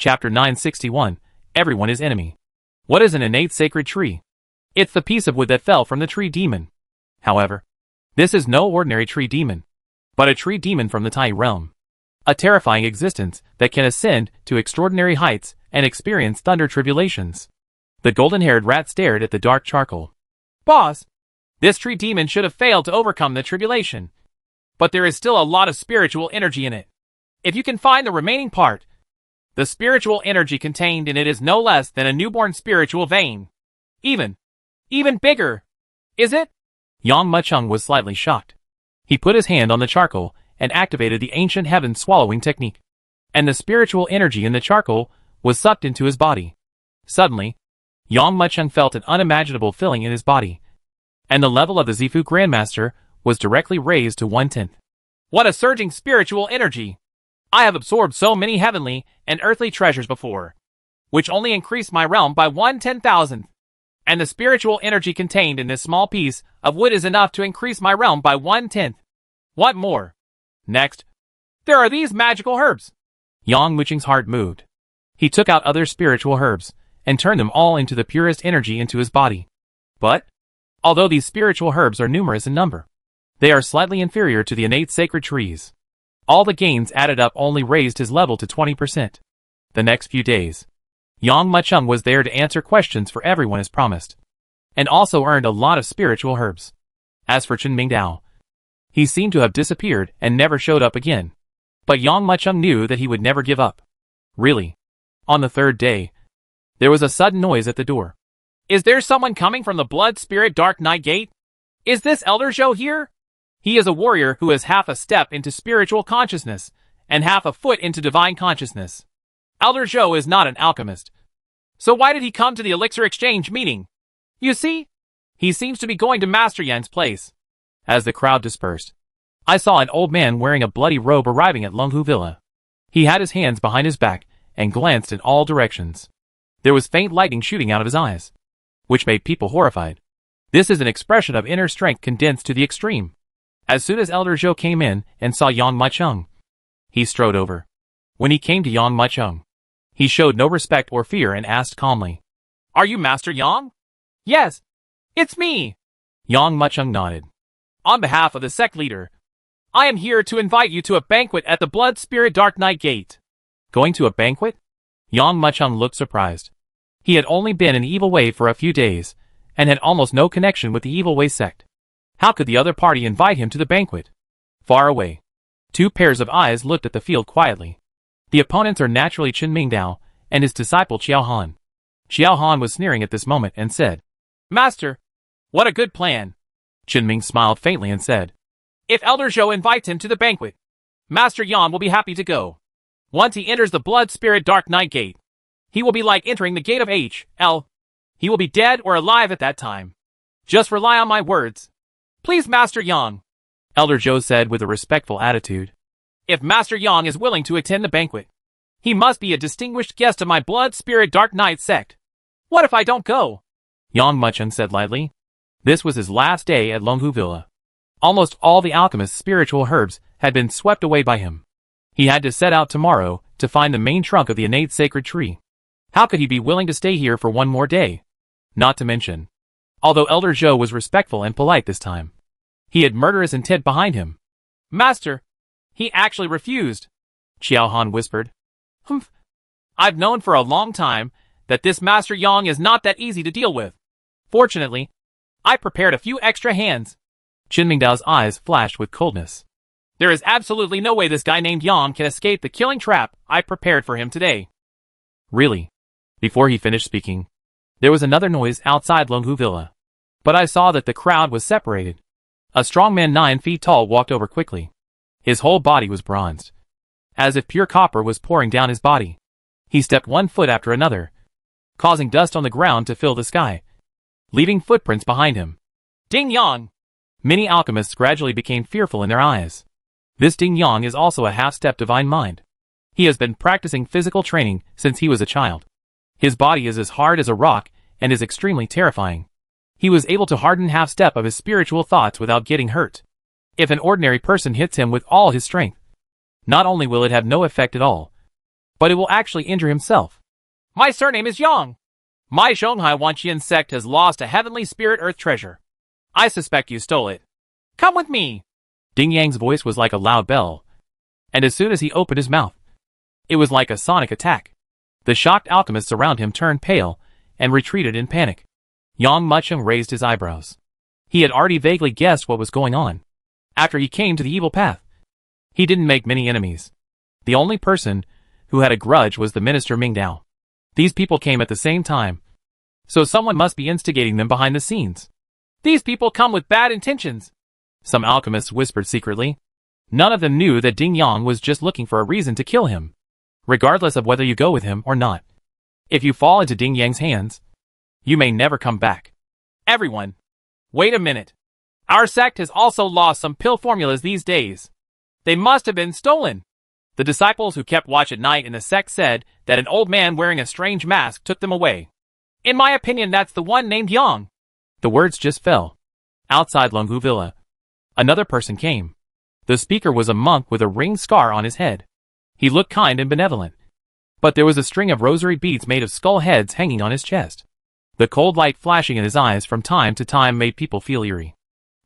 Chapter 961. Everyone is enemy. What is an innate sacred tree? It's the piece of wood that fell from the tree demon. However, this is no ordinary tree demon, but a tree demon from the Tai realm. A terrifying existence that can ascend to extraordinary heights and experience thunder tribulations. The golden-haired rat stared at the dark charcoal. Boss, this tree demon should have failed to overcome the tribulation. But there is still a lot of spiritual energy in it. If you can find the remaining part, the spiritual energy contained in it is no less than a newborn spiritual vein. Even bigger. Is it? Yang Mucheng was slightly shocked. He put his hand on the charcoal and activated the ancient heaven swallowing technique. And the spiritual energy in the charcoal was sucked into his body. Suddenly, Yang Mucheng felt an unimaginable filling in his body. And the level of the Zifu Grandmaster was directly raised to 1/10. What a surging spiritual energy! I have absorbed so many heavenly and earthly treasures before, which only increased my realm by 1/10,000th. And the spiritual energy contained in this small piece of wood is enough to increase my realm by 1/10. What more? Next, there are these magical herbs. Yang Mucheng's heart moved. He took out other spiritual herbs and turned them all into the purest energy into his body. But, although these spiritual herbs are numerous in number, they are slightly inferior to the innate sacred trees. All the gains added up only raised his level to 20%. The next few days, Yang Mucheng was there to answer questions for everyone as promised, and also earned a lot of spiritual herbs. As for Chen Mingdao, he seemed to have disappeared and never showed up again. But Yang Mucheng knew that he would never give up. Really. On the third day, there was a sudden noise at the door. Is there someone coming from the Blood Spirit Dark Night Gate? Is this Elder Zhou here? He is a warrior who is half a step into spiritual consciousness, and half a foot into divine consciousness. Elder Zhou is not an alchemist. So why did he come to the Elixir Exchange meeting? You see? He seems to be going to Master Yan's place. As the crowd dispersed, I saw an old man wearing a bloody robe arriving at Lunghu Villa. He had his hands behind his back, and glanced in all directions. There was faint lightning shooting out of his eyes, which made people horrified. This is an expression of inner strength condensed to the extreme. As soon as Elder Zhou came in and saw Yang Mucheng, he strode over. When he came to Yang Mucheng, he showed no respect or fear and asked calmly, "Are you Master Yang?" "Yes, it's me." Yang Mucheng nodded. "On behalf of the sect leader, I am here to invite you to a banquet at the Blood Spirit Dark Night Gate." Going to a banquet? Yang Mucheng looked surprised. He had only been in Evil Way for a few days, and had almost no connection with the Evil Way sect. How could the other party invite him to the banquet? Far away, two pairs of eyes looked at the field quietly. The opponents are naturally Chen Mingdao and his disciple Qiao Han. Qiao Han was sneering at this moment and said, "Master, what a good plan." Chen Ming smiled faintly and said, "If Elder Zhou invites him to the banquet, Master Yan will be happy to go. Once he enters the Blood Spirit Dark Night Gate, he will be like entering the gate of H.L. He will be dead or alive at that time. Just rely on my words. Please, Master Yang," Elder Zhou said with a respectful attitude. "If Master Yang is willing to attend the banquet, he must be a distinguished guest of my Blood Spirit Dark Night sect. What if I don't go?" Yang Mucheng said lightly. This was his last day at Lunghu Villa. Almost all the alchemist's spiritual herbs had been swept away by him. He had to set out tomorrow to find the main trunk of the innate sacred tree. How could he be willing to stay here for one more day? Not to mention, although Elder Zhou was respectful and polite this time, he had murderous intent behind him. "Master, he actually refused," Qiao Han whispered. "Humph. I've known for a long time that this Master Yang is not that easy to deal with. Fortunately, I prepared a few extra hands." Chen Mingdao's eyes flashed with coldness. "There is absolutely no way this guy named Yang can escape the killing trap I prepared for him today." Really? Before he finished speaking, there was another noise outside Lunghu Villa. But I saw that the crowd was separated. A strong man 9 feet tall walked over quickly. His whole body was bronzed, as if pure copper was pouring down his body. He stepped one foot after another, causing dust on the ground to fill the sky, leaving footprints behind him. "Ding Yang!" Many alchemists gradually became fearful in their eyes. This Ding Yang is also a half-step divine mind. He has been practicing physical training since he was a child. His body is as hard as a rock and is extremely terrifying. He was able to harden half-step of his spiritual thoughts without getting hurt. If an ordinary person hits him with all his strength, not only will it have no effect at all, but it will actually injure himself. My surname is Yang. My Shanghai Wanqian sect has lost a heavenly spirit earth treasure. I suspect you stole it. Come with me. Ding Yang's voice was like a loud bell, and as soon as he opened his mouth, it was like a sonic attack. The shocked alchemists around him turned pale and retreated in panic. Yang Mucheng raised his eyebrows. He had already vaguely guessed what was going on. After he came to the evil path, he didn't make many enemies. The only person who had a grudge was the minister Ming Dao. These people came at the same time, so someone must be instigating them behind the scenes. These people come with bad intentions, some alchemists whispered secretly. None of them knew that Ding Yang was just looking for a reason to kill him, regardless of whether you go with him or not. If you fall into Ding Yang's hands, you may never come back. Everyone, wait a minute. Our sect has also lost some pill formulas these days. They must have been stolen. The disciples who kept watch at night in the sect said that an old man wearing a strange mask took them away. In my opinion, that's the one named Yang. The words just fell. Outside Lunghu Villa, another person came. The speaker was a monk with a ring scar on his head. He looked kind and benevolent, but there was a string of rosary beads made of skull heads hanging on his chest. The cold light flashing in his eyes from time to time made people feel eerie.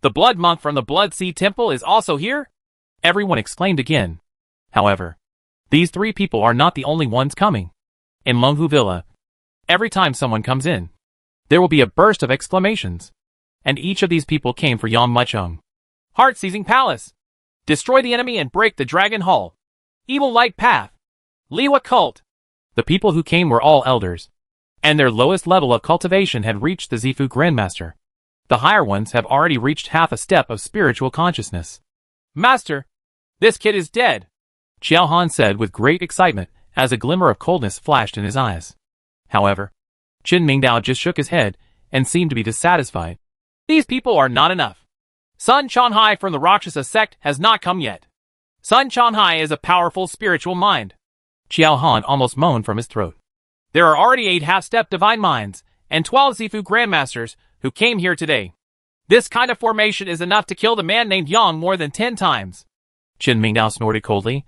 The blood monk from the Blood Sea Temple is also here? Everyone exclaimed again. However, these three people are not the only ones coming. In Lunghu Villa, every time someone comes in, there will be a burst of exclamations. And each of these people came for Yang Mucheng. Heart-seizing Palace. Destroy the enemy and break the Dragon Hall. Evil Light Path. Liwa Cult. The people who came were all elders, and their lowest level of cultivation had reached the Zifu Grandmaster. The higher ones have already reached half a step of spiritual consciousness. Master, this kid is dead, Xiao Han said with great excitement as a glimmer of coldness flashed in his eyes. However, Qin Mingdao just shook his head and seemed to be dissatisfied. These people are not enough. Sun Chanhai from the Rakshasa sect has not come yet. Sun Chanhai is a powerful spiritual mind. Xiao Han almost moaned from his throat. There are already 8 half-step divine minds and 12 Zifu grandmasters who came here today. This kind of formation is enough to kill the man named Yang more than 10 times. Qin Mingdao snorted coldly.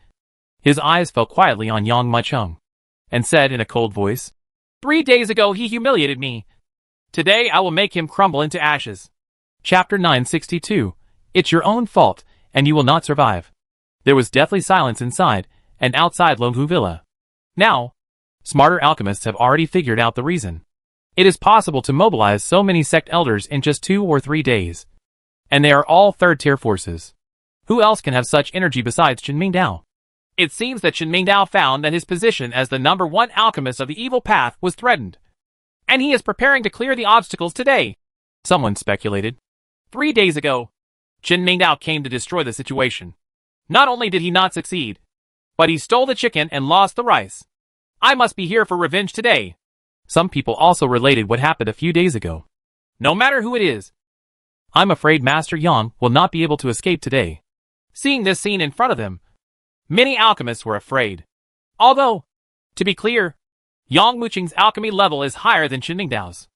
His eyes fell quietly on Yang Mucheng, and said in a cold voice, 3 days ago he humiliated me. Today I will make him crumble into ashes. Chapter 962. It's your own fault, and you will not survive. There was deathly silence inside and outside Lunghu Villa. Now, smarter alchemists have already figured out the reason. It is possible to mobilize so many sect elders in just 2 or 3 days. And they are all third-tier forces. Who else can have such energy besides Qin Mingdao? It seems that Qin Mingdao found that his position as the #1 alchemist of the evil path was threatened. And he is preparing to clear the obstacles today, someone speculated. 3 days ago, Qin Mingdao came to destroy the situation. Not only did he not succeed, but he stole the chicken and lost the rice. I must be here for revenge today. Some people also related what happened a few days ago. No matter who it is, I'm afraid Master Yang will not be able to escape today. Seeing this scene in front of them, many alchemists were afraid. Although, to be clear, Yang Mucheng's alchemy level is higher than Qin Mingdao's.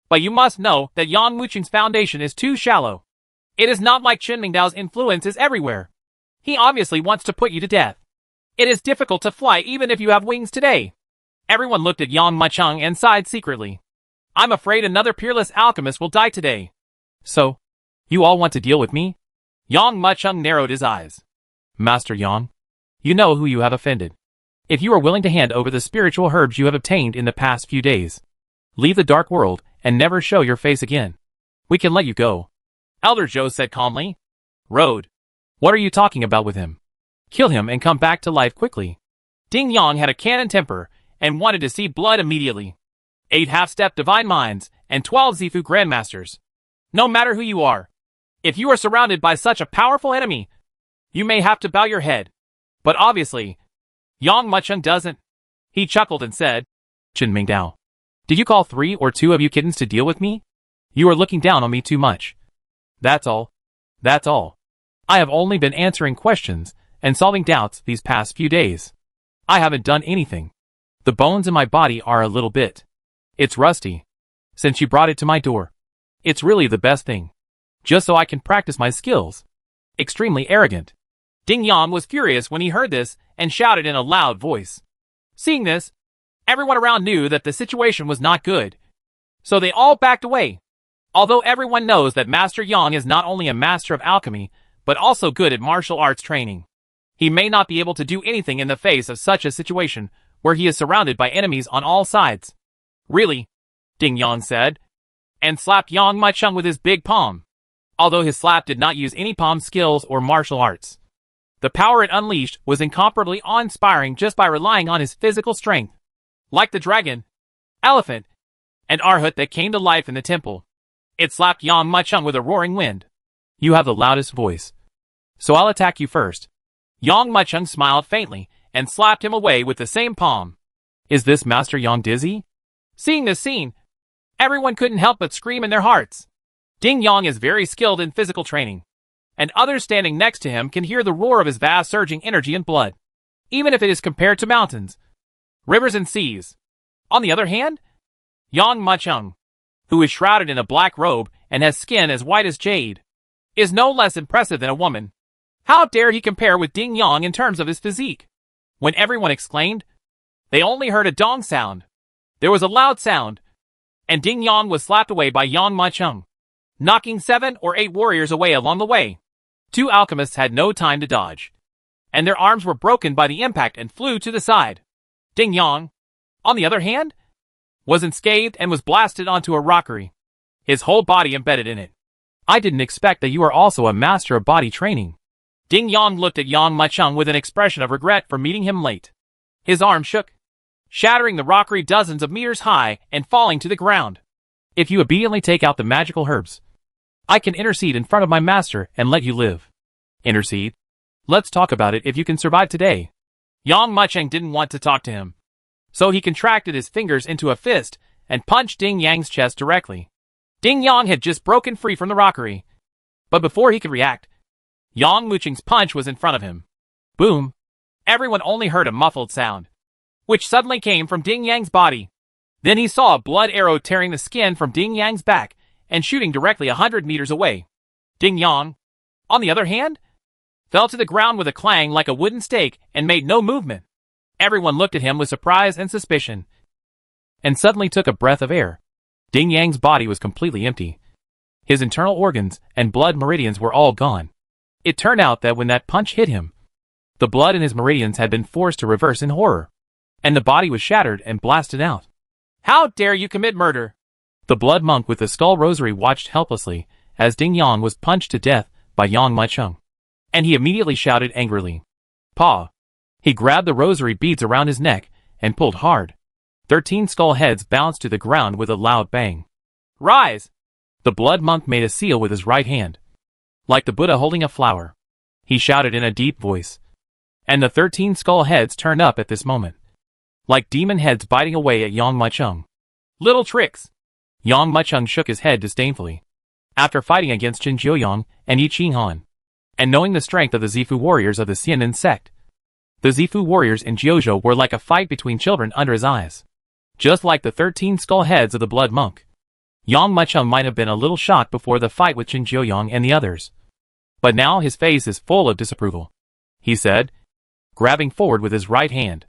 But you must know that Yang Mucheng's foundation is too shallow. It is not like Qin Mingdao's influence is everywhere. He obviously wants to put you to death. It is difficult to fly even if you have wings today. Everyone looked at Yang Mucheng and sighed secretly. I'm afraid another peerless alchemist will die today. So, you all want to deal with me? Yang Mucheng narrowed his eyes. Master Yang, you know who you have offended. If you are willing to hand over the spiritual herbs you have obtained in the past few days, leave the dark world and never show your face again, we can let you go. Elder Zhou said calmly. Road. What are you talking about with him? Kill him and come back to life quickly. Ding Yang had a cannon temper and wanted to see blood immediately. 8 half-step divine minds and 12 Zifu grandmasters. No matter who you are, if you are surrounded by such a powerful enemy, you may have to bow your head. But obviously, Yang Mucheng doesn't. He chuckled and said, Qin Mingdao, did you call 3 or 2 of you kittens to deal with me? You are looking down on me too much. That's all. That's all. I have only been answering questions and solving doubts these past few days. I haven't done anything. The bones in my body are a little bit. It's rusty. Since you brought it to my door. It's really the best thing. Just so I can practice my skills. Extremely arrogant. Ding Yang was furious when he heard this and shouted in a loud voice. Seeing this, everyone around knew that the situation was not good. So they all backed away. Although everyone knows that Master Yang is not only a master of alchemy, but also good at martial arts training. He may not be able to do anything in the face of such a situation, where he is surrounded by enemies on all sides. Really? Ding Yang said, and slapped Yang Maicheng with his big palm. Although his slap did not use any palm skills or martial arts, the power it unleashed was incomparably awe-inspiring just by relying on his physical strength. Like the dragon, elephant, and Arhut that came to life in the temple, it slapped Yang Maicheng with a roaring wind. You have the loudest voice, so I'll attack you first. Yang Maicheng smiled faintly and slapped him away with the same palm. Is this Master Yang dizzy? Seeing this scene, everyone couldn't help but scream in their hearts. Ding Yang is very skilled in physical training, and others standing next to him can hear the roar of his vast surging energy and blood, even if it is compared to mountains, rivers and seas. On the other hand, Yang Maicheng, who is shrouded in a black robe and has skin as white as jade, is no less impressive than a woman. How dare he compare with Ding Yang in terms of his physique? When everyone exclaimed, they only heard a dong sound. There was a loud sound, and Ding Yang was slapped away by Yang Maicheng, knocking 7 or 8 warriors away along the way. 2 alchemists had no time to dodge, and their arms were broken by the impact and flew to the side. Ding Yang, on the other hand, was unscathed and was blasted onto a rockery, his whole body embedded in it. I didn't expect that you are also a master of body training. Ding Yang looked at Yang Maicheng with an expression of regret for meeting him late. His arm shook, shattering the rockery dozens of meters high and falling to the ground. If you obediently take out the magical herbs, I can intercede in front of my master and let you live. Intercede? Let's talk about it if you can survive today. Yang Maicheng didn't want to talk to him, so he contracted his fingers into a fist and punched Ding Yang's chest directly. Ding Yang had just broken free from the rockery, but before he could react, Yang Maicheng's punch was in front of him. Boom! Everyone only heard a muffled sound, which suddenly came from Ding Yang's body. Then he saw a blood arrow tearing the skin from Ding Yang's back and shooting directly 100 meters away. Ding Yang, on the other hand, fell to the ground with a clang like a wooden stake and made no movement. Everyone looked at him with surprise and suspicion, and suddenly took a breath of air. Ding Yang's body was completely empty. His internal organs and blood meridians were all gone. It turned out that when that punch hit him, the blood in his meridians had been forced to reverse in horror, and the body was shattered and blasted out. How dare you commit murder? The blood monk with the skull rosary watched helplessly as Ding Yang was punched to death by Yang Maicheng, and he immediately shouted angrily. Pa! He grabbed the rosary beads around his neck and pulled hard. 13 skull heads bounced to the ground with a loud bang. Rise! The blood monk made a seal with his right hand, like the Buddha holding a flower. He shouted in a deep voice, and the 13 skull heads turned up at this moment, like demon heads biting away at Yang Maicheng. Little tricks! Yang Maicheng shook his head disdainfully. After fighting against Qin Jiuyang and Yi Qinghan, and knowing the strength of the Zifu warriors of the Xianan sect, the Zifu warriors in Jiuzhou were like a fight between children under his eyes. Just like the 13 skull heads of the blood monk, Yang Maicheng might have been a little shocked before the fight with Qin Jiuyang and the others, but now his face is full of disapproval. He said, grabbing forward with his right hand.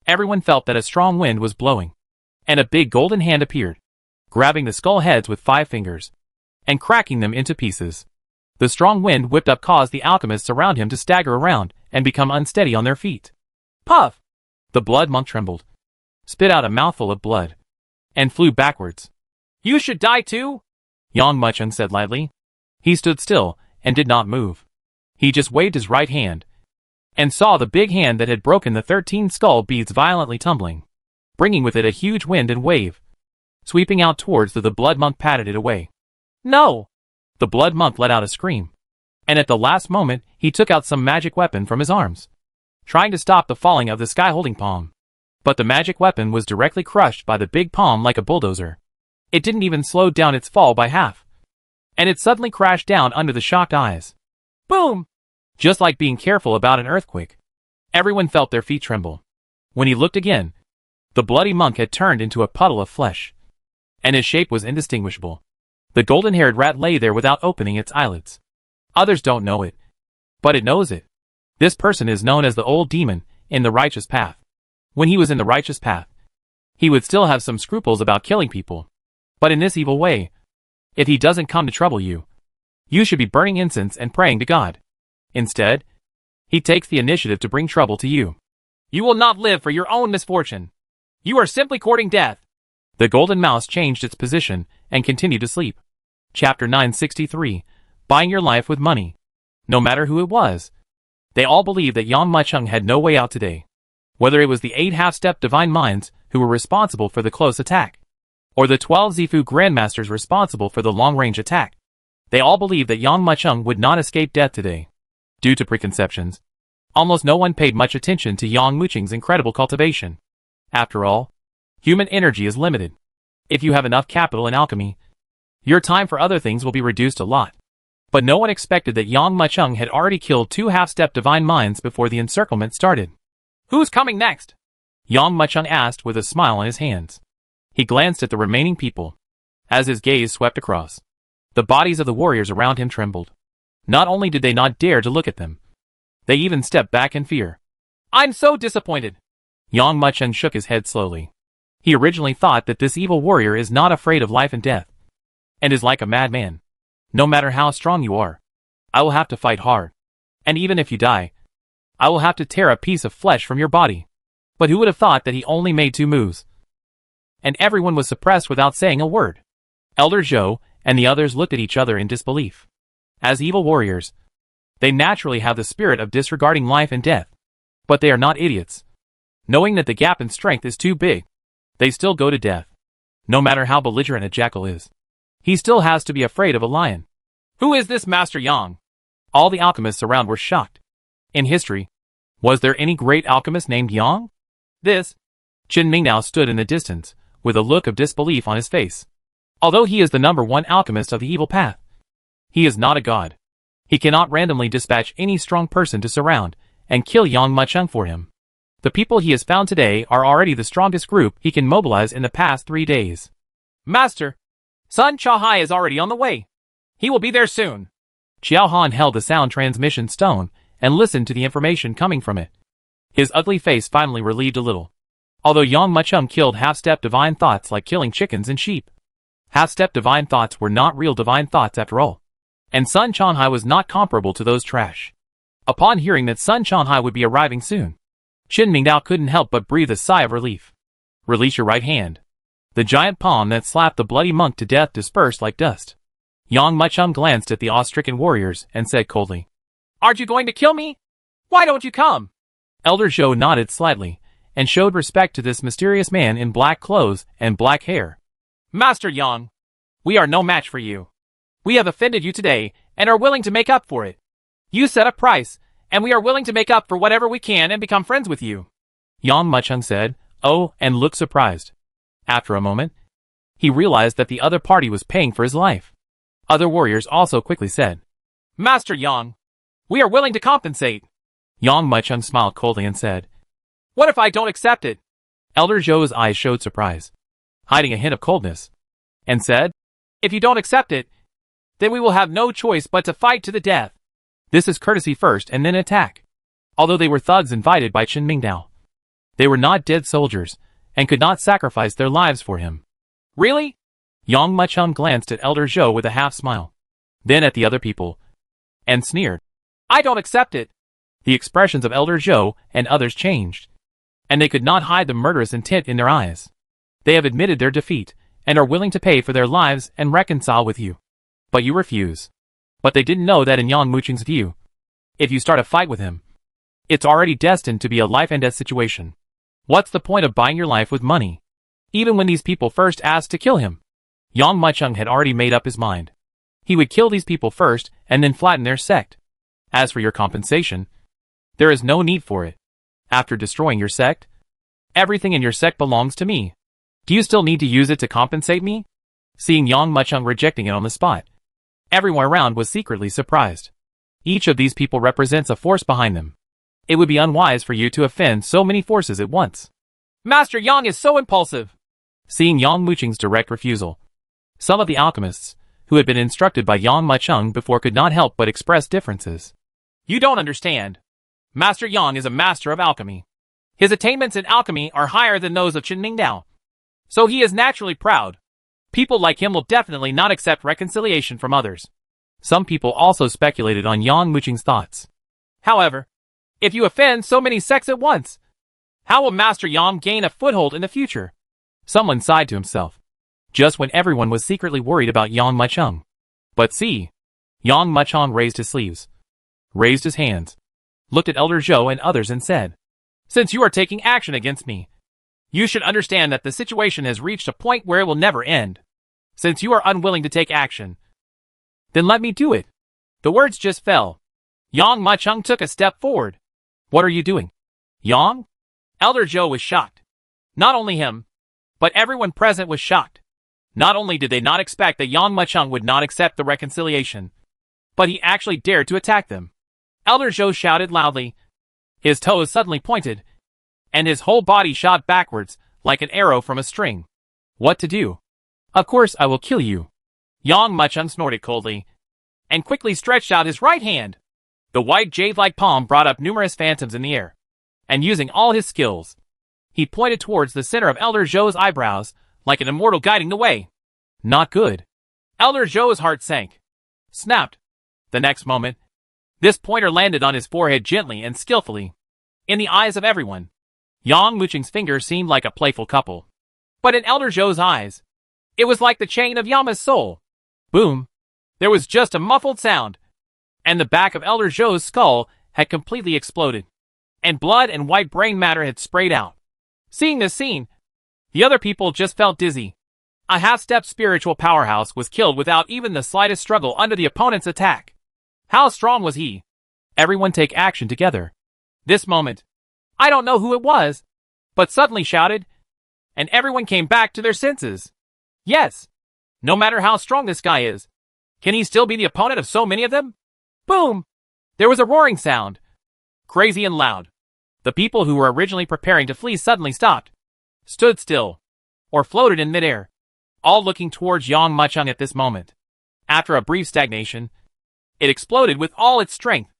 Everyone felt that a strong wind was blowing, and a big golden hand appeared, grabbing the skull heads with 5 fingers, and cracking them into pieces. The strong wind whipped up caused the alchemists around him to stagger around and become unsteady on their feet. Puff! The blood monk trembled, spit out a mouthful of blood, and flew backwards. You should die too? Yang Maicheng said lightly. He stood still and did not move. He just waved his right hand, and saw the big hand that had broken the 13 skull beads violently tumbling, bringing with it a huge wind and wave, sweeping out towards the blood monk patted it away. No! The blood monk let out a scream, and at the last moment he took out some magic weapon from his arms, trying to stop the falling of the sky-holding palm. But the magic weapon was directly crushed by the big palm like a bulldozer. It didn't even slow down its fall by half, and it suddenly crashed down under the shocked eyes. Boom! Just like being careful about an earthquake. Everyone felt their feet tremble. When he looked again, the bloody monk had turned into a puddle of flesh, and his shape was indistinguishable. The golden-haired rat lay there without opening its eyelids. Others don't know it, but it knows it. This person is known as the old demon in the righteous path. When he was in the righteous path, he would still have some scruples about killing people. But in this evil way, if he doesn't come to trouble you, you should be burning incense and praying to God. Instead, he takes the initiative to bring trouble to you. You will not live for your own misfortune. You are simply courting death. The golden mouse changed its position and continued to sleep. Chapter 963, Buying Your Life with Money. No matter who it was, they all believed that Yang Muchung had no way out today. Whether it was the 8 half-step divine minds who were responsible for the close attack, or the 12 Zifu grandmasters responsible for the long-range attack, they all believed that Yang Muchung would not escape death today. Due to preconceptions, almost no one paid much attention to Yang Muchung's incredible cultivation. After all, human energy is limited. If you have enough capital in alchemy, your time for other things will be reduced a lot. But no one expected that Yang Muchung had already killed 2 half-step divine minds before the encirclement started. Who's coming next? Yang Muchung asked with a smile on his hands. He glanced at the remaining people. As his gaze swept across, the bodies of the warriors around him trembled. Not only did they not dare to look at them, they even stepped back in fear. I'm so disappointed. Yang Muchung shook his head slowly. He originally thought that this evil warrior is not afraid of life and death, and is like a madman. No matter how strong you are, I will have to fight hard. And even if you die, I will have to tear a piece of flesh from your body. But who would have thought that he only made 2 moves? And everyone was suppressed without saying a word. Elder Zhou and the others looked at each other in disbelief. As evil warriors, they naturally have the spirit of disregarding life and death. But they are not idiots. Knowing that the gap in strength is too big, they still go to death. No matter how belligerent a jackal is, he still has to be afraid of a lion. Who is this Master Yang? All the alchemists around were shocked. In history, was there any great alchemist named Yang? This. Qin Mingdao stood in the distance, with a look of disbelief on his face. Although he is the #1 alchemist of the evil path, he is not a god. He cannot randomly dispatch any strong person to surround and kill Yang Muchung for him. The people he has found today are already the strongest group he can mobilize in the past 3 days. Master, Sun Chahai is already on the way. He will be there soon. Xiao Han held the sound transmission stone and listened to the information coming from it. His ugly face finally relieved a little. Although Yang Muchung killed half-step divine thoughts like killing chickens and sheep, half-step divine thoughts were not real divine thoughts after all. And Sun Chanhai was not comparable to those trash. Upon hearing that Sun Chanhai would be arriving soon, Qin Mingdao couldn't help but breathe a sigh of relief. Release your right hand. The giant palm that slapped the bloody monk to death dispersed like dust. Yang Muchung glanced at the awe-stricken warriors and said coldly, Aren't you going to kill me? Why don't you come? Elder Zhou nodded slightly and showed respect to this mysterious man in black clothes and black hair. Master Yang, we are no match for you. We have offended you today and are willing to make up for it. You set a price, and we are willing to make up for whatever we can and become friends with you. Yang Muchung said, oh, and looked surprised. After a moment, he realized that the other party was paying for his life. Other warriors also quickly said, Master Yang, we are willing to compensate. Yang Muchung smiled coldly and said, What if I don't accept it? Elder Zhou's eyes showed surprise, hiding a hint of coldness, and said, If you don't accept it, then we will have no choice but to fight to the death. This is courtesy first and then attack. Although they were thugs invited by Qin Mingdao, they were not dead soldiers and could not sacrifice their lives for him. Really? Yang Muchung glanced at Elder Zhou with a half-smile, then at the other people, and sneered. I don't accept it. The expressions of Elder Zhou and others changed, and they could not hide the murderous intent in their eyes. They have admitted their defeat and are willing to pay for their lives and reconcile with you. But you refuse. But they didn't know that in Yang Muchung's view, if you start a fight with him, it's already destined to be a life-and-death situation. What's the point of buying your life with money? Even when these people first asked to kill him, Yang Muchung had already made up his mind. He would kill these people first and then flatten their sect. As for your compensation, there is no need for it. After destroying your sect, everything in your sect belongs to me. Do you still need to use it to compensate me? Seeing Yang Muchung rejecting it on the spot, everyone around was secretly surprised. Each of these people represents a force behind them. It would be unwise for you to offend so many forces at once. Master Yang is so impulsive. Seeing Yang Muchung's direct refusal, some of the alchemists, who had been instructed by Yang Muchung before, could not help but express differences. You don't understand. Master Yang is a master of alchemy. His attainments in alchemy are higher than those of Chen Mingdao, so he is naturally proud. People like him will definitely not accept reconciliation from others. Some people also speculated on Yang Muqing's thoughts. However, if you offend so many sects at once, how will Master Yang gain a foothold in the future? Someone sighed to himself, just when everyone was secretly worried about Yang Muqing. But see, Yang Muqing raised his sleeves, raised his hands, looked at Elder Zhou and others and said, "Since you are taking action against me, you should understand that the situation has reached a point where it will never end. Since you are unwilling to take action, then let me do it." The words just fell. Yang Muqing took a step forward. "What are you doing, Yang?" Elder Zhou was shocked. Not only him, but everyone present was shocked. Not only did they not expect that Yang Muqing would not accept the reconciliation, but he actually dared to attack them. Elder Zhou shouted loudly. His toes suddenly pointed, and his whole body shot backwards like an arrow from a string. "What to do? Of course I will kill you." Yang Muqing snorted coldly, and quickly stretched out his right hand. The white jade-like palm brought up numerous phantoms in the air, and using all his skills, he pointed towards the center of Elder Zhou's eyebrows, like an immortal guiding the way. Not good. Elder Zhou's heart sank. Snapped. The next moment, this pointer landed on his forehead gently and skillfully. In the eyes of everyone, Yang Muqing's fingers seemed like a playful couple. But in Elder Zhou's eyes, it was like the chain of Yama's soul. Boom! There was just a muffled sound, and the back of Elder Zhou's skull had completely exploded, and blood and white brain matter had sprayed out. Seeing this scene, the other people just felt dizzy. A half-step spiritual powerhouse was killed without even the slightest struggle under the opponent's attack. How strong was he? Everyone take action together. This moment, I don't know who it was, but suddenly shouted, and everyone came back to their senses. Yes! No matter how strong this guy is, can he still be the opponent of so many of them? Boom! There was a roaring sound. Crazy and loud. The people who were originally preparing to flee suddenly stopped, stood still, or floated in midair, all looking towards Yang Muqing at this moment. After a brief stagnation, it exploded with all its strength.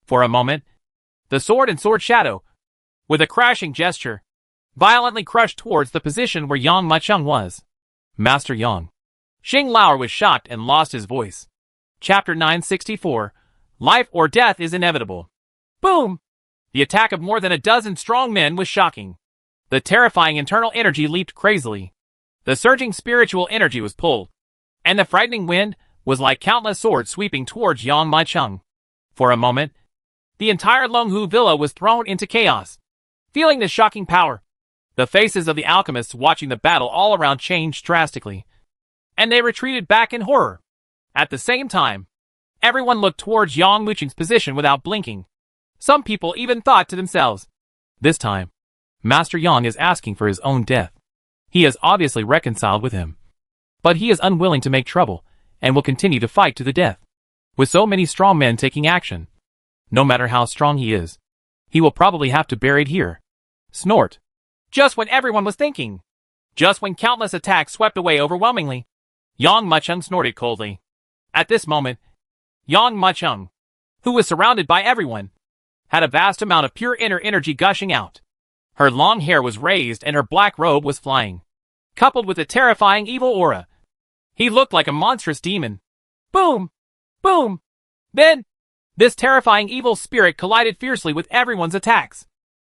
For a moment, the sword and sword shadow, with a crashing gesture, violently crushed towards the position where Yang Muqing was. Master Yang. Xing Lao was shocked and lost his voice. Chapter 964, Life or Death is Inevitable. Boom! The attack of more than a dozen strong men was shocking. The terrifying internal energy leaped crazily. The surging spiritual energy was pulled, and the frightening wind was like countless swords sweeping towards Yang Muqing. For a moment, the entire Longhu Villa was thrown into chaos. Feeling the shocking power, the faces of the alchemists watching the battle all around changed drastically, and they retreated back in horror. At the same time, everyone looked towards Yang Muqing's position without blinking. Some people even thought to themselves, this time, Master Yang is asking for his own death. He has obviously reconciled with him, but he is unwilling to make trouble and will continue to fight to the death. With so many strong men taking action, no matter how strong he is, he will probably have to bury it here. Snort. Just when everyone was thinking, just when countless attacks swept away overwhelmingly, Yang Muqing snorted coldly. At this moment, Yang Muqing, who was surrounded by everyone, had a vast amount of pure inner energy gushing out. Her long hair was raised and her black robe was flying, coupled with a terrifying evil aura. He looked like a monstrous demon. Boom! Boom! Then, this terrifying evil spirit collided fiercely with everyone's attacks.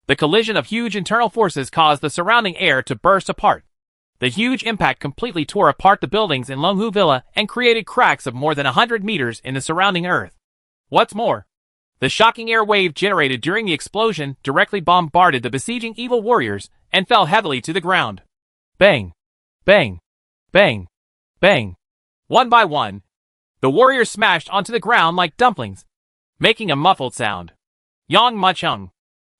The collision of huge internal forces caused the surrounding air to burst apart. The huge impact completely tore apart the buildings in Longhu Villa and created cracks of more than 100 meters in the surrounding earth. What's more, the shocking air wave generated during the explosion directly bombarded the besieging evil warriors and fell heavily to the ground. Bang! Bang! Bang! Bang! One by one, the warriors smashed onto the ground like dumplings, making a muffled sound. Yang Muqing,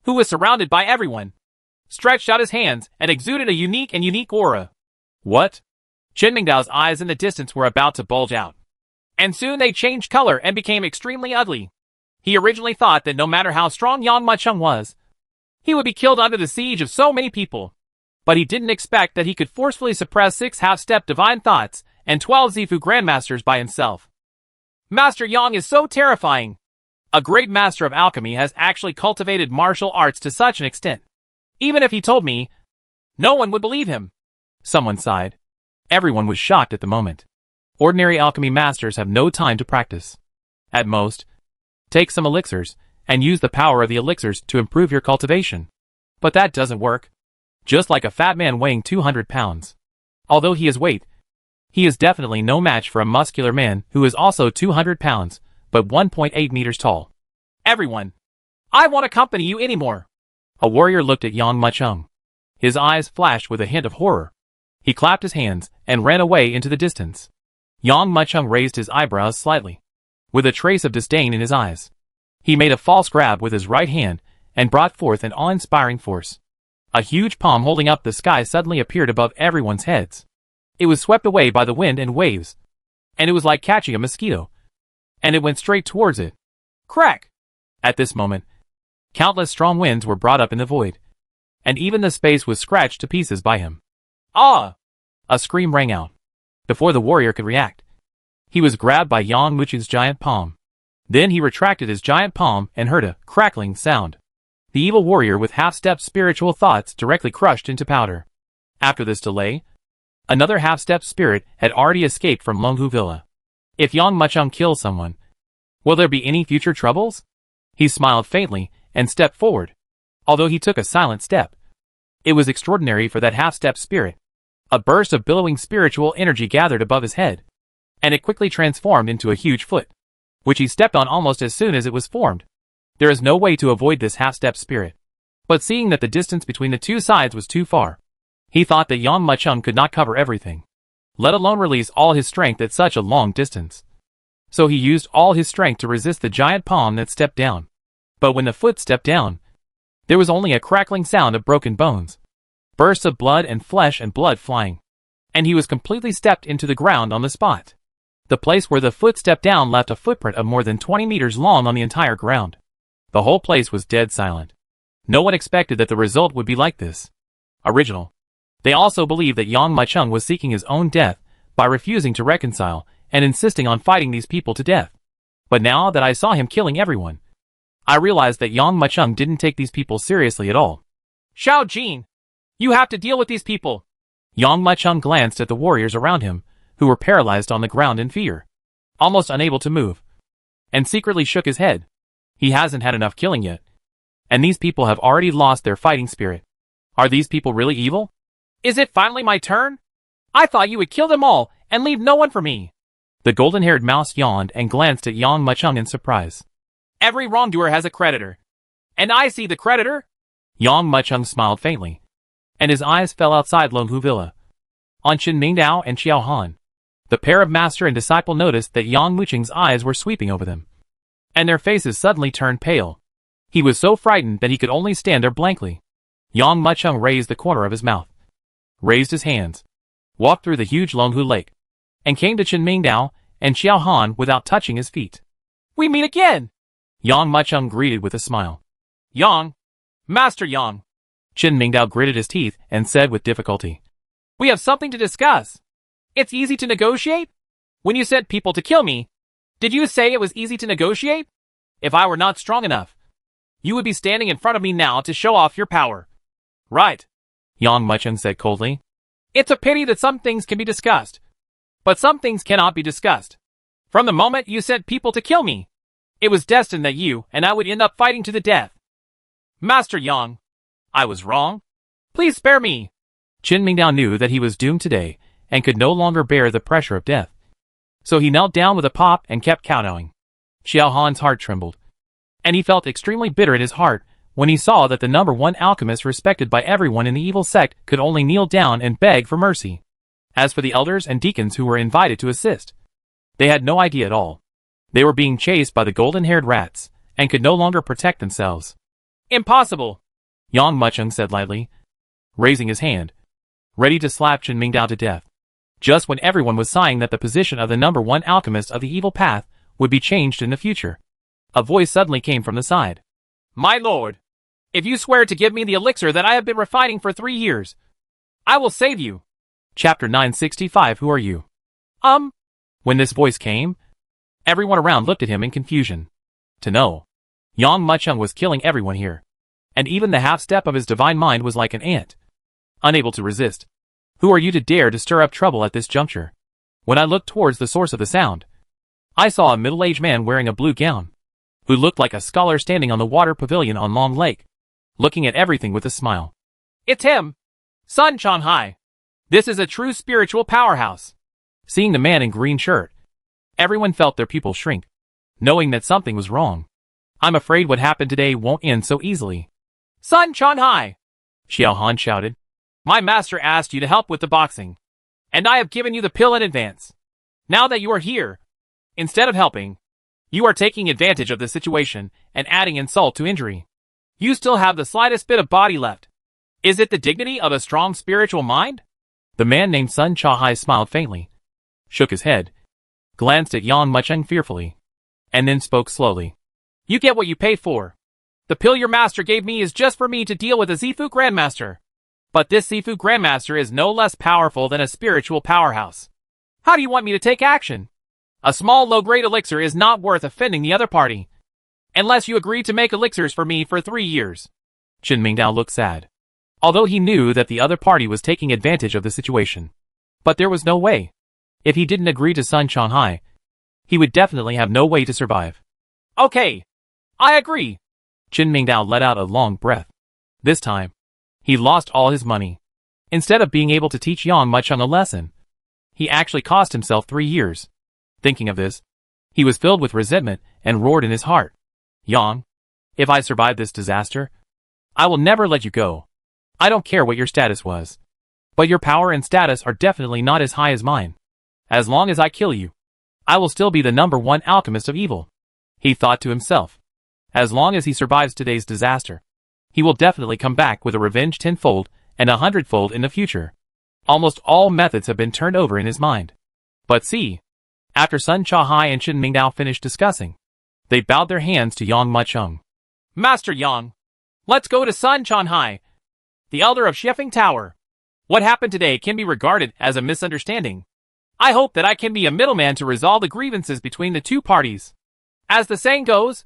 who was surrounded by everyone, stretched out his hands and exuded a unique aura. What? Chen Mingdao's eyes in the distance were about to bulge out, and soon they changed color and became extremely ugly. He originally thought that no matter how strong Yang Muqing was, he would be killed under the siege of so many people. But he didn't expect that he could forcefully suppress 6 half-step divine thoughts and 12 Zifu grandmasters by himself. Master Yang is so terrifying. A great master of alchemy has actually cultivated martial arts to such an extent. Even if he told me, no one would believe him. Someone sighed. Everyone was shocked at the moment. Ordinary alchemy masters have no time to practice. At most, take some elixirs, and use the power of the elixirs to improve your cultivation. But that doesn't work. Just like a fat man weighing 200 pounds. Although he is weight, he is definitely no match for a muscular man who is also 200 pounds, but 1.8 meters tall. Everyone, I won't accompany you anymore. A warrior looked at Yang Muchung. His eyes flashed with a hint of horror. He clapped his hands and ran away into the distance. Yang Muchung raised his eyebrows slightly, with a trace of disdain in his eyes. He made a false grab with his right hand and brought forth an awe-inspiring force. A huge palm holding up the sky suddenly appeared above everyone's heads. It was swept away by the wind and waves, and it was like catching a mosquito, and it went straight towards it. Crack! At this moment, countless strong winds were brought up in the void, and even the space was scratched to pieces by him. Ah! A scream rang out. Before the warrior could react, he was grabbed by Yang Muchung's giant palm. Then he retracted his giant palm and heard a crackling sound. The evil warrior with half-step spiritual thoughts directly crushed into powder. After this delay, another half-step spirit had already escaped from Longhu Villa. If Yang Muchung kills someone, will there be any future troubles? He smiled faintly and stepped forward, although he took a silent step. It was extraordinary for that half-step spirit. A burst of billowing spiritual energy gathered above his head, and it quickly transformed into a huge foot, which he stepped on almost as soon as it was formed. There is no way to avoid this half-step spirit. But seeing that the distance between the two sides was too far, he thought that Yang Muchung could not cover everything, let alone release all his strength at such a long distance. So he used all his strength to resist the giant palm that stepped down. But when the foot stepped down, there was only a crackling sound of broken bones, bursts of blood and flesh and blood flying, and he was completely stepped into the ground on the spot. The place where the foot stepped down left a footprint of more than 20 meters long on the entire ground. The whole place was dead silent. No one expected that the result would be like this. Original. They also believed that Yang Muchung was seeking his own death by refusing to reconcile and insisting on fighting these people to death. But now that I saw him killing everyone, I realized that Yang Muchung didn't take these people seriously at all. Xiao Jin, you have to deal with these people. Yang Muchung glanced at the warriors around him, who were paralyzed on the ground in fear, almost unable to move, and secretly shook his head. He hasn't had enough killing yet, and these people have already lost their fighting spirit. Are these people really evil? Is it finally my turn? I thought you would kill them all and leave no one for me. The golden-haired mouse yawned and glanced at Yang Muchung in surprise. Every wrongdoer has a creditor, and I see the creditor. Yang Muchung smiled faintly, and his eyes fell outside Longhu Villa, on Qin Mingdao and Xiao Han. The pair of master and disciple noticed that Yang Muchung's eyes were sweeping over them, and their faces suddenly turned pale. He was so frightened that he could only stand there blankly. Yang Muchung raised the corner of his mouth, raised his hands, walked through the huge Longhu Lake, and came to Qin Mingdao and Xiao Han without touching his feet. We meet again! Yang Muchung greeted with a smile. Yang! Master Yang! Qin Mingdao gritted his teeth and said with difficulty. We have something to discuss. It's easy to negotiate? When you sent people to kill me, did you say it was easy to negotiate? If I were not strong enough, you would be standing in front of me now to show off your power. Right, Yang Muchung said coldly. It's a pity that some things can be discussed, but some things cannot be discussed. From the moment you sent people to kill me, it was destined that you and I would end up fighting to the death. Master Yang, I was wrong. Please spare me. Qin Mingdao knew that he was doomed today and could no longer bear the pressure of death. So he knelt down with a pop and kept kowtowing. Xiao Han's heart trembled, and he felt extremely bitter at his heart when he saw that the number one alchemist respected by everyone in the evil sect could only kneel down and beg for mercy. As for the elders and deacons who were invited to assist, they had no idea at all. They were being chased by the golden-haired rats and could no longer protect themselves. Impossible, Yang Muchung said lightly, raising his hand, ready to slap Qin Mingdao to death. Just when everyone was sighing that the position of the number one alchemist of the evil path would be changed in the future, a voice suddenly came from the side. My lord, if you swear to give me the elixir that I have been refining for 3 years, I will save you. Chapter 965. Who are you? When this voice came, everyone around looked at him in confusion. To know, Yang Muchung was killing everyone here, and even the half-step of his divine mind was like an ant, unable to resist. Who are you to dare to stir up trouble at this juncture? When I looked towards the source of the sound, I saw a middle-aged man wearing a blue gown, who looked like a scholar standing on the water pavilion on Long Lake, looking at everything with a smile. It's him! Sun Changhai! This is a true spiritual powerhouse! Seeing the man in green shirt, everyone felt their pupils shrink, knowing that something was wrong. I'm afraid what happened today won't end so easily. Sun Changhai! Xiao Han shouted. My master asked you to help with the boxing, and I have given you the pill in advance. Now that you are here, instead of helping, you are taking advantage of the situation and adding insult to injury. You still have the slightest bit of body left. Is it the dignity of a strong spiritual mind? The man named Sun Changhai smiled faintly, shook his head, glanced at Yang Mucheng fearfully, and then spoke slowly. You get what you pay for. The pill your master gave me is just for me to deal with a Zifu Grandmaster. But this Zifu Grandmaster is no less powerful than a spiritual powerhouse. How do you want me to take action? A small low-grade elixir is not worth offending the other party, unless you agree to make elixirs for me for 3 years. Chen Mingdao looked sad, although he knew that the other party was taking advantage of the situation. But there was no way. If he didn't agree to Sun Changhai, he would definitely have no way to survive. Okay, I agree. Chen Mingdao let out a long breath. This time, he lost all his money. Instead of being able to teach Yang Mucheng a lesson, he actually cost himself 3 years. Thinking of this, he was filled with resentment and roared in his heart. Yang, if I survive this disaster, I will never let you go. I don't care what your status was, but your power and status are definitely not as high as mine. As long as I kill you, I will still be the #1 alchemist of evil. He thought to himself. As long as he survives today's disaster, he will definitely come back with a revenge 10-fold and 100-fold in the future. Almost all methods have been turned over in his mind. But see, after Sun Changhai and Chen Mingdao finished discussing, they bowed their hands to Yang Mucheng. Master Yang, let's go to Sun Changhai, the elder of Shifeng Tower. What happened today can be regarded as a misunderstanding. I hope that I can be a middleman to resolve the grievances between the two parties. As the saying goes,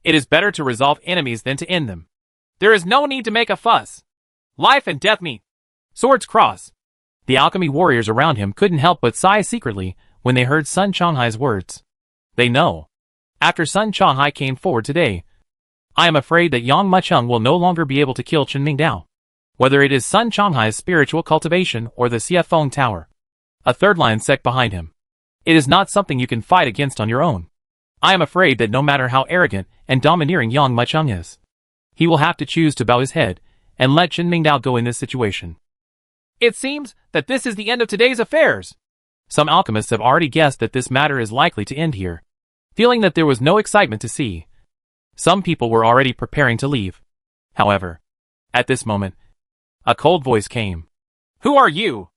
it is better to resolve enemies than to end them. There is no need to make a fuss. Life and death meet. Swords cross. The alchemy warriors around him couldn't help but sigh secretly when they heard Sun Changhai's words. They know. After Sun Changhai came forward today, I am afraid that Yang Mucheng will no longer be able to kill Chen Mingdao. Whether it is Sun Changhai's spiritual cultivation or the Xifeng Tower, a third-line sect behind him, it is not something you can fight against on your own. I am afraid that no matter how arrogant and domineering Yang Mucheng is, he will have to choose to bow his head and let Chen Mingdao go in this situation. It seems that this is the end of today's affairs. Some alchemists have already guessed that this matter is likely to end here. Feeling that there was no excitement to see, some people were already preparing to leave. However, at this moment, a cold voice came. Who are you?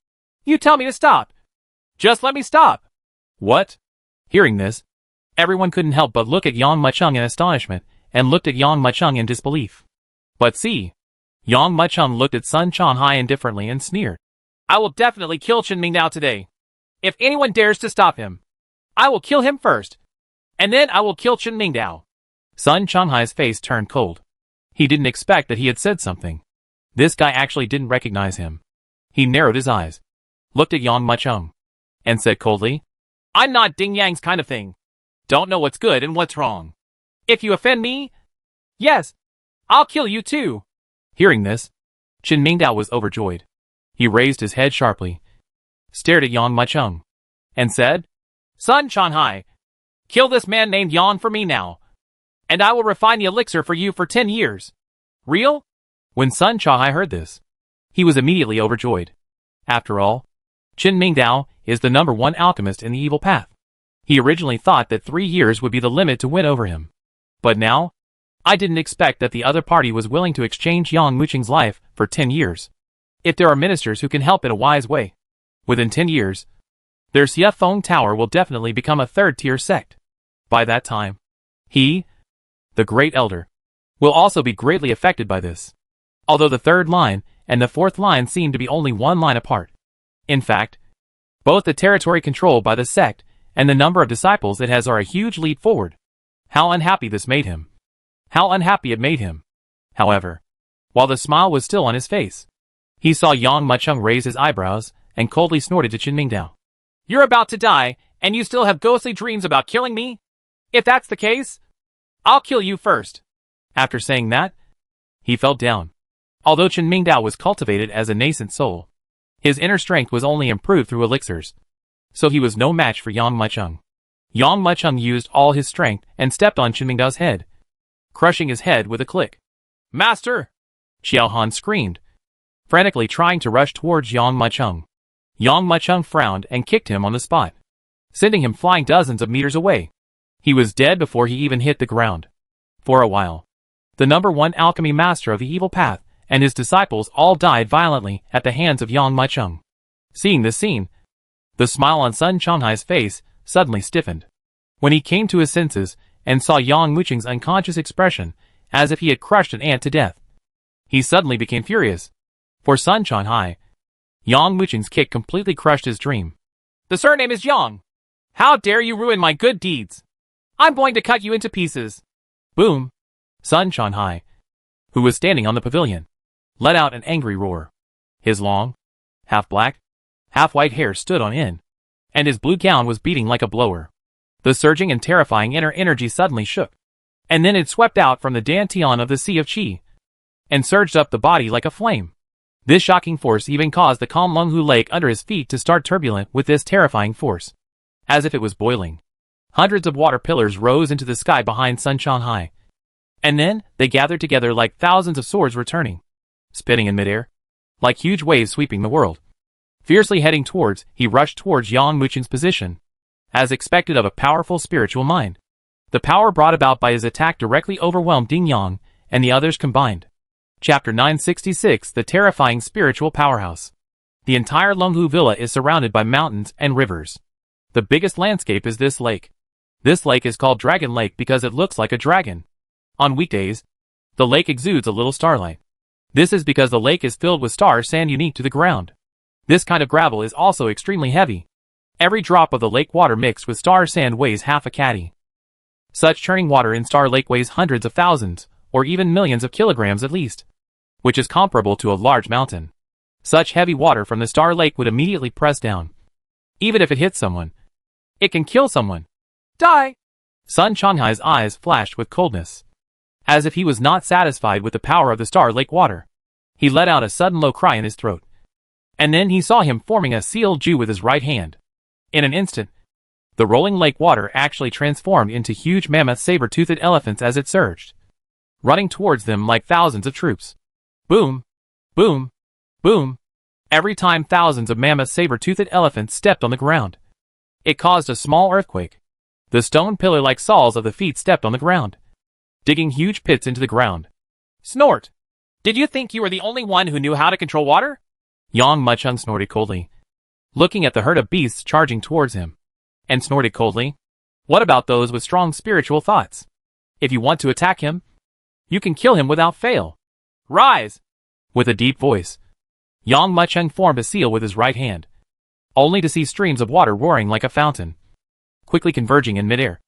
You tell me to stop. Just let me stop. What? Hearing this, everyone couldn't help but look at Yang Mucheng in astonishment and looked at Yang Mucheng in disbelief. But see, Yang Mucheng looked at Sun Changhai indifferently and sneered. I will definitely kill Chen Mingdao today. If anyone dares to stop him, I will kill him first, and then I will kill Chen Mingdao. Sun Changhai's face turned cold. He didn't expect that he had said something. This guy actually didn't recognize him. He narrowed his eyes, looked at Yang Mucheng, and said coldly, I'm not Ding Yang's kind of thing. Don't know what's good and what's wrong. If you offend me, yes, I'll kill you too. Hearing this, Chen Mingdao was overjoyed. He raised his head sharply, stared at Yang Mucheng, and said, Sun Changhai, kill this man named Yang for me now, and I will refine the elixir for you for 10 years. Real? When Sun Changhai heard this, he was immediately overjoyed. After all, Chen Mingdao is the #1 alchemist in the evil path. He originally thought that 3 years would be the limit to win over him. But now, I didn't expect that the other party was willing to exchange Yang Mucheng's life for 10 years. If there are ministers who can help in a wise way, within 10 years, their Xifeng Tower will definitely become a third-tier sect. By that time, he, the Great Elder, will also be greatly affected by this. Although the third line and the fourth line seem to be only 1 line apart. In fact, both the territory controlled by the sect and the number of disciples it has are a huge leap forward. How unhappy this made him. How unhappy it made him. However, while the smile was still on his face, he saw Yang Mucheng raise his eyebrows and coldly snorted to Chen Mingdao. You're about to die, and you still have ghostly dreams about killing me? If that's the case, I'll kill you first. After saying that, he fell down. Although Chen Mingdao was cultivated as a nascent soul, his inner strength was only improved through elixirs, so he was no match for Yang Mucheng. Yang Mucheng used all his strength and stepped on Chen Mingdao's head, crushing his head with a click. Master! Xiao Han screamed, frantically trying to rush towards Yang Mucheng. Yang Mucheng frowned and kicked him on the spot, sending him flying dozens of meters away. He was dead before he even hit the ground. For a while, the #1 alchemy master of the evil path and his disciples all died violently at the hands of Yang Mucheng. Seeing this scene, the smile on Sun Changhai's face suddenly stiffened. When he came to his senses and saw Yang Mucheng's unconscious expression as if he had crushed an ant to death, he suddenly became furious. For Sun Changhai, Yang Mucheng's kick completely crushed his dream. The surname is Yang. How dare you ruin my good deeds? I'm going to cut you into pieces. Boom! Sun Changhai, who was standing on the pavilion, let out an angry roar. His long, half-black, half-white hair stood on end, and his blue gown was beating like a blower. The surging and terrifying inner energy suddenly shook, and then it swept out from the dantian of the Sea of Qi, and surged up the body like a flame. This shocking force even caused the calm Lunghu Lake under his feet to start turbulent with this terrifying force, as if it was boiling. Hundreds of water pillars rose into the sky behind Sun Changhai, and then they gathered together like thousands of swords returning, spitting in midair, like huge waves sweeping the world. Fiercely heading towards, he rushed towards Yang Mucheng's position, as expected of a powerful spiritual mind. The power brought about by his attack directly overwhelmed Ding Yang and the others combined. Chapter 966, The Terrifying Spiritual Powerhouse. The entire Lunghu Villa is surrounded by mountains and rivers. The biggest landscape is this lake. This lake is called Dragon Lake because it looks like a dragon. On weekdays, the lake exudes a little starlight. This is because the lake is filled with star sand unique to the ground. This kind of gravel is also extremely heavy. Every drop of the lake water mixed with star sand weighs half a caddy. Such churning water in Star Lake weighs hundreds of thousands, or even millions of kilograms at least, which is comparable to a large mountain. Such heavy water from the Star Lake would immediately press down. Even if it hits someone, it can kill someone. Die! Sun Changhai's eyes flashed with coldness. As if he was not satisfied with the power of the Star Lake water, he let out a sudden low cry in his throat. And then he saw him forming a sealed Ju with his right hand. In an instant, the rolling lake water actually transformed into huge mammoth saber-toothed elephants as it surged, running towards them like thousands of troops. Boom! Boom! Boom! Every time thousands of mammoth saber-toothed elephants stepped on the ground, it caused a small earthquake. The stone pillar-like soles of the feet stepped on the ground, digging huge pits into the ground. Snort! Did you think you were the only one who knew how to control water? Yang Mucheng snorted coldly, looking at the herd of beasts charging towards him, and snorted coldly. What about those with strong spiritual thoughts? If you want to attack him, you can kill him without fail. Rise! With a deep voice, Yang Mucheng formed a seal with his right hand, only to see streams of water roaring like a fountain, quickly converging in midair,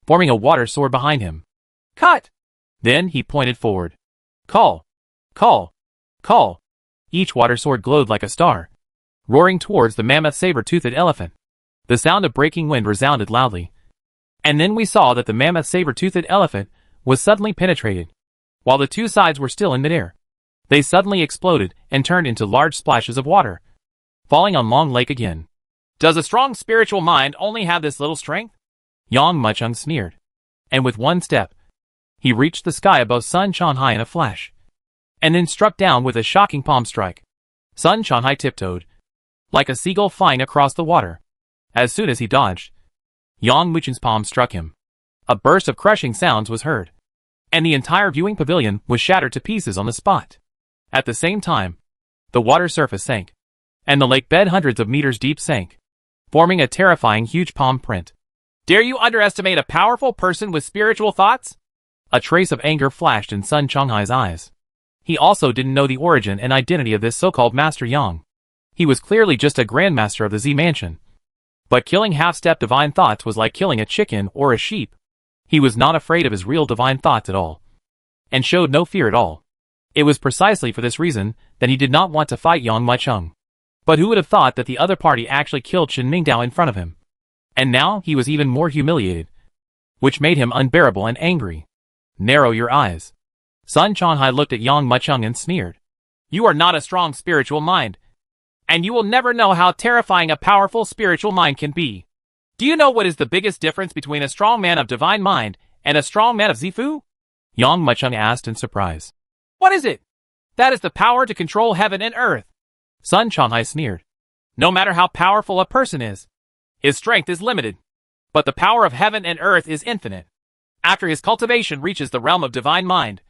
forming a water sword behind him. Cut! Then he pointed forward. Call! Call! Call! Each water sword glowed like a star, roaring towards the mammoth saber-toothed elephant. The sound of breaking wind resounded loudly. And then we saw that the mammoth saber-toothed elephant was suddenly penetrated. While the two sides were still in midair, they suddenly exploded and turned into large splashes of water, falling on Long Lake again. Does a strong spiritual mind only have this little strength? Yang Mucheng sneered. And with one step, he reached the sky above Sun Changhai in a flash, and then struck down with a shocking palm strike. Sun Changhai tiptoed, like a seagull flying across the water. As soon as he dodged, Yang Mucheng's palm struck him. A burst of crushing sounds was heard, and the entire viewing pavilion was shattered to pieces on the spot. At the same time, the water surface sank, and the lake bed hundreds of meters deep sank, forming a terrifying huge palm print. Dare you underestimate a powerful person with spiritual thoughts? A trace of anger flashed in Sun Changhai's eyes. He also didn't know the origin and identity of this so-called Master Yang. He was clearly just a grandmaster of the Z Mansion. But killing half-step divine thoughts was like killing a chicken or a sheep. He was not afraid of his real divine thoughts at all, and showed no fear at all. It was precisely for this reason that he did not want to fight Yang Maicheng. But who would have thought that the other party actually killed Shen Mingdao in front of him? And now he was even more humiliated, which made him unbearable and angry. Narrow your eyes. Sun Changhai looked at Yang Maicheng and sneered. You are not a strong spiritual mind, and you will never know how terrifying a powerful spiritual mind can be. Do you know what is the biggest difference between a strong man of divine mind and a strong man of Zifu? Yang Maicheng asked in surprise. What is it? That is the power to control heaven and earth. Sun Changhai sneered. No matter how powerful a person is, his strength is limited, but the power of heaven and earth is infinite. After his cultivation reaches the realm of divine mind,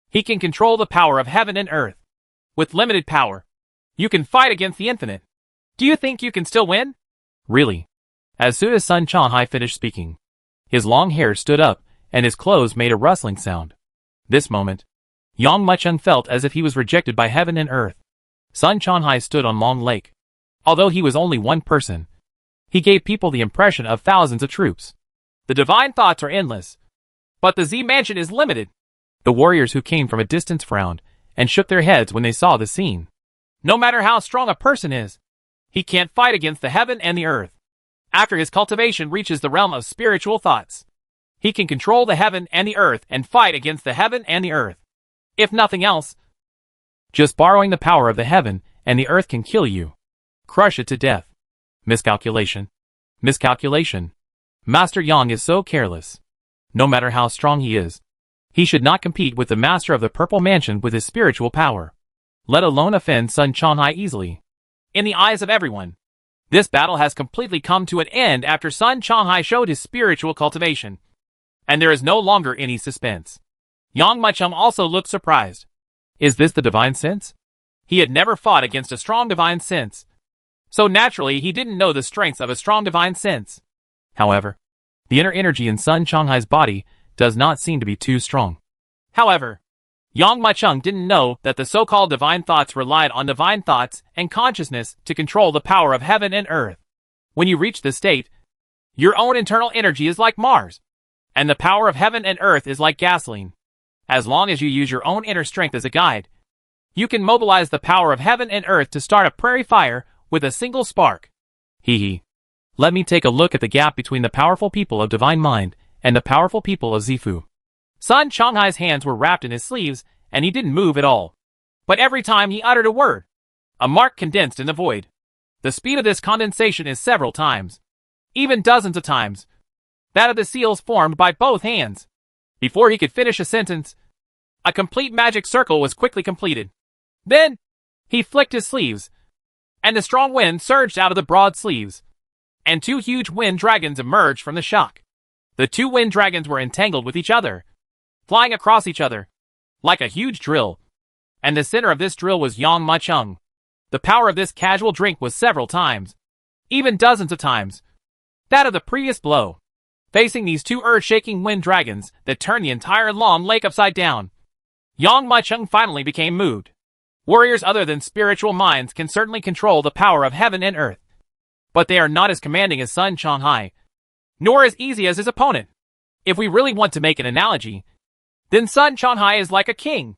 he can control the power of heaven and earth. With limited power, you can fight against the infinite. Do you think you can still win? Really? As soon as Sun Changhai finished speaking, his long hair stood up and his clothes made a rustling sound. This moment, Yang Maicheng felt as if he was rejected by heaven and earth. Sun Changhai stood on Long Lake. Although he was only one person, he gave people the impression of thousands of troops. The divine thoughts are endless, but the Z mansion is limited. The warriors who came from a distance frowned and shook their heads when they saw the scene. No matter how strong a person is, he can't fight against the heaven and the earth. After his cultivation reaches the realm of spiritual thoughts, he can control the heaven and the earth and fight against the heaven and the earth. If nothing else, just borrowing the power of the heaven and the earth can kill you. Crush it to death. Miscalculation. Miscalculation. Master Yang is so careless. No matter how strong he is, he should not compete with the master of the Purple Mansion with his spiritual power, let alone offend Sun Changhai easily. In the eyes of everyone, this battle has completely come to an end after Sun Changhai showed his spiritual cultivation, and there is no longer any suspense. Yang Maicheng also looked surprised. Is this the divine sense? He had never fought against a strong divine sense, so naturally he didn't know the strengths of a strong divine sense. However, the inner energy in Sun Changhai's body does not seem to be too strong. However, Yang Maicheng didn't know that the so-called divine thoughts relied on divine thoughts and consciousness to control the power of heaven and earth. When you reach this state, your own internal energy is like Mars, and the power of heaven and earth is like gasoline. As long as you use your own inner strength as a guide, you can mobilize the power of heaven and earth to start a prairie fire with a single spark. Hee. Let me take a look at the gap between the powerful people of divine mind and the powerful people of Zifu. Sun Changhai's hands were wrapped in his sleeves, and he didn't move at all. But every time he uttered a word, a mark condensed in the void. The speed of this condensation is several times, even dozens of times, that of the seals formed by both hands. Before he could finish a sentence, a complete magic circle was quickly completed. Then, he flicked his sleeves, and the strong wind surged out of the broad sleeves, and two huge wind dragons emerged from the shock. The two wind dragons were entangled with each other, flying across each other, like a huge drill. And the center of this drill was Yang Maicheng. The power of this casual drink was several times, even dozens of times, that of the previous blow. Facing these two earth-shaking wind dragons that turned the entire Long Lake upside down, Yang Maicheng finally became moved. Warriors other than spiritual minds can certainly control the power of heaven and earth, but they are not as commanding as Sun Changhai, nor as easy as his opponent. If we really want to make an analogy, then Sun Changhai is like a king.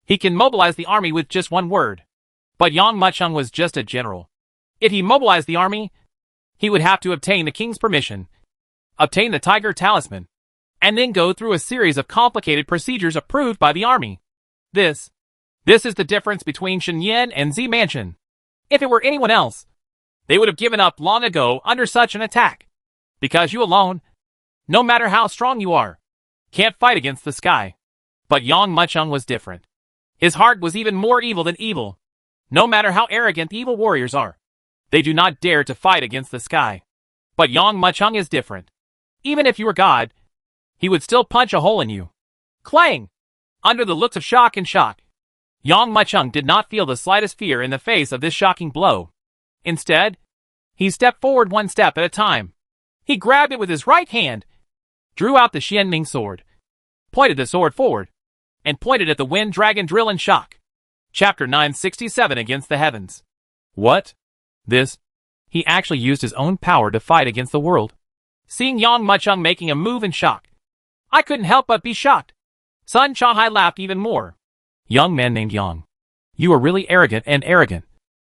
He can mobilize the army with just one word. But Yang Maicheng was just a general. If he mobilized the army, he would have to obtain the king's permission, obtain the tiger talisman, and then go through a series of complicated procedures approved by the army. This is the difference between Shenyan and Z Mansion. If it were anyone else, they would have given up long ago under such an attack. Because you alone, no matter how strong you are, can't fight against the sky. But Yang Maicheng was different. His heart was even more evil than evil. No matter how arrogant the evil warriors are, they do not dare to fight against the sky. But Yang Maicheng is different. Even if you were God, he would still punch a hole in you. Clang! Under the looks of shock and shock, Yang Maicheng did not feel the slightest fear in the face of this shocking blow. Instead, he stepped forward one step at a time. He grabbed it with his right hand, drew out the Xianming sword, pointed the sword forward, and pointed at the wind dragon drill in shock. Chapter 967 Against the Heavens. What? This? He actually used his own power to fight against the world. Seeing Yang Maicheng making a move in shock, I couldn't help but be shocked. Sun Changhai laughed even more. Young man named Yang. You are really arrogant,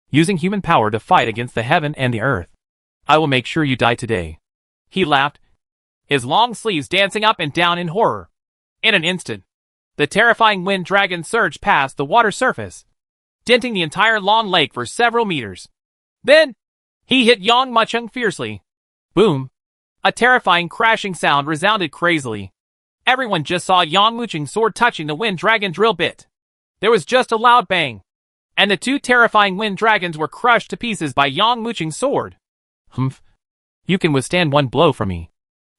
using human power to fight against the heaven and the earth. I will make sure you die today. He laughed, his long sleeves dancing up and down in horror. In an instant, the terrifying wind dragon surged past the water surface, denting the entire long lake for several meters. Then, he hit Yang Muchung fiercely. Boom! A terrifying crashing sound resounded crazily. Everyone just saw Yang Muchung's sword touching the wind dragon drill bit. There was just a loud bang, and the two terrifying wind dragons were crushed to pieces by Yang Muchung's sword. Humph. You can withstand one blow from me,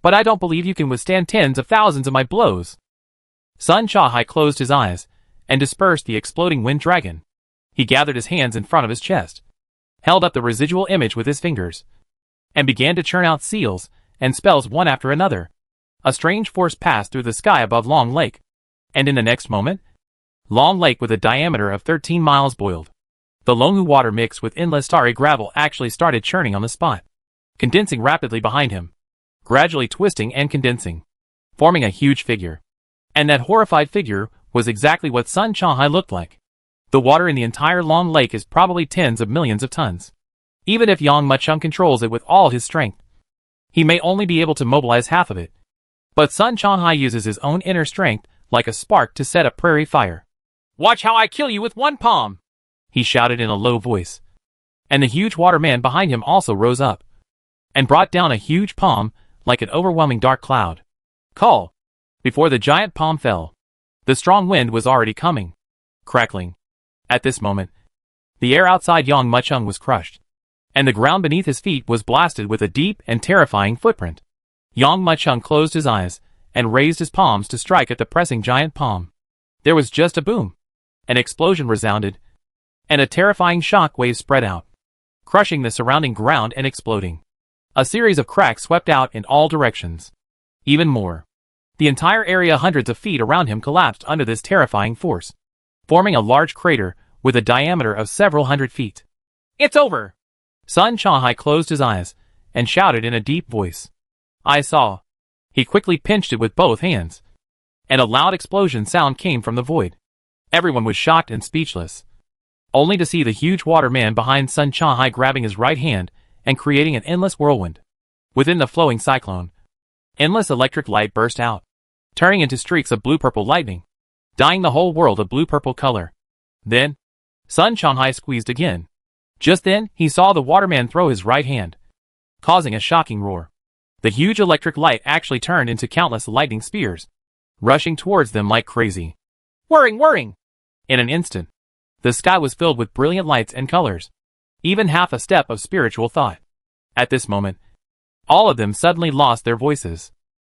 but I don't believe you can withstand tens of thousands of my blows. Sun Chahai closed his eyes and dispersed the exploding wind dragon. He gathered his hands in front of his chest, held up the residual image with his fingers, and began to churn out seals and spells one after another. A strange force passed through the sky above Long Lake, and in the next moment, Long Lake with a diameter of 13 miles boiled. The Longhu water mixed with endless starry gravel actually started churning on the spot, condensing rapidly behind him, gradually twisting and condensing, forming a huge figure. And that horrified figure was exactly what Sun Chahai looked like. The water in the entire Long Lake is probably tens of millions of tons. Even if Yang Muchung controls it with all his strength, he may only be able to mobilize half of it. But Sun Chahai uses his own inner strength like a spark to set a prairie fire. Watch how I kill you with one palm! He shouted in a low voice. And the huge water man behind him also rose up and brought down a huge palm like an overwhelming dark cloud. Call! Before the giant palm fell, the strong wind was already coming, crackling. At this moment, the air outside Yang Muchung was crushed, and the ground beneath his feet was blasted with a deep and terrifying footprint. Yang Muchung closed his eyes and raised his palms to strike at the pressing giant palm. There was just a boom. An explosion resounded, and a terrifying shock wave spread out, crushing the surrounding ground and exploding. A series of cracks swept out in all directions. Even more, the entire area hundreds of feet around him collapsed under this terrifying force, forming a large crater with a diameter of several hundred feet. It's over! Sun Chahai closed his eyes and shouted in a deep voice. I saw. He quickly pinched it with both hands, and a loud explosion sound came from the void. Everyone was shocked and speechless, only to see the huge water man behind Sun Chahai grabbing his right hand and creating an endless whirlwind. Within the flowing cyclone, endless electric light burst out, turning into streaks of blue-purple lightning, dyeing the whole world a blue-purple color. Then, Sun Chahai squeezed again. Just then, he saw the waterman throw his right hand, causing a shocking roar. The huge electric light actually turned into countless lightning spears, rushing towards them like crazy. Whirring! In an instant, the sky was filled with brilliant lights and colors, even half a step of spiritual thought. At this moment, all of them suddenly lost their voices.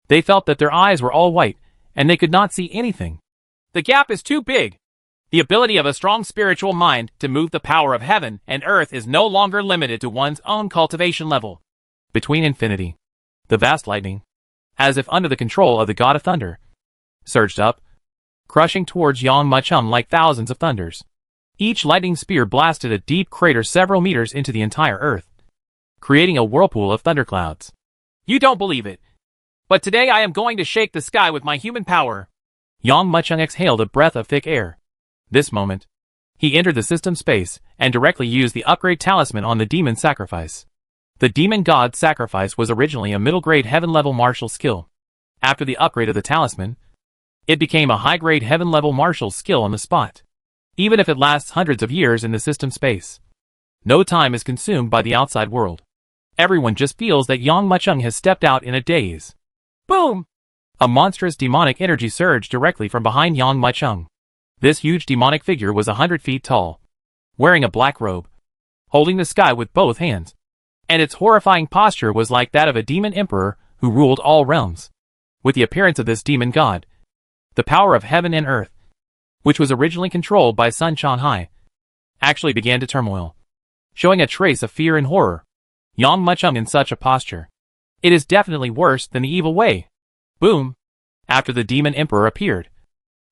They felt that their eyes were all white, and they could not see anything. The gap is too big. The ability of a strong spiritual mind to move the power of heaven and earth is no longer limited to one's own cultivation level. Between infinity, the vast lightning, as if under the control of the god of thunder, surged up, crushing towards Yang Muchung like thousands of thunders. Each lightning spear blasted a deep crater several meters into the entire earth, creating a whirlpool of thunderclouds. You don't believe it, but today I am going to shake the sky with my human power. Yang Muchung exhaled a breath of thick air. This moment, he entered the system space and directly used the upgrade talisman on the demon sacrifice. The demon god sacrifice was originally a middle-grade heaven-level martial skill. After the upgrade of the talisman, it became a high-grade heaven-level martial skill on the spot. Even if it lasts hundreds of years in the system space, no time is consumed by the outside world. Everyone just feels that Yang Muchung has stepped out in a daze. Boom! A monstrous demonic energy surged directly from behind Yang Muchung. This huge demonic figure was 100 feet tall, wearing a black robe, holding the sky with both hands, and its horrifying posture was like that of a demon emperor who ruled all realms. With the appearance of this demon god, the power of heaven and earth, which was originally controlled by Sun Chahai, actually began to turmoil, showing a trace of fear and horror. Yang Muchung in such a posture. It is definitely worse than the evil way. Boom! After the demon emperor appeared,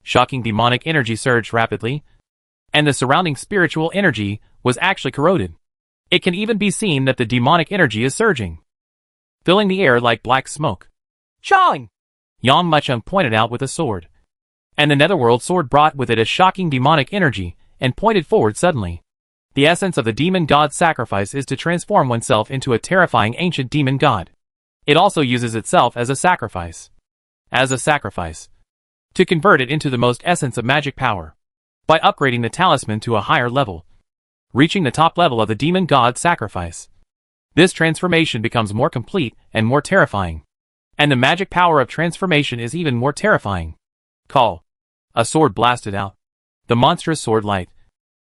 shocking demonic energy surged rapidly, and the surrounding spiritual energy was actually corroded. It can even be seen that the demonic energy is surging, filling the air like black smoke. Chang! Yang Muchung pointed out with a sword, And the netherworld sword brought with it a shocking demonic energy and pointed forward suddenly. The essence of the demon god's sacrifice is to transform oneself into a terrifying ancient demon god. It also uses itself as a sacrifice. To convert it into the most essence of magic power. By upgrading the talisman to a higher level. Reaching the top level of the demon god's sacrifice. This transformation becomes more complete and more terrifying. And the magic power of transformation is even more terrifying. Call. A sword blasted out. The monstrous sword light,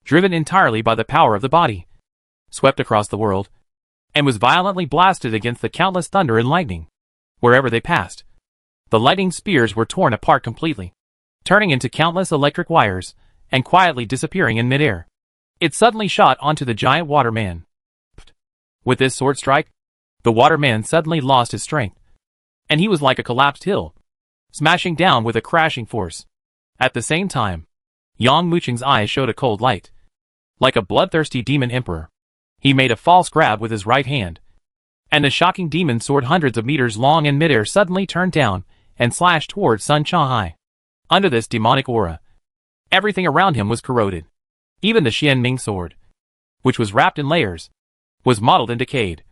driven entirely by the power of the body, swept across the world, and was violently blasted against the countless thunder and lightning. Wherever they passed, the lightning spears were torn apart completely, turning into countless electric wires, and quietly disappearing in midair. It suddenly shot onto the giant waterman. With this sword strike, the waterman suddenly lost his strength, and he was like a collapsed hill, smashing down with a crashing force. At the same time, Yang Muqing's eyes showed a cold light. Like a bloodthirsty demon emperor, he made a false grab with his right hand, and the shocking demon sword hundreds of meters long in midair suddenly turned down and slashed towards Sun Chahai. Under this demonic aura, everything around him was corroded. Even the Xian Ming sword, which was wrapped in layers, was mottled and decayed,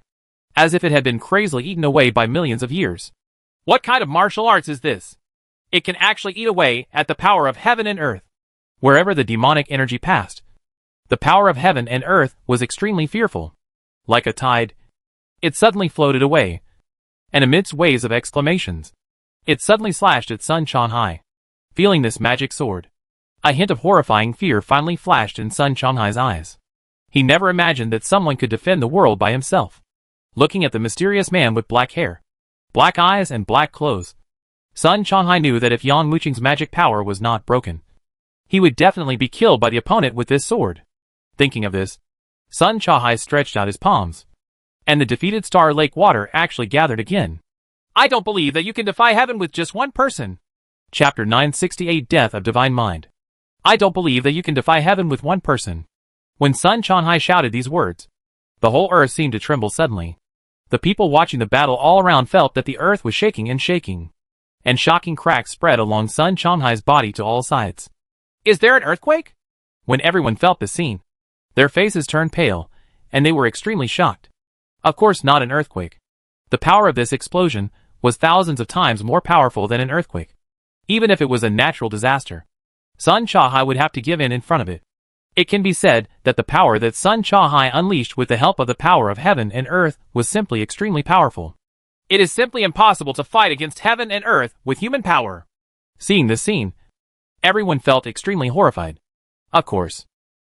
as if it had been crazily eaten away by millions of years. What kind of martial arts is this? It can actually eat away at the power of heaven and earth. Wherever the demonic energy passed, the power of heaven and earth was extremely fearful. Like a tide, it suddenly floated away, and amidst waves of exclamations, it suddenly slashed at Sun Chonghai. Feeling this magic sword, a hint of horrifying fear finally flashed in Sun Chonghai's eyes. He never imagined that someone could defend the world by himself. Looking at the mysterious man with black hair, black eyes and black clothes, Sun Chonghai knew that if Yang Muqing's magic power was not broken, he would definitely be killed by the opponent with this sword. Thinking of this, Sun Chahai stretched out his palms, and the defeated Star Lake water actually gathered again. I don't believe that you can defy heaven with just one person. Chapter 968 Death of Divine Mind. I don't believe that you can defy heaven with one person. When Sun Chonghai shouted these words, the whole earth seemed to tremble suddenly. The people watching the battle all around felt that the earth was shaking, and shocking cracks spread along Sun Chonghai's body to all sides. Is there an earthquake? When everyone felt the scene, their faces turned pale, and they were extremely shocked. Of course not an earthquake. The power of this explosion was thousands of times more powerful than an earthquake. Even if it was a natural disaster, Sun Chahai would have to give in front of it. It can be said that the power that Sun Chahai unleashed with the help of the power of heaven and earth was simply extremely powerful. It is simply impossible to fight against heaven and earth with human power. Seeing this scene, everyone felt extremely horrified. Of course,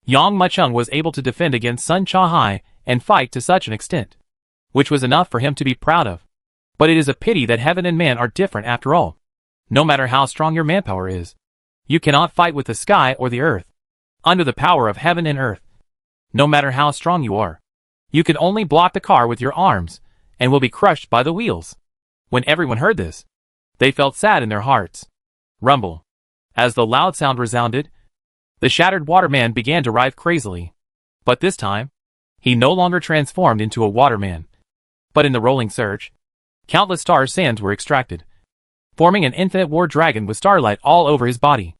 Yang Muqing was able to defend against Sun Chahai and fight to such an extent, which was enough for him to be proud of. But it is a pity that heaven and man are different after all. No matter how strong your manpower is, you cannot fight with the sky or the earth. Under the power of heaven and earth, no matter how strong you are, you can only block the car with your arms and will be crushed by the wheels. When everyone heard this, they felt sad in their hearts. Rumble. As the loud sound resounded, the shattered waterman began to writhe crazily. But this time, he no longer transformed into a waterman. But in the rolling surge, countless star sands were extracted, forming an infinite war dragon with starlight all over his body.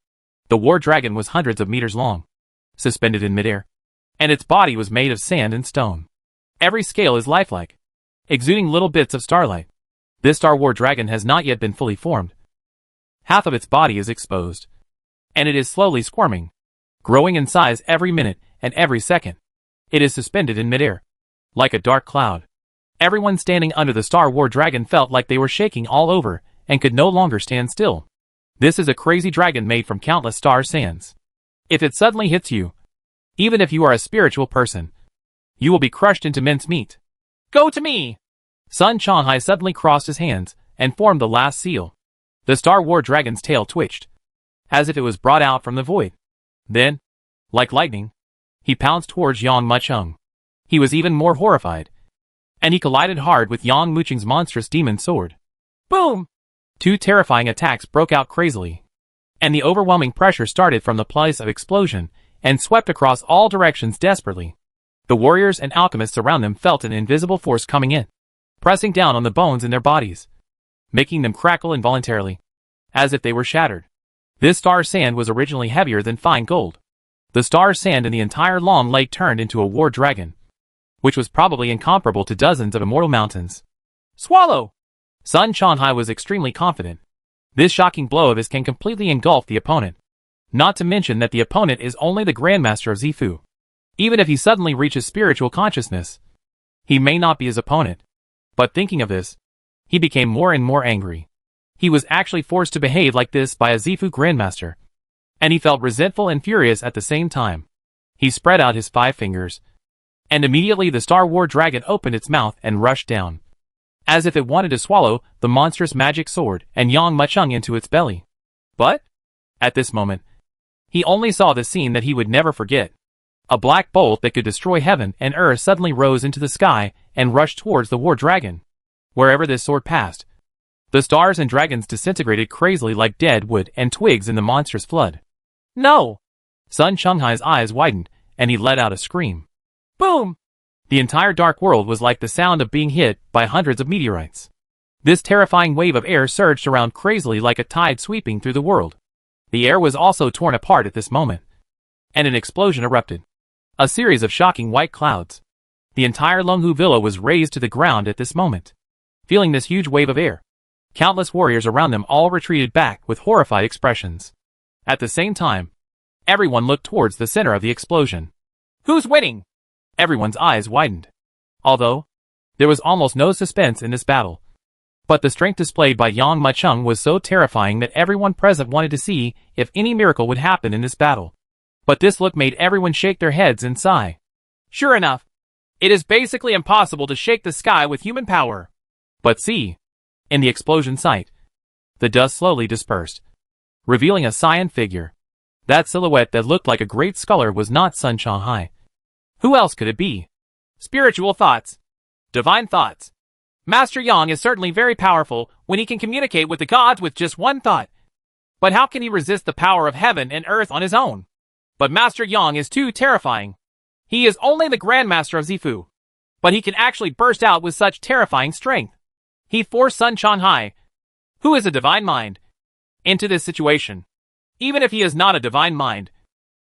The war dragon was hundreds of meters long, suspended in midair, and its body was made of sand and stone. Every scale is lifelike, exuding little bits of starlight. This Star War dragon has not yet been fully formed. Half of its body is exposed, and it is slowly squirming, growing in size every minute and every second. It is suspended in midair, like a dark cloud. Everyone standing under the Star War dragon felt like they were shaking all over and could no longer stand still. This is a crazy dragon made from countless star sands. If it suddenly hits you, even if you are a spiritual person, you will be crushed into mincemeat. Go to me! Sun Chonghai suddenly crossed his hands and formed the last seal. The Star War dragon's tail twitched, as if it was brought out from the void. Then, like lightning, he pounced towards Yang Muqing. He was even more horrified, and he collided hard with Yang Muqing's monstrous demon sword. Boom! Two terrifying attacks broke out crazily, and the overwhelming pressure started from the place of explosion and swept across all directions desperately. The warriors and alchemists around them felt an invisible force coming in, pressing down on the bones in their bodies, making them crackle involuntarily, as if they were shattered. This star sand was originally heavier than fine gold. The star sand in the entire long lake turned into a war dragon, which was probably incomparable to dozens of immortal mountains. Swallow! Sun Changhai was extremely confident. This shocking blow of his can completely engulf the opponent. Not to mention that the opponent is only the Grandmaster of Zifu. Even if he suddenly reaches spiritual consciousness, he may not be his opponent. But thinking of this, he became more and more angry. He was actually forced to behave like this by a Zifu Grandmaster. And he felt resentful and furious at the same time. He spread out his 5 fingers. And immediately the Star War Dragon opened its mouth and rushed down, as if it wanted to swallow the monstrous magic sword and Yang Macheng into its belly. But, at this moment, he only saw the scene that he would never forget. A black bolt that could destroy heaven and earth suddenly rose into the sky and rushed towards the War Dragon. Wherever this sword passed, the stars and dragons disintegrated crazily like dead wood and twigs in the monstrous flood. No! Sun Changhai's eyes widened, and he let out a scream. Boom! The entire dark world was like the sound of being hit by hundreds of meteorites. This terrifying wave of air surged around crazily like a tide sweeping through the world. The air was also torn apart at this moment, and an explosion erupted. A series of shocking white clouds. The entire Longhu Villa was razed to the ground at this moment. Feeling this huge wave of air, countless warriors around them all retreated back with horrified expressions. At the same time, everyone looked towards the center of the explosion. Who's winning? Everyone's eyes widened. Although, there was almost no suspense in this battle. But the strength displayed by Yang Macheng was so terrifying that everyone present wanted to see if any miracle would happen in this battle. But this look made everyone shake their heads and sigh. Sure enough, it is basically impossible to shake the sky with human power. But see, in the explosion site, the dust slowly dispersed, revealing a cyan figure. That silhouette that looked like a great scholar was not Sun Changhai. Who else could it be? Spiritual thoughts. Divine thoughts. Master Yang is certainly very powerful when he can communicate with the gods with just one thought. But how can he resist the power of heaven and earth on his own? But Master Yang is too terrifying. He is only the Grandmaster of Zifu, but he can actually burst out with such terrifying strength. He forced Sun Changhai, who is a divine mind, into this situation. Even if he is not a divine mind,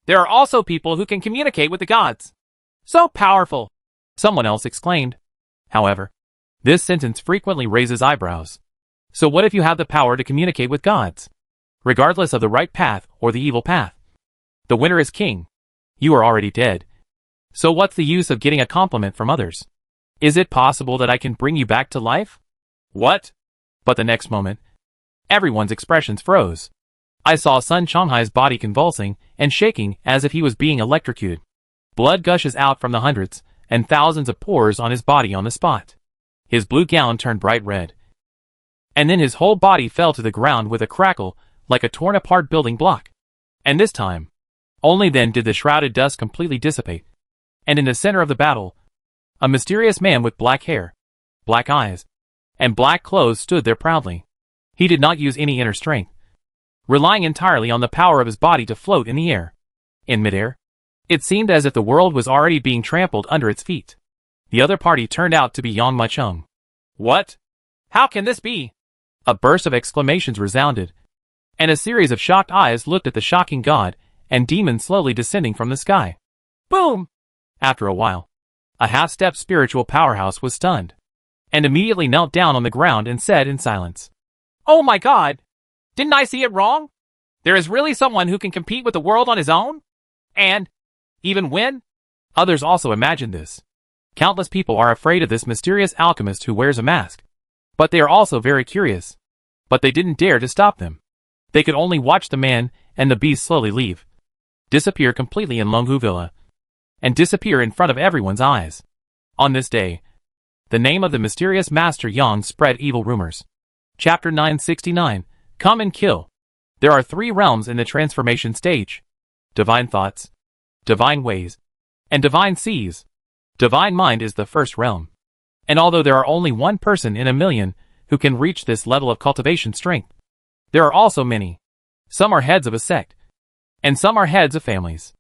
there are also people who can communicate with the gods. So powerful, someone else exclaimed. However, this sentence frequently raises eyebrows. So what if you have the power to communicate with gods, regardless of the right path or the evil path? The winner is king. You are already dead. So what's the use of getting a compliment from others? Is it possible that I can bring you back to life? What? But the next moment, everyone's expressions froze. I saw Sun Changhai's body convulsing and shaking as if he was being electrocuted. Blood gushes out from the hundreds and thousands of pores on his body on the spot. His blue gown turned bright red. And then his whole body fell to the ground with a crackle like a torn apart building block. And this time, only then did the shrouded dust completely dissipate. And in the center of the battle, a mysterious man with black hair, black eyes, and black clothes stood there proudly. He did not use any inner strength, relying entirely on the power of his body to float in the air. In midair, it seemed as if the world was already being trampled under its feet. The other party turned out to be Yang Macheng. What? How can this be? A burst of exclamations resounded, and a series of shocked eyes looked at the shocking god and demon slowly descending from the sky. Boom! After a while, a half-step spiritual powerhouse was stunned, and immediately knelt down on the ground and said in silence, Oh my god! Didn't I see it wrong? There is really someone who can compete with the world on his own? And, even win? Others also imagined this. Countless people are afraid of this mysterious alchemist who wears a mask. But they are also very curious. But they didn't dare to stop them. They could only watch the man and the beast slowly leave, disappear completely in Longhu Villa, and disappear in front of everyone's eyes. On this day, the name of the mysterious Master Yang spread evil rumors. Chapter 969, Come and Kill. There are 3 realms in the transformation stage: Divine Thoughts, Divine Ways, and Divine Seas. Divine Mind is the first realm. And although there are only 1 person in a million who can reach this level of cultivation strength, there are also many. Some are heads of a sect, and some are heads of families.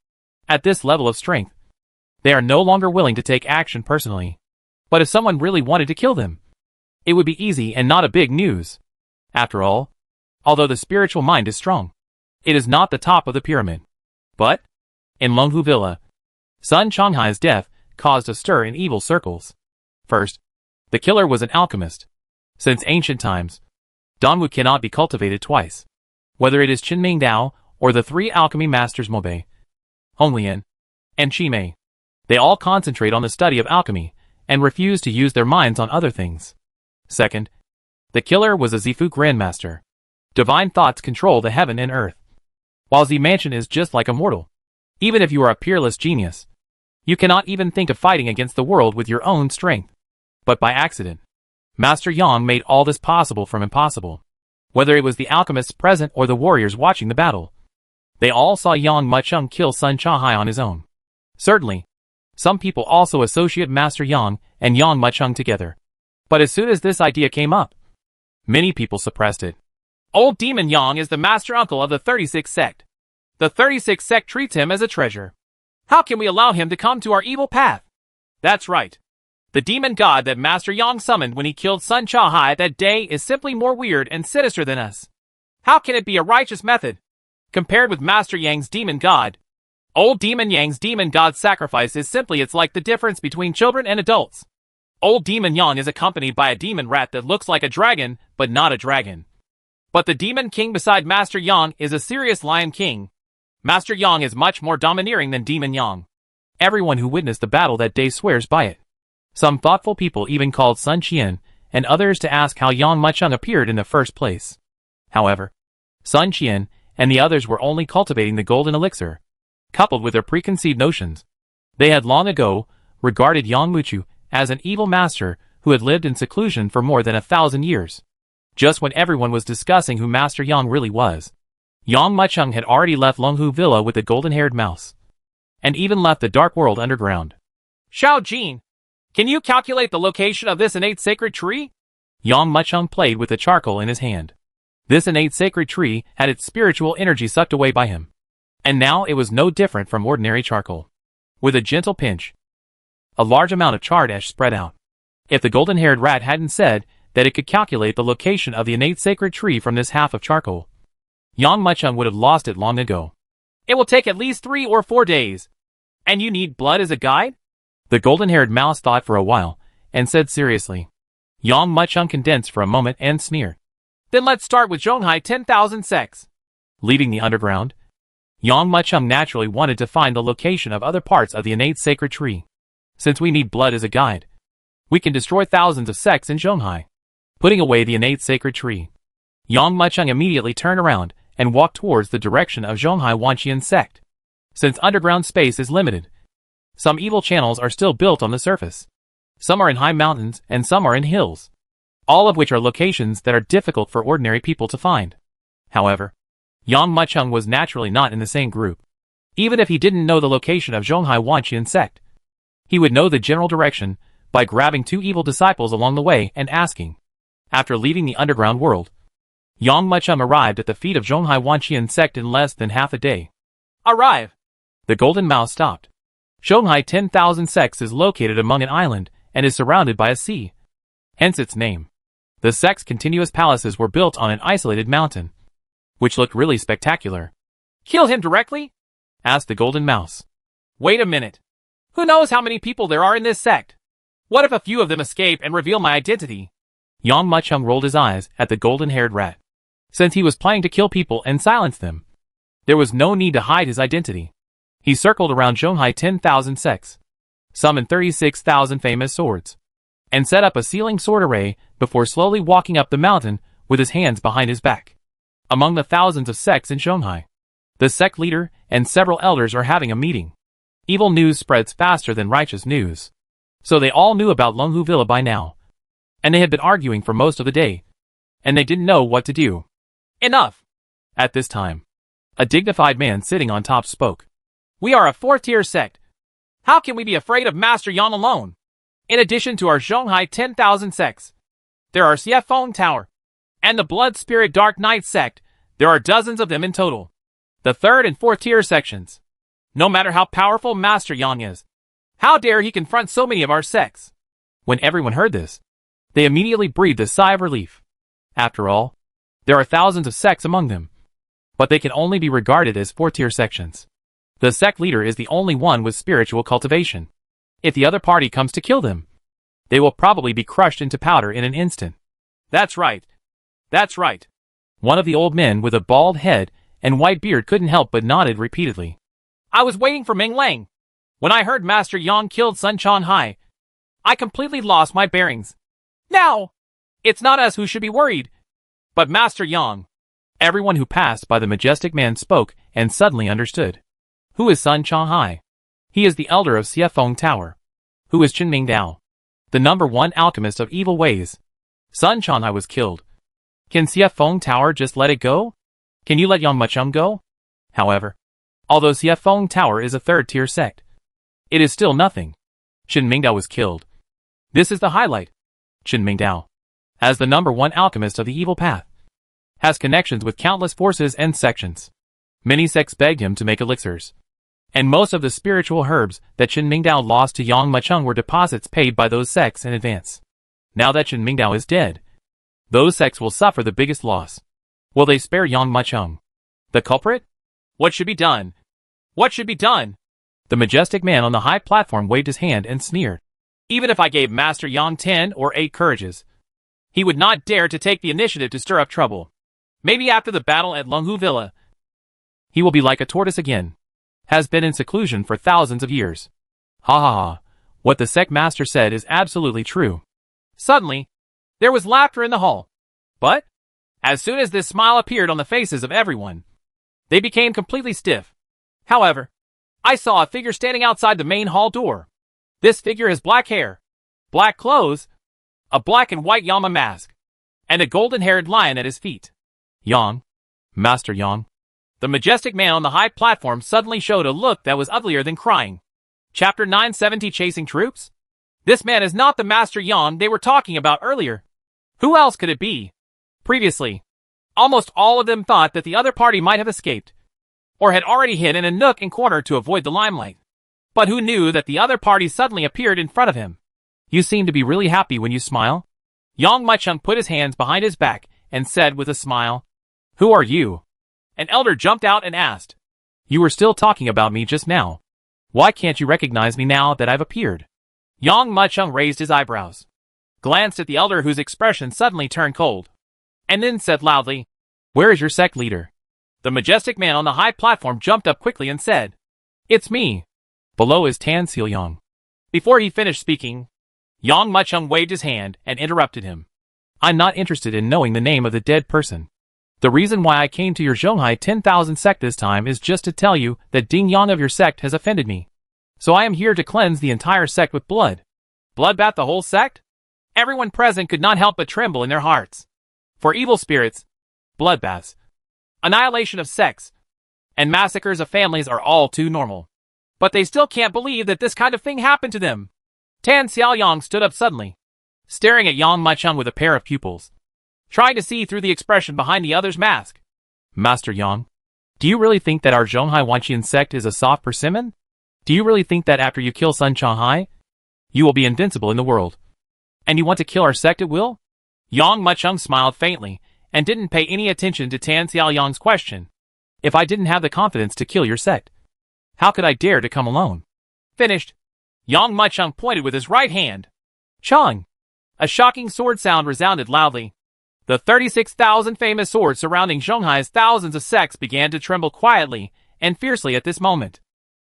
At this level of strength, they are no longer willing to take action personally. But if someone really wanted to kill them, it would be easy and not a big news. After all, although the spiritual mind is strong, It is not the top of the pyramid. But, in Longhu Villa, Sun Changhai's death caused a stir in evil circles. First, the killer was an alchemist. Since ancient times, Danwu cannot be cultivated twice. Whether it is Qinming Dao or the three alchemy masters Moubei, Honglian, and Qimei, they all concentrate on the study of alchemy and refuse to use their minds on other things. Second, the killer was a Zifu grandmaster. Divine thoughts control the heaven and earth. While Z Mansion is just like a mortal. Even if you are a peerless genius, you cannot even think of fighting against the world with your own strength. But by accident, Master Yang made all this possible from impossible. Whether it was the alchemists present or the warriors watching the battle, they all saw Yang Mucheng kill Sun Changhai on his own. Certainly, some people also associate Master Yang and Yang Mucheng together. But as soon as this idea came up, many people suppressed it. Old Demon Yang is the master uncle of the 36th sect. The 36th sect treats him as a treasure. How can we allow him to come to our evil path? That's right. The demon god that Master Yang summoned when he killed Sun Changhai that day is simply more weird and sinister than us. How can it be a righteous method, compared with Master Yang's demon god? Old Demon Yang's demon god sacrifice is simply it's like the difference between children and adults. Old Demon Yang is accompanied by a demon rat that looks like a dragon, but not a dragon. But the demon king beside Master Yang is a serious lion king. Master Yang is much more domineering than Demon Yang. Everyone who witnessed the battle that day swears by it. Some thoughtful people even called Sun Qian and others to ask how Yang Mucheng appeared in the first place. However, Sun Qian and the others were only cultivating the golden elixir, coupled with their preconceived notions. They had long ago regarded Yang Muchu as an evil master who had lived in seclusion for more than 1,000 years. Just when everyone was discussing who Master Yang really was, Yang Mucheng had already left Longhu Villa with the golden-haired mouse, and even left the dark world underground. Xiao Jin, can you calculate the location of this innate sacred tree? Yang Mucheng played with the charcoal in his hand. This innate sacred tree had its spiritual energy sucked away by him, and now it was no different from ordinary charcoal. With a gentle pinch, a large amount of charred ash spread out. If the golden-haired rat hadn't said that it could calculate the location of the innate sacred tree from this half of charcoal, Yang Mucheng would have lost it long ago. It will take at least 3 or 4 days. And you need blood as a guide? The golden-haired mouse thought for a while, and said seriously. Yang Mucheng condensed for a moment and sneered. Then let's start with Zhonghai 10,000 sects. Leaving the underground, Yang Mucheng naturally wanted to find the location of other parts of the innate sacred tree. Since we need blood as a guide, we can destroy thousands of sects in Zhonghai. Putting away the innate sacred tree, Yang Mucheng immediately turned around and walked towards the direction of Zhonghai Wanqian sect. Since underground space is limited, some evil channels are still built on the surface. Some are in high mountains and some are in hills, all of which are locations that are difficult for ordinary people to find. However, Yang Mucheng was naturally not in the same group. Even if he didn't know the location of Zhonghai Wanqian sect, he would know the general direction by grabbing 2 evil disciples along the way and asking. After leaving the underground world, Yang Mucheng arrived at the feet of Zhonghai Wanqian sect in less than half a day. Arrive! The golden mouse stopped. Zhonghai 10,000 sects is located among an island and is surrounded by a sea. Hence its name. The sect's continuous palaces were built on an isolated mountain, which looked really spectacular. Kill him directly? Asked the golden mouse. Wait a minute. Who knows how many people there are in this sect? What if a few of them escape and reveal my identity? Yang Mucheng rolled his eyes at the golden-haired rat. Since he was planning to kill people and silence them, there was no need to hide his identity. He circled around Zhonghai 10,000 sects, summoned 36,000 famous swords, and set up a sealing sword array before slowly walking up the mountain with his hands behind his back. Among the thousands of sects in Zhonghai, the sect leader and several elders are having a meeting. Evil news spreads faster than righteous news. So they all knew about Longhu Villa by now, and they had been arguing for most of the day, and they didn't know what to do. Enough! At this time, a dignified man sitting on top spoke. We are a 4th-tier sect. How can we be afraid of Master Yang alone? In addition to our Zhonghai 10,000 sects, there are Xiefeng Tower, and the Blood Spirit Dark Knight sect. There are dozens of them in total. The 3rd and 4th-tier sections. No matter how powerful Master Yang is, how dare he confront so many of our sects? When everyone heard this, they immediately breathed a sigh of relief. After all, there are thousands of sects among them. but they can only be regarded as 4-tier sections. The sect leader is the only one with spiritual cultivation. If the other party comes to kill them, they will probably be crushed into powder in an instant. That's right. That's right. One of the old men with a bald head and white beard couldn't help but nodded repeatedly. I was waiting for Ming Lang. When I heard Master Yang killed Sun Chan Hai, I completely lost my bearings. Now, it's not us who should be worried, but Master Yang. Everyone who passed by the majestic man spoke and suddenly understood. Who is Sun Chan Hai? He is the elder of Xiefeng Tower. Who is Chen Mingdao? The #1 alchemist of evil ways. Sun Chan Hai was killed. Can Xiefeng Tower just let it go? Can you let Yang Mucheng go? However, although Xiefeng Tower is a 3rd-tier sect, it is still nothing. Chen Mingdao was killed. This is the highlight. Chen Mingdao, as the #1 alchemist of the evil path, has connections with countless forces and sections. Many sects begged him to make elixirs, and most of the spiritual herbs that Chen Mingdao lost to Yang Mucheng were deposits paid by those sects in advance. Now that Chen Mingdao is dead, those sects will suffer the biggest loss. Will they spare Yang Mucheng, the culprit? What should be done? What should be done? The majestic man on the high platform waved his hand and sneered. Even if I gave Master Yang 10 or 8 courages, he would not dare to take the initiative to stir up trouble. Maybe after the battle at Lunghu Villa, he will be like a tortoise again. Has been in seclusion for thousands of years. Ha ha ha. What the sect master said is absolutely true. Suddenly, there was laughter in the hall. But, as soon as this smile appeared on the faces of everyone, they became completely stiff. However, I saw a figure standing outside the main hall door. This figure has black hair, black clothes, a black and white Yama mask, and a golden-haired lion at his feet. Yang, Master Yang. The majestic man on the high platform suddenly showed a look that was uglier than crying. Chapter 970 Chasing Troops? This man is not the Master Yang they were talking about earlier. Who else could it be? Previously, almost all of them thought that the other party might have escaped, or had already hid in a nook and corner to avoid the limelight. But who knew that the other party suddenly appeared in front of him? You seem to be really happy when you smile. Yang Mucheng put his hands behind his back and said with a smile, Who are you? An elder jumped out and asked, You were still talking about me just now. Why can't you recognize me now that I've appeared? Yang Mucheng raised his eyebrows, glanced at the elder whose expression suddenly turned cold, and then said loudly, Where is your sect leader? The majestic man on the high platform jumped up quickly and said, It's me. Below is Tan Xiaoyang. Before he finished speaking, Yang Mucheng waved his hand and interrupted him. I'm not interested in knowing the name of the dead person. The reason why I came to your Zhonghai 10,000 sect this time is just to tell you that Ding Yang of your sect has offended me. So I am here to cleanse the entire sect with blood. Bloodbath the whole sect? Everyone present could not help but tremble in their hearts. For evil spirits, bloodbaths, annihilation of sects, and massacres of families are all too normal. But they still can't believe that this kind of thing happened to them. Tan Xiaoyang stood up suddenly, staring at Yang Mucheng with a pair of pupils, trying to see through the expression behind the other's mask. Master Yang, do you really think that our Zhonghai Wanqian sect is a soft persimmon? Do you really think that after you kill Sun Chan Hai, you will be invincible in the world? And you want to kill our sect at will? Yang Mucheng smiled faintly, and didn't pay any attention to Tan Xiaoyang's question. If I didn't have the confidence to kill your sect, how could I dare to come alone? Finished. Yang Mucheng pointed with his right hand. Chang! A shocking sword sound resounded loudly. The 36,000 famous swords surrounding Zhonghai's thousands of sects began to tremble quietly and fiercely at this moment.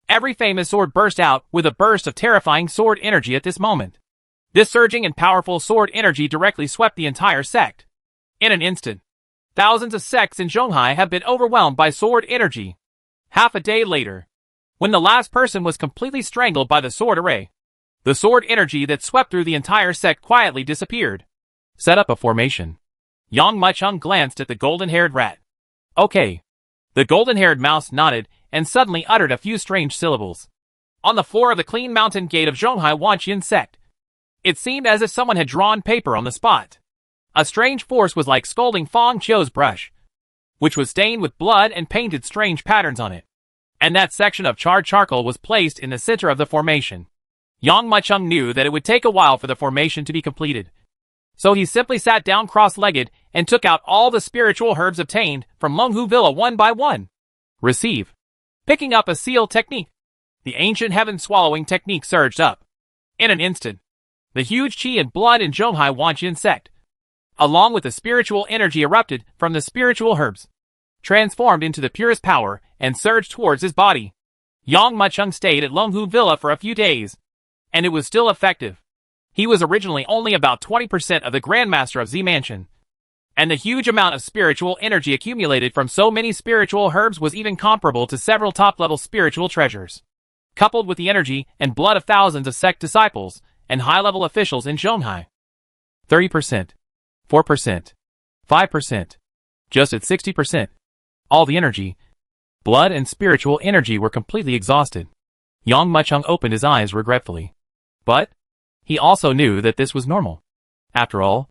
Every famous sword burst out with a burst of terrifying sword energy at this moment. This surging and powerful sword energy directly swept the entire sect. In an instant, thousands of sects in Zhonghai have been overwhelmed by sword energy. Half a day later, when the last person was completely strangled by the sword array, the sword energy that swept through the entire sect quietly disappeared. Set up a formation. Yang Mucheng glanced at the golden-haired rat. Okay. The golden-haired mouse nodded and suddenly uttered a few strange syllables. On the floor of the clean mountain gate of Zhonghai Wanqian sect, it seemed as if someone had drawn paper on the spot. A strange force was like scolding Fong Chiu's brush, which was stained with blood and painted strange patterns on it. And that section of charred charcoal was placed in the center of the formation. Yang Mucheng knew that it would take a while for the formation to be completed. So he simply sat down cross-legged and took out all the spiritual herbs obtained from Longhu Villa one by one. Receive. Picking up a seal technique. The ancient heaven-swallowing technique surged up. In an instant, the huge qi and blood in Zhonghai Wanqian sect, along with the spiritual energy erupted from the spiritual herbs, transformed into the purest power and surged towards his body. Yang Mucheng stayed at Longhu Villa for a few days, and it was still effective. He was originally only about 20% of the Grandmaster of Z Mansion, and the huge amount of spiritual energy accumulated from so many spiritual herbs was even comparable to several top-level spiritual treasures. Coupled with the energy and blood of thousands of sect disciples and high-level officials in Zhonghai. 30%, 4%, 5%, just at 60%. All the energy, blood and spiritual energy were completely exhausted. Yang Mucheng opened his eyes regretfully. But he also knew that this was normal. After all,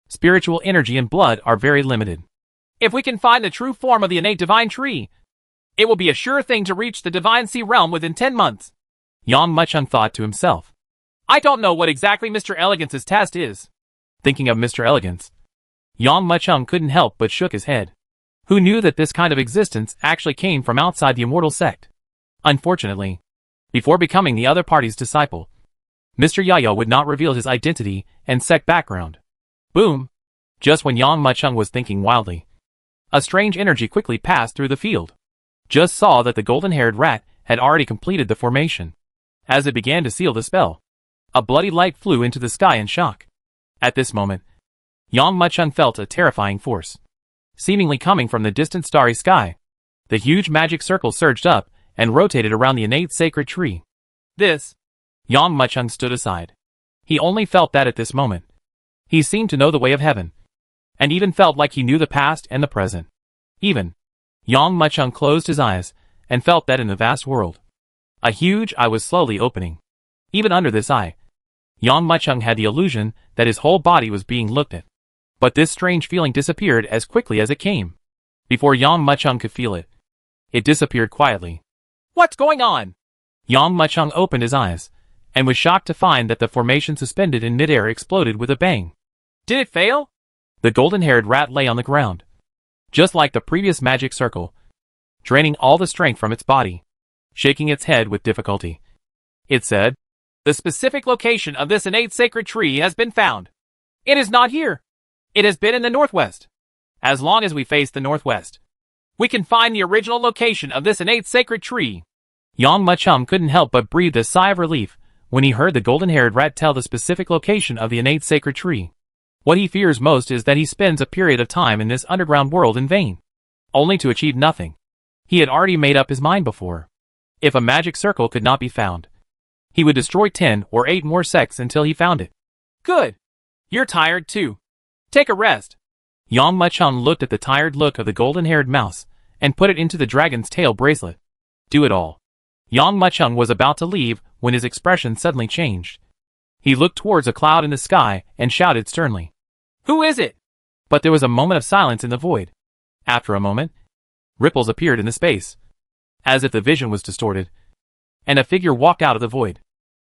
spiritual energy and blood are very limited. If we can find the true form of the innate divine tree, it will be a sure thing to reach the divine sea realm within 10 months. Yang Mucheng thought to himself. I don't know what exactly Mr. Elegance's test is. Thinking of Mr. Elegance, Yang Mucheng couldn't help but shook his head. Who knew that this kind of existence actually came from outside the immortal sect? Unfortunately, before becoming the other party's disciple, Mr. Yaya would not reveal his identity and sect background. Boom! Just when Yang Mucheng was thinking wildly, a strange energy quickly passed through the field. Just saw that the golden-haired rat had already completed the formation. As it began to seal the spell, a bloody light flew into the sky in shock. At this moment, Yang Mucheng felt a terrifying force, seemingly coming from the distant starry sky. The huge magic circle surged up and rotated around the innate sacred tree. This, Yang Mucheng stood aside. He only felt that at this moment. He seemed to know the way of heaven, and even felt like he knew the past and the present. Even, Yang Mucheng closed his eyes and felt that in the vast world, a huge eye was slowly opening. Even under this eye, Yang Mucheng had the illusion that his whole body was being looked at. But this strange feeling disappeared as quickly as it came. Before Yang Mucheng could feel it, it disappeared quietly. What's going on? Yang Mucheng opened his eyes, and was shocked to find that the formation suspended in midair exploded with a bang. Did it fail? The golden-haired rat lay on the ground, just like the previous magic circle, draining all the strength from its body, shaking its head with difficulty. It said, the specific location of this innate sacred tree has been found. It is not here. It has been in the northwest. As long as we face the northwest, we can find the original location of this innate sacred tree. Yang Mucheng couldn't help but breathe a sigh of relief when he heard the golden-haired rat tell the specific location of the innate sacred tree. What he fears most is that he spends a period of time in this underground world in vain, only to achieve nothing. He had already made up his mind before. If a magic circle could not be found, he would destroy 10 or 8 more sects until he found it. Good. You're tired too. Take a rest. Yang Mucheng looked at the tired look of the golden-haired mouse and put it into the dragon's tail bracelet. Do it all. Yang Mucheng was about to leave when his expression suddenly changed. He looked towards a cloud in the sky and shouted sternly, Who is it? But there was a moment of silence in the void. After a moment, ripples appeared in the space, as if the vision was distorted, and a figure walked out of the void.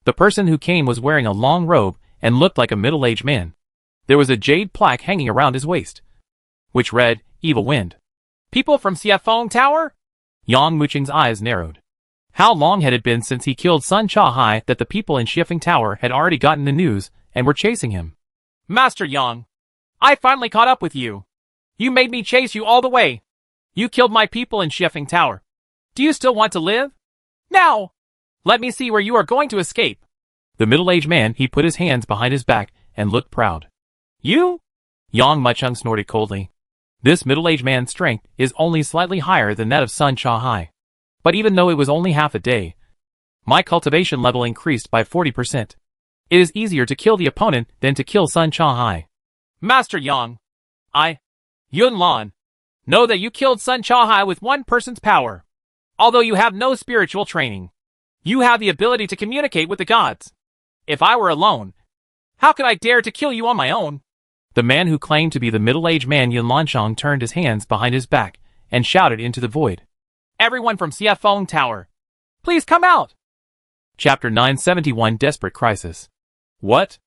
The person who came was wearing a long robe and looked like a middle-aged man. There was a jade plaque hanging around his waist, which read, Evil Wind. People from Xiafeng Tower? Yang Mucheng's eyes narrowed. How long had it been since he killed Sun Cha-hai that the people in Xiafeng Tower had already gotten the news and were chasing him? Master Yang, I finally caught up with you. You made me chase you all the way. You killed my people in Xiafeng Tower. Do you still want to live? Now! Let me see where you are going to escape. The middle-aged man, he put his hands behind his back and looked proud. You? Yang Mucheng snorted coldly. This middle-aged man's strength is only slightly higher than that of Sun Cha-hai. But even though it was only half a day, my cultivation level increased by 40%. It is easier to kill the opponent than to kill Sun Cha-hai. Master Yang, Yun Lan, know that you killed Sun Cha-hai with one person's power. Although you have no spiritual training, you have the ability to communicate with the gods. If I were alone, how could I dare to kill you on my own? The man who claimed to be the middle-aged man Yun Lanshang turned his hands behind his back and shouted into the void. Everyone from Xiafeng Tower, please come out! Chapter 971 Desperate Crisis. What?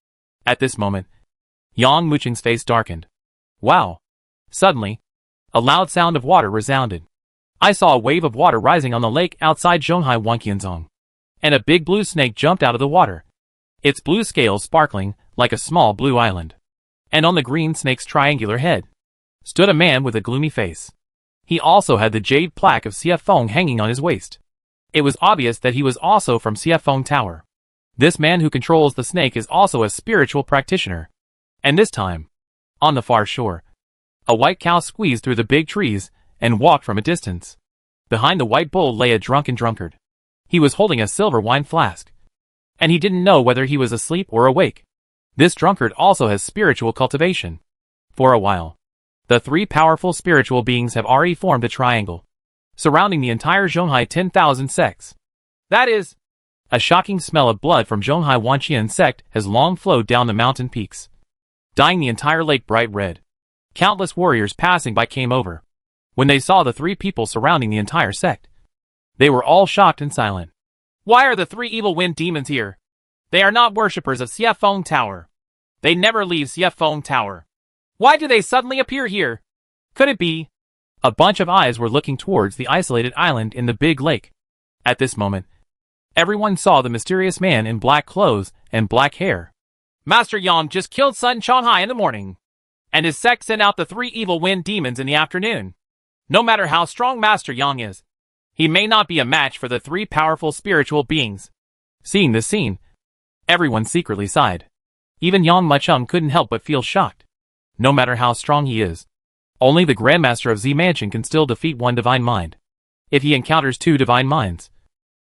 At this moment, Yang Mucheng's face darkened. Wow. Suddenly, a loud sound of water resounded. I saw a wave of water rising on the lake outside Zhonghai Wanqianzong. And a big blue snake jumped out of the water, its blue scales sparkling like a small blue island. And on the green snake's triangular head stood a man with a gloomy face. He also had the jade plaque of Xiefeng hanging on his waist. It was obvious that he was also from Xiefeng Tower. This man who controls the snake is also a spiritual practitioner. And this time, on the far shore, a white cow squeezed through the big trees and walked from a distance. Behind the white bull lay a drunken drunkard. He was holding a silver wine flask, and he didn't know whether he was asleep or awake. This drunkard also has spiritual cultivation. For a while, the three powerful spiritual beings have already formed a triangle, surrounding the entire Zhonghai 10,000 sects. That is, a shocking smell of blood from Zhonghai Wanqian sect has long flowed down the mountain peaks, dyeing the entire lake bright red. Countless warriors passing by came over. When they saw the three people surrounding the entire sect, they were all shocked and silent. Why are the three evil wind demons here? They are not worshippers of Xiefeng Tower. They never leave Xiefeng Tower. Why do they suddenly appear here? Could it be? A bunch of eyes were looking towards the isolated island in the big lake. At this moment, everyone saw the mysterious man in black clothes and black hair. Master Yang just killed Sun Changhai in the morning, and his sect sent out the three evil wind demons in the afternoon. No matter how strong Master Yang is, he may not be a match for the three powerful spiritual beings. Seeing this scene, everyone secretly sighed. Even Yang Mucheng couldn't help but feel shocked. No matter how strong he is, only the Grandmaster of Z Mansion can still defeat one divine mind. If he encounters two divine minds,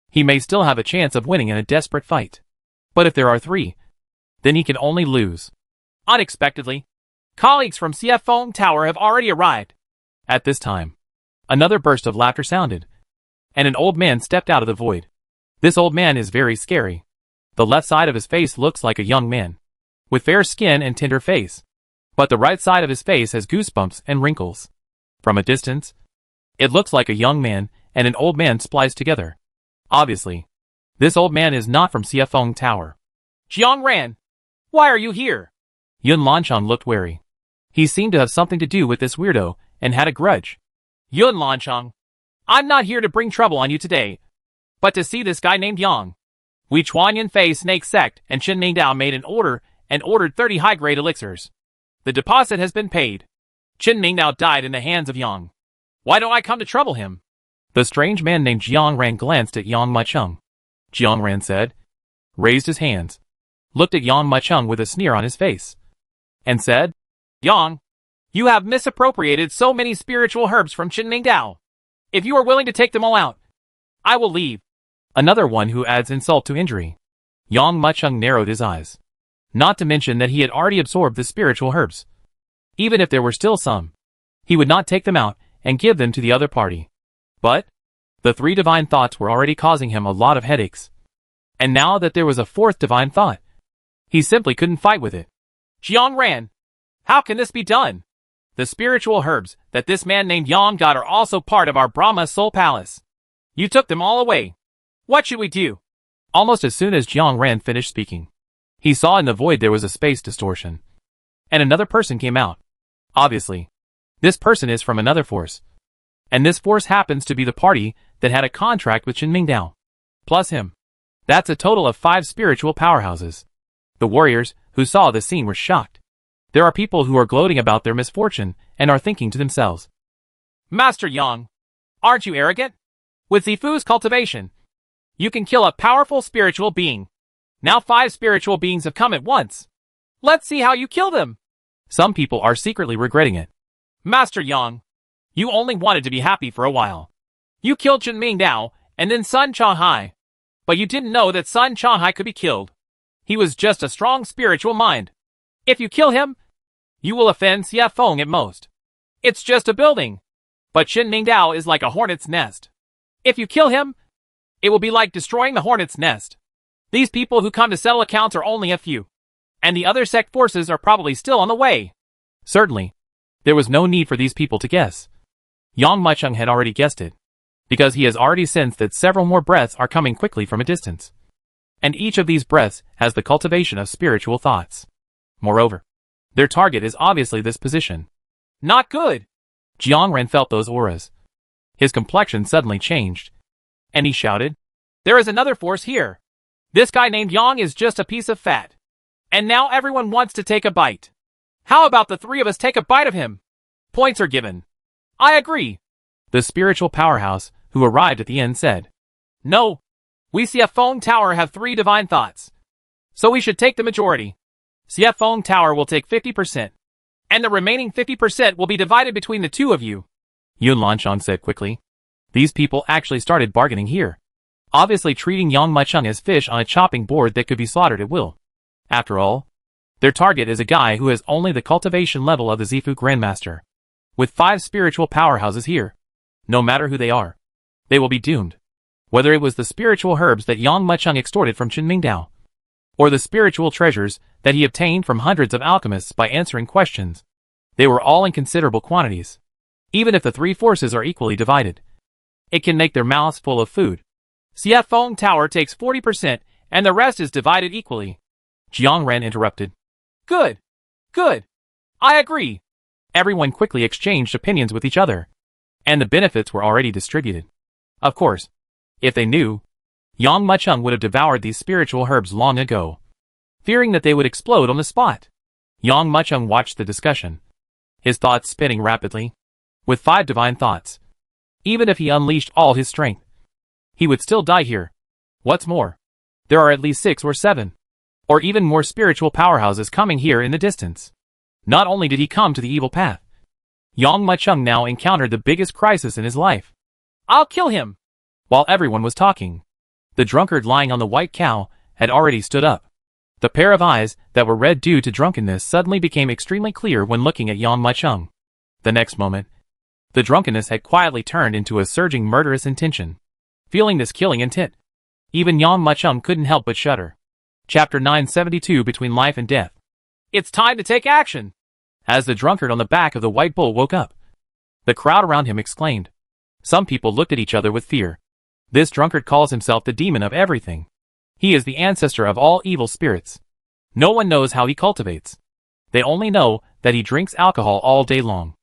he may still have a chance of winning in a desperate fight. But if there are three, then he can only lose. Unexpectedly, colleagues from Xiefeng Tower have already arrived. At this time, another burst of laughter sounded, and an old man stepped out of the void. This old man is very scary. The left side of his face looks like a young man, with fair skin and tender face. But the right side of his face has goosebumps and wrinkles. From a distance, it looks like a young man and an old man spliced together. Obviously, this old man is not from Xiefeng Tower. Jiang Ran, why are you here? Yun Lanchang looked wary. He seemed to have something to do with this weirdo and had a grudge. Yun Lanchang, I'm not here to bring trouble on you today, but to see this guy named Yang. We Chuanyan Fei Snake Sect and Qin Mingdao made an order and ordered 30 high-grade elixirs. The deposit has been paid. Qin Mingdao died in the hands of Yang. Why don't I come to trouble him? The strange man named Jiang Ran glanced at Yang Mucheng. Jiang Ran said, raised his hands, looked at Yang Mucheng with a sneer on his face, and said, Yang, you have misappropriated so many spiritual herbs from Qin Mingdao. If you are willing to take them all out, I will leave. Another one who adds insult to injury. Yang Mucheng narrowed his eyes. Not to mention that he had already absorbed the spiritual herbs. Even if there were still some, he would not take them out and give them to the other party. But the three divine thoughts were already causing him a lot of headaches. And now that there was a fourth divine thought, he simply couldn't fight with it. Jiang Ran, how can this be done? The spiritual herbs that this man named Yang got are also part of our Brahma Soul Palace. You took them all away. What should we do? Almost as soon as Jiang Ran finished speaking, he saw in the void there was a space distortion. And another person came out. Obviously, this person is from another force. And this force happens to be the party that had a contract with Qin Mingdao. Plus him. That's a total of 5 spiritual powerhouses. The warriors who saw the scene were shocked. There are people who are gloating about their misfortune and are thinking to themselves, Master Yang, aren't you arrogant? With Zifu's cultivation, you can kill a powerful spiritual being. Now 5 spiritual beings have come at once. Let's see how you kill them. Some people are secretly regretting it. Master Yang, you only wanted to be happy for a while. You killed Qin Mingdao and then Sun Changhai. But you didn't know that Sun Changhai could be killed. He was just a strong spiritual mind. If you kill him, you will offend Xiefeng at most. It's just a building. But Qin Mingdao is like a hornet's nest. If you kill him, it will be like destroying the hornet's nest. These people who come to settle accounts are only a few. And the other sect forces are probably still on the way. Certainly, there was no need for these people to guess. Yang Mucheng had already guessed it, because he has already sensed that several more breaths are coming quickly from a distance. And each of these breaths has the cultivation of spiritual thoughts. Moreover, Their target is obviously this position. Not good! Jiangren felt those auras. His complexion suddenly changed. And he shouted, "There is another force here! This guy named Yang is just a piece of fat. And now everyone wants to take a bite. How about the three of us take a bite of him? Points are given." "I agree," the spiritual powerhouse, who arrived at the end, said. "No. We see a phone tower have 3 divine thoughts. So we should take the majority. CF phone tower will take 50%. And the remaining 50% will be divided between the two of you," Yun Lanshan said quickly. These people actually started bargaining here, obviously treating Yang Macheng as fish on a chopping board that could be slaughtered at will. After all, their target is a guy who has only the cultivation level of the Zifu Grandmaster. With 5 spiritual powerhouses here, no matter who they are, they will be doomed. Whether it was the spiritual herbs that Yang Macheng extorted from Qin Mingdao, or the spiritual treasures that he obtained from hundreds of alchemists by answering questions, they were all in considerable quantities. Even if the 3 forces are equally divided, it can make their mouths full of food. CF Feng Tower takes 40% and the rest is divided equally. Jiangren interrupted. Good. Good. I agree. Everyone quickly exchanged opinions with each other, and the benefits were already distributed. Of course, if they knew, Yang Macheng would have devoured these spiritual herbs long ago, fearing that they would explode on the spot. Yang Macheng watched the discussion, his thoughts spinning rapidly. With 5 divine thoughts, even if he unleashed all his strength, he would still die here. What's more, there are at least 6 or 7, or even more spiritual powerhouses coming here in the distance. Not only did he come to the evil path, Yang Macheng now encountered the biggest crisis in his life. "I'll kill him!" While everyone was talking, the drunkard lying on the white cow had already stood up. The pair of eyes that were red due to drunkenness suddenly became extremely clear when looking at Yang Macheng. The next moment, the drunkenness had quietly turned into a surging murderous intention. Feeling this killing intent, even Yang Macheng couldn't help but shudder. Chapter 972, Between Life and Death. "It's time to take action!" As the drunkard on the back of the white bull woke up, the crowd around him exclaimed. Some people looked at each other with fear. This drunkard calls himself the demon of everything. He is the ancestor of all evil spirits. No one knows how he cultivates. They only know that he drinks alcohol all day long.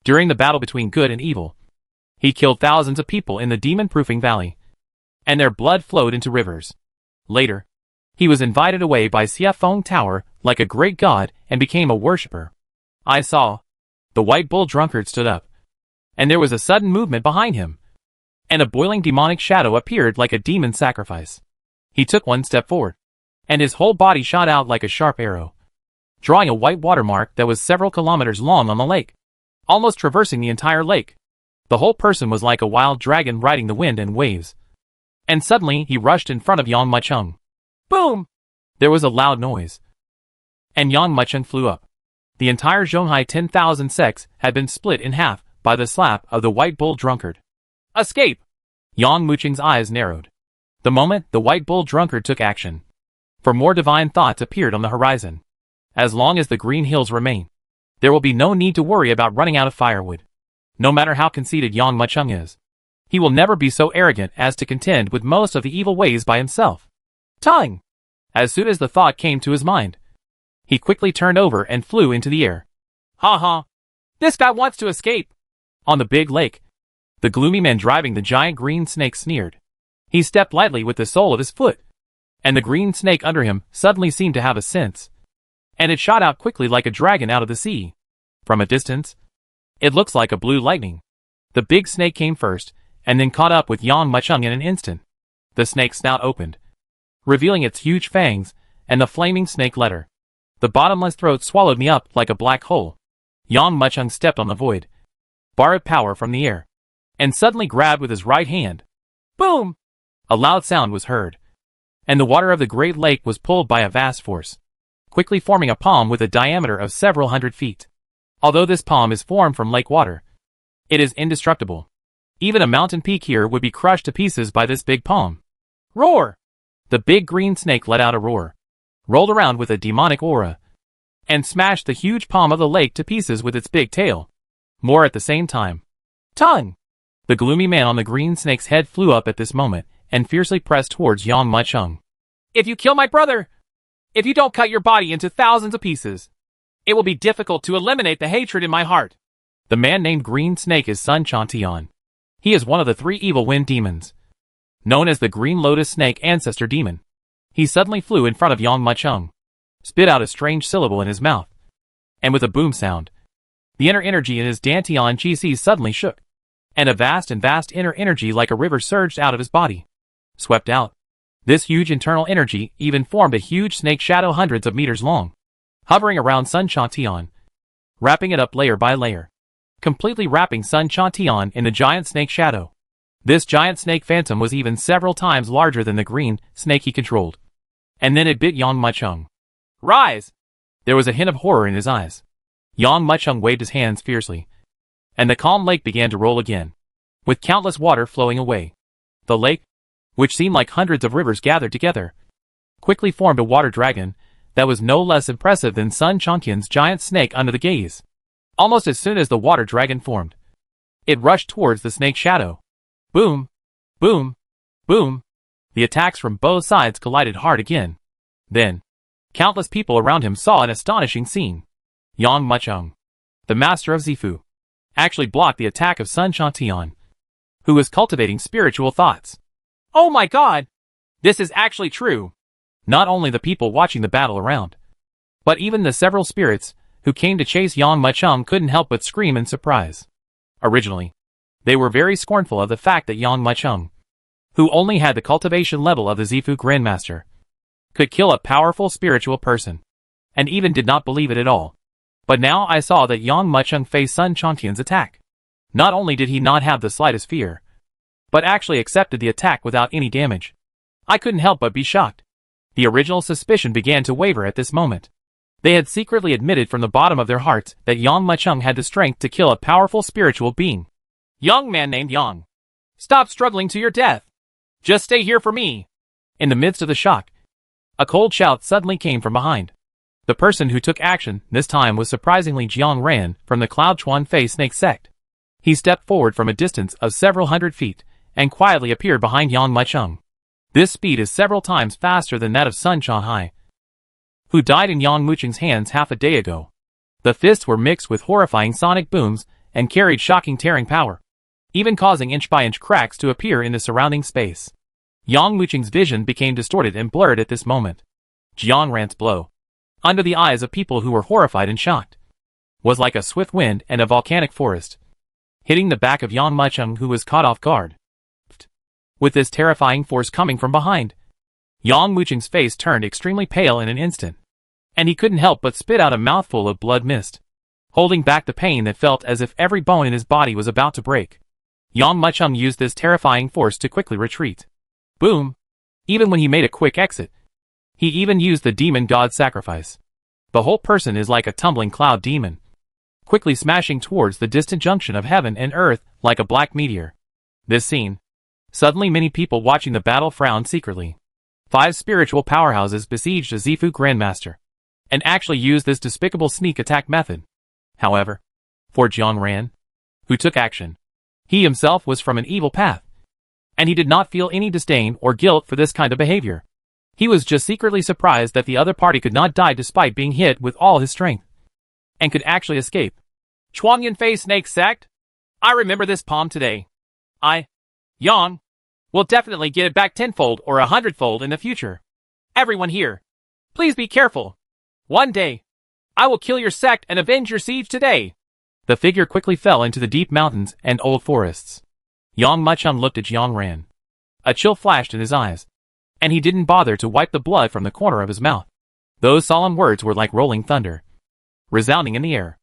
During the battle between good and evil, he killed thousands of people in the demon-proofing valley, and their blood flowed into rivers. Later, he was invited away by CF Feng Tower like a great god and became a worshipper. I saw. The white bull drunkard stood up, and there was a sudden movement behind him, and a boiling demonic shadow appeared like a demon sacrifice. He took 1 step forward, and his whole body shot out like a sharp arrow, drawing a white watermark that was several kilometers long on the lake, almost traversing the entire lake. The whole person was like a wild dragon riding the wind and waves. And suddenly he rushed in front of Yang Macheng. Boom! There was a loud noise, and Yang Macheng flew up. The entire Zhonghai 10,000 sects had been split in half by the slap of the white bull drunkard. Escape! Yang Macheng's eyes narrowed. The moment the white bull drunkard took action, for more divine thoughts appeared on the horizon. As long as the green hills remain, there will be no need to worry about running out of firewood. No matter how conceited Yang Macheng is, he will never be so arrogant as to contend with most of the evil ways by himself. Tongue! As soon as the thought came to his mind, he quickly turned over and flew into the air. Ha ha! This guy wants to escape! On the big lake, the gloomy man driving the giant green snake sneered. He stepped lightly with the sole of his foot, and the green snake under him suddenly seemed to have a sense, and it shot out quickly like a dragon out of the sea. From a distance, it looks like a blue lightning. The big snake came first, and then caught up with Yang Macheng in an instant. The snake's snout opened, revealing its huge fangs, and the flaming snake let her. The bottomless throat swallowed me up like a black hole. Yang Macheng stepped on the void, borrowed power from the air, and suddenly grabbed with his right hand. Boom! A loud sound was heard, and the water of the great lake was pulled by a vast force, quickly forming a palm with a diameter of several hundred feet. Although this palm is formed from lake water, it is indestructible. Even a mountain peak here would be crushed to pieces by this big palm. Roar! The big green snake let out a roar, rolled around with a demonic aura, and smashed the huge palm of the lake to pieces with its big tail. More at the same time. Tongue! The gloomy man on the green snake's head flew up at this moment and fiercely pressed towards Yang Macheng. If you kill my brother! If you don't cut your body into thousands of pieces! It will be difficult to eliminate the hatred in my heart. The man named Green Snake is Sun Chantian. He is one of the 3 evil wind demons, known as the Green Lotus Snake Ancestor Demon. He suddenly flew in front of Yang Muchung, spit out a strange syllable in his mouth, and with a boom sound, the inner energy in his Dantian Chi suddenly shook, and a vast inner energy like a river surged out of his body, swept out. This huge internal energy even formed a huge snake shadow hundreds of meters long, hovering around Sun Chantian, wrapping it up layer by layer, completely wrapping Sun Chantian in the giant snake shadow. This giant snake phantom was even several times larger than the green snake he controlled. And then it bit Yang Muchung. Rise! There was a hint of horror in his eyes. Yang Muchung waved his hands fiercely, and the calm lake began to roll again, with countless water flowing away. The lake, which seemed like hundreds of rivers gathered together, quickly formed a water dragon that was no less impressive than Sun Chantian's giant snake under the gaze. Almost as soon as the water dragon formed, it rushed towards the snake shadow. Boom! Boom! Boom! The attacks from both sides collided hard again. Then, countless people around him saw an astonishing scene. Yang Muchung, the master of Zifu, actually blocked the attack of Sun Chantian, who was cultivating spiritual thoughts. Oh my god! This is actually true! Not only the people watching the battle around, but even the several spirits who came to chase Yang Muchung couldn't help but scream in surprise. Originally, they were very scornful of the fact that Yang Muchung, who only had the cultivation level of the Zifu Grandmaster, could kill a powerful spiritual person, and even did not believe it at all. But now I saw that Yang Muchung faced Sun Chantian's attack. Not only did he not have the slightest fear, but actually accepted the attack without any damage. I couldn't help but be shocked. The original suspicion began to waver at this moment. They had secretly admitted from the bottom of their hearts that Yang Muchung had the strength to kill a powerful spiritual being. Young man named Yang, stop struggling to your death. Just stay here for me. In the midst of the shock, a cold shout suddenly came from behind. The person who took action this time was surprisingly Jiang Ran from the Cloud Chuan Fei Snake Sect. He stepped forward from a distance of several hundred feet and quietly appeared behind Yang Muchung. This speed is several times faster than that of Sun Chanhai, who died in Yang Muchung's hands half a day ago. The fists were mixed with horrifying sonic booms and carried shocking tearing power, even causing inch-by-inch cracks to appear in the surrounding space. Yang Muchung's vision became distorted and blurred at this moment. Jiang Ran's blow, under the eyes of people who were horrified and shocked, was like a swift wind and a volcanic forest, hitting the back of Yang Muchung, who was caught off guard. With this terrifying force coming from behind, Yang Muchung's face turned extremely pale in an instant, and he couldn't help but spit out a mouthful of blood mist, holding back the pain that felt as if every bone in his body was about to break. Yang Muchung used this terrifying force to quickly retreat. Boom! Even when he made a quick exit, he even used the demon god sacrifice. The whole person is like a tumbling cloud demon, quickly smashing towards the distant junction of heaven and earth like a black meteor. This scene, suddenly many people watching the battle frowned secretly. 5 spiritual powerhouses besieged a Zifu Grandmaster, and actually used this despicable sneak attack method. However, for Jiang Ran, who took action, he himself was from an evil path, and he did not feel any disdain or guilt for this kind of behavior. He was just secretly surprised that the other party could not die despite being hit with all his strength, and could actually escape. Chuangyan Fei Snake Sect? I remember this palm today. Yang, will definitely get it back tenfold or 100-fold in the future. Everyone here, please be careful. One day, I will kill your sect and avenge your siege today. The figure quickly fell into the deep mountains and old forests. Yang Muchung looked at Jiang Ran. A chill flashed in his eyes, and he didn't bother to wipe the blood from the corner of his mouth. Those solemn words were like rolling thunder, resounding in the air.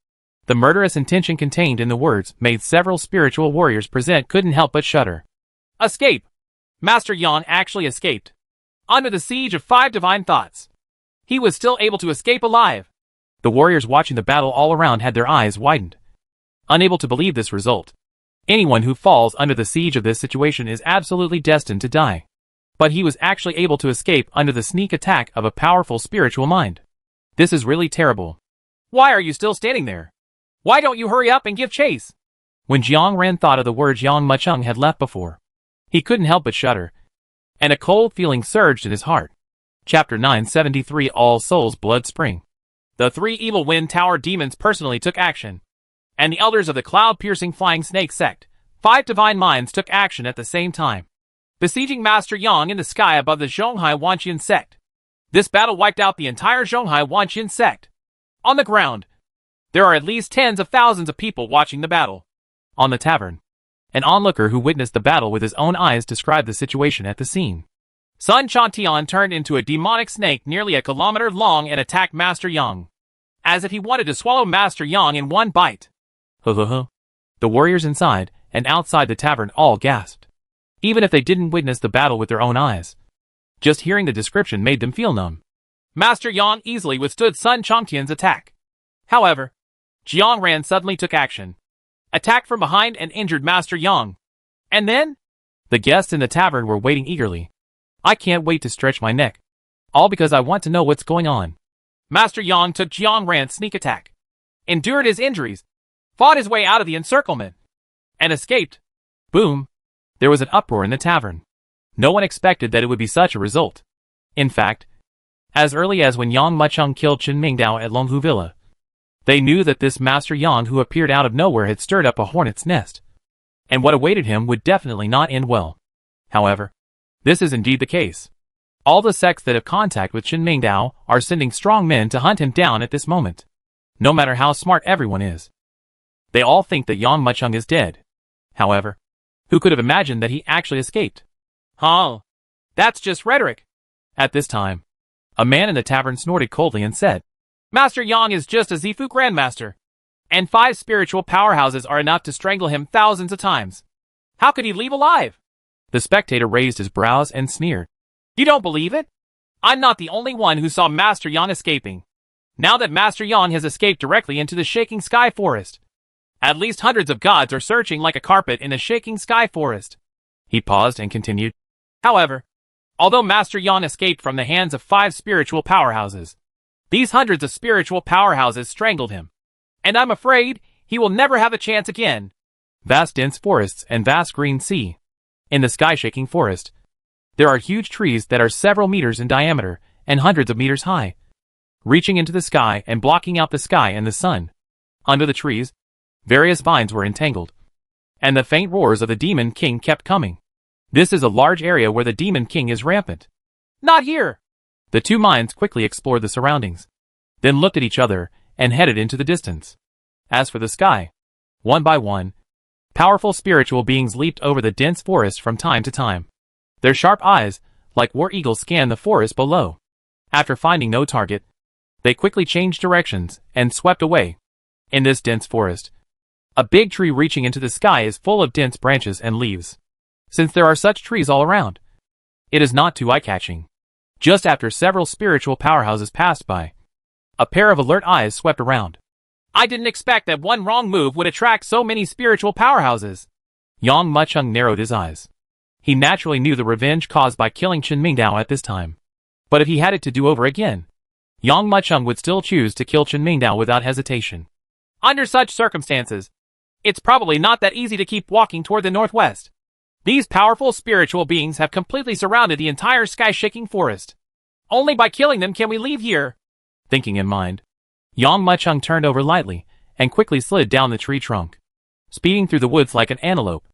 The murderous intention contained in the words made several spiritual warriors present couldn't help but shudder. Escape! Master Yang actually escaped. Under the siege of 5 divine thoughts, he was still able to escape alive. The warriors watching the battle all around had their eyes widened, unable to believe this result. Anyone who falls under the siege of this situation is absolutely destined to die. But he was actually able to escape under the sneak attack of a powerful spiritual mind. This is really terrible. Why are you still standing there? Why don't you hurry up and give chase? When Jiang Ran thought of the words Yang Muchung had left before, he couldn't help but shudder, and a cold feeling surged in his heart. Chapter 973 All Souls Blood Spring. The three evil Wind Tower demons personally took action, and the elders of the cloud-piercing flying snake sect, 5 divine minds, took action at the same time, besieging Master Yang in the sky above the Zhonghai Wanqian sect. This battle wiped out the entire Zhonghai Wanqian sect. On the ground, there are at least tens of thousands of people watching the battle. On the tavern, an onlooker who witnessed the battle with his own eyes described the situation at the scene. Sun Chantian turned into a demonic snake nearly a kilometer long and attacked Master Yang, as if he wanted to swallow Master Yang in one bite. The warriors inside and outside the tavern all gasped. Even if they didn't witness the battle with their own eyes, just hearing the description made them feel numb. Master Yang easily withstood Sun Changtian's attack. However, Jiang Ran suddenly took action, attacked from behind and injured Master Yang. And then, the guests in the tavern were waiting eagerly. I can't wait to stretch my neck, all because I want to know what's going on. Master Yang took Jiang Ran's sneak attack, endured his injuries, fought his way out of the encirclement, and escaped. Boom! There was an uproar in the tavern. No one expected that it would be such a result. In fact, as early as when Yang Mucheng killed Chen Mingdao at Longhu Villa, they knew that this Master Yang who appeared out of nowhere had stirred up a hornet's nest, and what awaited him would definitely not end well. However, this is indeed the case. All the sects that have contact with Chen Mingdao are sending strong men to hunt him down at this moment. No matter how smart everyone is, they all think that Yang Mucheng is dead. However, who could have imagined that he actually escaped? Huh? That's just rhetoric. At this time, a man in the tavern snorted coldly and said, Master Yang is just a Zifu Grandmaster, and 5 spiritual powerhouses are enough to strangle him thousands of times. How could he leave alive? The spectator raised his brows and sneered. You don't believe it? I'm not the only one who saw Master Yang escaping. Now that Master Yang has escaped directly into the Shaking Sky Forest, at least hundreds of gods are searching like a carpet in the Shaking Sky Forest. He paused and continued. However, although Master Yang escaped from the hands of 5 spiritual powerhouses, these hundreds of spiritual powerhouses strangled him, and I'm afraid he will never have a chance again. Vast dense forests and vast green sea. In the sky-shaking forest, there are huge trees that are several meters in diameter and hundreds of meters high, reaching into the sky and blocking out the sky and the sun. Under the trees, various vines were entangled, and the faint roars of the Demon King kept coming. This is a large area where the Demon King is rampant. Not here! The two minds quickly explored the surroundings, then looked at each other and headed into the distance. As for the sky, one by one, powerful spiritual beings leaped over the dense forest from time to time. Their sharp eyes, like war eagles, scanned the forest below. After finding no target, they quickly changed directions and swept away. In this dense forest, a big tree reaching into the sky is full of dense branches and leaves. Since there are such trees all around, it is not too eye-catching. Just after several spiritual powerhouses passed by, a pair of alert eyes swept around. I didn't expect that one wrong move would attract so many spiritual powerhouses. Yang Mucheng narrowed his eyes. He naturally knew the revenge caused by killing Chen Mingdao at this time. But if he had it to do over again, Yang Mucheng would still choose to kill Chen Mingdao without hesitation. Under such circumstances, it's probably not that easy to keep walking toward the northwest. These powerful spiritual beings have completely surrounded the entire sky-shaking forest. Only by killing them can we leave here. Thinking in mind, Yang Mucheng turned over lightly and quickly slid down the tree trunk, speeding through the woods like an antelope.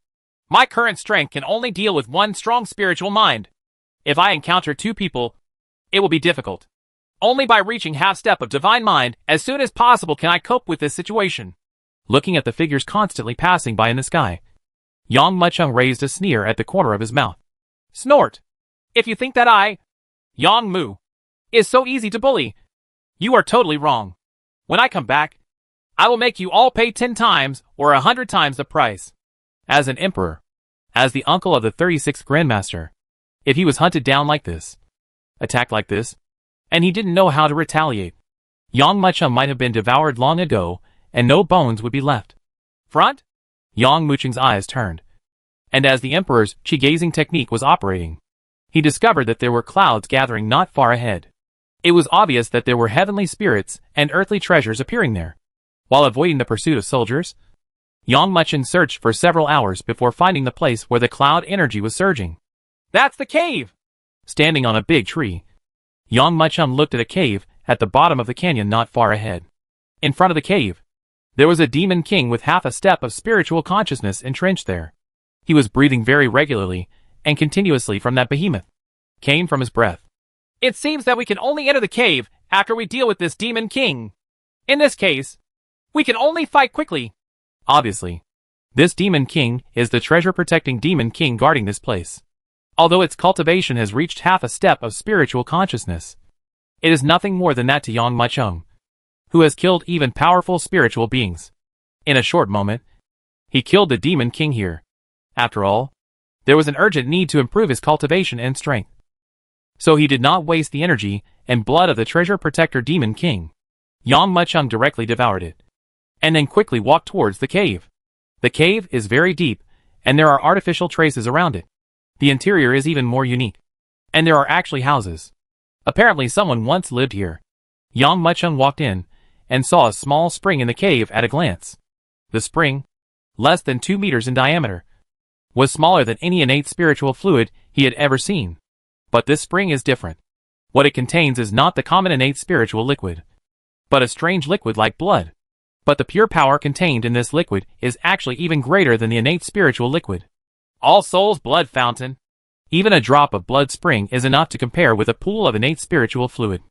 My current strength can only deal with one strong spiritual mind. If I encounter 2 people, it will be difficult. Only by reaching half-step of divine mind as soon as possible can I cope with this situation. Looking at the figures constantly passing by in the sky, Yang Mucheng raised a sneer at the corner of his mouth. Snort! If you think that Yang Mu, is so easy to bully, you are totally wrong. When I come back, I will make you all pay 10 times or 100 times the price. As an emperor, as the uncle of the 36th Grandmaster, if he was hunted down like this, attacked like this, and he didn't know how to retaliate, Yang Mucheng might have been devoured long ago, and no bones would be left. Front? Yang Mucheng's eyes turned, and as the emperor's chi-gazing technique was operating, he discovered that there were clouds gathering not far ahead. It was obvious that there were heavenly spirits and earthly treasures appearing there. While avoiding the pursuit of soldiers, Yang Mucheng searched for several hours before finding the place where the cloud energy was surging. That's the cave! Standing on a big tree, Yang Mucheng looked at a cave at the bottom of the canyon not far ahead. In front of the cave, there was a demon king with half a step of spiritual consciousness entrenched there. He was breathing very regularly and continuously from that behemoth. Came from his breath. It seems that we can only enter the cave after we deal with this demon king. In this case, we can only fight quickly. Obviously, this demon king is the treasure-protecting demon king guarding this place. Although its cultivation has reached half a step of spiritual consciousness, it is nothing more than that to Yang Mucheng, who has killed even powerful spiritual beings. In a short moment, he killed the demon king here. After all, there was an urgent need to improve his cultivation and strength. So he did not waste the energy and blood of the treasure protector demon king. Yang Mucheng directly devoured it, and then quickly walked towards the cave. The cave is very deep, and there are artificial traces around it. The interior is even more unique. And there are actually houses. Apparently someone once lived here. Yang Mucheng walked in, and saw a small spring in the cave at a glance. The spring, less than 2 meters in diameter, was smaller than any innate spiritual fluid he had ever seen. But this spring is different. What it contains is not the common innate spiritual liquid, but a strange liquid like blood. But the pure power contained in this liquid is actually even greater than the innate spiritual liquid. All Souls blood fountain. Even a drop of blood spring is enough to compare with a pool of innate spiritual fluid.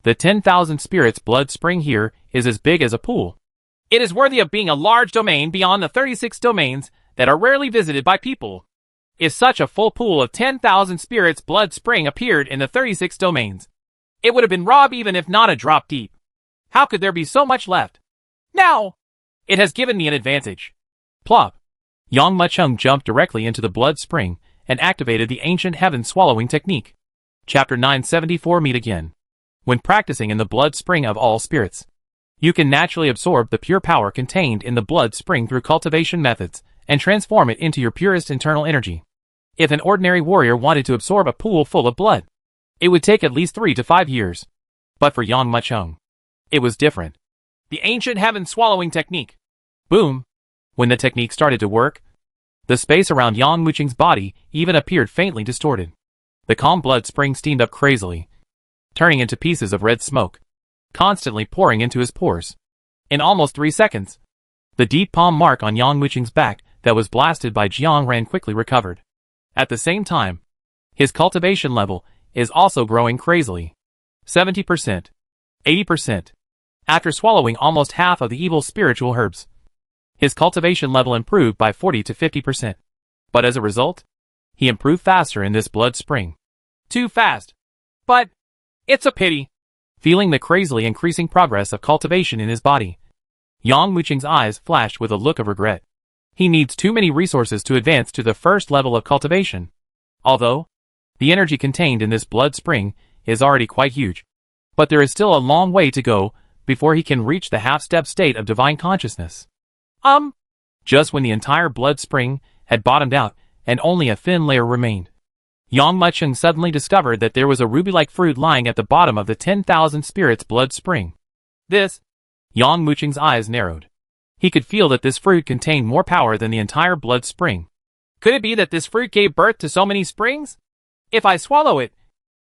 The 10,000 spirits blood spring here is as big as a pool. It is worthy of being a large domain beyond the 36 domains that are rarely visited by people. If such a full pool of 10,000 spirits blood spring appeared in the 36 domains, it would have been raw even if not a drop deep. How could there be so much left? Now! It has given me an advantage. Plop! Yang Mucheng jumped directly into the blood spring and activated the ancient heaven swallowing technique. Chapter 974 Meet again. When practicing in the blood spring of all spirits, you can naturally absorb the pure power contained in the blood spring through cultivation methods and transform it into your purest internal energy. If an ordinary warrior wanted to absorb a pool full of blood, it would take at least 3 to 5 years. But for Yang Mucheng, it was different. The ancient heaven swallowing technique. Boom! When the technique started to work, the space around Yang Mucheng's body even appeared faintly distorted. The calm blood spring steamed up crazily, turning into pieces of red smoke, constantly pouring into his pores. In almost 3 seconds, the deep palm mark on Yang Mucheng's back that was blasted by Jiang Ran quickly recovered. At the same time, his cultivation level is also growing crazily. 70%. 80%. After swallowing almost half of the evil spiritual herbs, his cultivation level improved by 40 to 50%. But as a result, he improved faster in this blood spring. Too fast. But it's a pity. Feeling the crazily increasing progress of cultivation in his body, Yang Mucheng's eyes flashed with a look of regret. He needs too many resources to advance to the first level of cultivation. Although, the energy contained in this blood spring is already quite huge. But there is still a long way to go before he can reach the half-step state of divine consciousness. Just when the entire blood spring had bottomed out and only a thin layer remained, Yang Mucheng suddenly discovered that there was a ruby-like fruit lying at the bottom of the 10,000 spirits blood spring. This, Yang Mucheng's eyes narrowed. He could feel that this fruit contained more power than the entire blood spring. Could it be that this fruit gave birth to so many springs? If I swallow it,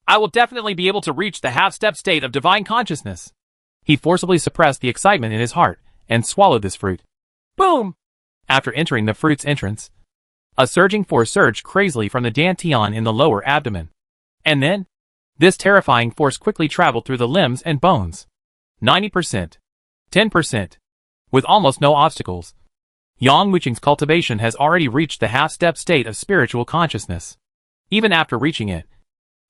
I will definitely be able to reach the half-step state of divine consciousness. He forcibly suppressed the excitement in his heart and swallowed this fruit. Boom! After entering the fruit's entrance, a surging force surged crazily from the dantian in the lower abdomen. And then, this terrifying force quickly traveled through the limbs and bones. 90%. 10%. With almost no obstacles, Yang Mucheng's cultivation has already reached the half-step state of spiritual consciousness. Even after reaching it,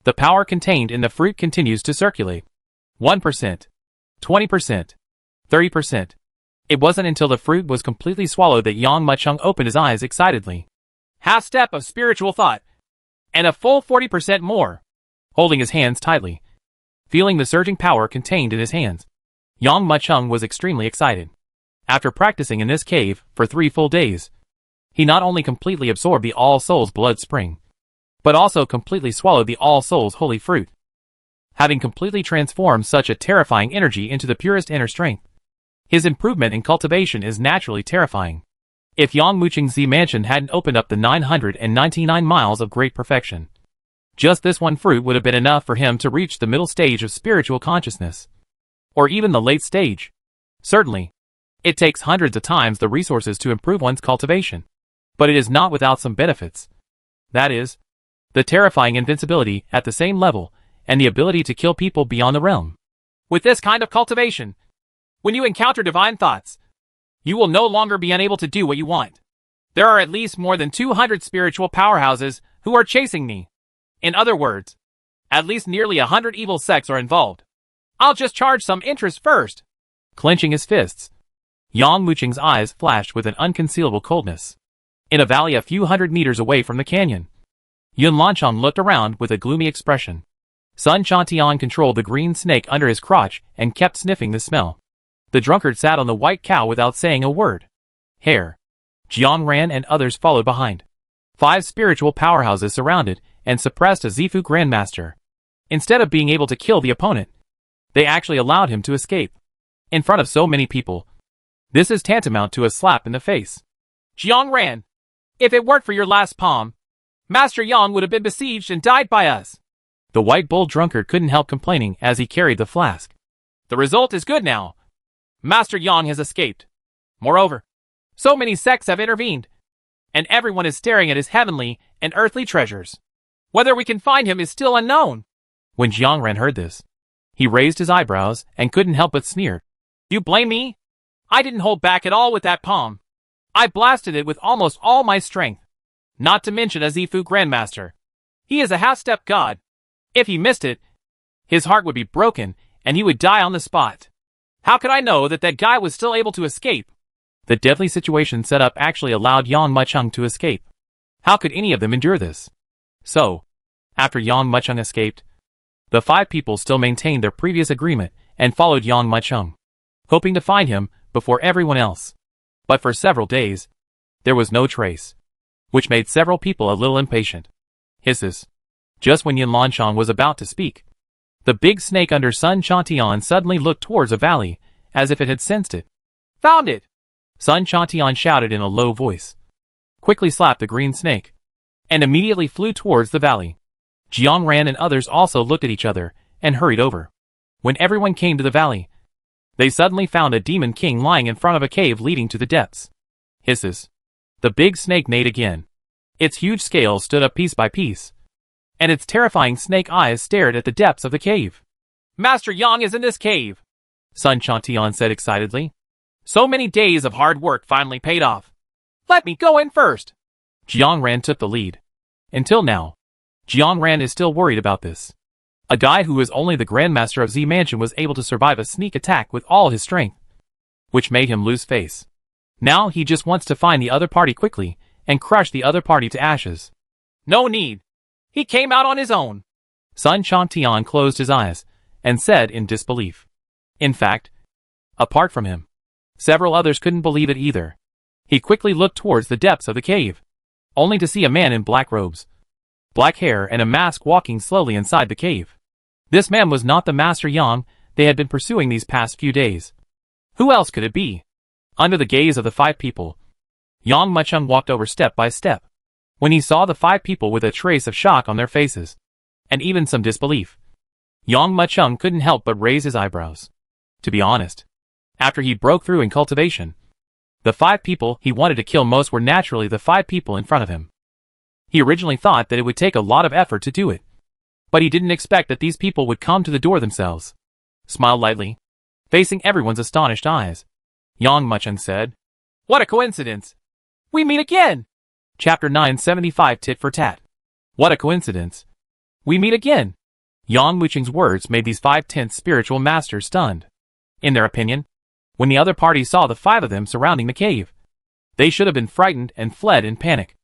the power contained in the fruit continues to circulate. 1%. 20%. 30%. It wasn't until the fruit was completely swallowed that Yang Mucheng opened his eyes excitedly. Half step of spiritual thought. And a full 40% more. Holding his hands tightly, feeling the surging power contained in his hands, Yang Mucheng was extremely excited. After practicing in this cave for 3 full days, he not only completely absorbed the All Souls blood spring, but also completely swallowed the All Souls holy fruit. Having completely transformed such a terrifying energy into the purest inner strength, his improvement in cultivation is naturally terrifying. If Yang Mucheng's Z mansion hadn't opened up the 999 miles of great perfection, just this one fruit would have been enough for him to reach the middle stage of spiritual consciousness. or even the late stage. Certainly, it takes hundreds of times the resources to improve one's cultivation. But it is not without some benefits. That is, the terrifying invincibility at the same level, and the ability to kill people beyond the realm. With this kind of cultivation, when you encounter divine thoughts, you will no longer be unable to do what you want. There are at least more than 200 spiritual powerhouses who are chasing me. In other words, at least nearly 100 evil sects are involved. I'll just charge some interest first. Clenching his fists, Yang Muqing's eyes flashed with an unconcealable coldness. In a valley a few hundred meters away from the canyon, Yun Lanchang looked around with a gloomy expression. Sun Shantian controlled the green snake under his crotch and kept sniffing the smell. The drunkard sat on the white cow without saying a word. Hare, Jiang Ran and others followed behind. 5 spiritual powerhouses surrounded and suppressed a Zifu Grandmaster. Instead of being able to kill the opponent, they actually allowed him to escape. In front of so many people, this is tantamount to a slap in the face. Jiang Ran, if it weren't for your last palm, Master Yang would have been besieged and died by us. The white bull drunkard couldn't help complaining as he carried the flask. The result is good now. Master Yang has escaped. Moreover, so many sects have intervened, and everyone is staring at his heavenly and earthly treasures. Whether we can find him is still unknown. When Jiang Ran heard this, he raised his eyebrows and couldn't help but sneer. You blame me? I didn't hold back at all with that palm. I blasted it with almost all my strength. Not to mention a Zifu Grandmaster. He is a half-step god. If he missed it, his heart would be broken and he would die on the spot. How could I know that that guy was still able to escape? The deadly situation set up actually allowed Yang Mucheng to escape. How could any of them endure this? So, after Yang Mucheng escaped, the 5 people still maintained their previous agreement and followed Yang Mucheng, hoping to find him before everyone else. But for several days, there was no trace, which made several people a little impatient. Hisses. Just when Yin Lanchang was about to speak, the big snake under Sun Shantian suddenly looked towards a valley, as if it had sensed it. Found it! Sun Shantian shouted in a low voice, quickly slapped the green snake, and immediately flew towards the valley. Jiang Ran and others also looked at each other and hurried over. When everyone came to the valley, they suddenly found a demon king lying in front of a cave leading to the depths. Hisses. The big snake neighed again. Its huge scales stood up piece by piece, and its terrifying snake eyes stared at the depths of the cave. Master Yang is in this cave, Sun Shantian said excitedly. So many days of hard work finally paid off. Let me go in first. Jiang Ran took the lead. Until now, Jiang Ran is still worried about this. A guy who is only the Grandmaster of Z Mansion was able to survive a sneak attack with all his strength, which made him lose face. Now he just wants to find the other party quickly and crush the other party to ashes. No need. He came out on his own. Sun Shantian closed his eyes and said in disbelief. In fact, apart from him, several others couldn't believe it either. He quickly looked towards the depths of the cave, only to see a man in black robes, black hair and a mask walking slowly inside the cave. This man was not the Master Yang they had been pursuing these past few days. Who else could it be? Under the gaze of the 5 people, Yang Mucheng walked over step by step. When he saw the 5 people with a trace of shock on their faces, and even some disbelief, Yang Mucheng couldn't help but raise his eyebrows. To be honest, after he broke through in cultivation, the 5 people he wanted to kill most were naturally the 5 people in front of him. He originally thought that it would take a lot of effort to do it, but he didn't expect that these people would come to the door themselves. Smiled lightly, facing everyone's astonished eyes, Yang Mucheng said, What a coincidence! We meet again! Chapter 975 Tit for Tat. What a coincidence. We meet again. Yang Mucheng's words made these 5 tenth spiritual masters stunned. In their opinion, when the other party saw the 5 of them surrounding the cave, they should have been frightened and fled in panic.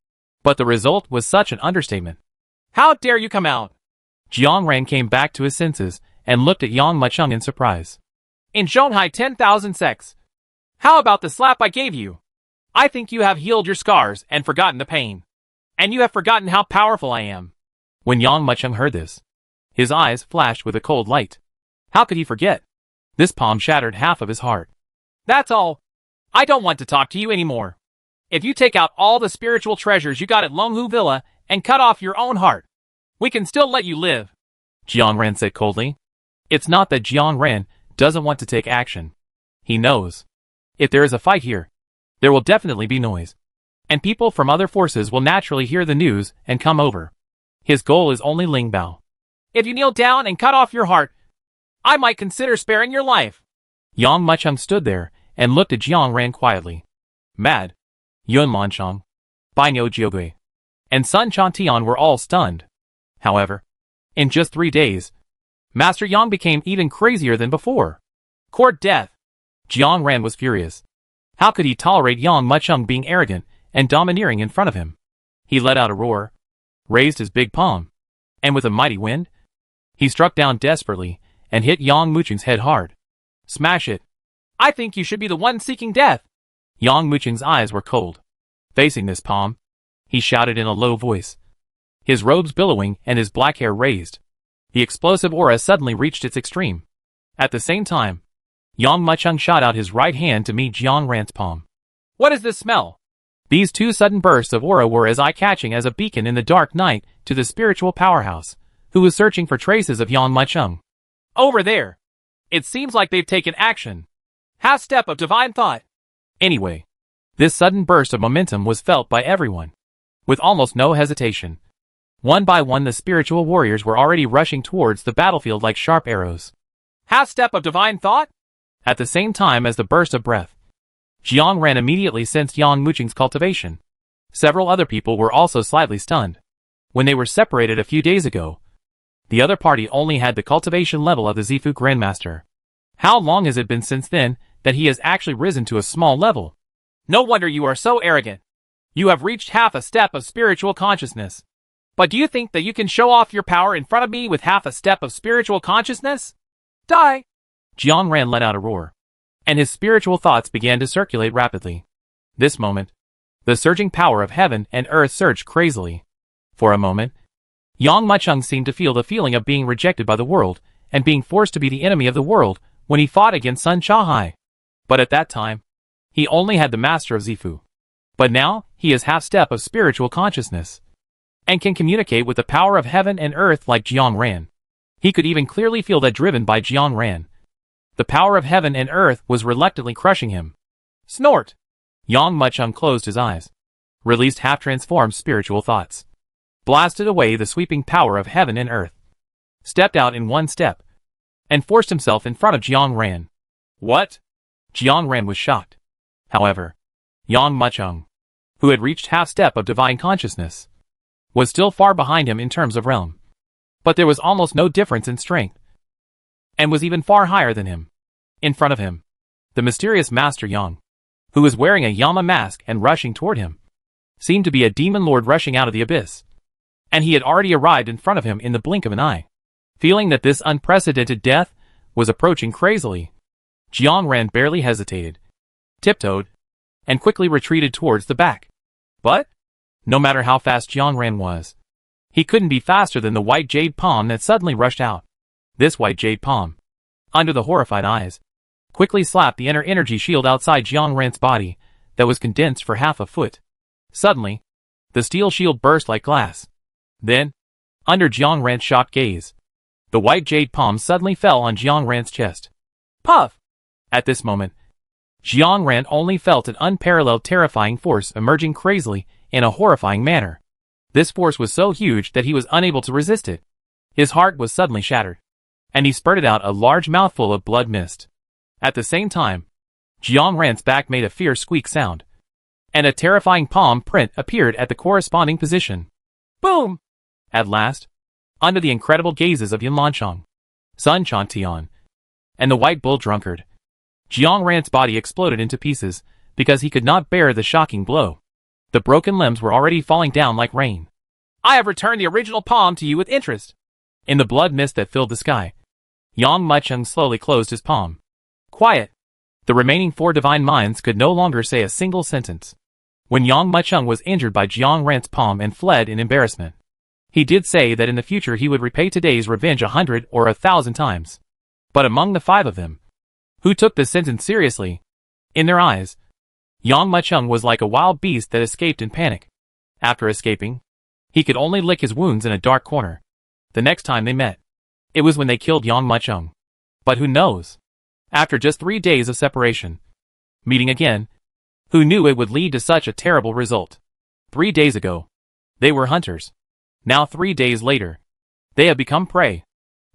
But the result was such an understatement. How dare you come out? Jiang Ran came back to his senses and looked at Yang Mucheng in surprise. In Zhonghai 10,000 sects. How about the slap I gave you? I think you have healed your scars and forgotten the pain. And you have forgotten how powerful I am. When Yang Mucheng heard this, his eyes flashed with a cold light. How could he forget? This palm shattered half of his heart. That's all. I don't want to talk to you anymore. If you take out all the spiritual treasures you got at Longhu Villa and cut off your own heart, we can still let you live. Jiang Ran said coldly. It's not that Jiang Ran doesn't want to take action. He knows. If there is a fight here, there will definitely be noise. And people from other forces will naturally hear the news and come over. His goal is only Ling Bao. If you kneel down and cut off your heart, I might consider sparing your life. Yang Mucheng stood there and looked at Jiang Ran quietly. Mad, Yun Lanchong, Bai Niu Jiugui, and Sun Chantian were all stunned. However, in just 3 days, Master Yang became even crazier than before. Court death. Jiang Ran was furious. How could he tolerate Yang Mucheng being arrogant and domineering in front of him? He let out a roar, raised his big palm, and with a mighty wind, he struck down desperately and hit Yang Mucheng's head hard. Smash it. I think you should be the one seeking death. Yang Mucheng's eyes were cold. Facing this palm, he shouted in a low voice, his robes billowing and his black hair raised. The explosive aura suddenly reached its extreme. At the same time, Yang Mucheng shot out his right hand to meet Jiang Ran's palm. What is this smell? These two sudden bursts of aura were as eye-catching as a beacon in the dark night to the spiritual powerhouse, who was searching for traces of Yang Mucheng. Over there! It seems like they've taken action. Half step of divine thought. Anyway, this sudden burst of momentum was felt by everyone. With almost no hesitation, one by one the spiritual warriors were already rushing towards the battlefield like sharp arrows. Half step of divine thought? At the same time as the burst of breath, Jiang Ran immediately sensed Yang Mucheng's cultivation. Several other people were also slightly stunned. When they were separated a few days ago, the other party only had the cultivation level of the Zifu Grandmaster. How long has it been since then that he has actually risen to a small level? No wonder you are so arrogant. You have reached half a step of spiritual consciousness. But do you think that you can show off your power in front of me with half a step of spiritual consciousness? Die! Jiang Ran let out a roar, and his spiritual thoughts began to circulate rapidly. This moment, the surging power of heaven and earth surged crazily. For a moment, Yang Mucheng seemed to feel the feeling of being rejected by the world and being forced to be the enemy of the world when he fought against Sun Chahai. But at that time, he only had the master of Zifu. But now, he is half step of spiritual consciousness, and can communicate with the power of heaven and earth like Jiang Ran. He could even clearly feel that driven by Jiang Ran, the power of heaven and earth was reluctantly crushing him. Snort! Yang Mucheng closed his eyes, released half-transformed spiritual thoughts, blasted away the sweeping power of heaven and earth, stepped out in one step, and forced himself in front of Jiang Ran. What? Jiang Ran was shocked. However, Yang Mucheng, who had reached half-step of divine consciousness, was still far behind him in terms of realm. But there was almost no difference in strength, and was even far higher than him. In front of him, the mysterious Master Yang, who was wearing a Yama mask and rushing toward him, seemed to be a demon lord rushing out of the abyss. And he had already arrived in front of him in the blink of an eye. Feeling that this unprecedented death was approaching crazily, Jiang Ran barely hesitated, tiptoed, and quickly retreated towards the back. But, no matter how fast Jiang Ran was, he couldn't be faster than the white jade palm that suddenly rushed out. This white jade palm, under the horrified eyes, quickly slapped the inner energy shield outside Jiang Ran's body that was condensed for half a foot. Suddenly, the steel shield burst like glass. Then, under Jiang Ran's shocked gaze, the white jade palm suddenly fell on Jiang Ran's chest. Puff! At this moment, Jiang Ran only felt an unparalleled terrifying force emerging crazily in a horrifying manner. This force was so huge that he was unable to resist it. His heart was suddenly shattered, and he spurted out a large mouthful of blood mist. At the same time, Jiang Ran's back made a fierce squeak sound, and a terrifying palm print appeared at the corresponding position. Boom! At last, under the incredible gazes of Yin Lanchong, Sun Chantian, and the White Bull Drunkard, Jiang Ran's body exploded into pieces because he could not bear the shocking blow. The broken limbs were already falling down like rain. I have returned the original palm to you with interest. In the blood mist that filled the sky, Yang Mucheng slowly closed his palm. Quiet. The remaining 4 divine minds could no longer say a single sentence. When Yang Mucheng was injured by Jiang Ran's palm and fled in embarrassment, he did say that in the future he would repay today's revenge 100 or 1,000 times. But among the 5 of them, who took this sentence seriously, in their eyes, Yang Mucheng was like a wild beast that escaped in panic. After escaping, he could only lick his wounds in a dark corner. The next time they met, it was when they killed Yang Mucheng. But who knows? After just 3 days of separation. Meeting again. Who knew it would lead to such a terrible result? 3 days ago. They were hunters. Now 3 days later. They have become prey.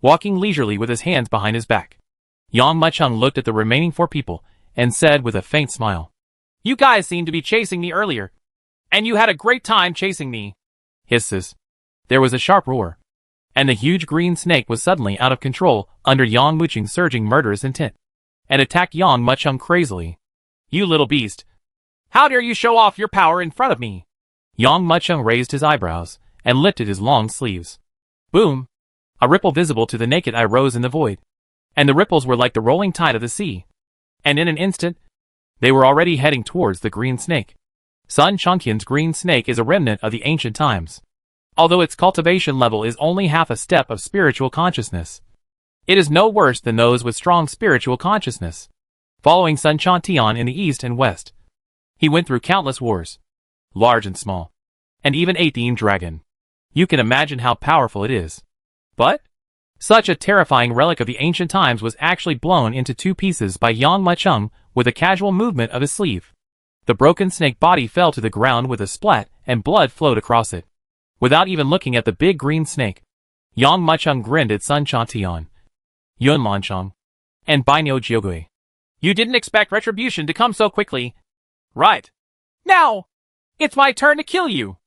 Walking leisurely with his hands behind his back. Yang Muchung looked at the remaining 4 people and said with a faint smile. You guys seemed to be chasing me earlier. And you had a great time chasing me. Hisses. There was a sharp roar. And the huge green snake was suddenly out of control under Yang Muchung's surging murderous intent. And attacked Yang Muchung crazily. You little beast. How dare you show off your power in front of me? Yang Muchung raised his eyebrows and lifted his long sleeves. Boom! A ripple visible to the naked eye rose in the void. And the ripples were like the rolling tide of the sea. And in an instant, they were already heading towards the green snake. Sun Chongqian's green snake is a remnant of the ancient times. Although its cultivation level is only half a step of spiritual consciousness. It is no worse than those with strong spiritual consciousness. Following Sun Chongqian in the east and west. He went through countless wars. Large and small. And even a themed dragon. You can imagine how powerful it is. But such a terrifying relic of the ancient times was actually blown into 2 pieces by Yang Muchung with a casual movement of his sleeve. The broken snake body fell to the ground with a splat and blood flowed across it. Without even looking at the big green snake, Yang Muchung grinned at Sun Chongqian, Yun Lanchong, and Bainyo Jiogui. You didn't expect retribution to come so quickly. Right. Now, it's my turn to kill you.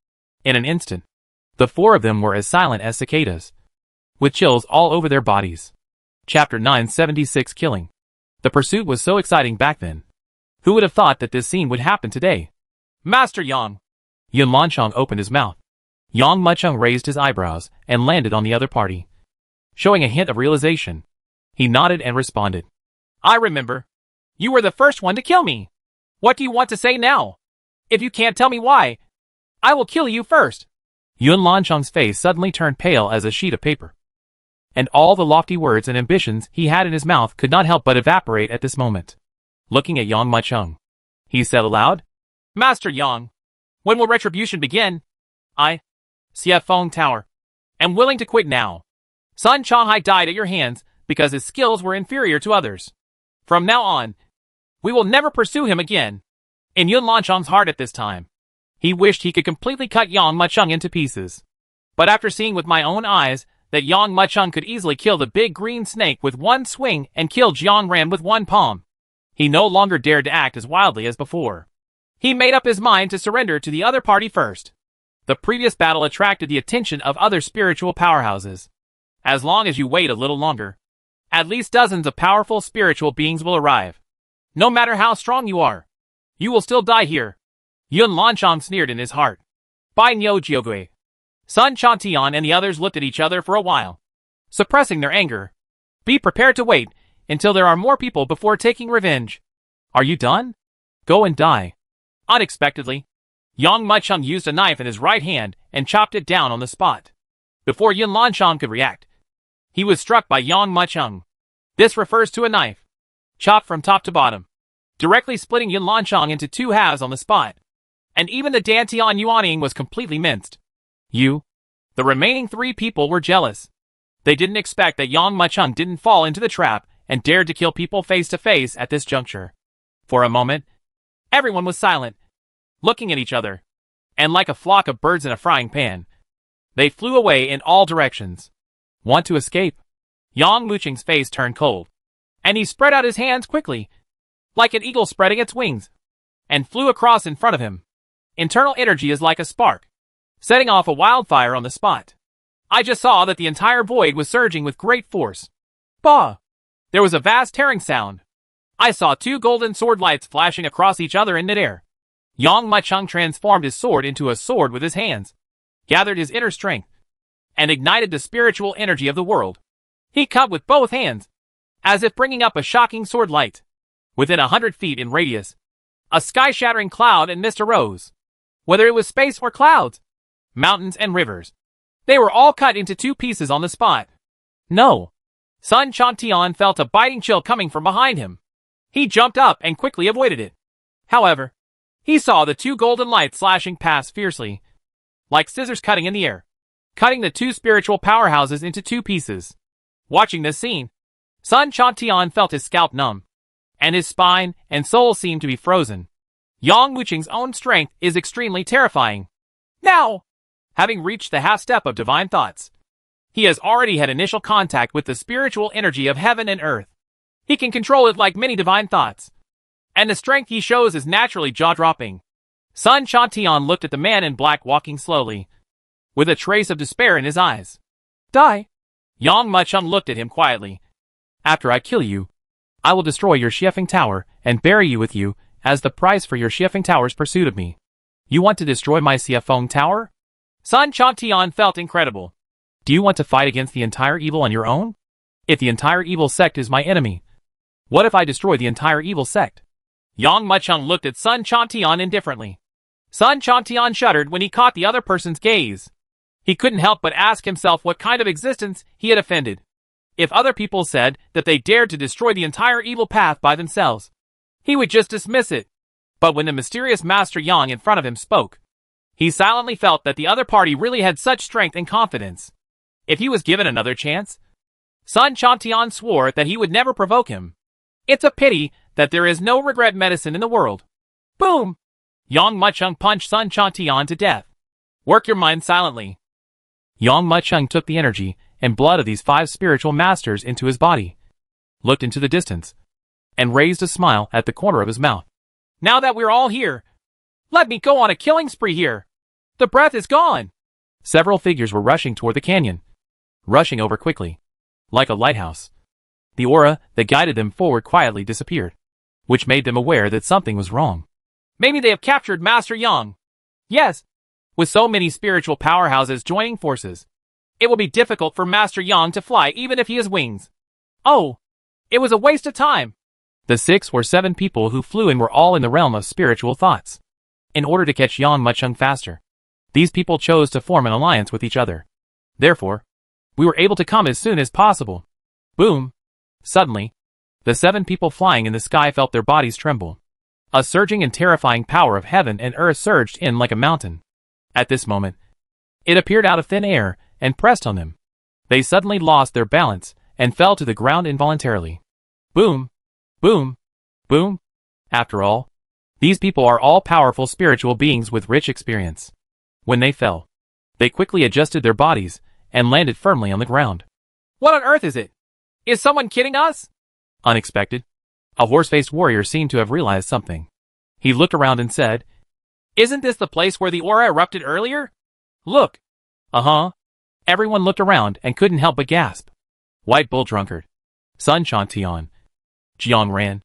In an instant, the 4 of them were as silent as cicadas, with chills all over their bodies. Chapter 976 Killing. The pursuit was so exciting back then. Who would have thought that this scene would happen today? Master Yang. Yun Lanchong opened his mouth. Yang Muchung raised his eyebrows and landed on the other party. Showing a hint of realization, he nodded and responded. I remember. You were the first one to kill me. What do you want to say now? If you can't tell me why, I will kill you first. Yun Lanchong's face suddenly turned pale as a sheet of paper. And all the lofty words and ambitions he had in his mouth could not help but evaporate at this moment. Looking at Yang Muchung, he said aloud, Master Yang, when will retribution begin? I, CF Feng Tower, am willing to quit now. Sun Changhai died at your hands because his skills were inferior to others. From now on, we will never pursue him again. In Yun Lanchong's heart at this time, he wished he could completely cut Yang Muchung into pieces. But after seeing with my own eyes that Yang Muchung could easily kill the big green snake with one swing and kill Jiang Ran with one palm, he no longer dared to act as wildly as before. He made up his mind to surrender to the other party first. The previous battle attracted the attention of other spiritual powerhouses. As long as you wait a little longer, at least dozens of powerful spiritual beings will arrive. No matter how strong you are, you will still die here. Yun Lanchong sneered in his heart. Bainyo Jiogui, Sun Chongqian and the others looked at each other for a while, suppressing their anger. Be prepared to wait until there are more people before taking revenge. Are you done? Go and die. Unexpectedly, Yang Muchung used a knife in his right hand and chopped it down on the spot. Before Yun Lanchong could react, he was struck by Yang Muchung. This refers to a knife, chopped from top to bottom, directly splitting Yun Lanchong into 2 halves on the spot. And even the Dantian Yuaning was completely minced. The remaining 3 people were jealous. They didn't expect that Yang Muchung didn't fall into the trap and dared to kill people face to face at this juncture. For a moment, everyone was silent, looking at each other, and like a flock of birds in a frying pan, they flew away in all directions. Want to escape? Yang Muchung's face turned cold, and he spread out his hands quickly, like an eagle spreading its wings, and flew across in front of him. Internal energy is like a spark, setting off a wildfire on the spot. I just saw that the entire void was surging with great force. Bah! There was a vast tearing sound. I saw 2 golden sword lights flashing across each other in midair. Yang Muchung transformed his sword into a sword with his hands, gathered his inner strength, and ignited the spiritual energy of the world. He cut with both hands, as if bringing up a shocking sword light. Within 100 feet in radius, a sky-shattering cloud and mist arose. Whether it was space or clouds, mountains and rivers, they were all cut into 2 pieces on the spot. No! Sun Chongqian felt a biting chill coming from behind him. He jumped up and quickly avoided it. However, he saw the 2 golden lights slashing past fiercely, like scissors cutting in the air, cutting the 2 spiritual powerhouses into 2 pieces. Watching this scene, Sun Chantian felt his scalp numb, and his spine and soul seemed to be frozen. Yang Wuqing's own strength is extremely terrifying. Now, having reached the half-step of divine thoughts, he has already had initial contact with the spiritual energy of heaven and earth. He can control it like many divine thoughts, and the strength he shows is naturally jaw-dropping. Sun Chantian looked at the man in black walking slowly, with a trace of despair in his eyes. Die! Yang Mucheng looked at him quietly. After I kill you, I will destroy your Xiefeng Tower and bury you with you as the price for your Xiefeng Tower's pursuit of me. You want to destroy my Xiefeng Tower? Sun Chantian felt incredible. Do you want to fight against the entire evil on your own? If the entire evil sect is my enemy, what if I destroy the entire evil sect? Yang Mucheng looked at Sun Chantian indifferently. Sun Chantian shuddered when he caught the other person's gaze. He couldn't help but ask himself what kind of existence he had offended. If other people said that they dared to destroy the entire evil path by themselves, he would just dismiss it. But when the mysterious Master Yang in front of him spoke, he silently felt that the other party really had such strength and confidence. If he was given another chance, Sun Chantian swore that he would never provoke him. It's a pity that there is no regret medicine in the world. Boom! Yang Mucheng punched Sun Chantian to death. Work your mind silently. Yang Mucheng took the energy and blood of these 5 spiritual masters into his body, looked into the distance, and raised a smile at the corner of his mouth. Now that we're all here, let me go on a killing spree here. The breath is gone. Several figures were rushing toward the canyon, rushing over quickly, like a lighthouse. The aura that guided them forward quietly disappeared, which made them aware that something was wrong. Maybe they have captured Master Yang. Yes, with so many spiritual powerhouses joining forces, it will be difficult for Master Yang to fly even if he has wings. Oh, it was a waste of time. The 6 or 7 people who flew in were all in the realm of spiritual thoughts. In order to catch Yang Mucheng faster, these people chose to form an alliance with each other. Therefore, we were able to come as soon as possible. Boom! Suddenly, the 7 people flying in the sky felt their bodies tremble. A surging and terrifying power of heaven and earth surged in like a mountain. At this moment, it appeared out of thin air and pressed on them. They suddenly lost their balance and fell to the ground involuntarily. Boom! Boom! Boom! After all, these people are all powerful spiritual beings with rich experience. When they fell, they quickly adjusted their bodies and landed firmly on the ground. What on earth is it? Is someone kidding us? Unexpected, a horse-faced warrior seemed to have realized something. He looked around and said, Isn't this the place where the aura erupted earlier? Look. Uh-huh. Everyone looked around and couldn't help but gasp. White Bull Drunkard, Sun Chantian, Jiang ran.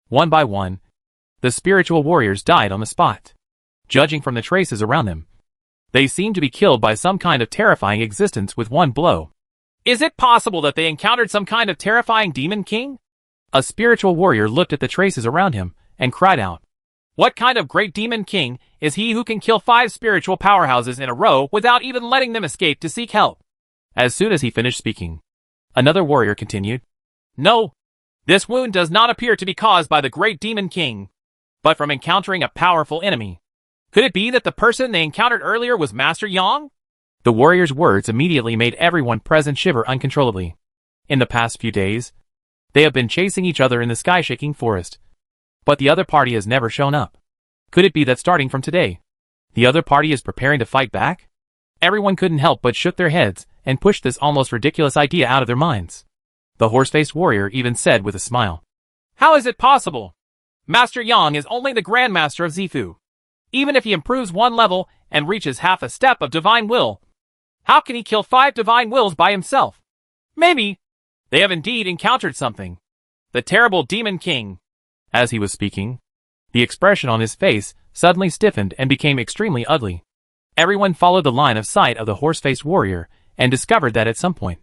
One by one, the spiritual warriors died on the spot. Judging from the traces around them, they seemed to be killed by some kind of terrifying existence with one blow. Is it possible that they encountered some kind of terrifying demon king? A spiritual warrior looked at the traces around him and cried out. What kind of great demon king is he who can kill 5 spiritual powerhouses in a row without even letting them escape to seek help? As soon as he finished speaking, another warrior continued. No, this wound does not appear to be caused by the great demon king, but from encountering a powerful enemy. Could it be that the person they encountered earlier was Master Yang? The warrior's words immediately made everyone present shiver uncontrollably. In the past few days, they have been chasing each other in the sky-shaking forest, but the other party has never shown up. Could it be that starting from today, the other party is preparing to fight back? Everyone couldn't help but shook their heads and pushed this almost ridiculous idea out of their minds. The horse-faced warrior even said with a smile, How is it possible? Master Yang is only the Grandmaster of Zifu. Even if he improves 1 level and reaches half a step of divine will, how can he kill 5 divine wills by himself? Maybe they have indeed encountered something. The terrible Demon King. As he was speaking, the expression on his face suddenly stiffened and became extremely ugly. Everyone followed the line of sight of the horse-faced warrior and discovered that at some point,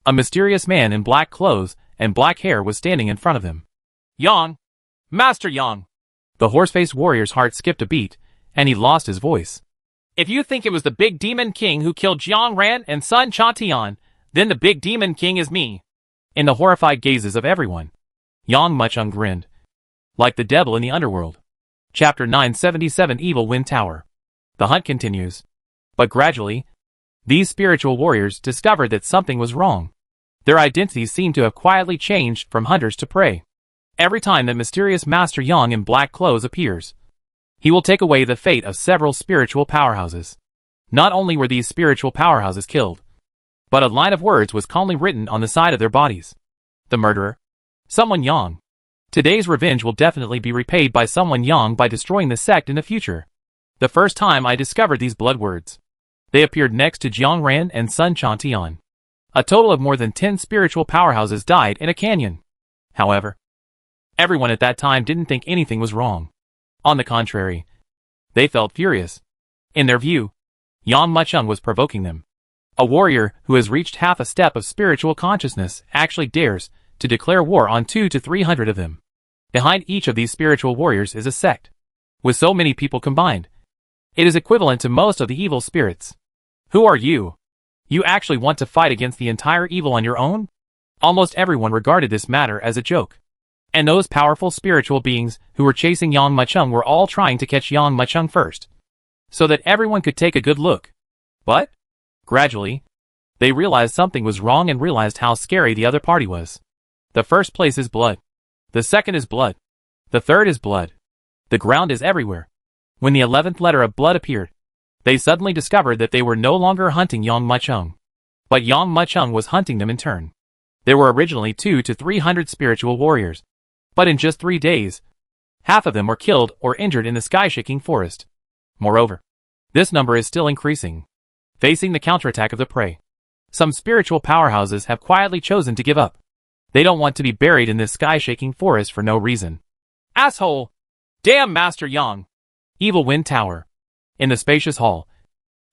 a mysterious man in black clothes and black hair was standing in front of them. Yang! Master Yang! The horse-faced warrior's heart skipped a beat, and he lost his voice. If you think it was the big demon king who killed Jiang Ran and Sun Chantian, then the big demon king is me. In the horrified gazes of everyone, Yang Mucheng grinned, like the devil in the underworld. Chapter 977 Evil Wind Tower. The hunt continues. But gradually, these spiritual warriors discovered that something was wrong. Their identities seem to have quietly changed from hunters to prey. Every time that mysterious Master Yang in black clothes appears, he will take away the fate of several spiritual powerhouses. Not only were these spiritual powerhouses killed, but a line of words was calmly written on the side of their bodies. The murderer. Someone Yang. Today's revenge will definitely be repaid by someone Yang by destroying the sect in the future. The first time I discovered these blood words, they appeared next to Jiang Ran and Sun Chantian. A total of more than 10 spiritual powerhouses died in a canyon. However, everyone at that time didn't think anything was wrong. On the contrary, they felt furious. In their view, Yang Mucheng was provoking them. A warrior who has reached half a step of spiritual consciousness actually dares to declare war on 200 to 300 of them. Behind each of these spiritual warriors is a sect. With so many people combined, it is equivalent to most of the evil spirits. Who are you? You actually want to fight against the entire evil on your own? Almost everyone regarded this matter as a joke. And those powerful spiritual beings who were chasing Yang Mucheng were all trying to catch Yang Mucheng first, so that everyone could take a good look. But gradually, they realized something was wrong and realized how scary the other party was. The first place is blood. The second is blood. The third is blood. The ground is everywhere. When the 11th letter of blood appeared, they suddenly discovered that they were no longer hunting Yang Mucheng, but Yang Mucheng was hunting them in turn. There were originally 200 to 300 spiritual warriors, but in just 3 days, half of them were killed or injured in the sky-shaking forest. Moreover, this number is still increasing. Facing the counterattack of the prey, some spiritual powerhouses have quietly chosen to give up. They don't want to be buried in this sky-shaking forest for no reason. Asshole! Damn Master Yang! Evil Wind Tower. In the spacious hall,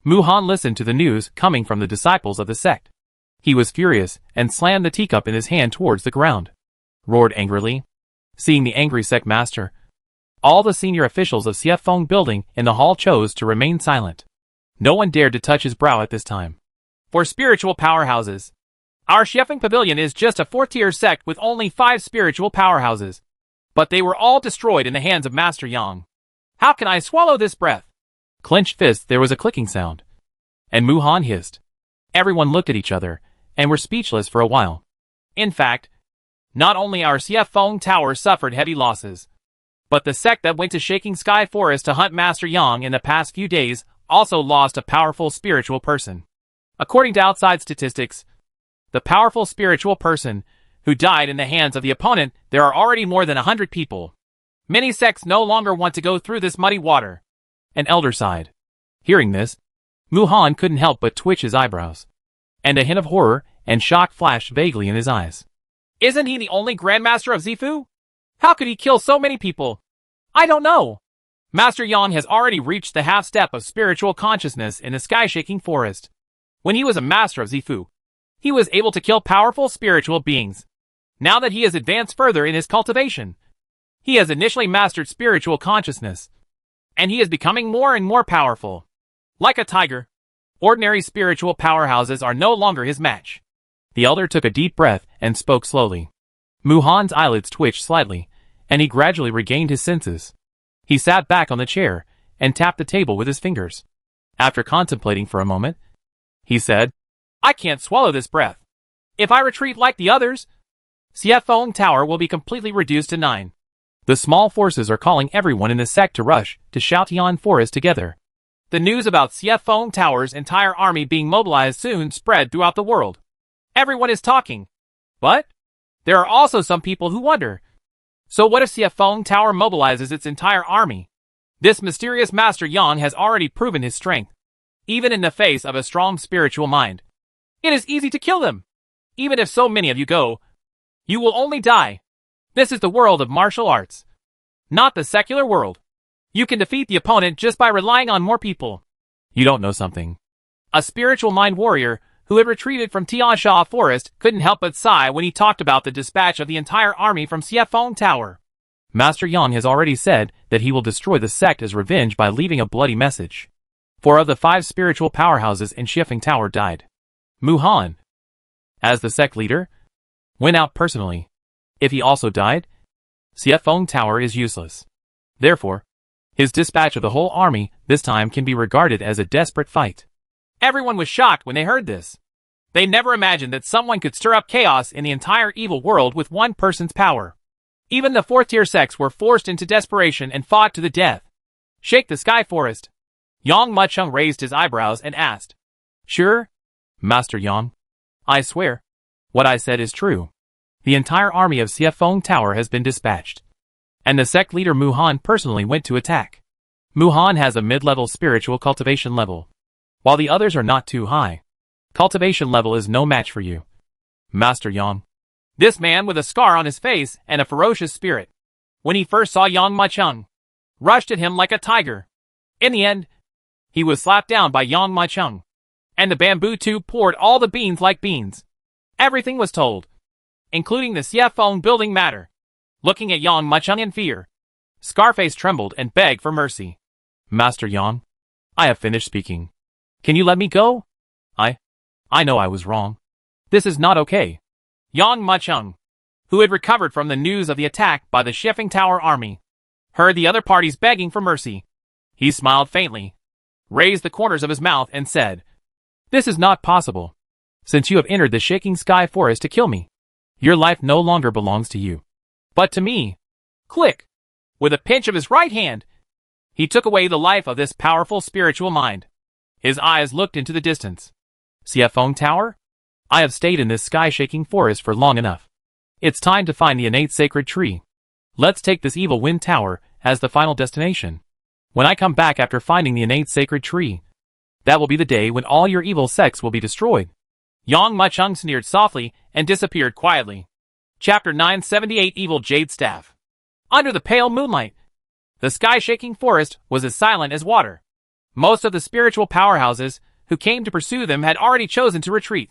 Mu Han listened to the news coming from the disciples of the sect. He was furious and slammed the teacup in his hand towards the ground. Roared angrily. Seeing the angry sect master, all the senior officials of Xie Feng building in the hall chose to remain silent. No one dared to touch his brow at this time. For spiritual powerhouses, our Xiefeng Pavilion is just a 4-tier sect with only 5 spiritual powerhouses. But they were all destroyed in the hands of Master Yang. How can I swallow this breath? Clenched fists, there was a clicking sound. And Mu Han hissed. Everyone looked at each other, and were speechless for a while. In fact, not only our Xie Feng Tower suffered heavy losses, but the sect that went to Shaking Sky Forest to hunt Master Yang in the past few days also lost a powerful spiritual person. According to outside statistics, the powerful spiritual person who died in the hands of the opponent, there are already more than 100 people. Many sects no longer want to go through this muddy water. An elder sighed. Hearing this, Mu Han couldn't help but twitch his eyebrows, and a hint of horror and shock flashed vaguely in his eyes. Isn't he the only Grandmaster of Zifu? How could he kill so many people? I don't know. Master Yang has already reached the half-step of spiritual consciousness in the sky-shaking forest. When he was a master of Zifu, he was able to kill powerful spiritual beings. Now that he has advanced further in his cultivation, he has initially mastered spiritual consciousness, and he is becoming more and more powerful. Like a tiger, ordinary spiritual powerhouses are no longer his match. The elder took a deep breath and spoke slowly. Mu Han's eyelids twitched slightly, and he gradually regained his senses. He sat back on the chair and tapped the table with his fingers. After contemplating for a moment, he said, I can't swallow this breath. If I retreat like the others, Xie Feng Tower will be completely reduced to 9. The small forces are calling everyone in the sect to rush to Shaotian Forest together. The news about Xie Feng Tower's entire army being mobilized soon spread throughout the world. Everyone is talking. But there are also some people who wonder, so what if Xie Feng Tower mobilizes its entire army? This mysterious Master Yang has already proven his strength, even in the face of a strong spiritual mind. It is easy to kill them. Even if so many of you go, you will only die. This is the world of martial arts, not the secular world. You can defeat the opponent just by relying on more people. You don't know something. A spiritual mind warrior who had retreated from Tiansha Forest couldn't help but sigh when he talked about the dispatch of the entire army from Xie Feng Tower. Master Yang has already said that he will destroy the sect as revenge by leaving a bloody message. 4 of the 5 spiritual powerhouses in Xiefeng Tower died. Mu Han, as the sect leader, went out personally. If he also died, Xie Feng Tower is useless. Therefore, his dispatch of the whole army this time can be regarded as a desperate fight. Everyone was shocked when they heard this. They never imagined that someone could stir up chaos in the entire evil world with one person's power. Even the fourth-tier sects were forced into desperation and fought to the death. Shake the Sky Forest. Yang Muchung raised his eyebrows and asked. Sure, Master Yang. I swear. What I said is true. The entire army of Siefeng Tower has been dispatched. And the sect leader Mu Han personally went to attack. Mu Han has a mid-level spiritual cultivation level, while the others are not too high. Cultivation level is no match for you, Master Yang. This man with a scar on his face and a ferocious spirit, when he first saw Yang Muchung, rushed at him like a tiger. In the end, he was slapped down by Yang Muchung, and the bamboo tube poured all the beans like beans. Everything was told, including the Siefeng building matter. Looking at Yang Muchung in fear, Scarface trembled and begged for mercy. Master Yang, I have finished speaking. Can you let me go? I know I was wrong. This is not okay. Yang Muchung, who had recovered from the news of the attack by the Siefeng Tower army, heard the other parties begging for mercy. He smiled faintly, raised the corners of his mouth and said, This is not possible. Since you have entered the Shaking Sky Forest to kill me, your life no longer belongs to you, but to me. Click! With a pinch of his right hand, he took away the life of this powerful spiritual mind. His eyes looked into the distance. Siefeng Tower? I have stayed in this sky-shaking forest for long enough. It's time to find the innate sacred tree. Let's take this evil wind tower as the final destination. When I come back after finding the innate sacred tree, that will be the day when all your evil sects will be destroyed. Yang Muchung sneered softly and disappeared quietly. Chapter 978 Evil Jade Staff. Under the pale moonlight, the sky-shaking forest was as silent as water. Most of the spiritual powerhouses who came to pursue them had already chosen to retreat,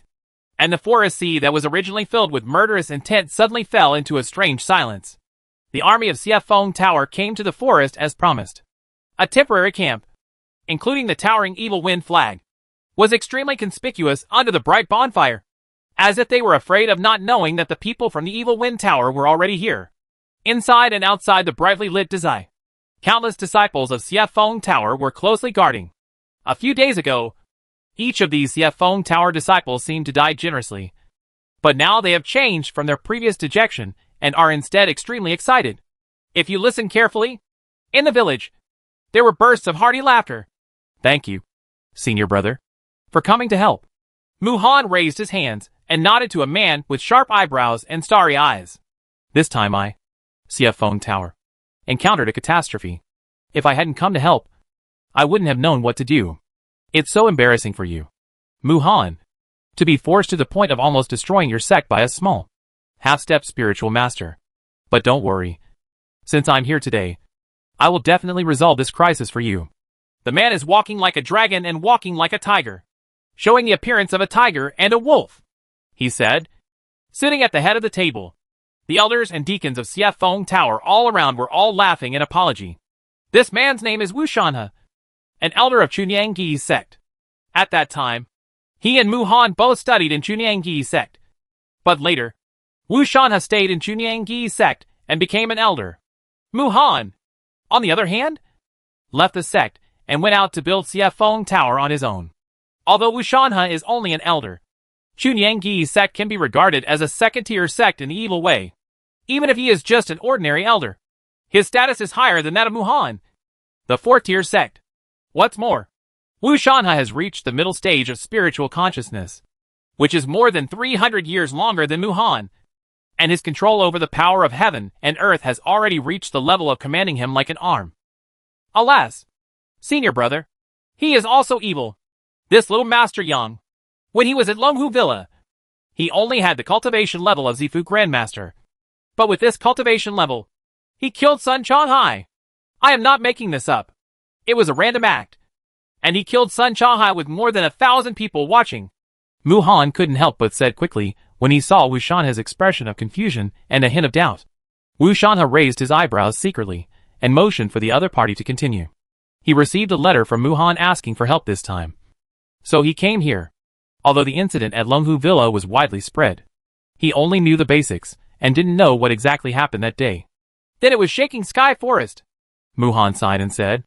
and the forest sea that was originally filled with murderous intent suddenly fell into a strange silence. The army of Siefeng Tower came to the forest as promised. A temporary camp, including the towering evil wind flag, was extremely conspicuous under the bright bonfire, as if they were afraid of not knowing that the people from the evil wind tower were already here. Inside and outside the brightly lit Dazai, countless disciples of Siefeng Tower were closely guarding. A few days ago, each of these Siefeng Tower disciples seemed to die generously, but now they have changed from their previous dejection and are instead extremely excited. If you listen carefully, in the village, there were bursts of hearty laughter. Thank you, senior brother, for coming to help. Mu Han raised his hands and nodded to a man with sharp eyebrows and starry eyes. This time Siefeng Tower, encountered a catastrophe. If I hadn't come to help, I wouldn't have known what to do. It's so embarrassing for you, Mu Han, to be forced to the point of almost destroying your sect by a small, half-step spiritual master. But don't worry. Since I'm here today, I will definitely resolve this crisis for you. The man is walking like a dragon and walking like a tiger, showing the appearance of a tiger and a wolf, he said, sitting at the head of the table. The elders and deacons of Siefeng Tower all around were all laughing in apology. This man's name is Wu Shanhe, an elder of Chunyanggi's sect. At that time, he and Mu Han both studied in Chunyanggi's sect. But later, Wu Shanhe stayed in Chunyanggi's sect and became an elder. Mu Han, on the other hand, left the sect and went out to build Siefeng Tower on his own. Although Wu Shanhe is only an elder, Chunyanggi's sect can be regarded as a second-tier sect in the evil way. Even if he is just an ordinary elder, his status is higher than that of Mu Han, the fourth-tier sect. What's more, Wu Shanhe has reached the middle stage of spiritual consciousness, which is more than 300 years longer than Mu Han, and his control over the power of heaven and earth has already reached the level of commanding him like an arm. Alas, senior brother, he is also evil. This little Master Yang, when he was at Longhu Villa, he only had the cultivation level of Zifu Grandmaster. But with this cultivation level, he killed Sun Changhai. I am not making this up. It was a random act. And he killed Sun Changhai with more than 1,000 people watching. Mu Han couldn't help but said quickly when he saw Wu Shanhe's expression of confusion and a hint of doubt. Wu Shanhe raised his eyebrows secretly and motioned for the other party to continue. He received a letter from Mu Han asking for help this time. So he came here. Although the incident at Longhu Villa was widely spread, he only knew the basics and didn't know what exactly happened that day. Then it was Shaking Sky Forest. Mu Han sighed and said,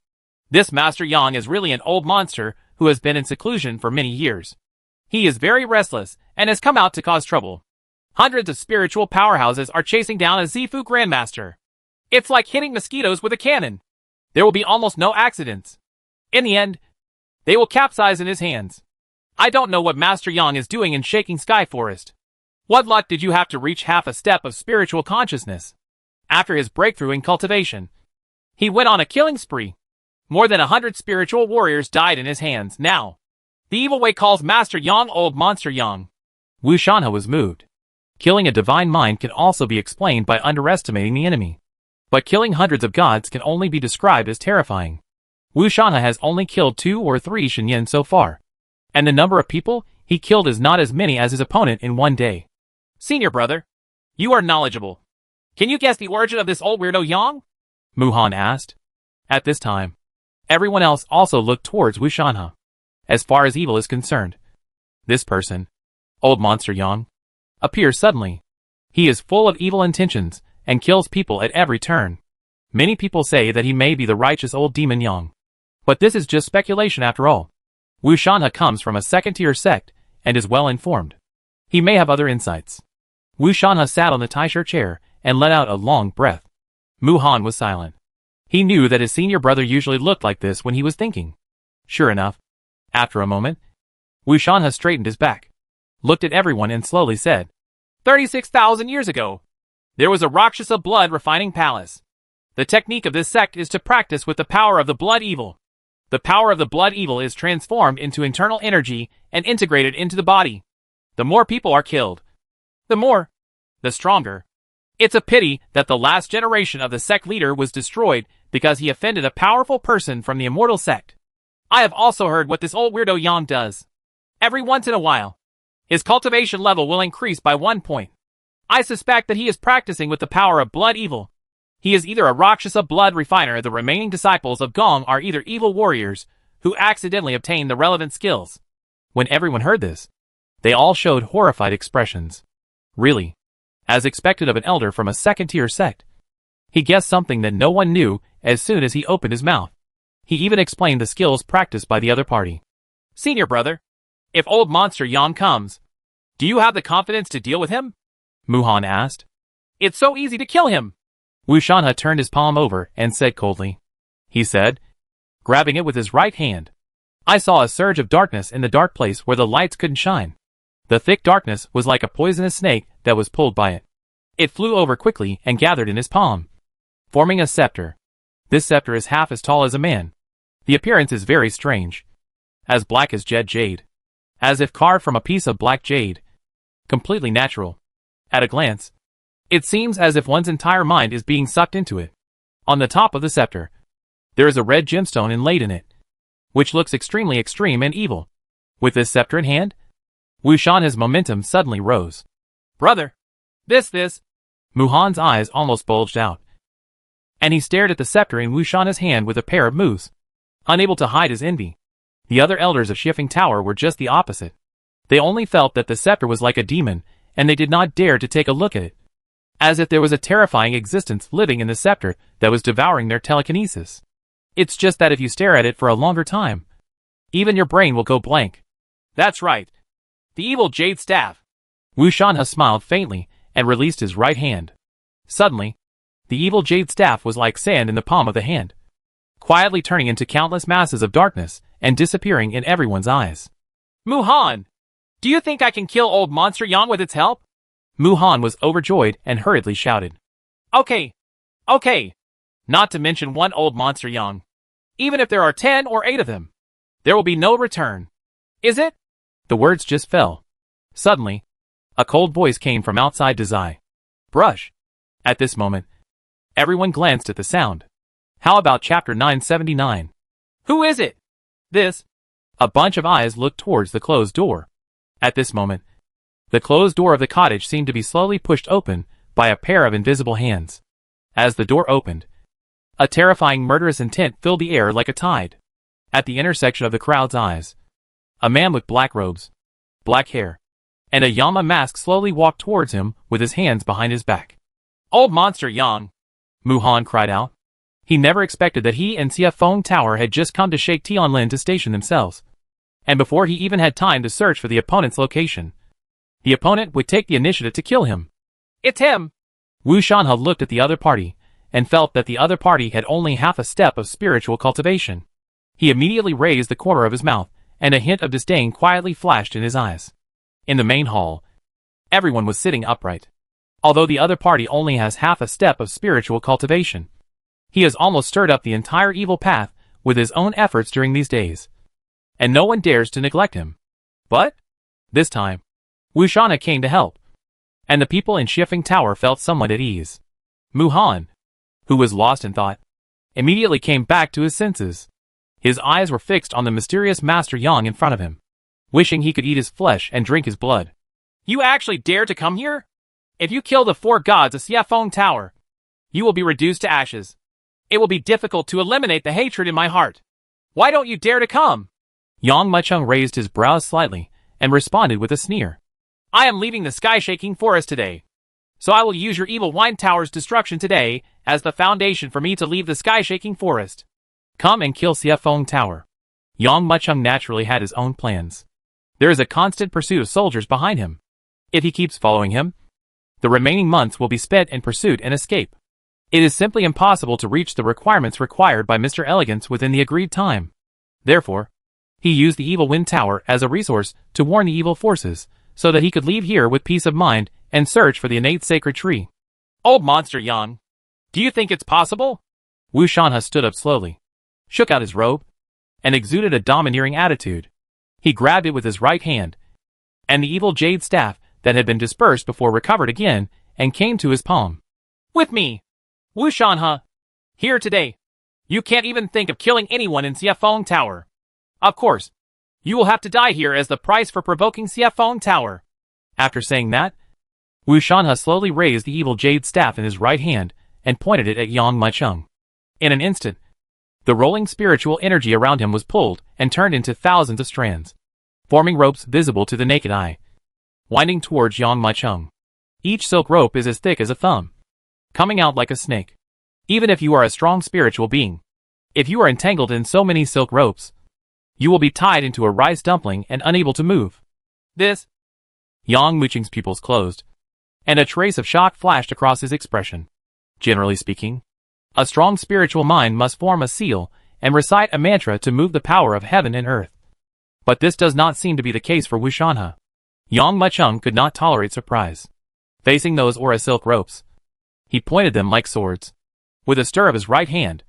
This Master Yang is really an old monster who has been in seclusion for many years. He is very restless and has come out to cause trouble. Hundreds of spiritual powerhouses are chasing down a Zifu Grandmaster. It's like hitting mosquitoes with a cannon. There will be almost no accidents. In the end, they will capsize in his hands. I don't know what Master Yang is doing in Shaking Sky Forest. What luck did you have to reach half a step of spiritual consciousness? After his breakthrough in cultivation, he went on a killing spree. More than 100 spiritual warriors died in his hands. Now, the evil way calls Master Yang old monster Yang. Wu Shanhe was moved. Killing a divine mind can also be explained by underestimating the enemy. But killing hundreds of gods can only be described as terrifying. Wu Shanhe has only killed 2 or 3 Shenyan so far. And the number of people he killed is not as many as his opponent in one day. Senior brother, you are knowledgeable. Can you guess the origin of this old weirdo Yang? Mu Han asked. At this time, everyone else also looked towards Wu Shanhe. As far as evil is concerned, this person, old monster Yang, appears suddenly. He is full of evil intentions and kills people at every turn. Many people say that he may be the righteous old demon Yang. But this is just speculation after all. Wu Shanhe comes from a second-tier sect and is well informed. He may have other insights. Wu Shanhe sat on the Taisher chair and let out a long breath. Mu Han was silent. He knew that his senior brother usually looked like this when he was thinking. Sure enough, after a moment, Wu Shanhe straightened his back, looked at everyone and slowly said, 36,000 years ago, there was a Rakshasa blood refining palace. The technique of this sect is to practice with the power of the blood evil. The power of the blood evil is transformed into internal energy and integrated into the body. The more people are killed, the stronger. It's a pity that the last generation of the sect leader was destroyed because he offended a powerful person from the immortal sect. I have also heard what this old weirdo Yang does. Every once in a while, his cultivation level will increase by 1 point. I suspect that he is practicing with the power of blood evil. He is either a Rakshasa blood refiner. The remaining disciples of Gong are either evil warriors who accidentally obtained the relevant skills. When everyone heard this, they all showed horrified expressions. Really, as expected of an elder from a second-tier sect, he guessed something that no one knew as soon as he opened his mouth. He even explained the skills practiced by the other party. Senior brother, if old monster Yang comes, do you have the confidence to deal with him? Mu Han asked. It's so easy to kill him. Wu Shanhe turned his palm over and said coldly. He said, grabbing it with his right hand. I saw a surge of darkness in the dark place where the lights couldn't shine. The thick darkness was like a poisonous snake that was pulled by it. It flew over quickly and gathered in his palm, forming a scepter. This scepter is half as tall as a man. The appearance is very strange. As black as jet jade. As if carved from a piece of black jade. Completely natural. At a glance, it seems as if one's entire mind is being sucked into it. On the top of the scepter, there is a red gemstone inlaid in it, which looks extremely extreme and evil. With this scepter in hand, Wu Shanhe's momentum suddenly rose. Brother! This! Mu Han's eyes almost bulged out, and he stared at the scepter in Wu Shanhe's hand with a pair of moves, unable to hide his envy. The other elders of Shifting Tower were just the opposite. They only felt that the scepter was like a demon, and they did not dare to take a look at it. As if there was a terrifying existence living in the scepter that was devouring their telekinesis. It's just that if you stare at it for a longer time, even your brain will go blank. That's right. The evil jade staff. Wu Shanhe smiled faintly and released his right hand. Suddenly, the evil jade staff was like sand in the palm of the hand, quietly turning into countless masses of darkness and disappearing in everyone's eyes. Mu Han! Do you think I can kill old monster Yang with its help? Mu Han was overjoyed and hurriedly shouted. Okay. Not to mention one old monster Yang. Even if there are 10 or 8 of them, there will be no return. Is it? The words just fell. Suddenly, a cold voice came from outside Dazai. Brush. At this moment, everyone glanced at the sound. How about chapter 979? Who is it? This. A bunch of eyes looked towards the closed door. At this moment, the closed door of the cottage seemed to be slowly pushed open by a pair of invisible hands. As the door opened, a terrifying murderous intent filled the air like a tide. At the intersection of the crowd's eyes, a man with black robes, black hair, and a Yama mask slowly walked towards him with his hands behind his back. Old monster Yang! Mu Han cried out. He never expected that he and Xia Feng Tower had just come to Shake Tianlin to station themselves. And before he even had time to search for the opponent's location, the opponent would take the initiative to kill him. It's him! Wu Shanhe looked at the other party, and felt that the other party had only half a step of spiritual cultivation. He immediately raised the corner of his mouth, and a hint of disdain quietly flashed in his eyes. In the main hall, everyone was sitting upright. Although the other party only has half a step of spiritual cultivation, he has almost stirred up the entire evil path with his own efforts during these days. And no one dares to neglect him. But, this time, Wu Shanhe came to help. And the people in Shifeng Tower felt somewhat at ease. Mu Han, who was lost in thought, immediately came back to his senses. His eyes were fixed on the mysterious Master Yang in front of him, wishing he could eat his flesh and drink his blood. You actually dare to come here? If you kill the 4 gods of Shifeng Tower, you will be reduced to ashes. It will be difficult to eliminate the hatred in my heart. Why don't you dare to come? Yang Mucheng raised his brows slightly and responded with a sneer. I am leaving the sky-shaking forest today. So I will use your evil wine tower's destruction today as the foundation for me to leave the sky-shaking forest. Come and kill Shifeng Tower. Yang Mucheng naturally had his own plans. There is a constant pursuit of soldiers behind him. If he keeps following him, the remaining months will be spent in pursuit and escape. It is simply impossible to reach the requirements required by Mr. Elegance within the agreed time. Therefore, he used the evil wind tower as a resource to warn the evil forces, so that he could leave here with peace of mind and search for the innate sacred tree. Old Monster Yang, do you think it's possible? Wu Shanhe stood up slowly, shook out his robe, and exuded a domineering attitude. He grabbed it with his right hand, and the evil jade staff that had been dispersed before recovered again and came to his palm. With me, Wu Shanhe, here today. You can't even think of killing anyone in Shifeng Tower. Of course, you will have to die here as the price for provoking Shifeng Tower. After saying that, Wu Shanhe slowly raised the evil jade staff in his right hand and pointed it at Yang Mucheng. In an instant, the rolling spiritual energy around him was pulled and turned into thousands of strands, forming ropes visible to the naked eye, winding towards Yang Mucheng. Each silk rope is as thick as a thumb, coming out like a snake. Even if you are a strong spiritual being, if you are entangled in so many silk ropes, you will be tied into a rice dumpling and unable to move. This. Yang Mucheng's pupils closed, and a trace of shock flashed across his expression. Generally speaking, a strong spiritual mind must form a seal and recite a mantra to move the power of heaven and earth. But this does not seem to be the case for Wu Shanhe. Yang Mucheng could not tolerate surprise. Facing those aura silk ropes, he pointed them like swords. With a stir of his right hand,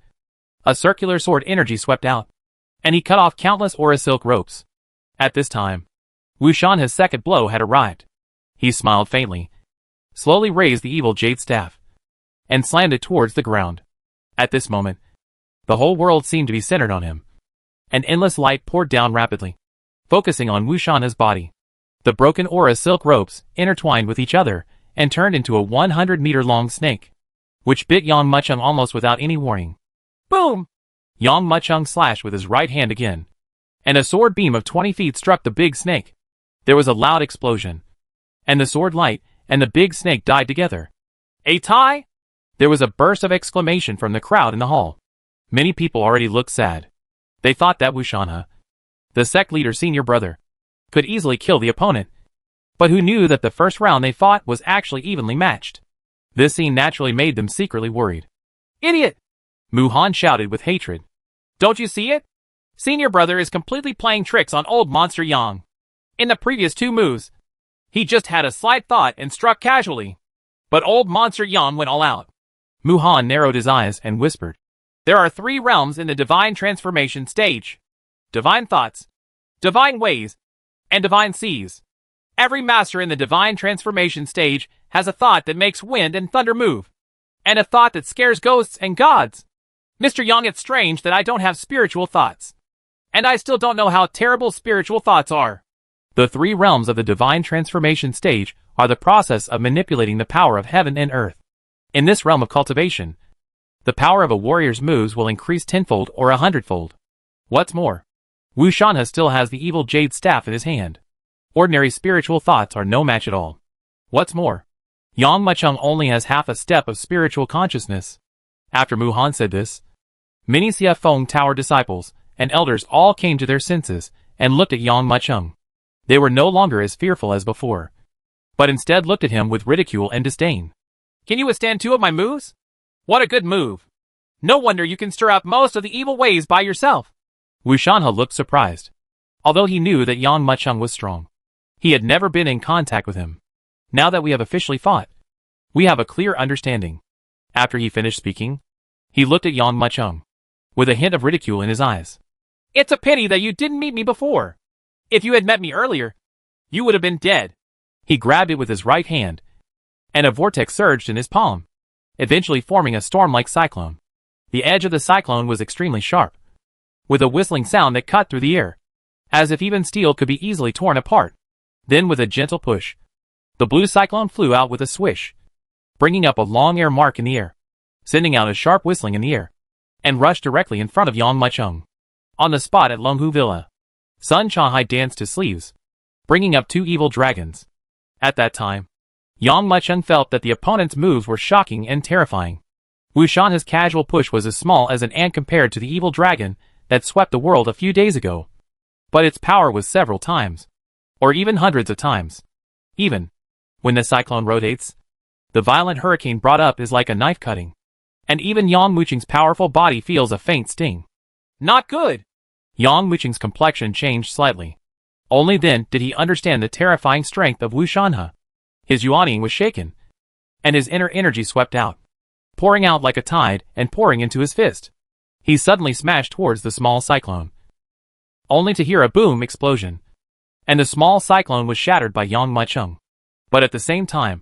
a circular sword energy swept out, and he cut off countless aura silk ropes. At this time, Wu Shanhe's second blow had arrived. He smiled faintly, slowly raised the evil jade staff, and slammed it towards the ground. At this moment, the whole world seemed to be centered on him. An endless light poured down rapidly, focusing on Wu Shanhe's body. The broken aura silk ropes intertwined with each other and turned into a 100-meter-long snake, which bit Yang Mucheng almost without any warning. Boom! Yang Mucheng slashed with his right hand again, and a sword beam of 20 feet struck the big snake. There was a loud explosion, and the sword light and the big snake died together. A tie? There was a burst of exclamation from the crowd in the hall. Many people already looked sad. They thought that Wu Shanhe, the sect leader's senior brother, could easily kill the opponent, but who knew that the first round they fought was actually evenly matched. This scene naturally made them secretly worried. Idiot! Mu Han shouted with hatred. Don't you see it? Senior brother is completely playing tricks on old Monster Yang. In the previous 2 moves, he just had a slight thought and struck casually. But old Monster Yang went all out. Mu Han narrowed his eyes and whispered. There are 3 realms in the divine transformation stage. Divine thoughts, divine ways, and divine seas. Every master in the divine transformation stage has a thought that makes wind and thunder move, and a thought that scares ghosts and gods. Mr. Yang, it's strange that I don't have spiritual thoughts. And I still don't know how terrible spiritual thoughts are. The 3 realms of the divine transformation stage are the process of manipulating the power of heaven and earth. In this realm of cultivation, the power of a warrior's moves will increase 10-fold or 100-fold. What's more, Wu Shanhe still has the evil jade staff in his hand. Ordinary spiritual thoughts are no match at all. What's more, Yang Mucheng only has half a step of spiritual consciousness. After Mu Han said this, many Shifeng Tower disciples and elders all came to their senses and looked at Yang Mucheng. They were no longer as fearful as before. but instead looked at him with ridicule and disdain. Can you withstand 2 of my moves? What a good move. No wonder you can stir up most of the evil ways by yourself. Wu Shanhe looked surprised. Although he knew that Yang Mucheng was strong, he had never been in contact with him. Now that we have officially fought, we have a clear understanding. After he finished speaking, he looked at Yang Mucheng with a hint of ridicule in his eyes. It's a pity that you didn't meet me before. If you had met me earlier, you would have been dead. He grabbed it with his right hand, and a vortex surged in his palm, eventually forming a storm-like cyclone. The edge of the cyclone was extremely sharp, with a whistling sound that cut through the air, as if even steel could be easily torn apart. Then with a gentle push, the blue cyclone flew out with a swish, bringing up a long air mark in the air, sending out a sharp whistling in the air, and rushed directly in front of Yang Mucheng. On the spot at Longhu Villa, Sun Chahai danced his sleeves, bringing up 2 evil dragons. At that time, Yang Mucheng felt that the opponent's moves were shocking and terrifying. Wu Shanhe's casual push was as small as an ant compared to the evil dragon that swept the world a few days ago. But its power was several times, or even hundreds of times. Even when the cyclone rotates, the violent hurricane brought up is like a knife cutting, and even Yang Mucheng's powerful body feels a faint sting. Not good! Yang Mucheng's complexion changed slightly. Only then did he understand the terrifying strength of Wu Shanhe. His Yuanying was shaken, and his inner energy swept out, pouring out like a tide and pouring into his fist. He suddenly smashed towards the small cyclone, only to hear a boom explosion, and the small cyclone was shattered by Yang Mucheng. But at the same time,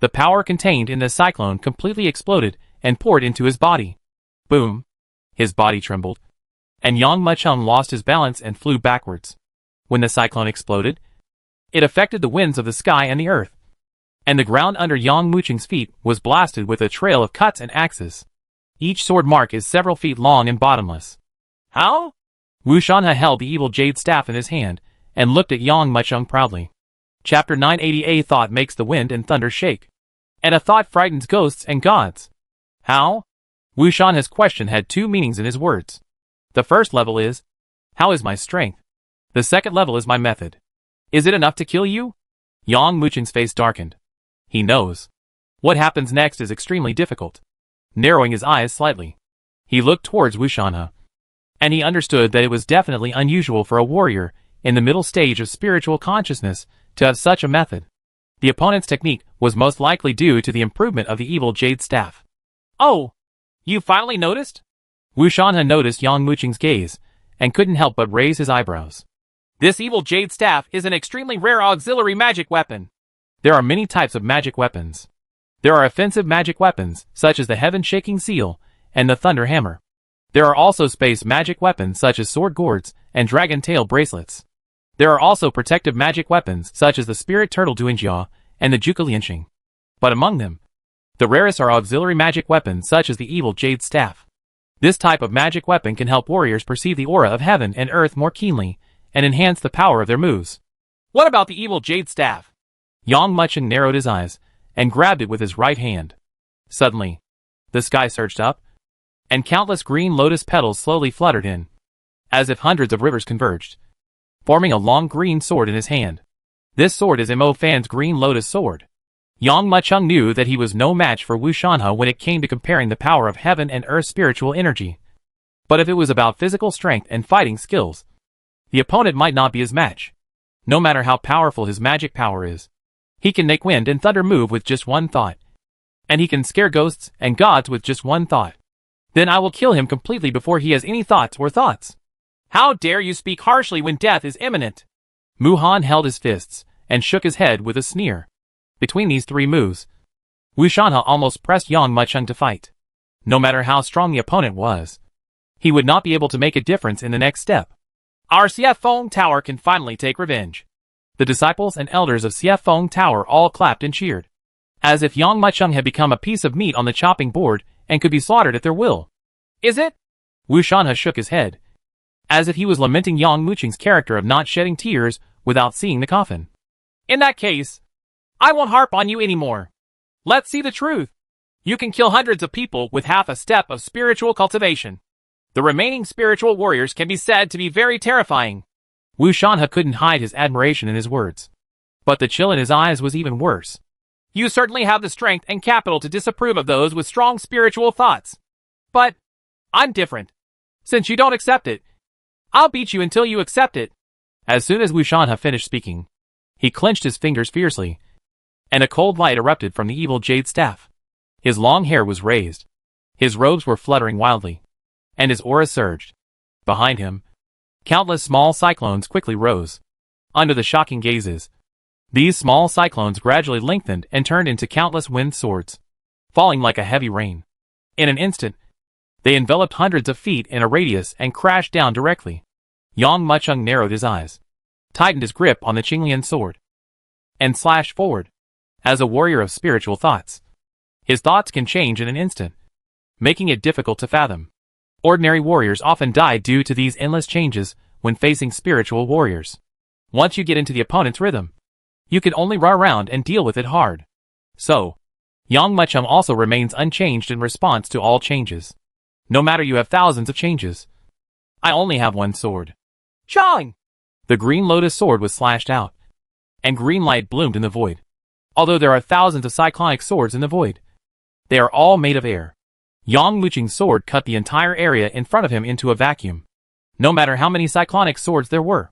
the power contained in the cyclone completely exploded and poured into his body. Boom! His body trembled, and Yang Mucheng lost his balance and flew backwards. When the cyclone exploded, it affected the winds of the sky and the earth, and the ground under Yang Mucheng's feet was blasted with a trail of cuts and axes. Each sword mark is several feet long and bottomless. How? Wu Shanhe held the evil jade staff in his hand and looked at Yang Mucheng proudly. Chapter 980. A thought makes the wind and thunder shake, and a thought frightens ghosts and gods. How? Wu Shanhe's question had 2 meanings in his words. The first level is, how is my strength? The second level is my method. Is it enough to kill you? Yang Mucheng's face darkened. He knows. What happens next is extremely difficult. Narrowing his eyes slightly, he looked towards Wu Shanhe, and he understood that it was definitely unusual for a warrior in the middle stage of spiritual consciousness to have such a method. The opponent's technique was most likely due to the improvement of the evil jade staff. Oh! You finally noticed? Wu Shanhe noticed Yang Mucheng's gaze, and couldn't help but raise his eyebrows. This evil jade staff is an extremely rare auxiliary magic weapon. There are many types of magic weapons. There are offensive magic weapons, such as the heaven-shaking seal and the thunder hammer. There are also space magic weapons such as sword gourds and dragon tail bracelets. There are also protective magic weapons such as the spirit turtle Duangjia and the Zhuge Lianxing. But among them, the rarest are auxiliary magic weapons such as the evil jade staff. This type of magic weapon can help warriors perceive the aura of heaven and earth more keenly and enhance the power of their moves. What about the evil jade staff? Yang Mucheng narrowed his eyes and grabbed it with his right hand. Suddenly, the sky surged up, and countless green lotus petals slowly fluttered in, as if hundreds of rivers converged, forming a long green sword in his hand. This sword is Mo Fan's green lotus sword. Yang Mucheng knew that he was no match for Wu Shanhe when it came to comparing the power of heaven and earth's spiritual energy. But if it was about physical strength and fighting skills, the opponent might not be his match. No matter how powerful his magic power is, he can make wind and thunder move with just one thought. And he can scare ghosts and gods with just one thought. Then I will kill him completely before he has any thoughts or thoughts. How dare you speak harshly when death is imminent? Mu Han held his fists and shook his head with a sneer. Between these 3 moves, Wu Shanhe almost pressed Yang Mucheng to fight. No matter how strong the opponent was, he would not be able to make a difference in the next step. Our CF Feng Tower can finally take revenge. The disciples and elders of CF Feng Tower all clapped and cheered, as if Yang Mucheng had become a piece of meat on the chopping board and could be slaughtered at their will. Is it? Wu Shanhe shook his head, as if he was lamenting Yang Mucheng's character of not shedding tears without seeing the coffin. In that case, I won't harp on you anymore. Let's see the truth. You can kill hundreds of people with half a step of spiritual cultivation. The remaining spiritual warriors can be said to be very terrifying. Wu Shanhe couldn't hide his admiration in his words. But the chill in his eyes was even worse. You certainly have the strength and capital to disapprove of those with strong spiritual thoughts. But I'm different. Since you don't accept it, I'll beat you until you accept it. As soon as Wu Shanhe finished speaking, he clenched his fingers fiercely, and a cold light erupted from the evil jade staff. His long hair was raised, his robes were fluttering wildly, and his aura surged. Behind him, countless small cyclones quickly rose. Under the shocking gazes, these small cyclones gradually lengthened and turned into countless wind swords, falling like a heavy rain. In an instant, they enveloped hundreds of feet in a radius and crashed down directly. Yang Mucheng narrowed his eyes, tightened his grip on the Qinglian sword, and slashed forward. As a warrior of spiritual thoughts, his thoughts can change in an instant, making it difficult to fathom. Ordinary warriors often die due to these endless changes when facing spiritual warriors. Once you get into the opponent's rhythm, you can only run around and deal with it hard. So, Yang Mucheng also remains unchanged in response to all changes. No matter you have thousands of changes, I only have one sword. Shang! The green lotus sword was slashed out, and green light bloomed in the void. Although there are thousands of cyclonic swords in the void, they are all made of air. Yang Mucheng's sword cut the entire area in front of him into a vacuum. No matter how many cyclonic swords there were,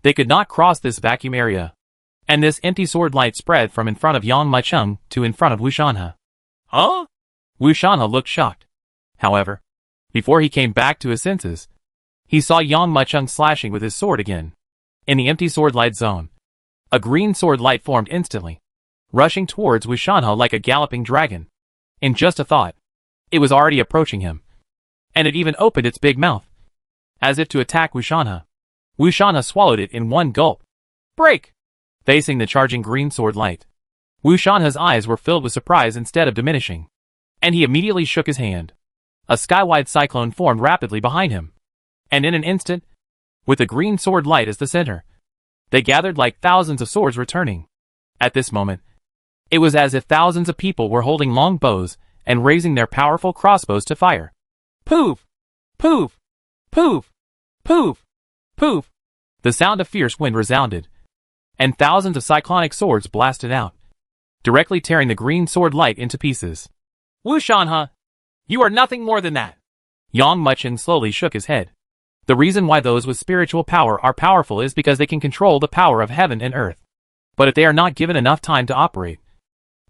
they could not cross this vacuum area. And this empty sword light spread from in front of Yang Mucheng to in front of Wu Shanhe. Huh? Wu Shanhe looked shocked. However, before he came back to his senses, he saw Yang Mucheng slashing with his sword again. In the empty sword light zone, a green sword light formed instantly, rushing towards Wu Shanhe like a galloping dragon. In just a thought, it was already approaching him, and it even opened its big mouth, as if to attack Wu Shanhe. Wu Shanhe swallowed it in one gulp. Break! Facing the charging green sword light, Wu Shanhe's eyes were filled with surprise instead of diminishing, and he immediately shook his hand. A skywide cyclone formed rapidly behind him, and in an instant, with the green sword light as the center, they gathered like thousands of swords returning. At this moment, it was as if thousands of people were holding long bows and raising their powerful crossbows to fire. Poof! Poof! Poof! Poof! Poof! The sound of fierce wind resounded, and thousands of cyclonic swords blasted out, directly tearing the green sword light into pieces. Wu Shanhe, you are nothing more than that. Yang Mucheng slowly shook his head. The reason why those with spiritual power are powerful is because they can control the power of heaven and earth. But if they are not given enough time to operate,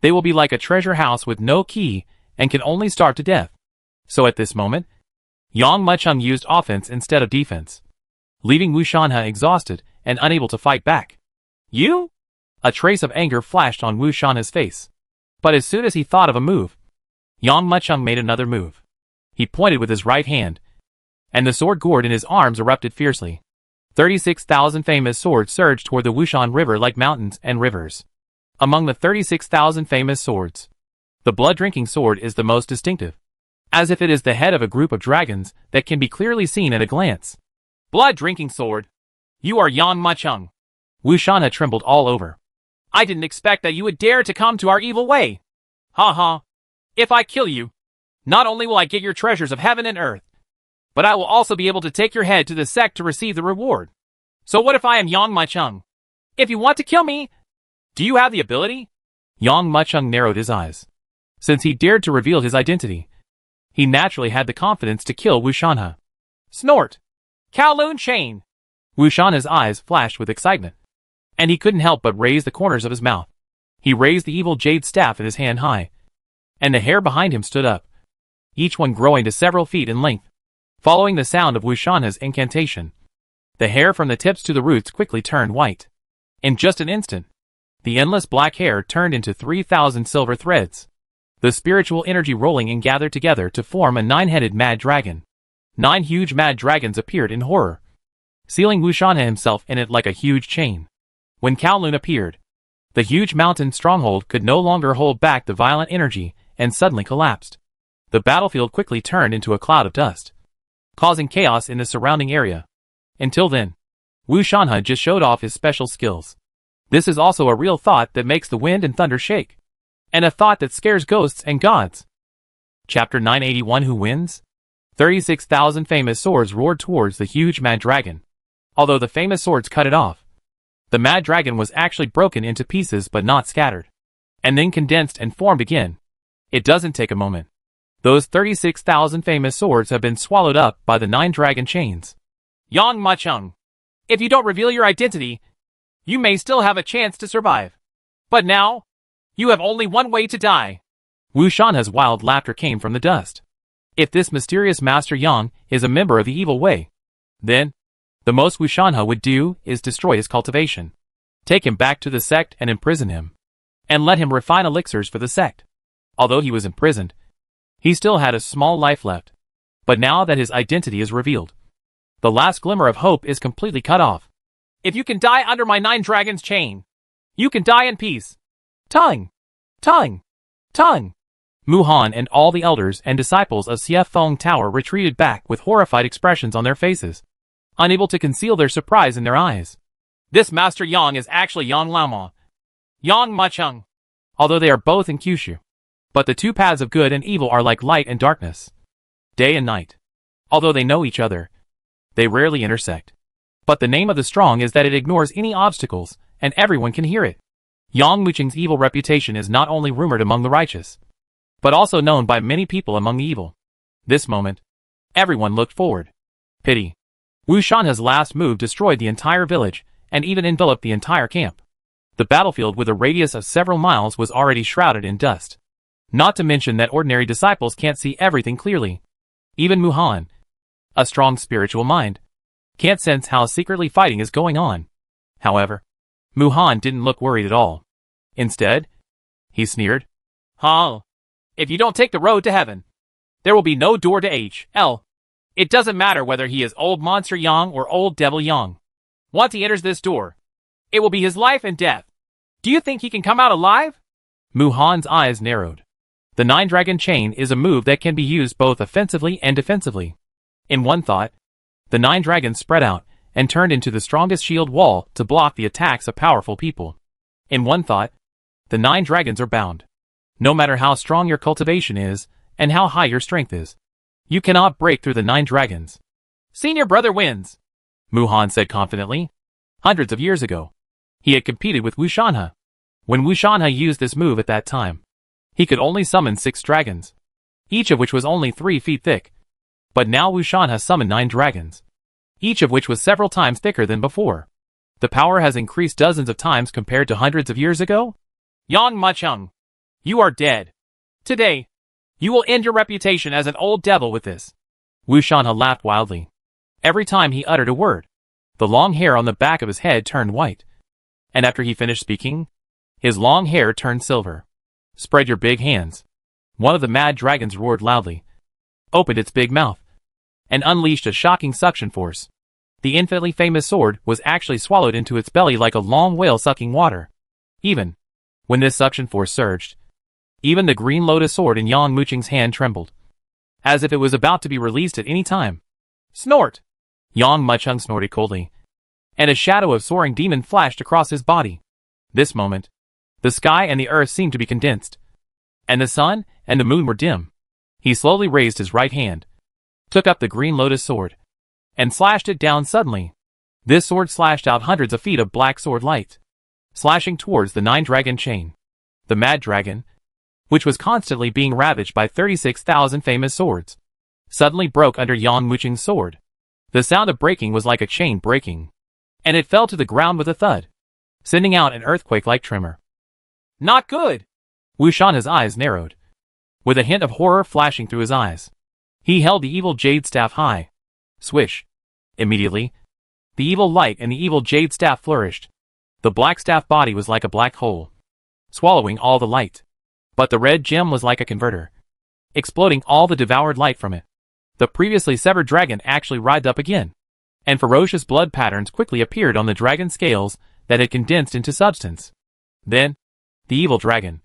they will be like a treasure house with no key and can only starve to death. So at this moment, Yang Mucheng used offense instead of defense, leaving Wu Shanhe exhausted and unable to fight back. You? A trace of anger flashed on Wu Shanhe's face. But as soon as he thought of a move, Yang Mucheng made another move. He pointed with his right hand, and the sword gourd in his arms erupted fiercely. 36,000 famous swords surged toward the Wushan River like mountains and rivers. Among the 36,000 famous swords, the blood-drinking sword is the most distinctive, as if it is the head of a group of dragons that can be clearly seen at a glance. Blood-drinking sword? You are Yang Mucheng. Wu Shanhe trembled all over. I didn't expect that you would dare to come to our evil way. Ha ha. If I kill you, not only will I get your treasures of heaven and earth, but I will also be able to take your head to the sect to receive the reward. So what if I am Yang Mucheng? If you want to kill me, do you have the ability? Yang Mucheng narrowed his eyes. Since he dared to reveal his identity, he naturally had the confidence to kill Wu Shanhe. Snort! Kowloon Chain! Wu Shanhe's eyes flashed with excitement, and he couldn't help but raise the corners of his mouth. He raised the evil jade staff in his hand high, and the hair behind him stood up, each one growing to several feet in length. Following the sound of Wu Shanhe's incantation, the hair from the tips to the roots quickly turned white. In just an instant, the endless black hair turned into 3,000 silver threads, the spiritual energy rolling and gathered together to form a 9-headed mad dragon. 9 huge mad dragons appeared in horror, sealing Wu Shanhe himself in it like a huge chain. When Kowloon appeared, the huge mountain stronghold could no longer hold back the violent energy and suddenly collapsed. The battlefield quickly turned into a cloud of dust, causing chaos in the surrounding area. Until then, Wu Shanhe just showed off his special skills. This is also a real thought that makes the wind and thunder shake, and a thought that scares ghosts and gods. Chapter 981 Who wins? 36,000 famous swords roared towards the huge mad dragon. Although the famous swords cut it off, The mad dragon was actually broken into pieces but not scattered, and then condensed and formed again. It doesn't take a moment. Those 36,000 famous swords have been swallowed up by the 9 dragon chains. Yang Macheng, if you don't reveal your identity, you may still have a chance to survive. But now, you have only one way to die. Wu Shanhe's wild laughter came from the dust. If this mysterious Master Yang is a member of the evil way, then the most Wu Shanhe would do is destroy his cultivation, take him back to the sect and imprison him, and let him refine elixirs for the sect. Although he was imprisoned, he still had a small life left. But now that his identity is revealed, the last glimmer of hope is completely cut off. If you can die under my 9 dragons chain, you can die in peace. Tongue! Tongue! Tongue! Mu Han and all the elders and disciples of Xie Feng Tower retreated back with horrified expressions on their faces, unable to conceal their surprise in their eyes. This Master Yang is actually Yang Laoma, Yang Macheng, although they are both in Kyushu. But the two paths of good and evil are like light and darkness, day and night. Although they know each other, they rarely intersect. But the name of the strong is that it ignores any obstacles, and everyone can hear it. Yang Mucheng's evil reputation is not only rumored among the righteous, but also known by many people among the evil. This moment, everyone looked forward. Pity. Wu Shanhe's last move destroyed the entire village, and even enveloped the entire camp. The battlefield with a radius of several miles was already shrouded in dust. Not to mention that ordinary disciples can't see everything clearly. Even Mu Han, a strong spiritual mind, can't sense how secretly fighting is going on. However, Mu Han didn't look worried at all. Instead, he sneered. If you don't take the road to heaven, there will be no door to H.L. It doesn't matter whether he is old monster Yang or old devil Yang. Once he enters this door, it will be his life and death. Do you think he can come out alive? Mu Han's eyes narrowed. The 9 dragon chain is a move that can be used both offensively and defensively. In one thought, the 9 dragons spread out and turned into the strongest shield wall to block the attacks of powerful people. In one thought, the 9 dragons are bound. No matter how strong your cultivation is, and how high your strength is, you cannot break through the 9 dragons. Senior brother wins, Mu Han said confidently. Hundreds of years ago, he had competed with Wu Shanhe. When Wu Shanhe used this move at that time, he could only summon 6 dragons, each of which was only 3 feet thick. But now Wu Shanhe summoned 9 dragons, each of which was several times thicker than before. The power has increased dozens of times compared to hundreds of years ago. Yang Macheng, you are dead. Today, you will end your reputation as an old devil with this. Wu Shanhe laughed wildly. Every time he uttered a word, the long hair on the back of his head turned white. And after he finished speaking, his long hair turned silver. Spread your big hands. One of the mad dragons roared loudly, opened its big mouth, and unleashed a shocking suction force. The infinitely famous sword was actually swallowed into its belly like a long whale sucking water. Even when this suction force surged, even the green lotus sword in Yang Mucheng's hand trembled, as if it was about to be released at any time. Snort! Yang Mucheng snorted coldly, and a shadow of soaring demon flashed across his body. This moment, the sky and the earth seemed to be condensed, and the sun and the moon were dim. He slowly raised his right hand, took up the green lotus sword, and slashed it down suddenly. This sword slashed out hundreds of feet of black sword light, slashing towards the 9 dragon chain. The mad dragon, which was constantly being ravaged by 36,000 famous swords, suddenly broke under Yang Mucheng's sword. The sound of breaking was like a chain breaking, and it fell to the ground with a thud, sending out an earthquake-like tremor. Not good! Wu Shanhe's eyes narrowed, with a hint of horror flashing through his eyes. He held the evil jade staff high. Swish! Immediately, the evil light and the evil jade staff flourished. The black staff body was like a black hole, swallowing all the light. But the red gem was like a converter, exploding all the devoured light from it. The previously severed dragon actually writhed up again, and ferocious blood patterns quickly appeared on the dragon scales that had condensed into substance. Then, the evil dragon,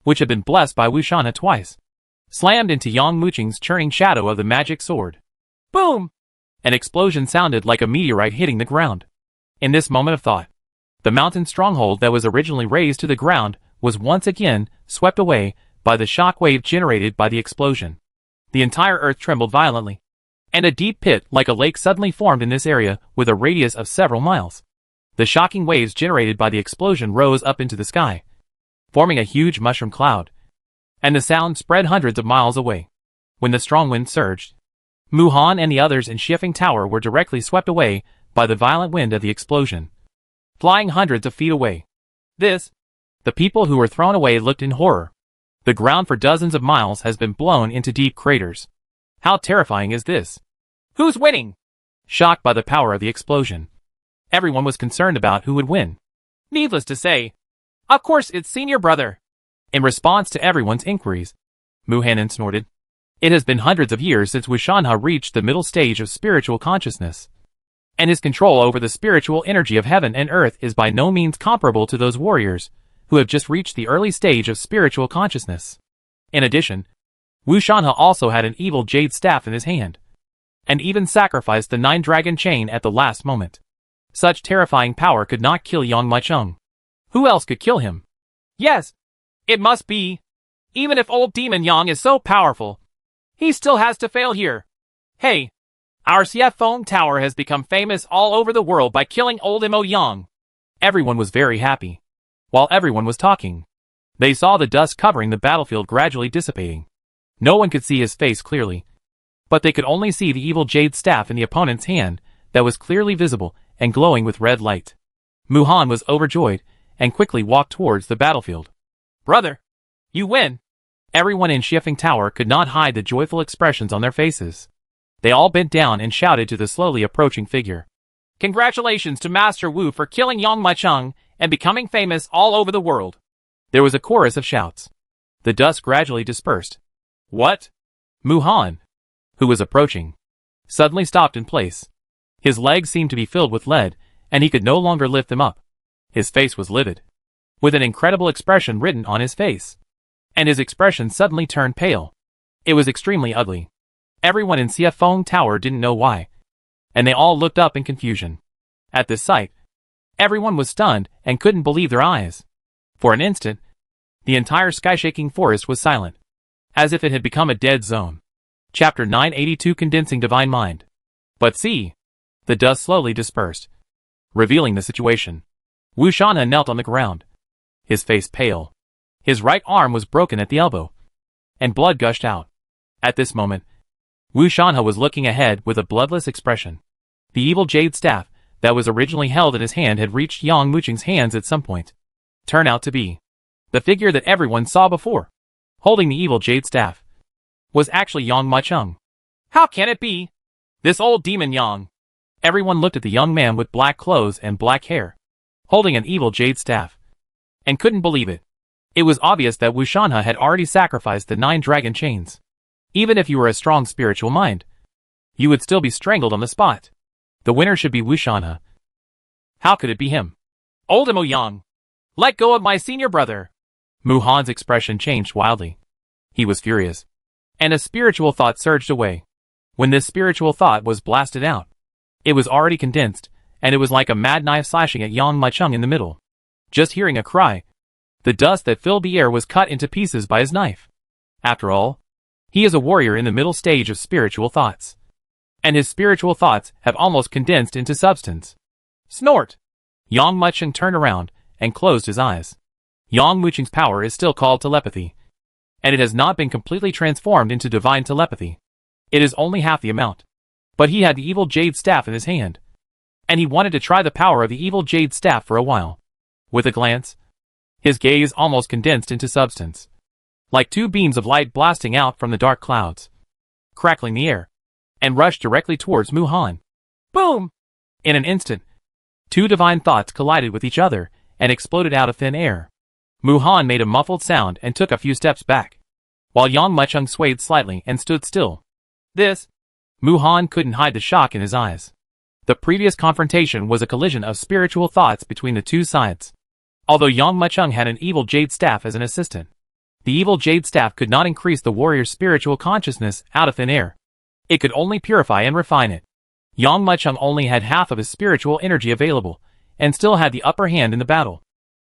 which had been blessed by Wu Shanhe twice, slammed into Yang Mucheng's churning shadow of the magic sword. Boom! An explosion sounded like a meteorite hitting the ground. In this moment of thought, the mountain stronghold that was originally razed to the ground was once again swept away by the shock wave generated by the explosion. The entire earth trembled violently, and a deep pit like a lake suddenly formed in this area with a radius of several miles. The shocking waves generated by the explosion rose up into the sky, forming a huge mushroom cloud, and the sound spread hundreds of miles away. When the strong wind surged, Mu-Han and the others in Shiifeng Tower were directly swept away by the violent wind of the explosion, flying hundreds of feet away. The people who were thrown away looked in horror. The ground for dozens of miles has been blown into deep craters. How terrifying is this? Who's winning? Shocked by the power of the explosion, everyone was concerned about who would win. Needless to say, of course it's senior brother. In response to everyone's inquiries, Mu-Han snorted. It has been hundreds of years since Wushanha reached the middle stage of spiritual consciousness, and his control over the spiritual energy of heaven and earth is by no means comparable to those warriors who have just reached the early stage of spiritual consciousness. In addition, Wushanha also had an evil jade staff in his hand, and even sacrificed the 9-dragon chain at the last moment. Such terrifying power could not kill Yang Maicheng. Who else could kill him? Yes, it must be. Even if old demon Yang is so powerful, he still has to fail here. Hey, our Shiifeng Tower has become famous all over the world by killing old Mo Yang. Everyone was very happy. While everyone was talking, they saw the dust covering the battlefield gradually dissipating. No one could see his face clearly, but they could only see the evil jade staff in the opponent's hand that was clearly visible and glowing with red light. Mu-Han was overjoyed and quickly walked towards the battlefield. Brother, you win! Everyone in Shiifeng Tower could not hide the joyful expressions on their faces. They all bent down and shouted to the slowly approaching figure. Congratulations to Master Wu for killing Yang Maicheng and becoming famous all over the world. There was a chorus of shouts. The dust gradually dispersed. What? Mu-Han, who was approaching, suddenly stopped in place. His legs seemed to be filled with lead, and he could no longer lift them up. His face was livid, with an incredible expression written on his face. And his expression suddenly turned pale. It was extremely ugly. Everyone in Shiifeng Tower didn't know why, and they all looked up in confusion. At this sight, everyone was stunned and couldn't believe their eyes. For an instant, the entire sky-shaking forest was silent, as if it had become a dead zone. Chapter 982 Condensing Divine Mind. But see, the dust slowly dispersed, revealing the situation. Wushanha knelt on the ground, his face pale. His right arm was broken at the elbow, and blood gushed out. At this moment, Wushanha was looking ahead with a bloodless expression. The evil jade staff that was originally held in his hand had reached Yang Maicheng's hands at some point. Turned out to be the figure that everyone saw before, holding the evil jade staff, was actually Yang Maicheng. How can it be? This old demon Yang. Everyone looked at the young man with black clothes and black hair, holding an evil jade staff, and couldn't believe it. It was obvious that Wushanha had already sacrificed the 9 dragon chains. Even if you were a strong spiritual mind, you would still be strangled on the spot. The winner should be Wushanha. How could it be him? Old Mo Yang, let go of my senior brother. Mu-Han's expression changed wildly. He was furious, and a spiritual thought surged away. When this spiritual thought was blasted out, it was already condensed, and it was like a mad knife slashing at Yang Maicheng in the middle. Just hearing a cry, the dust that filled the air was cut into pieces by his knife. After all, he is a warrior in the middle stage of spiritual thoughts, and his spiritual thoughts have almost condensed into substance. Snort! Yang Maicheng turned around and closed his eyes. Yang Maicheng's power is still called telepathy, and it has not been completely transformed into divine telepathy. It is only half the amount. But he had the evil jade staff in his hand, and he wanted to try the power of the evil jade staff for a while. With a glance, his gaze almost condensed into substance, like 2 beams of light blasting out from the dark clouds, crackling the air, and rushed directly towards Mu-Han. Boom! In an instant, 2 divine thoughts collided with each other and exploded out of thin air. Mu-Han made a muffled sound and took a few steps back, while Yang Maicheng swayed slightly and stood still. Mu-Han couldn't hide the shock in his eyes. The previous confrontation was a collision of spiritual thoughts between the 2 sides. Although Yang Maicheng had an evil jade staff as an assistant, the evil jade staff could not increase the warrior's spiritual consciousness out of thin air. It could only purify and refine it. Yang Maicheng only had half of his spiritual energy available, and still had the upper hand in the battle.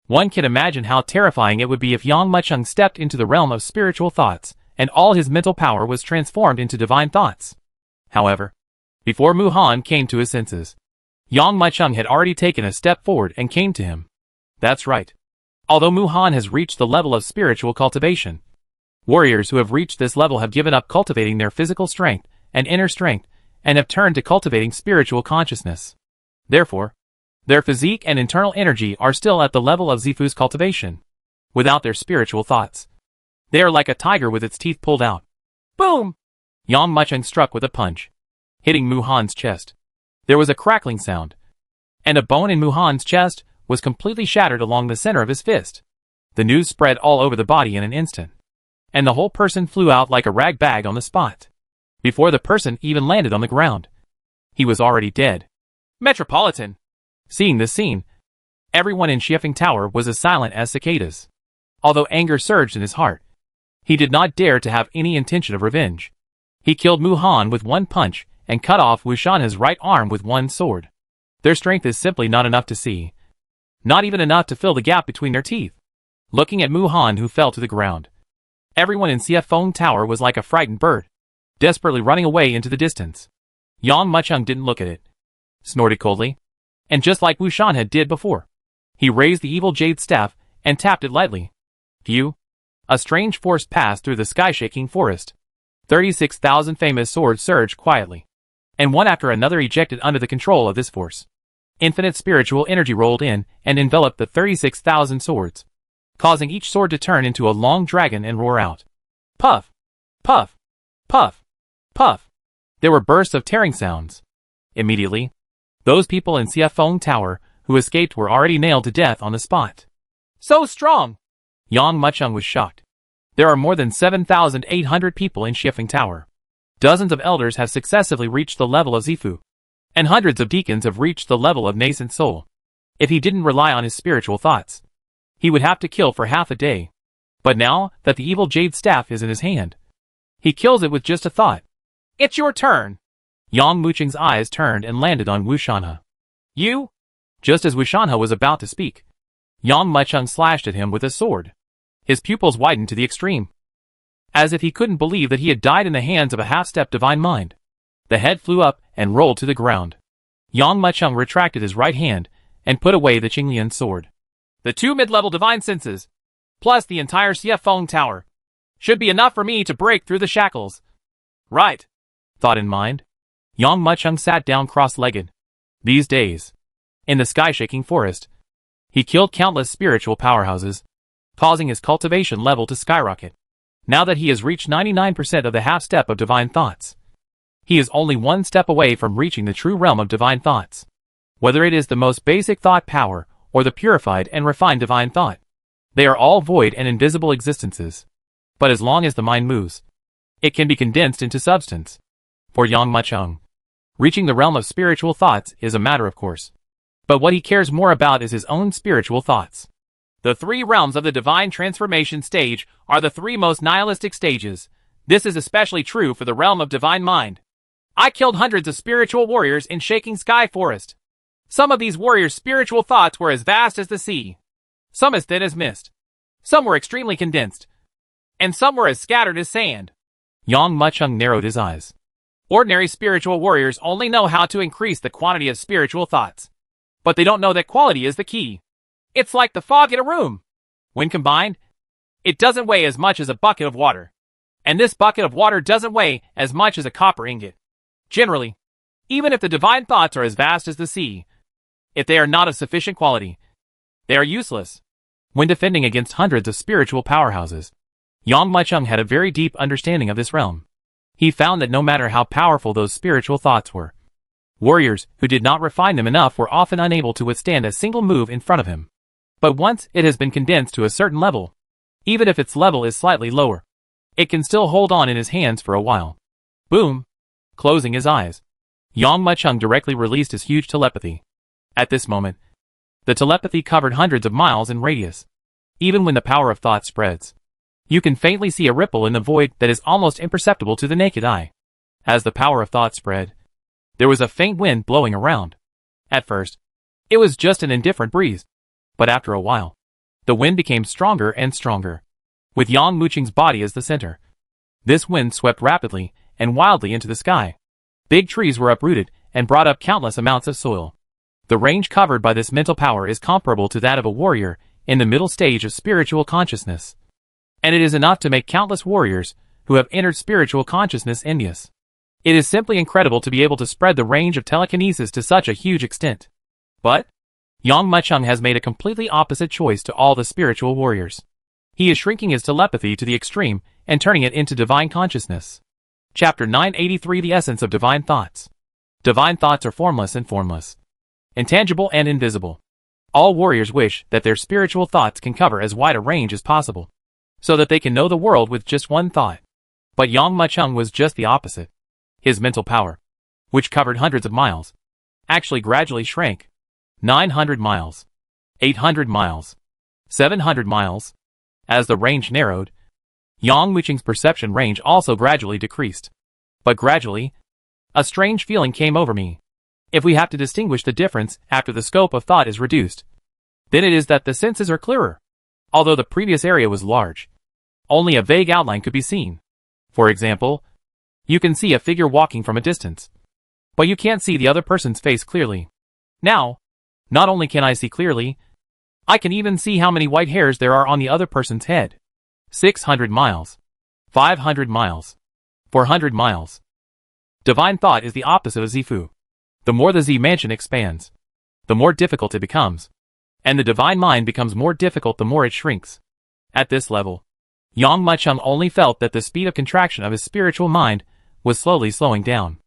One can imagine how terrifying it would be if Yang Maicheng stepped into the realm of spiritual thoughts, and all his mental power was transformed into divine thoughts. However, before Mu-Han came to his senses, Yang Mucheng had already taken a step forward and came to him. That's right. Although Mu Han has reached the level of spiritual cultivation, warriors who have reached this level have given up cultivating their physical strength and inner strength and have turned to cultivating spiritual consciousness. Therefore, their physique and internal energy are still at the level of Zifu's cultivation, without their spiritual thoughts. They are like a tiger with its teeth pulled out. Boom! Yang Mucheng struck with a punch, hitting Mu Han's chest. There was a crackling sound, and a bone in Mu Han's chest was completely shattered along the center of his fist. The news spread all over the body in an instant, and the whole person flew out like a rag bag on the spot. Before the person even landed on the ground, he was already dead. Metropolitan! Seeing this scene, everyone in Xiefeng Tower was as silent as cicadas. Although anger surged in his heart, he did not dare to have any intention of revenge. He killed Mu Han with one punch and cut off Wu Shanhe's right arm with one sword. Their strength is simply not enough to see. Not even enough to fill the gap between their teeth. Looking at Mu Han, who fell to the ground, everyone in Xiefeng Tower was like a frightened bird, desperately running away into the distance. Yang Mucheng didn't look at it, snorted coldly, and just like Wu Shanhe did before, he raised the evil jade staff and tapped it lightly. Phew! A strange force passed through the sky-shaking forest. 36,000 famous swords surged quietly, and one after another ejected under the control of this force. Infinite spiritual energy rolled in and enveloped the 36,000 swords, causing each sword to turn into a long dragon and roar out. Puff! Puff! Puff! Puff! There were bursts of tearing sounds. Immediately, those people in Xiefeng Tower who escaped were already nailed to death on the spot. So strong! Yang Mucheng was shocked. There are more than 7,800 people in Xiefeng Tower. Dozens of elders have successively reached the level of Zifu, and hundreds of deacons have reached the level of nascent soul. If he didn't rely on his spiritual thoughts, he would have to kill for half a day. But now that the evil jade staff is in his hand, he kills it with just a thought. It's your turn! Yang Mucheng's eyes turned and landed on Wu Shanhe. You? Just as Wu Shanhe was about to speak, Yang Mucheng slashed at him with a sword. His pupils widened to the extreme, as if he couldn't believe that he had died in the hands of a half-step divine mind. The head flew up and rolled to the ground. Yang Mucheng retracted his right hand and put away the Qinglian sword. The 2 mid-level divine senses, plus the entire Xiefeng Tower, should be enough for me to break through the shackles. Right. Thought in mind, Yang Mucheng sat down cross-legged. These days, in the sky-shaking forest, he killed countless spiritual powerhouses, causing his cultivation level to skyrocket. Now that he has reached 99% of the half-step of divine thoughts, he is only one step away from reaching the true realm of divine thoughts. Whether it is the most basic thought power or the purified and refined divine thought, they are all void and invisible existences. But as long as the mind moves, it can be condensed into substance. For Yang Mucheng, reaching the realm of spiritual thoughts is a matter of course. But what he cares more about is his own spiritual thoughts. The 3 realms of the divine transformation stage are the 3 most nihilistic stages. This is especially true for the realm of divine mind. I killed hundreds of spiritual warriors in Shaking Sky Forest. Some of these warriors' spiritual thoughts were as vast as the sea, some as thin as mist, some were extremely condensed, and some were as scattered as sand. Yang Mucheng narrowed his eyes. Ordinary spiritual warriors only know how to increase the quantity of spiritual thoughts, but they don't know that quality is the key. It's like the fog in a room. When combined, it doesn't weigh as much as a bucket of water. And this bucket of water doesn't weigh as much as a copper ingot. Generally, even if the divine thoughts are as vast as the sea, if they are not of sufficient quality, they are useless. When defending against hundreds of spiritual powerhouses, Yang Mucheng had a very deep understanding of this realm. He found that no matter how powerful those spiritual thoughts were, warriors who did not refine them enough were often unable to withstand a single move in front of him. But once it has been condensed to a certain level, even if its level is slightly lower, it can still hold on in his hands for a while. Boom! Closing his eyes, Yang Mucheng directly released his huge telepathy. At this moment, the telepathy covered hundreds of miles in radius. Even when the power of thought spreads, you can faintly see a ripple in the void that is almost imperceptible to the naked eye. As the power of thought spread, there was a faint wind blowing around. At first, it was just an indifferent breeze. But after a while, the wind became stronger and stronger, with Yang Mucheng's body as the center. This wind swept rapidly and wildly into the sky. Big trees were uprooted and brought up countless amounts of soil. The range covered by this mental power is comparable to that of a warrior in the middle stage of spiritual consciousness. And it is enough to make countless warriors who have entered spiritual consciousness envious. It is simply incredible to be able to spread the range of telekinesis to such a huge extent. But Yang Muchung has made a completely opposite choice to all the spiritual warriors. He is shrinking his telepathy to the extreme and turning it into divine consciousness. Chapter 983 The Essence of Divine Thoughts. Divine thoughts are formless and formless, intangible and invisible. All warriors wish that their spiritual thoughts can cover as wide a range as possible, so that they can know the world with just one thought. But Yang Muchung was just the opposite. His mental power, which covered hundreds of miles, actually gradually shrank. 900 miles, 800 miles, 700 miles. As the range narrowed, Yang Muchung's perception range also gradually decreased. But gradually, a strange feeling came over me. If we have to distinguish the difference after the scope of thought is reduced, then it is that the senses are clearer. Although the previous area was large, only a vague outline could be seen. For example, you can see a figure walking from a distance, but you can't see the other person's face clearly. Now, not only can I see clearly, I can even see how many white hairs there are on the other person's head. 600 miles, 500 miles, 400 miles. Divine thought is the opposite of Zifu. The more the Z mansion expands, the more difficult it becomes, and the divine mind becomes more difficult the more it shrinks. At this level, Yang Muchung only felt that the speed of contraction of his spiritual mind was slowly slowing down.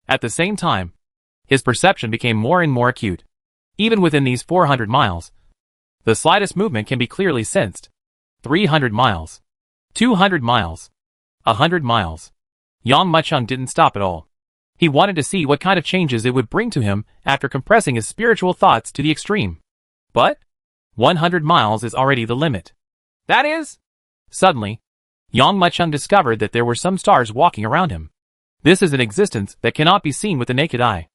At the same time, his perception became more and more acute. Even within these 400 miles, the slightest movement can be clearly sensed. 300 miles, 200 miles, 100 miles. Yang Muchung didn't stop at all. He wanted to see what kind of changes it would bring to him after compressing his spiritual thoughts to the extreme. But 100 miles is already the limit. That is? Suddenly, Yang Muchung discovered that there were some stars walking around him. This is an existence that cannot be seen with the naked eye.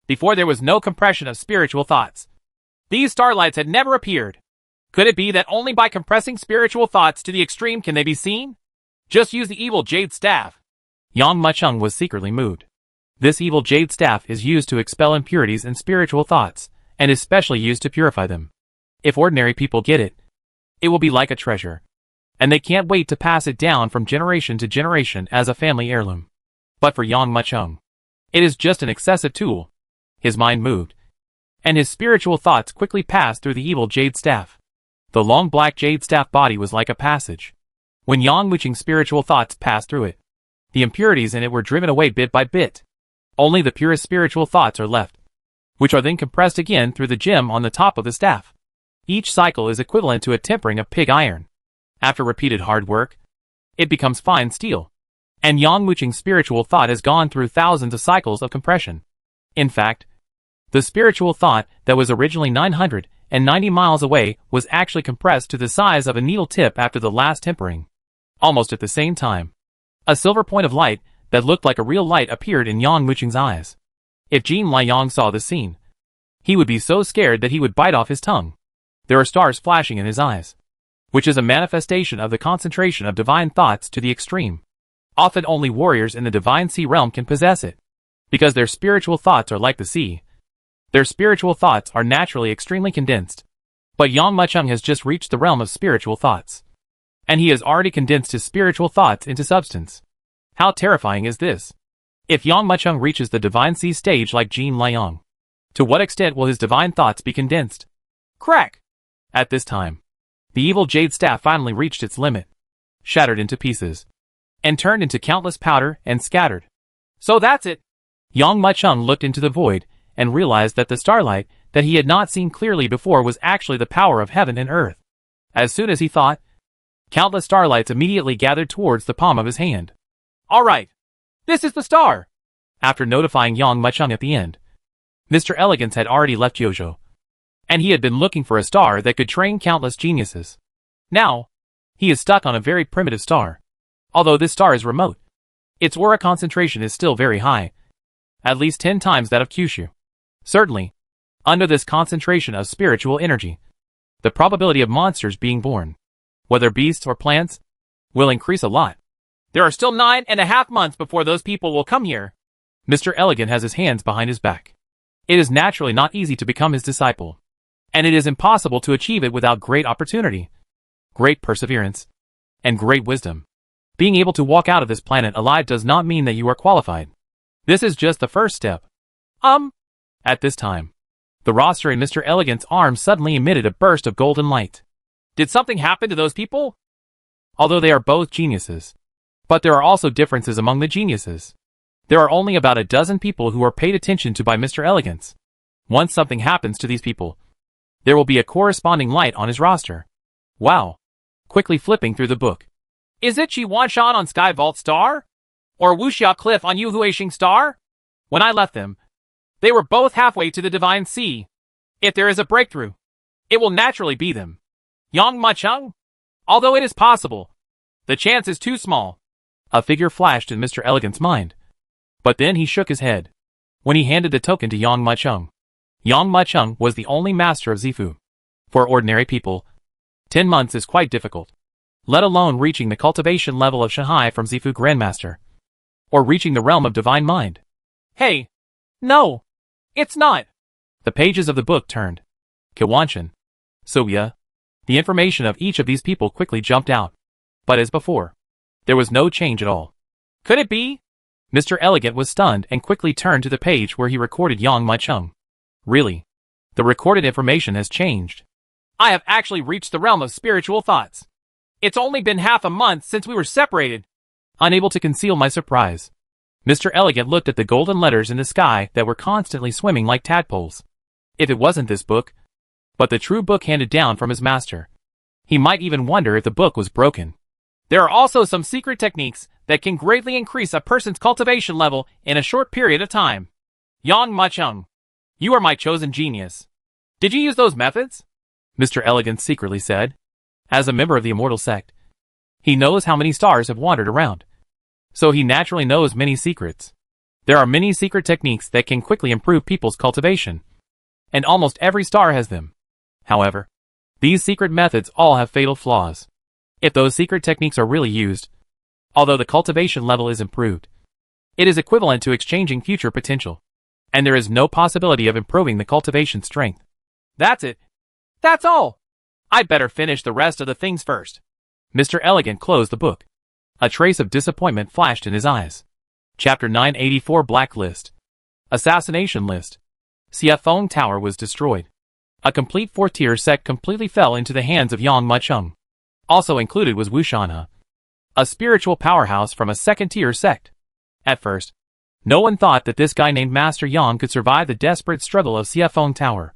Before there was no compression of spiritual thoughts. These starlights had never appeared. Could it be that only by compressing spiritual thoughts to the extreme can they be seen? Just use the evil jade staff. Yang Muchung was secretly moved. This evil jade staff is used to expel impurities in spiritual thoughts, and is specially used to purify them. If ordinary people get it, it will be like a treasure, and they can't wait to pass it down from generation to generation as a family heirloom. But for Yang Muchung, it is just an excessive tool. His mind moved, and his spiritual thoughts quickly passed through the evil jade staff. The long black jade staff body was like a passage. When Yang Muchung's spiritual thoughts passed through it, the impurities in it were driven away bit by bit. Only the purest spiritual thoughts are left, which are then compressed again through the gem on the top of the staff. Each cycle is equivalent to a tempering of pig iron. After repeated hard work, it becomes fine steel. And Yang Muchung's spiritual thought has gone through thousands of cycles of compression. In fact, the spiritual thought that was originally 990 miles away was actually compressed to the size of a needle tip after the last tempering. Almost at the same time, a silver point of light that looked like a real light appeared in Yang Muchung's eyes. If Jin Liang saw the scene, he would be so scared that he would bite off his tongue. There are stars flashing in his eyes, which is a manifestation of the concentration of divine thoughts to the extreme. Often only warriors in the divine sea realm can possess it, because their spiritual thoughts are like the sea. Their spiritual thoughts are naturally extremely condensed. But Yang Muchung has just reached the realm of spiritual thoughts, and he has already condensed his spiritual thoughts into substance. How terrifying is this? If Yang Muchung reaches the divine sea stage like Jin Liang, to what extent will his divine thoughts be condensed? Crack! At this time, the evil jade staff finally reached its limit, shattered into pieces, and turned into countless powder and scattered. So that's it! Yang Muchung looked into the void and realized that the starlight that he had not seen clearly before was actually the power of heaven and earth. As soon as he thought, countless starlights immediately gathered towards the palm of his hand. Alright, this is the star! After notifying Yang Muchung at the end, Mr. Elegance had already left Yojo, and he had been looking for a star that could train countless geniuses. Now, he is stuck on a very primitive star. Although this star is remote, its aura concentration is still very high, at least 10 times that of Kyushu. Certainly, under this concentration of spiritual energy, the probability of monsters being born, whether beasts or plants, will increase a lot. There are still 9.5 months before those people will come here. Mr. Elegant has his hands behind his back. It is naturally not easy to become his disciple. And it is impossible to achieve it without great opportunity, great perseverance, and great wisdom. Being able to walk out of this planet alive does not mean that you are qualified. This is just the first step. At this time, the roster in Mr. Elegant's arms suddenly emitted a burst of golden light. Did something happen to those people? Although they are both geniuses. But there are also differences among the geniuses. There are only about a dozen people who are paid attention to by Mr. Elegant's. Once something happens to these people, there will be a corresponding light on his roster. Wow. Quickly flipping through the book. Is it Chi Wanshan on Sky Vault Star? Or Wuxia Cliff on Yu Huixing Star? When I left them, they were both halfway to the Divine Sea. If there is a breakthrough, it will naturally be them. Yang Macheng? Although it is possible, the chance is too small. A figure flashed in Mr. Elegant's mind. But then he shook his head when he handed the token to Yang Macheng. Yang Macheng was the only master of Zifu. For ordinary people, 10 months is quite difficult, let alone reaching the cultivation level of Shanghai from Zifu Grandmaster, or reaching the realm of Divine Mind. Hey! No! It's not! The pages of the book turned. Kiwanshan. Soya. The information of each of these people quickly jumped out. But as before, there was no change at all. Could it be? Mr. Elegant was stunned and quickly turned to the page where he recorded Yang Macheng. Really? The recorded information has changed. I have actually reached the realm of spiritual thoughts. It's only been half a month since we were separated. Unable to conceal my surprise, Mr. Elegant looked at the golden letters in the sky that were constantly swimming like tadpoles. If it wasn't this book, but the true book handed down from his master, he might even wonder if the book was broken. There are also some secret techniques that can greatly increase a person's cultivation level in a short period of time. Yang Macheng, you are my chosen genius. Did you use those methods? Mr. Elegant secretly said. As a member of the Immortal Sect, he knows how many stars have wandered around. So he naturally knows many secrets. There are many secret techniques that can quickly improve people's cultivation. And almost every star has them. However, these secret methods all have fatal flaws. If those secret techniques are really used, although the cultivation level is improved, it is equivalent to exchanging future potential. And there is no possibility of improving the cultivation strength. That's it. That's all. I'd better finish the rest of the things first. Mr. Elegant closed the book. A trace of disappointment flashed in his eyes. Chapter 984 Blacklist. Assassination List. Siafeng Tower was destroyed. A complete 4-tier sect completely fell into the hands of Yang Macheng. Also included was Wushanhe, a spiritual powerhouse from a 2nd-tier sect. At first, no one thought that this guy named Master Yang could survive the desperate struggle of Siafeng Tower.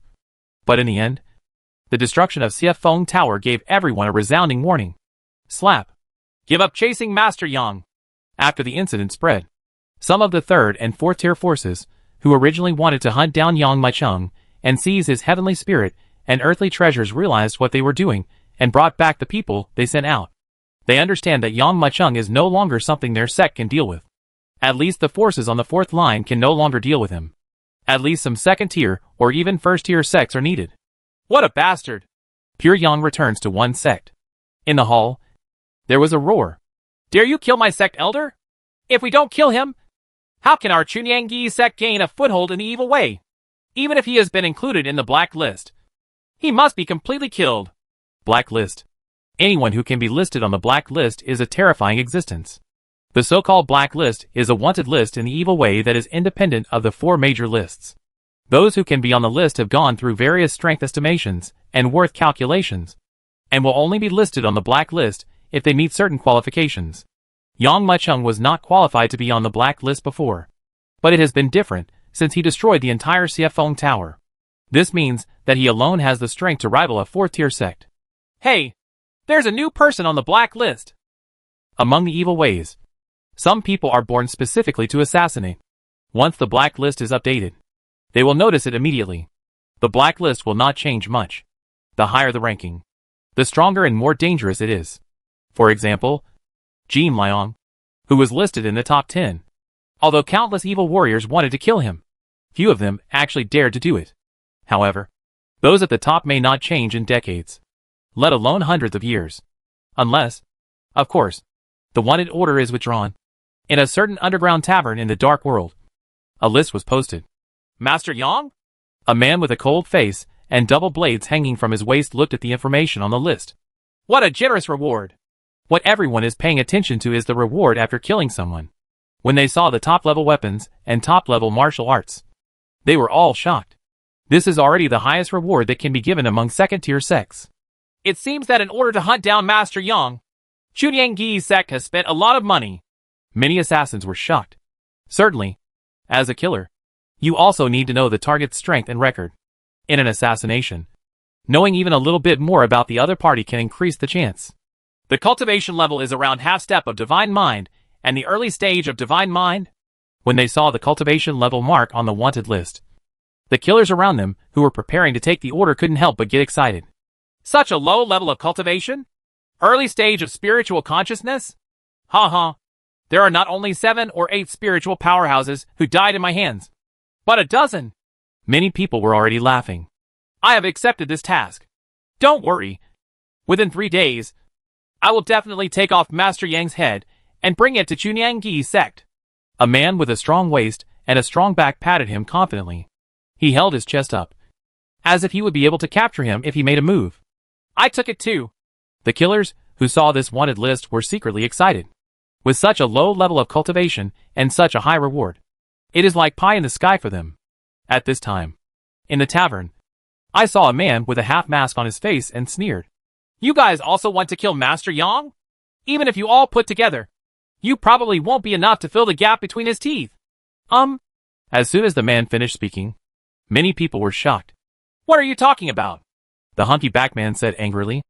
But in the end, the destruction of Siafeng Tower gave everyone a resounding warning. Slap. Give up chasing Master Yang. After the incident spread, some of the 3rd and 4th-tier forces, who originally wanted to hunt down Yang Macheng and seize his heavenly spirit and earthly treasures, realized what they were doing and brought back the people they sent out. They understand that Yang Macheng is no longer something their sect can deal with. At least the forces on the 4th line can no longer deal with him. At least some 2nd-tier or even 1st-tier sects are needed. What a bastard! Pure Yang returns to one sect. In the hall, there was a roar. Dare you kill my sect elder? If we don't kill him, how can our Chunyangi sect gain a foothold in the evil way? Even if he has been included in the black list, he must be completely killed. Black list. Anyone who can be listed on the black list is a terrifying existence. The so-called black list is a wanted list in the evil way that is independent of the 4 major lists. Those who can be on the list have gone through various strength estimations and worth calculations, and will only be listed on the black list if they meet certain qualifications. Yang Macheng was not qualified to be on the black list before, but it has been different since he destroyed the entire Siafeng Tower. This means that he alone has the strength to rival a 4th-tier sect. Hey, there's a new person on the black list. Among the evil ways, some people are born specifically to assassinate. Once the black list is updated, they will notice it immediately. The black list will not change much. The higher the ranking, the stronger and more dangerous it is. For example, Jin Liang, who was listed in the top 10. Although countless evil warriors wanted to kill him, few of them actually dared to do it. However, those at the top may not change in decades, let alone hundreds of years. Unless, of course, the wanted order is withdrawn. In a certain underground tavern in the dark world, a list was posted. Master Yang? A man with a cold face and double blades hanging from his waist looked at the information on the list. What a generous reward! What everyone is paying attention to is the reward after killing someone. When they saw the top-level weapons and top-level martial arts, they were all shocked. This is already the highest reward that can be given among second-tier sects. It seems that in order to hunt down Master Yang, Chunyanggi's sect has spent a lot of money. Many assassins were shocked. Certainly, as a killer, you also need to know the target's strength and record. In an assassination, knowing even a little bit more about the other party can increase the chance. The cultivation level is around half-step of Divine Mind and the early stage of Divine Mind. When they saw the cultivation level mark on the wanted list, the killers around them who were preparing to take the order couldn't help but get excited. Such a low level of cultivation? Early stage of spiritual consciousness? Ha. There are not only 7 or 8 spiritual powerhouses who died in my hands, but a dozen. Many people were already laughing. I have accepted this task. Don't worry. Within 3 days, I will definitely take off Master Yang's head and bring it to Chunyanggi's sect. A man with a strong waist and a strong back patted him confidently. He held his chest up, as if he would be able to capture him if he made a move. I took it too. The killers who saw this wanted list were secretly excited. With such a low level of cultivation and such a high reward, it is like pie in the sky for them. At this time, in the tavern, I saw a man with a half mask on his face and sneered. You guys also want to kill Master Yang? Even if you all put together, you probably won't be enough to fill the gap between his teeth. As soon as the man finished speaking, many people were shocked. What are you talking about? The hunky-back man said angrily.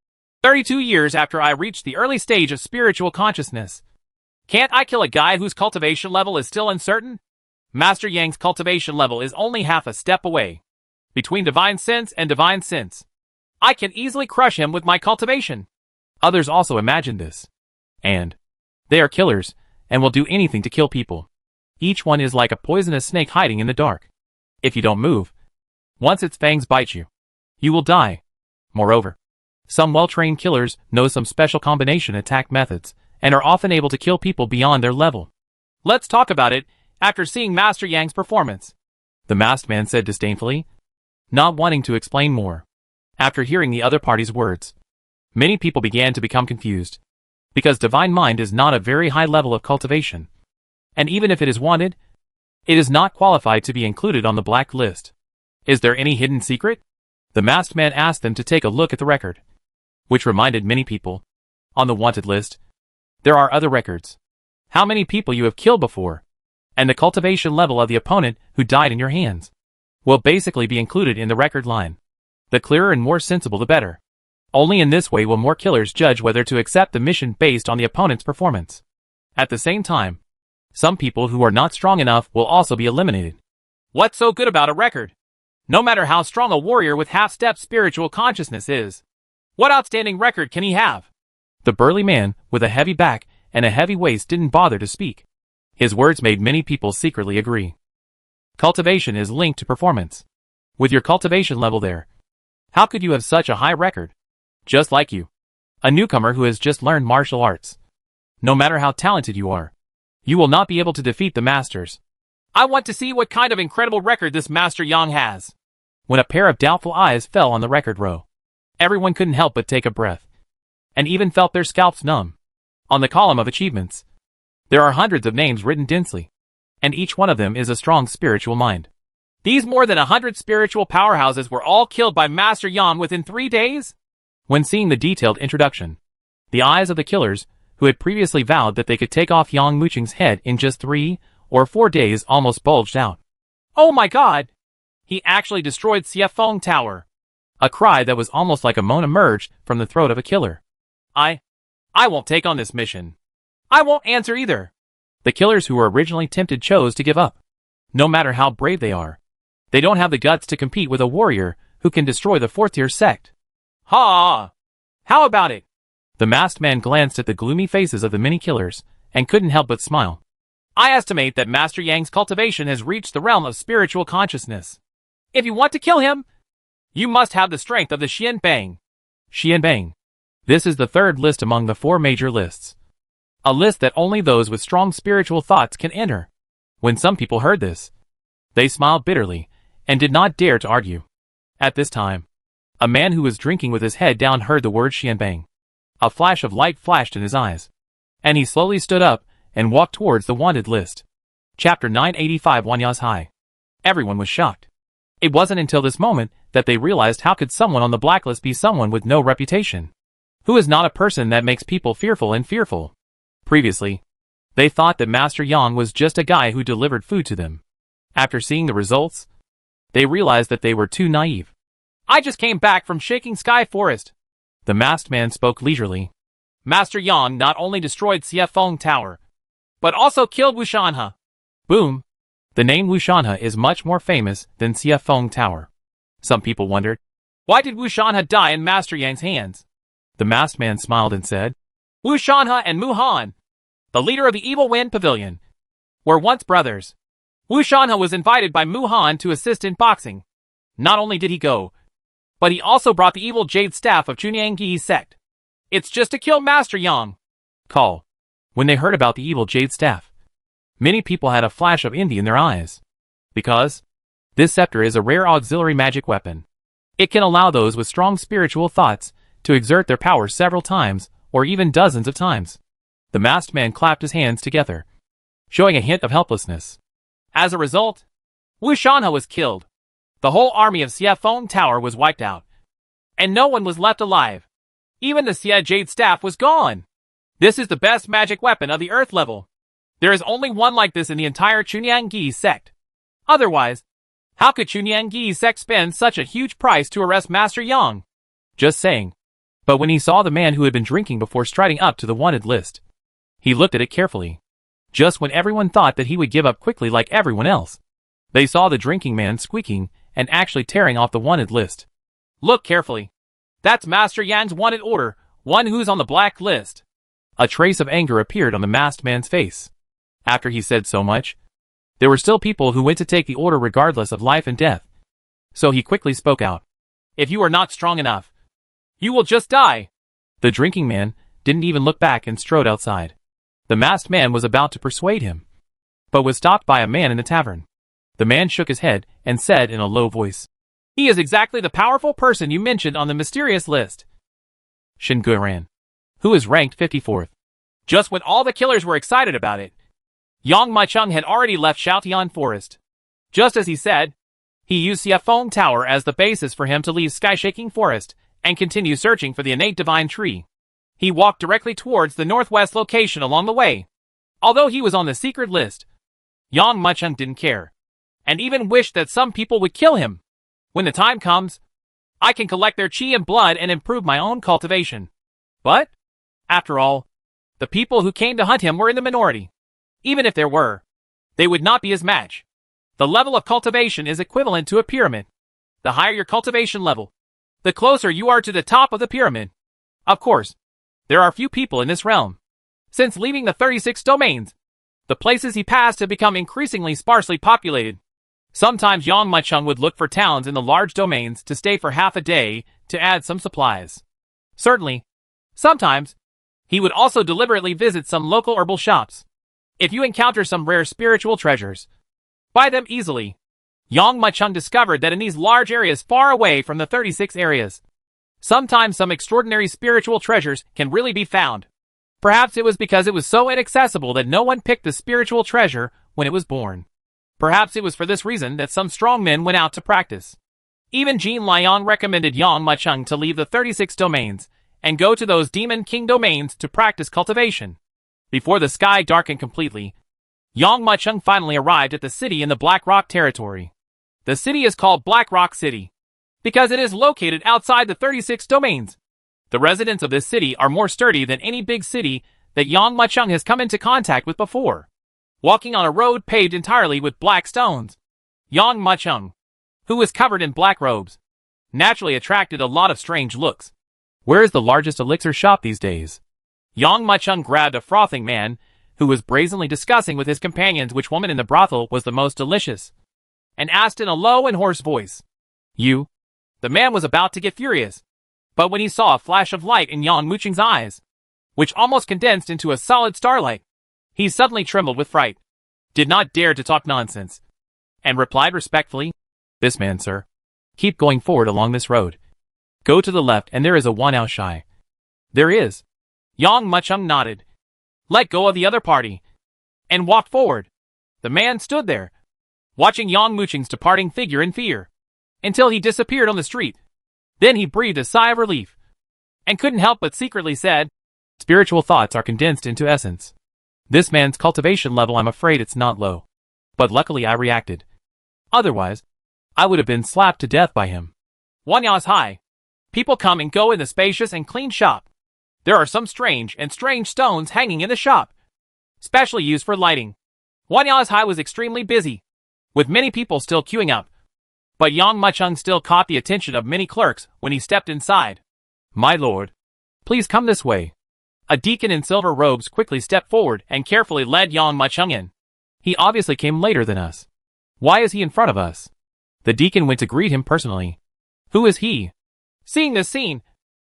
32 years after I reached the early stage of spiritual consciousness. Can't I kill a guy whose cultivation level is still uncertain? Master Yang's cultivation level is only half a step away. Between Divine Sense and Divine Sense, I can easily crush him with my cultivation. Others also imagined this. And they are killers, and will do anything to kill people. Each one is like a poisonous snake hiding in the dark. If you don't move, once its fangs bite you, you will die. Moreover, some well-trained killers know some special combination attack methods, and are often able to kill people beyond their level. Let's talk about it after seeing Master Yang's performance, the masked man said disdainfully, not wanting to explain more. After hearing the other party's words, many people began to become confused, because Divine Mind is not a very high level of cultivation, and even if it is wanted, it is not qualified to be included on the black list. Is there any hidden secret? The masked man asked them to take a look at the record, which reminded many people, on the wanted list, there are other records. How many people you have killed before, and the cultivation level of the opponent who died in your hands, will basically be included in the record line. The clearer and more sensible the better. Only in this way will more killers judge whether to accept the mission based on the opponent's performance. At the same time, some people who are not strong enough will also be eliminated. What's so good about a record? No matter how strong a warrior with half-step spiritual consciousness is, what outstanding record can he have? The burly man with a heavy back and a heavy waist didn't bother to speak. His words made many people secretly agree. Cultivation is linked to performance. With your cultivation level there, how could you have such a high record? Just like you, a newcomer who has just learned martial arts. No matter how talented you are, you will not be able to defeat the masters. I want to see what kind of incredible record this Master Yang has. When a pair of doubtful eyes fell on the record row, everyone couldn't help but take a breath, and even felt their scalps numb. On the column of achievements, there are hundreds of names written densely, and each one of them is a strong spiritual mind. These more than 100 spiritual powerhouses were all killed by Master Yang within 3 days? When seeing the detailed introduction, the eyes of the killers, who had previously vowed that they could take off Yang Muqing's head in just 3 or 4 days, almost bulged out. Oh my god! He actually destroyed Xiefeng Tower. A cry that was almost like a moan emerged from the throat of a killer. I won't take on this mission. I won't answer either. The killers who were originally tempted chose to give up. No matter how brave they are, they don't have the guts to compete with a warrior who can destroy the 4th-tier sect. Ha! How about it? The masked man glanced at the gloomy faces of the many killers, and couldn't help but smile. I estimate that Master Yang's cultivation has reached the realm of spiritual consciousness. If you want to kill him, you must have the strength of the Xian Bang. Xian Bang. This is the 3rd list among the 4 major lists. A list that only those with strong spiritual thoughts can enter. When some people heard this, they smiled bitterly, and did not dare to argue. At this time, a man who was drinking with his head down heard the word Xianbang. A flash of light flashed in his eyes, and he slowly stood up and walked towards the wanted list. Chapter 985 Wanya's High. Everyone was shocked. It wasn't until this moment that they realized how could someone on the blacklist be someone with no reputation, who is not a person that makes people fearful and fearful. Previously, they thought that Master Yang was just a guy who delivered food to them. After seeing the results, they realized that they were too naive. I just came back from Shaking Sky Forest. The masked man spoke leisurely. Master Yang not only destroyed Xiefeng Tower, but also killed Wushanhe. Boom. The name Wushanhe is much more famous than Xiefeng Tower. Some people wondered, why did Wushanhe die in Master Yang's hands? The masked man smiled and said, Wushanhe and Mu Han, the leader of the Evil Wind Pavilion, were once brothers. Wushanhe was invited by Mu Han to assist in boxing. Not only did he go, but he also brought the evil Jade Staff of Chunyangi's sect. It's just to kill Master Yang. Call. When they heard about the evil Jade Staff, many people had a flash of envy in their eyes. Because this scepter is a rare auxiliary magic weapon. It can allow those with strong spiritual thoughts to exert their power several times, or even dozens of times. The masked man clapped his hands together, showing a hint of helplessness. As a result, Wushanhe was killed. The whole army of Xiefeng Tower was wiped out, and no one was left alive. Even the Xie Jade Staff was gone. This is the best magic weapon of the Earth level. There is only one like this in the entire Chunyangi sect. Otherwise, how could Chunyangi sect spend such a huge price to arrest Master Yang? Just saying. But when he saw the man who had been drinking before striding up to the wanted list, he looked at it carefully. Just when everyone thought that he would give up quickly like everyone else, they saw the drinking man squeaking and actually tearing off the wanted list. Look carefully. That's Master Yan's wanted order, one who's on the black list. A trace of anger appeared on the masked man's face. After he said so much, there were still people who went to take the order regardless of life and death. So he quickly spoke out. If you are not strong enough, you will just die. The drinking man didn't even look back and strode outside. The masked man was about to persuade him, but was stopped by a man in the tavern. The man shook his head and said in a low voice, he is exactly the powerful person you mentioned on the mysterious list. Shin Guiran, who is ranked 54th. Just when all the killers were excited about it, Yang Maicheng had already left Shoutian Forest. Just as he said, he used Xiefeng Tower as the basis for him to leave Skyshaking Forest and continue searching for the innate divine tree. He walked directly towards the northwest location along the way. Although he was on the secret list, Yang Maicheng didn't care, and even wished that some people would kill him. When the time comes, I can collect their chi and blood and improve my own cultivation. But, after all, the people who came to hunt him were in the minority. Even if there were, they would not be his match. The level of cultivation is equivalent to a pyramid. The higher your cultivation level, the closer you are to the top of the pyramid. Of course, there are few people in this realm. Since leaving the 36 domains, the places he passed have become increasingly sparsely populated. Sometimes Yang Maicheng would look for towns in the large domains to stay for half a day to add some supplies. Certainly, sometimes, he would also deliberately visit some local herbal shops. If you encounter some rare spiritual treasures, buy them easily. Yang Maicheng discovered that in these large areas far away from the 36 areas, sometimes some extraordinary spiritual treasures can really be found. Perhaps it was because it was so inaccessible that no one picked the spiritual treasure when it was born. Perhaps it was for this reason that some strong men went out to practice. Even Jin Liang recommended Yang Maicheng to leave the 36 domains and go to those Demon King domains to practice cultivation. Before the sky darkened completely, Yang Maicheng finally arrived at the city in the Black Rock territory. The city is called Black Rock City because it is located outside the 36 domains. The residents of this city are more sturdy than any big city that Yang Maicheng has come into contact with before. Walking on a road paved entirely with black stones, Yang Maicheng, who was covered in black robes, naturally attracted a lot of strange looks. Where is the largest elixir shop these days? Yang Maicheng grabbed a frothing man who was brazenly discussing with his companions which woman in the brothel was the most delicious, and asked in a low and hoarse voice, You? The man was about to get furious, but when he saw a flash of light in Yang Maicheng's eyes, which almost condensed into a solid starlight, he suddenly trembled with fright, did not dare to talk nonsense, and replied respectfully, This man, sir. Keep going forward along this road. Go to the left and there is a Wanao Shai. There is. Yang Muchung nodded. Let go of the other party. And walked forward. The man stood there, watching Yang Muchung's departing figure in fear, until he disappeared on the street. Then he breathed a sigh of relief, and couldn't help but secretly said, spiritual thoughts are condensed into essence. This man's cultivation level, I'm afraid it's not low. But luckily I reacted. Otherwise, I would have been slapped to death by him. Wanya's high. People come and go in the spacious and clean shop. There are some strange stones hanging in the shop, specially used for lighting. Wanya's high was extremely busy, with many people still queuing up. But Yang Muchung still caught the attention of many clerks when he stepped inside. My lord, please come this way. A deacon in silver robes quickly stepped forward and carefully led Yang Muchung in. He obviously came later than us. Why is he in front of us? The deacon went to greet him personally. Who is he? Seeing this scene,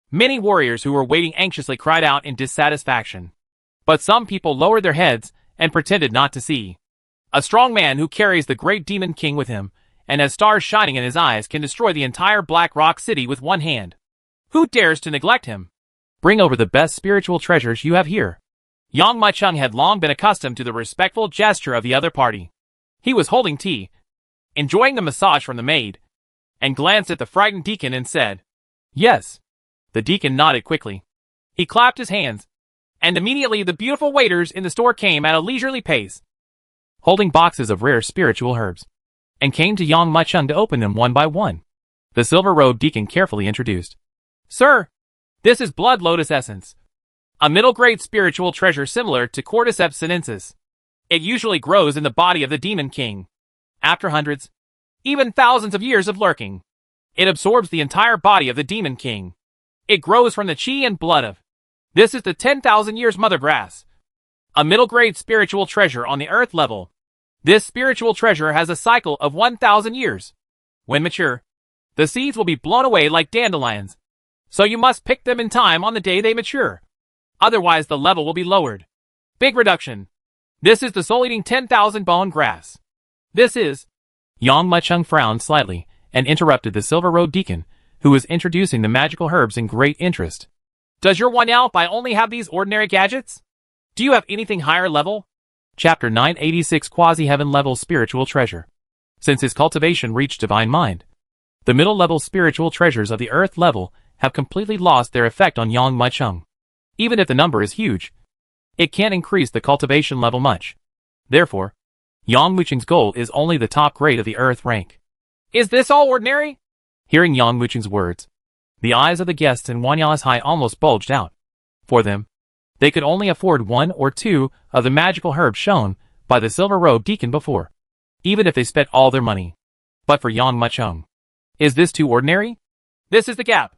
many warriors who were waiting anxiously cried out in dissatisfaction. But some people lowered their heads and pretended not to see. A strong man who carries the great demon king with him, and has stars shining in his eyes, can destroy the entire Black Rock City with one hand. Who dares to neglect him? Bring over the best spiritual treasures you have here. Yang Muchung had long been accustomed to the respectful gesture of the other party. He was holding tea, enjoying the massage from the maid, and glanced at the frightened deacon and said, Yes. The deacon nodded quickly. He clapped his hands, and immediately the beautiful waiters in the store came at a leisurely pace, holding boxes of rare spiritual herbs, and came to Yang Muchung to open them one by one. The silver-robed deacon carefully introduced. Sir, this is blood lotus essence, a middle-grade spiritual treasure similar to Cordyceps sinensis. It usually grows in the body of the demon king. After hundreds, even thousands of years of lurking, it absorbs the entire body of the demon king. It grows from the chi and blood of. This is the 10,000 years mother grass, a middle-grade spiritual treasure on the earth level. This spiritual treasure has a cycle of 1,000 years. When mature, the seeds will be blown away like dandelions, so you must pick them in time on the day they mature. Otherwise the level will be lowered. Big reduction. This is the soul-eating 10,000 bone grass. This is. Yang Muchung frowned slightly and interrupted the silver-robed deacon, who was introducing the magical herbs in great interest. Does your Wanao Bai only have these ordinary gadgets? Do you have anything higher level? Chapter 986 Quasi-Heaven Level Spiritual Treasure. Since his cultivation reached Divine Mind, the middle-level spiritual treasures of the Earth level have completely lost their effect on Yang Muchung. Even if the number is huge, it can't increase the cultivation level much. Therefore, Yang Muchung's goal is only the top grade of the Earth rank. Is this all ordinary? Hearing Yang Muchung's words, the eyes of the guests in Wanya's High almost bulged out. For them, they could only afford one or two of the magical herbs shown by the silver-robed deacon before, even if they spent all their money. But for Yang Muchung, is this too ordinary? This is the gap.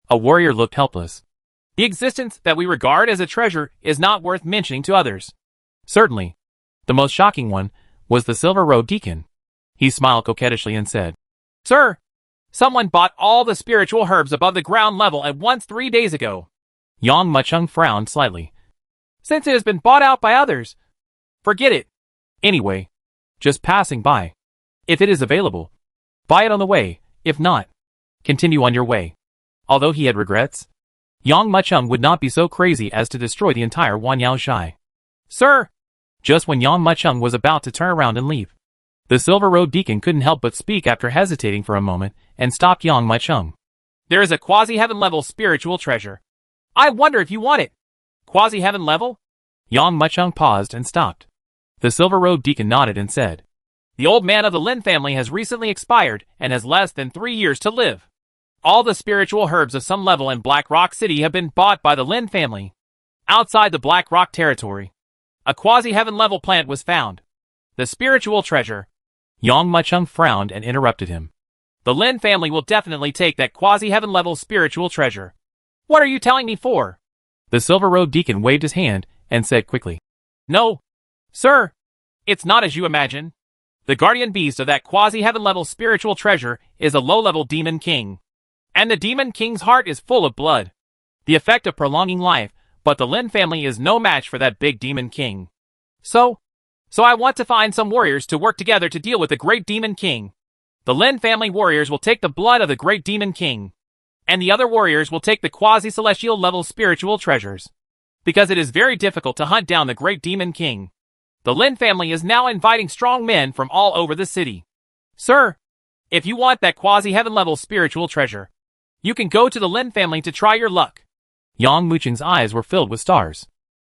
A warrior looked helpless. The existence that we regard as a treasure is not worth mentioning to others. Certainly, the most shocking one was the silver-robed deacon. He smiled coquettishly and said, Sir, someone bought all the spiritual herbs above the ground level at once 3 days ago. Yang Muchung frowned slightly. Since it has been bought out by others, forget it. Anyway, just passing by. If it is available, buy it on the way. If not, continue on your way. Although he had regrets, Yang Muchung would not be so crazy as to destroy the entire Wanao Shai. Sir! Just when Yang Muchung was about to turn around and leave, the silver-robed deacon couldn't help but speak after hesitating for a moment and stopped Yang Muchung. There is a quasi-heaven level spiritual treasure. I wonder if you want it. Quasi-heaven level? Yang Muchung paused and stopped. The silver-robed deacon nodded and said, The old man of the Lin family has recently expired and has less than 3 years to live. All the spiritual herbs of some level in Black Rock City have been bought by the Lin family. Outside the Black Rock territory, a quasi-heaven level plant was found. The spiritual treasure. Yang Muchung frowned and interrupted him. The Lin family will definitely take that quasi-heaven level spiritual treasure. What are you telling me for? The silver-robed deacon waved his hand and said quickly, No, sir, it's not as you imagine. The guardian beast of that quasi-heaven level spiritual treasure is a low-level demon king. And the demon king's heart is full of blood, the effect of prolonging life, but the Lin family is no match for that big demon king. So I want to find some warriors to work together to deal with the great demon king. The Lin family warriors will take the blood of the great demon king, and the other warriors will take the quasi-celestial level spiritual treasures. Because it is very difficult to hunt down the great demon king, the Lin family is now inviting strong men from all over the city. Sir, if you want that quasi-heaven level spiritual treasure, you can go to the Lin family to try your luck. Yang Mucheng's eyes were filled with stars.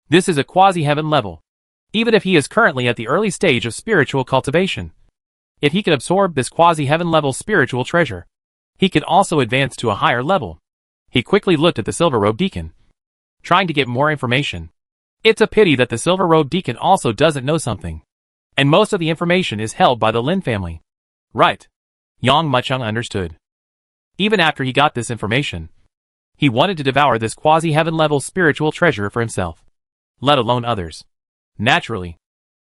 This is a quasi-heaven level. Even if he is currently at the early stage of spiritual cultivation, if he could absorb this quasi-heaven level spiritual treasure, he could also advance to a higher level. He quickly looked at the silver-robed deacon, trying to get more information. It's a pity that the silver-robed deacon also doesn't know something, and most of the information is held by the Lin family. Right. Yang Mucheng understood. Even after he got this information, he wanted to devour this quasi-heaven level spiritual treasure for himself, let alone others. Naturally,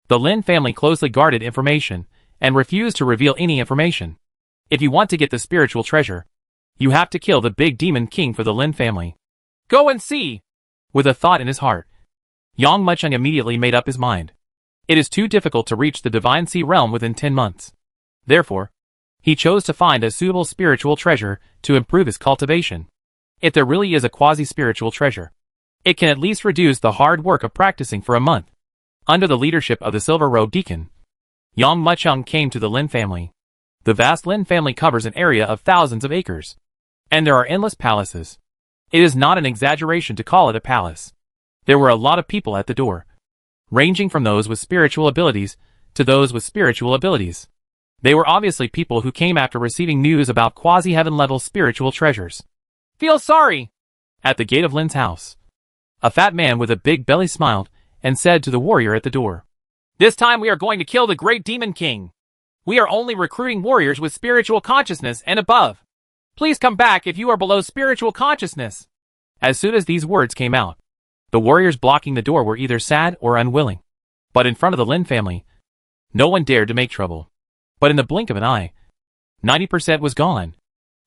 the Lin family closely guarded information and refused to reveal any information. If you want to get the spiritual treasure, you have to kill the big demon king for the Lin family. Go and see! With a thought in his heart, Yang Mucheng immediately made up his mind. It is too difficult to reach the Divine Sea realm within 10 months. Therefore, he chose to find a suitable spiritual treasure to improve his cultivation. If there really is a quasi-spiritual treasure, it can at least reduce the hard work of practicing for a month. Under the leadership of the silver-robed deacon, Yang Mucheng came to the Lin family. The vast Lin family covers an area of thousands of acres, and there are endless palaces. It is not an exaggeration to call it a palace. There were a lot of people at the door, ranging from those with spiritual abilities to those with spiritual abilities. They were obviously people who came after receiving news about quasi-heaven level spiritual treasures. Feel sorry! At the gate of Lin's house, a fat man with a big belly smiled and said to the warrior at the door, "This time we are going to kill the great demon king. We are only recruiting warriors with spiritual consciousness and above. Please come back if you are below spiritual consciousness." As soon as these words came out, the warriors blocking the door were either sad or unwilling. But in front of the Lin family, no one dared to make trouble. But in the blink of an eye, 90% was gone,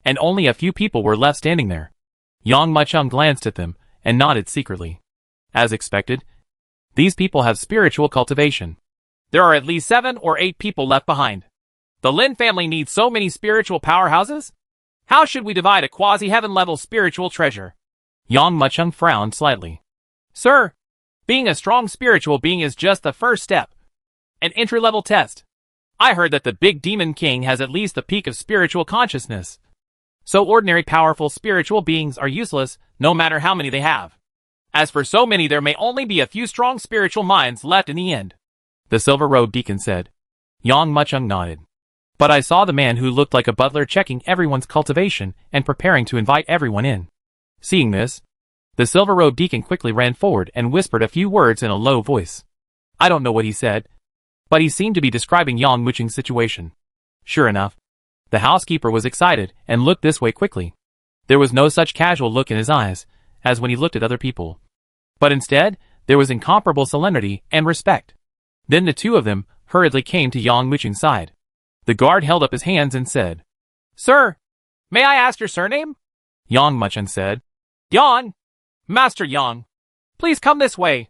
and only a few people were left standing there. Yang Mucheng glanced at them and nodded secretly. As expected, these people have spiritual cultivation. There are at least 7 or 8 people left behind. The Lin family needs so many spiritual powerhouses? How should we divide a quasi-heaven level spiritual treasure? Yang Mucheng frowned slightly. Sir, being a strong spiritual being is just the first step. An entry-level test. I heard that the big demon king has at least the peak of spiritual consciousness. So ordinary powerful spiritual beings are useless, no matter how many they have. As for so many, there may only be a few strong spiritual minds left in the end. The silver-robed deacon said. Yang Mucheng nodded. But I saw the man who looked like a butler checking everyone's cultivation and preparing to invite everyone in. Seeing this, the silver-robed deacon quickly ran forward and whispered a few words in a low voice. I don't know what he said, but he seemed to be describing Yang Mucheng's situation. Sure enough, the housekeeper was excited and looked this way quickly. There was no such casual look in his eyes as when he looked at other people. But instead, there was incomparable solemnity and respect. Then the two of them hurriedly came to Yang Mucheng's side. The guard held up his hands and said, Sir, may I ask your surname? Yang Mucheng said, Yang. Master Yang. Please come this way,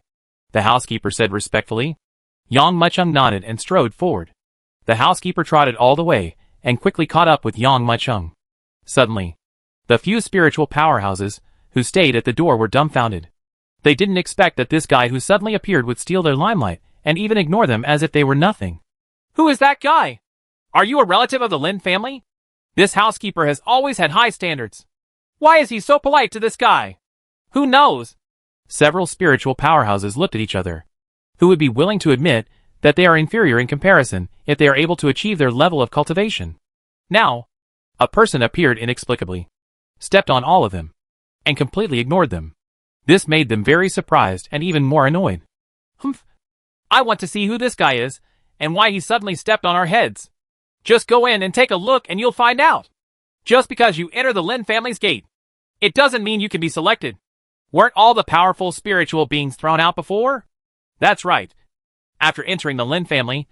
the housekeeper said respectfully. Yang Mucheng nodded and strode forward. The housekeeper trotted all the way and quickly caught up with Yang Mucheng. Suddenly, the few spiritual powerhouses who stayed at the door were dumbfounded. They didn't expect that this guy who suddenly appeared would steal their limelight and even ignore them as if they were nothing. Who is that guy? Are you a relative of the Lin family? This housekeeper has always had high standards. Why is he so polite to this guy? Who knows? Several spiritual powerhouses looked at each other. Who would be willing to admit that they are inferior in comparison if they are able to achieve their level of cultivation? Now, a person appeared inexplicably, stepped on all of them, and completely ignored them. This made them very surprised and even more annoyed. Humph! I want to see who this guy is, and why he suddenly stepped on our heads. Just go in and take a look and you'll find out. Just because you enter the Lin family's gate, it doesn't mean you can be selected. Weren't all the powerful spiritual beings thrown out before? That's right. After entering the Lin family,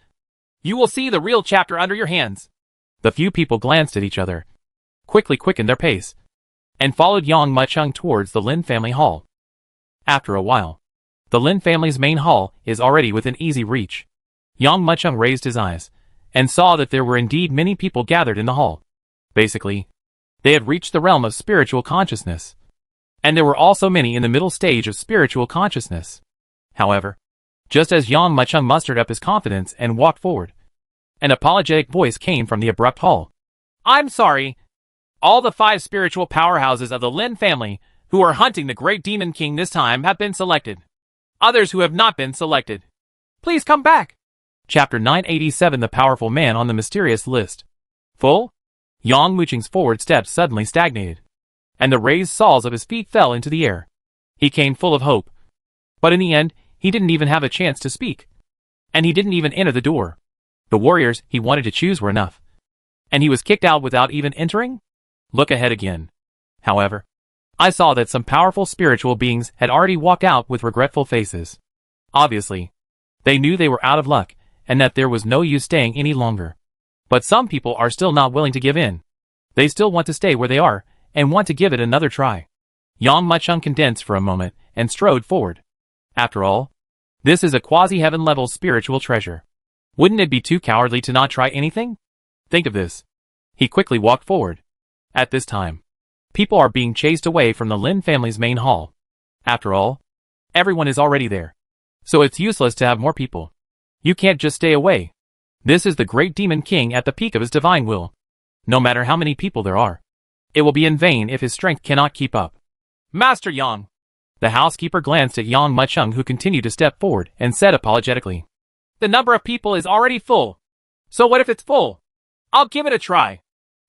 you will see the real chapter under your hands. The few people glanced at each other, quickly quickened their pace, and followed Yang Mucheng towards the Lin family hall. After a while, the Lin family's main hall is already within easy reach. Yang Mucheng raised his eyes and saw that there were indeed many people gathered in the hall. Basically, they had reached the realm of spiritual consciousness. And there were also many in the middle stage of spiritual consciousness. However, just as Yang Muchung mustered up his confidence and walked forward, an apologetic voice came from the abrupt hall. I'm sorry. All the 5 spiritual powerhouses of the Lin family who are hunting the Great Demon King this time have been selected. Others who have not been selected, please come back. Chapter 987. The powerful man on the mysterious list. Full? Yang Muchung's forward steps suddenly stagnated, and the raised soles of his feet fell into the air. He came full of hope. But in the end, he didn't even have a chance to speak. And he didn't even enter the door. The warriors he wanted to choose were enough. And he was kicked out without even entering? Look ahead again. However, I saw that some powerful spiritual beings had already walked out with regretful faces. Obviously, they knew they were out of luck, and that there was no use staying any longer. But some people are still not willing to give in. They still want to stay where they are, and want to give it another try. Yang Muchung condensed for a moment, and strode forward. After all, this is a quasi-heaven level spiritual treasure. Wouldn't it be too cowardly to not try anything? Think of this. He quickly walked forward. At this time, people are being chased away from the Lin family's main hall. After all, everyone is already there. So it's useless to have more people. You can't just stay away. This is the Great Demon King at the peak of his divine will. No matter how many people there are, it will be in vain if his strength cannot keep up. Master Yang. The housekeeper glanced at Yang Muchung, who continued to step forward, and said apologetically, the number of people is already full. So what if it's full? I'll give it a try.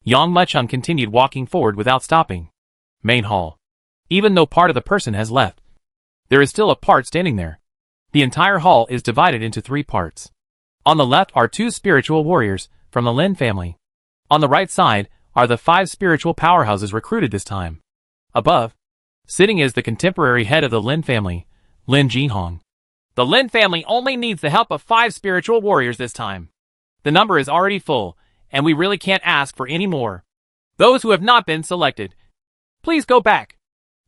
Yang Muchung continued walking forward without stopping. Main hall. Even though part of the person has left, there is still a part standing there. The entire hall is divided into 3 parts. On the left are 2 spiritual warriors from the Lin family. On the right side are the 5 spiritual powerhouses recruited this time. Above, sitting is the contemporary head of the Lin family, Lin Jinhong. The Lin family only needs the help of 5 spiritual warriors this time. The number is already full, and we really can't ask for any more. Those who have not been selected, please go back,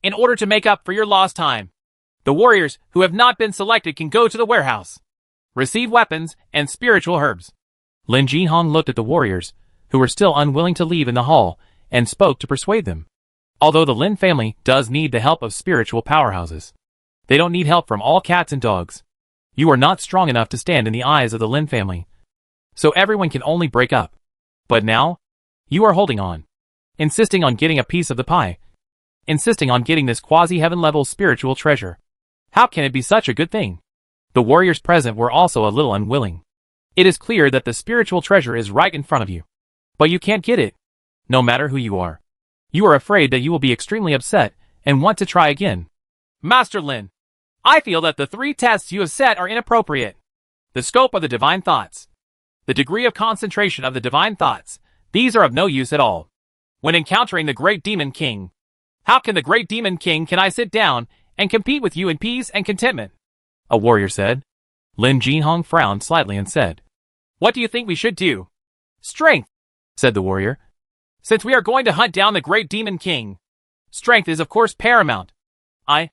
in order to make up for your lost time. The warriors who have not been selected can go to the warehouse. Receive weapons and spiritual herbs. Lin Jinhong looked at the warriors, who were still unwilling to leave in the hall, and spoke to persuade them. Although the Lin family does need the help of spiritual powerhouses, they don't need help from all cats and dogs. You are not strong enough to stand in the eyes of the Lin family. So everyone can only break up. But now, you are holding on. Insisting on getting a piece of the pie. Insisting on getting this quasi-heaven level spiritual treasure. How can it be such a good thing? The warriors present were also a little unwilling. It is clear that the spiritual treasure is right in front of you. But you can't get it. No matter who you are. You are afraid that you will be extremely upset and want to try again. Master Lin, I feel that the 3 tests you have set are inappropriate. The scope of the divine thoughts. The degree of concentration of the divine thoughts. These are of no use at all. When encountering the Great Demon King, how can the Great Demon King can I sit down and compete with you in peace and contentment? A warrior said. Lin Jinhong frowned slightly and said, what do you think we should do? Strength, said the warrior. Since we are going to hunt down the Great Demon King, strength is of course paramount. I,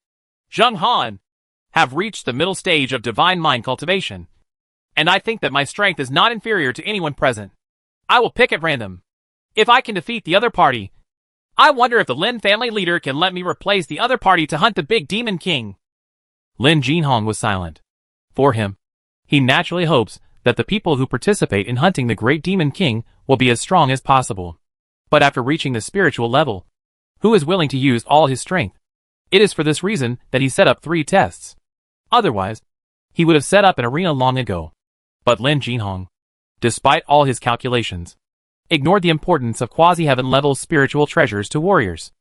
Zheng Han, have reached the middle stage of divine mind cultivation, and I think that my strength is not inferior to anyone present. I will pick at random. If I can defeat the other party, I wonder if the Lin family leader can let me replace the other party to hunt the big Demon King. Lin Jinhong was silent. For him, he naturally hopes that the people who participate in hunting the Great Demon King will be as strong as possible. But after reaching the spiritual level, who is willing to use all his strength? It is for this reason that he set up 3 tests. Otherwise, he would have set up an arena long ago. But Lin Jinhong, despite all his calculations, ignored the importance of quasi-heaven level spiritual treasures to warriors.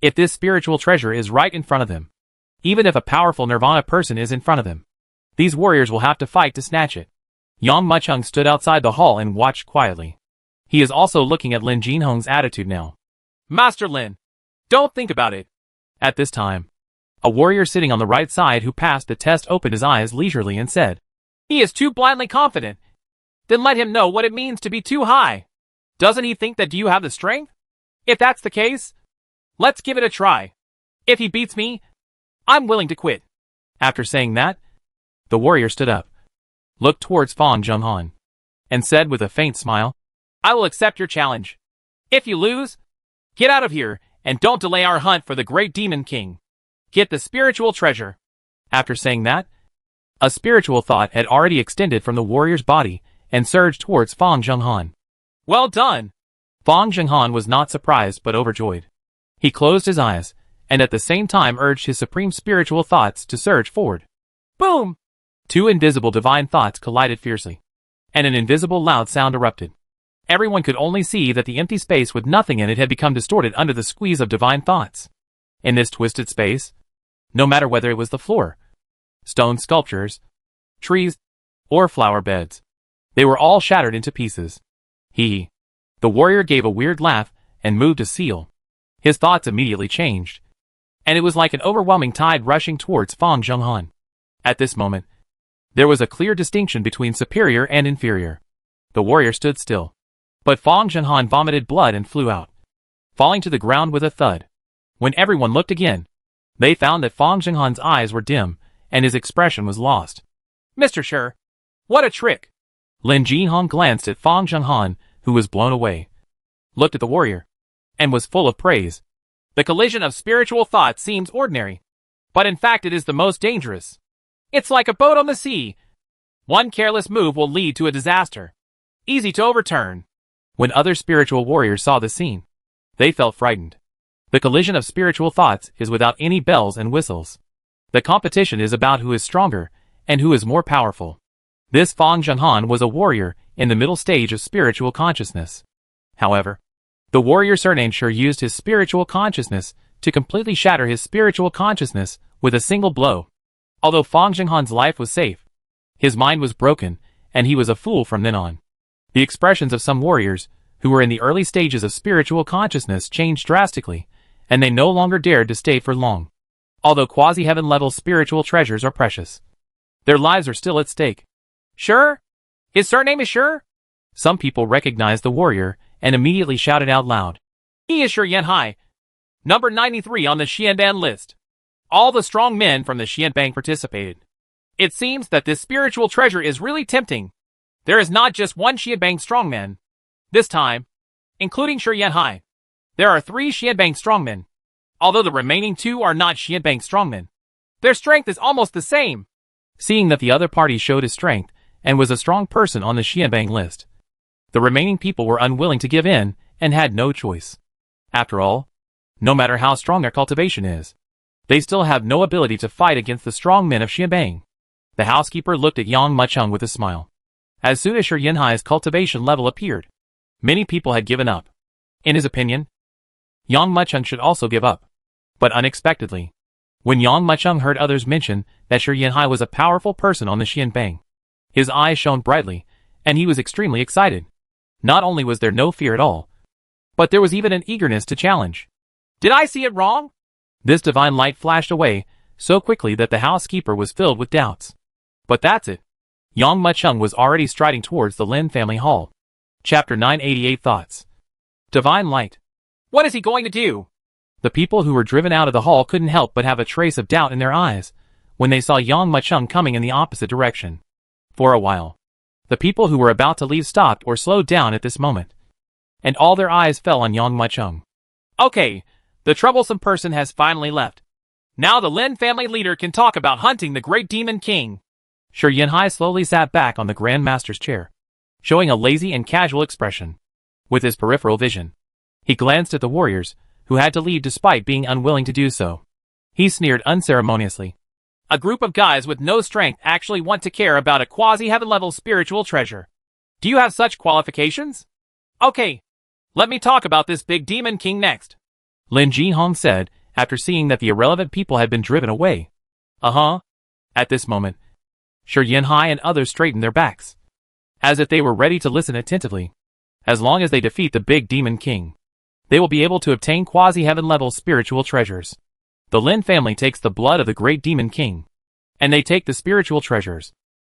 If this spiritual treasure is right in front of them, even if a powerful nirvana person is in front of them, these warriors will have to fight to snatch it. Yang Muchung stood outside the hall and watched quietly. He is also looking at Lin Jinhong's attitude now. Master Lin, don't think about it. At this time, a warrior sitting on the right side who passed the test opened his eyes leisurely and said, he is too blindly confident. Then let him know what it means to be too high. Doesn't he think that you have the strength? If that's the case, let's give it a try. If he beats me, I'm willing to quit. After saying that, the warrior stood up, looked towards Fang Zhenghan, and said with a faint smile, "I will accept your challenge. If you lose, get out of here and don't delay our hunt for the great demon king. Get the spiritual treasure." After saying that, a spiritual thought had already extended from the warrior's body and surged towards Fang Zhenghan. "Well done!" Fang Zhenghan was not surprised but overjoyed. He closed his eyes, and at the same time urged his supreme spiritual thoughts to surge forward. Boom! Two invisible divine thoughts collided fiercely, and an invisible loud sound erupted. Everyone could only see that the empty space with nothing in it had become distorted under the squeeze of divine thoughts. In this twisted space, no matter whether it was the floor, stone sculptures, trees, or flower beds, they were all shattered into pieces. The warrior gave a weird laugh and moved a seal. His thoughts immediately changed, and it was like an overwhelming tide rushing towards Fang Zhenghan. At this moment, there was a clear distinction between superior and inferior. The warrior stood still, but Fang Zhenghan vomited blood and flew out, falling to the ground with a thud. When everyone looked again, they found that Fang Zhenghan's eyes were dim, and his expression was lost. "Mr. Shi, what a trick!" Lin Jinhong glanced at Fang Zhenghan, who was blown away, looked at the warrior, and was full of praise. "The collision of spiritual thought seems ordinary, but in fact it is the most dangerous. It's like a boat on the sea. One careless move will lead to a disaster. Easy to overturn." When other spiritual warriors saw the scene, they felt frightened. The collision of spiritual thoughts is without any bells and whistles. The competition is about who is stronger and who is more powerful. This Fang Zhenghan was a warrior in the middle stage of spiritual consciousness. However, the warrior surnamed Shi used his spiritual consciousness to completely shatter his spiritual consciousness with a single blow. Although Fang Zhenghan's life was safe, his mind was broken, and he was a fool from then on. The expressions of some warriors, who were in the early stages of spiritual consciousness, changed drastically, and they no longer dared to stay for long. Although quasi-heaven level spiritual treasures are precious, their lives are still at stake. "Sure? His surname is Shi?" Some people recognized the warrior and immediately shouted out loud, "He is Shi Yanhai, number 93 on the Xianban list." All the strong men from the Xianbang participated. It seems that this spiritual treasure is really tempting. There is not just one Xianbang strongman. This time, including Shi Yanhai, there are 3 Xianbang strongmen. Although the remaining 2 are not Xianbang strongmen, their strength is almost the same. Seeing that the other party showed his strength and was a strong person on the Xianbang list, the remaining people were unwilling to give in and had no choice. After all, no matter how strong their cultivation is, they still have no ability to fight against the strong men of Xianbang. The housekeeper looked at Yang Mucheng with a smile. As soon as Shi Yanhai's cultivation level appeared, many people had given up. In his opinion, Yang Mucheng should also give up. But unexpectedly, when Yang Mucheng heard others mention that Shi Yanhai was a powerful person on the Xianbang, his eyes shone brightly, and he was extremely excited. Not only was there no fear at all, but there was even an eagerness to challenge. "Did I see it wrong?" This divine light flashed away so quickly that the housekeeper was filled with doubts. But that's it. Yang Mucheng was already striding towards the Lin family hall. Chapter 988 Thoughts. Divine Light. What is he going to do? The people who were driven out of the hall couldn't help but have a trace of doubt in their eyes when they saw Yang Mucheng coming in the opposite direction. For a while, the people who were about to leave stopped or slowed down at this moment, and all their eyes fell on Yang Mucheng. Okay, the troublesome person has finally left. Now the Lin family leader can talk about hunting the great demon king. Shi Yanhai slowly sat back on the Grand Master's chair, showing a lazy and casual expression. With his peripheral vision, he glanced at the warriors, who had to leave despite being unwilling to do so. He sneered unceremoniously. A group of guys with no strength actually want to care about a quasi-heaven level spiritual treasure. Do you have such qualifications? Okay, let me talk about this big demon king next. Lin Jinhong said, after seeing that the irrelevant people had been driven away. At this moment, Shi Yanhai and others straightened their backs, as if they were ready to listen attentively. As long as they defeat the big demon king, they will be able to obtain quasi-heaven level spiritual treasures. The Lin family takes the blood of the great demon king, and they take the spiritual treasures,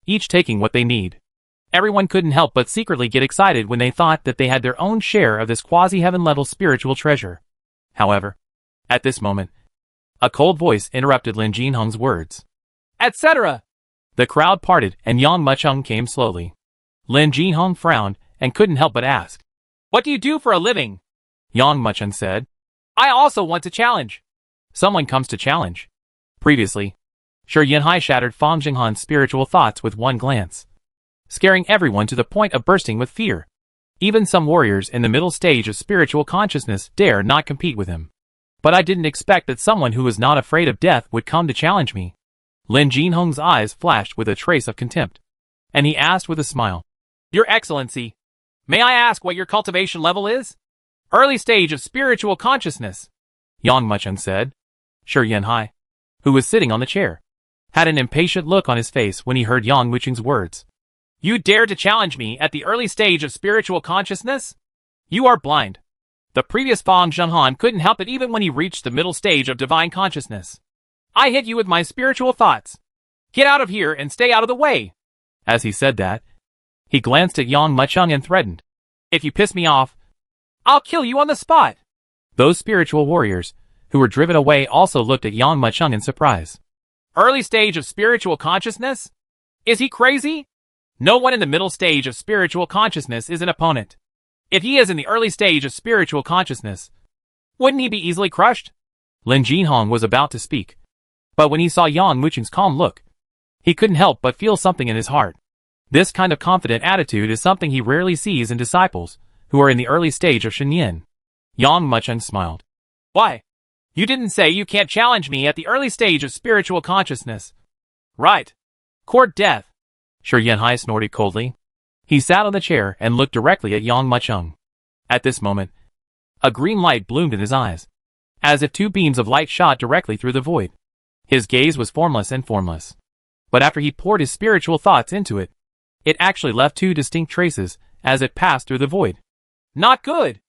each taking what they need. Everyone couldn't help but secretly get excited when they thought that they had their own share of this quasi-heaven level spiritual treasure. However, at this moment, a cold voice interrupted Lin Jinhong's words. Etc. The crowd parted and Yang Mucheng came slowly. Lin Jinhong frowned and couldn't help but ask. What do you do for a living? Yang Mucheng said. I also want to challenge. Someone comes to challenge. Previously, Shi Yanhai shattered Fang Jinghan's spiritual thoughts with one glance, scaring everyone to the point of bursting with fear. Even some warriors in the middle stage of spiritual consciousness dare not compete with him. But I didn't expect that someone who was not afraid of death would come to challenge me. Lin Jinhong's eyes flashed with a trace of contempt, and he asked with a smile. Your Excellency, may I ask what your cultivation level is? Early stage of spiritual consciousness, Yang Mucheng said. Shi Yanhai, who was sitting on the chair, had an impatient look on his face when he heard Yang Mucheng's words. You dare to challenge me at the early stage of spiritual consciousness? You are blind. The previous Fang Zhenghan couldn't help it even when he reached the middle stage of divine consciousness. I hit you with my spiritual thoughts. Get out of here and stay out of the way. As he said that, he glanced at Yang Mucheng and threatened. If you piss me off, I'll kill you on the spot. Those spiritual warriors, who were driven away, also looked at Yang Mucheng in surprise. Early stage of spiritual consciousness? Is he crazy? No one in the middle stage of spiritual consciousness is an opponent. If he is in the early stage of spiritual consciousness, wouldn't he be easily crushed? Lin Jinhong was about to speak, but when he saw Yang Mucheng's calm look, he couldn't help but feel something in his heart. This kind of confident attitude is something he rarely sees in disciples who are in the early stage of Shenyan. Yang Mucheng smiled. Why? You didn't say you can't challenge me at the early stage of spiritual consciousness. Right. Court death. Shi Yanhai snorted coldly. He sat on the chair and looked directly at Yang Mucheng. At this moment, a green light bloomed in his eyes, as if two beams of light shot directly through the void. His gaze was formless and formless. But after he poured his spiritual thoughts into it, it actually left two distinct traces as it passed through the void. Not good!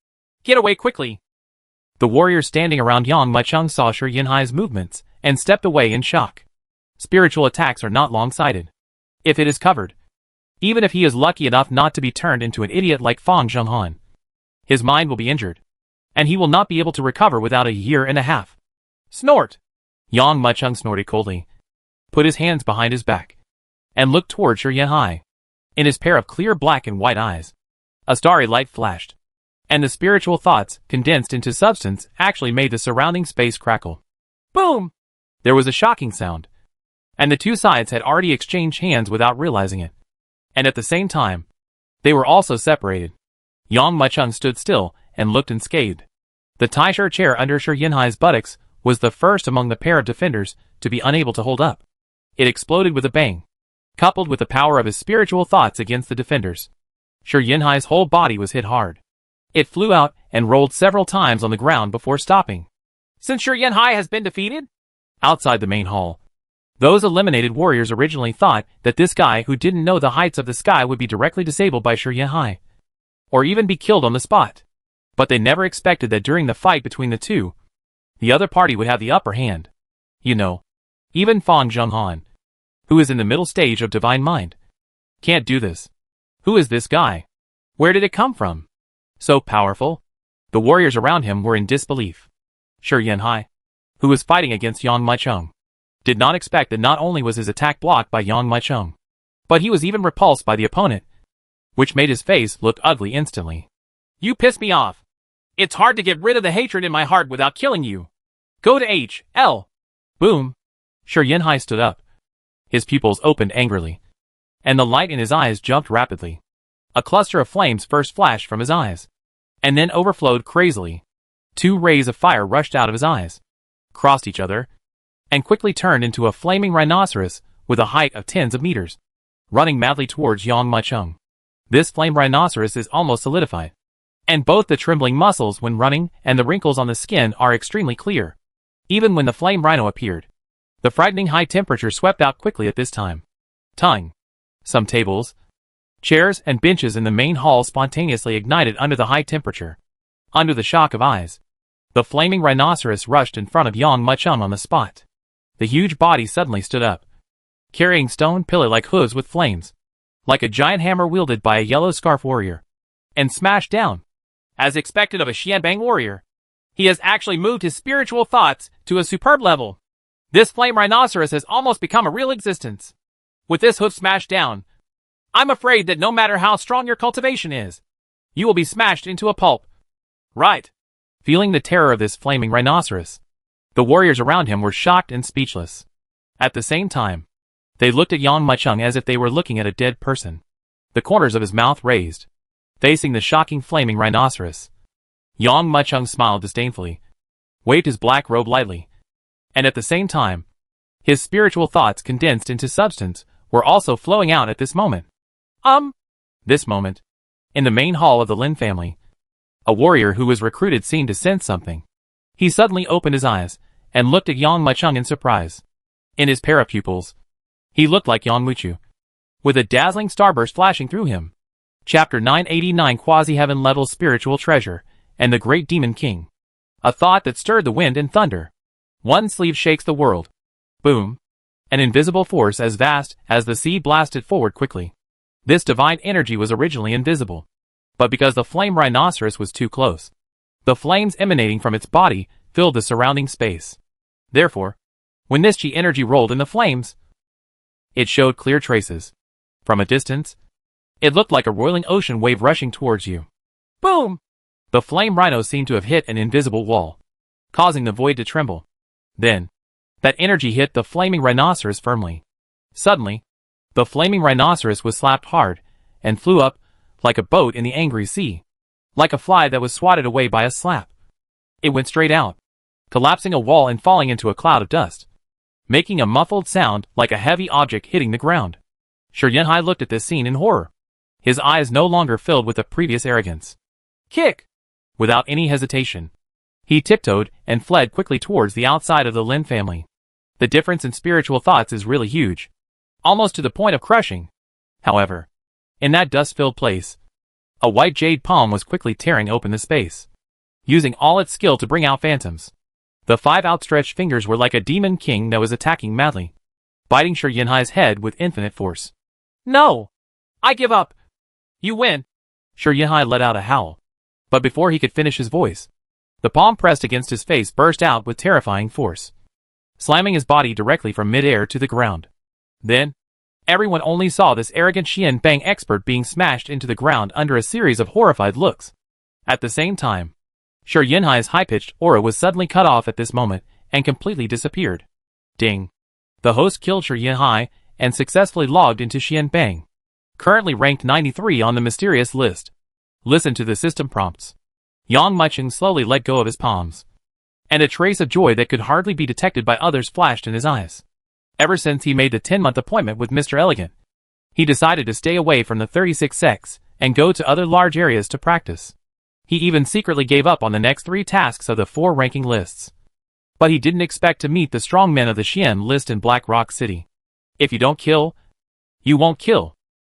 Get away quickly! The warriors standing around Yang Mucheng saw Shi Yanhai's movements and stepped away in shock. Spiritual attacks are not long-sighted. If it is covered, even if he is lucky enough not to be turned into an idiot like Fang Zhenghan, his mind will be injured, and he will not be able to recover without a year and a half. Snort! Yang Mucheng snorted coldly, put his hands behind his back, and looked toward Shi Yanhai. In his pair of clear black and white eyes, a starry light flashed, and the spiritual thoughts, condensed into substance, actually made the surrounding space crackle. Boom! There was a shocking sound, and the two sides had already exchanged hands without realizing it. And at the same time, they were also separated. Yang Mucheng stood still and looked unscathed. The Taisher chair under Shi Yanhai's buttocks was the first among the pair of defenders to be unable to hold up. It exploded with a bang, coupled with the power of his spiritual thoughts against the defenders. Shi Yanhai's whole body was hit hard. It flew out and rolled several times on the ground before stopping. Since Shi Yanhai has been defeated? Outside the main hall, those eliminated warriors originally thought that this guy who didn't know the heights of the sky would be directly disabled by Shi Yanhai, or even be killed on the spot. But they never expected that during the fight between the two, the other party would have the upper hand. You know, even Fang Zhenghan, who is in the middle stage of divine mind, can't do this. Who is this guy? Where did it come from? So powerful? The warriors around him were in disbelief. Shi Yanhai, who was fighting against Yang Mucheng, did not expect that not only was his attack blocked by Yang Mucheng, but he was even repulsed by the opponent, which made his face look ugly instantly. You piss me off. It's hard to get rid of the hatred in my heart without killing you. Go to H.L. Boom. Shi Yanhai stood up. His pupils opened angrily, and the light in his eyes jumped rapidly. A cluster of flames first flashed from his eyes, and then overflowed crazily. Two rays of fire rushed out of his eyes, crossed each other, and quickly turned into a flaming rhinoceros with a height of tens of meters, running madly towards Yang Mucheng. This flame rhinoceros is almost solidified, and both the trembling muscles when running and the wrinkles on the skin are extremely clear. Even when the flame rhino appeared, the frightening high temperature swept out quickly at this time. Tongue. Some tables, chairs, and benches in the main hall spontaneously ignited under the high temperature. Under the shock of eyes, the flaming rhinoceros rushed in front of Yang Mucheng on the spot. The huge body suddenly stood up, carrying stone pillar-like hooves with flames, like a giant hammer wielded by a yellow scarf warrior, and smashed down. As expected of a Xianbang warrior, he has actually moved his spiritual thoughts to a superb level. This flame rhinoceros has almost become a real existence. With this hoof smashed down, I'm afraid that no matter how strong your cultivation is, you will be smashed into a pulp. Right. Feeling the terror of this flaming rhinoceros, the warriors around him were shocked and speechless. At the same time, they looked at Yang Mucheng as if they were looking at a dead person. The corners of his mouth raised, facing the shocking flaming rhinoceros. Yang Mucheng smiled disdainfully, waved his black robe lightly, and at the same time, his spiritual thoughts condensed into substance were also flowing out at this moment. This moment, in the main hall of the Lin family, a warrior who was recruited seemed to sense something. He suddenly opened his eyes and looked at Yang Mucheng in surprise. In his parapupils, he looked like Yang Muchu, with a dazzling starburst flashing through him. Chapter 989 Quasi-Heaven Level Spiritual Treasure and the Great Demon King. A thought that stirred the wind and thunder. One sleeve shakes the world. Boom. An invisible force as vast as the sea blasted forward quickly. This divine energy was originally invisible, but because the flame rhinoceros was too close, the flames emanating from its body filled the surrounding space. Therefore, when this chi energy rolled in the flames, it showed clear traces. From a distance, it looked like a roiling ocean wave rushing towards you. Boom! The flame rhino seemed to have hit an invisible wall, causing the void to tremble. Then, that energy hit the flaming rhinoceros firmly. Suddenly, the flaming rhinoceros was slapped hard and flew up like a boat in the angry sea, like a fly that was swatted away by a slap. It went straight out, collapsing a wall and falling into a cloud of dust, making a muffled sound like a heavy object hitting the ground. Shi Yanhai looked at this scene in horror. His eyes no longer filled with the previous arrogance. Kick! Without any hesitation, he tiptoed and fled quickly towards the outside of the Lin family. The difference in spiritual thoughts is really huge, almost to the point of crushing. However, in that dust-filled place, a white jade palm was quickly tearing open the space, using all its skill to bring out phantoms. The 5 outstretched fingers were like a demon king that was attacking madly, biting Shi Yanhai's head with infinite force. No! I give up! You win! Shi Yanhai let out a howl, but before he could finish his voice, the palm pressed against his face burst out with terrifying force, slamming his body directly from mid-air to the ground. Then, everyone only saw this arrogant Xian Bang expert being smashed into the ground under a series of horrified looks. At the same time, Shi Yanhai's high-pitched aura was suddenly cut off at this moment and completely disappeared. Ding. The host killed Shi Yanhai and successfully logged into Xian Bang, currently ranked 93 on the mysterious list. Listen to the system prompts. Yang Mucheng slowly let go of his palms, and a trace of joy that could hardly be detected by others flashed in his eyes. Ever since he made the 10-month appointment with Mr. Elegant, he decided to stay away from the 36 sects and go to other large areas to practice. He even secretly gave up on the next 3 tasks of the 4 ranking lists. But he didn't expect to meet the strong men of the Xian list in Black Rock City. If you don't kill, you won't kill.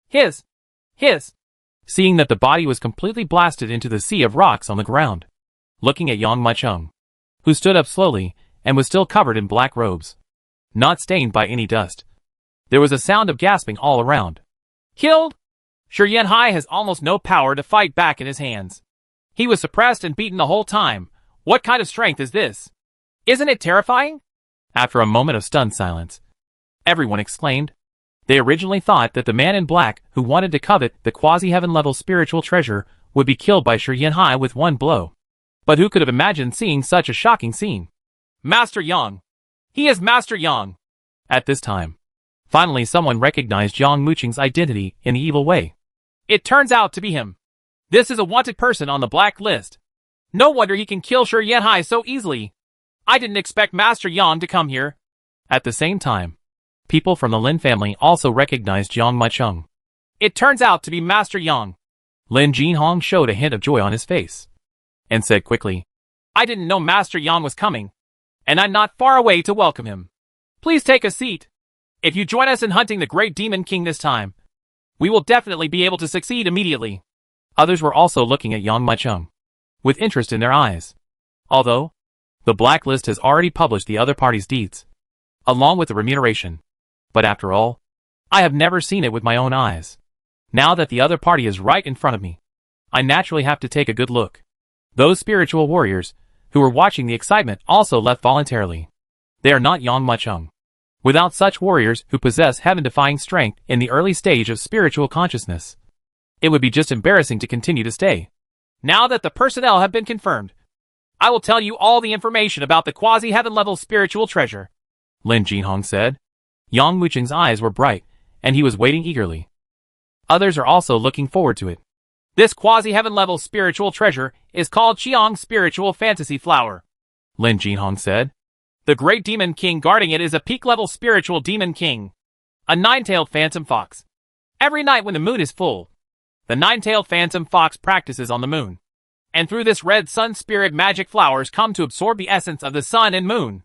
His. Seeing that the body was completely blasted into the sea of rocks on the ground, looking at Yang Mucheng, who stood up slowly and was still covered in black robes, not stained by any dust. There was a sound of gasping all around. Killed? Shi Yanhai has almost no power to fight back in his hands. He was suppressed and beaten the whole time. What kind of strength is this? Isn't it terrifying? After a moment of stunned silence, everyone exclaimed. They originally thought that the man in black who wanted to covet the quasi-heaven level spiritual treasure would be killed by Shi Yanhai with one blow. But who could have imagined seeing such a shocking scene? Master Yang! He is Master Yang! At this time, finally someone recognized Yang Mucheng's identity in the evil way. It turns out to be him. This is a wanted person on the black list. No wonder he can kill Shi Yanhai so easily. I didn't expect Master Yang to come here. At the same time, people from the Lin family also recognized Yang Mucheng. It turns out to be Master Yang. Lin Jinhong showed a hint of joy on his face, and said quickly, I didn't know Master Yang was coming, and I'm not far away to welcome him. Please take a seat. If you join us in hunting the Great Demon King this time, we will definitely be able to succeed immediately. Others were also looking at Yang Mucheng, with interest in their eyes. Although, the blacklist has already published the other party's deeds, along with the remuneration. But after all, I have never seen it with my own eyes. Now that the other party is right in front of me, I naturally have to take a good look. Those spiritual warriors, who were watching the excitement, also left voluntarily. They are not Yang Mucheng. Without such warriors who possess heaven-defying strength in the early stage of spiritual consciousness, it would be just embarrassing to continue to stay. Now that the personnel have been confirmed, I will tell you all the information about the quasi-heaven level spiritual treasure, Lin Jinhong said. Yang Mucheng's eyes were bright, and he was waiting eagerly. Others are also looking forward to it. This quasi-heaven level spiritual treasure is called Qiang Spiritual Fantasy Flower, Lin Jinhong said. The great demon king guarding it is a peak-level spiritual demon king, a nine-tailed phantom fox. Every night when the moon is full, the nine-tailed phantom fox practices on the moon. And through this red sun spirit magic flowers come to absorb the essence of the sun and moon.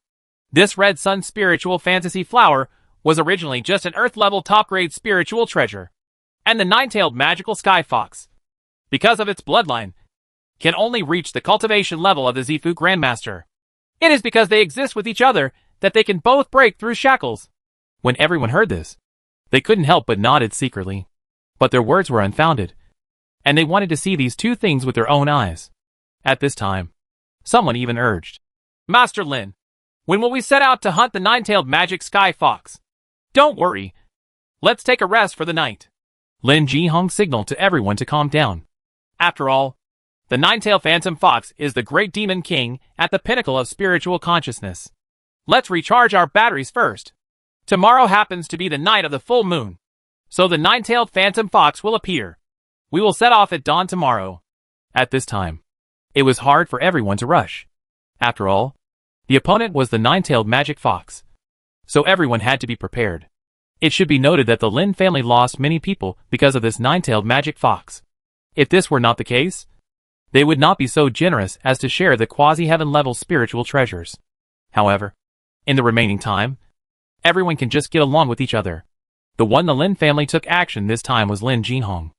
This red sun spiritual fantasy flower was originally just an earth-level top-grade spiritual treasure. And the nine-tailed magical sky fox, because of its bloodline, can only reach the cultivation level of the Zifu Grandmaster. It is because they exist with each other that they can both break through shackles. When everyone heard this, they couldn't help but nodded secretly. But their words were unfounded, and they wanted to see these two things with their own eyes. At this time, someone even urged, Master Lin, when will we set out to hunt the nine-tailed magic sky fox? Don't worry. Let's take a rest for the night. Lin Jinhong signaled to everyone to calm down. After all, the nine-tailed phantom fox is the great demon king at the pinnacle of spiritual consciousness. Let's recharge our batteries first. Tomorrow happens to be the night of the full moon, so the nine-tailed phantom fox will appear. We will set off at dawn tomorrow. At this time, it was hard for everyone to rush. After all, the opponent was the nine-tailed magic fox, so everyone had to be prepared. It should be noted that the Lin family lost many people because of this nine-tailed magic fox. If this were not the case, they would not be so generous as to share the quasi-heaven level spiritual treasures. However, in the remaining time, everyone can just get along with each other. The one the Lin family took action this time was Lin Jinhong,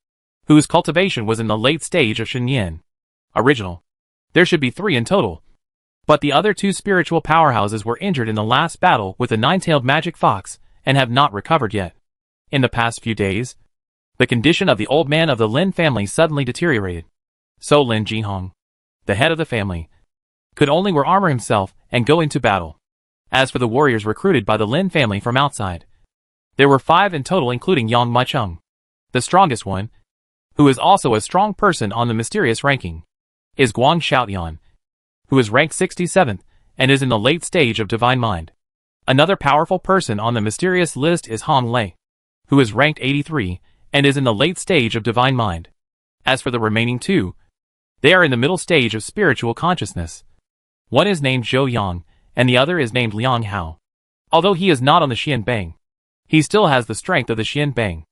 whose cultivation was in the late stage of Shenyan. Original. There should be 3 in total. But the other 2 spiritual powerhouses were injured in the last battle with the nine-tailed magic fox and have not recovered yet. In the past few days, the condition of the old man of the Lin family suddenly deteriorated. So Lin Jinhong, the head of the family, could only armor himself and go into battle. As for the warriors recruited by the Lin family from outside, there were 5 in total including Yang Mucheng. The strongest one, who is also a strong person on the mysterious ranking, is Guang Xiaoyan, who is ranked 67th and is in the late stage of divine mind. Another powerful person on the mysterious list is Hong Lei, who is ranked 83 and is in the late stage of divine mind. As for the remaining 2, they are in the middle stage of spiritual consciousness. One is named Zhou Yang, and the other is named Liang Hao. Although he is not on the Xian Bang, he still has the strength of the Xian Bang.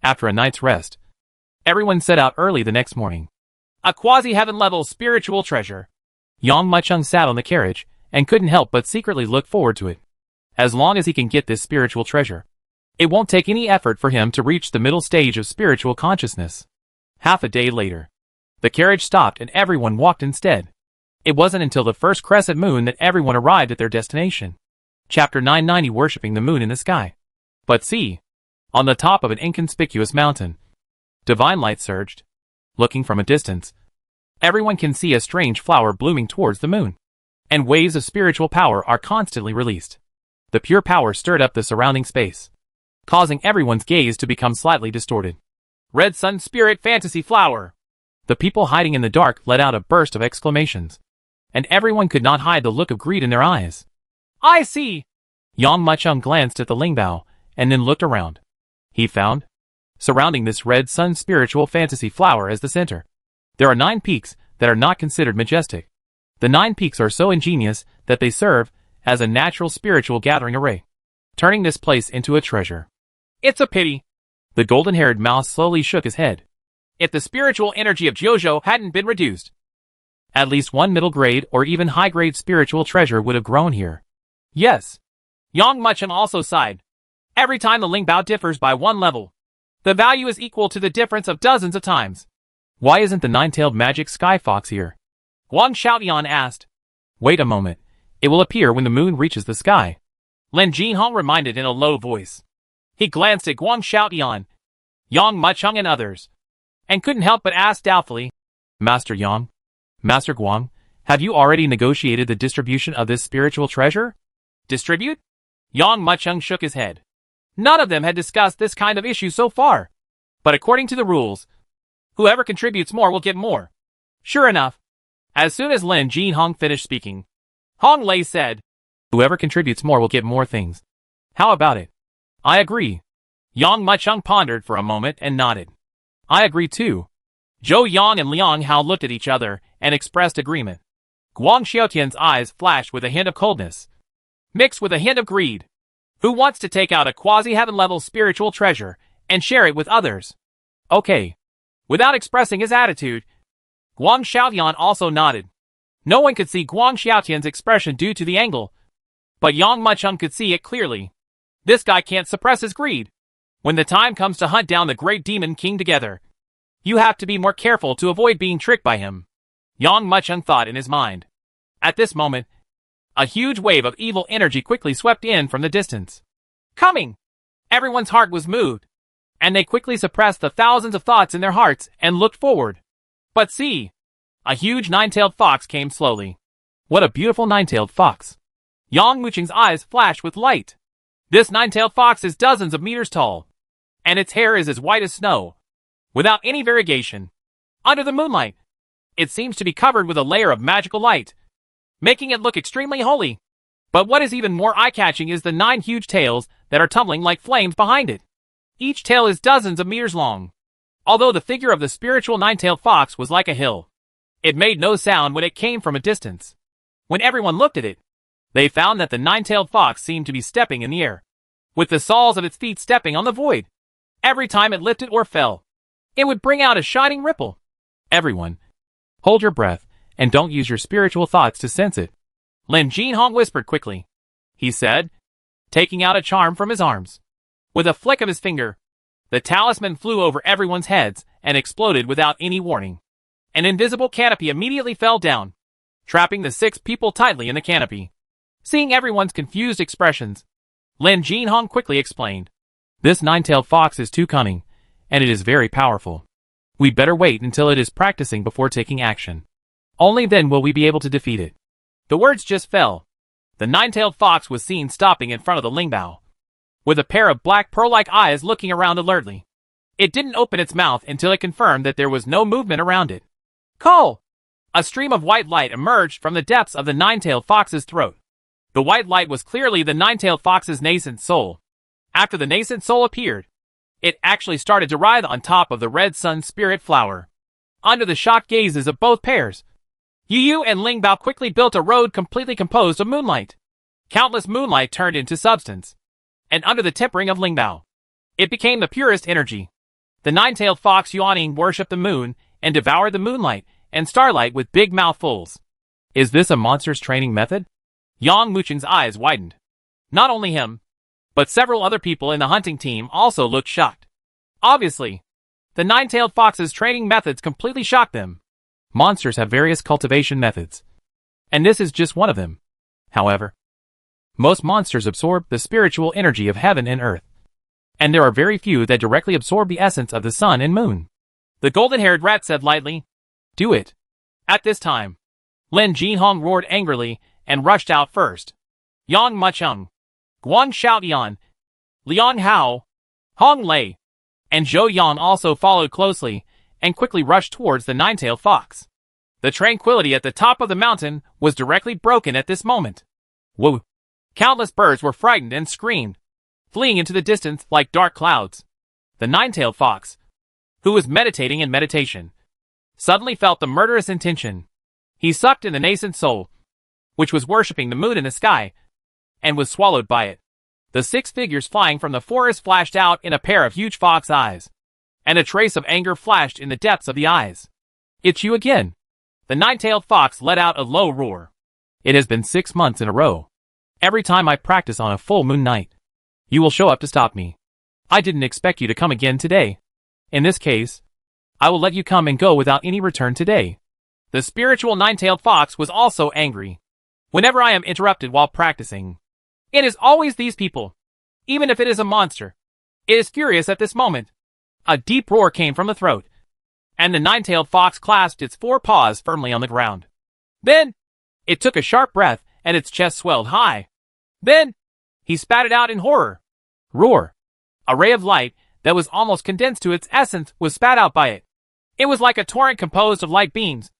After a night's rest, everyone set out early the next morning. A quasi-heaven level spiritual treasure. Yang Mucheng sat on the carriage and couldn't help but secretly look forward to it. As long as he can get this spiritual treasure, it won't take any effort for him to reach the middle stage of spiritual consciousness. Half a day later, the carriage stopped and everyone walked instead. It wasn't until the first crescent moon that everyone arrived at their destination. Chapter 990 Worshipping the Moon in the Sky. But see, on the top of an inconspicuous mountain, divine light surged. Looking from a distance, everyone can see a strange flower blooming towards the moon, and waves of spiritual power are constantly released. The pure power stirred up the surrounding space, causing everyone's gaze to become slightly distorted. Red Sun Spirit Fantasy Flower! The people hiding in the dark let out a burst of exclamations, and everyone could not hide the look of greed in their eyes. I see! Yang Mucheng glanced at the Lingbao, and then looked around. He found, surrounding this red sun spiritual fantasy flower as the center, there are 9 peaks that are not considered majestic. The 9 peaks are so ingenious that they serve as a natural spiritual gathering array, turning this place into a treasure. It's a pity. The golden-haired mouse slowly shook his head. If the spiritual energy of Jojo hadn't been reduced, at least one middle-grade or even high-grade spiritual treasure would have grown here. Yes. Yang Mucheng also sighed. Every time the Lingbao differs by 1 level, the value is equal to the difference of dozens of times. Why isn't the nine-tailed magic sky fox here? Guang Xiaoyan asked. Wait a moment. It will appear when the moon reaches the sky, Lin Jinhong reminded in a low voice. He glanced at Guang Xiaoyan, Yang Mucheng and others, and couldn't help but ask doubtfully, Master Yang, Master Guang, have you already negotiated the distribution of this spiritual treasure? Distribute? Yang Muchung shook his head. None of them had discussed this kind of issue so far. But according to the rules, whoever contributes more will get more. Sure enough, as soon as Lin Jinhong finished speaking, Hong Lei said, whoever contributes more will get more things. How about it? I agree. Yang Muchung pondered for a moment and nodded. I agree too. Zhou Yang and Liang Hao looked at each other and expressed agreement. Guang Xiaotian's eyes flashed with a hint of coldness, mixed with a hint of greed. Who wants to take out a quasi-heaven level spiritual treasure and share it with others? Okay. Without expressing his attitude, Guang Xiaotian also nodded. No one could see Guang Xiaotian's expression due to the angle, but Yang Muchung could see it clearly. This guy can't suppress his greed. When the time comes to hunt down the great demon king together, you have to be more careful to avoid being tricked by him. Yang Muchung thought in his mind. At this moment, a huge wave of evil energy quickly swept in from the distance. Coming! Everyone's heart was moved, and they quickly suppressed the thousands of thoughts in their hearts and looked forward. But see! A huge nine-tailed fox came slowly. What a beautiful nine-tailed fox! Yang Muchung's eyes flashed with light. This nine-tailed fox is dozens of meters tall, and its hair is as white as snow, without any variegation. Under the moonlight, it seems to be covered with a layer of magical light, making it look extremely holy. But what is even more eye-catching is the 9 huge tails that are tumbling like flames behind it. Each tail is dozens of meters long. Although the figure of the spiritual nine-tailed fox was like a hill, it made no sound when it came from a distance. When everyone looked at it, they found that the nine-tailed fox seemed to be stepping in the air, with the soles of its feet stepping on the void. Every time it lifted or fell, it would bring out a shining ripple. Everyone, hold your breath, and don't use your spiritual thoughts to sense it. Lin Jinhong whispered quickly. He said, taking out a charm from his arms. With a flick of his finger, the talisman flew over everyone's heads and exploded without any warning. An invisible canopy immediately fell down, trapping the 6 people tightly in the canopy. Seeing everyone's confused expressions, Lin Jinhong quickly explained. This nine-tailed fox is too cunning, and it is very powerful. We'd better wait until it is practicing before taking action. Only then will we be able to defeat it. The words just fell. The nine-tailed fox was seen stopping in front of the Lingbao, with a pair of black pearl-like eyes looking around alertly. It didn't open its mouth until it confirmed that there was no movement around it. Call! A stream of white light emerged from the depths of the nine-tailed fox's throat. The white light was clearly the nine-tailed fox's nascent soul. After the nascent soul appeared, it actually started to writhe on top of the red sun spirit flower. Under the shocked gazes of both pairs, Yu and Lingbao quickly built a road completely composed of moonlight. Countless moonlight turned into substance, and under the tempering of Lingbao, it became the purest energy. The nine-tailed fox Yuaning worshipped the moon and devoured the moonlight and starlight with big mouthfuls. Is this a monster's training method? Yang Muchung's eyes widened. Not only him, but several other people in the hunting team also looked shocked. Obviously, the nine-tailed fox's training methods completely shocked them. Monsters have various cultivation methods, and this is just one of them. However, most monsters absorb the spiritual energy of heaven and earth, and there are very few that directly absorb the essence of the sun and moon. The golden-haired rat said lightly, "Do it." At this time, Lin Jinhong roared angrily and rushed out first. Yang Muchung, Guang Xiaotian, Liang Hao, Hong Lei, and Zhou Yang also followed closely and quickly rushed towards the nine-tailed fox. The tranquility at the top of the mountain was directly broken at this moment. Whoa! Countless birds were frightened and screamed, fleeing into the distance like dark clouds. The nine-tailed fox, who was meditating in meditation, suddenly felt the murderous intention. He sucked in the nascent soul, which was worshipping the moon in the sky, and was swallowed by it. The 6 figures flying from the forest flashed out in a pair of huge fox eyes, and a trace of anger flashed in the depths of the eyes. "It's you again!" The nine-tailed fox let out a low roar. "It has been 6 months in a row. Every time I practice on a full moon night, you will show up to stop me. I didn't expect you to come again today. In this case, I will let you come and go without any return today." The spiritual nine-tailed fox was also angry. Whenever I am interrupted while practicing, it is always these people. Even if it is a monster, it is furious at this moment. A deep roar came from the throat, and the nine-tailed fox clasped its 4 paws firmly on the ground. Then, it took a sharp breath and its chest swelled high. Then, He spat it out in horror. Roar! A ray of light that was almost condensed to its essence was spat out by it. It was like a torrent composed of light beams,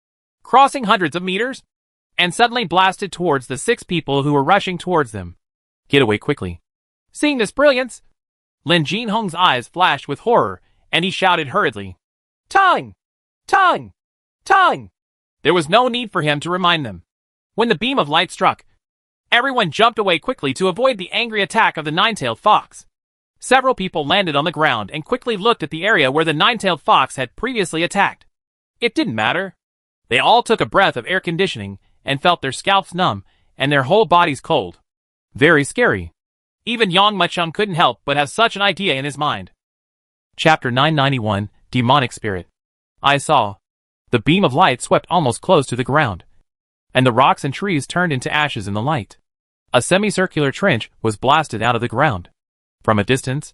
crossing hundreds of meters, and suddenly blasted towards the 6 people who were rushing towards them. Get away quickly. Seeing this brilliance, Lin Jinhong's eyes flashed with horror, and he shouted hurriedly, "Tongue! Tongue! Tongue!" There was no need for him to remind them. When the beam of light struck, everyone jumped away quickly to avoid the angry attack of the nine-tailed fox. Several people landed on the ground and quickly looked at the area where the nine-tailed fox had previously attacked. It didn't matter. They all took a breath of air conditioning and felt their scalps numb and their whole bodies cold. Very scary. Even Yang Mucheng couldn't help but have such an idea in his mind. Chapter 991, Demonic Spirit. I saw. The beam of light swept almost close to the ground, and the rocks and trees turned into ashes in the light. A semicircular trench was blasted out of the ground. From a distance,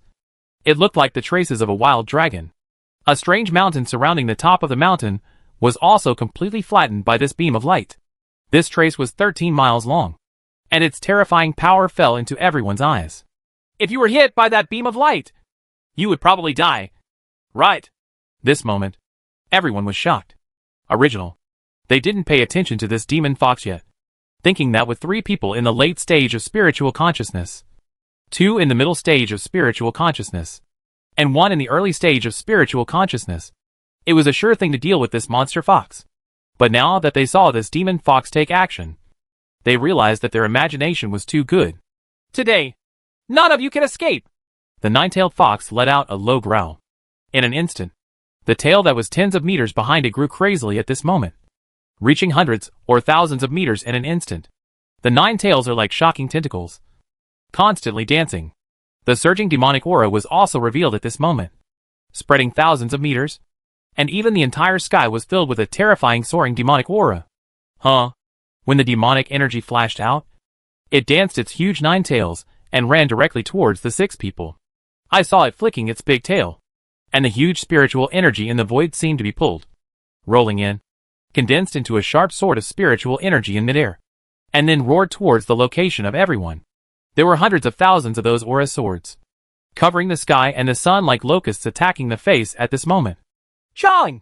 it looked like the traces of a wild dragon. A strange mountain surrounding the top of the mountain was also completely flattened by this beam of light. This trace was 13 miles long, and its terrifying power fell into everyone's eyes. If you were hit by that beam of light, you would probably die. Right. This moment, everyone was shocked. Original. They didn't pay attention to this demon fox yet, thinking that with 3 people in the late stage of spiritual consciousness, 2 in the middle stage of spiritual consciousness, and 1 in the early stage of spiritual consciousness, it was a sure thing to deal with this monster fox. But now that they saw this demon fox take action, they realized that their imagination was too good. Today, none of you can escape! The nine-tailed fox let out a low growl. In an instant, the tail that was tens of meters behind it grew crazily at this moment, reaching hundreds or thousands of meters in an instant. The 9 tails are like shocking tentacles, constantly dancing. The surging demonic aura was also revealed at this moment, spreading thousands of meters, and even the entire sky was filled with a terrifying soaring demonic aura. When the demonic energy flashed out, it danced its huge 9 tails and ran directly towards the 6 people. I saw it flicking its big tail, and the huge spiritual energy in the void seemed to be pulled, rolling in, condensed into a sharp sword of spiritual energy in midair, and then roared towards the location of everyone. There were hundreds of thousands of those aura swords, covering the sky and the sun like locusts attacking the face at this moment. Chang!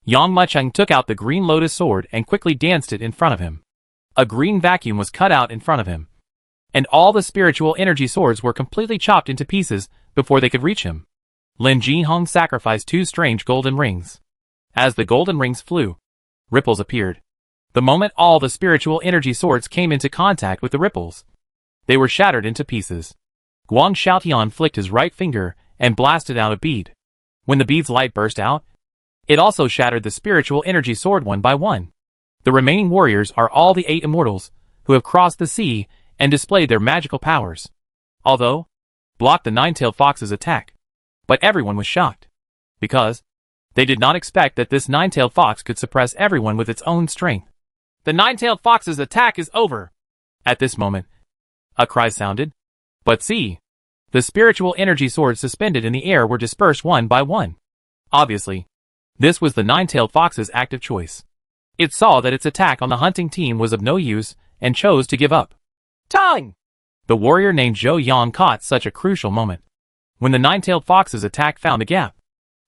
Yang Mucheng took out the green lotus sword and quickly danced it in front of him. A green vacuum was cut out in front of him, and all the spiritual energy swords were completely chopped into pieces before they could reach him. Lin Jinhong sacrificed 2 strange golden rings. As the golden rings flew, ripples appeared. The moment all the spiritual energy swords came into contact with the ripples, they were shattered into pieces. Guang Xiaotian flicked his right finger and blasted out a bead. When the bead's light burst out, it also shattered the spiritual energy sword one by one. The remaining warriors are all the 8 immortals who have crossed the sea and displayed their magical powers, although blocked the 9-tailed fox's attack. But everyone was shocked, because they did not expect that this 9-tailed fox could suppress everyone with its own strength. The 9-tailed fox's attack is over. At this moment, a cry sounded. But see, the spiritual energy swords suspended in the air were dispersed one by one. Obviously, this was the 9-tailed fox's active choice. It saw that its attack on the hunting team was of no use and chose to give up. Time! The warrior named Zhou Yan caught such a crucial moment. When the 9-tailed fox's attack found a gap,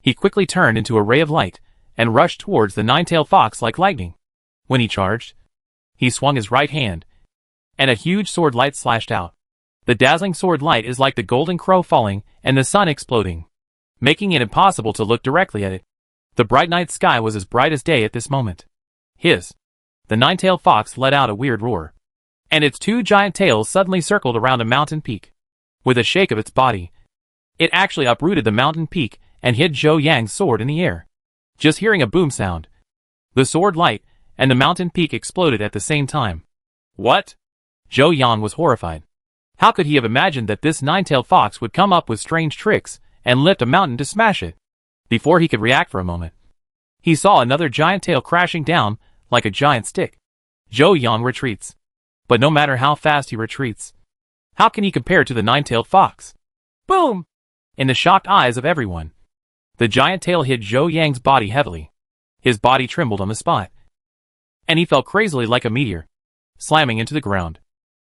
he quickly turned into a ray of light and rushed towards the 9-tailed fox like lightning. When he charged, he swung his right hand, and a huge sword light slashed out. The dazzling sword light is like the golden crow falling and the sun exploding, making it impossible to look directly at it. The bright night sky was as bright as day at this moment. The 9-tailed fox let out a weird roar, and its 2 giant tails suddenly circled around a mountain peak. With a shake of its body, it actually uprooted the mountain peak and hit Zhou Yang's sword in the air. Just hearing a boom sound, the sword light and the mountain peak exploded at the same time. What? Zhou Yan was horrified. How could he have imagined that this 9-tailed fox would come up with strange tricks and lift a mountain to smash it? Before he could react for a moment, he saw another giant tail crashing down like a giant stick. Zhou Yan retreats. But no matter how fast he retreats, how can he compare to the 9-tailed fox? Boom! In the shocked eyes of everyone, the giant tail hit Zhou Yang's body heavily. His body trembled on the spot, and he fell crazily like a meteor, slamming into the ground,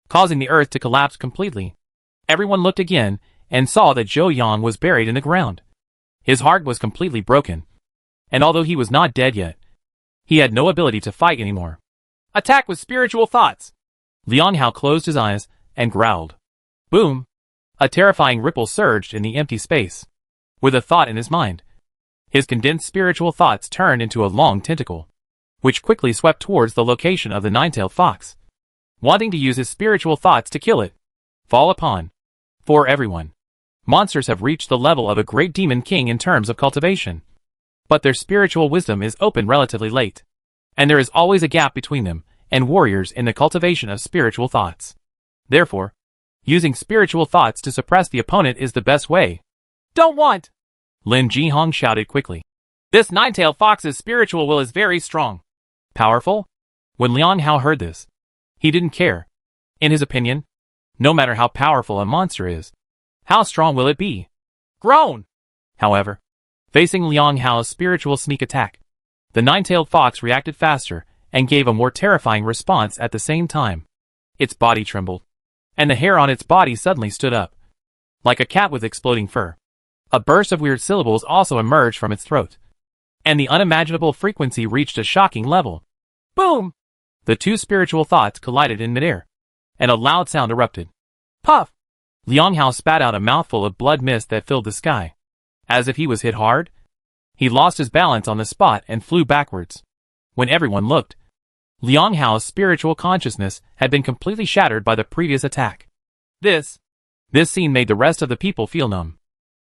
causing the earth to collapse completely. Everyone looked again and saw that Zhou Yang was buried in the ground. His heart was completely broken, and although he was not dead yet, he had no ability to fight anymore. Attack with spiritual thoughts! Liang Hao closed his eyes and growled. Boom! A terrifying ripple surged in the empty space. With a thought in his mind, his condensed spiritual thoughts turned into a long tentacle, which quickly swept towards the location of the nine-tailed fox, wanting to use his spiritual thoughts to kill it. Fall upon. For everyone, monsters have reached the level of a great demon king in terms of cultivation, but their spiritual wisdom is opened relatively late, and there is always a gap between them and warriors in the cultivation of spiritual thoughts. Therefore, using spiritual thoughts to suppress the opponent is the best way. Don't want! Lin Jihong shouted quickly. This nine-tailed fox's spiritual will is very strong. Powerful? When Liang Hao heard this, he didn't care. In his opinion, no matter how powerful a monster is, how strong will it be? Groan! However, facing Liang Hao's spiritual sneak attack, the nine-tailed fox reacted faster and gave a more terrifying response at the same time. Its body trembled, and the hair on its body suddenly stood up, like a cat with exploding fur. A burst of weird syllables also emerged from its throat, and the unimaginable frequency reached a shocking level. Boom! The two spiritual thoughts collided in midair, and a loud sound erupted. Puff! Liang Hao spat out a mouthful of blood mist that filled the sky. As if he was hit hard, he lost his balance on the spot and flew backwards. When everyone looked, Liang Hao's spiritual consciousness had been completely shattered by the previous attack. This scene made the rest of the people feel numb.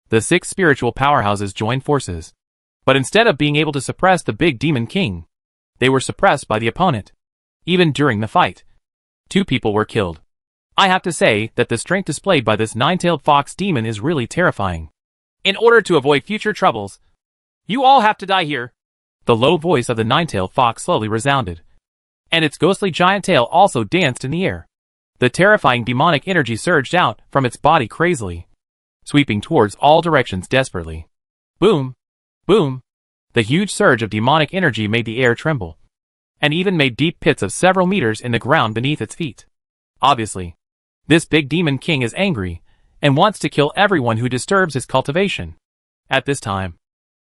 The 6 spiritual powerhouses joined forces, but instead of being able to suppress the big demon king, they were suppressed by the opponent. Even during the fight, 2 people were killed. I have to say that the strength displayed by this nine-tailed fox demon is really terrifying. In order to avoid future troubles, you all have to die here. The low voice of the nine-tailed fox slowly resounded, and its ghostly giant tail also danced in the air. The terrifying demonic energy surged out from its body crazily, sweeping towards all directions desperately. Boom! Boom! The huge surge of demonic energy made the air tremble, and even made deep pits of several meters in the ground beneath its feet. Obviously, this big demon king is angry, and wants to kill everyone who disturbs his cultivation. At this time,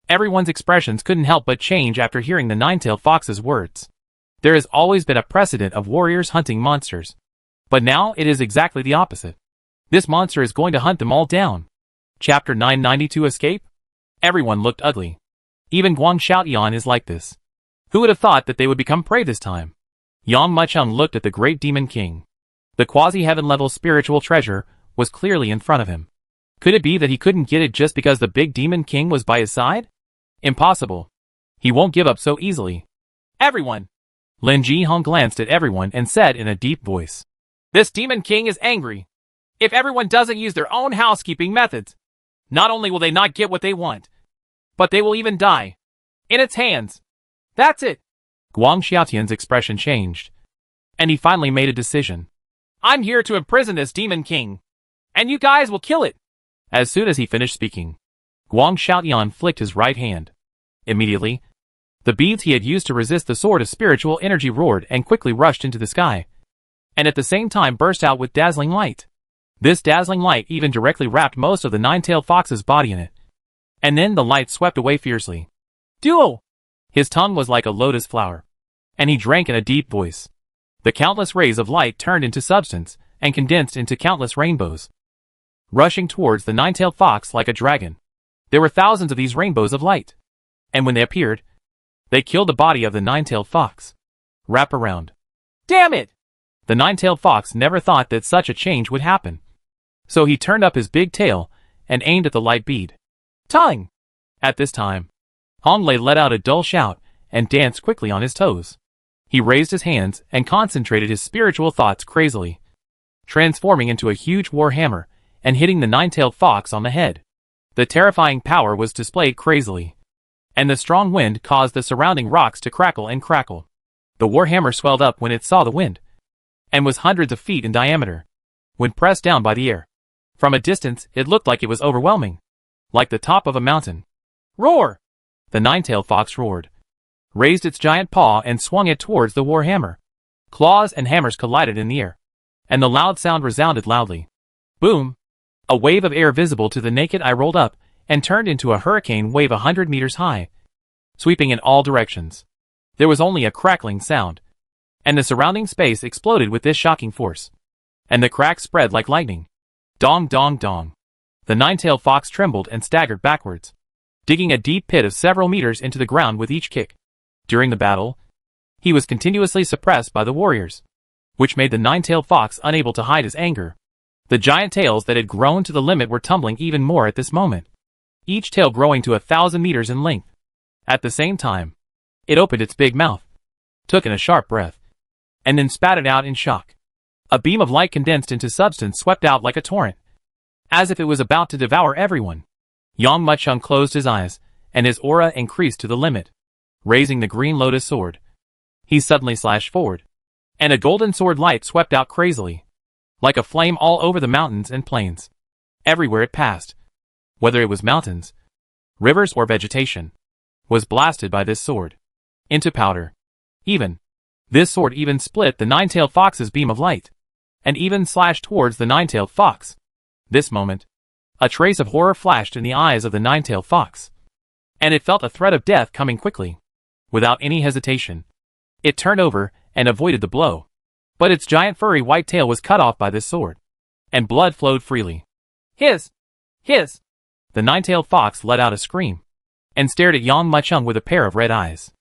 everyone's expressions couldn't help but change after hearing the nine-tailed fox's words. There has always been a precedent of warriors hunting monsters, but now it is exactly the opposite. This monster is going to hunt them all down. Chapter 992 Escape? Everyone looked ugly. Even Guang Xiaotian is like this. Who would have thought that they would become prey this time? Yang Mucheng looked at the great demon king. The quasi-heaven level spiritual treasure was clearly in front of him. Could it be that he couldn't get it just because the big demon king was by his side? Impossible. He won't give up so easily. Everyone! Lin Jihong glanced at everyone and said in a deep voice. This demon king is angry. If everyone doesn't use their own housekeeping methods, not only will they not get what they want, but they will even die. In its hands. That's it. Guang Xiaotian's expression changed, and he finally made a decision. I'm here to imprison this demon king, and you guys will kill it. As soon as he finished speaking, Guang Xiaotian flicked his right hand. Immediately, the beads he had used to resist the sword of spiritual energy roared and quickly rushed into the sky, and at the same time burst out with dazzling light. This dazzling light even directly wrapped most of the nine-tailed fox's body in it, and then the light swept away fiercely. Duo! His tongue was like a lotus flower, and he drank in a deep voice. The countless rays of light turned into substance and condensed into countless rainbows, rushing towards the nine-tailed fox like a dragon. There were thousands of these rainbows of light, and when they appeared, they killed the body of the nine-tailed fox. Wrap around. Damn it! The nine-tailed fox never thought that such a change would happen, so he turned up his big tail and aimed at the light bead. Tongue! At this time, Hong Lei let out a dull shout and danced quickly on his toes. He raised his hands and concentrated his spiritual thoughts crazily, transforming into a huge war hammer and hitting the nine-tailed fox on the head. The terrifying power was displayed crazily, and the strong wind caused the surrounding rocks to crackle and crackle. The war hammer swelled up when it saw the wind, and was hundreds of feet in diameter, when pressed down by the air. From a distance, it looked like it was overwhelming, like the top of a mountain. Roar! The nine-tailed fox roared, raised its giant paw and swung it towards the war hammer. Claws and hammers collided in the air, and the loud sound resounded loudly. Boom! A wave of air visible to the naked eye rolled up and turned into a hurricane wave 100 meters high, sweeping in all directions. There was only a crackling sound, and the surrounding space exploded with this shocking force. And the cracks spread like lightning. Dong dong dong. The nine-tailed fox trembled and staggered backwards, digging a deep pit of several meters into the ground with each kick. During the battle, he was continuously suppressed by the warriors, which made the nine-tailed fox unable to hide his anger. The giant tails that had grown to the limit were tumbling even more at this moment, each tail growing to 1,000 meters in length. At the same time, it opened its big mouth, took in a sharp breath, and then spat it out in shock. A beam of light condensed into substance swept out like a torrent, as if it was about to devour everyone. Yang Muchung closed his eyes, and his aura increased to the limit. Raising the green lotus sword, he suddenly slashed forward, and a golden sword light swept out crazily, like a flame all over the mountains and plains. Everywhere it passed, whether it was mountains, rivers or vegetation, was blasted by this sword into powder. This sword even split the nine-tailed fox's beam of light, and even slashed towards the nine-tailed fox. This moment, a trace of horror flashed in the eyes of the nine-tailed fox, and it felt a threat of death coming quickly. Without any hesitation, it turned over and avoided the blow. But its giant furry white tail was cut off by this sword, and blood flowed freely. Hiss! Hiss! The nine-tailed fox let out a scream, and stared at Yang Muchung with a pair of red eyes.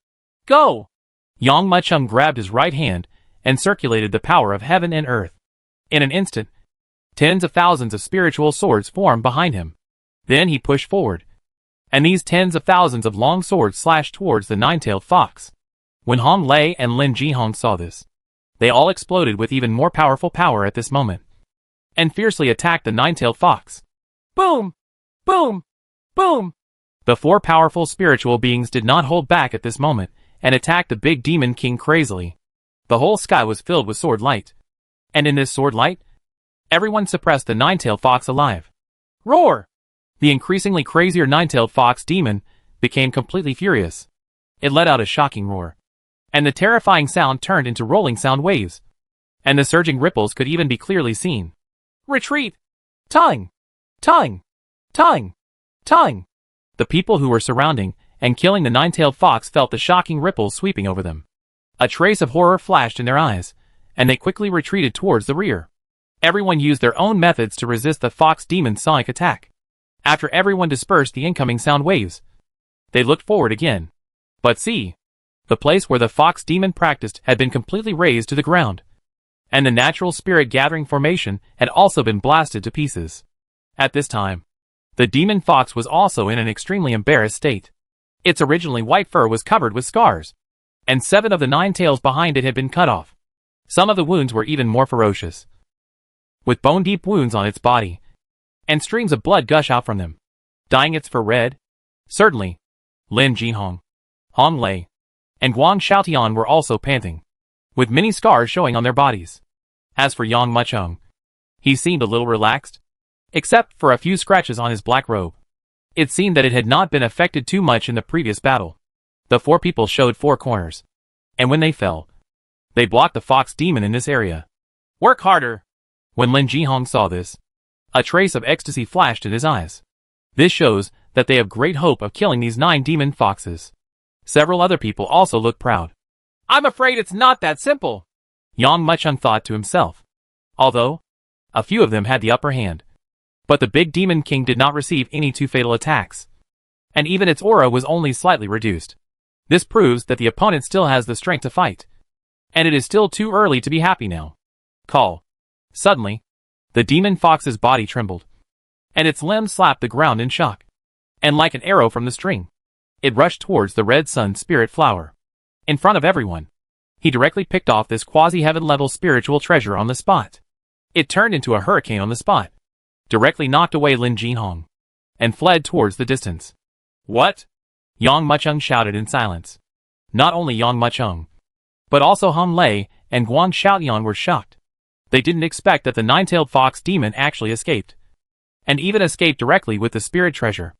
Go! Yang Muchung grabbed his right hand and circulated the power of heaven and earth. In an instant, tens of thousands of spiritual swords formed behind him. Then he pushed forward, and these tens of thousands of long swords slashed towards the nine-tailed fox. When Hong Lei and Lin Jihong saw this, they all exploded with even more powerful power at this moment, and fiercely attacked the nine-tailed fox. Boom! Boom! Boom! The four powerful spiritual beings did not hold back at this moment, and attacked the big demon king crazily. The whole sky was filled with sword light, and in this sword light, everyone suppressed the nine-tailed fox alive. Roar! The increasingly crazier nine-tailed fox demon became completely furious. It let out a shocking roar, and the terrifying sound turned into rolling sound waves, and the surging ripples could even be clearly seen. Retreat! Tongue! Tongue! Tongue! Tongue! The people who were surrounding and killing the nine-tailed fox felt the shocking ripples sweeping over them. A trace of horror flashed in their eyes, and they quickly retreated towards the rear. Everyone used their own methods to resist the fox demon's sonic attack. After everyone dispersed the incoming sound waves, they looked forward again. But see, the place where the fox demon practiced had been completely razed to the ground, and the natural spirit gathering formation had also been blasted to pieces. At this time, the demon fox was also in an extremely embarrassed state. Its originally white fur was covered with scars, and 7 of the 9 tails behind it had been cut off. Some of the wounds were even more ferocious, with bone-deep wounds on its body, and streams of blood gush out from them, dyeing its fur red. Certainly, Lin Jihong, Hong Lei, and Guang Xiaotian were also panting, with many scars showing on their bodies. As for Yang Muchung, he seemed a little relaxed, except for a few scratches on his black robe. It seemed that it had not been affected too much in the previous battle. The 4 people showed 4 corners, and when they fell, they blocked the fox demon in this area. Work harder! When Lin Jihong saw this, a trace of ecstasy flashed in his eyes. This shows that they have great hope of killing these 9 demon foxes. Several other people also looked proud. I'm afraid it's not that simple, Yang Muchung thought to himself. Although, a few of them had the upper hand, but the big demon king did not receive any 2 fatal attacks, and even its aura was only slightly reduced. This proves that the opponent still has the strength to fight, and it is still too early to be happy now. Call. Suddenly, the demon fox's body trembled, and its limbs slapped the ground in shock, and like an arrow from the string, it rushed towards the red sun spirit flower. In front of everyone, he directly picked off this quasi-heaven level spiritual treasure on the spot. It turned into a hurricane on the spot, directly knocked away Lin Jihong, and fled towards the distance. What? Yang Muchung shouted in silence. Not only Yang Muchung, but also Hong Lei and Guang Xiaotian were shocked. They didn't expect that the 9-tailed fox demon actually escaped, and even escaped directly with the spirit treasure.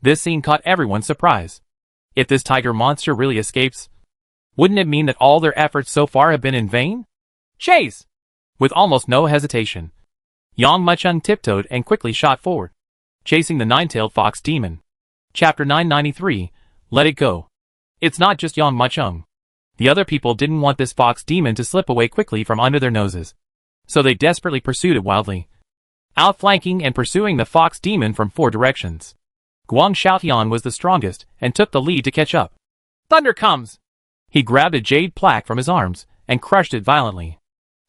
This scene caught everyone's surprise. If this tiger monster really escapes, wouldn't it mean that all their efforts so far have been in vain? Chase! With almost no hesitation, Yang Muchung tiptoed and quickly shot forward, chasing the nine-tailed fox demon. Chapter 993, Let It Go. It's not just Yang Muchung. The other people didn't want this fox demon to slip away quickly from under their noses, so they desperately pursued it wildly, outflanking and pursuing the fox demon from 4 directions. Guang Xiaotian was the strongest and took the lead to catch up. Thunder comes! He grabbed a jade plaque from his arms and crushed it violently.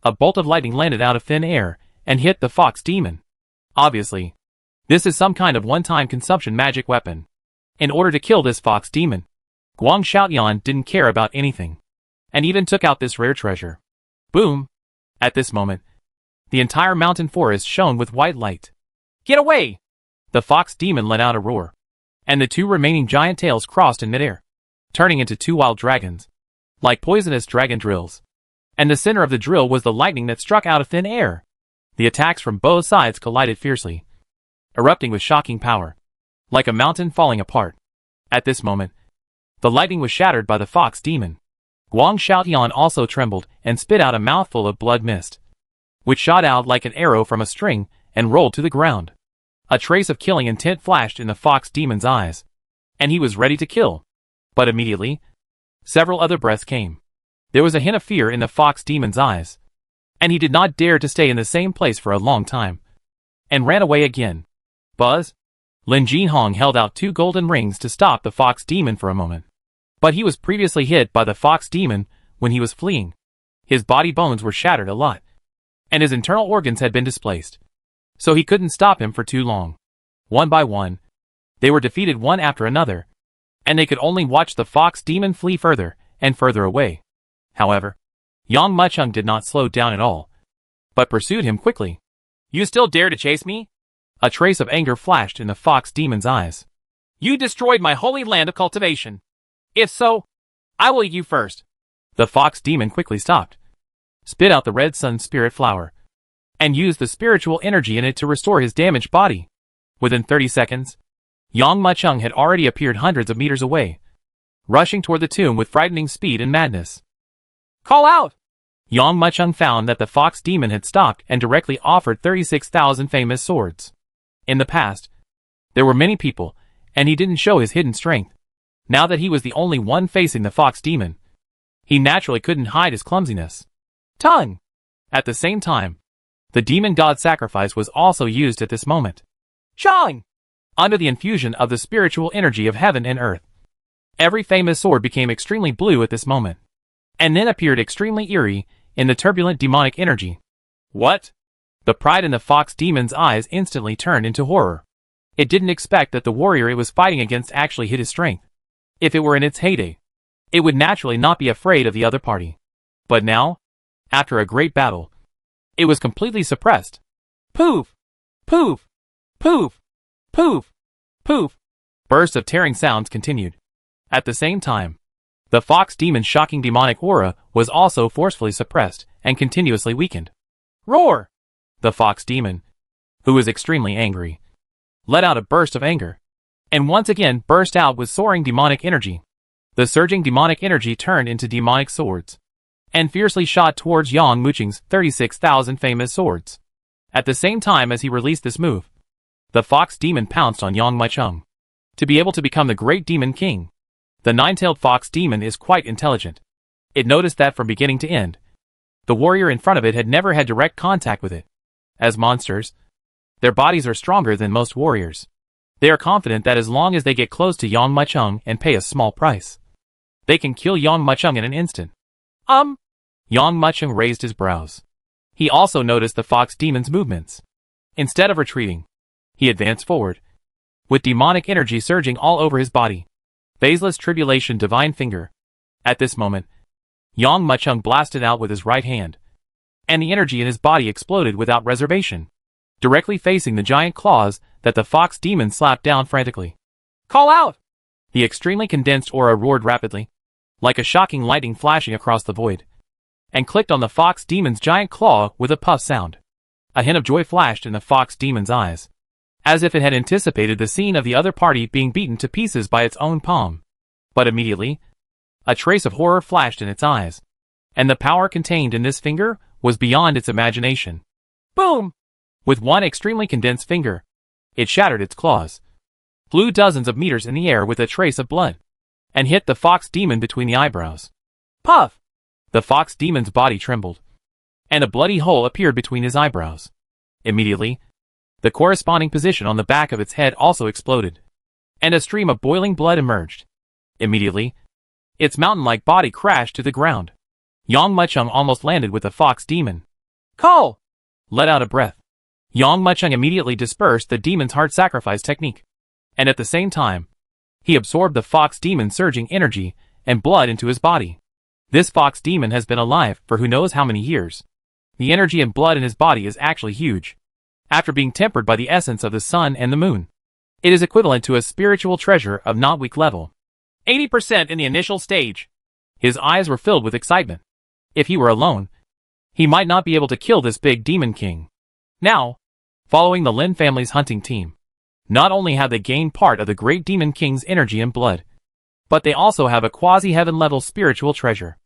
A bolt of lightning landed out of thin air and hit the fox demon. Obviously, this is some kind of one-time consumption magic weapon. In order to kill this fox demon, Guang Xiaotian didn't care about anything, and even took out this rare treasure. Boom! At this moment, the entire mountain forest shone with white light. Get away! The fox demon let out a roar, and the 2 remaining giant tails crossed in midair, turning into 2 wild dragons, like poisonous dragon drills. And the center of the drill was the lightning that struck out of thin air. The attacks from both sides collided fiercely, erupting with shocking power, like a mountain falling apart. At this moment, the lightning was shattered by the fox demon. Guang Xiaotian also trembled and spit out a mouthful of blood mist, which shot out like an arrow from a string and rolled to the ground. A trace of killing intent flashed in the fox demon's eyes, and he was ready to kill. But immediately, several other breaths came. There was a hint of fear in the fox demon's eyes, and he did not dare to stay in the same place for a long time, and ran away again. Buzz! Lin Jinhong held out 2 golden rings to stop the fox demon for a moment. But he was previously hit by the fox demon when he was fleeing. His body bones were shattered a lot, and his internal organs had been displaced, so he couldn't stop him for too long. One by one, they were defeated one after another, and they could only watch the fox demon flee further and further away. However, Yang Muchung did not slow down at all, but pursued him quickly. You still dare to chase me? A trace of anger flashed in the fox demon's eyes. You destroyed my holy land of cultivation. If so, I will eat you first. The fox demon quickly stopped, spit out the red sun spirit flower, and used the spiritual energy in it to restore his damaged body. Within 30 seconds, Yang Muchung had already appeared hundreds of meters away, rushing toward the tomb with frightening speed and madness. Call out! Yang Muchung found that the fox demon had stopped and directly offered 36,000 famous swords. In the past, there were many people, and he didn't show his hidden strength. Now that he was the only one facing the fox demon, he naturally couldn't hide his clumsiness. Tongue! At the same time, the demon god sacrifice was also used at this moment. Shang! Under the infusion of the spiritual energy of heaven and earth, every famous sword became extremely blue at this moment, and then appeared extremely eerie in the turbulent demonic energy. What? The pride in the fox demon's eyes instantly turned into horror. It didn't expect that the warrior it was fighting against actually hid his strength. If it were in its heyday, it would naturally not be afraid of the other party. But now, after a great battle, it was completely suppressed. Poof! Poof! Poof! Poof! Poof! Bursts of tearing sounds continued. At the same time, the fox demon's shocking demonic aura was also forcefully suppressed and continuously weakened. Roar! The fox demon, who was extremely angry, let out a burst of anger, and once again burst out with soaring demonic energy. The surging demonic energy turned into demonic swords, and fiercely shot towards Yang Muchung's 36,000 famous swords. At the same time as he released this move, the fox demon pounced on Yang Muchung. To be able to become the great demon king, the nine-tailed fox demon is quite intelligent. It noticed that from beginning to end, the warrior in front of it had never had direct contact with it. As monsters, their bodies are stronger than most warriors. They are confident that as long as they get close to Yang Muchung and pay a small price, they can kill Yang Muchung in an instant. Yang Muchung raised his brows. He also noticed the fox demon's movements. Instead of retreating, he advanced forward, with demonic energy surging all over his body. Phaseless tribulation divine finger. At this moment, Yang Muchung blasted out with his right hand, and the energy in his body exploded without reservation, directly facing the giant claws that the fox demon slapped down frantically. Call out! The extremely condensed aura roared rapidly, like a shocking lightning flashing across the void, and clicked on the fox demon's giant claw with a puff sound. A hint of joy flashed in the fox demon's eyes, as if it had anticipated the scene of the other party being beaten to pieces by its own palm. But immediately, a trace of horror flashed in its eyes, and the power contained in this finger was beyond its imagination. Boom! With one extremely condensed finger, it shattered its claws, flew dozens of meters in the air with a trace of blood, and hit the fox demon between the eyebrows. Puff! The fox demon's body trembled, and a bloody hole appeared between his eyebrows. Immediately, the corresponding position on the back of its head also exploded, and a stream of boiling blood emerged. Immediately, its mountain-like body crashed to the ground. Yang Mucheng almost landed with the fox demon. Call! Let out a breath. Yang Mucheng immediately dispersed the demon's heart sacrifice technique, and at the same time, he absorbed the fox demon's surging energy and blood into his body. This fox demon has been alive for who knows how many years. The energy and blood in his body is actually huge. After being tempered by the essence of the sun and the moon, it is equivalent to a spiritual treasure of not weak level. 80% in the initial stage. His eyes were filled with excitement. If he were alone, he might not be able to kill this big demon king. Now, following the Lin family's hunting team, not only have they gained part of the great demon king's energy and blood, but they also have a quasi-heaven level spiritual treasure.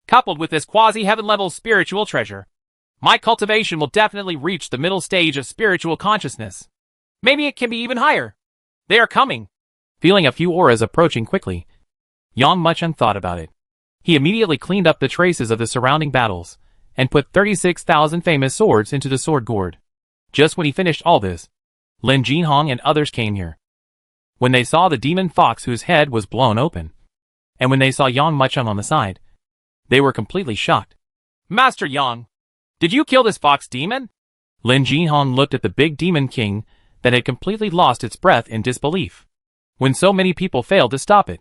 Coupled with this quasi-heaven level spiritual treasure, my cultivation will definitely reach the middle stage of spiritual consciousness. Maybe it can be even higher. They are coming. Feeling a few auras approaching quickly, Yang Mucheng thought about it. He immediately cleaned up the traces of the surrounding battles, and put 36,000 famous swords into the sword gourd. Just when he finished all this, Lin Jinhong and others came here. When they saw the demon fox whose head was blown open, and when they saw Yang Mucheng on the side, they were completely shocked. Master Yang, did you kill this fox demon? Lin Jinhong looked at the big demon king that had completely lost its breath in disbelief. When so many people failed to stop it,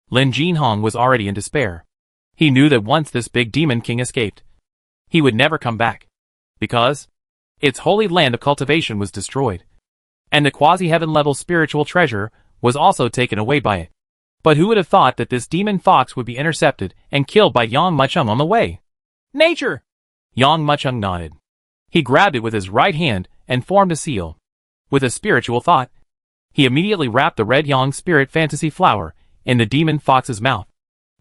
Lin Jinhong was already in despair. He knew that once this big demon king escaped, he would never come back, because its holy land of cultivation was destroyed, and the quasi-heaven level spiritual treasure was also taken away by it. But who would have thought that this demon fox would be intercepted and killed by Yang Mucheng on the way? Nature! Yang Mucheng nodded. He grabbed it with his right hand and formed a seal. With a spiritual thought, he immediately wrapped the red Yang spirit fantasy flower in the demon fox's mouth.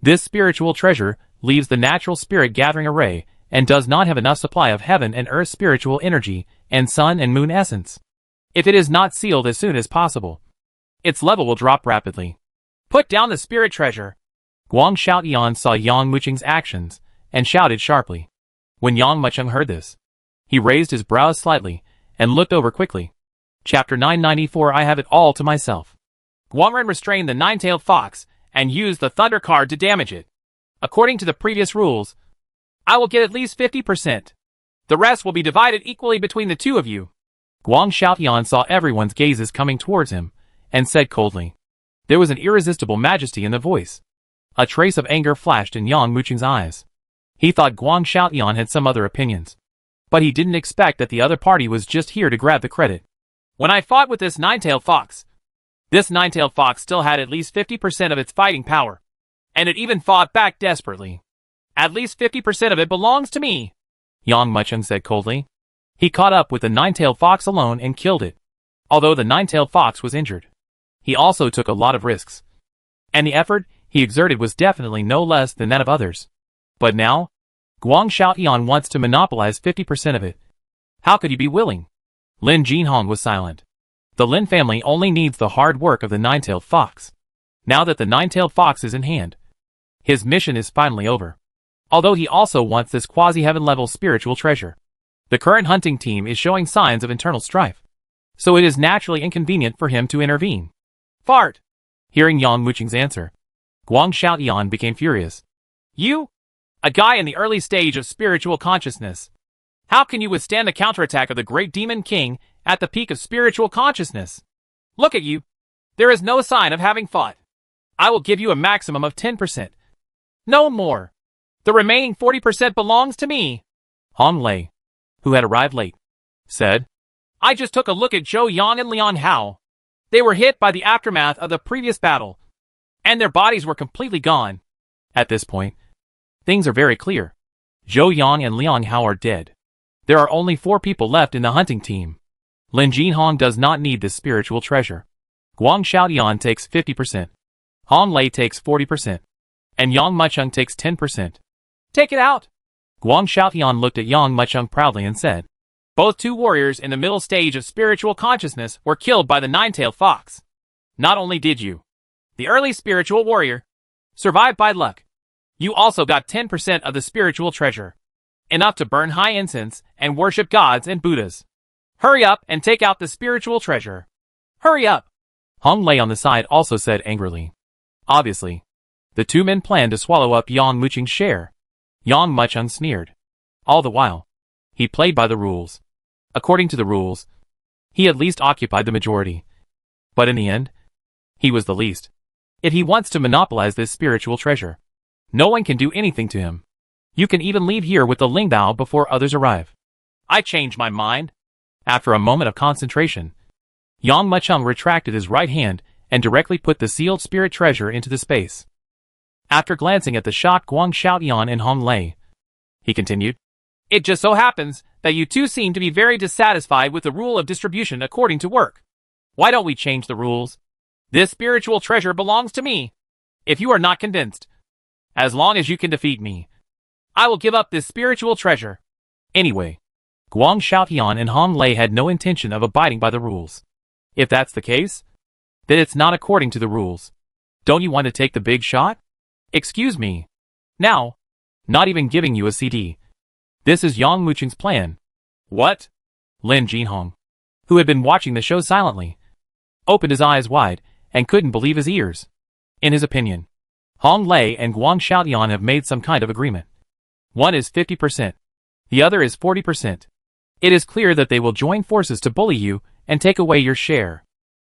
This spiritual treasure leaves the natural spirit gathering array and does not have enough supply of heaven and earth spiritual energy and sun and moon essence. If it is not sealed as soon as possible, its level will drop rapidly. Put down the spirit treasure. Guang Xiaoyan saw Yang Mucheng's actions and shouted sharply. When Yang Mucheng heard this, he raised his brows slightly and looked over quickly. Chapter 994. I have it all to myself. Guangren restrained the nine-tailed fox and used the thunder card to damage it. According to the previous rules, I will get at least 50%. The rest will be divided equally between the two of you. Guang Xiaoyan saw everyone's gazes coming towards him and said coldly. There was an irresistible majesty in the voice. A trace of anger flashed in Yang Mucheng's eyes. He thought Guang Xiaoyan had some other opinions, but he didn't expect that the other party was just here to grab the credit. When I fought with this nine-tailed fox, this nine-tailed fox still had at least 50% of its fighting power, and it even fought back desperately. At least 50% of it belongs to me, Yang Mucheng said coldly. He caught up with the nine-tailed fox alone and killed it. Although the nine-tailed fox was injured, he also took a lot of risks, and the effort he exerted was definitely no less than that of others. But now, Guang Xiaoyan wants to monopolize 50% of it. How could he be willing? Lin Jinhong was silent. The Lin family only needs the hard work of the nine-tailed fox. Now that the nine-tailed fox is in hand, his mission is finally over. Although he also wants this quasi-heaven level spiritual treasure. The current hunting team is showing signs of internal strife, so it is naturally inconvenient for him to intervene. Fart! Hearing Yang Mucheng's answer, Guang Xiaoyan became furious. You? A guy in the early stage of spiritual consciousness. How can you withstand the counterattack of the great demon king at the peak of spiritual consciousness? Look at you. There is no sign of having fought. I will give you a maximum of 10%. No more. The remaining 40% belongs to me. Hong Lei, who had arrived late, said, I just took a look at Zhou Yang and Lian Hao. They were hit by the aftermath of the previous battle, and their bodies were completely gone. At this point, things are very clear. Zhou Yang and Lian Hao are dead. There are only 4 people left in the hunting team. Lin Jinhong does not need this spiritual treasure. Guang Xiaoyan takes 50%. Hong Lei takes 40%. And Yang Mucheng takes 10%. Take it out. Guang Xiaoyan looked at Yang Mucheng proudly and said. Both two warriors in the middle stage of spiritual consciousness were killed by the nine-tailed fox. Not only did you, the early spiritual warrior, survive by luck, you also got 10% of the spiritual treasure. Enough to burn high incense and worship gods and Buddhas. Hurry up and take out the spiritual treasure. Hurry up! Hong Lei on the side also said angrily. Obviously, the two men planned to swallow up Yang Muqing's share. Yang Muqing sneered. All the while, he played by the rules. According to the rules, he at least occupied the majority. But in the end, he was the least. If he wants to monopolize this spiritual treasure, no one can do anything to him. You can even leave here with the Lingbao before others arrive. I changed my mind. After a moment of concentration, Yang Muqing retracted his right hand and directly put the sealed spirit treasure into the space. After glancing at the shocked Guang Xiaotian and Hong Lei, he continued, It just so happens that you two seem to be very dissatisfied with the rule of distribution according to work. Why don't we change the rules? This spiritual treasure belongs to me. If you are not convinced, as long as you can defeat me, I will give up this spiritual treasure. Anyway, Guang Xiaotian and Hong Lei had no intention of abiding by the rules. If that's the case, then it's not according to the rules. Don't you want to take the big shot? Excuse me. Now, not even giving you a CD. This is Yang Muqing's plan. What? Lin Jinhong, who had been watching the show silently, opened his eyes wide and couldn't believe his ears. In his opinion, Hong Lei and Guang Xiaotian have made some kind of agreement. One is 50%. The other is 40%. It is clear that they will join forces to bully you and take away your share.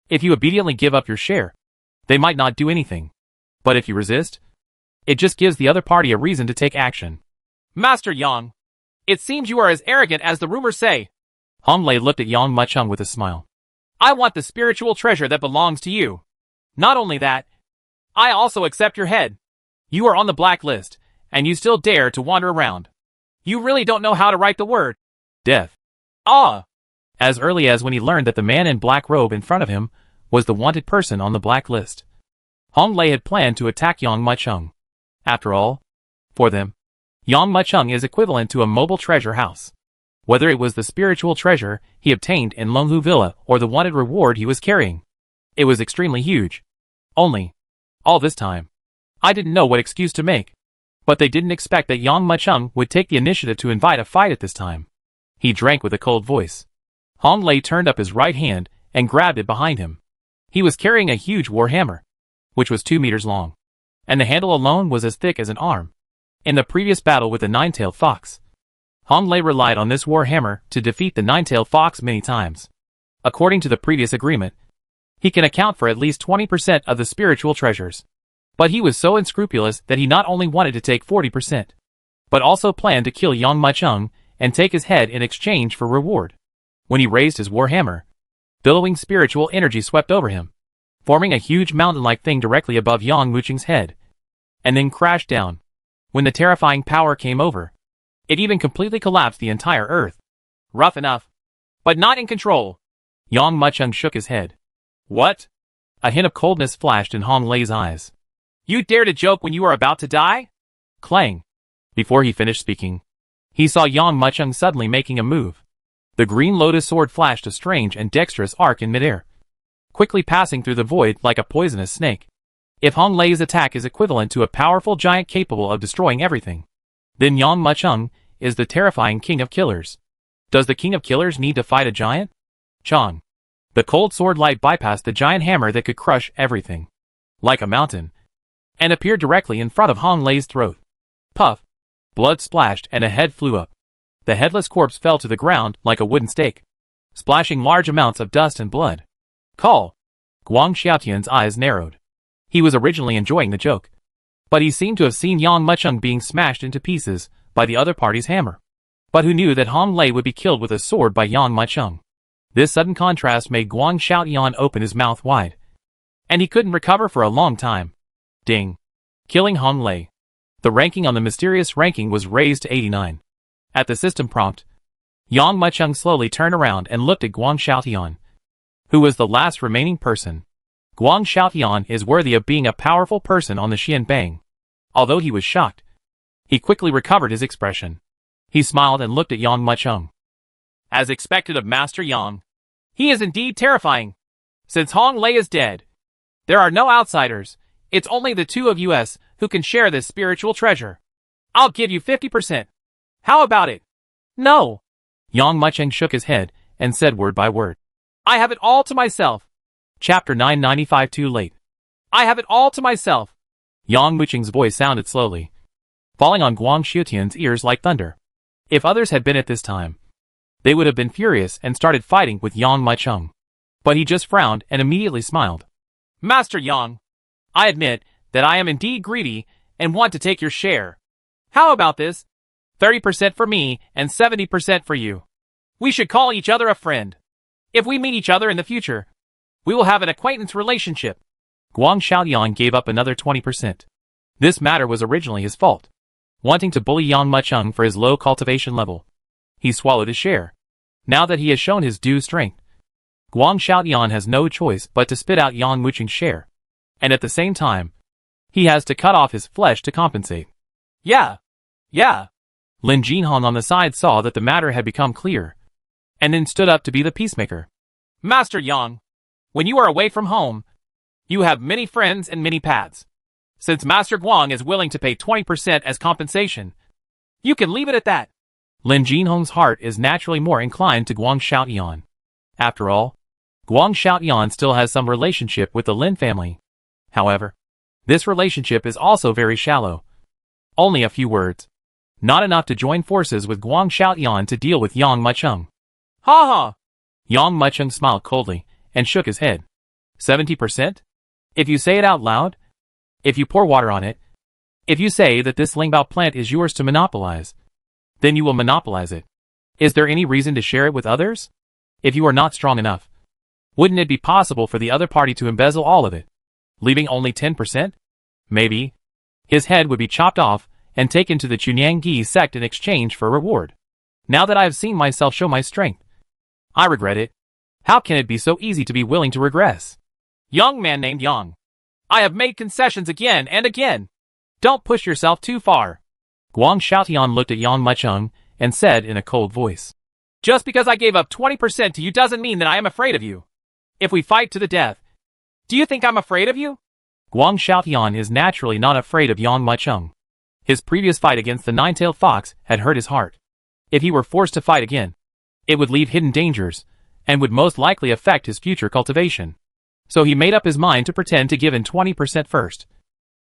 If you obediently give up your share, they might not do anything. But if you resist, it just gives the other party a reason to take action. Master Yang, it seems you are as arrogant as the rumors say. Hong Lei looked at Yang Muqing with a smile. I want the spiritual treasure that belongs to you. Not only that, I also accept your head. You are on the blacklist, and you still dare to wander around. You really don't know how to write the word death. As early as when he learned that the man in black robe in front of him was the wanted person on the blacklist, Hong Lei had planned to attack Yang Muqing. After all, for them, Yang Muqing is equivalent to a mobile treasure house. Whether it was the spiritual treasure he obtained in Longhu Villa or the wanted reward he was carrying, it was extremely huge. Only, all this time, I didn't know what excuse to make. But they didn't expect that Yang Muqing would take the initiative to invite a fight at this time. He drank with a cold voice. Hong Lei turned up his right hand and grabbed it behind him. He was carrying a huge war hammer, which was 2 meters long, and the handle alone was as thick as an arm. In the previous battle with the nine-tailed fox, Hong Lei relied on this war hammer to defeat the nine-tailed fox many times. According to the previous agreement, he can account for at least 20% of the spiritual treasures. But he was so unscrupulous that he not only wanted to take 40%, but also planned to kill Yang Muqing and take his head in exchange for reward. When he raised his war hammer, billowing spiritual energy swept over him, forming a huge mountain-like thing directly above Yang Muqing's head, and then crashed down. When the terrifying power came over, it even completely collapsed the entire earth. Rough enough, but not in control. Yang Muqing shook his head. What? A hint of coldness flashed in Hong Lei's eyes. You dare to joke when you are about to die? Clang. Before he finished speaking, he saw Yang Muqing suddenly making a move. The green lotus sword flashed a strange and dexterous arc in midair, quickly passing through the void like a poisonous snake. If Hong Lei's attack is equivalent to a powerful giant capable of destroying everything, then Yang Muqing is the terrifying king of killers. Does the king of killers need to fight a giant? Chong. The cold sword light bypassed the giant hammer that could crush everything, like a mountain, and appeared directly in front of Hong Lei's throat. Puff. Blood splashed and a head flew up. The headless corpse fell to the ground like a wooden stake, splashing large amounts of dust and blood. Call. Guang Xiaotian's eyes narrowed. He was originally enjoying the joke, but he seemed to have seen Yang Muqing being smashed into pieces by the other party's hammer. But who knew that Hong Lei would be killed with a sword by Yang Muqing? This sudden contrast made Guang Xiaotian open his mouth wide, and he couldn't recover for a long time. Ding. Killing Hong Lei. The ranking on the mysterious ranking was raised to 89. At the system prompt, Yang Muqing slowly turned around and looked at Guang Xiaotian, who was the last remaining person. Guang Xiaotian is worthy of being a powerful person on the Xianbang. Although he was shocked, he quickly recovered his expression. He smiled and looked at Yang Muqing. As expected of Master Yang, he is indeed terrifying. Since Hong Lei is dead, there are no outsiders. It's only the two of us who can share this spiritual treasure. I'll give you 50%. How about it? No. Yang Mucheng shook his head and said word by word. I have it all to myself. Chapter 995 Too late. I have it all to myself. Yang Mucheng's voice sounded slowly, falling on Guang Xiutian's ears like thunder. If others had been at this time, they would have been furious and started fighting with Yang Mucheng. But he just frowned and immediately smiled. Master Yang, I admit that I am indeed greedy and want to take your share. How about this? 30% for me and 70% for you. We should call each other a friend. If we meet each other in the future, we will have an acquaintance relationship. Guang Xiaoyan gave up another 20%. This matter was originally his fault, wanting to bully Yang Mucheng for his low cultivation level. He swallowed his share. Now that he has shown his due strength, Guang Xiaoyan has no choice but to spit out Yang Mucheng's share. And at the same time, he has to cut off his flesh to compensate. Yeah. Lin Jinhong on the side saw that the matter had become clear, and then stood up to be the peacemaker. Master Yang, when you are away from home, you have many friends and many paths. Since Master Guang is willing to pay 20% as compensation, you can leave it at that. Lin Jinhong's heart is naturally more inclined to Guang Xiaoyan. After all, Guang Xiaoyan still has some relationship with the Lin family. However, this relationship is also very shallow. Only a few words. Not enough to join forces with Guang Xiaoyan to deal with Yang Mucheng. Ha ha! Yang Mucheng smiled coldly and shook his head. 70%? If you say it out loud, if you pour water on it, if you say that this Lingbao plant is yours to monopolize, then you will monopolize it. Is there any reason to share it with others? If you are not strong enough, wouldn't it be possible for the other party to embezzle all of it, leaving only 10%? Maybe. His head would be chopped off and taken to the Chunyanggi sect in exchange for reward. Now that I have seen myself show my strength, I regret it. How can it be so easy to be willing to regress? Young man named Yang, I have made concessions again and again. Don't push yourself too far. Guang Xiaotian looked at Yang Mucheng and said in a cold voice. Just because I gave up 20% to you doesn't mean that I am afraid of you. If we fight to the death, do you think I'm afraid of you? Guang Xiaotian is naturally not afraid of Yang Mucheng. His previous fight against the nine-tailed fox had hurt his heart. If he were forced to fight again, it would leave hidden dangers, and would most likely affect his future cultivation. So he made up his mind to pretend to give in 20% first,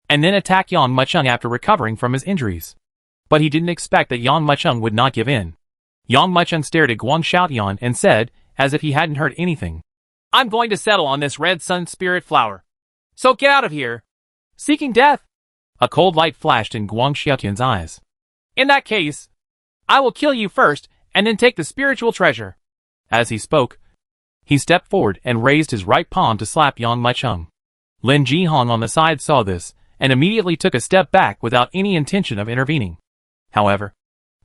and then attack Yang Mucheng after recovering from his injuries. But he didn't expect that Yang Mucheng would not give in. Yang Mucheng stared at Guang Xiaotian and said, as if he hadn't heard anything. I'm going to settle on this red sun spirit flower. So get out of here. Seeking death? A cold light flashed in Guang Xiaotian's eyes. In that case, I will kill you first and then take the spiritual treasure. As he spoke, he stepped forward and raised his right palm to slap Yang Mucheng. Lin Jinhong on the side saw this and immediately took a step back without any intention of intervening. However,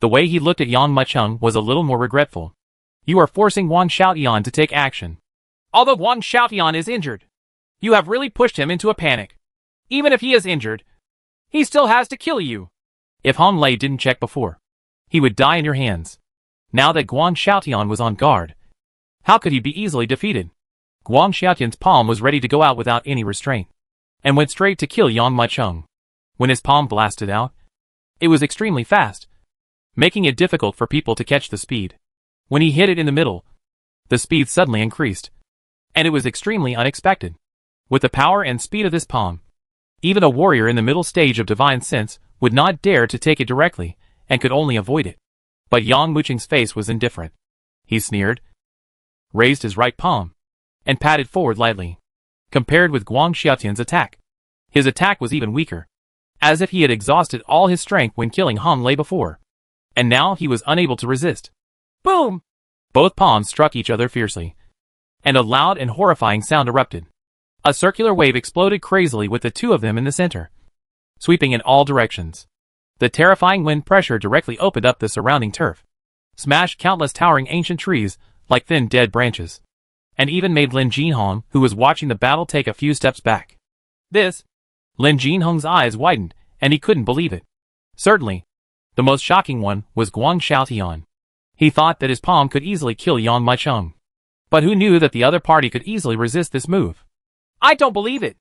the way he looked at Yang Mucheng was a little more regretful. You are forcing Guang Xiaotian to take action. Although Guang Xiaotian is injured, you have really pushed him into a panic. Even if he is injured, he still has to kill you. If Hong Lei didn't check before, he would die in your hands. Now that Guang Xiaotian was on guard, how could he be easily defeated? Guang Xiaotian's palm was ready to go out without any restraint, and went straight to kill Yang Mucheng. When his palm blasted out, it was extremely fast, making it difficult for people to catch the speed. When he hit it in the middle, the speed suddenly increased, and it was extremely unexpected. With the power and speed of this palm, even a warrior in the middle stage of divine sense would not dare to take it directly, and could only avoid it. But Yang Mucheng's face was indifferent. He sneered, raised his right palm, and patted forward lightly. Compared with Guang Xiaotian's attack, his attack was even weaker, as if he had exhausted all his strength when killing Hong Lei before, and now he was unable to resist. Boom! Both palms struck each other fiercely, and a loud and horrifying sound erupted. A circular wave exploded crazily with the two of them in the center, sweeping in all directions. The terrifying wind pressure directly opened up the surrounding turf, smashed countless towering ancient trees like thin dead branches, and even made Lin Jinhong, who was watching the battle, take a few steps back. Lin Jinhong's eyes widened, and he couldn't believe it. Certainly, the most shocking one was Guang Xiaotian. He thought that his palm could easily kill Yang Muchung. But who knew that the other party could easily resist this move? I don't believe it!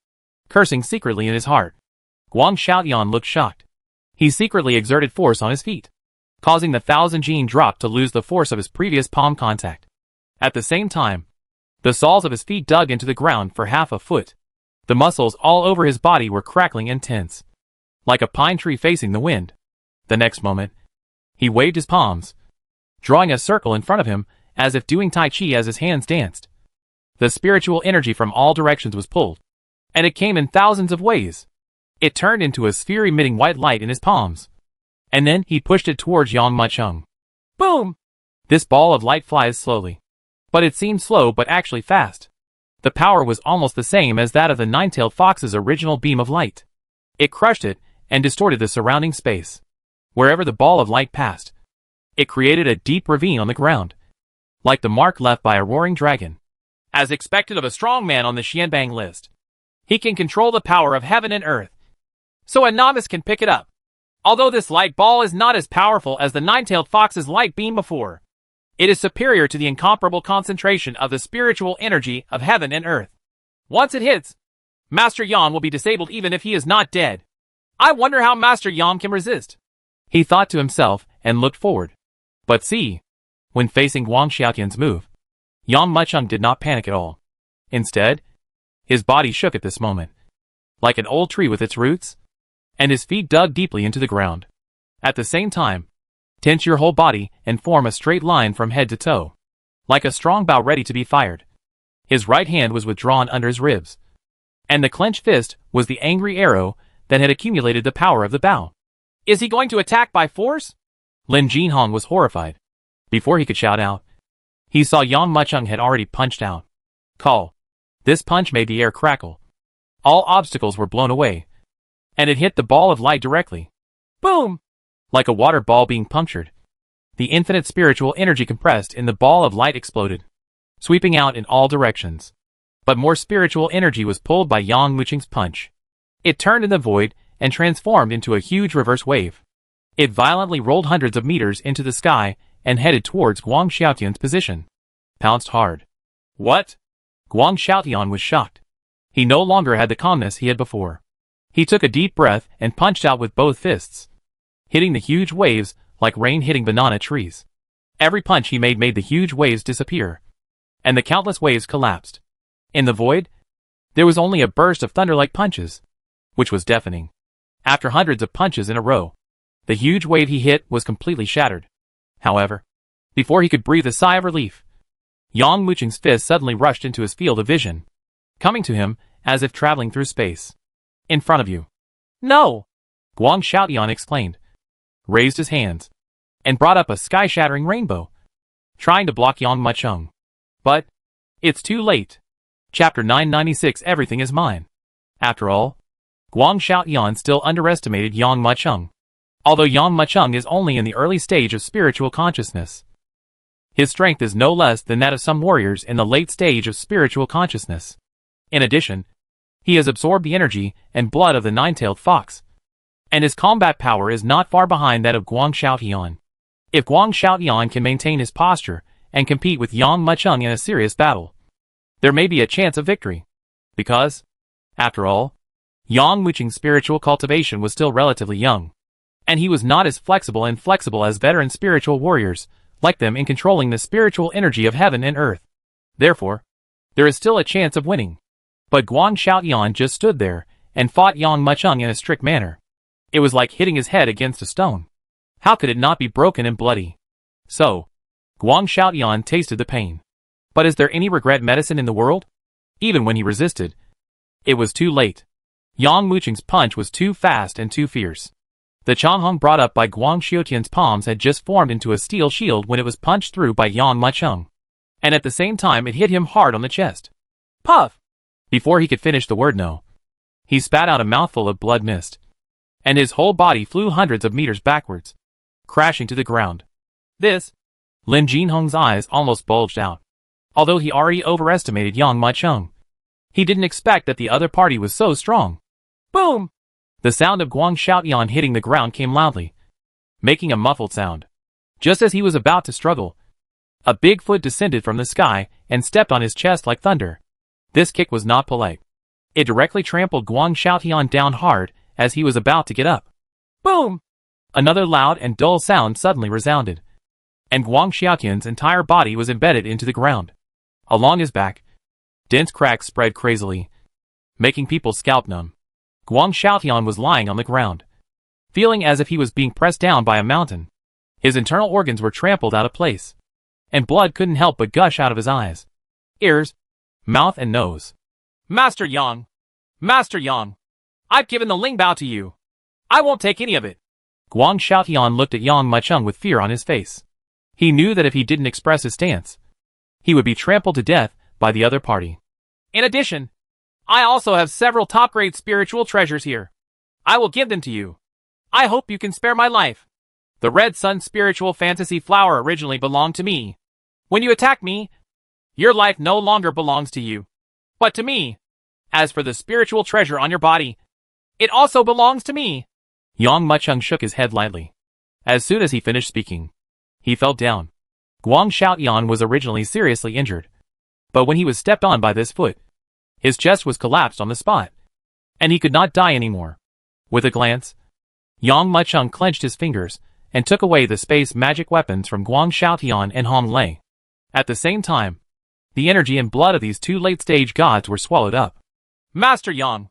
Cursing secretly in his heart, Guang Xiaoyan looked shocked. He secretly exerted force on his feet, causing the 1000 gene drop to lose the force of his previous palm contact. At the same time, the soles of his feet dug into the ground for half a foot. The muscles all over his body were crackling and tense, like a pine tree facing the wind. The next moment, he waved his palms, drawing a circle in front of him as if doing Tai Chi as his hands danced. The spiritual energy from all directions was pulled, and it came in thousands of ways. It turned into a sphere emitting white light in his palms, and then he pushed it towards Yang Muchung. Boom! This ball of light flies slowly, but it seemed slow but actually fast. The power was almost the same as that of the nine-tailed fox's original beam of light. It crushed it and distorted the surrounding space. Wherever the ball of light passed, it created a deep ravine on the ground, like the mark left by a roaring dragon. As expected of a strong man on the Xianbang list, he can control the power of heaven and earth, so a novice can pick it up. Although this light ball is not as powerful as the nine-tailed fox's light beam before, it is superior to the incomparable concentration of the spiritual energy of heaven and earth. Once it hits, Master Yan will be disabled even if he is not dead. I wonder how Master Yan can resist. He thought to himself and looked forward. But see, when facing Guang Xiaotian's move, Yang Muchung did not panic at all. Instead, his body shook at this moment, like an old tree with its roots, and his feet dug deeply into the ground. At the same time, tense your whole body and form a straight line from head to toe, like a strong bow ready to be fired. His right hand was withdrawn under his ribs, and the clenched fist was the angry arrow that had accumulated the power of the bow. Is he going to attack by force? Lin Jinhong was horrified. Before he could shout out, he saw Yang Muchung had already punched out. Call. This punch made the air crackle. All obstacles were blown away, and it hit the ball of light directly. Boom! Like a water ball being punctured. The infinite spiritual energy compressed in the ball of light exploded, sweeping out in all directions. But more spiritual energy was pulled by Yang Muchung's punch. It turned in the void and transformed into a huge reverse wave. It violently rolled hundreds of meters into the sky and headed towards Guang Xiaotian's position. Pounced hard. What? Guang Xiaotian was shocked. He no longer had the calmness he had before. He took a deep breath and punched out with both fists, hitting the huge waves like rain hitting banana trees. Every punch he made the huge waves disappear, and the countless waves collapsed. In the void, there was only a burst of thunder-like punches, which was deafening. After hundreds of punches in a row, the huge wave he hit was completely shattered. However, before he could breathe a sigh of relief, Yang Muchung's fist suddenly rushed into his field of vision, coming to him as if traveling through space. In front of you. No! Guang Xiaotian explained, raised his hands, and brought up a sky-shattering rainbow, trying to block Yang Muchung. But it's too late. Chapter 996 Everything is mine. After all, Guang Xiaotian still underestimated Yang Muchung. Although Yang Muchung is only in the early stage of spiritual consciousness, his strength is no less than that of some warriors in the late stage of spiritual consciousness. In addition, he has absorbed the energy and blood of the nine-tailed fox, and his combat power is not far behind that of Guang Xiaotian. If Guang Xiaotian can maintain his posture and compete with Yang Muchung in a serious battle, there may be a chance of victory. Because, after all, Yang Muchung's spiritual cultivation was still relatively young, and he was not as flexible as veteran spiritual warriors, like them in controlling the spiritual energy of heaven and earth. Therefore, there is still a chance of winning. But Guang Xiaotian just stood there and fought Yang Muchung in a strict manner. It was like hitting his head against a stone. How could it not be broken and bloody? So, Guang Xiaotian tasted the pain. But is there any regret medicine in the world? Even when he resisted, it was too late. Yang Muchung's punch was too fast and too fierce. The Changhong brought up by Guang Xiaotian's palms had just formed into a steel shield when it was punched through by Yang Muchung. And at the same time it hit him hard on the chest. Puff! Before he could finish the word no, he spat out a mouthful of blood mist, and his whole body flew hundreds of meters backwards, crashing to the ground. This, Lin Jinhong's eyes almost bulged out. Although he already overestimated Yang Muchung, he didn't expect that the other party was so strong. Boom! The sound of Guang Xiaotian hitting the ground came loudly, making a muffled sound. Just as he was about to struggle, a big foot descended from the sky and stepped on his chest like thunder. This kick was not polite. It directly trampled Guang Xiaotian down hard as he was about to get up. Boom! Another loud and dull sound suddenly resounded, and Guang Xiaotian's entire body was embedded into the ground. Along his back, dense cracks spread crazily, making people's scalp numb. Guang Xiaotian was lying on the ground, feeling as if he was being pressed down by a mountain. His internal organs were trampled out of place, and blood couldn't help but gush out of his eyes, ears, mouth and nose. Master Yang! Master Yang! I've given the Ling Bao to you. I won't take any of it. Guang Xiaotian looked at Yang Macheng with fear on his face. He knew that if he didn't express his stance, he would be trampled to death by the other party. In addition, I also have several top-grade spiritual treasures here. I will give them to you. I hope you can spare my life. The Red Sun spiritual fantasy flower originally belonged to me. When you attack me, your life no longer belongs to you, but to me. As for the spiritual treasure on your body, it also belongs to me. Yang Macheng shook his head lightly. As soon as he finished speaking, he fell down. Guang Xiaotian was originally seriously injured, but when he was stepped on by this foot, his chest was collapsed on the spot, and he could not die anymore. With a glance, Yang Macheng clenched his fingers and took away the space magic weapons from Guang Xiaotian and Hong Lei. At the same time, the energy and blood of these two late-stage gods were swallowed up. Master Yang!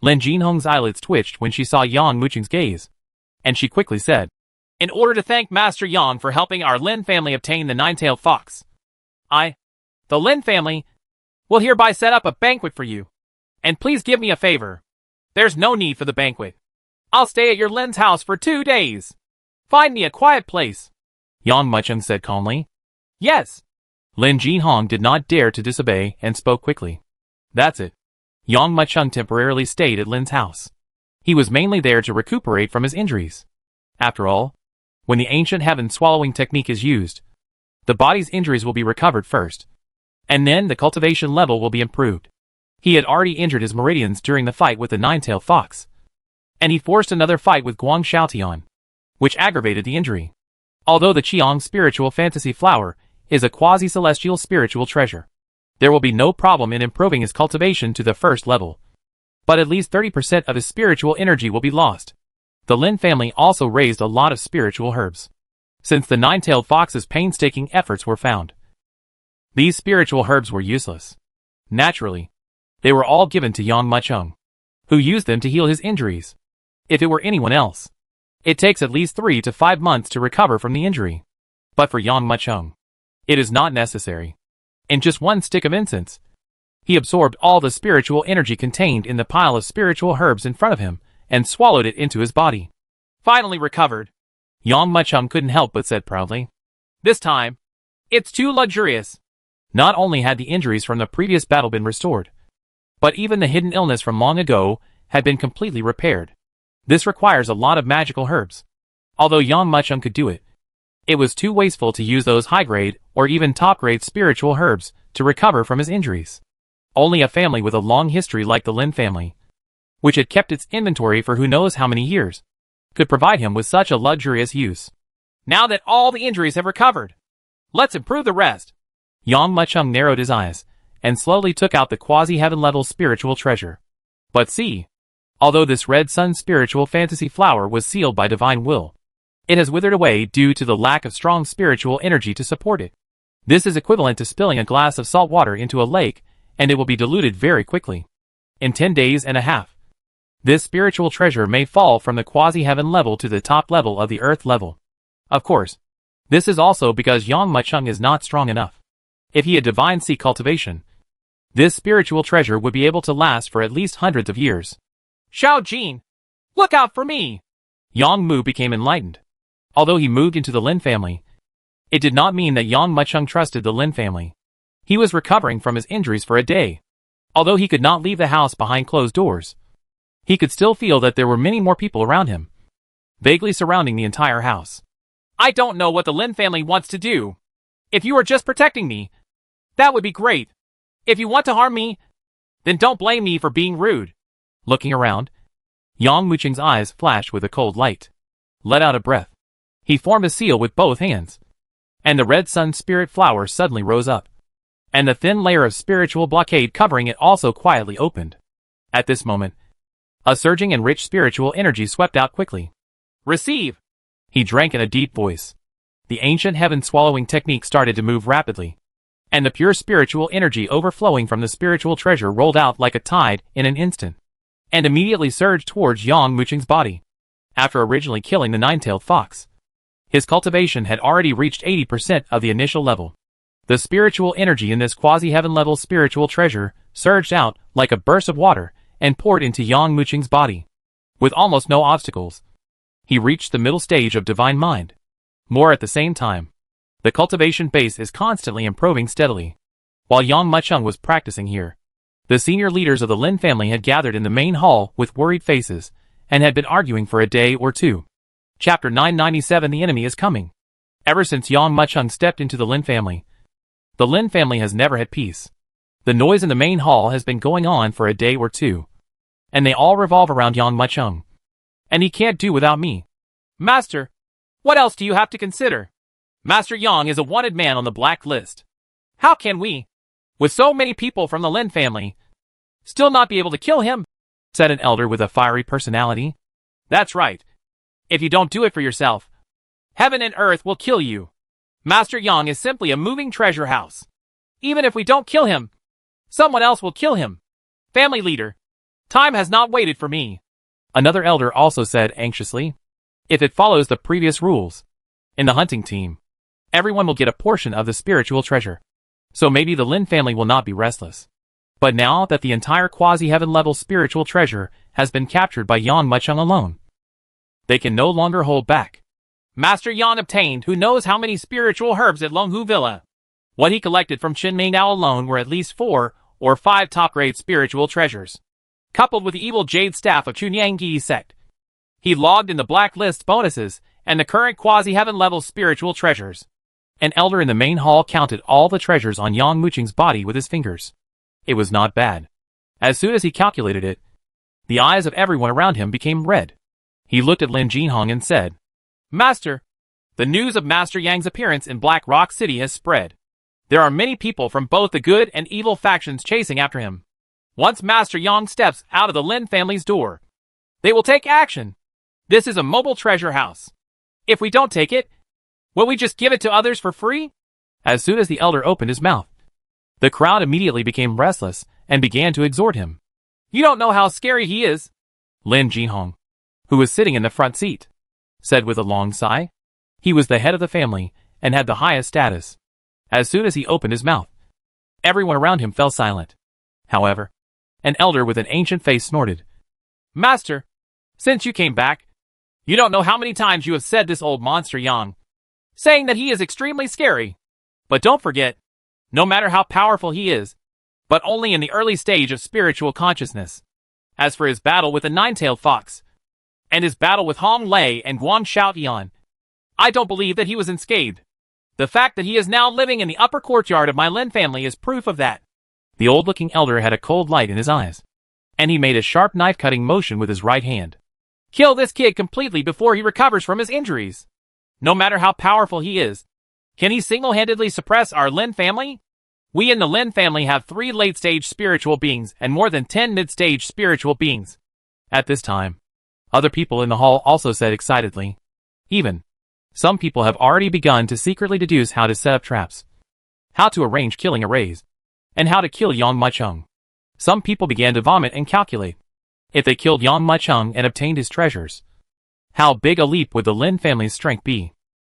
Lin Jinhong's eyelids twitched when she saw Yang Mucheng's gaze, and she quickly said, in order to thank Master Yang for helping our Lin family obtain the nine-tailed fox, the Lin family, will hereby set up a banquet for you. And please give me a favor. There's no need for the banquet. I'll stay at your Lin's house for 2 days. Find me a quiet place. Yang Macheng said calmly. Yes. Lin Jinhong did not dare to disobey and spoke quickly. That's it. Yang Macheng temporarily stayed at Lin's house. He was mainly there to recuperate from his injuries. After all, when the ancient heaven swallowing technique is used, the body's injuries will be recovered first, and then the cultivation level will be improved. He had already injured his meridians during the fight with the nine-tailed fox, and he forced another fight with Guang Xiaotian, which aggravated the injury. Although the Qiang spiritual fantasy flower is a quasi-celestial spiritual treasure, there will be no problem in improving his cultivation to the first level, but at least 30% of his spiritual energy will be lost. The Lin family also raised a lot of spiritual herbs, since the nine-tailed fox's painstaking efforts were found. These spiritual herbs were useless. Naturally, they were all given to Yang Macheng, who used them to heal his injuries. If it were anyone else, it takes at least 3 to 5 months to recover from the injury. But for Yang Macheng, it is not necessary. In just one stick of incense, he absorbed all the spiritual energy contained in the pile of spiritual herbs in front of him and swallowed it into his body. Finally recovered, Yang Macheng couldn't help but said proudly. This time, it's too luxurious. Not only had the injuries from the previous battle been restored, but even the hidden illness from long ago had been completely repaired. This requires a lot of magical herbs. Although Yang Macheng could do it, it was too wasteful to use those high-grade or even top-grade spiritual herbs to recover from his injuries. Only a family with a long history like the Lin family, which had kept its inventory for who knows how many years, could provide him with such a luxurious use. Now that all the injuries have recovered, let's improve the rest. Yang Macheng narrowed his eyes and slowly took out the quasi-heaven level spiritual treasure. But see, although this Red Sun spiritual fantasy flower was sealed by divine will, it has withered away due to the lack of strong spiritual energy to support it. This is equivalent to spilling a glass of salt water into a lake, and it will be diluted very quickly. In 10 days and a half, this spiritual treasure may fall from the quasi-heaven level to the top level of the earth level. Of course, this is also because Yang Macheng is not strong enough. If he had divine sea cultivation, this spiritual treasure would be able to last for at least hundreds of years. Xiao Jin, look out for me! Yang Mu became enlightened. Although he moved into the Lin family, it did not mean that Yang Macheng trusted the Lin family. He was recovering from his injuries for a day. Although he could not leave the house behind closed doors, he could still feel that there were many more people around him, vaguely surrounding the entire house. I don't know what the Lin family wants to do. If you are just protecting me, that would be great. If you want to harm me, then don't blame me for being rude. Looking around, Yang Mucheng's eyes flashed with a cold light. Let out a breath. He formed a seal with both hands. And the red sun spirit flower suddenly rose up. And the thin layer of spiritual blockade covering it also quietly opened. At this moment, a surging and rich spiritual energy swept out quickly. Receive! He drank in a deep voice. The ancient heaven-swallowing technique started to move rapidly. And the pure spiritual energy overflowing from the spiritual treasure rolled out like a tide in an instant. And immediately surged towards Yang Muqing's body. After originally killing the nine-tailed fox, his cultivation had already reached 80% of the initial level. The spiritual energy in this quasi-heaven level spiritual treasure surged out like a burst of water and poured into Yang Muqing's body. With almost no obstacles, he reached the middle stage of divine mind. More at the same time, the cultivation base is constantly improving steadily. While Yang Muqing was practicing here, the senior leaders of the Lin family had gathered in the main hall with worried faces and had been arguing for a day or two. Chapter 997 The Enemy is Coming. Ever since Yang Muqing stepped into the Lin family, the Lin family has never had peace. The noise in the main hall has been going on for a day or two, and they all revolve around Yang Muqing. And he can't do without me. Master, what else do you have to consider? Master Yang is a wanted man on the black list. How can we, with so many people from the Lin family, still not be able to kill him? Said an elder with a fiery personality. That's right. If you don't do it for yourself, heaven and earth will kill you. Master Yang is simply a moving treasure house. Even if we don't kill him, someone else will kill him. Family leader, time has not waited for me. Another elder also said anxiously. If it follows the previous rules, in the hunting team, everyone will get a portion of the spiritual treasure. So maybe the Lin family will not be restless. But now that the entire quasi-heaven level spiritual treasure has been captured by Yang Muqing alone, they can no longer hold back. Master Yan obtained who knows how many spiritual herbs at Longhu Villa. What he collected from Qinmingdao alone were at least 4 or 5 top-grade spiritual treasures, coupled with the evil jade staff of Chunyangyi sect. He logged in the black list bonuses and the current quasi-heaven level spiritual treasures. An elder in the main hall counted all the treasures on Yang Muqing's body with his fingers. It was not bad. As soon as he calculated it, the eyes of everyone around him became red. He looked at Lin Jinhong and said, Master, the news of Master Yang's appearance in Black Rock City has spread. There are many people from both the good and evil factions chasing after him. Once Master Yang steps out of the Lin family's door, they will take action. This is a mobile treasure house. If we don't take it, will we just give it to others for free? As soon as the elder opened his mouth, the crowd immediately became restless and began to exhort him. You don't know how scary he is. Lin Jinhong, who was sitting in the front seat, said with a long sigh. He was the head of the family and had the highest status. As soon as he opened his mouth, everyone around him fell silent. However, an elder with an ancient face snorted. Master, since you came back, you don't know how many times you have said this old monster Yang, saying that he is extremely scary. But don't forget, no matter how powerful he is, but only in the early stage of spiritual consciousness. As for his battle with the nine-tailed fox, and his battle with Hong Lei and Guang Xiaoyan, I don't believe that he was unscathed. The fact that he is now living in the upper courtyard of my Lin family is proof of that. The old-looking elder had a cold light in his eyes, and he made a sharp knife-cutting motion with his right hand. Kill this kid completely before he recovers from his injuries. No matter how powerful he is, can he single-handedly suppress our Lin family? We in the Lin family have 3 late-stage spiritual beings and more than 10 mid-stage spiritual beings. At this time, other people in the hall also said excitedly. Even, some people have already begun to secretly deduce how to set up traps, how to arrange killing arrays, and how to kill Yang Muqing. Some people began to vomit and calculate. If they killed Yang Muqing and obtained his treasures, how big a leap would the Lin family's strength be?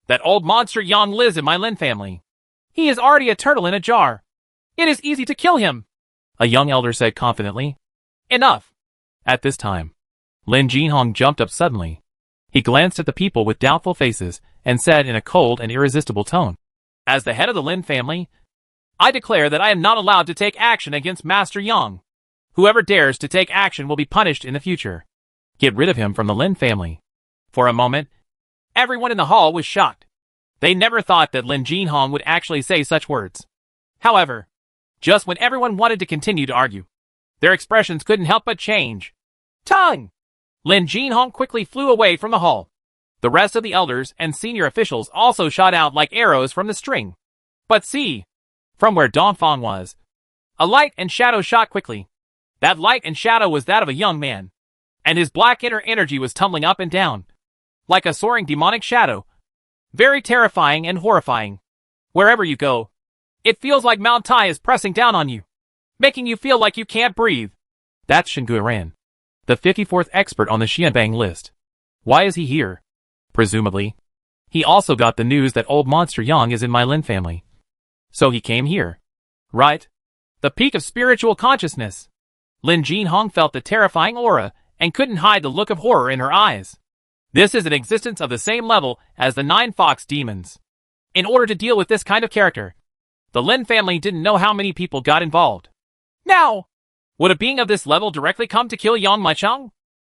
That old monster Yang lives in my Lin family. He is already a turtle in a jar. It is easy to kill him, a young elder said confidently. Enough. At this time, Lin Jinhong jumped up suddenly. He glanced at the people with doubtful faces and said in a cold and irresistible tone, As the head of the Lin family, I declare that I am not allowed to take action against Master Yang. Whoever dares to take action will be punished in the future. Get rid of him from the Lin family. For a moment, everyone in the hall was shocked. They never thought that Lin Jinhong would actually say such words. However, just when everyone wanted to continue to argue, their expressions couldn't help but change. Tongue! Lin Jinhong quickly flew away from the hall. The rest of the elders and senior officials also shot out like arrows from the string. But see, from where Dongfang was, a light and shadow shot quickly. That light and shadow was that of a young man, and his black inner energy was tumbling up and down, like a soaring demonic shadow. Very terrifying and horrifying. Wherever you go, it feels like Mount Tai is pressing down on you, making you feel like you can't breathe. That's Shen Guiran, the 54th expert on the Xianbang list. Why is he here? Presumably, he also got the news that old monster Yang is in my Lin family. So he came here. Right? The peak of spiritual consciousness. Lin Jinhong felt the terrifying aura and couldn't hide the look of horror in her eyes. This is an existence of the same level as the 9 fox demons. In order to deal with this kind of character, the Lin family didn't know how many people got involved. Now, would a being of this level directly come to kill Yang Maicheng?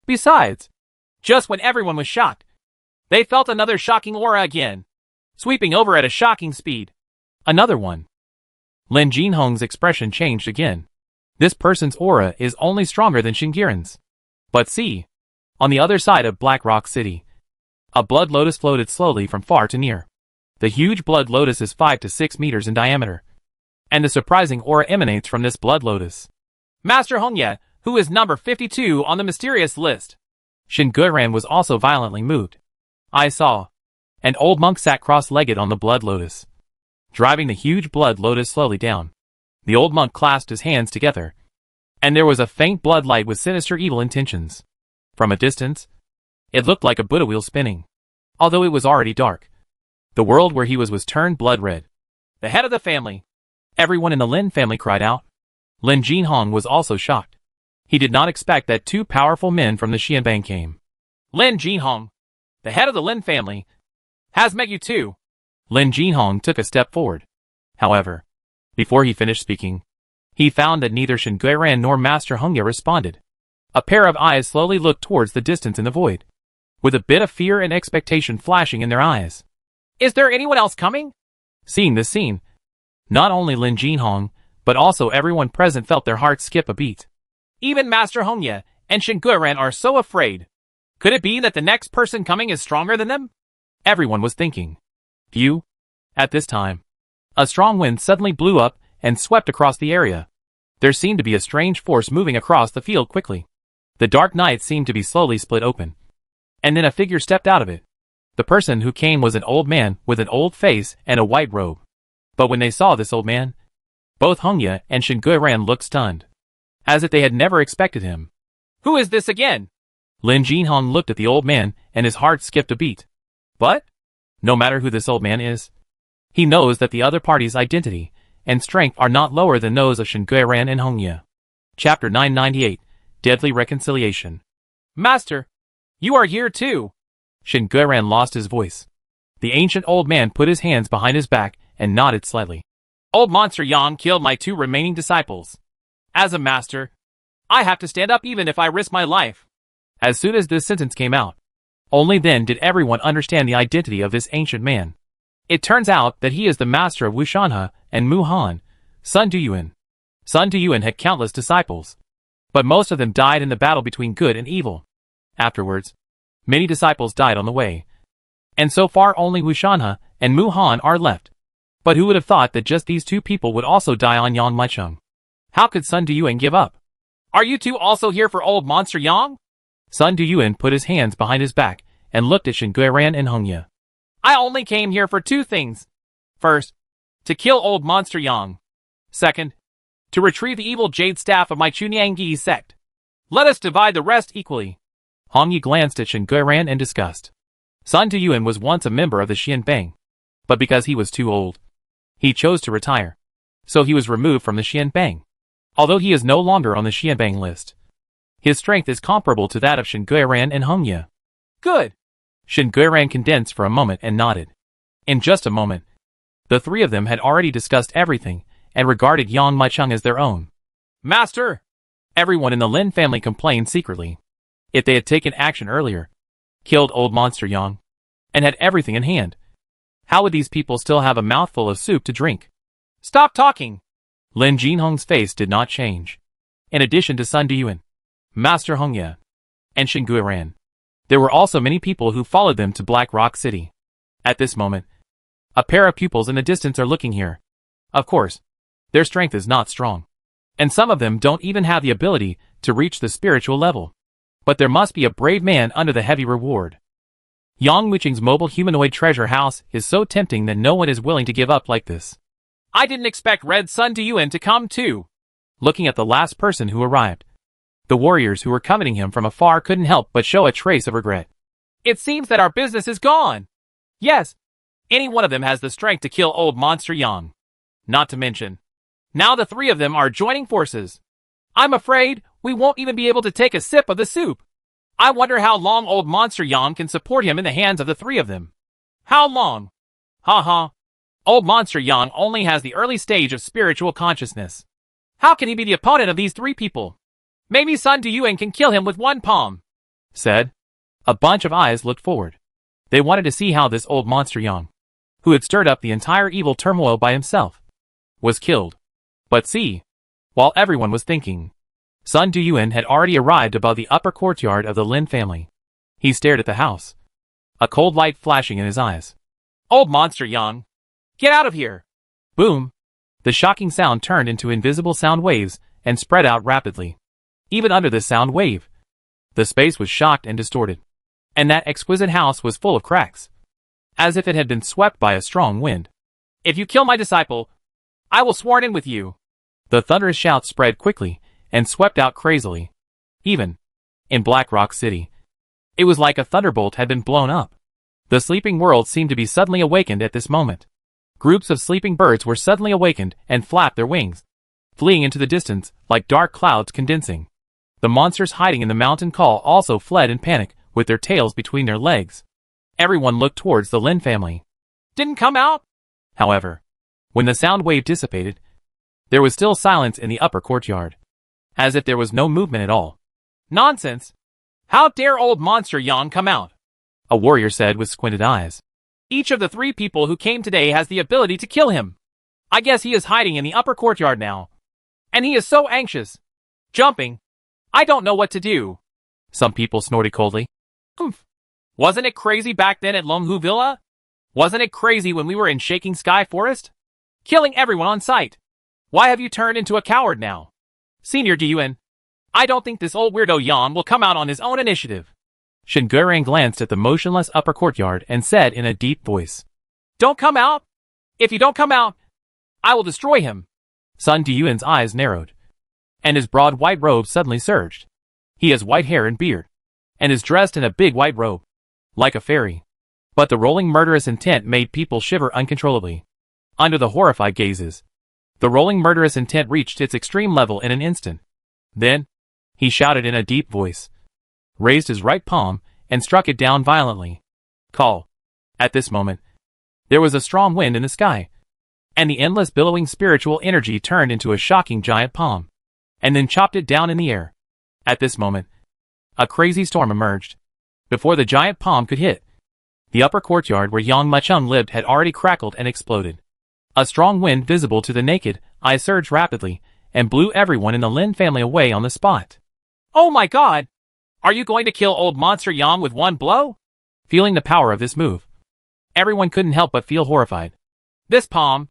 Besides, just when everyone was shocked, they felt another shocking aura again, sweeping over at a shocking speed. Another one. Lin Jinhong's expression changed again. This person's aura is only stronger than Shingiran's. But see, on the other side of Black Rock City, a blood lotus floated slowly from far to near. The huge blood lotus is 5 to 6 meters in diameter, and a surprising aura emanates from this blood lotus. Master Hongye, who is number 52 on the mysterious list. Shen Guiran was also violently moved. I saw. An old monk sat cross-legged on the blood lotus, driving the huge blood lotus slowly down. The old monk clasped his hands together, and there was a faint blood light with sinister evil intentions. From a distance, it looked like a Buddha wheel spinning. Although it was already dark, the world where he was turned blood red. The head of the family. Everyone in the Lin family cried out. Lin Jinhong was also shocked. He did not expect that 2 powerful men from the Xianbang came. Lin Jinhong, the head of the Lin family, has met you too. Lin Jinhong took a step forward. However, before he finished speaking, he found that neither Shen Guiran nor Master Hongye responded. A pair of eyes slowly looked towards the distance in the void, with a bit of fear and expectation flashing in their eyes. Is there anyone else coming? Seeing this scene, not only Lin Jinhong, but also everyone present felt their hearts skip a beat. Even Master Hongye and Shen Guiran are so afraid. Could it be that the next person coming is stronger than them? Everyone was thinking. Phew. At this time, a strong wind suddenly blew up and swept across the area. There seemed to be a strange force moving across the field quickly. The dark night seemed to be slowly split open, and then a figure stepped out of it. The person who came was an old man with an old face and a white robe. But when they saw this old man, both Hongye and Shen Guiran looked stunned, as if they had never expected him. Who is this again? Lin Jinhong looked at the old man and his heart skipped a beat. But, no matter who this old man is, he knows that the other party's identity and strength are not lower than those of Shen Guiran and Hongye. Chapter 998, Deadly Reconciliation. Master, you are here too. Shen Guiran lost his voice. The ancient old man put his hands behind his back and nodded slightly. Old monster Yang killed my 2 remaining disciples. As a master, I have to stand up even if I risk my life. As soon as this sentence came out, only then did everyone understand the identity of this ancient man. It turns out that he is the master of Wushanhe and Muhan, Sun Duyuan. Sun Duyuan had countless disciples, but most of them died in the battle between good and evil. Afterwards, many disciples died on the way, and so far only Wushanhe and Muhan are left. But who would have thought that just these 2 people would also die on Yang Maicheng? How could Sun Duyuan give up? Are you 2 also here for old monster Yang? Sun Duyuan put his hands behind his back and looked at Shen Guiran and Hongye. I only came here for 2 things. First, to kill old monster Yang. Second, to retrieve the evil jade staff of my Chunianggi sect. Let us divide the rest equally. Hongye glanced at Shen Guiran in disgust. Sun Duyuan was once a member of the Xianbang, but because he was too old, he chose to retire. So he was removed from the Xianbang. Although he is no longer on the Xianbang list, his strength is comparable to that of Shen Guiran and Hongye. Good. Shen Guiran condensed for a moment and nodded. In just a moment, the 3 of them had already discussed everything and regarded Yang Maicheng as their own. Master! Everyone in the Lin family complained secretly. If they had taken action earlier, killed old monster Yang, and had everything in hand, how would these people still have a mouthful of soup to drink? Stop talking! Lin Jinhong's face did not change. In addition to Sun Duyuan, Master Hongye, and Shen Guiran, There were also many people who followed them to Black Rock City. At this moment, a pair of pupils in the distance are looking here. Of course, their strength is not strong. And some of them don't even have the ability to reach the spiritual level. But there must be a brave man under the heavy reward. Yang Muqing's mobile humanoid treasure house is so tempting that no one is willing to give up like this. I didn't expect Red Sun Duyuan to come too. Looking at the last person who arrived, the warriors who were coveting him from afar couldn't help but show a trace of regret. It seems that our business is gone. Yes, any one of them has the strength to kill old monster Yang. Not to mention, now the three of them are joining forces. I'm afraid we won't even be able to take a sip of the soup. I wonder how long old monster Yang can support him in the hands of the three of them. How long? Ha. Old monster Yang only has the early stage of spiritual consciousness. How can he be the opponent of these three people? Maybe Sun Duyuan can kill him with one palm, said. A bunch of eyes looked forward. They wanted to see how this old monster Yang, who had stirred up the entire evil turmoil by himself, was killed. But see, while everyone was thinking, Sun Duyuan had already arrived above the upper courtyard of the Lin family. He stared at the house, a cold light flashing in his eyes. Old monster Yang, get out of here! Boom! The shocking sound turned into invisible sound waves and spread out rapidly. Even under the sound wave, the space was shocked and distorted. And that exquisite house was full of cracks, as if it had been swept by a strong wind. If you kill my disciple, I will sworn in with you. The thunderous shout spread quickly and swept out crazily. Even in Black Rock City, it was like a thunderbolt had been blown up. The sleeping world seemed to be suddenly awakened at this moment. Groups of sleeping birds were suddenly awakened and flapped their wings, fleeing into the distance like dark clouds condensing. The monsters hiding in the mountain call also fled in panic with their tails between their legs. Everyone looked towards the Lin family. Didn't come out? However, when the sound wave dissipated, there was still silence in the upper courtyard, as if there was no movement at all. Nonsense! How dare old monster Yang come out? A warrior said with squinted eyes. Each of the three people who came today has the ability to kill him. I guess he is hiding in the upper courtyard now. And he is so anxious. Jumping. I don't know what to do. Some people snorted coldly. Humph. Wasn't it crazy back then at Longhu Villa? Wasn't it crazy when we were in Shaking Sky Forest? Killing everyone on sight. Why have you turned into a coward now? Senior Duyuan, I don't think this old weirdo Yan will come out on his own initiative. Shen Guirang glanced at the motionless upper courtyard and said in a deep voice. Don't come out? If you don't come out, I will destroy him. Sun Duyuan's eyes narrowed, and his broad white robe suddenly surged. He has white hair and beard, and is dressed in a big white robe, like a fairy. But the rolling murderous intent made people shiver uncontrollably. Under the horrified gazes, the rolling murderous intent reached its extreme level in an instant. Then, he shouted in a deep voice, raised his right palm, and struck it down violently. Call. At this moment, there was a strong wind in the sky, and the endless billowing spiritual energy turned into a shocking giant palm, and then chopped it down in the air. At this moment, a crazy storm emerged. Before the giant palm could hit, the upper courtyard where Yang Muqing lived had already crackled and exploded. A strong wind visible to the naked eye surged rapidly and blew everyone in the Lin family away on the spot. Oh my god! Are you going to kill old monster Yang with one blow? Feeling the power of this move, everyone couldn't help but feel horrified. This palm!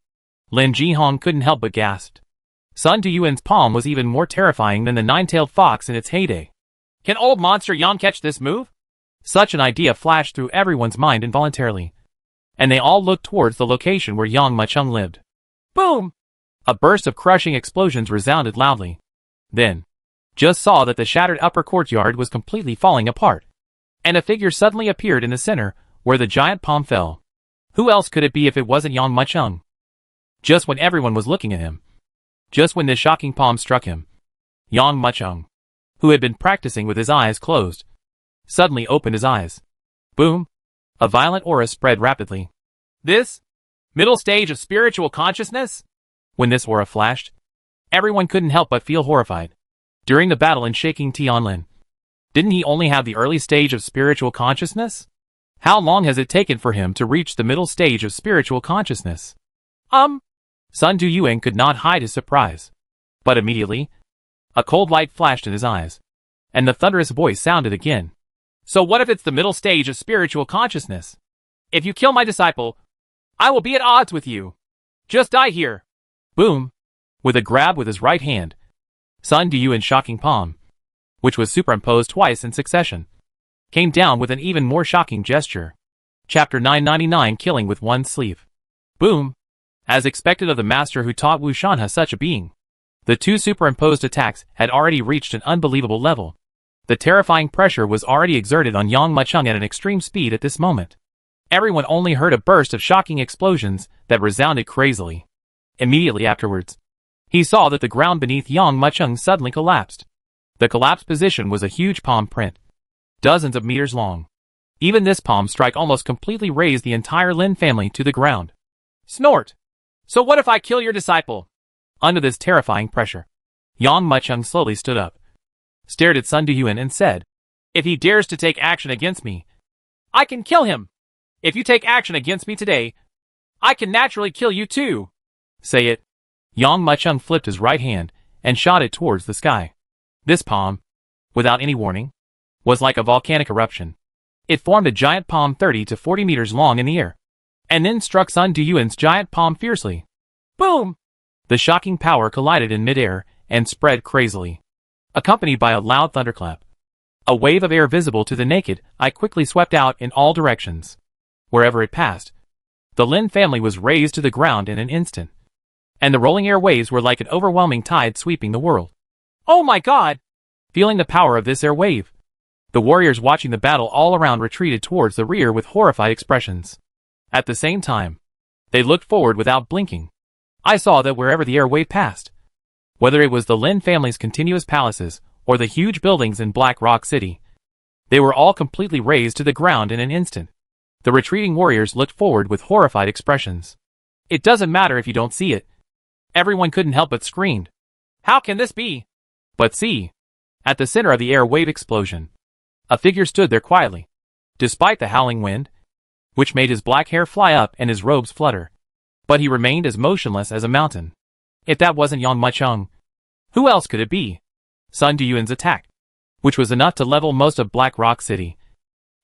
Lin Jihong couldn't help but gasp. Sun Duyuan's palm was even more terrifying than the nine-tailed fox in its heyday. Can old monster Yang catch this move? Such an idea flashed through everyone's mind involuntarily, and they all looked towards the location where Yang Muqing lived. Boom! A burst of crushing explosions resounded loudly. Then, just saw that the shattered upper courtyard was completely falling apart, and a figure suddenly appeared in the center where the giant palm fell. Who else could it be if it wasn't Yang Muqing? Just when everyone was looking at him, just when this shocking palm struck him, Yang Muqing, who had been practicing with his eyes closed, suddenly opened his eyes. Boom! A violent aura spread rapidly. This? Middle stage of spiritual consciousness? When this aura flashed, everyone couldn't help but feel horrified. During the battle in Shaking Tianlin, didn't he only have the early stage of spiritual consciousness? How long has it taken for him to reach the middle stage of spiritual consciousness? Sun Duyuan could not hide his surprise. But immediately, a cold light flashed in his eyes, and the thunderous voice sounded again. So what if it's the middle stage of spiritual consciousness? If you kill my disciple, I will be at odds with you. Just die here. Boom. With a grab with his right hand, Sun Duyuan's shocking palm, which was superimposed twice in succession, came down with an even more shocking gesture. Chapter 999, Killing with One Sleeve. Boom. As expected of the master who taught Wu Shanhe such a being, the two superimposed attacks had already reached an unbelievable level. The terrifying pressure was already exerted on Yang Mucheng at an extreme speed at this moment. Everyone only heard a burst of shocking explosions that resounded crazily. Immediately afterwards, he saw that the ground beneath Yang Mucheng suddenly collapsed. The collapsed position was a huge palm print, dozens of meters long. Even this palm strike almost completely raised the entire Lin family to the ground. Snort! So what if I kill your disciple? Under this terrifying pressure, Yang Mucheng slowly stood up, stared at Sun Duyuan and said, "If he dares to take action against me, I can kill him. If you take action against me today, I can naturally kill you too." Say it. Yang Mucheng flipped his right hand and shot it towards the sky. This palm, without any warning, was like a volcanic eruption. It formed a giant palm 30 to 40 meters long in the air, and then struck Sun Duyuan's giant palm fiercely. Boom! The shocking power collided in midair and spread crazily, accompanied by a loud thunderclap. A wave of air visible to the naked eye quickly swept out in all directions. Wherever it passed, the Lin family was razed to the ground in an instant, and the rolling air waves were like an overwhelming tide sweeping the world. Oh my God! Feeling the power of this air wave, the warriors watching the battle all around retreated towards the rear with horrified expressions. At the same time, they looked forward without blinking. I saw that wherever the air wave passed, whether it was the Lin family's continuous palaces or the huge buildings in Black Rock City, they were all completely razed to the ground in an instant. The retreating warriors looked forward with horrified expressions. It doesn't matter if you don't see it. Everyone couldn't help but screamed. How can this be? But see, at the center of the air wave explosion, a figure stood there quietly, despite the howling wind, which made his black hair fly up and his robes flutter. But he remained as motionless as a mountain. If that wasn't Yang Mucheng, who else could it be? Sun Duyuan's attack, which was enough to level most of Black Rock City,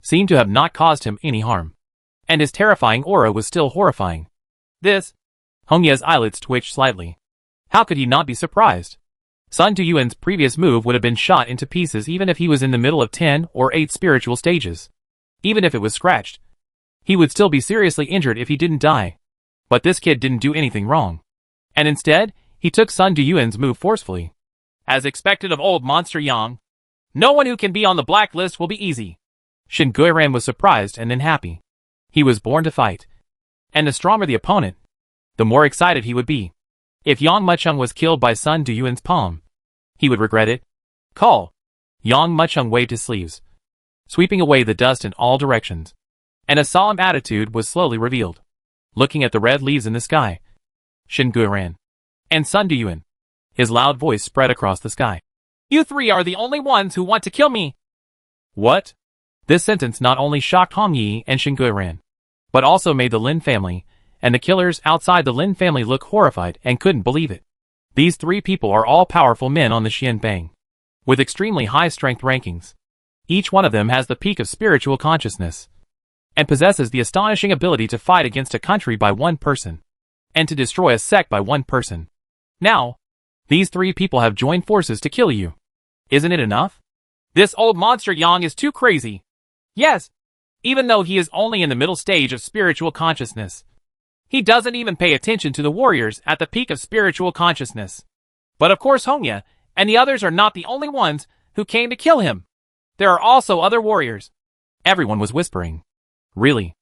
seemed to have not caused him any harm, and his terrifying aura was still horrifying. This? Hongya's eyelids twitched slightly. How could he not be surprised? Sun Duyuan's previous move would have been shot into pieces even if he was in the middle of 10 or 8 spiritual stages. Even if it was scratched, he would still be seriously injured if he didn't die. But this kid didn't do anything wrong. And instead, he took Sun Duyuan's move forcefully. As expected of old monster Yang, no one who can be on the blacklist will be easy. Shen Guiran was surprised and then happy. He was born to fight. And the stronger the opponent, the more excited he would be. If Yang Mucheng was killed by Sun Duyuan's palm, he would regret it. Call. Yang Mucheng waved his sleeves, sweeping away the dust in all directions. And a solemn attitude was slowly revealed. Looking at the red leaves in the sky, Shen Guiran and Sun Duyuan, his loud voice spread across the sky. You three are the only ones who want to kill me. What? This sentence not only shocked Hong Yi and Shen Guiran, but also made the Lin family and the killers outside the Lin family look horrified and couldn't believe it. These three people are all powerful men on the Xianbang, with extremely high strength rankings. Each one of them has the peak of spiritual consciousness, and possesses the astonishing ability to fight against a country by one person, and to destroy a sect by one person. Now, these three people have joined forces to kill you. Isn't it enough? This old monster Yang is too crazy. Yes, even though he is only in the middle stage of spiritual consciousness, he doesn't even pay attention to the warriors at the peak of spiritual consciousness. But of course Hongya and the others are not the only ones who came to kill him. There are also other warriors. Everyone was whispering. Really?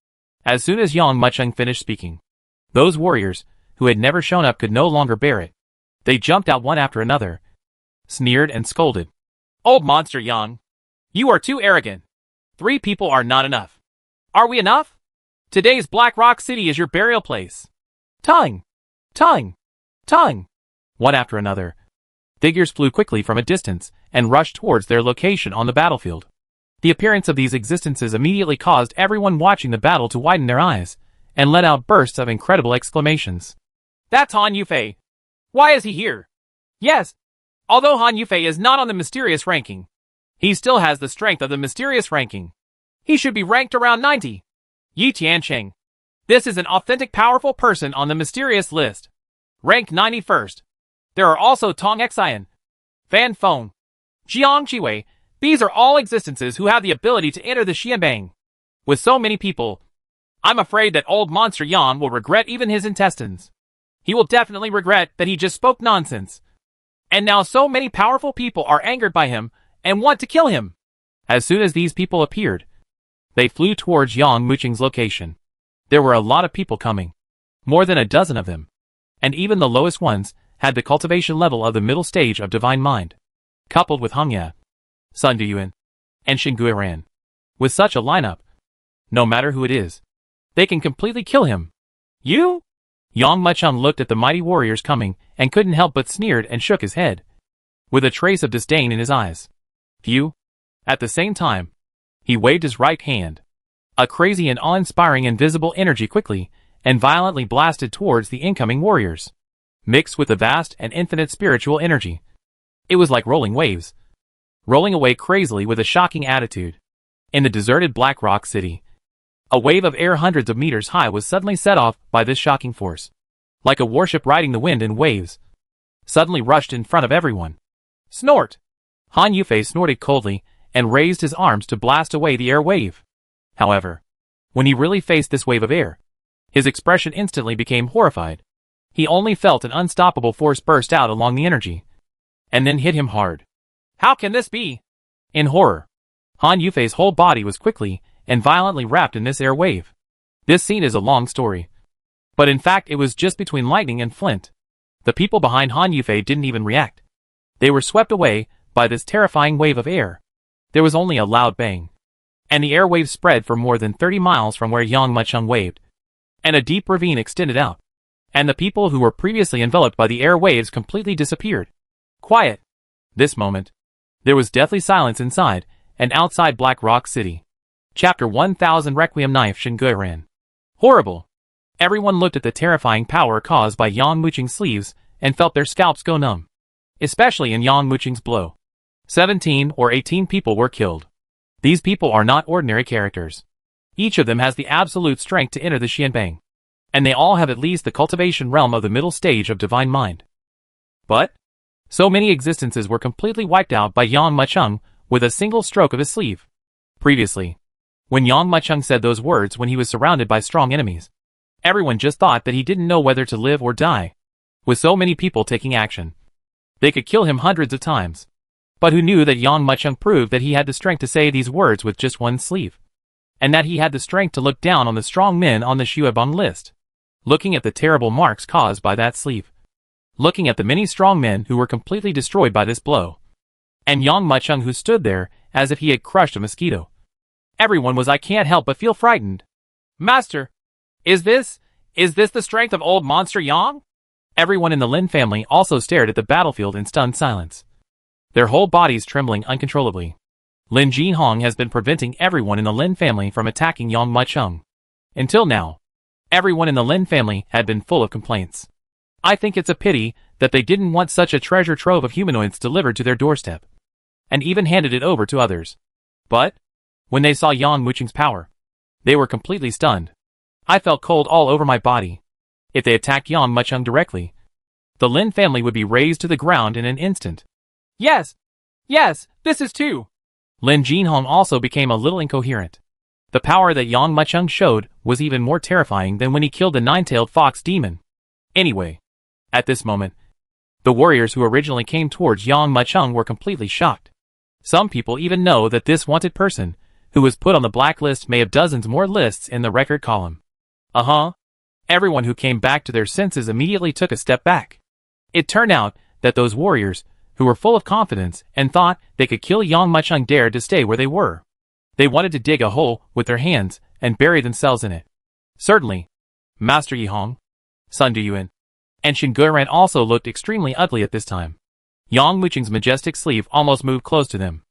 As soon as Yang Mucheng finished speaking, those warriors, who had never shown up, could no longer bear it. They jumped out one after another, sneered and scolded. Old monster Yang, you are too arrogant. 3 people are not enough. Are we enough? Today's Black Rock City is your burial place. Tongue! Tongue! Tongue! One after another, figures flew quickly from a distance and rushed towards their location on the battlefield. The appearance of these existences immediately caused everyone watching the battle to widen their eyes, and let out bursts of incredible exclamations. That's Han Yufei. Why is he here? Yes, although Han Yufei is not on the mysterious ranking, He still has the strength of the mysterious ranking. He should be ranked around 90. Yi Tiancheng. This is an authentic powerful person on the mysterious list. Ranked 91st. There are also Tong Xian, Fan Feng, Jiang Jiwei. These are all existences who have the ability to enter the Xianbang. With so many people, I'm afraid that old monster Yang will regret even his intestines. He will definitely regret that he just spoke nonsense. And now so many powerful people are angered by him and want to kill him. As soon as these people appeared, they flew towards Yang Muqing's location. There were a lot of people coming. More than a dozen of them. And even the lowest ones had the cultivation level of the middle stage of divine mind. Coupled with Heng Ye, Sun Duyuan, and Shen Guiran. With such a lineup, no matter who it is, they can completely kill him. You? Yang Mucheng looked at the mighty warriors coming and couldn't help but sneered and shook his head, with a trace of disdain in his eyes. Phew. At the same time, he waved his right hand. A crazy and awe-inspiring invisible energy quickly and violently blasted towards the incoming warriors, mixed with a vast and infinite spiritual energy. It was like rolling waves, rolling away crazily with a shocking attitude. In the deserted Black Rock City, a wave of air hundreds of meters high was suddenly set off by this shocking force. Like a warship riding the wind in waves, suddenly rushed in front of everyone. Snort! Han Yufei snorted coldly and raised his arms to blast away the air wave. However, when he really faced this wave of air, his expression instantly became horrified. He only felt an unstoppable force burst out along the energy, and then hit him hard. How can this be? In horror, Han Yufei's whole body was quickly and violently wrapped in this air wave. This scene is a long story, but in fact it was just between lightning and flint. The people behind Han Yufei didn't even react. They were swept away by this terrifying wave of air. There was only a loud bang, and the air wave spread for more than 30 miles from where Yang Mucheng waved, and a deep ravine extended out, and the people who were previously enveloped by the air waves completely disappeared. Quiet. This moment, there was deathly silence inside and outside Black Rock City. Chapter 1000 Requiem Knife Shinguiran. Horrible. Everyone looked at the terrifying power caused by Yang Muqing's sleeves and felt their scalps go numb. Especially in Yang Muqing's blow. 17 or 18 people were killed. These people are not ordinary characters. Each of them has the absolute strength to enter the Xianbang. And they all have at least the cultivation realm of the middle stage of divine mind. But so many existences were completely wiped out by Yang Mucheng with a single stroke of his sleeve. Previously, when Yang Mucheng said those words when he was surrounded by strong enemies, everyone just thought that he didn't know whether to live or die. With so many people taking action, they could kill him hundreds of times. But who knew that Yang Mucheng proved that he had the strength to say these words with just one sleeve? And that he had the strength to look down on the strong men on the Xuebang list, looking at the terrible marks caused by that sleeve, looking at the many strong men who were completely destroyed by this blow, and Yang Mucheng who stood there as if he had crushed a mosquito. Everyone was I can't help but feel frightened. Master, is this the strength of old monster Yang? Everyone in the Lin family also stared at the battlefield in stunned silence, their whole bodies trembling uncontrollably. Lin Jinhong has been preventing everyone in the Lin family from attacking Yang Mucheng. Until now, everyone in the Lin family had been full of complaints. I think it's a pity that they didn't want such a treasure trove of humanoids delivered to their doorstep, and even handed it over to others. But when they saw Yang Muqing's power, they were completely stunned. I felt cold all over my body. If they attacked Yang Mucheng directly, the Lin family would be razed to the ground in an instant. Yes, this is too. Lin Jinhong also became a little incoherent. The power that Yang Mucheng showed was even more terrifying than when he killed the nine-tailed fox demon. Anyway, at this moment, the warriors who originally came towards Yang Mucheng were completely shocked. Some people even know that this wanted person, who was put on the blacklist, may have dozens more lists in the record column. Everyone who came back to their senses immediately took a step back. It turned out that those warriors, who were full of confidence and thought they could kill Yang Mucheng, dared to stay where they were. They wanted to dig a hole with their hands and bury themselves in it. Certainly, Master Yihong, Sun Duyuan, and Shen Guiran also looked extremely ugly at this time. Yang Muqing's majestic sleeve almost moved close to them.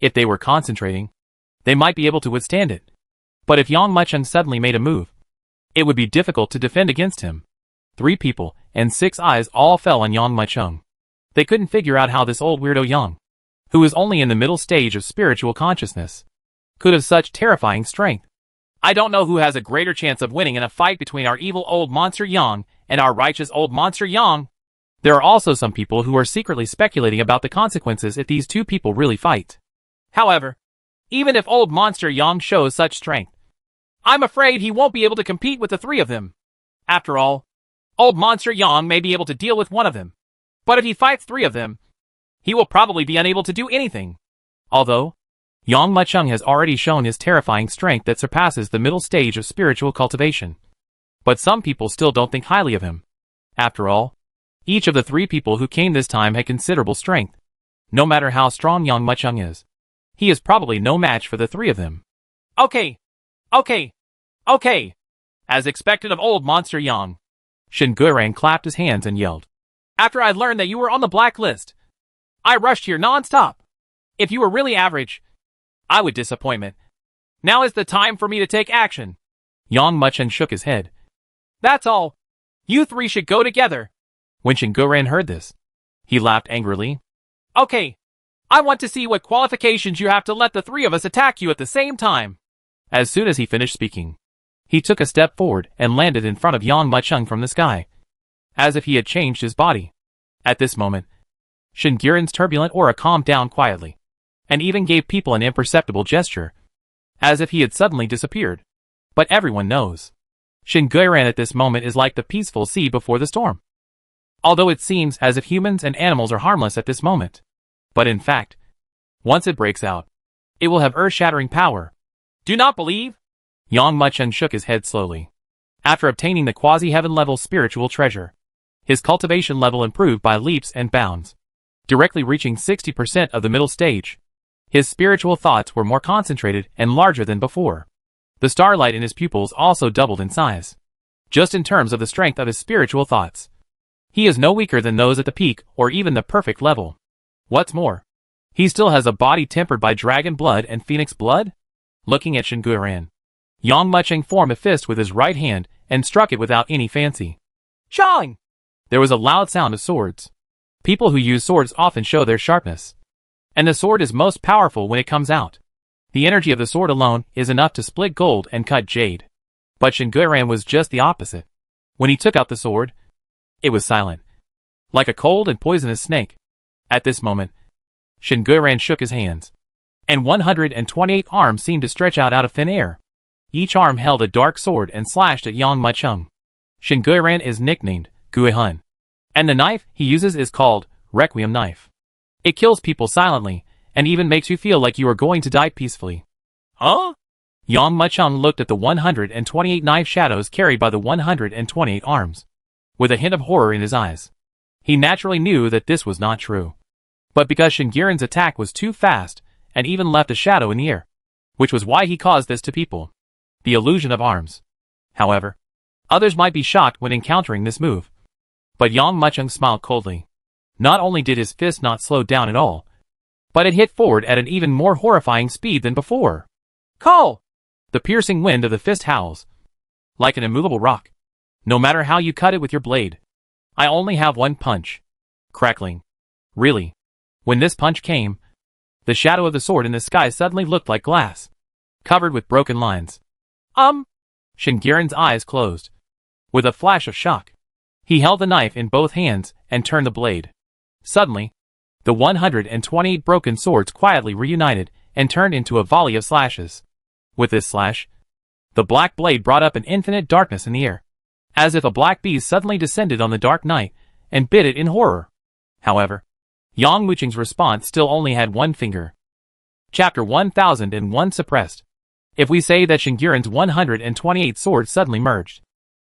If they were concentrating, they might be able to withstand it. But if Yang Mucheng suddenly made a move, it would be difficult to defend against him. 3 people and 6 eyes all fell on Yang Mucheng. They couldn't figure out how this old weirdo Yang, who is only in the middle stage of spiritual consciousness, could have such terrifying strength. I don't know who has a greater chance of winning in a fight between our evil old monster Yang and our righteous old monster Yang. There are also some people who are secretly speculating about the consequences if these two people really fight. However, even if old monster Yang shows such strength, I'm afraid he won't be able to compete with the three of them. After all, old monster Yang may be able to deal with one of them, but if he fights three of them, he will probably be unable to do anything. Although, Yang Mucheng has already shown his terrifying strength that surpasses the middle stage of spiritual cultivation. But some people still don't think highly of him. After all, each of the three people who came this time had considerable strength. No matter how strong Yang Mucheng is, he is probably no match for the three of them. Okay. As expected of old monster Yang, Shen Guiran clapped his hands and yelled. After I learned that you were on the blacklist, I rushed here non-stop. If you were really average, I would disappointment. Now is the time for me to take action. Yang Mucheng shook his head. That's all. You three should go together. When Shen Guiran heard this, he laughed angrily. Okay. I want to see what qualifications you have to let the three of us attack you at the same time. As soon as he finished speaking, he took a step forward and landed in front of Yang Mucheng from the sky, as if he had changed his body. At this moment, Shen Guiran's turbulent aura calmed down quietly, and even gave people an imperceptible gesture, as if he had suddenly disappeared. But everyone knows, Shen Guiran at this moment is like the peaceful sea before the storm. Although it seems as if humans and animals are harmless at this moment, but in fact, once it breaks out, it will have earth-shattering power. Do not believe? Yang Mucheng shook his head slowly. After obtaining the quasi-heaven level spiritual treasure, his cultivation level improved by leaps and bounds, directly reaching 60% of the middle stage. His spiritual thoughts were more concentrated and larger than before. The starlight in his pupils also doubled in size. Just in terms of the strength of his spiritual thoughts, he is no weaker than those at the peak or even the perfect level. What's more, he still has a body tempered by dragon blood and phoenix blood? Looking at Shen Guiran, Yang Mucheng formed a fist with his right hand and struck it without any fancy. Shang! There was a loud sound of swords. People who use swords often show their sharpness, and the sword is most powerful when it comes out. The energy of the sword alone is enough to split gold and cut jade. But Shen Guiran was just the opposite. When he took out the sword, it was silent, like a cold and poisonous snake. At this moment, Shen Guiran shook his hands, and 128 arms seemed to stretch out of thin air. Each arm held a dark sword and slashed at Yang Mucheng. Shen Guiran is nicknamed Guihun, and the knife he uses is called Requiem Knife. It kills people silently, and even makes you feel like you are going to die peacefully. Huh? Yang Mucheng looked at the 128 knife shadows carried by the 128 arms, with a hint of horror in his eyes. He naturally knew that this was not true. But because Shen Guiran's attack was too fast, and even left a shadow in the air, which was why he caused this to people. The illusion of arms. However, others might be shocked when encountering this move. But Yang Mucheng smiled coldly. Not only did his fist not slow down at all, but it hit forward at an even more horrifying speed than before. Call! The piercing wind of the fist howls, like an immovable rock. No matter how you cut it with your blade, I only have one punch. Crackling. Really? When this punch came, the shadow of the sword in the sky suddenly looked like glass, covered with broken lines. Shen Guiran's eyes closed. With a flash of shock, he held the knife in both hands and turned the blade. Suddenly, the 128 broken swords quietly reunited and turned into a volley of slashes. With this slash, the black blade brought up an infinite darkness in the air, as if a black beast suddenly descended on the dark night and bit it in horror. However, Yang Mucheng's response still only had one finger. Chapter 1001 Suppressed. If we say that Shen Guiran's 128 swords suddenly merged,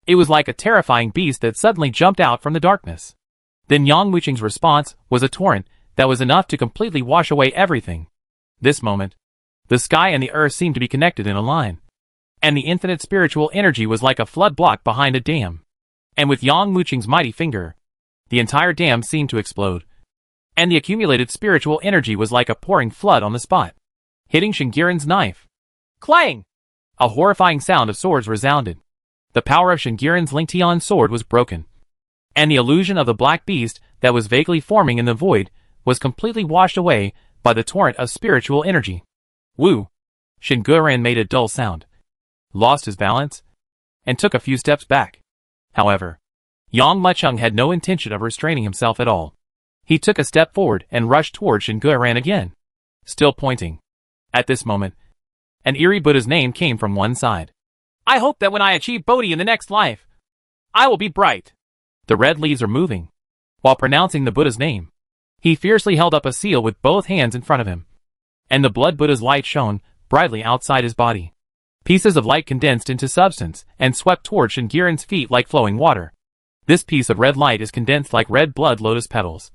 it was like a terrifying beast that suddenly jumped out from the darkness. Then Yang Mucheng's response was a torrent that was enough to completely wash away everything. This moment, the sky and the earth seemed to be connected in a line, and the infinite spiritual energy was like a flood block behind a dam. And with Yang Mucheng's mighty finger, the entire dam seemed to explode, and the accumulated spiritual energy was like a pouring flood on the spot, hitting Shen Guiran's knife. Clang! A horrifying sound of swords resounded. The power of Shen Guiran's Lingtian sword was broken, and the illusion of the black beast that was vaguely forming in the void was completely washed away by the torrent of spiritual energy. Woo! Shinguren made a dull sound, lost his balance, and took a few steps back. However, Yang Muchung had no intention of restraining himself at all. He took a step forward and rushed toward Shinguren again, still pointing. At this moment, an eerie Buddha's name came from one side. I hope that when I achieve Bodhi in the next life, I will be bright. The red leaves are moving. While pronouncing the Buddha's name, he fiercely held up a seal with both hands in front of him, and the blood Buddha's light shone brightly outside his body. Pieces of light condensed into substance and swept toward Shinguren's feet like flowing water. This piece of red light is condensed like red blood lotus petals,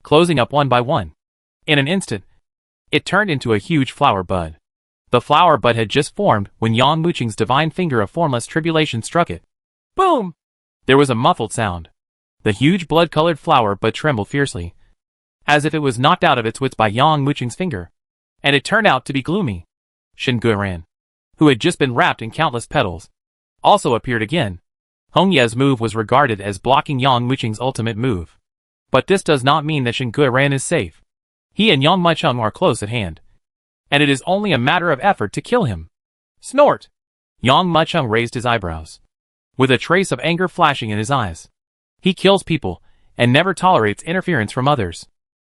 closing up one by one. In an instant, it turned into a huge flower bud. The flower bud had just formed when Yang Muchung's divine finger of formless tribulation struck it. Boom! There was a muffled sound. The huge blood-colored flower bud trembled fiercely, as if it was knocked out of its wits by Yang Muchung's finger. And it turned out to be gloomy. Shinguren, who had just been wrapped in countless petals, also appeared again. Hong Ye's move was regarded as blocking Yang Muchung's ultimate move. But this does not mean that Shinguren is safe. He and Yang Muchung are close at hand, and it is only a matter of effort to kill him. Snort! Yang Muchung raised his eyebrows, with a trace of anger flashing in his eyes. He kills people, and never tolerates interference from others.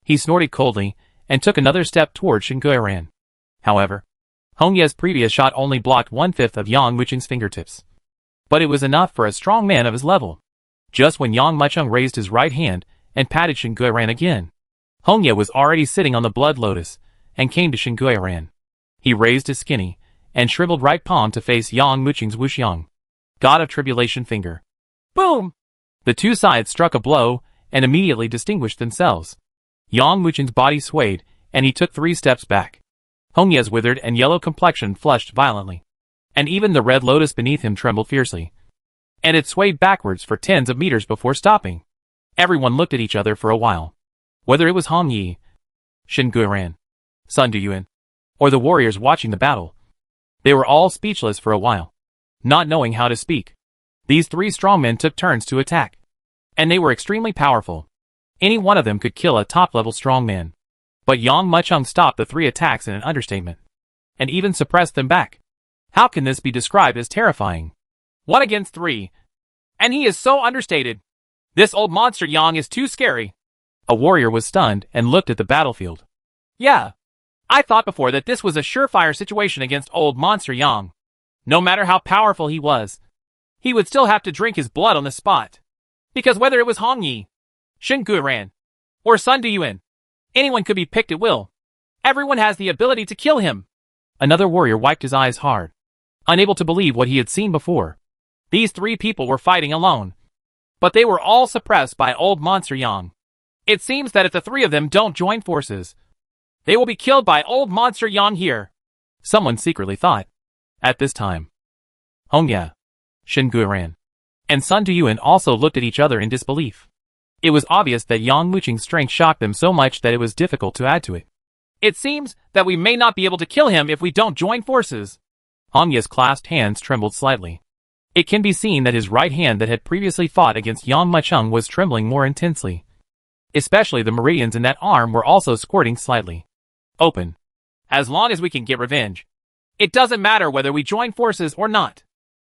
He snorted coldly, and took another step toward Shinguren. However, Hong Ye's previous shot only blocked 1/5 of Yang Muchung's fingertips. But it was enough for a strong man of his level. Just when Yang Muchung raised his right hand and patted Shinguren again, Hong Ye was already sitting on the blood lotus, and came to Shinguren. He raised his skinny and shriveled right palm to face Yang Muchung's Wuxiang, god of tribulation finger. Boom! The two sides struck a blow, and immediately distinguished themselves. Yang Muchung's body swayed, and he took 3 steps back. Hong Ye's withered and yellow complexion flushed violently, and even the red lotus beneath him trembled fiercely. And it swayed backwards for tens of meters before stopping. Everyone looked at each other for a while. Whether it was Hong Ye, Shinguren, Sun Duyuan, or the warriors watching the battle, they were all speechless for a while, not knowing how to speak. These 3 strongmen took turns to attack, and they were extremely powerful. Any one of them could kill a top-level strongman. But Yang Muchung stopped the 3 attacks in an understatement, and even suppressed them back. How can this be described as terrifying? 1 against 3. And he is so understated. This old monster Yang is too scary. A warrior was stunned and looked at the battlefield. Yeah. I thought before that this was a surefire situation against old monster Yang. No matter how powerful he was, he would still have to drink his blood on the spot. Because whether it was Hong Yi, Shinguren, or Sun Duyuan, anyone could be picked at will. Everyone has the ability to kill him. Another warrior wiped his eyes hard, unable to believe what he had seen before. These 3 people were fighting alone, but they were all suppressed by old monster Yang. It seems that if the 3 of them don't join forces, they will be killed by old monster Yang here. Someone secretly thought. At this time, Hong Ye, Shinguren, and Sun Duyuan also looked at each other in disbelief. It was obvious that Yang Muchung's strength shocked them so much that it was difficult to add to it. It seems that we may not be able to kill him if we don't join forces. Hong Ye's clasped hands trembled slightly. It can be seen that his right hand that had previously fought against Yang Muchung was trembling more intensely. Especially the meridians in that arm were also squirting slightly. Open. As long as we can get revenge. It doesn't matter whether we join forces or not.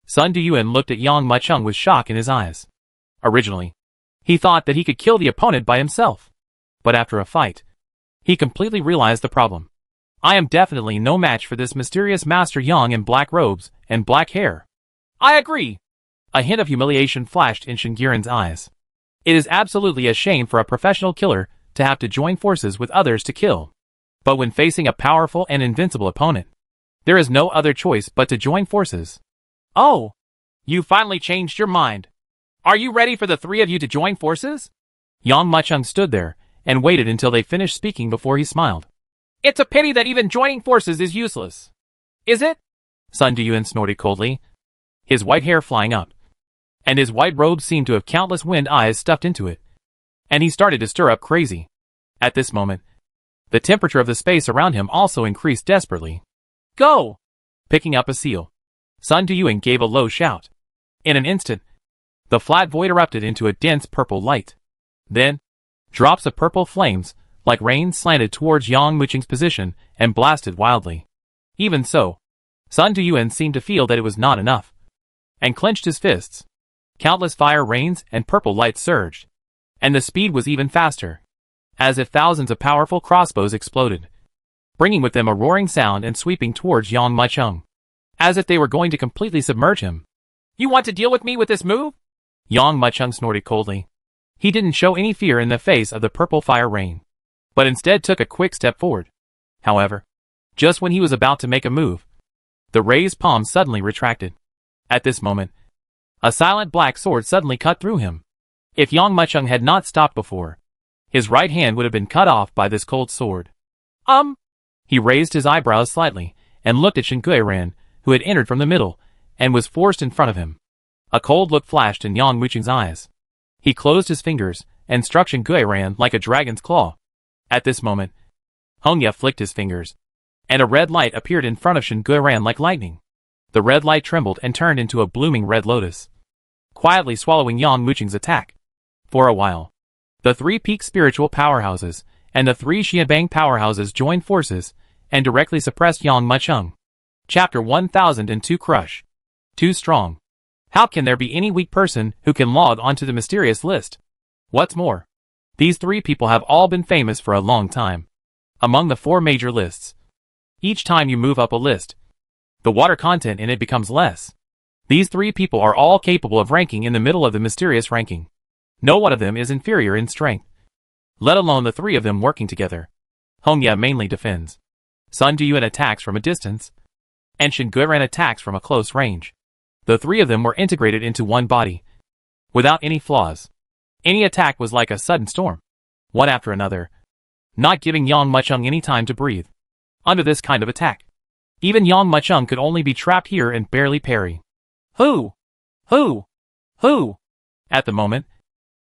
Sun Duyuan looked at Yang Muchung with shock in his eyes. Originally, he thought that he could kill the opponent by himself. But after a fight, he completely realized the problem. I am definitely no match for this mysterious Master Yang in black robes and black hair. I agree. A hint of humiliation flashed in Shinguren's eyes. It is absolutely a shame for a professional killer to have to join forces with others to kill. But when facing a powerful and invincible opponent, there is no other choice but to join forces. Oh, you finally changed your mind. Are you ready for the 3 of you to join forces? Yang Muchung stood there and waited until they finished speaking before he smiled. It's a pity that even joining forces is useless. Is it? Sun Duyuan snorted coldly, his white hair flying up, and his white robe seemed to have countless wind eyes stuffed into it. And he started to stir up crazy. At this moment, the temperature of the space around him also increased desperately. Go! Picking up a seal, Sun Duyuan gave a low shout. In an instant, the flat void erupted into a dense purple light. Then, drops of purple flames, like rain slanted towards Yang Muqing's position and blasted wildly. Even so, Sun Duyuan seemed to feel that it was not enough, and clenched his fists. Countless fire rains and purple lights surged, and the speed was even faster, as if thousands of powerful crossbows exploded, bringing with them a roaring sound and sweeping towards Yang Muqing, as if they were going to completely submerge him. "You want to deal with me with this move?" Yang Muqing snorted coldly. He didn't show any fear in the face of the purple fire rain, but instead took a quick step forward. However, just when he was about to make a move, the raised palm suddenly retracted. At this moment, a silent black sword suddenly cut through him. If Yang Muqing had not stopped before, his right hand would have been cut off by this cold sword. He raised his eyebrows slightly and looked at Shen Guiran, who had entered from the middle and was forced in front of him. A cold look flashed in Yang Muqing's eyes. He closed his fingers and struck Shen Guiran like a dragon's claw. At this moment, Hongya flicked his fingers, and a red light appeared in front of Shen Guiran like lightning. The red light trembled and turned into a blooming red lotus, quietly swallowing Yang Muqing's attack. For a while, the three peak spiritual powerhouses and the three Xianbang powerhouses joined forces and directly suppressed Yang Muqing. Chapter 1002 Crush. Too strong. How can there be any weak person who can log onto the mysterious list? What's more, these three people have all been famous for a long time. Among the four major lists, each time you move up a list, the water content in it becomes less. These three people are all capable of ranking in the middle of the mysterious ranking. No one of them is inferior in strength, let alone the three of them working together. Hongya mainly defends. Sun Duyuan attacks from a distance, and Shen Guiran attacks from a close range. The three of them were integrated into one body, without any flaws. Any attack was like a sudden storm, one after another, not giving Yang Muqing any time to breathe. Under this kind of attack, even Yang Muqing could only be trapped here and barely parry. Who? At the moment,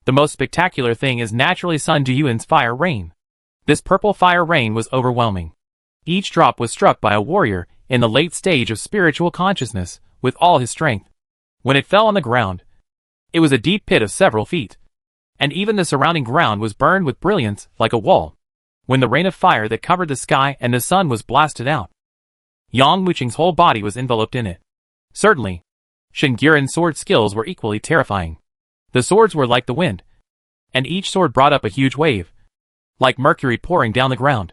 the most spectacular thing is naturally Sun Duyuan's fire rain. This purple fire rain was overwhelming. Each drop was struck by a warrior in the late stage of spiritual consciousness with all his strength. When it fell on the ground, it was a deep pit of several feet, and even the surrounding ground was burned with brilliance like a wall. When the rain of fire that covered the sky and the sun was blasted out, Yang Muqing's whole body was enveloped in it. Certainly, Shen Guiran's sword skills were equally terrifying. The swords were like the wind, and each sword brought up a huge wave, like mercury pouring down the ground,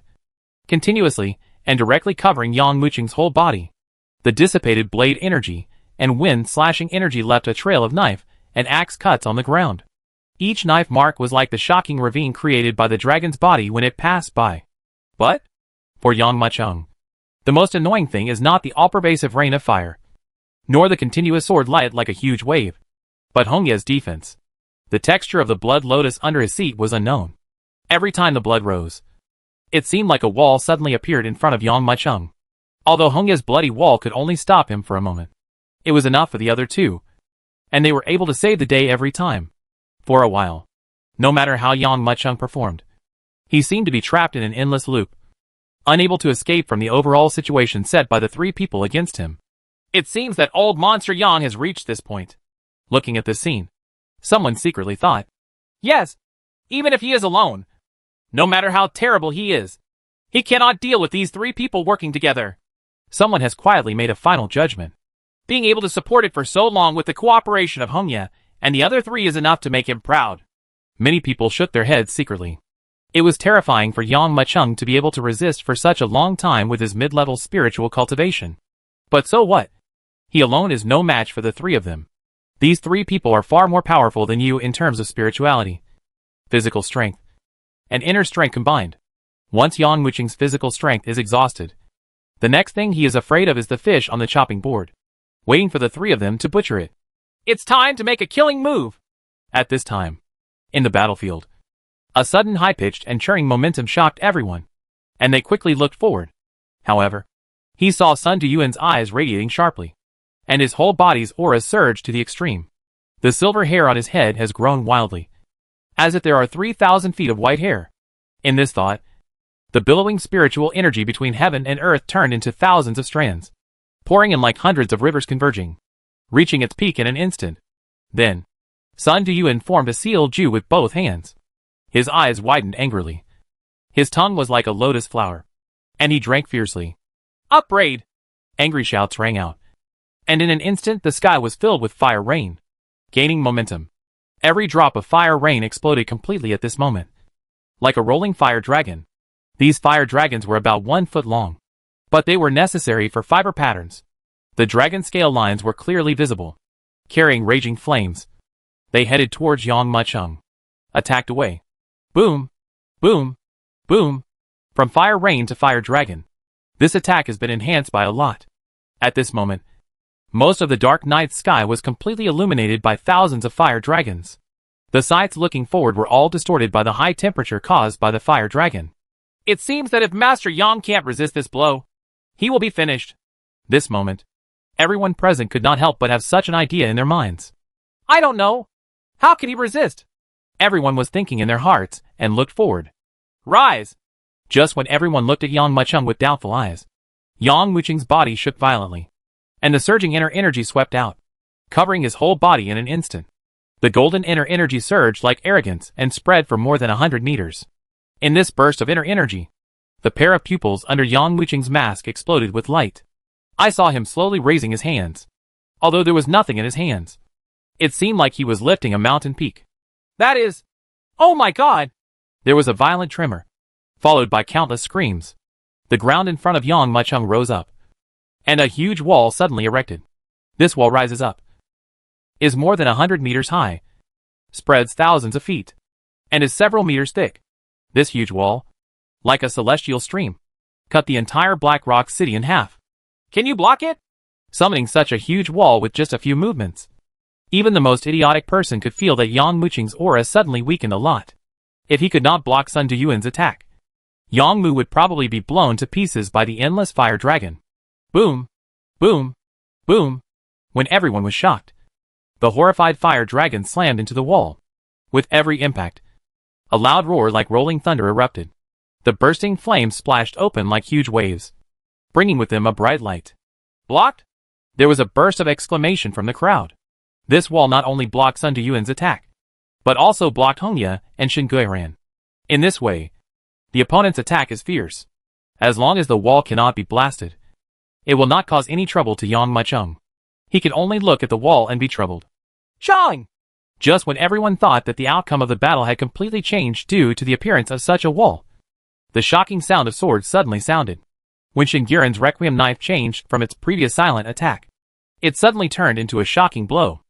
continuously and directly covering Yang Muqing's whole body. The dissipated blade energy and wind-slashing energy left a trail of knife and axe cuts on the ground. Each knife mark was like the shocking ravine created by the dragon's body when it passed by. But, for Yang Muqing, the most annoying thing is not the all-pervasive rain of fire, nor the continuous sword light like a huge wave, but Hongya's defense. The texture of the blood lotus under his seat was unknown. Every time the blood rose, it seemed like a wall suddenly appeared in front of Yang Muqing. Although Hongya's bloody wall could only stop him for a moment, it was enough for the other two, and they were able to save the day every time. For a while, no matter how Yang Muqing performed, he seemed to be trapped in an endless loop, unable to escape from the overall situation set by the three people against him. It seems that old monster Yang has reached this point. Looking at this scene, someone secretly thought, yes, even if he is alone, no matter how terrible he is, he cannot deal with these three people working together. Someone has quietly made a final judgment. Being able to support it for so long with the cooperation of Hongya and the other three is enough to make him proud. Many people shook their heads secretly. It was terrifying for Yang Muqing to be able to resist for such a long time with his mid-level spiritual cultivation. But so what? He alone is no match for the three of them. These three people are far more powerful than you in terms of spirituality, physical strength, and inner strength combined. Once Yang Muqing's physical strength is exhausted, the next thing he is afraid of is the fish on the chopping board, waiting for the three of them to butcher it. It's time to make a killing move! At this time, in the battlefield, a sudden high-pitched and churning momentum shocked everyone, and they quickly looked forward. However, he saw Sun Duyuan's eyes radiating sharply, and his whole body's aura surged to the extreme. The silver hair on his head has grown wildly, as if there are 3,000 feet of white hair. In this thought, the billowing spiritual energy between heaven and earth turned into thousands of strands, pouring in like hundreds of rivers converging, reaching its peak in an instant. Then, Sun Duyuan formed a sealed Ju with both hands. His eyes widened angrily, His tongue was like a lotus flower, and he drank fiercely. Upbraid! Angry shouts rang out, and in an instant the sky was filled with fire rain, gaining momentum. Every drop of fire rain exploded completely at this moment. Like a rolling fire dragon. These fire dragons were about 1 foot long, but they were necessary for fiber patterns. The dragon scale lines were clearly visible, carrying raging flames. They headed towards Yang Mucheng. Attacked away. Boom! Boom! Boom! From fire rain to fire dragon. This attack has been enhanced by a lot. At this moment, most of the dark night sky was completely illuminated by thousands of fire dragons. The sights looking forward were all distorted by the high temperature caused by the fire dragon. It seems that if Master Yang can't resist this blow, he will be finished. This moment, everyone present could not help but have such an idea in their minds. I don't know. How could he resist? Everyone was thinking in their hearts and looked forward. Rise! Just when everyone looked at Yang Mucheng with doubtful eyes, Yang Mucheng's body shook violently, and the surging inner energy swept out, covering his whole body in an instant. The golden inner energy surged like arrogance and spread for more than 100 meters. In this burst of inner energy, the pair of pupils under Yang Mucheng's mask exploded with light. I saw him slowly raising his hands, although there was nothing in his hands. It seemed like he was lifting a mountain peak. That is... Oh my God! There was a violent tremor, followed by countless screams. The ground in front of Yang Mucheng rose up, and a huge wall suddenly erected. This wall rises up, is more than 100 meters high, spreads thousands of feet, and is several meters thick. This huge wall, like a celestial stream, cut the entire Black Rock City in half. Can you block it? Summoning such a huge wall with just a few movements. Even the most idiotic person could feel that Yang Mucheng's aura suddenly weakened a lot. If he could not block Sun Duyuan's attack, Yang Mu would probably be blown to pieces by the endless fire dragon. Boom! Boom! Boom! When everyone was shocked, the horrified fire dragon slammed into the wall. With every impact, a loud roar like rolling thunder erupted. The bursting flames splashed open like huge waves, bringing with them a bright light. Blocked? There was a burst of exclamation from the crowd. This wall not only blocked Sun Duyuan's attack, but also blocked Hongya and Shin Guiran. In this way, the opponent's attack is fierce. As long as the wall cannot be blasted, it will not cause any trouble to Yang Mucheng. He can only look at the wall and be troubled. Shang! Just when everyone thought that the outcome of the battle had completely changed due to the appearance of such a wall, the shocking sound of swords suddenly sounded. When Shin Guiran's Requiem knife changed from its previous silent attack, it suddenly turned into a shocking blow.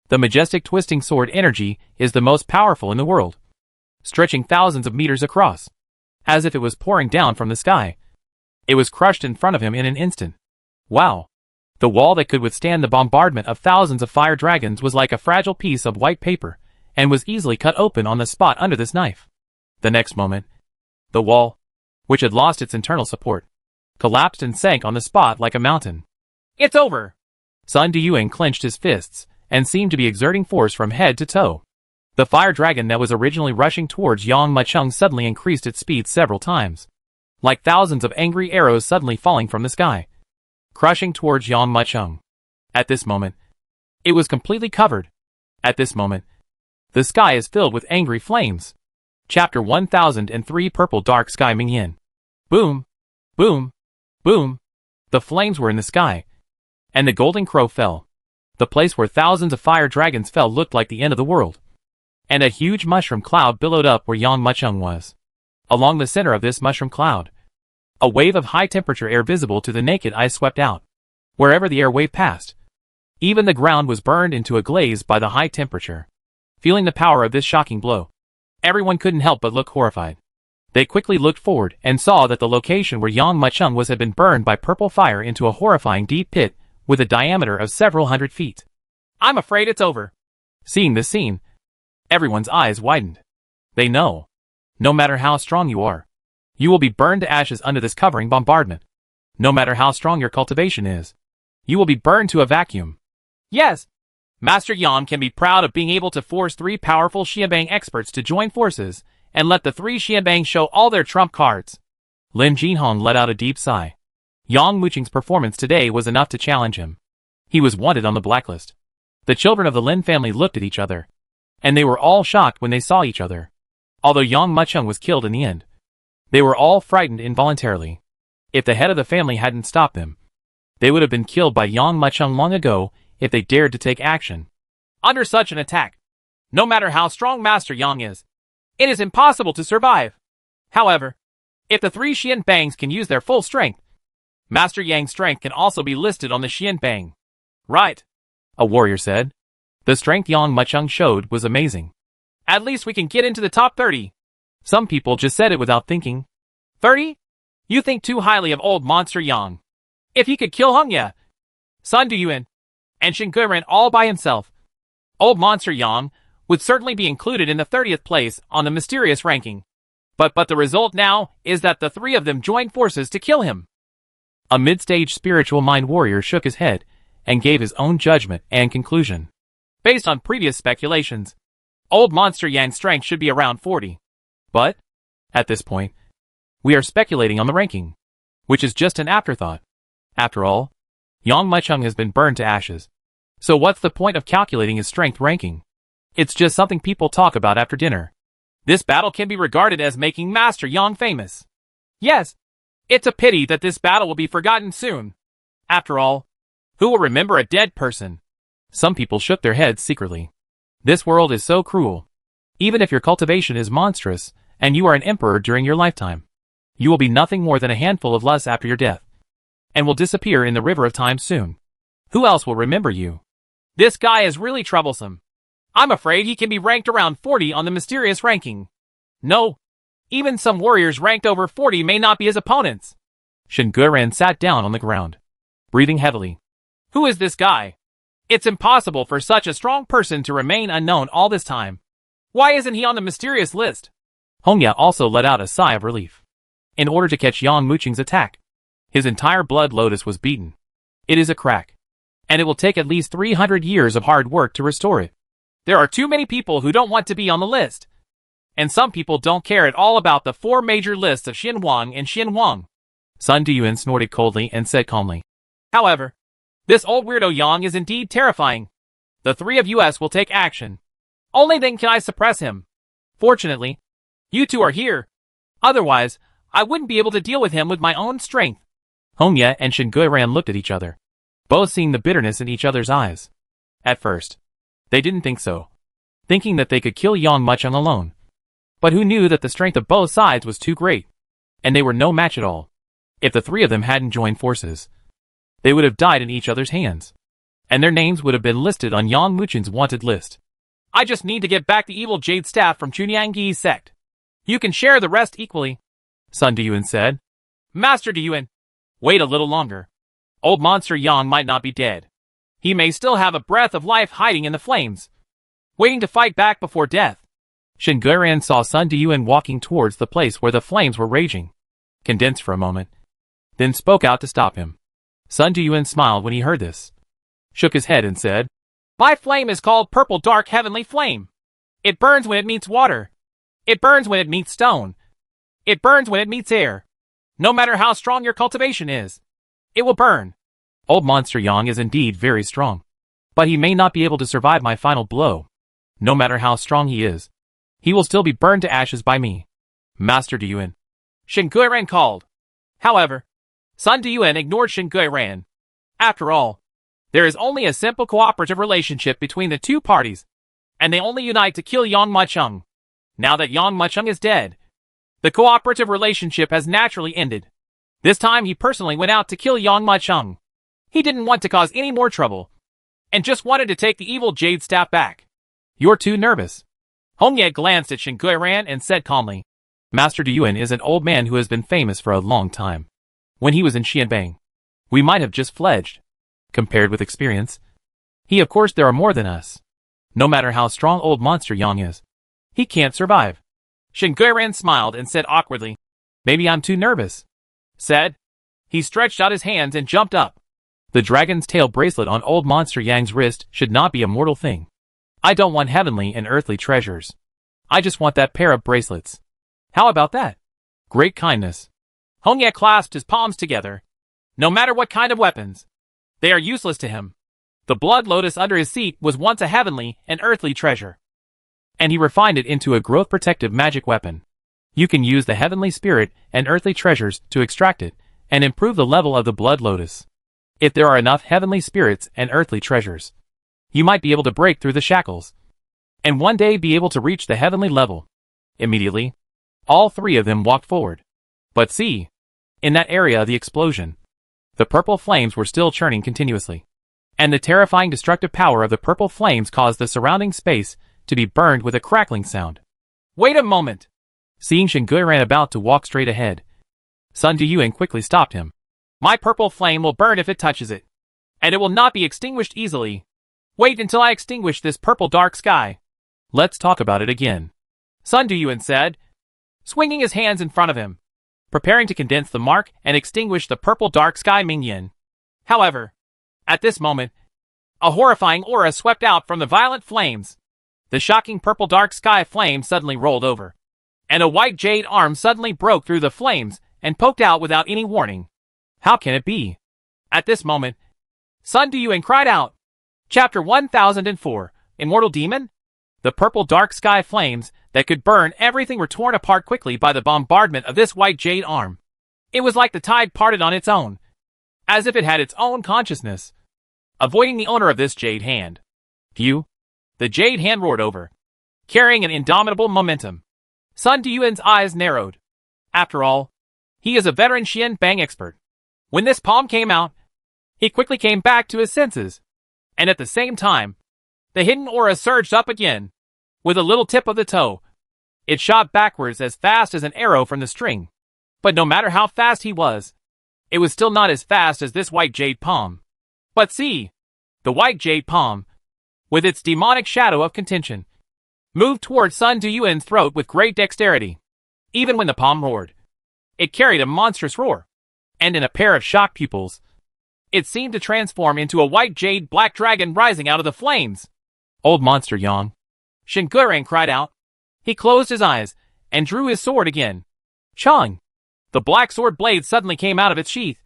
The majestic twisting sword energy is the most powerful in the world, stretching thousands of meters across, as if it was pouring down from the sky. It was crushed in front of him in an instant. Wow! The wall that could withstand the bombardment of thousands of fire dragons was like a fragile piece of white paper, and was easily cut open on the spot under this knife. The next moment, the wall, which had lost its internal support, collapsed and sank on the spot like a mountain. It's over! Sun Duyuan clenched his fists, and seemed to be exerting force from head to toe. The fire dragon that was originally rushing towards Yang Mucheng suddenly increased its speed several times, like thousands of angry arrows suddenly falling from the sky, crushing towards Yang Mucheng. At this moment, it was completely covered. At this moment, the sky is filled with angry flames. Chapter 1003 Purple Dark Sky Mingyan. Boom! Boom! Boom! The flames were in the sky, and the golden crow fell. The place where thousands of fire dragons fell looked like the end of the world, and a huge mushroom cloud billowed up where Yang Mucheng was. Along the center of this mushroom cloud, a wave of high-temperature air visible to the naked eye swept out. Wherever the air wave passed, even the ground was burned into a glaze by the high temperature. Feeling the power of this shocking blow, everyone couldn't help but look horrified. They quickly looked forward and saw that the location where Yang Mucheng was had been burned by purple fire into a horrifying deep pit with a diameter of several hundred feet. I'm afraid it's over. Seeing this scene, everyone's eyes widened. They know, no matter how strong you are, you will be burned to ashes under this covering bombardment. No matter how strong your cultivation is, you will be burned to a vacuum. Yes, Master Yan can be proud of being able to force 3 powerful Xianbang experts to join forces and let the 3 Xianbang show all their trump cards. Lin Jinhong let out a deep sigh. Yang Mucheng's performance today was enough to challenge him. He was wanted on the blacklist. The children of the Lin family looked at each other, and they were all shocked when they saw each other. Although Yang Mucheng was killed in the end, They were all frightened involuntarily. If the head of the family hadn't stopped them, they would have been killed by Yang Muchung long ago if they dared to take action. Under such an attack, no matter how strong Master Yang is, it is impossible to survive. However, if the three Xian Bangs can use their full strength, Master Yang's strength can also be listed on the Xian Bang. Right, a warrior said. The strength Yang Muchung showed was amazing. At least we can get into the top 30. Some people just said it without thinking. 30? You think too highly of old monster Yang. If he could kill Hung Ye, Sun Duyuan, and Shin Guiran all by himself, old monster Yang would certainly be included in the 30th place on the mysterious ranking. But the result now is that the three of them joined forces to kill him. A mid-stage spiritual mind warrior shook his head and gave his own judgment and conclusion. Based on previous speculations, old monster Yang's strength should be around 40. But, at this point, we are speculating on the ranking, which is just an afterthought. After all, Yang Muchung has been burned to ashes. So what's the point of calculating his strength ranking? It's just something people talk about after dinner. This battle can be regarded as making Master Yang famous. Yes, it's a pity that this battle will be forgotten soon. After all, who will remember a dead person? Some people shook their heads secretly. This world is so cruel. Even if your cultivation is monstrous, and you are an emperor during your lifetime, you will be nothing more than a handful of lust after your death, and will disappear in the river of time soon. Who else will remember you? This guy is really troublesome. I'm afraid he can be ranked around 40 on the mysterious ranking. No, even some warriors ranked over 40 may not be his opponents. Shin Guiran sat down on the ground, breathing heavily. Who is this guy? It's impossible for such a strong person to remain unknown all this time. Why isn't he on the mysterious list? Hong Ye also let out a sigh of relief. In order to catch Yang Muchung's attack, his entire blood lotus was beaten. It is a crack, and it will take at least 300 years of hard work to restore it. There are too many people who don't want to be on the list. And some people don't care at all about the 4 major lists of Xin Wang and Xin Wang. Sun Duyuan snorted coldly and said calmly. However, this old weirdo Yang is indeed terrifying. The 3 of us will take action. Only then can I suppress him. Fortunately, you two are here. Otherwise, I wouldn't be able to deal with him with my own strength. Hong Ye and Shin Guiran looked at each other, both seeing the bitterness in each other's eyes. At first, they didn't think so, thinking that they could kill Yang Muchung alone. But who knew that the strength of both sides was too great, and they were no match at all. If the 3 of them hadn't joined forces, they would have died in each other's hands, and their names would have been listed on Yang Muchung's wanted list. I just need to get back the evil jade staff from Chunyangi's sect. You can share the rest equally, Sun Duyuan said. Master Duyuan, wait a little longer. Old monster Yang might not be dead. He may still have a breath of life hiding in the flames, waiting to fight back before death. Shin Guiran saw Sun Duyuan walking towards the place where the flames were raging, condensed for a moment, then spoke out to stop him. Sun Duyuan smiled when he heard this, shook his head and said, My flame is called Purple Dark Heavenly Flame. It burns when it meets water. It burns when it meets stone. It burns when it meets air. No matter how strong your cultivation is, it will burn. Old monster Yang is indeed very strong, but he may not be able to survive my final blow. No matter how strong he is, he will still be burned to ashes by me. Master Duyuan, Shin Guiran called. However, Sun Duyuan ignored Shin Guiran. After all, there is only a simple cooperative relationship between the 2 parties, and they only unite to kill Yang Muchung. Now that Yang Muchung is dead, the cooperative relationship has naturally ended. This time he personally went out to kill Yang Muchung. He didn't want to cause any more trouble, and just wanted to take the evil jade staff back. You're too nervous. Hong Ye glanced at Shin Guiran and said calmly, Master Duyuan is an old man who has been famous for a long time. When he was in Xianbang, we might have just fledged. Compared with experience, he of course there are more than us. No matter how strong old monster Yang is, he can't survive. Shin Guiran smiled and said awkwardly, Maybe I'm too nervous. Said. He stretched out his hands and jumped up. The dragon's tail bracelet on old monster Yang's wrist should not be a mortal thing. I don't want heavenly and earthly treasures. I just want that pair of bracelets. How about that? Great kindness. Hong Ye clasped his palms together. No matter what kind of weapons, they are useless to him. The blood lotus under his seat was once a heavenly and earthly treasure, and he refined it into a growth-protective magic weapon. You can use the heavenly spirit and earthly treasures to extract it and improve the level of the blood lotus. If there are enough heavenly spirits and earthly treasures, you might be able to break through the shackles and one day be able to reach the heavenly level. Immediately, all three of them walked forward. But see, in that area of the explosion, the purple flames were still churning continuously, and the terrifying destructive power of the purple flames caused the surrounding space to be burned with a crackling sound. Wait a moment! Seeing Shinguiran about to walk straight ahead, Sun Duyuan quickly stopped him. My purple flame will burn if it touches it, and it will not be extinguished easily. Wait until I extinguish this purple dark sky. Let's talk about it again, Sun Duyuan said, swinging his hands in front of him, preparing to condense the mark and extinguish the purple dark sky Mingyan. However, at this moment, a horrifying aura swept out from the violent flames. The shocking purple dark sky flame suddenly rolled over, and a white jade arm suddenly broke through the flames and poked out without any warning. How can it be? At this moment, Sun Duyuan cried out. Chapter 1004, Immortal Demon? The purple dark sky flames that could burn everything were torn apart quickly by the bombardment of this white jade arm. It was like the tide parted on its own, as if it had its own consciousness, avoiding the owner of this jade hand. Phew! The jade hand roared over, carrying an indomitable momentum. Sun Duyuan's eyes narrowed. After all, he is a veteran Xian Bang expert. When this palm came out, he quickly came back to his senses, and at the same time, the hidden aura surged up again. With a little tip of the toe, it shot backwards as fast as an arrow from the string. But no matter how fast he was, it was still not as fast as this white jade palm. But see, the white jade palm, with its demonic shadow of contention, moved towards Sun Duyuan's throat with great dexterity. Even when the palm roared, it carried a monstrous roar, and in a pair of shock pupils, it seemed to transform into a white jade black dragon rising out of the flames. Old monster Yang! Shinguiran cried out. He closed his eyes and drew his sword again. Chung! The black sword blade suddenly came out of its sheath,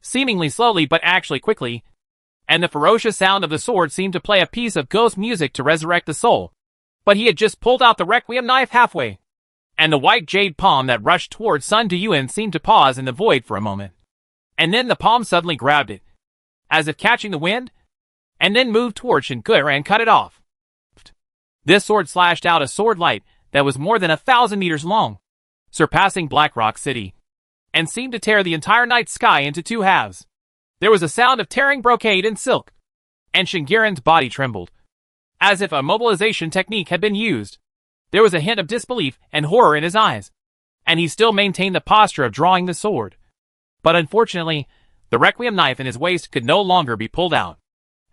seemingly slowly but actually quickly, and the ferocious sound of the sword seemed to play a piece of ghost music to resurrect the soul. But he had just pulled out the requiem knife halfway, and the white jade palm that rushed towards Sun Duyuan seemed to pause in the void for a moment. And then the palm suddenly grabbed it, as if catching the wind, and then moved towards Shinguiran and cut it off. This sword slashed out a sword light that was more than 1,000 meters long, surpassing Black Rock City, and seemed to tear the entire night sky into two halves. There was a sound of tearing brocade and silk, and Shinguiran's body trembled, as if a mobilization technique had been used. There was a hint of disbelief and horror in his eyes, and he still maintained the posture of drawing the sword. But unfortunately, the requiem knife in his waist could no longer be pulled out.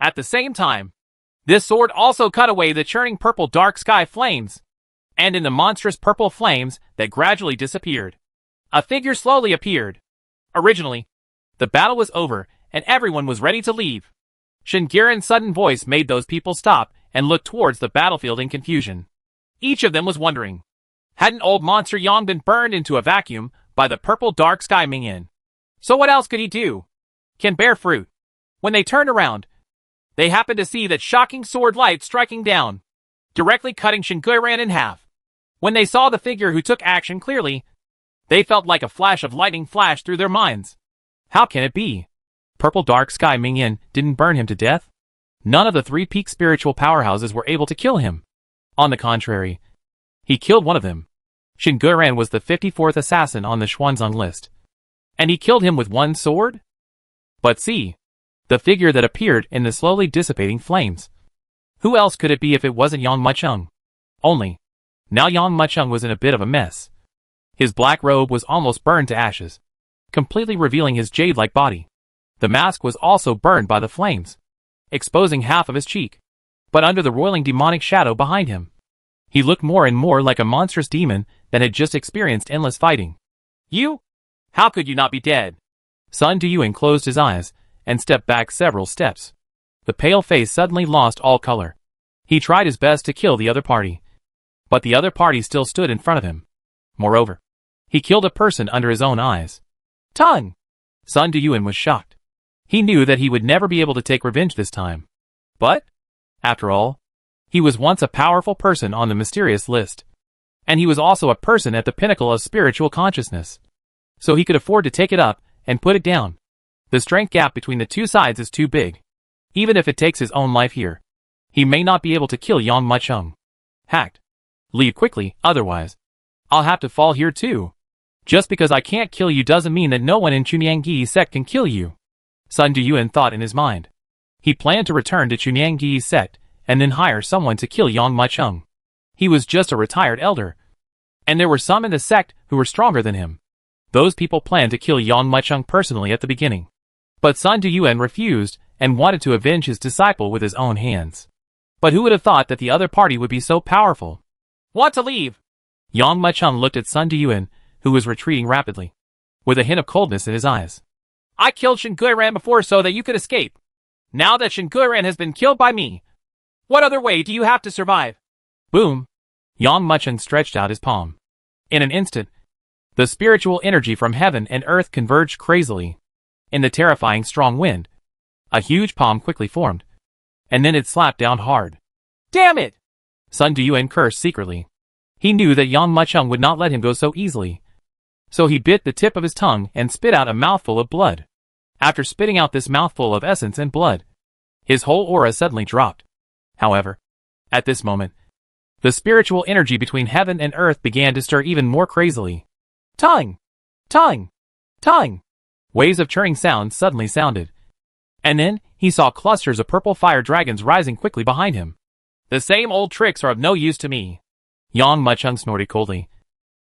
At the same time, this sword also cut away the churning purple dark sky flames, and in the monstrous purple flames that gradually disappeared, a figure slowly appeared. Originally, the battle was over and everyone was ready to leave. Shinguiran's sudden voice made those people stop and look towards the battlefield in confusion. Each of them was wondering, hadn't old monster Yang been burned into a vacuum by the purple dark sky Mingyan? So what else could he do? Can bear fruit. When they turned around, they happened to see that shocking sword light striking down, directly cutting Shinguiran in half. When they saw the figure who took action clearly, they felt like a flash of lightning flash through their minds. How can it be? Purple dark sky Mingyan didn't burn him to death? None of the three peak spiritual powerhouses were able to kill him. On the contrary, he killed one of them. Shinguiran was the 54th assassin on the Xuanzang list, and he killed him with one sword? But see, the figure that appeared in the slowly dissipating flames. Who else could it be if it wasn't Yang Mucheng? Only, now Yang Mucheng was in a bit of a mess. His black robe was almost burned to ashes, completely revealing his jade-like body. The mask was also burned by the flames, exposing half of his cheek. But under the roiling demonic shadow behind him, he looked more and more like a monstrous demon that had just experienced endless fighting. You? How could you not be dead? Sun Duyuan closed his eyes and stepped back several steps. The pale face suddenly lost all color. He tried his best to kill the other party, but the other party still stood in front of him. Moreover, he killed a person under his own eyes. Tongue! Sun Duyuan was shocked. He knew that he would never be able to take revenge this time. But, after all, he was once a powerful person on the mysterious list. And he was also a person at the pinnacle of spiritual consciousness. So he could afford to take it up and put it down. The strength gap between the two sides is too big. Even if it takes his own life here, he may not be able to kill Yang Macheng. Hacked. Leave quickly, otherwise I'll have to fall here too. Just because I can't kill you doesn't mean that no one in Chunyangyi's sect can kill you. Sun Duyuan thought in his mind. He planned to return to Chunyangyi's sect and then hire someone to kill Yang Macheng. He was just a retired elder. And there were some in the sect who were stronger than him. Those people planned to kill Yang Macheng personally at the beginning. But Sun Duyuan refused and wanted to avenge his disciple with his own hands. But who would have thought that the other party would be so powerful? Want to leave? Yang Macheng looked at Sun Duyuan, who was retreating rapidly, with a hint of coldness in his eyes. I killed Shen Guiran before so that you could escape. Now that Shen Guiran has been killed by me, what other way do you have to survive? Boom! Yang Macheng stretched out his palm. In an instant, the spiritual energy from heaven and earth converged crazily. In the terrifying strong wind, a huge palm quickly formed, and then it slapped down hard. Damn it! Sun Duyuan cursed secretly. He knew that Yang Macheng would not let him go so easily. So he bit the tip of his tongue and spit out a mouthful of blood. After spitting out this mouthful of essence and blood, his whole aura suddenly dropped. However, at this moment, the spiritual energy between heaven and earth began to stir even more crazily. Tongue! Tongue! Tongue! Waves of churning sounds suddenly sounded. And then, he saw clusters of purple fire dragons rising quickly behind him. The same old tricks are of no use to me. Yang Macheng snorted coldly,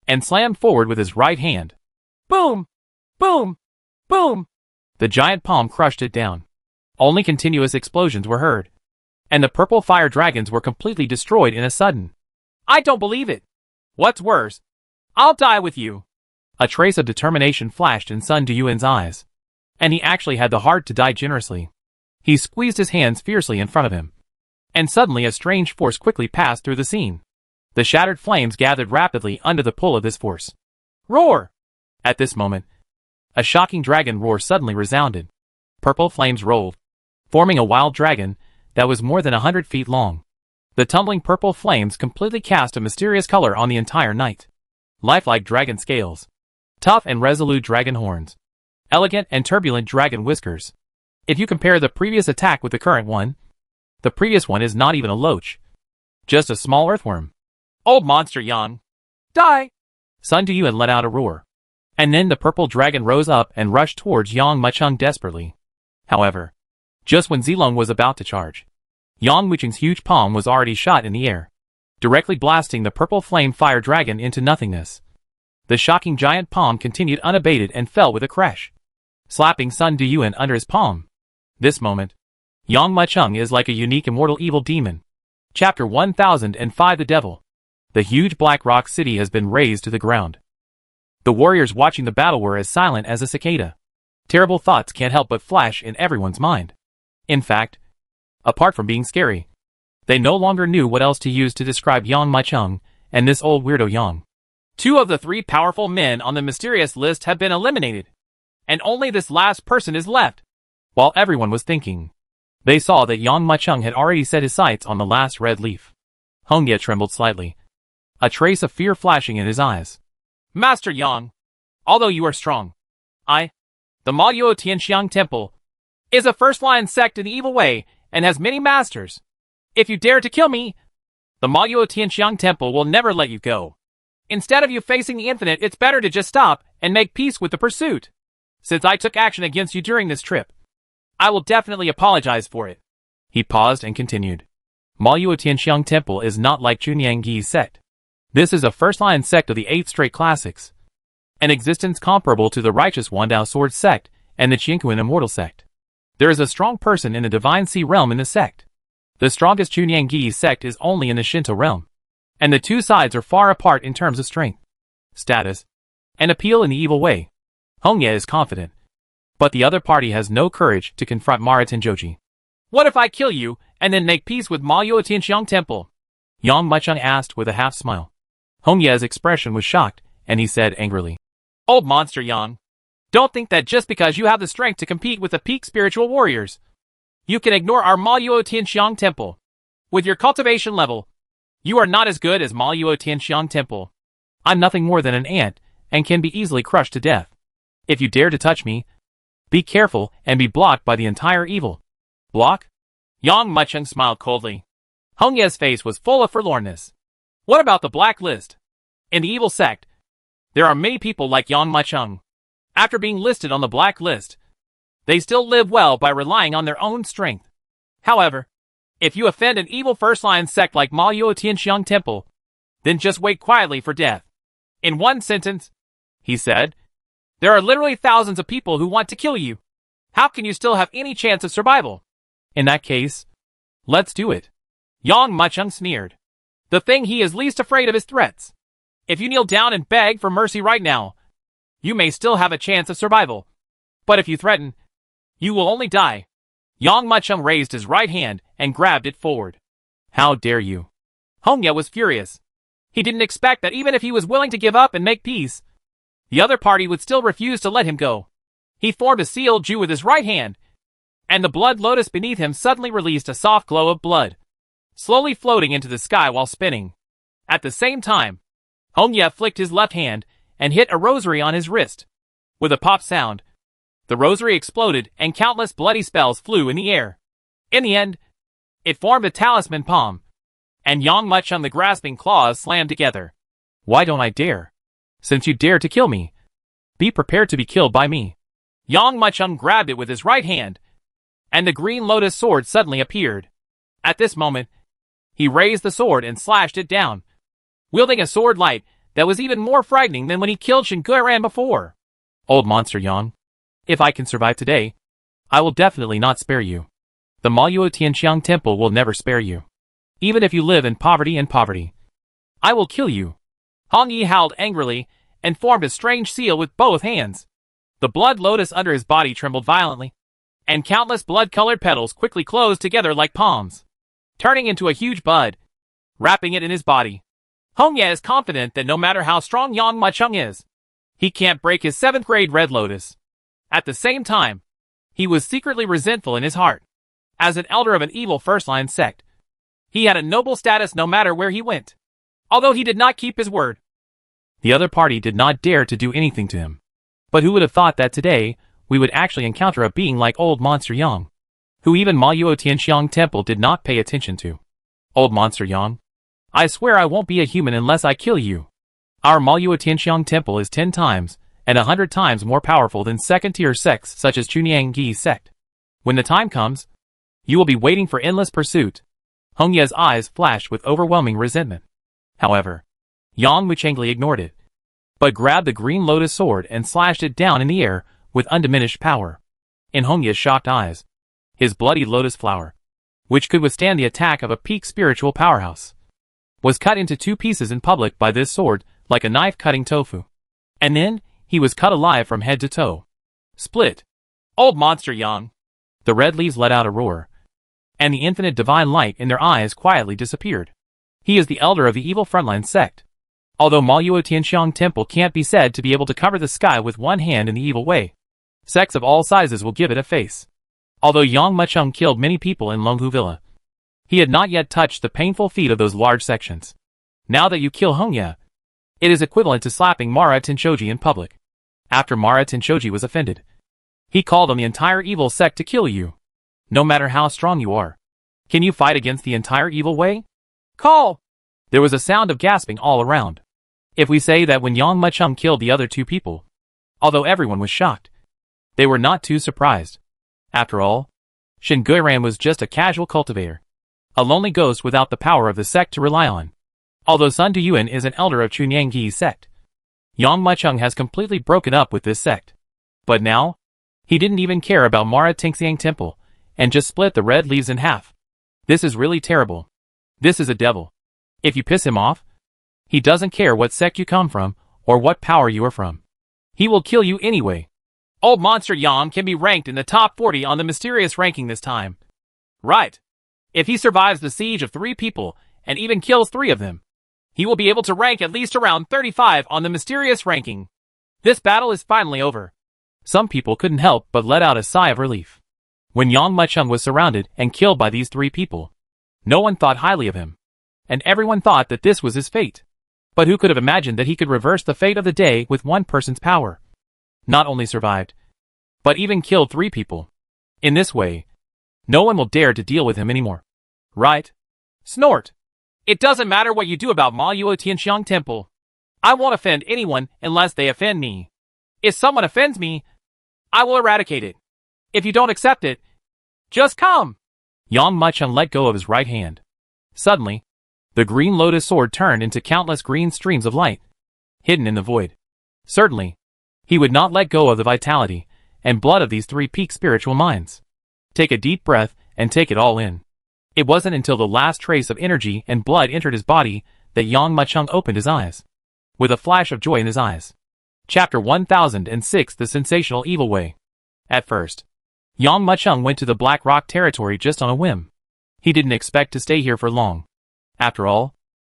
and slammed forward with his right hand. Boom! Boom! Boom! The giant palm crushed it down. Only continuous explosions were heard, and the purple fire dragons were completely destroyed in a sudden. I don't believe it! What's worse? I'll die with you! A trace of determination flashed in Sun Duyuan's eyes, and he actually had the heart to die generously. He squeezed his hands fiercely in front of him, and suddenly a strange force quickly passed through the scene. The shattered flames gathered rapidly under the pull of this force. Roar! At this moment, a shocking dragon roar suddenly resounded. Purple flames rolled, forming a wild dragon that was more than 100 feet long. The tumbling purple flames completely cast a mysterious color on the entire night. Lifelike dragon scales, tough and resolute dragon horns, elegant and turbulent dragon whiskers. If you compare the previous attack with the current one, the previous one is not even a loach, just a small earthworm. Old monster Yang! Die! Sun Duyuan let out a roar. And then the purple dragon rose up and rushed towards Yang Macheng desperately. However, just when Zilong was about to charge, Yang Macheng's huge palm was already shot in the air, directly blasting the purple flame fire dragon into nothingness. The shocking giant palm continued unabated and fell with a crash, slapping Sun Duyuan under his palm. This moment, Yang Macheng is like a unique immortal evil demon. Chapter 1005 The Devil. The huge black rock city has been razed to the ground. The warriors watching the battle were as silent as a cicada. Terrible thoughts can't help but flash in everyone's mind. In fact, apart from being scary, they no longer knew what else to use to describe Yang Macheng and this old weirdo Yang. 2 of the 3 powerful men on the mysterious list have been eliminated, and only this last person is left. While everyone was thinking, they saw that Yang Macheng had already set his sights on the last red leaf. Hong Ye trembled slightly, a trace of fear flashing in his eyes. Master Yang, although you are strong, the Maoyuo Tianxiang Temple, is a first-line sect in the evil way and has many masters. If you dare to kill me, the Maoyuo Tianxiang Temple will never let you go. Instead of you facing the infinite, it's better to just stop and make peace with the pursuit. Since I took action against you during this trip, I will definitely apologize for it. He paused and continued. Maoyuo Tianxiang Temple is not like Chunyangyi's sect. This is a first-line sect of the 8th straight classics, an existence comparable to the righteous Wandao Sword sect and the Qianquan Immortal sect. There is a strong person in the Divine Sea realm in the sect. The strongest Chunyangyi sect is only in the Shinto realm, and the 2 sides are far apart in terms of strength, status, and appeal in the evil way. Hong Ye is confident, but the other party has no courage to confront Mara Tenjoji. What if I kill you and then make peace with Maoyuo Tianxiang Temple? Yang Macheng asked with a half-smile. Hong Ye's expression was shocked, and he said angrily, Old monster Yang, don't think that just because you have the strength to compete with the peak spiritual warriors, you can ignore our Maoyuo Tianxiang Temple. With your cultivation level, You are not as good as Maluo Tianxiang Temple. I'm nothing more than an ant, and can be easily crushed to death. If you dare to touch me, be careful and be blocked by the entire evil. Block? Yang Mucheng smiled coldly. Hong Ye's face was full of forlornness. What about the blacklist? In the evil sect, there are many people like Yang Mucheng. After being listed on the blacklist, they still live well by relying on their own strength. However, if you offend an evil first-line sect like Maluo Tianxiang Temple, then just wait quietly for death. In one sentence, he said, there are literally thousands of people who want to kill you. How can you still have any chance of survival? In that case, let's do it. Yang Mucheng sneered. The thing he is least afraid of is threats. If you kneel down and beg for mercy right now, you may still have a chance of survival. But if you threaten, you will only die. Yang Mucheng raised his right hand and grabbed it forward. How dare you? Hong Ye was furious. He didn't expect that even if he was willing to give up and make peace, the other party would still refuse to let him go. He formed a sealed Ju with his right hand, and the blood lotus beneath him suddenly released a soft glow of blood, slowly floating into the sky while spinning. At the same time, Hong Ye flicked his left hand and hit a rosary on his wrist. With a pop sound, the rosary exploded and countless bloody spells flew in the air. In the end, it formed a talisman palm, and Yang Mucheng the grasping claws slammed together. Why don't I dare? Since you dare to kill me, be prepared to be killed by me. Yang Mucheng grabbed it with his right hand, and the green lotus sword suddenly appeared. At this moment, he raised the sword and slashed it down, wielding a sword light that was even more frightening than when he killed Shen Guiran before. Old monster Yang, if I can survive today, I will definitely not spare you. The Maluo Tianxiang Temple will never spare you. Even if you live in poverty, I will kill you. Hong Yi howled angrily and formed a strange seal with both hands. The blood lotus under his body trembled violently, and countless blood-colored petals quickly closed together like palms, turning into a huge bud, wrapping it in his body. Hong Ye is confident that no matter how strong Yang Mucheng is, he can't break his 7th grade red lotus. At the same time, he was secretly resentful in his heart. As an elder of an evil first-line sect, he had a noble status no matter where he went, although he did not keep his word. The other party did not dare to do anything to him. But who would have thought that today, we would actually encounter a being like Old Monster Yang, who even Maluo Tianxiang Temple did not pay attention to. Old Monster Yang, I swear I won't be a human unless I kill you. Our Maluo Tianxiang Temple is 10 times and 100 times more powerful than second-tier sects such as Chuniang Gi sect. When the time comes, you will be waiting for endless pursuit. Hong Ye's eyes flashed with overwhelming resentment. However, Yang Mucheng ignored it, but grabbed the green lotus sword and slashed it down in the air with undiminished power. In Hong Ye's shocked eyes, his bloody lotus flower, which could withstand the attack of a peak spiritual powerhouse, was cut into 2 pieces in public by this sword like a knife cutting tofu. And then, he was cut alive from head to toe. Split. Old Monster Yang. The red leaves let out a roar, and the infinite divine light in their eyes quietly disappeared. He is the elder of the evil frontline sect. Although Maluo Tianxiang Temple can't be said to be able to cover the sky with one hand in the evil way, sects of all sizes will give it a face. Although Yang Mucheng killed many people in Longhu Villa, he had not yet touched the painful feet of those large sections. Now that you kill Hong Ye, it is equivalent to slapping Mara Tenshoji in public. After Mara Tenshoji was offended, he called on the entire evil sect to kill you. No matter how strong you are, can you fight against the entire evil way? Call! There was a sound of gasping all around. If we say that when Yang Mucheng killed the other 2 people, although everyone was shocked, they were not too surprised. After all, Shen Guiran was just a casual cultivator, a lonely ghost without the power of the sect to rely on. Although Sun Duyuan is an elder of Chuniang Gi sect, Yang Mucheng has completely broken up with this sect. But now, he didn't even care about Mara Tianxiang Temple, and just split the red leaves in half. This is really terrible. This is a devil. If you piss him off, he doesn't care what sect you come from, or what power you are from. He will kill you anyway. Old Monster Yang can be ranked in the top 40 on the mysterious ranking this time. Right. If he survives the siege of 3 people, and even kills 3 of them, he will be able to rank at least around 35 on the mysterious ranking. This battle is finally over. Some people couldn't help but let out a sigh of relief. When Yang Mucheng was surrounded and killed by these 3 people, no one thought highly of him. and everyone thought that this was his fate. But who could have imagined that he could reverse the fate of the day with one person's power? Not only survived, but even killed 3 people. In this way, no one will dare to deal with him anymore. Right? Snort. It doesn't matter what you do about Ma Yuo Tianxiang Temple. I won't offend anyone unless they offend me. If someone offends me, I will eradicate it. If you don't accept it, just come. Yang Mucheng let go of his right hand. Suddenly, the green lotus sword turned into countless green streams of light, hidden in the void. Certainly, he would not let go of the vitality and blood of these 3 peak spiritual minds. Take a deep breath and take it all in. It wasn't until the last trace of energy and blood entered his body that Yang Mucheng opened his eyes, with a flash of joy in his eyes. Chapter 1006 The Sensational Evil Way. At first, Yang Mucheng went to the Black Rock territory just on a whim. He didn't expect to stay here for long. After all,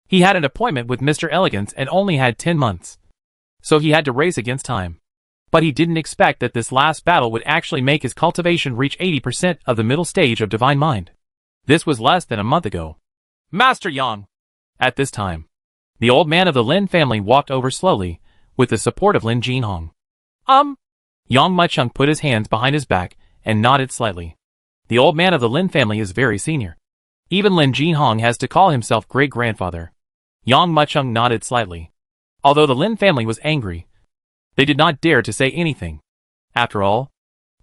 he had an appointment with Mr. Elegance and only had 10 months. So he had to race against time. But he didn't expect that this last battle would actually make his cultivation reach 80% of the middle stage of Divine Mind. This was less than a month ago. Master Yang. At this time, the old man of the Lin family walked over slowly, with the support of Lin Jinhong. Yang Mucheng put his hands behind his back and nodded slightly. The old man of the Lin family is very senior. Even Lin Jinhong has to call himself great-grandfather. Yang Mucheng nodded slightly. Although the Lin family was angry, they did not dare to say anything. After all,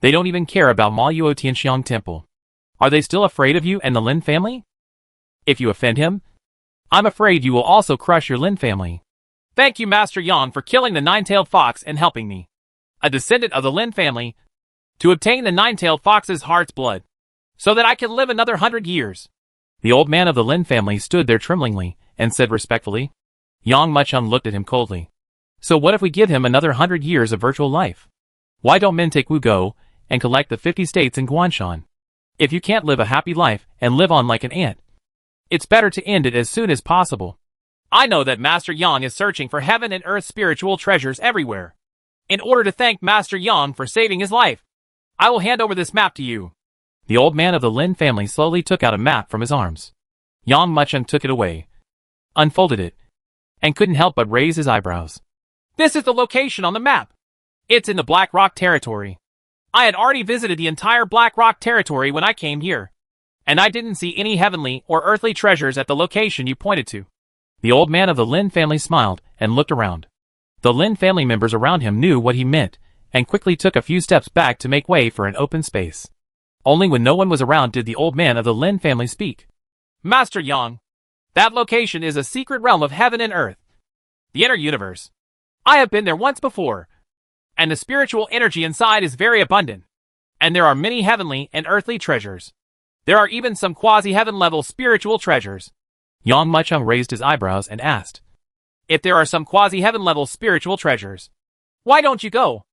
they don't even care about Ma Yuo Tianxiang Temple. Are they still afraid of you and the Lin family? If you offend him, I'm afraid you will also crush your Lin family. Thank you, Master Yang, for killing the nine-tailed fox and helping me, a descendant of the Lin family, to obtain the nine-tailed fox's heart's blood, so that I can live another 100 years. The old man of the Lin family stood there tremblingly and said respectfully. Yang Mucheng looked at him coldly. So what if we give him another 100 years of virtual life? Why don't men take Wu Go and collect the 50 states in Guanshan? If you can't live a happy life and live on like an ant, it's better to end it as soon as possible. I know that Master Yang is searching for heaven and earth spiritual treasures everywhere. In order to thank Master Yang for saving his life, I will hand over this map to you. The old man of the Lin family slowly took out a map from his arms. Yang Mucheng took it away, unfolded it, and couldn't help but raise his eyebrows. This is the location on the map. It's in the Black Rock territory. I had already visited the entire Black Rock territory when I came here, and I didn't see any heavenly or earthly treasures at the location you pointed to. The old man of the Lin family smiled and looked around. The Lin family members around him knew what he meant and quickly took a few steps back to make way for an open space. Only when no one was around did the old man of the Lin family speak. Master Yang, that location is a secret realm of heaven and earth, the inner universe. I have been there once before, and the spiritual energy inside is very abundant, and there are many heavenly and earthly treasures. There are even some quasi-heaven level spiritual treasures. Yang Mucheng raised his eyebrows and asked, if there are some quasi-heaven level spiritual treasures, why don't you go?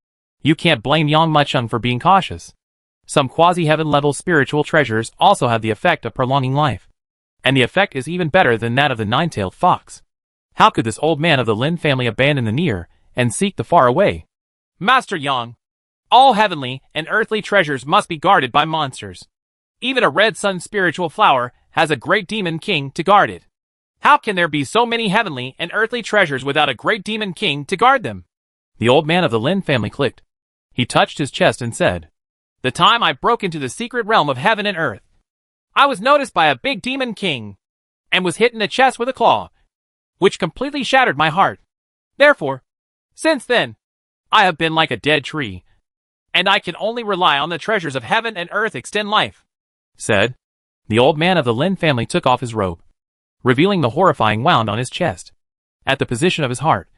You can't blame Yang Mucheng for being cautious. Some quasi-heaven level spiritual treasures also have the effect of prolonging life, and the effect is even better than that of the nine-tailed fox. How could this old man of the Lin family abandon the near and seek the far away? Master Yang, all heavenly and earthly treasures must be guarded by monsters. Even a red sun spiritual flower has a great demon king to guard it. How can there be so many heavenly and earthly treasures without a great demon king to guard them? The old man of the Lin family clicked. He touched his chest and said, the time I broke into the secret realm of heaven and earth, I was noticed by a big demon king, and was hit in the chest with a claw, which completely shattered my heart. Therefore, since then, I have been like a dead tree, and I can only rely on the treasures of heaven and earth extend life. Said. The old man of the Lin family took off his robe, revealing the horrifying wound on his chest. At the position of his heart,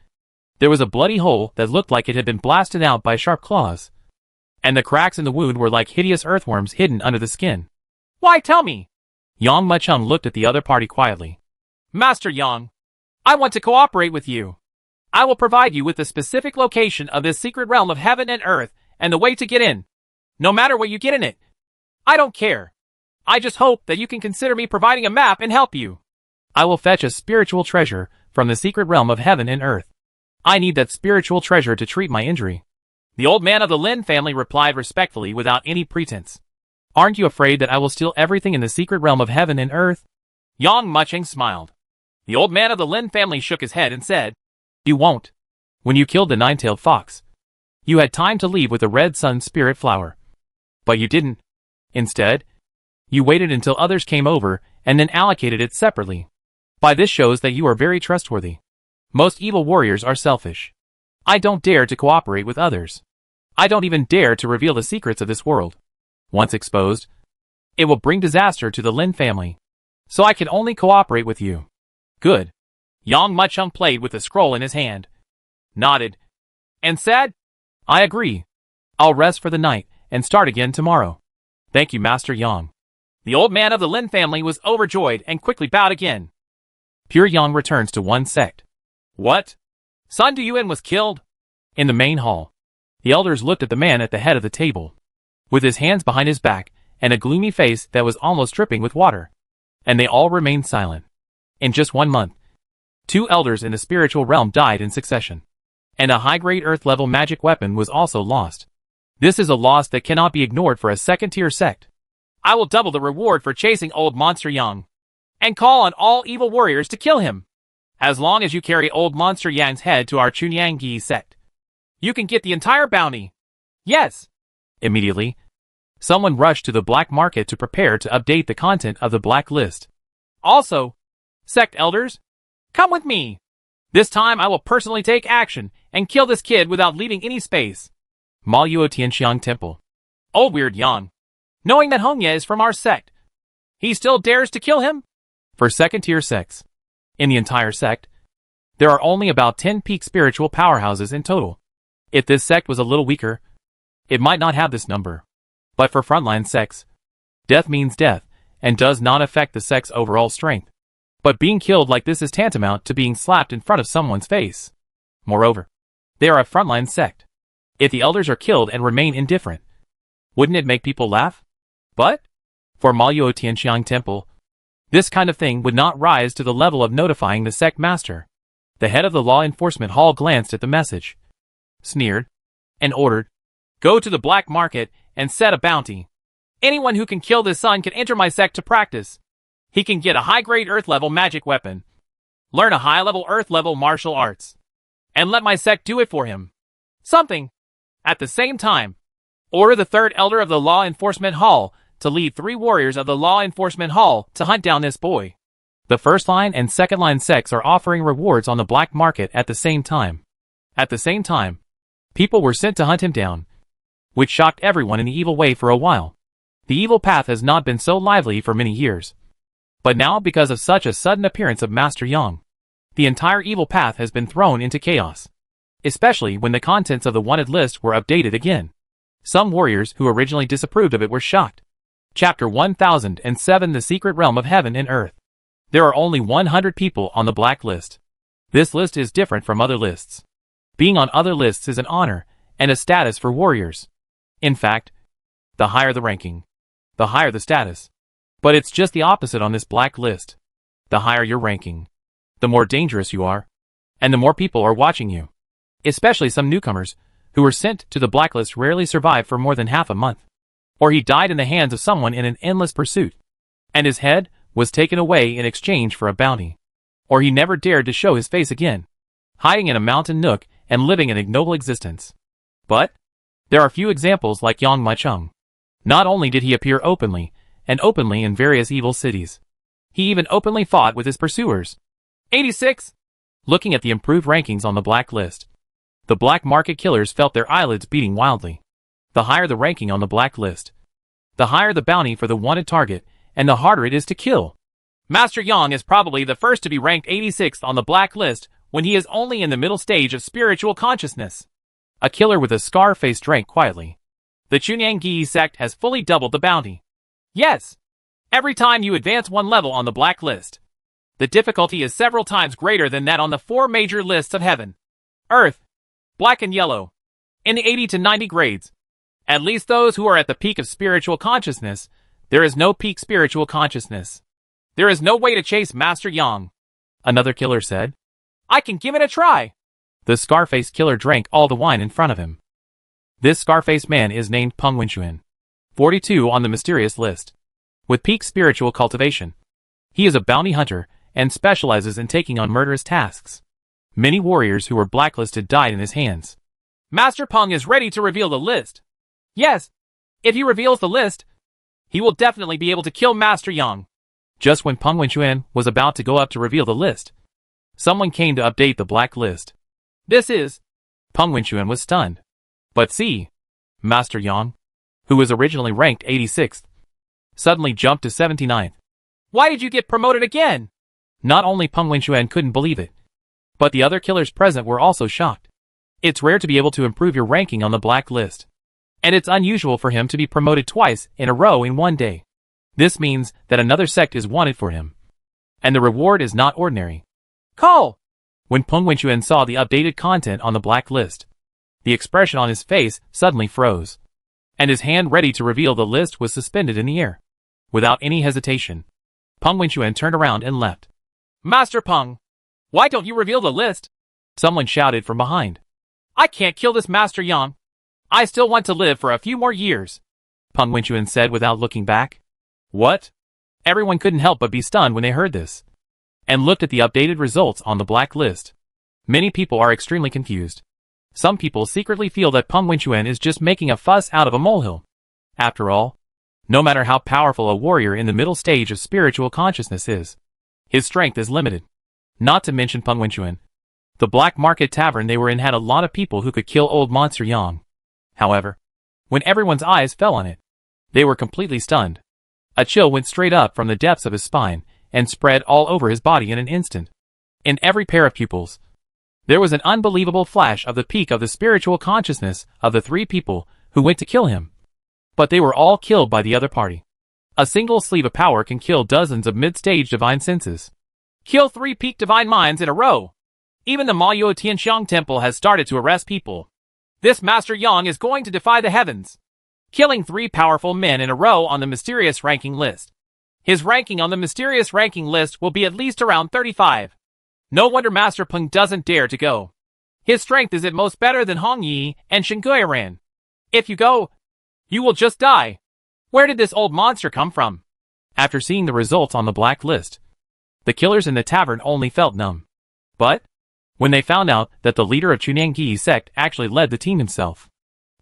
there was a bloody hole that looked like it had been blasted out by sharp claws, and the cracks in the wound were like hideous earthworms hidden under the skin. Why tell me? Yang Mucheng looked at the other party quietly. Master Yang, I want to cooperate with you. I will provide you with the specific location of this secret realm of heaven and earth and the way to get in. No matter what you get in it. I don't care. I just hope that you can consider me providing a map and help you. I will fetch a spiritual treasure from the secret realm of heaven and earth. I need that spiritual treasure to treat my injury. The old man of the Lin family replied respectfully without any pretense. Aren't you afraid that I will steal everything in the secret realm of heaven and earth? Yang Mucheng smiled. The old man of the Lin family shook his head and said, "You won't. When you killed the nine-tailed fox, you had time to leave with the red sun spirit flower. But you didn't. Instead, you waited until others came over and then allocated it separately. By this shows that you are very trustworthy. Most evil warriors are selfish. I don't dare to cooperate with others. I don't even dare to reveal the secrets of this world. Once exposed, it will bring disaster to the Lin family. So I can only cooperate with you." "Good." Yang Muchung played with the scroll in his hand, nodded, and said, "I agree. I'll rest for the night and start again tomorrow." "Thank you, Master Yang." The old man of the Lin family was overjoyed and quickly bowed again. Pure Yang returns to one sect. "What? Sun Duyuan was killed?" In the main hall, the elders looked at the man at the head of the table, with his hands behind his back and a gloomy face that was almost dripping with water. And they all remained silent. In just 1 month, 2 elders in the spiritual realm died in succession. And a high-grade earth-level magic weapon was also lost. This is a loss that cannot be ignored for a second-tier sect. I will double the reward for chasing old Monster Yang, and call on all evil warriors to kill him. As long as you carry old Monster Yang's head to our Chunyanggi sect, you can get the entire bounty. Yes. Immediately, someone rushed to the black market to prepare to update the content of the black list. Also, sect elders, come with me. This time I will personally take action and kill this kid without leaving any space. Maluo Tianxiang Temple. Old Weird Yang, knowing that Hongye is from our sect, he still dares to kill him? For second-tier sects, in the entire sect, there are only about 10 peak spiritual powerhouses in total. If this sect was a little weaker, it might not have this number. But for frontline sects, death means death and does not affect the sect's overall strength. But being killed like this is tantamount to being slapped in front of someone's face. Moreover, they are a frontline sect. If the elders are killed and remain indifferent, wouldn't it make people laugh? But for Maluo Tianxiang Temple, this kind of thing would not rise to the level of notifying the sect master. The head of the law enforcement hall glanced at the message, sneered, and ordered, "Go to the black market and set a bounty. Anyone who can kill this son can enter my sect to practice. He can get a high-grade earth-level magic weapon, learn a high-level earth-level martial arts, and let my sect do it for him. Something. At the same time, order the third elder of the law enforcement hall to lead 3 warriors of the law enforcement hall to hunt down this boy." The first line and second line sects are offering rewards on the black market at the same time. At the same time, people were sent to hunt him down, which shocked everyone in the evil way for a while. The evil path has not been so lively for many years. But now, because of such a sudden appearance of Master Yang, the entire evil path has been thrown into chaos. Especially when the contents of the wanted list were updated again. Some warriors who originally disapproved of it were shocked. Chapter 1007 The Secret Realm of Heaven and Earth. There are only 100 people on the black list. This list is different from other lists. Being on other lists is an honor and a status for warriors. In fact, the higher the ranking, the higher the status. But it's just the opposite on this black list. The higher your ranking, the more dangerous you are, and the more people are watching you. Especially some newcomers, who were sent to the blacklist rarely survive for more than half a month. Or he died in the hands of someone in an endless pursuit, and his head was taken away in exchange for a bounty. Or he never dared to show his face again, hiding in a mountain nook and living an ignoble existence. But there are few examples like Yang Muchung. Not only did he appear openly in various evil cities, he even openly fought with his pursuers. 86. Looking at the improved rankings on the black list, the black market killers felt their eyelids beating wildly. The higher the ranking on the black list, the higher the bounty for the wanted target, and the harder it is to kill. Master Yang is probably the first to be ranked 86th on the black list when he is only in the middle stage of spiritual consciousness. A killer with a scar face drank quietly. The Chunyanggi sect has fully doubled the bounty. Yes! Every time you advance 1 level on the black list, the difficulty is several times greater than that on the 4 major lists of heaven, earth, black and yellow, in the 80 to 90 grades. At least those who are at the peak of spiritual consciousness. There is no peak spiritual consciousness. There is no way to chase Master Yang. Another killer said. I can give it a try. The Scarface killer drank all the wine in front of him. This Scarface man is named Peng Wenxuan, 42 on the mysterious list, with peak spiritual cultivation. He is a bounty hunter and specializes in taking on murderous tasks. Many warriors who were blacklisted died in his hands. Master Peng is ready to reveal the list. Yes, if he reveals the list, he will definitely be able to kill Master Yang. Just when Peng Wenquan was about to go up to reveal the list, someone came to update the black list. This is... Peng Wenquan was stunned. But see, Master Yang, who was originally ranked 86th, suddenly jumped to 79th. Why did you get promoted again? Not only Peng Wenquan couldn't believe it, but the other killers present were also shocked. It's rare to be able to improve your ranking on the black list, and it's unusual for him to be promoted twice in a row in one day. This means that another sect is wanted for him, and the reward is not ordinary. Call! When Peng Wenquan saw the updated content on the black list, the expression on his face suddenly froze, and his hand ready to reveal the list was suspended in the air. Without any hesitation, Peng Wenquan turned around and left. Master Peng, why don't you reveal the list? Someone shouted from behind. I can't kill this Master Yang. I still want to live for a few more years, Peng Wenquan said without looking back. What? Everyone couldn't help but be stunned when they heard this, and looked at the updated results on the black list. Many people are extremely confused. Some people secretly feel that Peng Wenquan is just making a fuss out of a molehill. After all, no matter how powerful a warrior in the middle stage of spiritual consciousness is, his strength is limited. Not to mention Peng Wenquan, the black market tavern they were in had a lot of people who could kill old Monster Yang. However, when everyone's eyes fell on it, they were completely stunned. A chill went straight up from the depths of his spine and spread all over his body in an instant. In every pair of pupils, there was an unbelievable flash of the peak of the spiritual consciousness of the three people who went to kill him. But they were all killed by the other party. A single sleeve of power can kill dozens of mid-stage divine senses. Kill 3 peak divine minds in a row. Even the Maoyuo Tianxiang Temple has started to arrest people. This Master Yang is going to defy the heavens, killing 3 powerful men in a row on the mysterious ranking list. His ranking on the mysterious ranking list will be at least around 35. No wonder Master Peng doesn't dare to go. His strength is at most better than Hong Yi and Shen Guiran. If you go, you will just die. Where did this old monster come from? After seeing the results on the black list, the killers in the tavern only felt numb. But when they found out that the leader of Chunangyi sect actually led the team himself,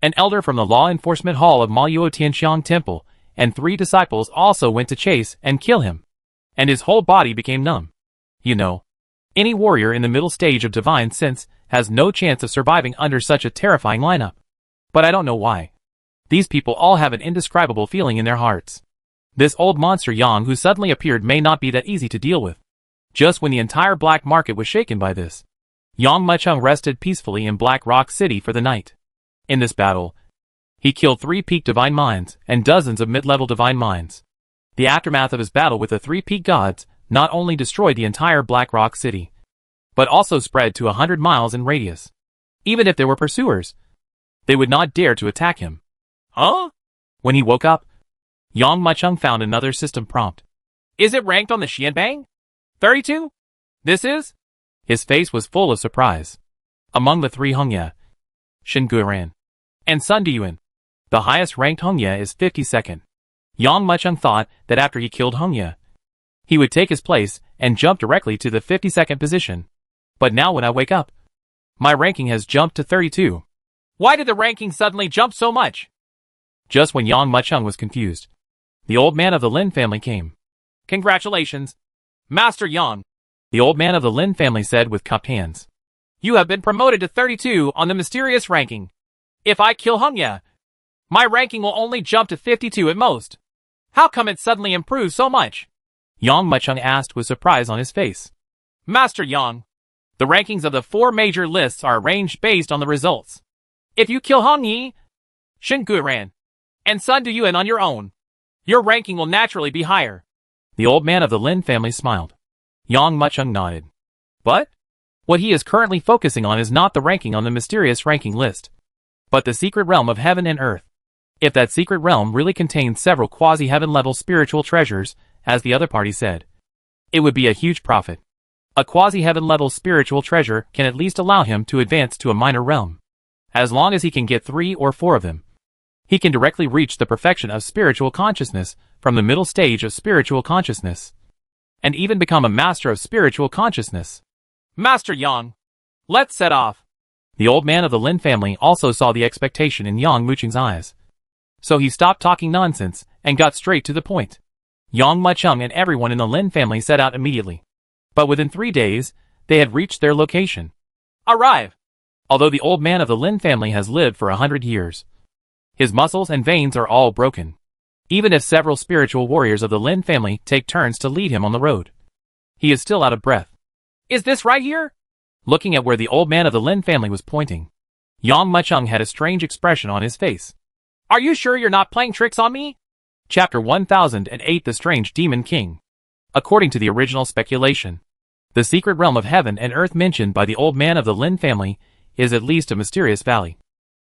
an elder from the law enforcement hall of Maoyuo Tianxiang Temple, and 3 disciples also went to chase and kill him, and his whole body became numb. You know, any warrior in the middle stage of divine sense has no chance of surviving under such a terrifying lineup. But I don't know why. These people all have an indescribable feeling in their hearts. This old monster Yang who suddenly appeared may not be that easy to deal with. Just when the entire black market was shaken by this, Yang Mucheng rested peacefully in Black Rock City for the night. In this battle, he killed 3 peak divine minds and dozens of mid-level divine minds. The aftermath of his battle with the 3 peak gods not only destroyed the entire Black Rock City, but also spread to 100 miles in radius. Even if there were pursuers, they would not dare to attack him. Huh? When he woke up, Yang Mucheng found another system prompt. Is it ranked on the Xianbang? 32? This is? His face was full of surprise. Among the 3 Hongye, Shen Guiran, and Sun Diyuan, the highest ranked Hongye is 52nd. Yang Mucheng thought that after he killed Hongye, he would take his place and jump directly to the 52nd position. But now when I wake up, my ranking has jumped to 32. Why did the ranking suddenly jump so much? Just when Yang Mucheng was confused, the old man of the Lin family came. Congratulations, Master Yang, the old man of the Lin family said with cupped hands. You have been promoted to 32 on the mysterious ranking. If I kill Hongye, my ranking will only jump to 52 at most. How come it suddenly improved so much? Yang Mucheng asked with surprise on his face. Master Yang, the rankings of the 4 major lists are arranged based on the results. If you kill Hong Yi, Shen Guiran, and Sun Diyuan on your own, your ranking will naturally be higher. The old man of the Lin family smiled. Yang Mucheng nodded. But what he is currently focusing on is not the ranking on the mysterious ranking list, but the secret realm of heaven and earth. If that secret realm really contains several quasi-heaven level spiritual treasures, as the other party said, it would be a huge profit. A quasi-heaven level spiritual treasure can at least allow him to advance to a minor realm. As long as he can get 3 or 4 of them, he can directly reach the perfection of spiritual consciousness from the middle stage of spiritual consciousness. and even become a master of spiritual consciousness. Master Yang, let's set off. The old man of the Lin family also saw the expectation in Yang Mucheng's eyes. So he stopped talking nonsense and got straight to the point. Yang Mucheng and everyone in the Lin family set out immediately. But within 3 days, they had reached their location. Arrive! Although the old man of the Lin family has lived for 100 years, his muscles and veins are all broken. Even if several spiritual warriors of the Lin family take turns to lead him on the road, he is still out of breath. Is this right here? Looking at where the old man of the Lin family was pointing, Yang Mucheng had a strange expression on his face. Are you sure you're not playing tricks on me? Chapter 1008 The Strange Demon King. According to the original speculation, the secret realm of heaven and earth mentioned by the old man of the Lin family is at least a mysterious valley,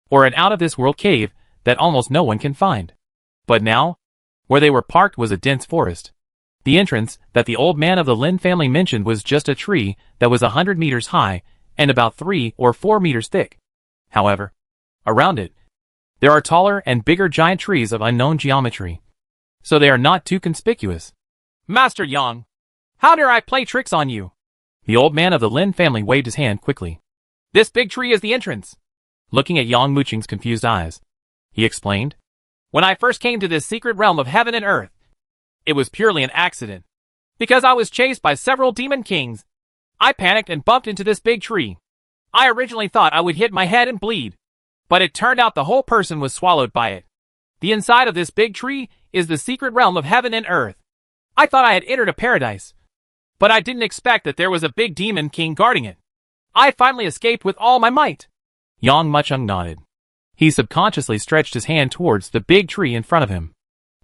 or an out-of-this-world cave that almost no one can find. But now, where they were parked was a dense forest. The entrance that the old man of the Lin family mentioned was just a tree that was 100 meters high and about 3 or 4 meters thick. However, around it, there are taller and bigger giant trees of unknown geometry, so they are not too conspicuous. Master Yang, how dare I play tricks on you? The old man of the Lin family waved his hand quickly. This big tree is the entrance. Looking at Yang Mucheng's confused eyes, he explained. When I first came to this secret realm of heaven and earth, it was purely an accident. Because I was chased by several demon kings, I panicked and bumped into this big tree. I originally thought I would hit my head and bleed, but it turned out the whole person was swallowed by it. The inside of this big tree is the secret realm of heaven and earth. I thought I had entered a paradise, but I didn't expect that there was a big demon king guarding it. I finally escaped with all my might. Yang Mucheng nodded. He subconsciously stretched his hand towards the big tree in front of him.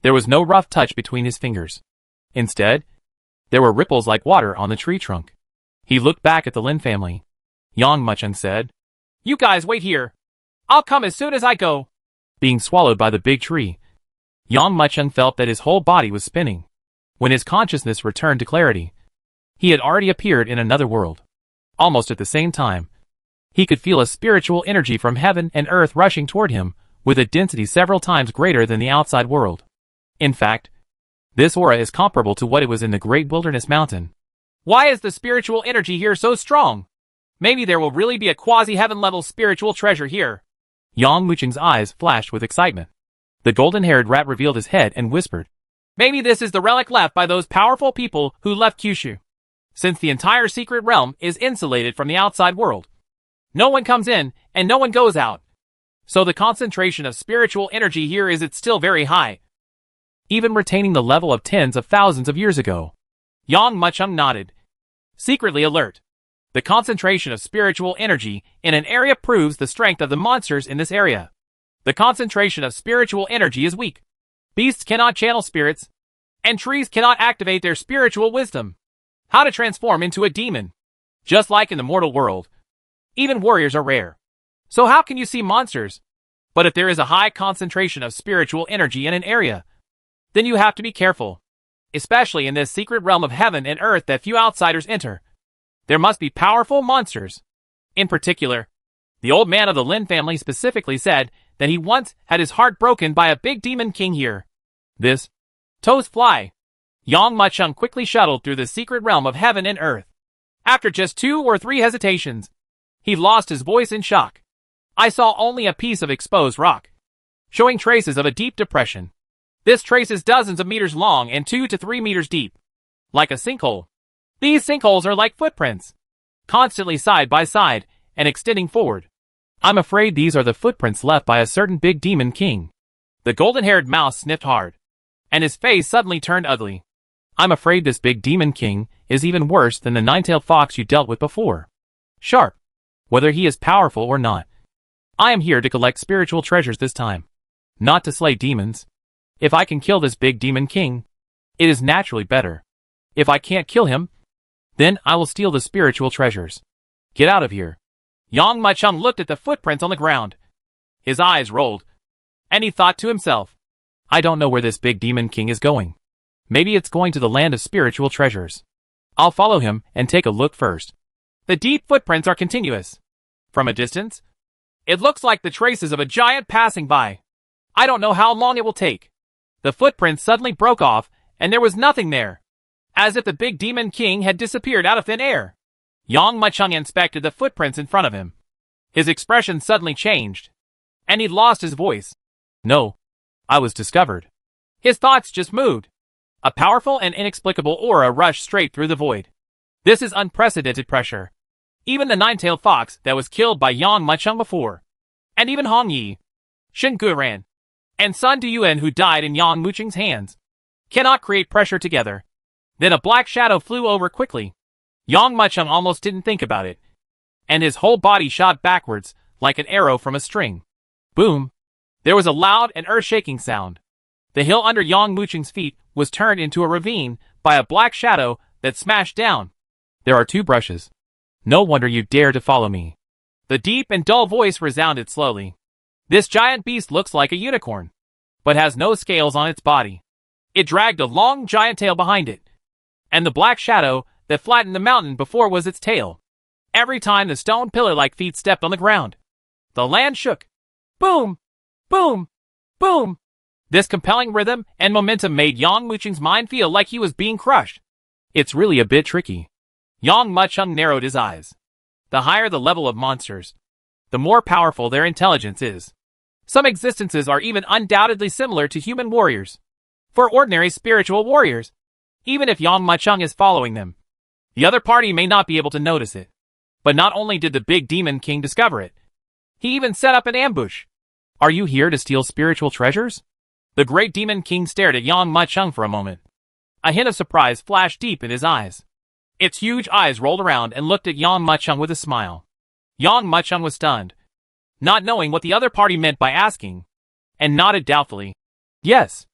There was no rough touch between his fingers. Instead, there were ripples like water on the tree trunk. He looked back at the Lin family. Yang Mucheng said, You guys wait here. I'll come as soon as I go. Being swallowed by the big tree, Yang Mucheng felt that his whole body was spinning. When his consciousness returned to clarity, he had already appeared in another world. Almost at the same time, he could feel a spiritual energy from heaven and earth rushing toward him, with a density several times greater than the outside world. In fact, this aura is comparable to what it was in the Great Wilderness Mountain. Why is the spiritual energy here so strong? Maybe there will really be a quasi-heaven level spiritual treasure here. Yang Mucheng's eyes flashed with excitement. The golden-haired rat revealed his head and whispered, Maybe this is the relic left by those powerful people who left Kyushu. Since the entire secret realm is insulated from the outside world, no one comes in and no one goes out. So the concentration of spiritual energy here is still very high, even retaining the level of tens of thousands of years ago. Yang Mucheng nodded, secretly alert. The concentration of spiritual energy in an area proves the strength of the monsters in this area. The concentration of spiritual energy is weak. Beasts cannot channel spirits, and trees cannot activate their spiritual wisdom. How to transform into a demon? Just like in the mortal world, even warriors are rare. So how can you see monsters? But if there is a high concentration of spiritual energy in an area, then you have to be careful. Especially in this secret realm of heaven and earth that few outsiders enter. There must be powerful monsters. In particular, the old man of the Lin family specifically said that he once had his heart broken by a big demon king here. This toes fly. Yang Mucheng quickly shuttled through the secret realm of heaven and earth. After just 2 or 3 hesitations, he lost his voice in shock. I saw only a piece of exposed rock, showing traces of a deep depression. This trace is dozens of meters long and 2 to 3 meters deep, like a sinkhole. These sinkholes are like footprints, constantly side by side and extending forward. I'm afraid these are the footprints left by a certain big demon king. The golden-haired mouse sniffed hard, and his face suddenly turned ugly. I'm afraid this big demon king is even worse than the nine-tailed fox you dealt with before. Sharp, whether he is powerful or not. I am here to collect spiritual treasures this time, not to slay demons. If I can kill this big demon king, it is naturally better. If I can't kill him, then I will steal the spiritual treasures. Get out of here. Yang Mucheng looked at the footprints on the ground. His eyes rolled, and he thought to himself, I don't know where this big demon king is going. Maybe it's going to the land of spiritual treasures. I'll follow him and take a look first. The deep footprints are continuous. From a distance, it looks like the traces of a giant passing by. I don't know how long it will take. The footprints suddenly broke off, and there was nothing there. as if the big demon king had disappeared out of thin air. Yang Mucheng inspected the footprints in front of him. His expression suddenly changed, and he lost his voice. No, I was discovered. His thoughts just moved. A powerful and inexplicable aura rushed straight through the void. This is unprecedented pressure. Even the nine-tailed fox that was killed by Yang Mucheng before, and even Hong Yi, Shen Guoran, and Sun Duyuan who died in Yang Mucheng's hands, cannot create pressure together. Then a black shadow flew over quickly. Yang Mucheng almost didn't think about it, and his whole body shot backwards like an arrow from a string. Boom! There was a loud and earth-shaking sound. The hill under Yang Mucheng's feet was turned into a ravine by a black shadow that smashed down. There are 2 brushes. No wonder you dare to follow me. The deep and dull voice resounded slowly. This giant beast looks like a unicorn, but has no scales on its body. It dragged a long giant tail behind it, and the black shadow that flattened the mountain before was its tail. Every time the stone pillar-like feet stepped on the ground, the land shook. Boom! Boom! Boom! This compelling rhythm and momentum made Yang Mucheng's mind feel like he was being crushed. It's really a bit tricky. Yang Mucheng narrowed his eyes. The higher the level of monsters, the more powerful their intelligence is. Some existences are even undoubtedly similar to human warriors. For ordinary spiritual warriors, even if Yang Mucheng is following them, the other party may not be able to notice it. But not only did the big demon king discover it, he even set up an ambush. Are you here to steal spiritual treasures? The great demon king stared at Yang Mucheng for a moment. A hint of surprise flashed deep in his eyes. Its huge eyes rolled around and looked at Yang Mucheng with a smile. Yang Mucheng was stunned, not knowing what the other party meant by asking, and nodded doubtfully. Yes,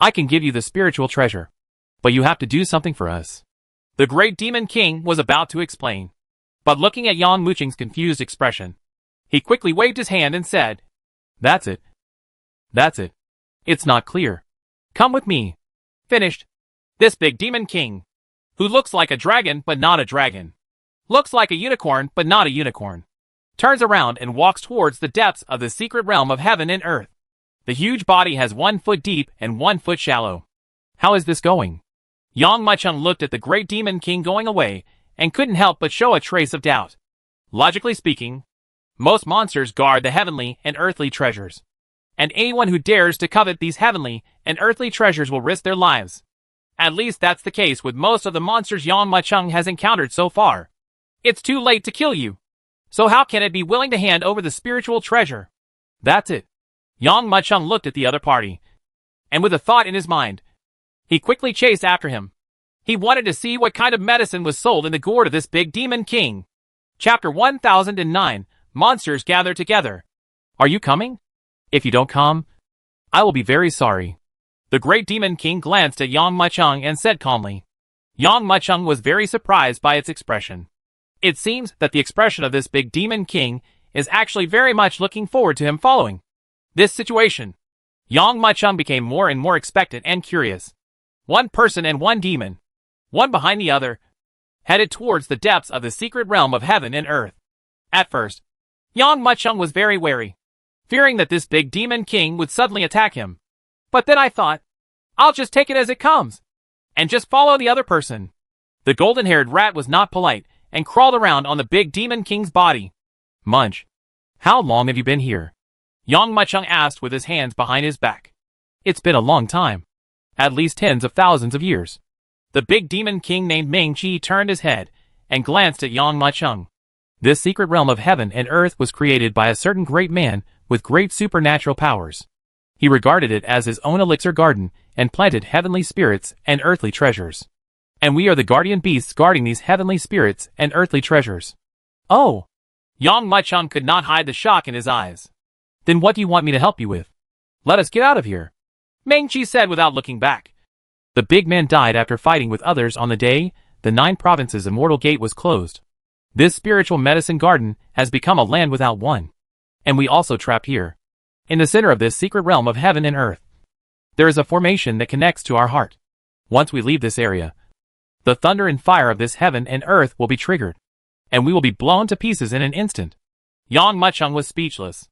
I can give you the spiritual treasure, but you have to do something for us. The great demon king was about to explain, but looking at Yang Mucheng's confused expression, he quickly waved his hand and said, That's it. That's it. It's not clear. Come with me. Finished. This big demon king, who looks like a dragon but not a dragon, looks like a unicorn but not a unicorn, turns around and walks towards the depths of the secret realm of heaven and earth. The huge body has 1 foot deep and 1 foot shallow. How is this going? Yang Mucheng looked at the great demon king going away and couldn't help but show a trace of doubt. Logically speaking, most monsters guard the heavenly and earthly treasures, and anyone who dares to covet these heavenly and earthly treasures will risk their lives. At least that's the case with most of the monsters Yang Mucheng has encountered so far. It's too late to kill you, so how can it be willing to hand over the spiritual treasure? That's it. Yang Mucheng looked at the other party, and with a thought in his mind, he quickly chased after him. He wanted to see what kind of medicine was sold in the gourd of this big demon king. Chapter 1009, Monsters Gather Together. Are you coming? If you don't come, I will be very sorry. The great demon king glanced at Yang Mucheng and said calmly. Yang Mucheng was very surprised by its expression. It seems that the expression of this big demon king is actually very much looking forward to him following this situation. Yang Mucheng became more and more expectant and curious. 1 person and 1 demon, one behind the other, headed towards the depths of the secret realm of heaven and earth. At first, Yang Mucheng was very wary, fearing that this big demon king would suddenly attack him. But then I thought, I'll just take it as it comes, and just follow the other person. The golden-haired rat was not polite, and crawled around on the big demon king's body. Munch, how long have you been here? Yang Mucheng asked with his hands behind his back. It's been a long time. At least tens of thousands of years. The big demon king named Ming Chi turned his head, and glanced at Yang Mucheng. This secret realm of heaven and earth was created by a certain great man with great supernatural powers. He regarded it as his own elixir garden, and planted heavenly spirits and earthly treasures. And we are the guardian beasts guarding these heavenly spirits and earthly treasures. Oh! Yang Mucheng could not hide the shock in his eyes. Then what do you want me to help you with? Let us get out of here, Ming Chi said without looking back. The big man died after fighting with others on the day the 9 provinces Immortal Gate was closed. This spiritual medicine garden has become a land without one. And we also trapped here, in the center of this secret realm of heaven and earth. There is a formation that connects to our heart. Once we leave this area, the thunder and fire of this heaven and earth will be triggered, and we will be blown to pieces in an instant. Yang Mucheng was speechless.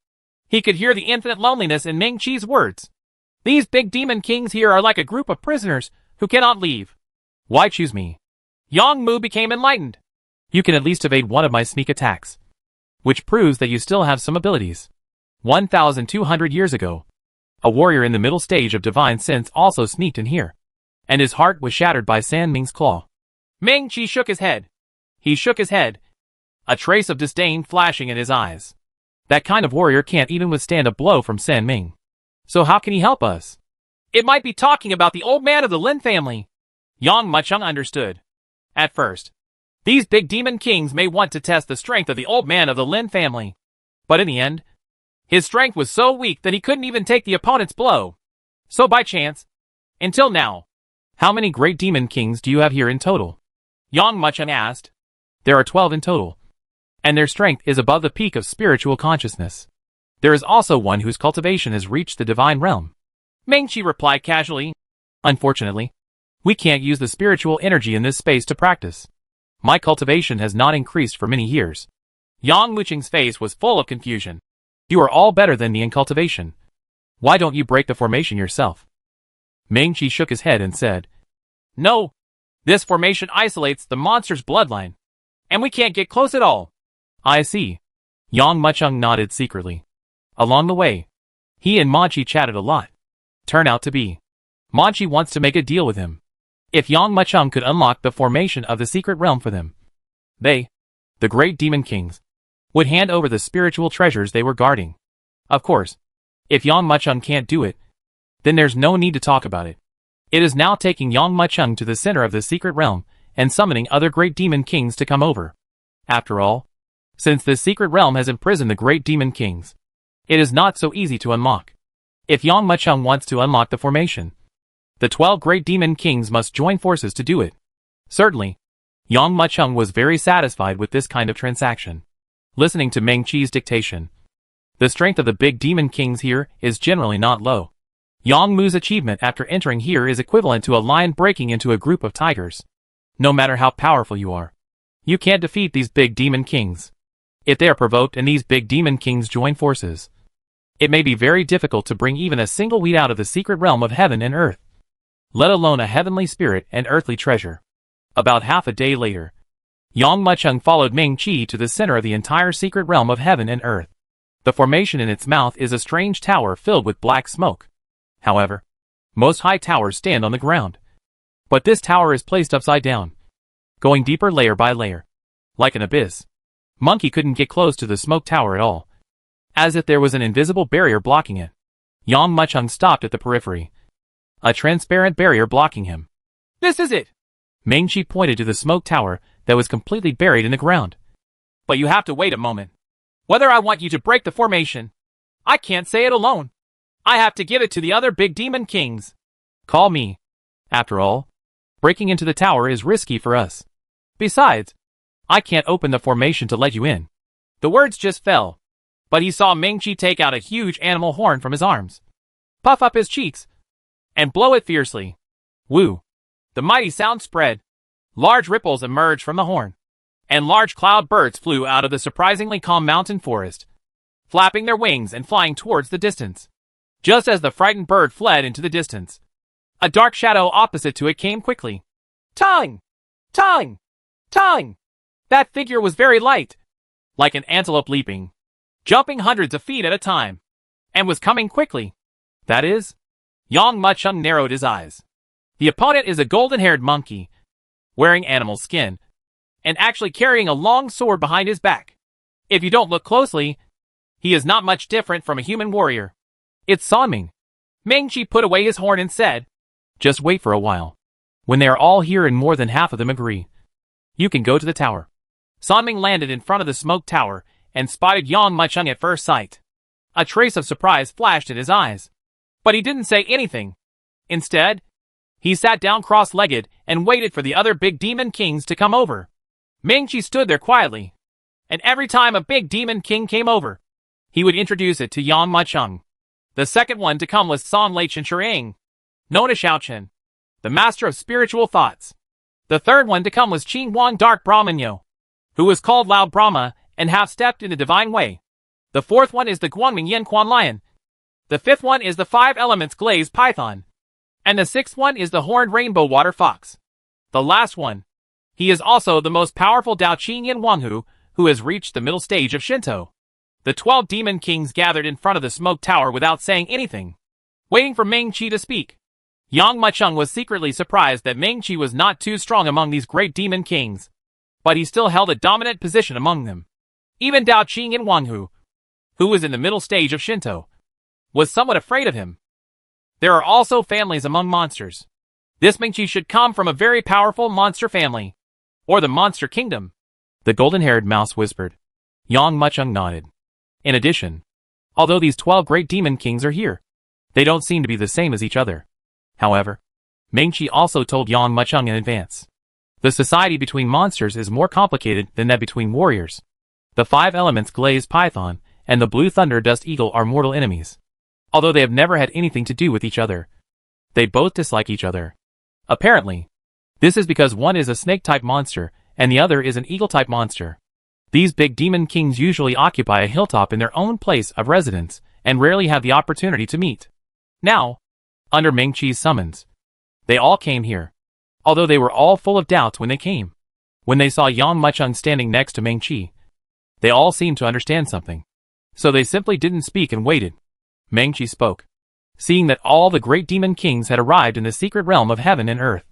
He could hear the infinite loneliness in Ming Chi's words. These big demon kings here are like a group of prisoners who cannot leave. Why choose me? Yang Mu became enlightened. You can at least evade one of my sneak attacks, which proves that you still have some abilities. 1,200 years ago, a warrior in the middle stage of divine sense also sneaked in here, and his heart was shattered by San Ming's claw. Ming Qi shook his head. He shook his head, a trace of disdain flashing in his eyes. That kind of warrior can't even withstand a blow from San Ming. So how can he help us? It might be talking about the old man of the Lin family. Yang Mucheng understood. At first, these big demon kings may want to test the strength of the old man of the Lin family. But in the end, his strength was so weak that he couldn't even take the opponent's blow. So by chance, until now, how many great demon kings do you have here in total? Yang Mucheng asked. There are 12 in total, and their strength is above the peak of spiritual consciousness. There is also one whose cultivation has reached the divine realm. Ming Qi replied casually. Unfortunately, we can't use the spiritual energy in this space to practice. My cultivation has not increased for many years. Yang Mucheng's face was full of confusion. You are all better than me in cultivation. Why don't you break the formation yourself? Ming Qi shook his head and said, No, this formation isolates the monster's bloodline, and we can't get close at all. I see. Yang Mucheng nodded secretly. Along the way, he and Manchi chatted a lot. Turn out to be, Manchi wants to make a deal with him. If Yang Mucheng could unlock the formation of the secret realm for them, they, the great demon kings, would hand over the spiritual treasures they were guarding. Of course, if Yang Mucheng can't do it, then there's no need to talk about it. It is now taking Yang Mucheng to the center of the secret realm and summoning other great demon kings to come over. After all, since this secret realm has imprisoned the great demon kings, it is not so easy to unlock. If Yang Mucheng wants to unlock the formation, the 12 great demon kings must join forces to do it. Certainly, Yang Mucheng was very satisfied with this kind of transaction. Listening to Ming Qi's dictation, the strength of the big demon kings here is generally not low. Yang Mu's achievement after entering here is equivalent to a lion breaking into a group of tigers. No matter how powerful you are, you can't defeat these big demon kings. If they are provoked and these big demon kings join forces, it may be very difficult to bring even a single weed out of the secret realm of heaven and earth, let alone a heavenly spirit and earthly treasure. About half a day later, Yang Mucheng followed Ming Qi to the center of the entire secret realm of heaven and earth. The formation in its mouth is a strange tower filled with black smoke. However, most high towers stand on the ground. But this tower is placed upside down, going deeper layer by layer, like an abyss. Monkey couldn't get close to the smoke tower at all, as if there was an invisible barrier blocking it. Yang Mucheng stopped at the periphery, a transparent barrier blocking him. This is it! Ming Qi pointed to the smoke tower that was completely buried in the ground. But you have to wait a moment. Whether I want you to break the formation, I can't say it alone. I have to give it to the other big demon kings. Call me. After all, breaking into the tower is risky for us. Besides, I can't open the formation to let you in. The words just fell, but he saw Ming Qi take out a huge animal horn from his arms, puff up his cheeks, and blow it fiercely. Woo! The mighty sound spread. Large ripples emerged from the horn, and large cloud birds flew out of the surprisingly calm mountain forest, flapping their wings and flying towards the distance. Just as the frightened bird fled into the distance, a dark shadow opposite to it came quickly. Tongue! Tongue! Tongue! That figure was very light, like an antelope leaping, jumping hundreds of feet at a time, and was coming quickly. That is? Yang Mucheng narrowed his eyes. The opponent is a golden-haired monkey, wearing animal skin, and actually carrying a long sword behind his back. If you don't look closely, he is not much different from a human warrior. It's San Ming. Ming Qi put away his horn and said, Just wait for a while. When they are all here and more than half of them agree, you can go to the tower. San Ming landed in front of the smoke tower and spotted Yang Mucheng at first sight. A trace of surprise flashed in his eyes, but he didn't say anything. Instead, he sat down cross-legged and waited for the other big demon kings to come over. Ming Qi stood there quietly, and every time a big demon king came over, he would introduce it to Yang Mucheng. The second one to come was San Leichen Shering, known as Xiaochen, the master of spiritual thoughts. The third one to come was Qing Wang Dark Brahmanyo, who was called Loud Brahma and half-stepped in the divine way. The fourth one is the Guangming Yin Quan Lion. The fifth one is the Five Elements Glazed Python. And the sixth one is the Horned Rainbow Water Fox. The last one. He is also the most powerful Dao Qing Yin Wanghu who has reached the middle stage of Shinto. The 12 demon kings gathered in front of the smoke tower without saying anything, waiting for Meng Qi to speak. Yang Mucheng was secretly surprised that Meng Qi was not too strong among these great demon kings, but he still held a dominant position among them. Even Dao Qing Yin Wanghu, who was in the middle stage of Shinto, was somewhat afraid of him. There are also families among monsters. This Meng Qi should come from a very powerful monster family, or the monster kingdom. The golden-haired mouse whispered. Yang Mucheng nodded. In addition, although these 12 great demon kings are here, they don't seem to be the same as each other. However, Meng Qi also told Yang Mucheng in advance. The society between monsters is more complicated than that between warriors. The 5 elements glazed python and the blue thunder dust eagle are mortal enemies. Although they have never had anything to do with each other, they both dislike each other. Apparently, this is because one is a snake-type monster and the other is an eagle-type monster. These big demon kings usually occupy a hilltop in their own place of residence and rarely have the opportunity to meet. Now, under Meng Qi's summons, they all came here, although they were all full of doubts when they came. When they saw Yang Mucheng standing next to Meng Qi, they all seemed to understand something, so they simply didn't speak and waited. Meng Qi spoke, seeing that all the great demon kings had arrived in the secret realm of heaven and earth.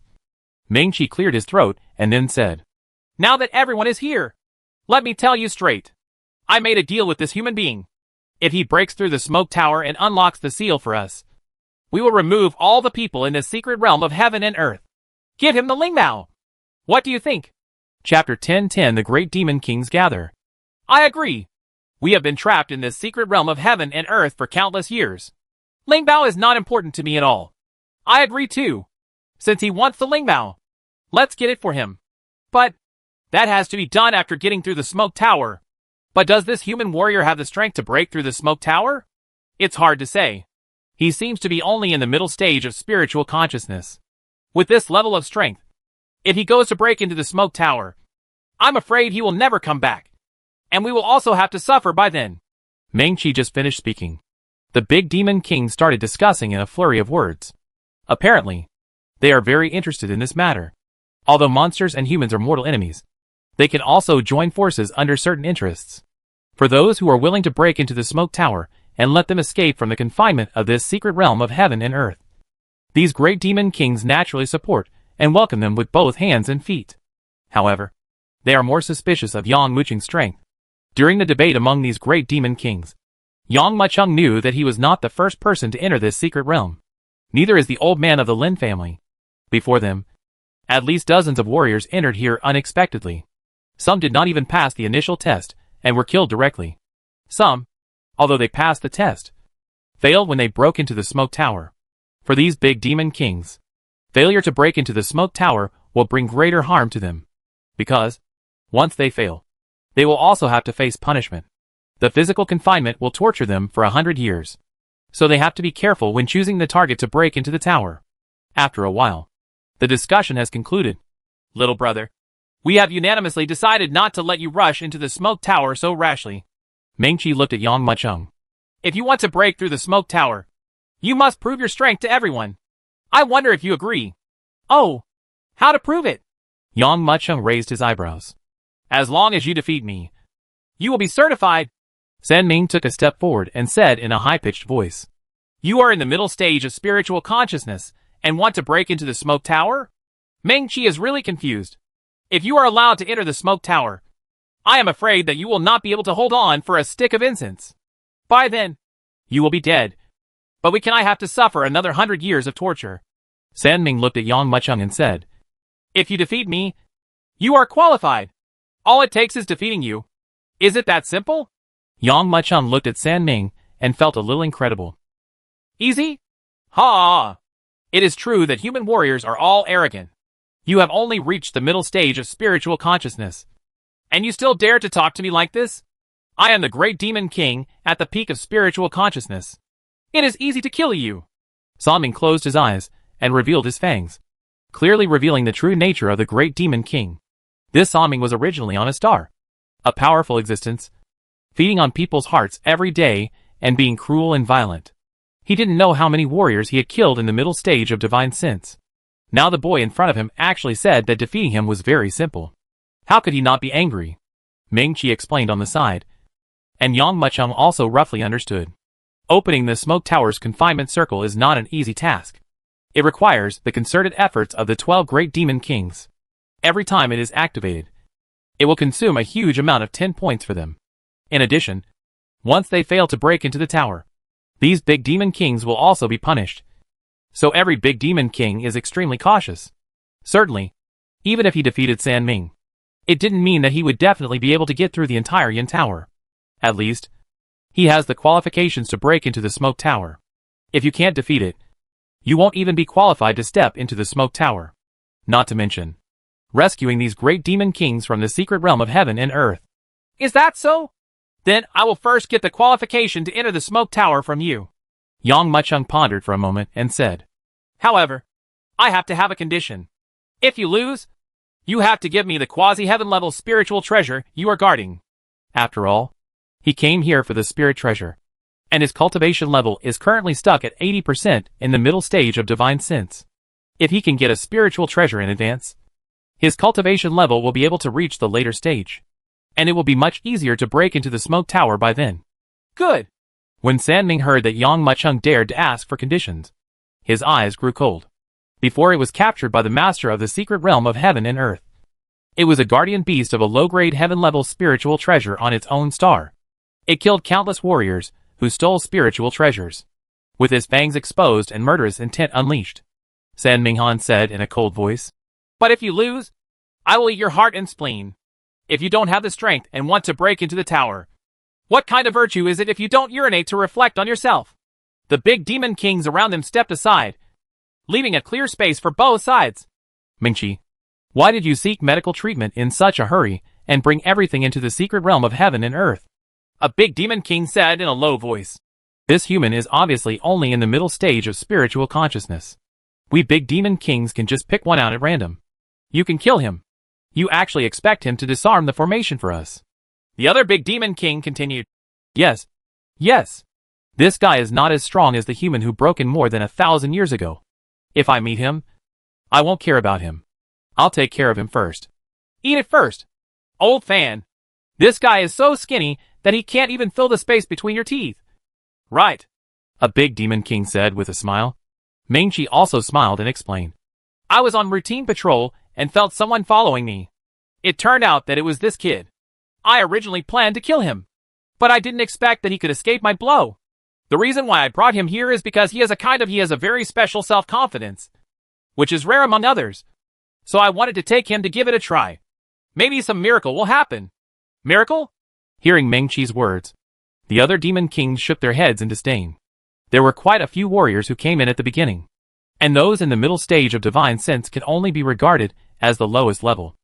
Meng Qi cleared his throat and then said, "Now that everyone is here, let me tell you straight. I made a deal with this human being. If he breaks through the smoke tower and unlocks the seal for us, we will remove all the people in the secret realm of heaven and earth. Give him the Lingbao. What do you think?" Chapter 10:10 The Great Demon Kings Gather. I agree. We have been trapped in this secret realm of heaven and earth for countless years. Lingbao is not important to me at all. I agree too. Since he wants the Lingbao, let's get it for him. But that has to be done after getting through the smoke tower. But does this human warrior have the strength to break through the smoke tower? It's hard to say. He seems to be only in the middle stage of spiritual consciousness. With this level of strength, if he goes to break into the smoke tower, I'm afraid he will never come back. And we will also have to suffer by then. Meng Qi just finished speaking. The big demon kings started discussing in a flurry of words. Apparently, they are very interested in this matter. Although monsters and humans are mortal enemies, they can also join forces under certain interests. For those who are willing to break into the smoke tower and let them escape from the confinement of this secret realm of heaven and earth, these great demon kings naturally support and welcome them with both hands and feet. However, they are more suspicious of Yang Mucheng's strength. During the debate among these great demon kings, Yang Mucheng knew that he was not the first person to enter this secret realm. Neither is the old man of the Lin family. Before them, at least dozens of warriors entered here unexpectedly. Some did not even pass the initial test and were killed directly. Some, although they passed the test, failed when they broke into the smoke tower. For these big demon kings, failure to break into the smoke tower will bring greater harm to them. Because, once they fail, they will also have to face punishment. The physical confinement will torture them for 100 years. So they have to be careful when choosing the target to break into the tower. After a while, the discussion has concluded. Little brother, we have unanimously decided not to let you rush into the smoke tower so rashly. Meng Qi looked at Yang Mucheng. If you want to break through the smoke tower, you must prove your strength to everyone. I wonder if you agree. Oh, how to prove it? Yang Mucheng raised his eyebrows. As long as you defeat me, you will be certified. San Ming took a step forward and said in a high-pitched voice. You are in the middle stage of spiritual consciousness and want to break into the smoke tower? Meng Qi is really confused. If you are allowed to enter the smoke tower, I am afraid that you will not be able to hold on for a stick of incense. By then, you will be dead. But we cannot have to suffer another 100 years of torture. San Ming looked at Yang Mucheng and said, If you defeat me, you are qualified. All it takes is defeating you. Is it that simple? Yang Mucheng looked at San Ming and felt a little incredible. Easy? Ha! It is true that human warriors are all arrogant. You have only reached the middle stage of spiritual consciousness. And you still dare to talk to me like this? I am the great demon king at the peak of spiritual consciousness. It is easy to kill you. San Ming closed his eyes and revealed his fangs, clearly revealing the true nature of the great demon king. This San Ming was originally on a star, a powerful existence, feeding on people's hearts every day and being cruel and violent. He didn't know how many warriors he had killed in the middle stage of divine sense. Now the boy in front of him actually said that defeating him was very simple. How could he not be angry? Ming-Chi explained on the side, and Yang Mucheng also roughly understood. Opening the smoke tower's confinement circle is not an easy task. It requires the concerted efforts of the 12 great demon kings. Every time it is activated, it will consume a huge amount of 10 points for them. In addition, once they fail to break into the tower, these big demon kings will also be punished. So every big demon king is extremely cautious. Certainly, even if he defeated San Ming, it didn't mean that he would definitely be able to get through the entire Yin Tower. At least, he has the qualifications to break into the smoke tower. If you can't defeat it, you won't even be qualified to step into the smoke tower. Not to mention rescuing these great demon kings from the secret realm of heaven and earth. Is that so? Then I will first get the qualification to enter the smoke tower from you. Yang Mucheng pondered for a moment and said, however, I have to have a condition. If you lose, you have to give me the quasi-heaven level spiritual treasure you are guarding. After all, he came here for the spirit treasure, and his cultivation level is currently stuck at 80% in the middle stage of divine sense. If he can get a spiritual treasure in advance, his cultivation level will be able to reach the later stage, and it will be much easier to break into the smoke tower by then. Good! When San Ming heard that Yang Mucheng dared to ask for conditions, his eyes grew cold. Before it was captured by the master of the secret realm of heaven and earth. It was a guardian beast of a low-grade heaven-level spiritual treasure on its own star. It killed countless warriors who stole spiritual treasures. With his fangs exposed and murderous intent unleashed, San Minghan said in a cold voice, but if you lose, I will eat your heart and spleen. If you don't have the strength and want to break into the tower, what kind of virtue is it if you don't urinate to reflect on yourself? The big demon kings around them stepped aside, leaving a clear space for both sides. Ming-Chi, why did you seek medical treatment in such a hurry and bring everything into the secret realm of heaven and earth? A big demon king said in a low voice. This human is obviously only in the middle stage of spiritual consciousness. We big demon kings can just pick one out at random. You can kill him. You actually expect him to disarm the formation for us. The other big demon king continued. Yes. Yes. This guy is not as strong as the human who broke in more than 1,000 years ago. If I meet him, I won't care about him. I'll take care of him first. Eat it first. Old fan. This guy is so skinny that he can't even fill the space between your teeth. Right. A big demon king said with a smile. Ming-Chi also smiled and explained. I was on routine patrol and felt someone following me. It turned out that it was this kid. I originally planned to kill him, but I didn't expect that he could escape my blow. The reason why I brought him here is because he has a very special self-confidence, which is rare among others. So I wanted to take him to give it a try. Maybe some miracle will happen. Miracle? Hearing Ming-Chi's words, the other demon kings shook their heads in disdain. There were quite a few warriors who came in at the beginning, and those in the middle stage of divine sense can only be regarded as the lowest level.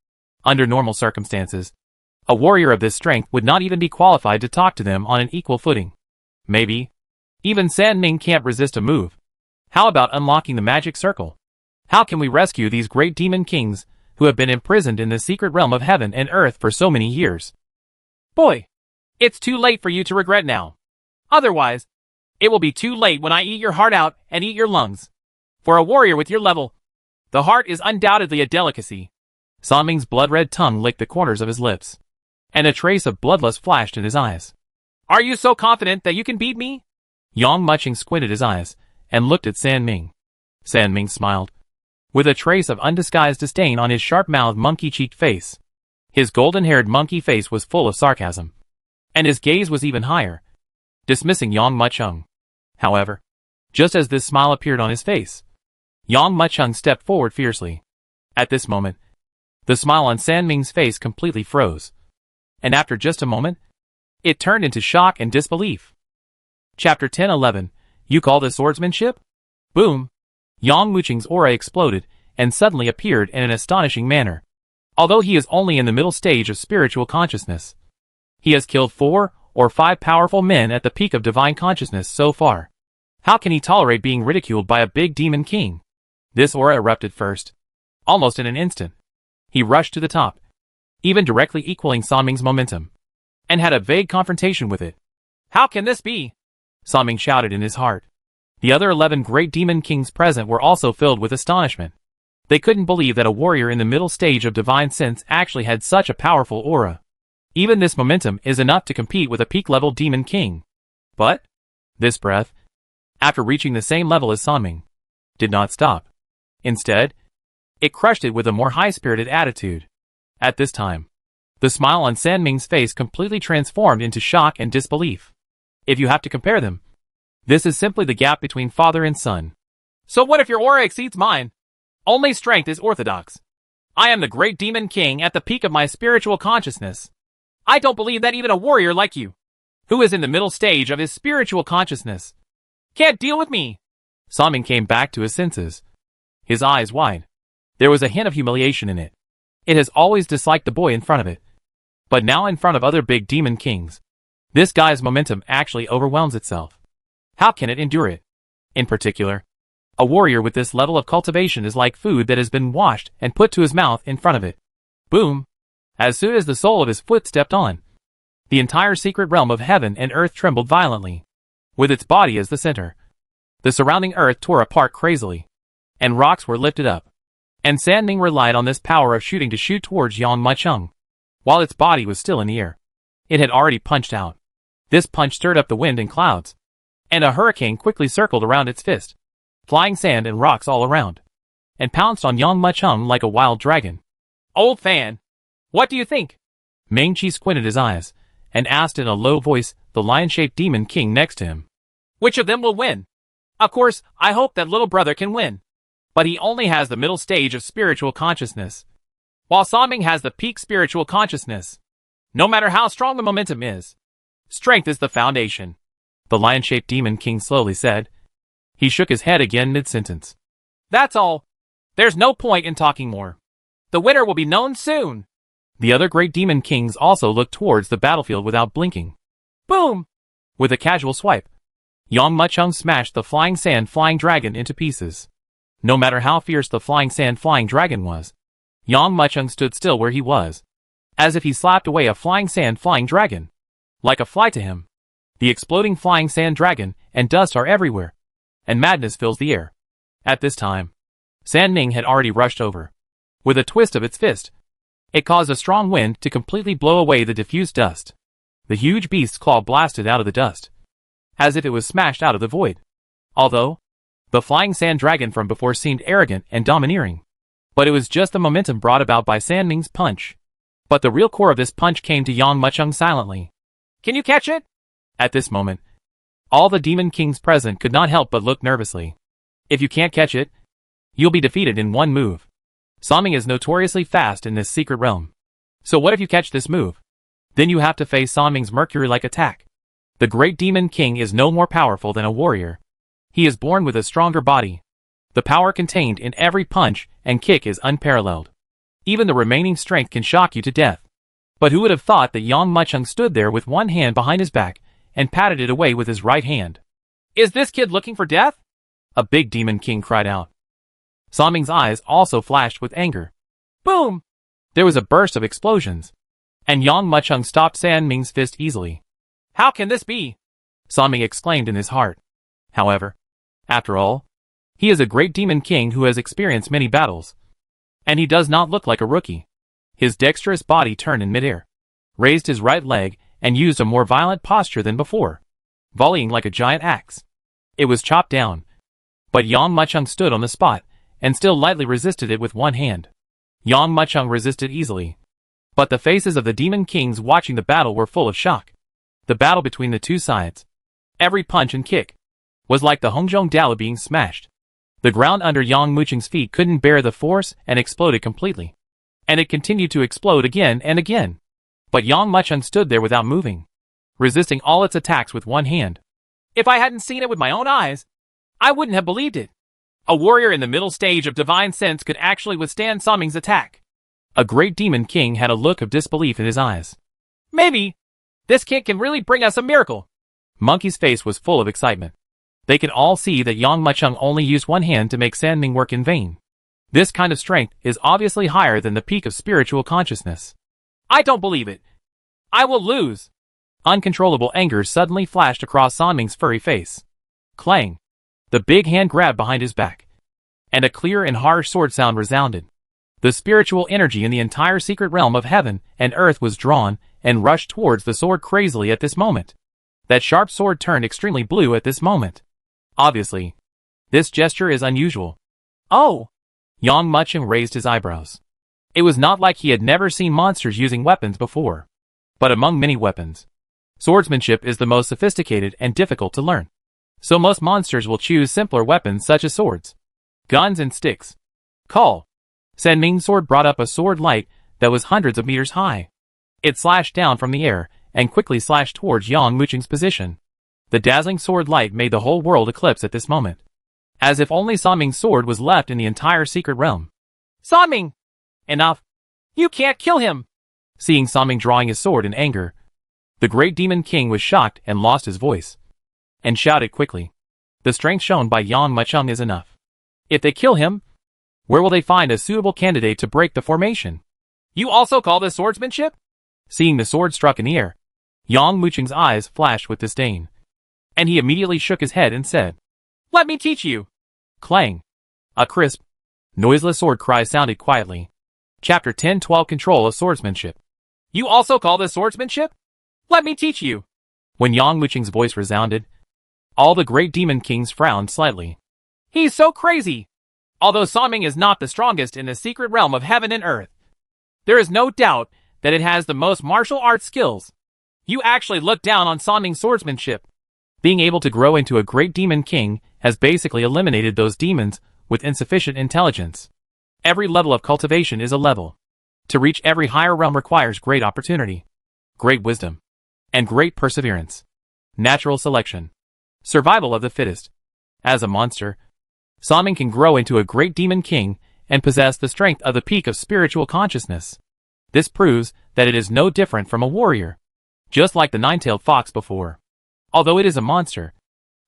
Under normal circumstances, a warrior of this strength would not even be qualified to talk to them on an equal footing. Maybe even San Ming can't resist a move. How about unlocking the magic circle? How can we rescue these great demon kings who have been imprisoned in the secret realm of heaven and earth for so many years? Boy, it's too late for you to regret now. Otherwise, it will be too late when I eat your heart out and eat your lungs. For a warrior with your level, the heart is undoubtedly a delicacy. San Ming's blood-red tongue licked the corners of his lips, and a trace of bloodlust flashed in his eyes. Are you so confident that you can beat me? Yang Mucheng squinted his eyes and looked at San Ming. San Ming smiled, with a trace of undisguised disdain on his sharp-mouthed, monkey-cheeked face. His golden-haired monkey face was full of sarcasm, and his gaze was even higher, dismissing Yang Mucheng. However, just as this smile appeared on his face, Yang Mucheng stepped forward fiercely. At this moment, the smile on San Ming's face completely froze, and after just a moment, it turned into shock and disbelief. Chapter 10:11. You call this swordsmanship? Boom! Yang Mucheng's aura exploded and suddenly appeared in an astonishing manner. Although he is only in the middle stage of spiritual consciousness, he has killed 4 or 5 powerful men at the peak of divine consciousness so far. How can he tolerate being ridiculed by a big demon king? This aura erupted first, almost in an instant. He rushed to the top, even directly equaling San Ming's momentum, and had a vague confrontation with it. How can this be? San Ming shouted in his heart. The other 11 great demon kings present were also filled with astonishment. They couldn't believe that a warrior in the middle stage of divine sense actually had such a powerful aura. Even this momentum is enough to compete with a peak-level demon king. But this breath, after reaching the same level as Sanming, did not stop. Instead, it crushed it with a more high-spirited attitude. At this time, the smile on Sanming's face completely transformed into shock and disbelief. If you have to compare them, this is simply the gap between father and son. So what if your aura exceeds mine? Only strength is orthodox. I am the great demon king at the peak of my spiritual consciousness. I don't believe that even a warrior like you, who is in the middle stage of his spiritual consciousness, can't deal with me. Sanming came back to his senses, his eyes wide. There was a hint of humiliation in it. It has always disliked the boy in front of it. But now in front of other big demon kings, this guy's momentum actually overwhelms itself. How can it endure it? In particular, a warrior with this level of cultivation is like food that has been washed and put to his mouth in front of it. Boom! As soon as the sole of his foot stepped on, the entire secret realm of heaven and earth trembled violently, with its body as the center. The surrounding earth tore apart crazily, and rocks were lifted up. And Sanming relied on this power of shooting to shoot towards Yang Mucheng, while its body was still in the air. It had already punched out. This punch stirred up the wind and clouds, and a hurricane quickly circled around its fist, flying sand and rocks all around, and pounced on Yang Mucheng like a wild dragon. Old fan, what do you think? Ming Chi squinted his eyes, and asked in a low voice the lion-shaped demon king next to him. Which of them will win? Of course, I hope that little brother can win. But he only has the middle stage of spiritual consciousness, while Sanming has the peak spiritual consciousness. No matter how strong the momentum is, strength is the foundation, the lion-shaped demon king slowly said. He shook his head again mid-sentence. That's all. There's no point in talking more. The winner will be known soon. The other great demon kings also looked towards the battlefield without blinking. Boom! With a casual swipe, Yang Mucheng smashed the flying dragon into pieces. No matter how fierce the flying dragon was, Yang Mucheng stood still where he was, as if he slapped away a flying dragon. Like a fly to him. The exploding flying sand dragon and dust are everywhere, and madness fills the air. At this time, Sanming had already rushed over. With a twist of its fist, it caused a strong wind to completely blow away the diffused dust. The huge beast's claw blasted out of the dust, as if it was smashed out of the void. Although the flying sand dragon from before seemed arrogant and domineering, but it was just the momentum brought about by Sanming's punch. But the real core of this punch came to Yang Mucheng silently. Can you catch it? At this moment, all the demon kings present could not help but look nervously. If you can't catch it, you'll be defeated in one move. Sanming is notoriously fast in this secret realm. So what if you catch this move? Then you have to face Sanming's Mercury-like attack. The great demon king is no more powerful than a warrior. He is born with a stronger body. The power contained in every punch and kick is unparalleled. Even the remaining strength can shock you to death. But who would have thought that Yang Mucheng stood there with one hand behind his back and patted it away with his right hand? Is this kid looking for death? A big demon king cried out. Sanming's eyes also flashed with anger. Boom! There was a burst of explosions, and Yang Mucheng stopped Sanming's fist easily. How can this be? Sanming exclaimed in his heart. However, after all, he is a great demon king who has experienced many battles, and he does not look like a rookie. His dexterous body turned in midair, raised his right leg, and used a more violent posture than before, volleying like a giant axe. It was chopped down, but Yang Mucheng stood on the spot and still lightly resisted it with one hand. Yang Mucheng resisted easily, but the faces of the demon kings watching the battle were full of shock. The battle between the two sides, every punch and kick, was like the Hongzhong Dala being smashed. The ground under Yang Mucheng's feet couldn't bear the force and exploded completely. And it continued to explode again and again. But Yang Mucheng stood there without moving, resisting all its attacks with one hand. If I hadn't seen it with my own eyes, I wouldn't have believed it. A warrior in the middle stage of divine sense could actually withstand Sanming's attack. A great demon king had a look of disbelief in his eyes. Maybe this kid can really bring us a miracle. Monkey's face was full of excitement. They could all see that Yang Mucheng only used one hand to make Sanming work in vain. This kind of strength is obviously higher than the peak of spiritual consciousness. I don't believe it. I will lose. Uncontrollable anger suddenly flashed across Sanming's furry face. Clang! The big hand grabbed behind his back, and a clear and harsh sword sound resounded. The spiritual energy in the entire secret realm of heaven and earth was drawn and rushed towards the sword crazily at this moment. That sharp sword turned extremely blue at this moment. Obviously, this gesture is unusual. Oh! Yang Mucheng raised his eyebrows. It was not like he had never seen monsters using weapons before. But among many weapons, swordsmanship is the most sophisticated and difficult to learn. So most monsters will choose simpler weapons such as swords, guns and sticks. Call. San Ming's sword brought up a sword light that was hundreds of meters high. It slashed down from the air and quickly slashed towards Yang Mucheng's position. The dazzling sword light made the whole world eclipse at this moment, as if only San Ming's sword was left in the entire secret realm. San Ming! Enough! You can't kill him! Seeing San Ming drawing his sword in anger, the great demon king was shocked and lost his voice, and shouted quickly. The strength shown by Yang Mucheng is enough. If they kill him, where will they find a suitable candidate to break the formation? You also call this swordsmanship? Seeing the sword struck in the air, Yang Mucheng's eyes flashed with disdain, and he immediately shook his head and said, Let me teach you! Clang! A crisp, noiseless sword cry sounded quietly. Chapter 10-12 Control of Swordsmanship. You also call this swordsmanship? Let me teach you! When Yang Mucheng's voice resounded, all the great demon kings frowned slightly. He's so crazy! Although San Ming is not the strongest in the secret realm of heaven and earth, there is no doubt that it has the most martial arts skills. You actually look down on San Ming's swordsmanship. Being able to grow into a great demon king has basically eliminated those demons with insufficient intelligence. Every level of cultivation is a level. To reach every higher realm requires great opportunity, great wisdom, and great perseverance. Natural selection. Survival of the fittest. As a monster, San Ming can grow into a great demon king and possess the strength of the peak of spiritual consciousness. This proves that it is no different from a warrior. Just like the nine-tailed fox before. Although it is a monster,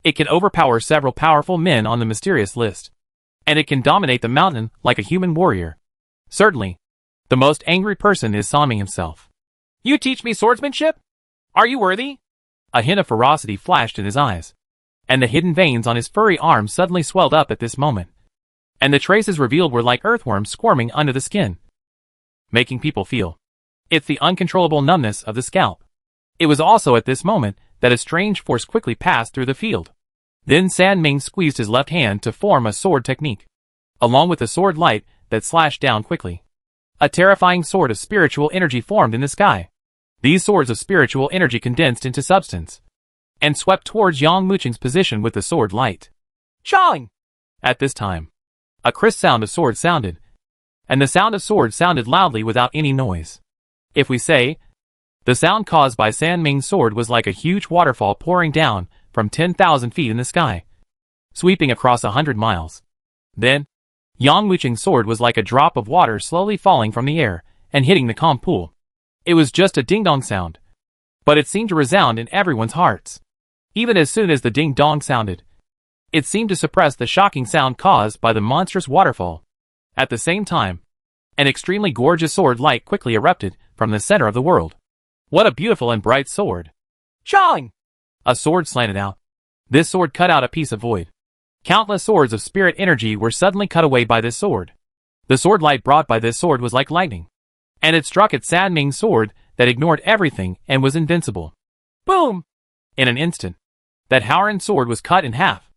it can overpower several powerful men on the mysterious list. And it can dominate the mountain like a human warrior. Certainly, the most angry person is San Ming himself. You teach me swordsmanship? Are you worthy? A hint of ferocity flashed in his eyes, and the hidden veins on his furry arms suddenly swelled up at this moment. And the traces revealed were like earthworms squirming under the skin, making people feel. It's the uncontrollable numbness of the scalp. It was also at this moment that a strange force quickly passed through the field. Then San Ming squeezed his left hand to form a sword technique, along with a sword light that slashed down quickly. A terrifying sword of spiritual energy formed in the sky. These swords of spiritual energy condensed into substance, and swept towards Yang Mucheng's position with the sword light. Chang! At this time, a crisp sound of sword sounded, and the sound of sword sounded loudly without any noise. If we say, the sound caused by San Ming's sword was like a huge waterfall pouring down from 10,000 feet in the sky, sweeping across 100 miles. Then, Yang Mucheng's sword was like a drop of water slowly falling from the air and hitting the calm pool. It was just a ding-dong sound, but it seemed to resound in everyone's hearts. Even as soon as the ding-dong sounded, it seemed to suppress the shocking sound caused by the monstrous waterfall. At the same time, an extremely gorgeous sword light quickly erupted from the center of the world. What a beautiful and bright sword! Chang! A sword slanted out. This sword cut out a piece of void. Countless swords of spirit energy were suddenly cut away by this sword. The sword light brought by this sword was like lightning, and it struck at San Ming's sword that ignored everything and was invincible. Boom! In an instant, that Howren sword was cut in half.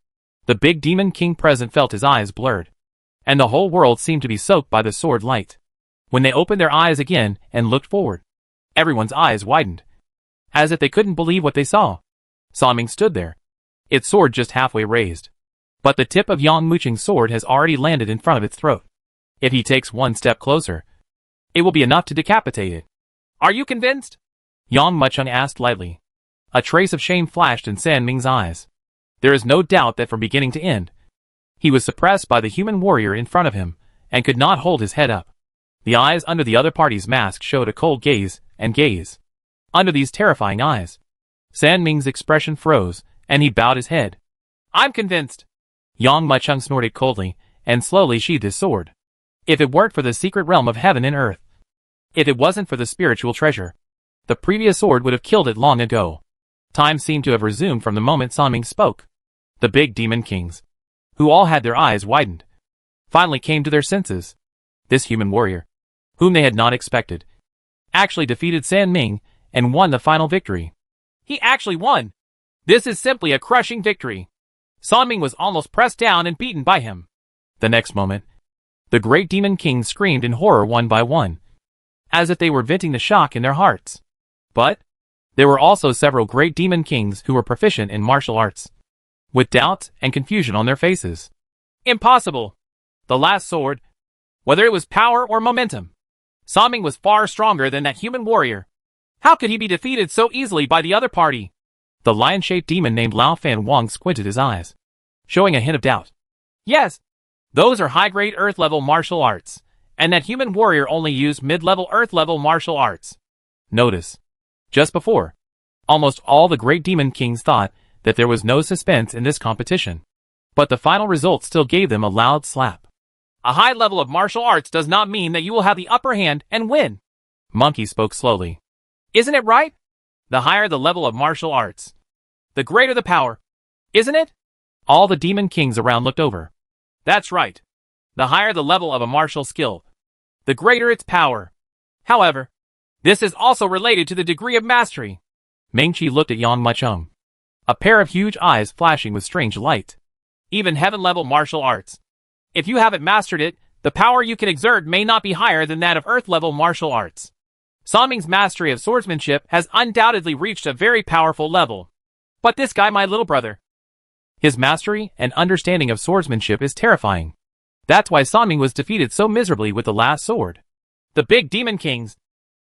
The big demon king present felt his eyes blurred, and the whole world seemed to be soaked by the sword light. When they opened their eyes again and looked forward, everyone's eyes widened, as if they couldn't believe what they saw. San Ming stood there, its sword just halfway raised. But the tip of Yang Mucheng's sword has already landed in front of its throat. If he takes one step closer, it will be enough to decapitate it. Are you convinced? Yang Mucheng asked lightly. A trace of shame flashed in San Ming's eyes. There is no doubt that from beginning to end, he was suppressed by the human warrior in front of him, and could not hold his head up. The eyes under the other party's mask showed a cold gaze and gaze. Under these terrifying eyes, San Ming's expression froze, and he bowed his head. I'm convinced. Yang Mucheng snorted coldly, and slowly sheathed his sword. If it weren't for the secret realm of heaven and earth, if it wasn't for the spiritual treasure, the previous sword would have killed it long ago. Time seemed to have resumed from the moment San Ming spoke. The big demon kings, who all had their eyes widened, finally came to their senses. This human warrior, whom they had not expected, actually defeated San Ming and won the final victory. He actually won! This is simply a crushing victory. San Ming was almost pressed down and beaten by him. The next moment, the great demon kings screamed in horror one by one, as if they were venting the shock in their hearts. But there were also several great demon kings who were proficient in martial arts, with doubts and confusion on their faces. Impossible! The last sword, whether it was power or momentum, San Ming was far stronger than that human warrior. How could he be defeated so easily by the other party? The lion-shaped demon named Lao Fan Wang squinted his eyes, showing a hint of doubt. Yes, those are high-grade Earth-level martial arts, and that human warrior only used mid-level Earth-level martial arts. Notice, just before, almost all the great demon kings thought that there was no suspense in this competition. But the final result still gave them a loud slap. A high level of martial arts does not mean that you will have the upper hand and win. Monkey spoke slowly. Isn't it right? The higher the level of martial arts, the greater the power. Isn't it? All the demon kings around looked over. That's right. The higher the level of a martial skill, the greater its power. However, this is also related to the degree of mastery. Meng Qi looked at Yang Macheng, a pair of huge eyes flashing with strange light. Even heaven-level martial arts, if you haven't mastered it, the power you can exert may not be higher than that of Earth-level martial arts. San Ming's mastery of swordsmanship has undoubtedly reached a very powerful level. But this guy, my little brother, his mastery and understanding of swordsmanship is terrifying. That's why San Ming was defeated so miserably with the last sword. The big demon kings,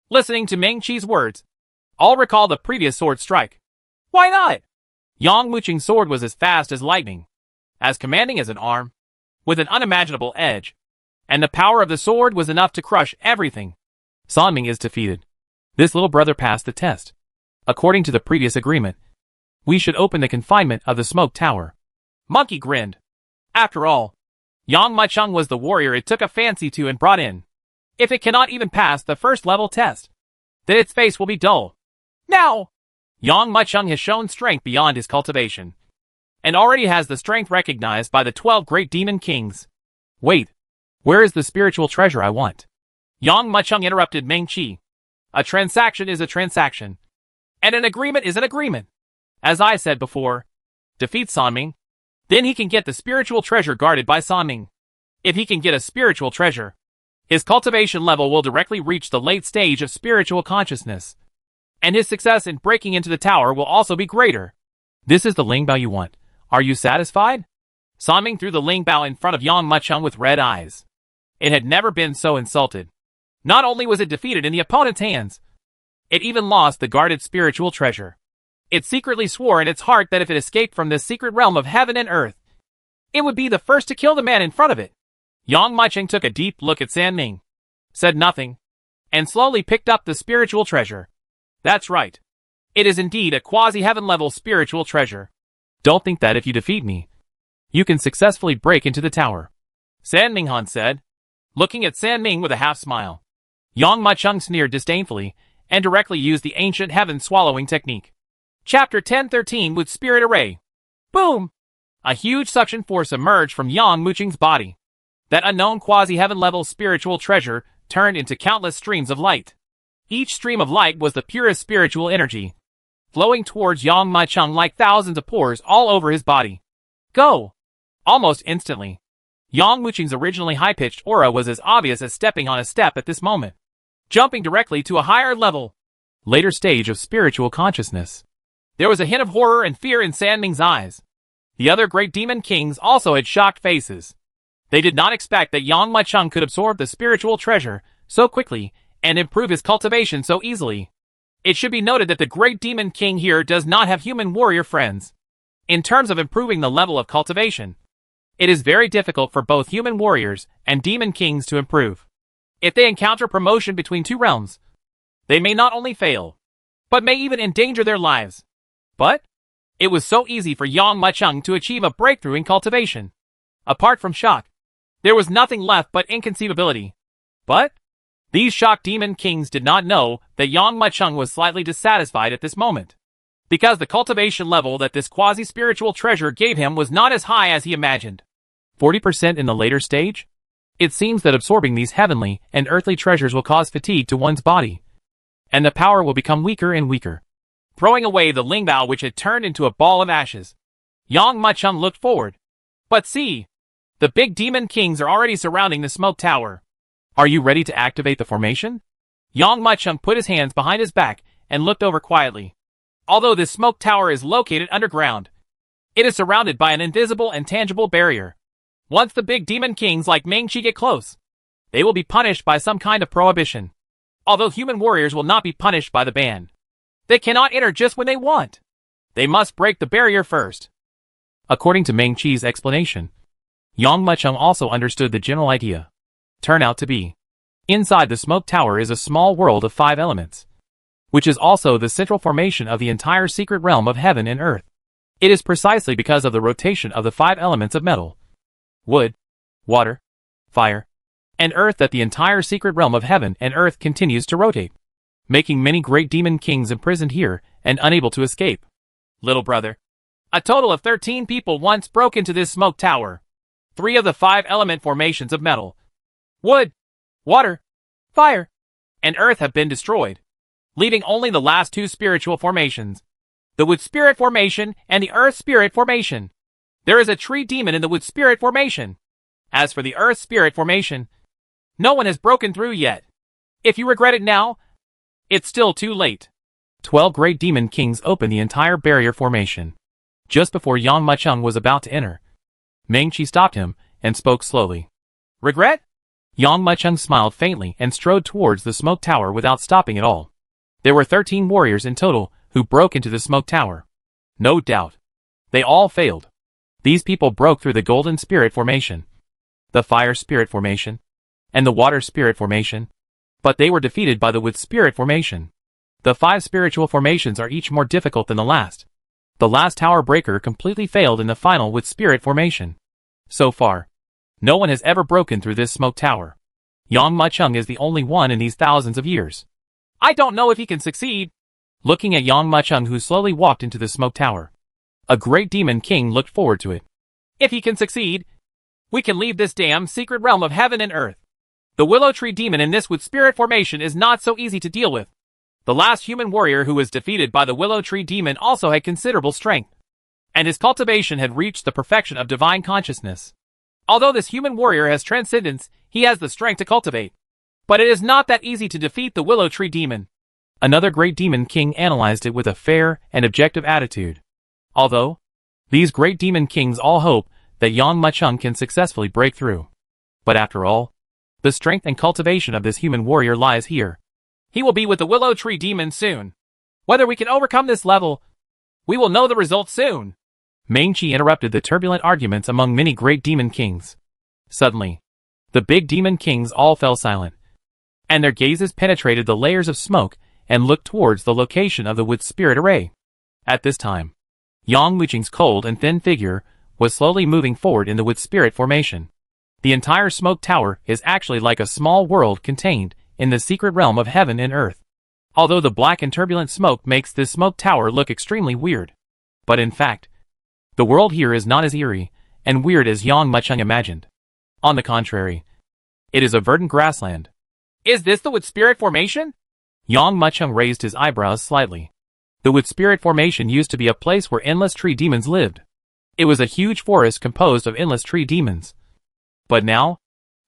listening to Meng Qi's words, all recall the previous sword strike. Why not? Yang Muqing's sword was as fast as lightning, as commanding as an arm, with an unimaginable edge, and the power of the sword was enough to crush everything. San Ming is defeated. This little brother passed the test. According to the previous agreement, we should open the confinement of the smoke tower. Monkey grinned. After all, Yang Macheng was the warrior it took a fancy to and brought in. If it cannot even pass the first level test, then its face will be dull. Now, Yang Macheng has shown strength beyond his cultivation, and already has the strength recognized by the 12 great demon kings. Wait, where is the spiritual treasure I want? Yang Macheng interrupted Meng Qi. A transaction is a transaction, and an agreement is an agreement. As I said before, defeat San Ming, then he can get the spiritual treasure guarded by San Ming. If he can get a spiritual treasure, his cultivation level will directly reach the late stage of spiritual consciousness, and his success in breaking into the tower will also be greater. This is the Lingbao you want. Are you satisfied? San Ming threw the Lingbao in front of Yang Macheng with red eyes. It had never been so insulted. Not only was it defeated in the opponent's hands, it even lost the guarded spiritual treasure. It secretly swore in its heart that if it escaped from this secret realm of heaven and earth, it would be the first to kill the man in front of it. Yang Macheng took a deep look at San Ming, said nothing, and slowly picked up the spiritual treasure. That's right. It is indeed a quasi-heaven level spiritual treasure. Don't think that if you defeat me, you can successfully break into the tower, San Minghan said, looking at San Ming with a half-smile. Yang Macheng sneered disdainfully and directly used the ancient heaven-swallowing technique. Chapter 1013 with Spirit Array. Boom! A huge suction force emerged from Yang Muqing's body. That unknown quasi-heaven level spiritual treasure turned into countless streams of light. Each stream of light was the purest spiritual energy, flowing towards Yang Macheng like thousands of pores all over his body. Go! Almost instantly, Yang Muqing's originally high-pitched aura was as obvious as stepping on a step at this moment, jumping directly to a higher level, later stage of spiritual consciousness. There was a hint of horror and fear in San Ming's eyes. The other great demon kings also had shocked faces. They did not expect that Yang Macheng could absorb the spiritual treasure so quickly and improve his cultivation so easily. It should be noted that the great demon king here does not have human warrior friends. In terms of improving the level of cultivation, it is very difficult for both human warriors and demon kings to improve. If they encounter promotion between two realms, they may not only fail, but may even endanger their lives. But it was so easy for Yang Macheng to achieve a breakthrough in cultivation. Apart from shock, there was nothing left but inconceivability. But these shocked demon kings did not know that Yang Macheng was slightly dissatisfied at this moment, because the cultivation level that this quasi-spiritual treasure gave him was not as high as he imagined. 40% in the later stage? It seems that absorbing these heavenly and earthly treasures will cause fatigue to one's body, and the power will become weaker and weaker. Throwing away the Lingbao which had turned into a ball of ashes, Yang Macheng looked forward. But see! The big demon kings are already surrounding the smoke tower. Are you ready to activate the formation? Yang Macheng put his hands behind his back and looked over quietly. Although this smoke tower is located underground, it is surrounded by an invisible and tangible barrier. Once the big demon kings like Mengqi get close, they will be punished by some kind of prohibition. Although human warriors will not be punished by the ban. They cannot enter just when they want. They must break the barrier first. According to Mengqi's explanation, Yang Macheng also understood the general idea. Turn out to be. Inside the smoke tower is a small world of 5 elements, which is also the central formation of the entire secret realm of heaven and earth. It is precisely because of the rotation of the 5 elements of metal, wood, water, fire, and earth that the entire secret realm of heaven and earth continues to rotate, making many great demon kings imprisoned here and unable to escape. Little brother, a total of 13 people once broke into this smoke tower. 3 of the 5 element formations of metal, wood, water, fire, and earth have been destroyed, leaving only the last 2 spiritual formations, the wood spirit formation and the earth spirit formation. There is a tree demon in the wood spirit formation. As for the earth spirit formation, no one has broken through yet. If you regret it now, it's still too late. 12 great demon kings opened the entire barrier formation. Just before Yang Macheng was about to enter, Mengqi stopped him and spoke slowly. Regret? Yang Macheng smiled faintly and strode towards the smoke tower without stopping at all. There were 13 warriors in total who broke into the smoke tower. No doubt. They all failed. These people broke through the golden spirit formation, the fire spirit formation, and the water spirit formation, but they were defeated by the wood spirit formation. The 5 spiritual formations are each more difficult than the last. The last tower breaker completely failed in the final wood spirit formation. So far, no one has ever broken through this smoke tower. Yang Macheng is the only one in these thousands of years. I don't know if he can succeed. Looking at Yang Macheng, who slowly walked into the smoke tower, a great demon king looked forward to it. If he can succeed, we can leave this damn secret realm of heaven and earth. The willow tree demon in this wood spirit formation is not so easy to deal with. The last human warrior who was defeated by the willow tree demon also had considerable strength, and his cultivation had reached the perfection of divine consciousness. Although this human warrior has transcendence, he has the strength to cultivate. But it is not that easy to defeat the willow tree demon. Another great demon king analyzed it with a fair and objective attitude. Although these great demon kings all hope that Yang Macheng can successfully break through. But after all, the strength and cultivation of this human warrior lies here. He will be with the willow tree demon soon. Whether we can overcome this level, we will know the result soon. Mengqi interrupted the turbulent arguments among many great demon kings. Suddenly, the big demon kings all fell silent, and their gazes penetrated the layers of smoke and looked towards the location of the wood spirit array. At this time, Yang Macheng's cold and thin figure was slowly moving forward in the wood spirit formation. The entire smoke tower is actually like a small world contained in the secret realm of heaven and earth. Although the black and turbulent smoke makes this smoke tower look extremely weird. But in fact, the world here is not as eerie and weird as Yang Macheng imagined. On the contrary, it is a verdant grassland. Is this the wood spirit formation? Yang Macheng raised his eyebrows slightly. The wood spirit formation used to be a place where endless tree demons lived. It was a huge forest composed of endless tree demons. But now,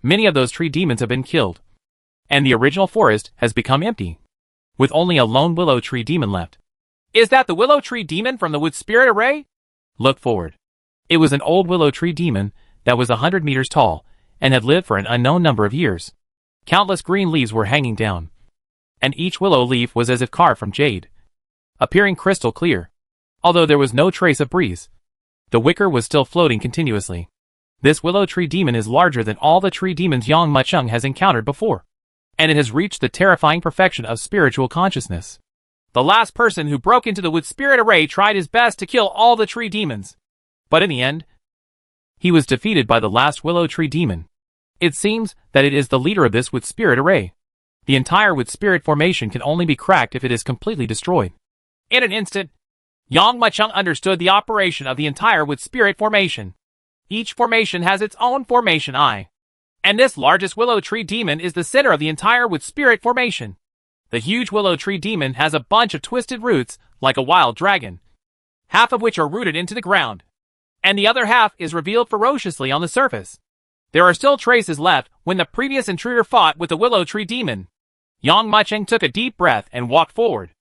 many of those tree demons have been killed, and the original forest has become empty, with only a lone willow tree demon left. Is that the willow tree demon from the wood spirit array? Look forward. It was an old willow tree demon that was 100 meters tall and had lived for an unknown number of years. Countless green leaves were hanging down, and each willow leaf was as if carved from jade, appearing crystal clear. Although there was no trace of breeze, the wicker was still floating continuously. This willow tree demon is larger than all the tree demons Yang Macheng has encountered before, and it has reached the terrifying perfection of spiritual consciousness. The last person who broke into the wood spirit array tried his best to kill all the tree demons, but in the end, he was defeated by the last willow tree demon. It seems that it is the leader of this wood spirit array. The entire wood spirit formation can only be cracked if it is completely destroyed. In an instant, Yang Macheng understood the operation of the entire wood spirit formation. Each formation has its own formation eye. And this largest willow tree demon is the center of the entire wood spirit formation. The huge willow tree demon has a bunch of twisted roots, like a wild dragon, half of which are rooted into the ground, and the other half is revealed ferociously on the surface. There are still traces left when the previous intruder fought with the willow tree demon. Yang Macheng took a deep breath and walked forward.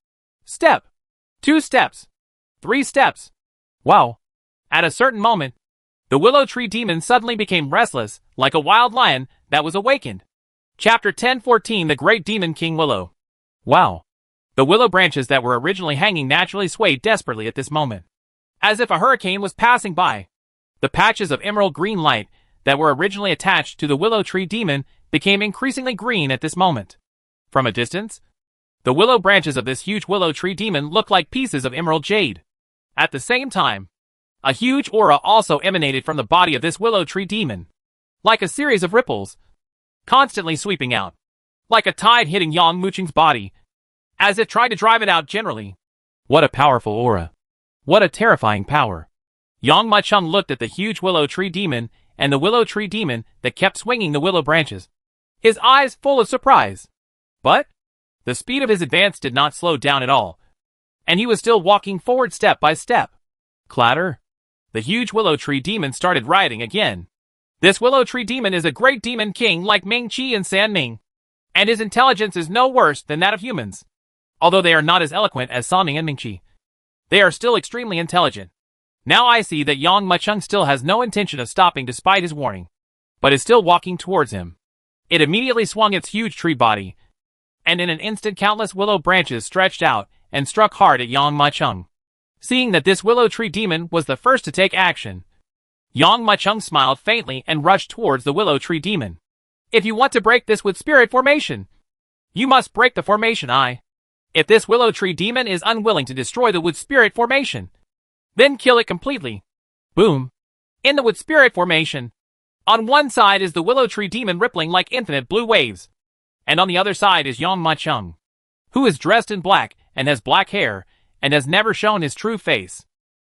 Step. 2 steps. 3 steps. Wow. At a certain moment, the willow tree demon suddenly became restless, like a wild lion that was awakened. Chapter 1014 The Great Demon King Willow. Wow. The willow branches that were originally hanging naturally swayed desperately at this moment, as if a hurricane was passing by. The patches of emerald green light that were originally attached to the willow tree demon became increasingly green at this moment. From a distance, the willow branches of this huge willow tree demon looked like pieces of emerald jade. At the same time, a huge aura also emanated from the body of this willow tree demon, like a series of ripples, constantly sweeping out, like a tide hitting Yang Macheng's body, as it tried to drive it out generally. What a powerful aura. What a terrifying power. Yang Macheng looked at the huge willow tree demon and the willow tree demon that kept swinging the willow branches, his eyes full of surprise. But the speed of his advance did not slow down at all, and he was still walking forward step by step. Clatter. The huge willow tree demon started rioting again. This willow tree demon is a great demon king like Ming Qi and San Ming, and his intelligence is no worse than that of humans. Although they are not as eloquent as San Ming and Ming Qi, they are still extremely intelligent. Now I see that Yang Macheng still has no intention of stopping despite his warning, but is still walking towards him. It immediately swung its huge tree body, and in an instant countless willow branches stretched out and struck hard at Yang Macheng. Seeing that this willow tree demon was the first to take action, Yang Macheng smiled faintly and rushed towards the willow tree demon. If you want to break this wood spirit formation, you must break the formation If this willow tree demon is unwilling to destroy the wood spirit formation, then kill it completely. Boom. In the wood spirit formation, on one side is the willow tree demon rippling like infinite blue waves, and on the other side is Yang Macheng, who is dressed in black and has black hair and has never shown his true face.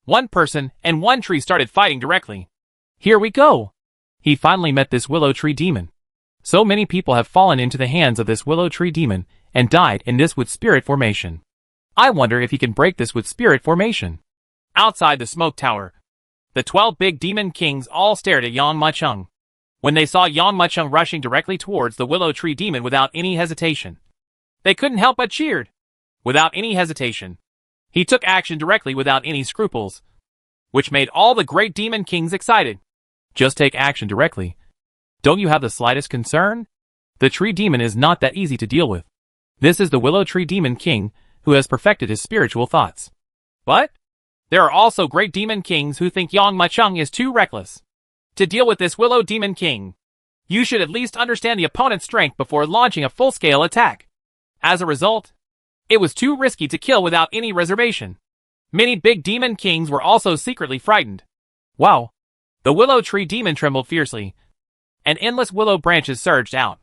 One person and one tree started fighting directly. Here we go. He finally met this willow tree demon. So many people have fallen into the hands of this willow tree demon and died in this wood spirit formation. I wonder if he can break this wood spirit formation. Outside the smoke tower, the 12 big demon kings all stared at Yang Macheng. When they saw Yang Macheng rushing directly towards the willow tree demon without any hesitation, they couldn't help but cheered. Without any hesitation, he took action directly without any scruples, which made all the great demon kings excited. Just take action directly. Don't you have the slightest concern? The tree demon is not that easy to deal with. This is the willow tree demon king who has perfected his spiritual thoughts. But there are also great demon kings who think Yang Macheng is too reckless. To deal with this willow demon king, you should at least understand the opponent's strength before launching a full-scale attack. As a result, it was too risky to kill without any reservation. Many big demon kings were also secretly frightened. Wow! The willow tree demon trembled fiercely, and endless willow branches surged out.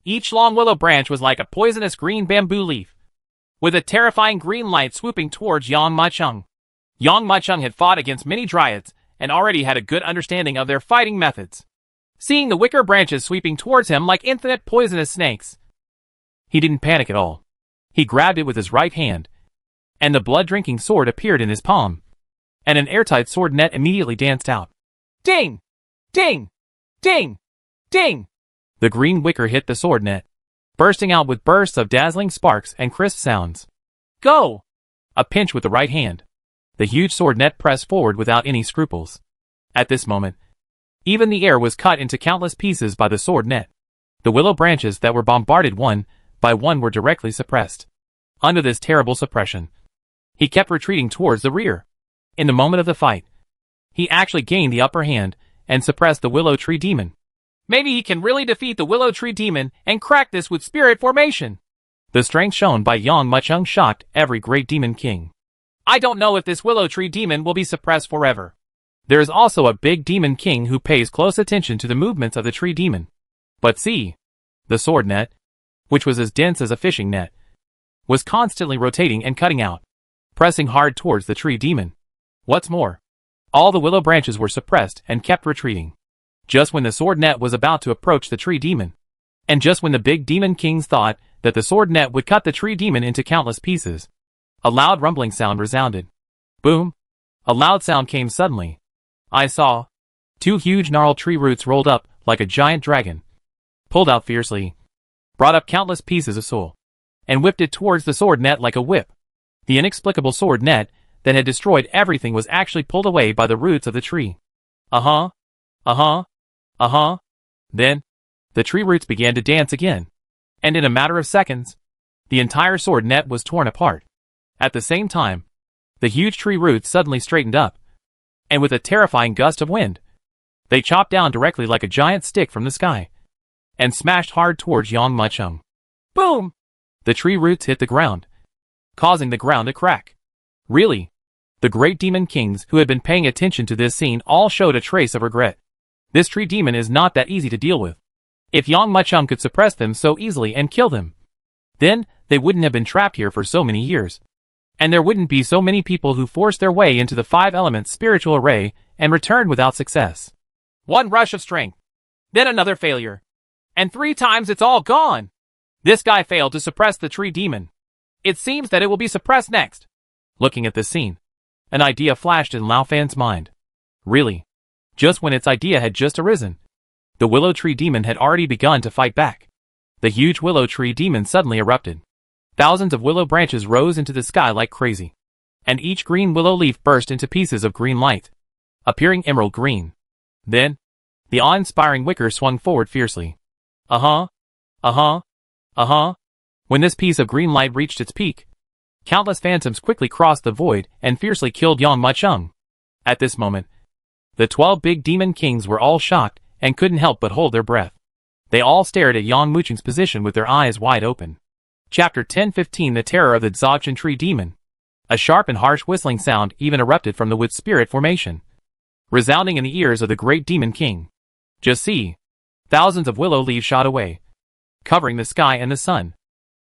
Each long willow branch was like a poisonous green bamboo leaf, with a terrifying green light swooping towards Yang Macheng. Yang Macheng had fought against many dryads and already had a good understanding of their fighting methods. Seeing the wicker branches sweeping towards him like infinite poisonous snakes, he didn't panic at all. He grabbed it with his right hand, and the blood-drinking sword appeared in his palm, and an airtight sword net immediately danced out. Ding! Ding! Ding! Ding! The green wicker hit the sword net, bursting out with bursts of dazzling sparks and crisp sounds. Go! A pinch with the right hand. The huge sword net pressed forward without any scruples. At this moment, even the air was cut into countless pieces by the sword net. The willow branches that were bombarded one by one were directly suppressed. Under this terrible suppression, he kept retreating towards the rear. In the moment of the fight, he actually gained the upper hand and suppressed the willow tree demon. Maybe he can really defeat the willow tree demon and crack this with spirit formation. The strength shown by Yang Macheng shocked every great demon king. I don't know if this willow tree demon will be suppressed forever. There is also a big demon king who pays close attention to the movements of the tree demon. But see, the sword net, which was as dense as a fishing net, was constantly rotating and cutting out, pressing hard towards the tree demon. What's more, all the willow branches were suppressed and kept retreating. just when the sword net was about to approach the tree demon. And just when the big demon kings thought that the sword net would cut the tree demon into countless pieces, a loud rumbling sound resounded. Boom! A loud sound came suddenly. I saw 2 huge gnarled tree roots rolled up like a giant dragon, pulled out fiercely, brought up countless pieces of soul, and whipped it towards the sword net like a whip. The inexplicable sword net that had destroyed everything was actually pulled away by the roots of the tree. Uh-huh. Uh-huh. Uh-huh. Then, the tree roots began to dance again, and in a matter of seconds, the entire sword net was torn apart. At the same time, the huge tree roots suddenly straightened up, and with a terrifying gust of wind, they chopped down directly like a giant stick from the sky, and smashed hard towards Yang Muchung. Boom! The tree roots hit the ground, causing the ground to crack. Really? The great demon kings who had been paying attention to this scene all showed a trace of regret. This tree demon is not that easy to deal with. If Yang Muchung could suppress them so easily and kill them, then they wouldn't have been trapped here for so many years. And there wouldn't be so many people who forced their way into the 5-element spiritual array and returned without success. One rush of strength, then another failure, and 3 times it's all gone. This guy failed to suppress the tree demon. It seems that it will be suppressed next. Looking at this scene, an idea flashed in Lao Fan's mind. Really? Just when its idea had just arisen, the willow tree demon had already begun to fight back. The huge willow tree demon suddenly erupted. Thousands of willow branches rose into the sky like crazy, and each green willow leaf burst into pieces of green light, appearing emerald green. Then, the awe-inspiring wicker swung forward fiercely. Uh-huh. Uh-huh. Uh-huh. When this piece of green light reached its peak, countless phantoms quickly crossed the void and fiercely killed Yang Muchung. At this moment, the 12 big demon kings were all shocked and couldn't help but hold their breath. They all stared at Yang Muchung's position with their eyes wide open. Chapter 10:15 The Terror of the Dzogchen Tree Demon. A sharp and harsh whistling sound even erupted from the wood spirit formation, resounding in the ears of the great demon king. Just see. Thousands of willow leaves shot away, covering the sky and the sun.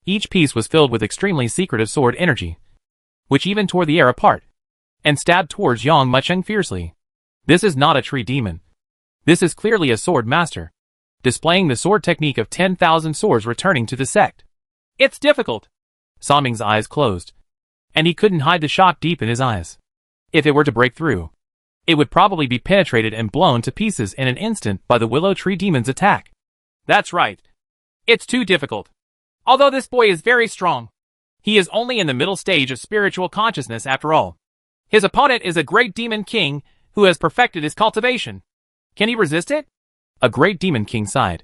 Each piece was filled with extremely secretive sword energy, which even tore the air apart, and stabbed towards Yang Muchung fiercely. This is not a tree demon. This is clearly a sword master, displaying the sword technique of 10,000 swords returning to the sect. It's difficult. Saming's eyes closed, and he couldn't hide the shock deep in his eyes. If it were to break through, it would probably be penetrated and blown to pieces in an instant by the willow tree demon's attack. That's right. It's too difficult. Although this boy is very strong, he is only in the middle stage of spiritual consciousness after all. His opponent is a great demon king who has perfected his cultivation. Can he resist it? A great demon king sighed,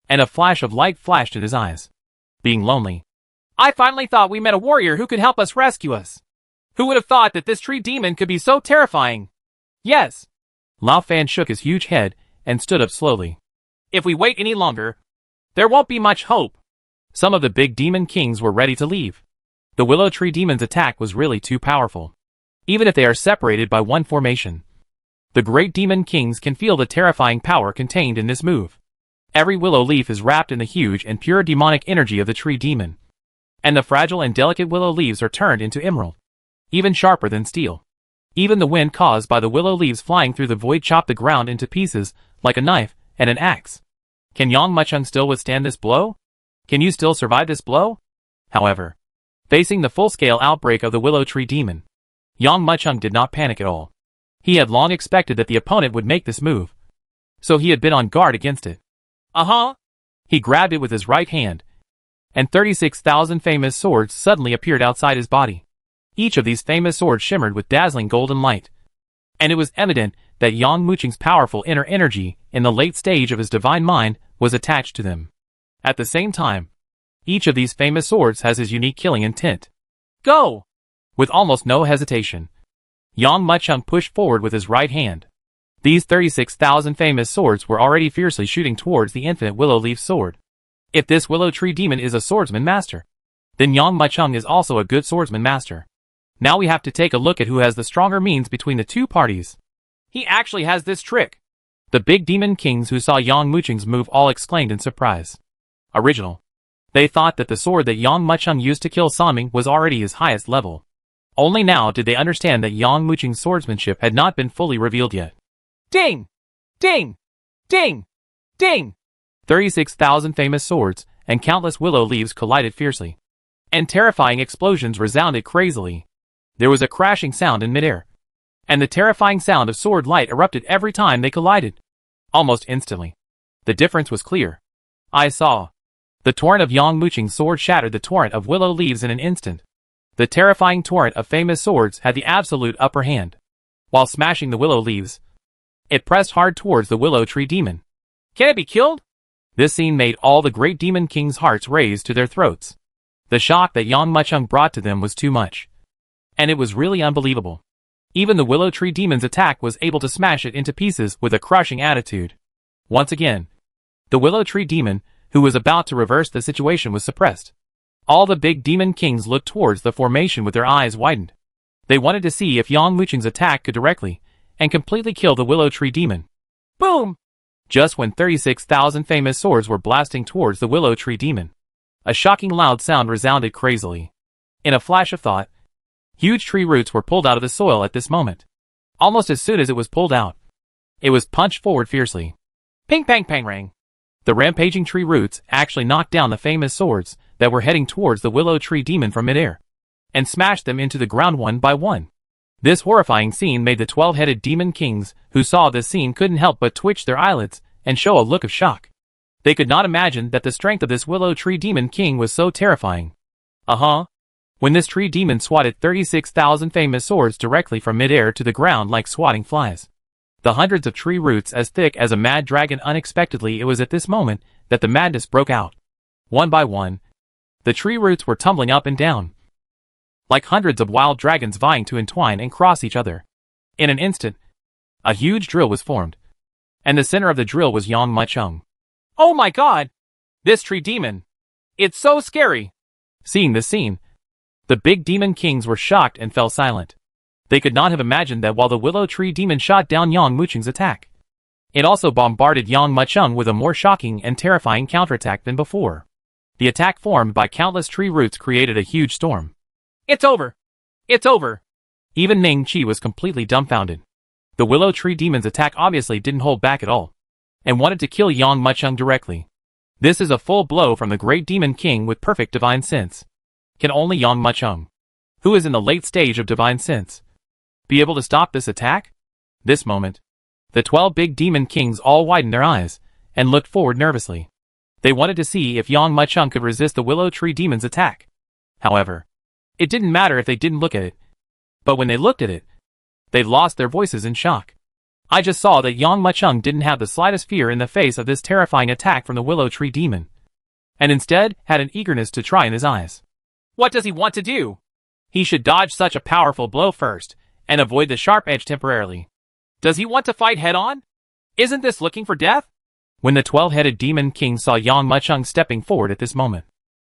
and a flash of light flashed in his eyes. Being lonely, I finally thought we met a warrior who could help us rescue us. Who would have thought that this tree demon could be so terrifying? Yes. Lao Fan shook his huge head and stood up slowly. If we wait any longer, there won't be much hope. Some of the big demon kings were ready to leave. The willow tree demon's attack was really too powerful. Even if they are separated by one formation, the great demon kings can feel the terrifying power contained in this move. Every willow leaf is wrapped in the huge and pure demonic energy of the tree demon, and the fragile and delicate willow leaves are turned into emerald, even sharper than steel. Even the wind caused by the willow leaves flying through the void chopped the ground into pieces like a knife and an axe. Can Yang Muchung still withstand this blow? Can you still survive this blow? However, facing the full-scale outbreak of the willow tree demon, Yang Muchung did not panic at all. He had long expected that the opponent would make this move, so he had been on guard against it. Uh-huh. He grabbed it with his right hand, and 36,000 famous swords suddenly appeared outside his body. Each of these famous swords shimmered with dazzling golden light, and it was evident that Yang Muchung's powerful inner energy in the late stage of his divine mind was attached to them. At the same time, each of these famous swords has his unique killing intent. Go! With almost no hesitation, Yang Muchung pushed forward with his right hand. These 36,000 famous swords were already fiercely shooting towards the infinite willow leaf sword. If this willow tree demon is a swordsman master, then Yang Muchung is also a good swordsman master. Now we have to take a look at who has the stronger means between the two parties. He actually has this trick. The big demon kings who saw Yang Muchung's move all exclaimed in surprise. Original. They thought that the sword that Yang Muchung used to kill Saming was already his highest level. Only now did they understand that Yang Muchung's swordsmanship had not been fully revealed yet. Ding! Ding! Ding! Ding! 36,000 famous swords and countless willow leaves collided fiercely, and terrifying explosions resounded crazily. There was a crashing sound in midair, and the terrifying sound of sword light erupted every time they collided. Almost instantly, the difference was clear. I saw. The torrent of Yang Muqing's sword shattered the torrent of willow leaves in an instant. The terrifying torrent of famous swords had the absolute upper hand. While smashing the willow leaves, it pressed hard towards the willow tree demon. Can it be killed? This scene made all the great demon kings' hearts raise to their throats. The shock that Yang Muqing brought to them was too much. And it was really unbelievable. Even the willow tree demon's attack was able to smash it into pieces with a crushing attitude. Once again, the willow tree demon, who was about to reverse the situation, was suppressed. All the big demon kings looked towards the formation with their eyes widened. They wanted to see if Yang Muqing's attack could directly and completely kill the willow tree demon. Boom! Just when 36,000 famous swords were blasting towards the willow tree demon, a shocking loud sound resounded crazily. In a flash of thought, huge tree roots were pulled out of the soil at this moment. Almost as soon as it was pulled out, it was punched forward fiercely. Ping pang pang rang. The rampaging tree roots actually knocked down the famous swords that were heading towards the willow tree demon from midair, and smashed them into the ground one by one. This horrifying scene made the 12-headed demon kings who saw this scene couldn't help but twitch their eyelids and show a look of shock. They could not imagine that the strength of this willow tree demon king was so terrifying. When this tree demon swatted 36,000 famous swords directly from midair to the ground like swatting flies, the hundreds of tree roots as thick as a mad dragon. Unexpectedly, it was at this moment that the madness broke out. One by one, the tree roots were tumbling up and down, like hundreds of wild dragons vying to entwine and cross each other. In an instant, a huge drill was formed, and the center of the drill was Yang Muqing. Oh my god! This tree demon! It's so scary! Seeing this scene, the big demon kings were shocked and fell silent. They could not have imagined that while the willow tree demon shot down Yang Muqing's attack, it also bombarded Yang Muqing with a more shocking and terrifying counterattack than before. The attack formed by countless tree roots created a huge storm. It's over! It's over! Even Ning Qi was completely dumbfounded. The willow tree demon's attack obviously didn't hold back at all, and wanted to kill Yang Muqing directly. This is a full blow from the great demon king with perfect divine sense. Can only Yang Muqing, who is in the late stage of divine sense, be able to stop this attack? This moment, the 12 big demon kings all widened their eyes and looked forward nervously. They wanted to see if Yang Muqing could resist the willow tree demon's attack. However, it didn't matter if they didn't look at it. But when they looked at it, they lost their voices in shock. I just saw that Yang Muqing didn't have the slightest fear in the face of this terrifying attack from the willow tree demon, and instead had an eagerness to try in his eyes. What does he want to do? He should dodge such a powerful blow first, and avoid the sharp edge temporarily. Does he want to fight head-on? Isn't this looking for death? When the 12-headed demon king saw Yang Muqing stepping forward at this moment,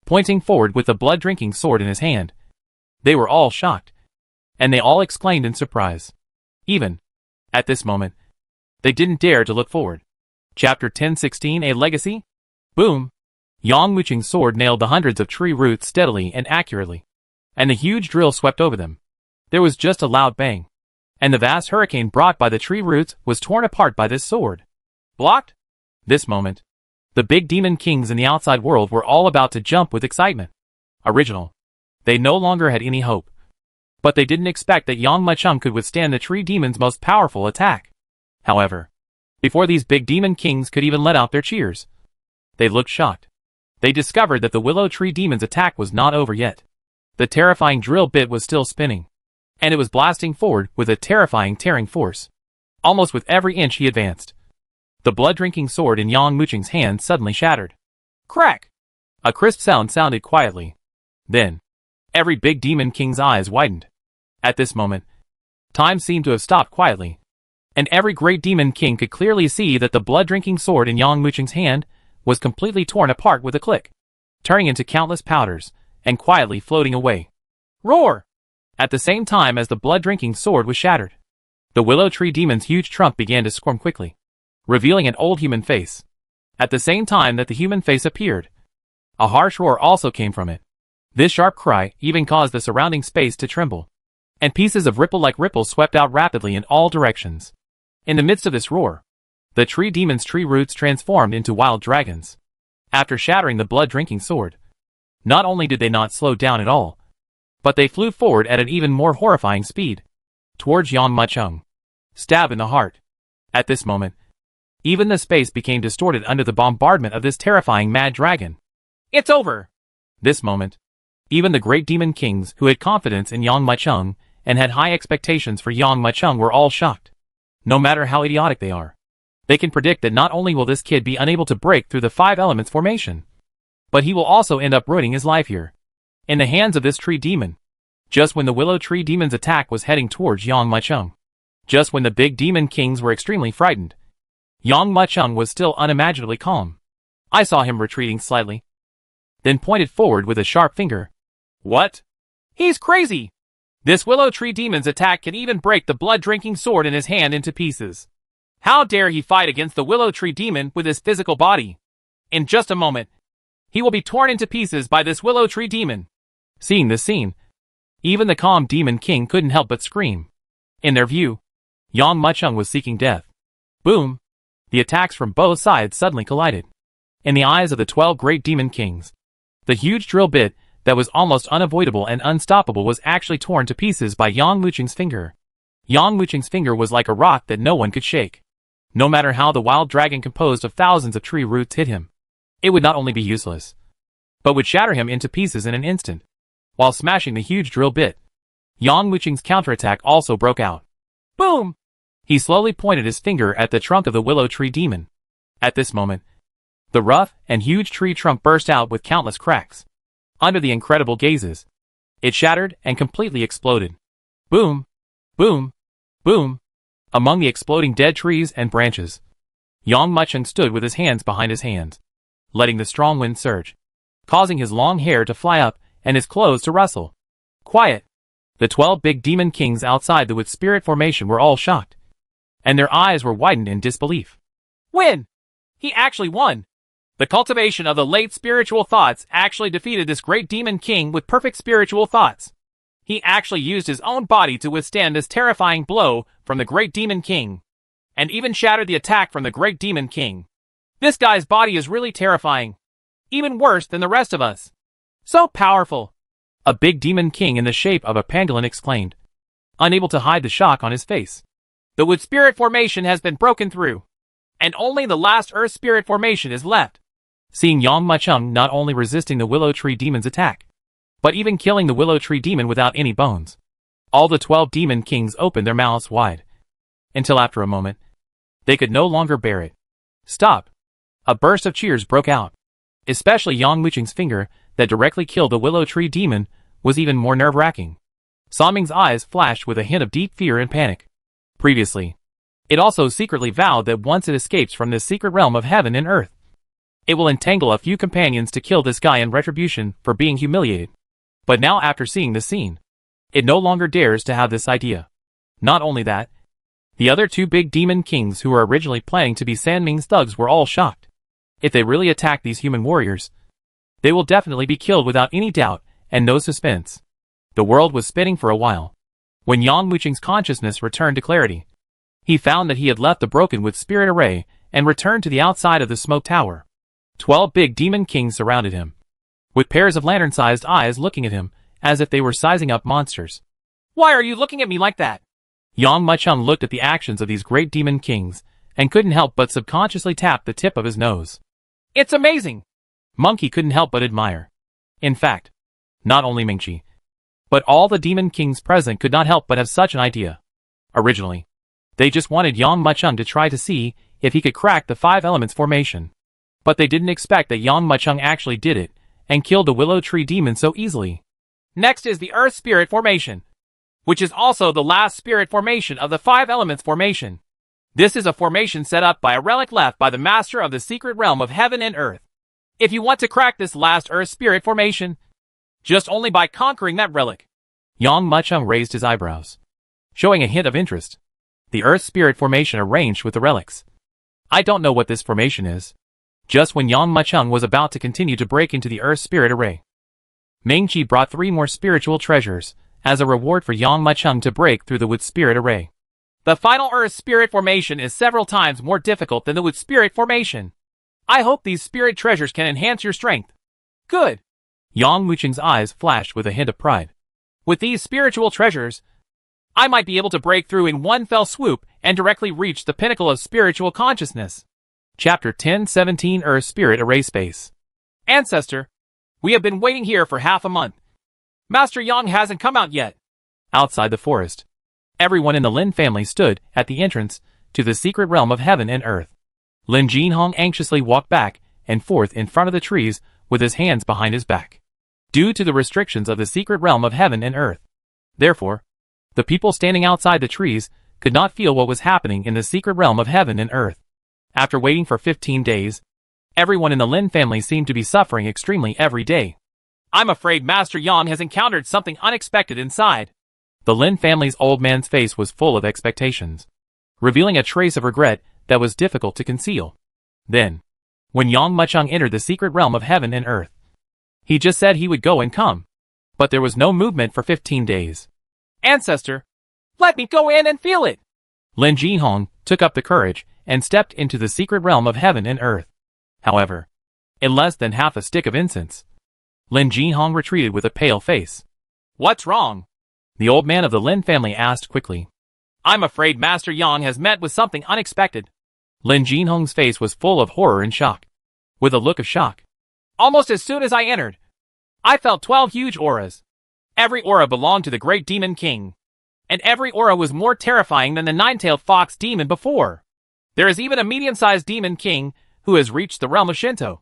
pointing forward with the blood-drinking sword in his hand, they were all shocked, and they all exclaimed in surprise. Even, at this moment, they didn't dare to look forward. Chapter 1016, A Legacy? Boom! Yang Muqing's sword nailed the hundreds of tree roots steadily and accurately, and the huge drill swept over them. There was just a loud bang, and the vast hurricane brought by the tree roots was torn apart by this sword. Blocked? This moment, the big demon kings in the outside world were all about to jump with excitement. Original. They no longer had any hope. But they didn't expect that Yang Muqing could withstand the tree demon's most powerful attack. However, before these big demon kings could even let out their cheers, they looked shocked. They discovered that the willow tree demon's attack was not over yet. The terrifying drill bit was still spinning, and it was blasting forward with a terrifying tearing force. Almost with every inch he advanced, the blood-drinking sword in Yang Muqing's hand suddenly shattered. Crack! A crisp sound sounded quietly. Then, every big demon king's eyes widened. At this moment, time seemed to have stopped quietly, and every great demon king could clearly see that the blood-drinking sword in Yang Muqing's hand was completely torn apart with a click, turning into countless powders, and quietly floating away. Roar! At the same time as the blood-drinking sword was shattered, the willow tree demon's huge trunk began to squirm quickly, revealing an old human face. At the same time that the human face appeared, a harsh roar also came from it. This sharp cry even caused the surrounding space to tremble, and pieces of ripple-like ripples swept out rapidly in all directions. In the midst of this roar, The tree demon's tree roots transformed into wild dragons. After shattering the blood-drinking sword, not only did they not slow down at all, but they flew forward at an even more horrifying speed, towards Yang Mucheng. Stab in the heart. At this moment, even the space became distorted under the bombardment of this terrifying mad dragon. It's over! This moment, even the great demon kings who had confidence in Yang Mucheng and had high expectations for Yang Mucheng were all shocked. No matter how idiotic they are, they can predict that not only will this kid be unable to break through the 5 elements formation, but he will also end up ruining his life here, in the hands of this tree demon. Just when the willow tree demon's attack was heading towards Yang Mucheng, just when the big demon kings were extremely frightened, Yang Mucheng was still unimaginably calm. I saw him retreating slightly, then pointed forward with a sharp finger. What? He's crazy! This willow tree demon's attack can even break the blood-drinking sword in his hand into pieces. How dare he fight against the willow tree demon with his physical body? In just a moment, he will be torn into pieces by this willow tree demon. Seeing this scene, even the calm demon king couldn't help but scream. In their view, Yang Mucheng was seeking death. Boom! The attacks from both sides suddenly collided. In the eyes of the 12 great demon kings, the huge drill bit that was almost unavoidable and unstoppable was actually torn to pieces by Yang Mucheng's finger. Yang Mucheng's finger was like a rock that no one could shake. No matter how the wild dragon composed of thousands of tree roots hit him, it would not only be useless, but would shatter him into pieces in an instant. While smashing the huge drill bit, Yang Mucheng's counterattack also broke out. Boom! He slowly pointed his finger at the trunk of the willow tree demon. At this moment, the rough and huge tree trunk burst out with countless cracks. Under the incredible gazes, it shattered and completely exploded. Boom! Boom! Boom! Among the exploding dead trees and branches, Yang Mucheng stood with his hands behind his hands, letting the strong wind surge, causing his long hair to fly up and his clothes to rustle. Quiet! The 12 big demon kings outside the with spirit formation were all shocked, and their eyes were widened in disbelief. Win! He actually won! The cultivation of the late spiritual thoughts actually defeated this great demon king with perfect spiritual thoughts. He actually used his own body to withstand this terrifying blow from the great demon king, and even shattered the attack from the great demon king. This guy's body is really terrifying. Even worse than the rest of us. So powerful! A big demon king in the shape of a pangolin exclaimed, unable to hide the shock on his face. The wood spirit formation has been broken through, and only the last earth spirit formation is left. Seeing Yang Mucheng not only resisting the willow tree demon's attack, but even killing the willow tree demon without any bones, all the 12 demon kings opened their mouths wide, until after a moment, they could no longer bear it. Stop! A burst of cheers broke out. Especially Yang Mucheng's finger that directly killed the willow tree demon was even more nerve-wracking. Saming's eyes flashed with a hint of deep fear and panic. Previously, it also secretly vowed that once it escapes from this secret realm of heaven and earth, it will entangle a few companions to kill this guy in retribution for being humiliated. But now after seeing this scene, it no longer dares to have this idea. Not only that, the other 2 big demon kings who were originally planning to be Sanming's thugs were all shocked. If they really attack these human warriors, they will definitely be killed without any doubt and no suspense. The world was spinning for a while. When Yang Mucheng's consciousness returned to clarity, he found that he had left the broken wood spirit array and returned to the outside of the smoke tower. 12 big demon kings surrounded him, with pairs of lantern-sized eyes looking at him as if they were sizing up monsters. Why are you looking at me like that? Yang Mucheng looked at the actions of these great demon kings and couldn't help but subconsciously tap the tip of his nose. It's amazing! Monkey couldn't help but admire. In fact, not only Mingqi, but all the demon kings present could not help but have such an idea. Originally, they just wanted Yang Mucheng to try to see if he could crack the 5 elements formation. But they didn't expect that Yang Mucheng actually did it and killed the willow tree demon so easily. Next is the earth spirit formation, which is also the last spirit formation of the 5 elements formation. This is a formation set up by a relic left by the master of the secret realm of heaven and earth. If you want to crack this last earth spirit formation, just only by conquering that relic. Yang Mucheng raised his eyebrows, showing a hint of interest. The earth spirit formation arranged with the relics. I don't know what this formation is. Just when Yang Mucheng was about to continue to break into the earth spirit array, Mingqi brought 3 more spiritual treasures as a reward for Yang Mucheng to break through the wood spirit array. The final Earth spirit formation is several times more difficult than the wood spirit formation. I hope these spirit treasures can enhance your strength. Good. Yang Muqing's eyes flashed with a hint of pride. With these spiritual treasures, I might be able to break through in one fell swoop and directly reach the pinnacle of spiritual consciousness. Chapter 1017 Earth Spirit Array Space. Ancestor, we have been waiting here for half a month. Master Yang hasn't come out yet. Outside the forest, everyone in the Lin family stood at the entrance to the secret realm of heaven and earth. Lin Jinhong anxiously walked back and forth in front of the trees with his hands behind his back. Due to the restrictions of the secret realm of heaven and earth, therefore, the people standing outside the trees could not feel what was happening in the secret realm of heaven and earth. After waiting for 15 days, everyone in the Lin family seemed to be suffering extremely every day. I'm afraid Master Yang has encountered something unexpected inside. The Lin family's old man's face was full of expectations, revealing a trace of regret that was difficult to conceal. Then, when Yang Mucheng entered the secret realm of heaven and earth, he just said he would go and come. But there was no movement for 15 days. Ancestor, let me go in and feel it. Lin Jinhong took up the courage and stepped into the secret realm of heaven and earth. However, in less than half a stick of incense, Lin Jinhong retreated with a pale face. What's wrong? The old man of the Lin family asked quickly. I'm afraid Master Yang has met with something unexpected. Lin Jinhong's face was full of horror and shock. With a look of shock. Almost as soon as I entered, I felt 12 huge auras. Every aura belonged to the great demon king. And every aura was more terrifying than the nine-tailed fox demon before. There is even a medium-sized demon king who has reached the realm of Shinto.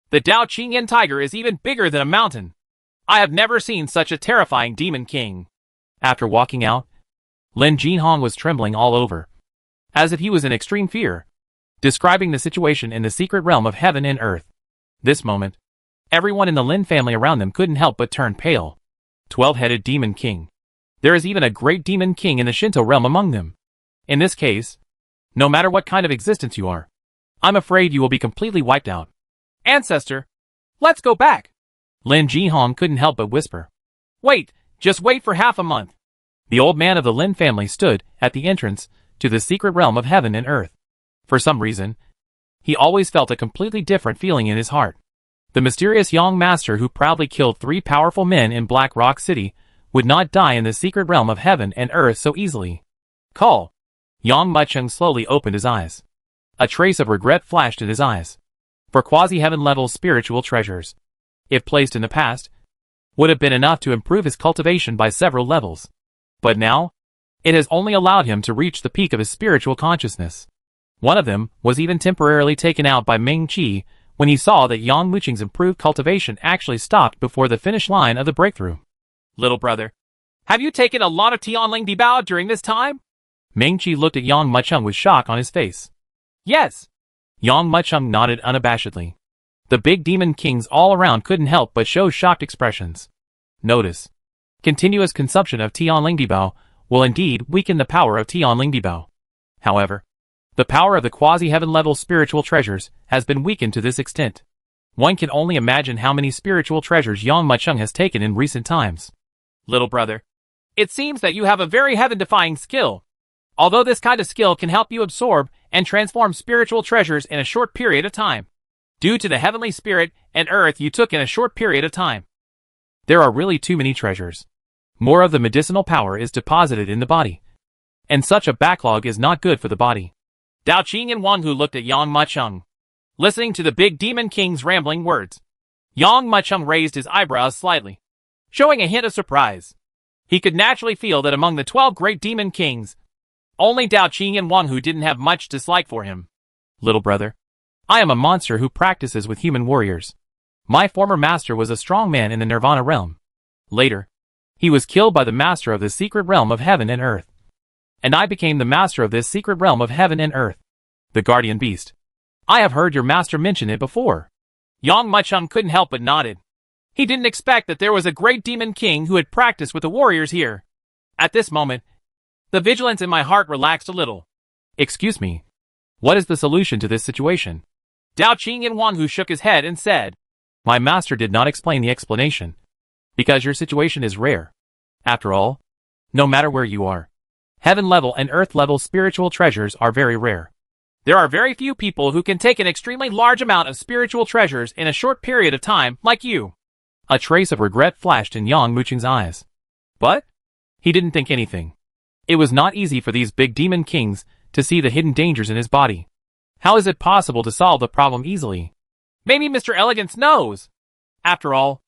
The Dao Qingyan tiger is even bigger than a mountain. I have never seen such a terrifying demon king. After walking out, Lin Jinhong was trembling all over, as if he was in extreme fear, describing the situation in the secret realm of heaven and earth. This moment, everyone in the Lin family around them couldn't help but turn pale. 12-headed demon king. There is even a great demon king in the Shinto realm among them. In this case, no matter what kind of existence you are, I'm afraid you will be completely wiped out. Ancestor, let's go back. Lin Jinhong couldn't help but whisper. Wait, just wait for half a month. The old man of the Lin family stood at the entrance to the secret realm of heaven and earth. For some reason, he always felt a completely different feeling in his heart. The mysterious young master who proudly killed 3 powerful men in Black Rock City would not die in the secret realm of heaven and earth so easily. Call. Yang Mucheng slowly opened his eyes. A trace of regret flashed in his eyes. For quasi-heaven level spiritual treasures, if placed in the past, would have been enough to improve his cultivation by several levels. But now, it has only allowed him to reach the peak of his spiritual consciousness. One of them was even temporarily taken out by Ming Qi when he saw that Yang Mucheng's improved cultivation actually stopped before the finish line of the breakthrough. Little brother, have you taken a lot of Tianling Dibao during this time? Ming Qi looked at Yang Mucheng with shock on his face. Yes. Yang Mucheng nodded unabashedly. The big demon kings all around couldn't help but show shocked expressions. Notice. Continuous consumption of Tianling Dibao will indeed weaken the power of Tianling Dibao. However, the power of the quasi-heaven level spiritual treasures has been weakened to this extent. One can only imagine how many spiritual treasures Yang Mucheng has taken in recent times. Little brother, it seems that you have a very heaven-defying skill. Although this kind of skill can help you absorb and transform spiritual treasures in a short period of time, due to the heavenly spirit and earth you took in a short period of time. There are really too many treasures. More of the medicinal power is deposited in the body, and such a backlog is not good for the body. Dao Qing and Wang Hu looked at Yang Mucheng, listening to the big demon king's rambling words. Yang Mucheng raised his eyebrows slightly, showing a hint of surprise. He could naturally feel that among the 12 great demon kings, only Dao Qing and Wang Hu didn't have much dislike for him. Little brother, I am a monster who practices with human warriors. My former master was a strong man in the Nirvana realm. Later, he was killed by the master of the secret realm of heaven and earth. And I became the master of this secret realm of heaven and earth, the guardian beast. I have heard your master mention it before. Yang Mucheng couldn't help but nodded. He didn't expect that there was a great demon king who had practiced with the warriors here. At this moment, the vigilance in my heart relaxed a little. Excuse me. What is the solution to this situation? Dao Qing and Wang Hu shook his head and said, My master did not explain the explanation, because your situation is rare. After all, no matter where you are, Heaven-level and earth-level spiritual treasures are very rare. There are very few people who can take an extremely large amount of spiritual treasures in a short period of time, like you. A trace of regret flashed in Yang Muqing's eyes. But he didn't think anything. It was not easy for these big demon kings to see the hidden dangers in his body. How is it possible to solve the problem easily? Maybe Mr. Elegance knows. After all,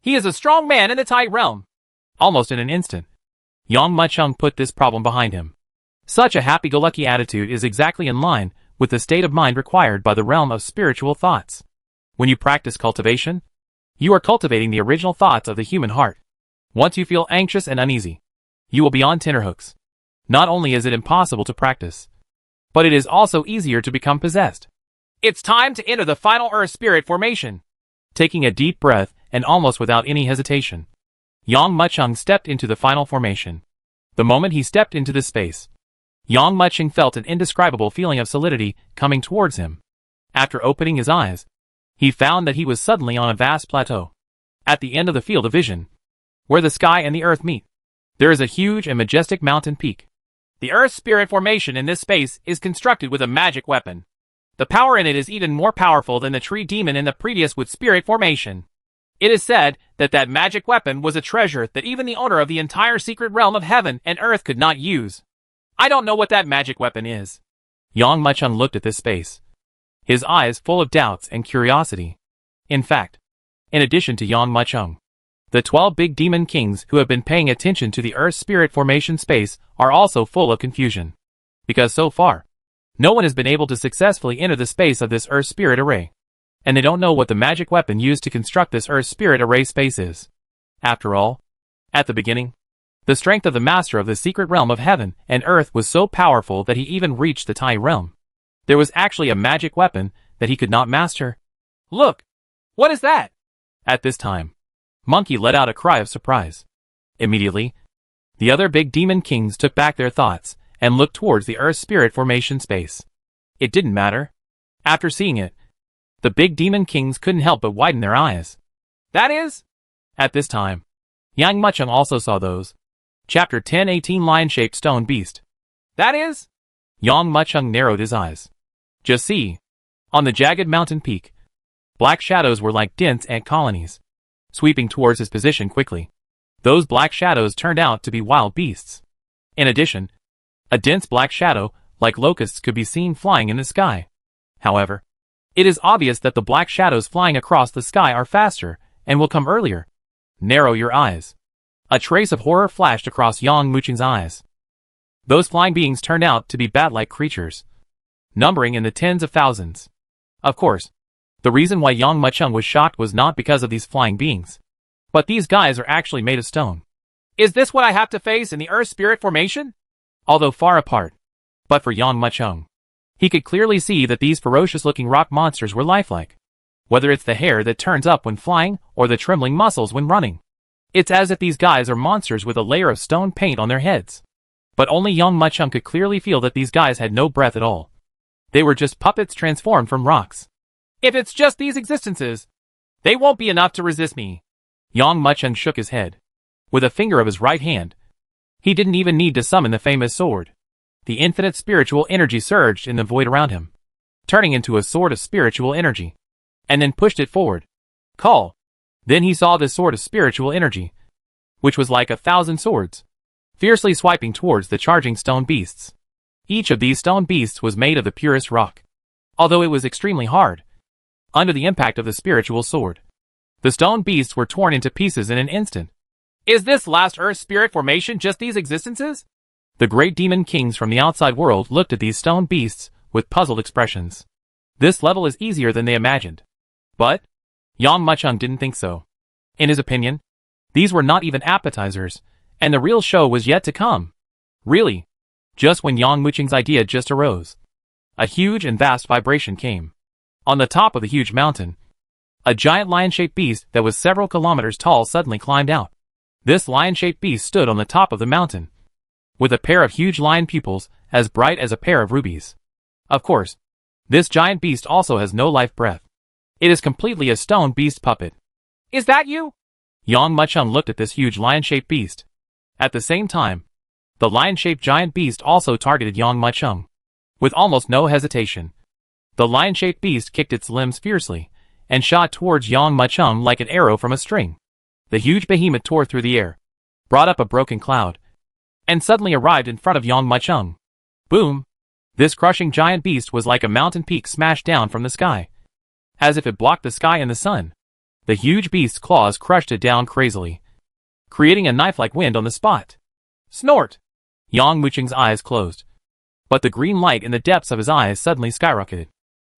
he is a strong man in the Tai realm. Almost in an instant, Yang Muqing put this problem behind him. Such a happy-go-lucky attitude is exactly in line with the state of mind required by the realm of spiritual thoughts. When you practice cultivation, you are cultivating the original thoughts of the human heart. Once you feel anxious and uneasy, you will be on tenterhooks. Not only is it impossible to practice, but it is also easier to become possessed. It's time to enter the final Earth Spirit formation. Taking a deep breath and almost without any hesitation, Yang Muqing stepped into the final formation. The moment he stepped into this space, Yang Muqing felt an indescribable feeling of solidity coming towards him. After opening his eyes, he found that he was suddenly on a vast plateau. At the end of the field of vision, where the sky and the earth meet, there is a huge and majestic mountain peak. The Earth Spirit formation in this space is constructed with a magic weapon. The power in it is even more powerful than the tree demon in the previous wood spirit formation. It is said that that magic weapon was a treasure that even the owner of the entire secret realm of heaven and earth could not use. I don't know what that magic weapon is. Yang Muqing looked at this space, his eyes full of doubts and curiosity. In fact, in addition to Yang Muqing, the 12 big demon kings who have been paying attention to the Earth Spirit formation space are also full of confusion. Because so far, no one has been able to successfully enter the space of this Earth Spirit array. And they don't know what the magic weapon used to construct this Earth Spirit array space is. After all, at the beginning, the strength of the master of the secret realm of heaven and earth was so powerful that he even reached the Tai realm. There was actually a magic weapon that he could not master. Look! What is that? At this time, Monkey let out a cry of surprise. Immediately, the other big demon kings took back their thoughts and looked towards the Earth Spirit formation space. It didn't matter. After seeing it, the big demon kings couldn't help but widen their eyes. That is? At this time, Yang Muqing also saw those. Chapter 10:18 Lion-shaped stone beast. That is? Yang Muqing narrowed his eyes. Just see. On the jagged mountain peak, black shadows were like dense ant colonies, sweeping towards his position quickly. Those black shadows turned out to be wild beasts. In addition, a dense black shadow, like locusts, could be seen flying in the sky. However, it is obvious that the black shadows flying across the sky are faster and will come earlier. Narrow your eyes. A trace of horror flashed across Yang Muqing's eyes. Those flying beings turned out to be bat-like creatures, numbering in the tens of thousands. Of course, the reason why Yang Muqing was shocked was not because of these flying beings, but these guys are actually made of stone. Is this what I have to face in the Earth Spirit formation? Although far apart, but for Yang Muqing, he could clearly see that these ferocious-looking rock monsters were lifelike. Whether it's the hair that turns up when flying or the trembling muscles when running, it's as if these guys are monsters with a layer of stone paint on their heads. But only Yang Muqing could clearly feel that these guys had no breath at all. They were just puppets transformed from rocks. If it's just these existences, they won't be enough to resist me. Yang Muqing shook his head. With a finger of his right hand, he didn't even need to summon the famous sword. The infinite spiritual energy surged in the void around him, turning into a sword of spiritual energy, and then pushed it forward. Call. Then he saw this sword of spiritual energy, which was like 1,000 swords, fiercely swiping towards the charging stone beasts. Each of these stone beasts was made of the purest rock. Although it was extremely hard, under the impact of the spiritual sword, the stone beasts were torn into pieces in an instant. Is this last Earth Spirit formation just these existences? The great demon kings from the outside world looked at these stone beasts with puzzled expressions. This level is easier than they imagined. But Yang Muqing didn't think so. In his opinion, these were not even appetizers, and the real show was yet to come. Really, just when Yang Muqing's idea just arose, a huge and vast vibration came. On the top of the huge mountain, a giant lion-shaped beast that was several kilometers tall suddenly climbed out. This lion-shaped beast stood on the top of the mountain, with a pair of huge lion pupils as bright as a pair of rubies. Of course, this giant beast also has no life breath. It is completely a stone beast puppet. Is that you? Yang Muqing looked at this huge lion-shaped beast. At the same time, The lion-shaped giant beast also targeted Yang Muchung. With almost no hesitation, the lion-shaped beast kicked its limbs fiercely and shot towards Yang Muchung like an arrow from a string. The huge behemoth tore through the air, brought up a broken cloud, and suddenly arrived in front of Yang Muchung. Boom! This crushing giant beast was like a mountain peak smashed down from the sky, as if it blocked the sky and the sun. The huge beast's claws crushed it down crazily, creating a knife-like wind on the spot. Snort! Yang Muchung's eyes closed, but the green light in the depths of his eyes suddenly skyrocketed,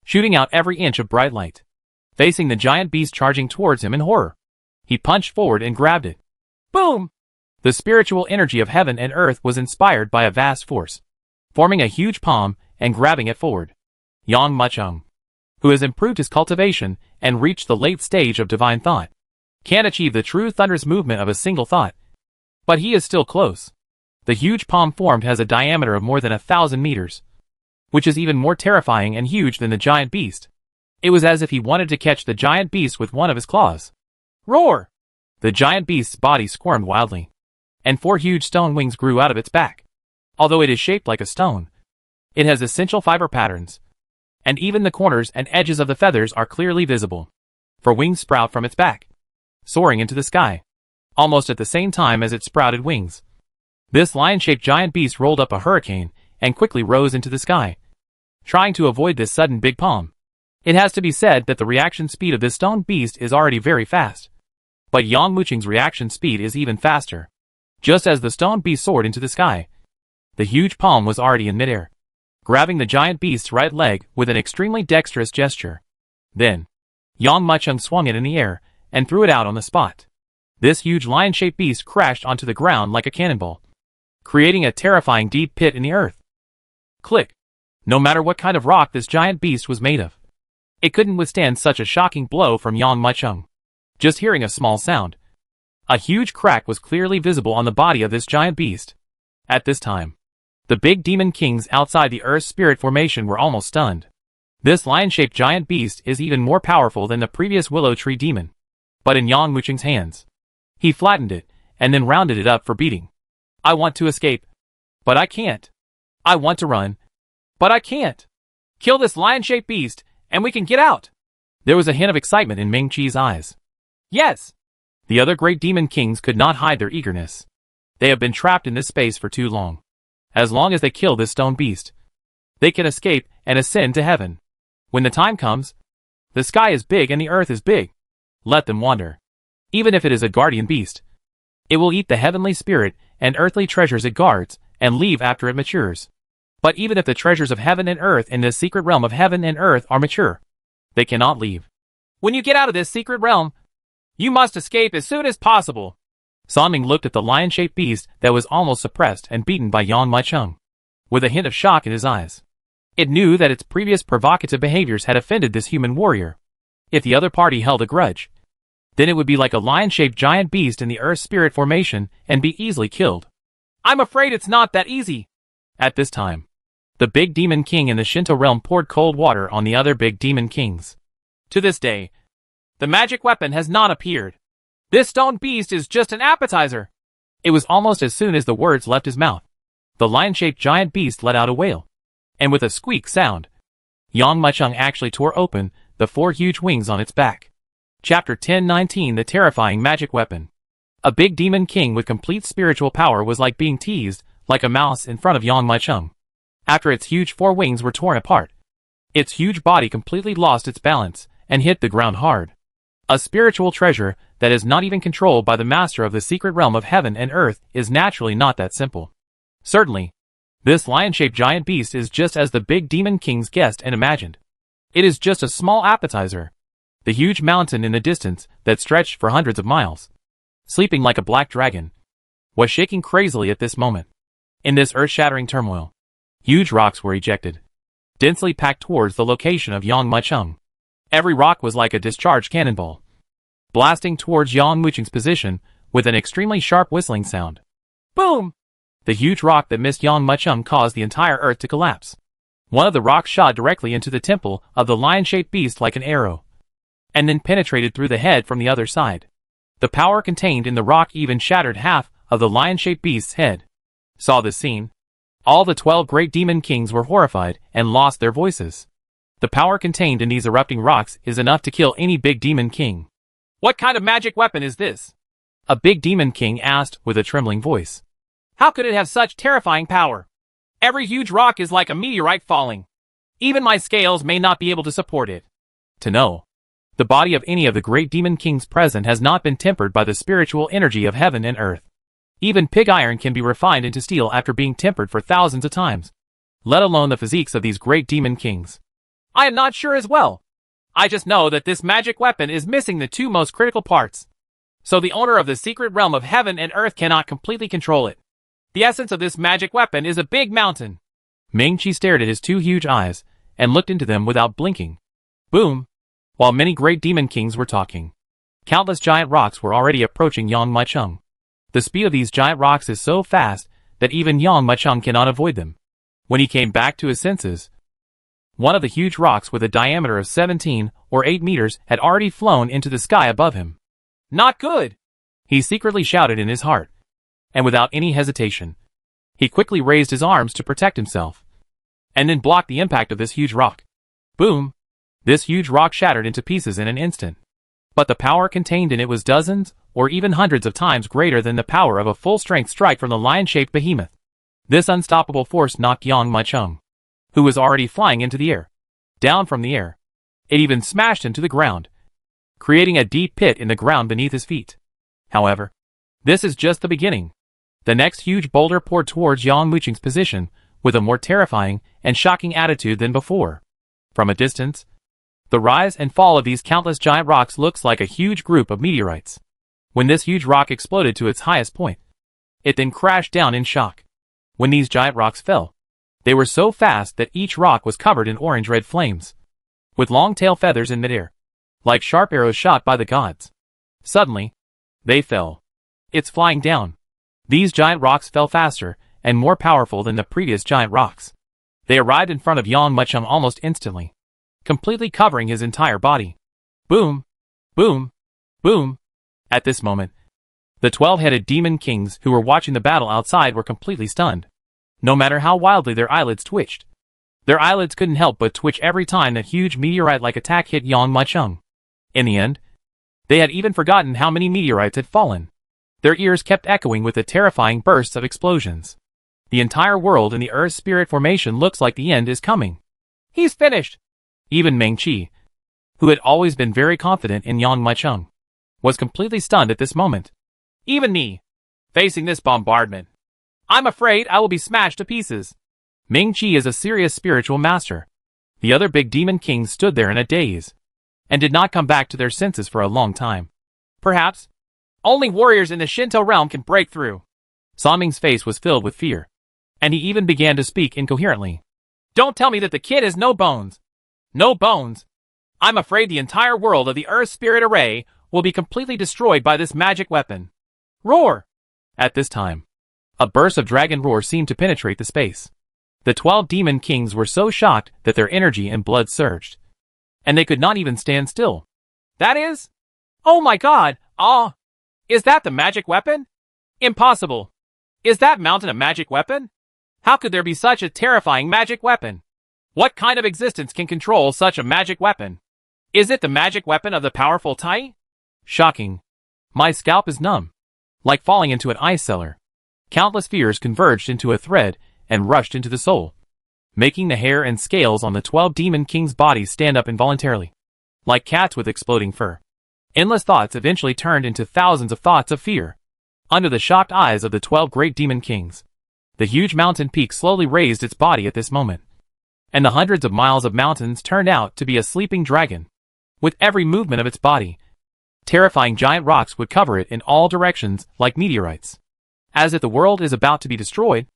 shooting out every inch of bright light. Facing the giant beast charging towards him in horror, he punched forward and grabbed it. Boom! The spiritual energy of heaven and earth was inspired by a vast force, forming a huge palm and grabbing it forward. Yang Muchung, who has improved his cultivation and reached the late stage of divine thought, can't achieve the true thunderous movement of a single thought, but he is still close. The huge palm formed has a diameter of more than 1,000 meters, which is even more terrifying and huge than the giant beast. It was as if he wanted to catch the giant beast with one of his claws. Roar! The giant beast's body squirmed wildly, and 4 huge stone wings grew out of its back. Although it is shaped like a stone, it has essential fiber patterns, and even the corners and edges of the feathers are clearly visible, for wings sprout from its back, soaring into the sky, almost at the same time as it sprouted wings. This lion-shaped giant beast rolled up a hurricane and quickly rose into the sky, trying to avoid this sudden big palm. It has to be said that the reaction speed of this stone beast is already very fast, but Yang Muchung's reaction speed is even faster. Just as the stone beast soared into the sky, the huge palm was already in midair, grabbing the giant beast's right leg with an extremely dexterous gesture. Then, Yang Muchung swung it in the air and threw it out on the spot. This huge lion-shaped beast crashed onto the ground like a cannonball, creating a terrifying deep pit in the earth. Click! No matter what kind of rock this giant beast was made of, it couldn't withstand such a shocking blow from Yang Muchung. Just hearing a small sound, a huge crack was clearly visible on the body of this giant beast. At this time, the big demon kings outside the Earth Spirit formation were almost stunned. This lion-shaped giant beast is even more powerful than the previous willow tree demon. But in Yang Muchung's hands, he flattened it and then rounded it up for beating. I want to escape, but I can't. I want to run, but I can't. Kill this lion-shaped beast, and we can get out. There was a hint of excitement in Ming Chi's eyes. Yes! The other great demon kings could not hide their eagerness. They have been trapped in this space for too long. As long as they kill this stone beast, they can escape and ascend to heaven. When the time comes, the sky is big and the earth is big. Let them wander. Even if it is a guardian beast, it will eat the heavenly spirit and earthly treasures it guards and leave after it matures. But even if the treasures of heaven and earth in this secret realm of heaven and earth are mature, they cannot leave. When you get out of this secret realm, you must escape as soon as possible. Sanming looked at the lion-shaped beast that was almost suppressed and beaten by Yang Muchung, with a hint of shock in his eyes. It knew that its previous provocative behaviors had offended this human warrior. If the other party held a grudge, then it would be like a lion-shaped giant beast in the Earth Spirit formation and be easily killed. I'm afraid it's not that easy. At this time, the big demon king in the Shinto realm poured cold water on the other big demon kings. To this day, the magic weapon has not appeared. This stone beast is just an appetizer. It was almost as soon as the words left his mouth, the lion-shaped giant beast let out a wail, and with a squeak sound, Yang Muchung actually tore open the 4 huge wings on its back. Chapter 1019 The Terrifying Magic Weapon. A big demon king with complete spiritual power was like being teased like a mouse in front of Yang Muchung. After its huge 4 wings were torn apart, its huge body completely lost its balance and hit the ground hard. A spiritual treasure that is not even controlled by the master of the secret realm of heaven and earth is naturally not that simple. Certainly, this lion-shaped giant beast is just as the big demon kings guessed and imagined. It is just a small appetizer. The huge mountain in the distance that stretched for hundreds of miles, sleeping like a black dragon, was shaking crazily at this moment. In this earth-shattering turmoil, huge rocks were ejected, densely packed towards the location of Yang Muchung. Every rock was like a discharged cannonball, blasting towards Yang Muchung's position with an extremely sharp whistling sound. Boom! The huge rock that missed Yang Muchung caused the entire earth to collapse. One of the rocks shot directly into the temple of the lion-shaped beast like an arrow, and then penetrated through the head from the other side. The power contained in the rock even shattered half of the lion-shaped beast's head. saw this scene. All the 12 great demon kings were horrified and lost their voices. The power contained in these erupting rocks is enough to kill any big demon king. What kind of magic weapon is this? A big demon king asked with a trembling voice. How could it have such terrifying power? Every huge rock is like a meteorite falling. Even my scales may not be able to support it. To know, the body of any of the great demon kings present has not been tempered by the spiritual energy of heaven and earth. Even pig iron can be refined into steel after being tempered for thousands of times, let alone the physiques of these great demon kings. I am not sure as well. I just know that this magic weapon is missing the two most critical parts. So the owner of the secret realm of heaven and earth cannot completely control it. The essence of this magic weapon is a big mountain. Ming-Chi stared at his two huge eyes and looked into them without blinking. Boom! While many great demon kings were talking, countless giant rocks were already approaching Yang Maicheng. The speed of these giant rocks is so fast that even Yang Maicheng cannot avoid them. When he came back to his senses, one of the huge rocks with a diameter of 17 or 8 meters had already flown into the sky above him. Not good! He secretly shouted in his heart. And without any hesitation, he quickly raised his arms to protect himself, and then blocked the impact of this huge rock. Boom! This huge rock shattered into pieces in an instant. But the power contained in it was dozens, or even hundreds of times greater than the power of a full-strength strike from the lion-shaped behemoth. This unstoppable force knocked Yang Maicheng, who was already flying into the air, down from the air. It even smashed him to the ground, creating a deep pit in the ground beneath his feet. However, this is just the beginning. The next huge boulder poured towards Yang Maicheng's position with a more terrifying and shocking attitude than before. From a distance, the rise and fall of these countless giant rocks looks like a huge group of meteorites. When this huge rock exploded to its highest point, it then crashed down in shock. When these giant rocks fell, they were so fast that each rock was covered in orange-red flames, with long tail feathers in midair, like sharp arrows shot by the gods. Suddenly, they fell. It's flying down. These giant rocks fell faster and more powerful than the previous giant rocks. They arrived in front of Yang Maicheng almost instantly, completely covering his entire body. Boom! Boom! Boom! At this moment, the 12-headed demon kings who were watching the battle outside were completely stunned. No matter how wildly their eyelids twitched, their eyelids couldn't help but twitch every time that huge meteorite-like attack hit Yang Maicheng. In the end, they had even forgotten how many meteorites had fallen. Their ears kept echoing with the terrifying bursts of explosions. The entire world in the Earth's spirit formation looks like the end is coming. He's finished! Even Ming-Chi, who had always been very confident in Yang Maicheng, was completely stunned at this moment. Even me, facing this bombardment, I'm afraid I will be smashed to pieces. Ming-Chi is a serious spiritual master. The other big demon kings stood there in a daze, and did not come back to their senses for a long time. Perhaps only warriors in the Shinto realm can break through. San Ming's face was filled with fear, and he even began to speak incoherently. Don't tell me that the kid has no bones. No bones. I'm afraid the entire world of the Earth Spirit Array will be completely destroyed by this magic weapon. Roar! At this time, a burst of dragon roar seemed to penetrate the space. The 12 demon kings were so shocked that their energy and blood surged, and they could not even stand still. That is? Oh my god! Ah! Is that the magic weapon? Impossible! Is that mountain a magic weapon? How could there be such a terrifying magic weapon? What kind of existence can control such a magic weapon? Is it the magic weapon of the powerful Tai? Shocking. My scalp is numb, like falling into an ice cellar. Countless fears converged into a thread and rushed into the soul, making the hair and scales on the 12 demon kings' bodies stand up involuntarily, like cats with exploding fur. Endless thoughts eventually turned into thousands of thoughts of fear. Under the shocked eyes of the 12 great demon kings, the huge mountain peak slowly raised its body at this moment, and the hundreds of miles of mountains turned out to be a sleeping dragon. With every movement of its body, terrifying giant rocks would cover it in all directions like meteorites. As if the world is about to be destroyed.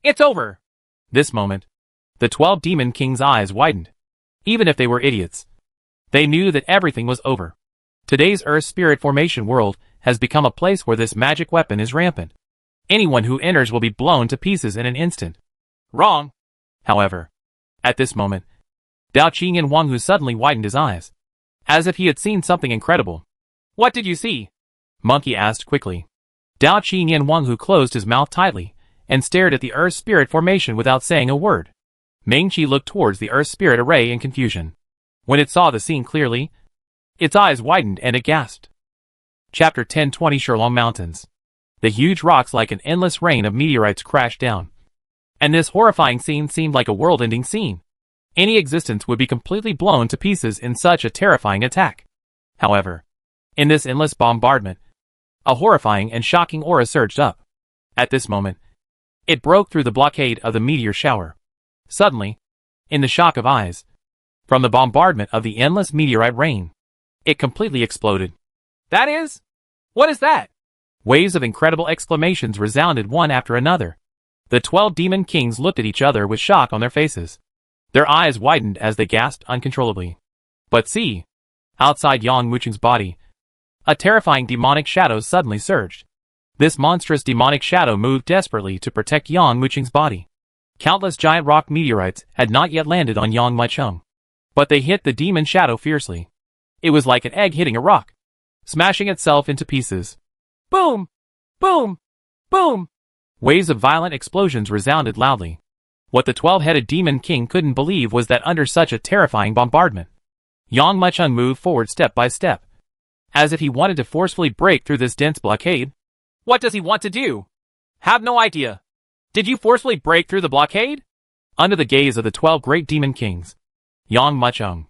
It's over! This moment, the 12 demon kings' eyes widened. Even if they were idiots, they knew that everything was over. Today's Earth Spirit Formation world has become a place where this magic weapon is rampant. Anyone who enters will be blown to pieces in an instant. Wrong! However, at this moment, Dao Qing and Wang Hu suddenly widened his eyes, as if he had seen something incredible. What did you see? Monkey asked quickly. Dao Qing and Wang Hu closed his mouth tightly, and stared at the Earth Spirit formation without saying a word. Ming-Chi looked towards the Earth Spirit array in confusion. When it saw the scene clearly, its eyes widened and it gasped. Chapter 1020 Shirlong Mountains. The huge rocks like an endless rain of meteorites crashed down. And this horrifying scene seemed like a world-ending scene. Any existence would be completely blown to pieces in such a terrifying attack. However, in this endless bombardment, a horrifying and shocking aura surged up. At this moment, it broke through the blockade of the meteor shower. Suddenly, in the shock of eyes, from the bombardment of the endless meteorite rain, it completely exploded. That is? What is that? Waves of incredible exclamations resounded one after another. The 12 demon kings looked at each other with shock on their faces. Their eyes widened as they gasped uncontrollably. But see! Outside Yang Mucheng's body, a terrifying demonic shadow suddenly surged. This monstrous demonic shadow moved desperately to protect Yang Mucheng's body. Countless giant rock meteorites had not yet landed on Yang Mucheng, but they hit the demon shadow fiercely. It was like an egg hitting a rock, smashing itself into pieces. Boom! Boom! Boom! Waves of violent explosions resounded loudly. What the 12-headed demon king couldn't believe was that under such a terrifying bombardment, Yang Mucheng moved forward step by step, as if he wanted to forcefully break through this dense blockade. What does he want to do? Have no idea. Did you forcefully break through the blockade? Under the gaze of the 12 great demon kings, Yang Mucheng,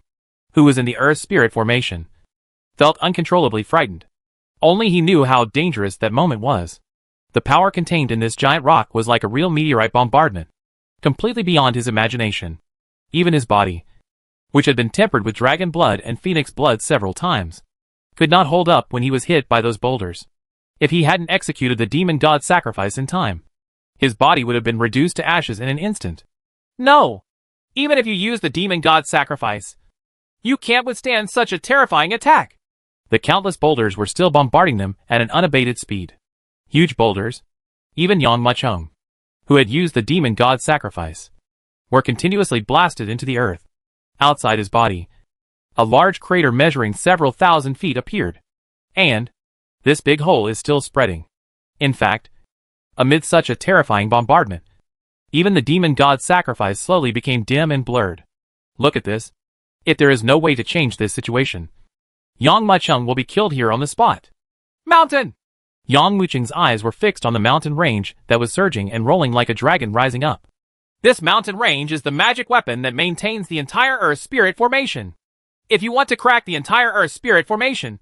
who was in the Earth Spirit formation, felt uncontrollably frightened. Only he knew how dangerous that moment was. The power contained in this giant rock was like a real meteorite bombardment, completely beyond his imagination. Even his body, which had been tempered with dragon blood and phoenix blood several times, could not hold up when he was hit by those boulders. If he hadn't executed the demon god sacrifice in time, his body would have been reduced to ashes in an instant. No! Even if you use the demon god sacrifice, you can't withstand such a terrifying attack! The countless boulders were still bombarding them at an unabated speed. Huge boulders, even Yang Mucheng, who had used the demon god sacrifice, were continuously blasted into the earth. Outside his body, a large crater measuring several thousand feet appeared. And this big hole is still spreading. In fact, amid such a terrifying bombardment, even the demon god sacrifice slowly became dim and blurred. Look at this. If there is no way to change this situation, Yang Mucheng will be killed here on the spot. Mountain! Yang Mucheng's eyes were fixed on the mountain range that was surging and rolling like a dragon rising up. This mountain range is the magic weapon that maintains the entire Earth Spirit formation. If you want to crack the entire Earth Spirit formation,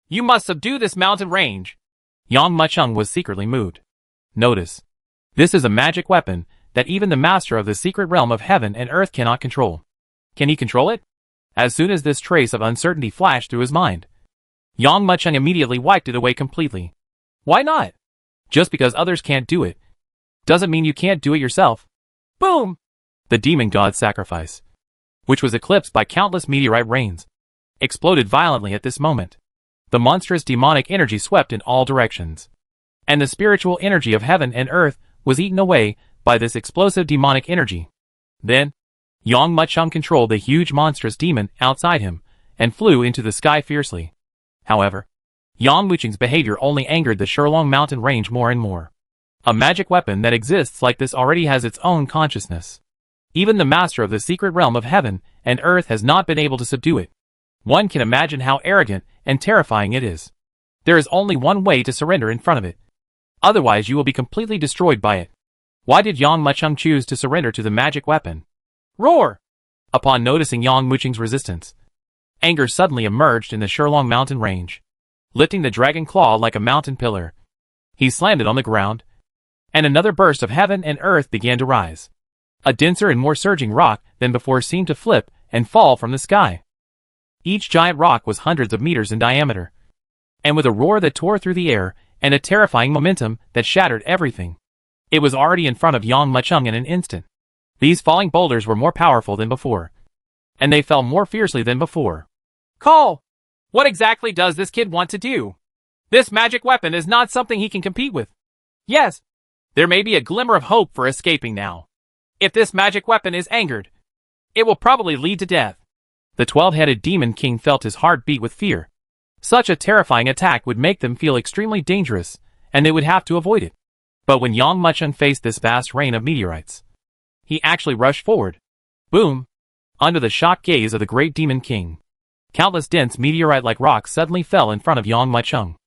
you must subdue this mountain range. Yang Mucheng was secretly moved. Notice, this is a magic weapon that even the master of the secret realm of heaven and earth cannot control. Can he control it? As soon as this trace of uncertainty flashed through his mind, Yang Mucheng immediately wiped it away completely. Why not? Just because others can't do it doesn't mean you can't do it yourself. Boom! The demon god sacrifice, which was eclipsed by countless meteorite rains, exploded violently at this moment. The monstrous demonic energy swept in all directions, and the spiritual energy of heaven and earth was eaten away by this explosive demonic energy. Then, Yang Mucheng controlled the huge monstrous demon outside him and flew into the sky fiercely. However, Yang Mucheng's behavior only angered the Shirlong mountain range more and more. A magic weapon that exists like this already has its own consciousness. Even the master of the secret realm of heaven and earth has not been able to subdue it. One can imagine how arrogant and terrifying it is. There is only one way to surrender in front of it. Otherwise you will be completely destroyed by it. Why did Yang Mucheng choose to surrender to the magic weapon? Roar! Upon noticing Yang Mucheng's resistance, anger suddenly emerged in the Shirlong mountain range. Lifting the dragon claw like a mountain pillar, he slammed it on the ground, and another burst of heaven and earth began to rise. A denser and more surging rock than before seemed to flip and fall from the sky. Each giant rock was hundreds of meters in diameter, and with a roar that tore through the air and a terrifying momentum that shattered everything, it was already in front of Yang Mucheng in an instant. These falling boulders were more powerful than before, and they fell more fiercely than before. Call! What exactly does this kid want to do? This magic weapon is not something he can compete with. Yes, there may be a glimmer of hope for escaping now. If this magic weapon is angered, it will probably lead to death. The 12-headed demon king felt his heart beat with fear. Such a terrifying attack would make them feel extremely dangerous, and they would have to avoid it. But when Yang Muchung faced this vast rain of meteorites, he actually rushed forward. Boom! Under the shocked gaze of the great demon king, countless dense meteorite-like rocks suddenly fell in front of Yang Muchung.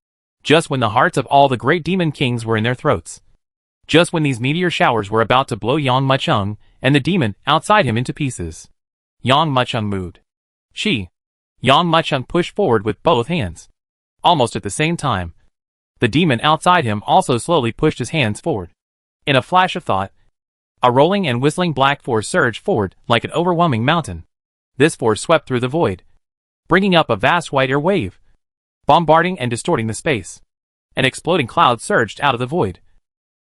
Just when the hearts of all the great demon kings were in their throats. Just when these meteor showers were about to blow Yang Muchung and the demon outside him into pieces. Yang Muchung moved. Yang Muchung pushed forward with both hands. Almost at the same time, the demon outside him also slowly pushed his hands forward. In a flash of thought, a rolling and whistling black force surged forward like an overwhelming mountain. This force swept through the void, bringing up a vast white air wave, bombarding and distorting the space. An exploding cloud surged out of the void.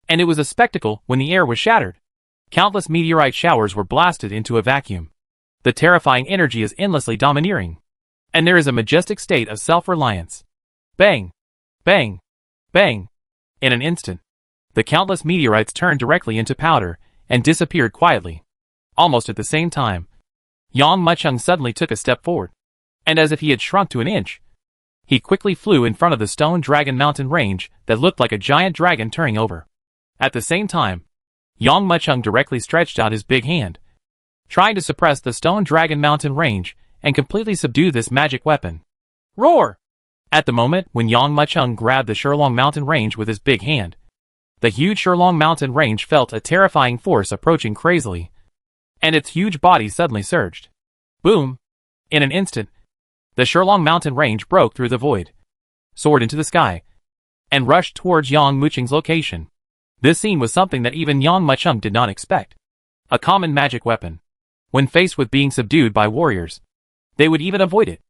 And it was a spectacle when the air was shattered. Countless meteorite showers were blasted into a vacuum. The terrifying energy is endlessly domineering. And there is a majestic state of self-reliance. Bang! Bang! Bang! In an instant, the countless meteorites turned directly into powder and disappeared quietly. Almost at the same time, Yang Muchung suddenly took a step forward. And as if he had shrunk to an inch, he quickly flew in front of the Stone Dragon mountain range that looked like a giant dragon turning over. At the same time, Yang Muchung directly stretched out his big hand, trying to suppress the Stone Dragon mountain range and completely subdue this magic weapon. Roar! At the moment when Yang Muchung grabbed the Shurlong mountain range with his big hand, the huge Shurlong mountain range felt a terrifying force approaching crazily, and its huge body suddenly surged. Boom! In an instant, the Shurlong mountain range broke through the void, soared into the sky, and rushed towards Yang Muchung's location. This scene was something that even Yang Muchung did not expect. A common magic weapon. When faced with being subdued by warriors, they would even avoid it.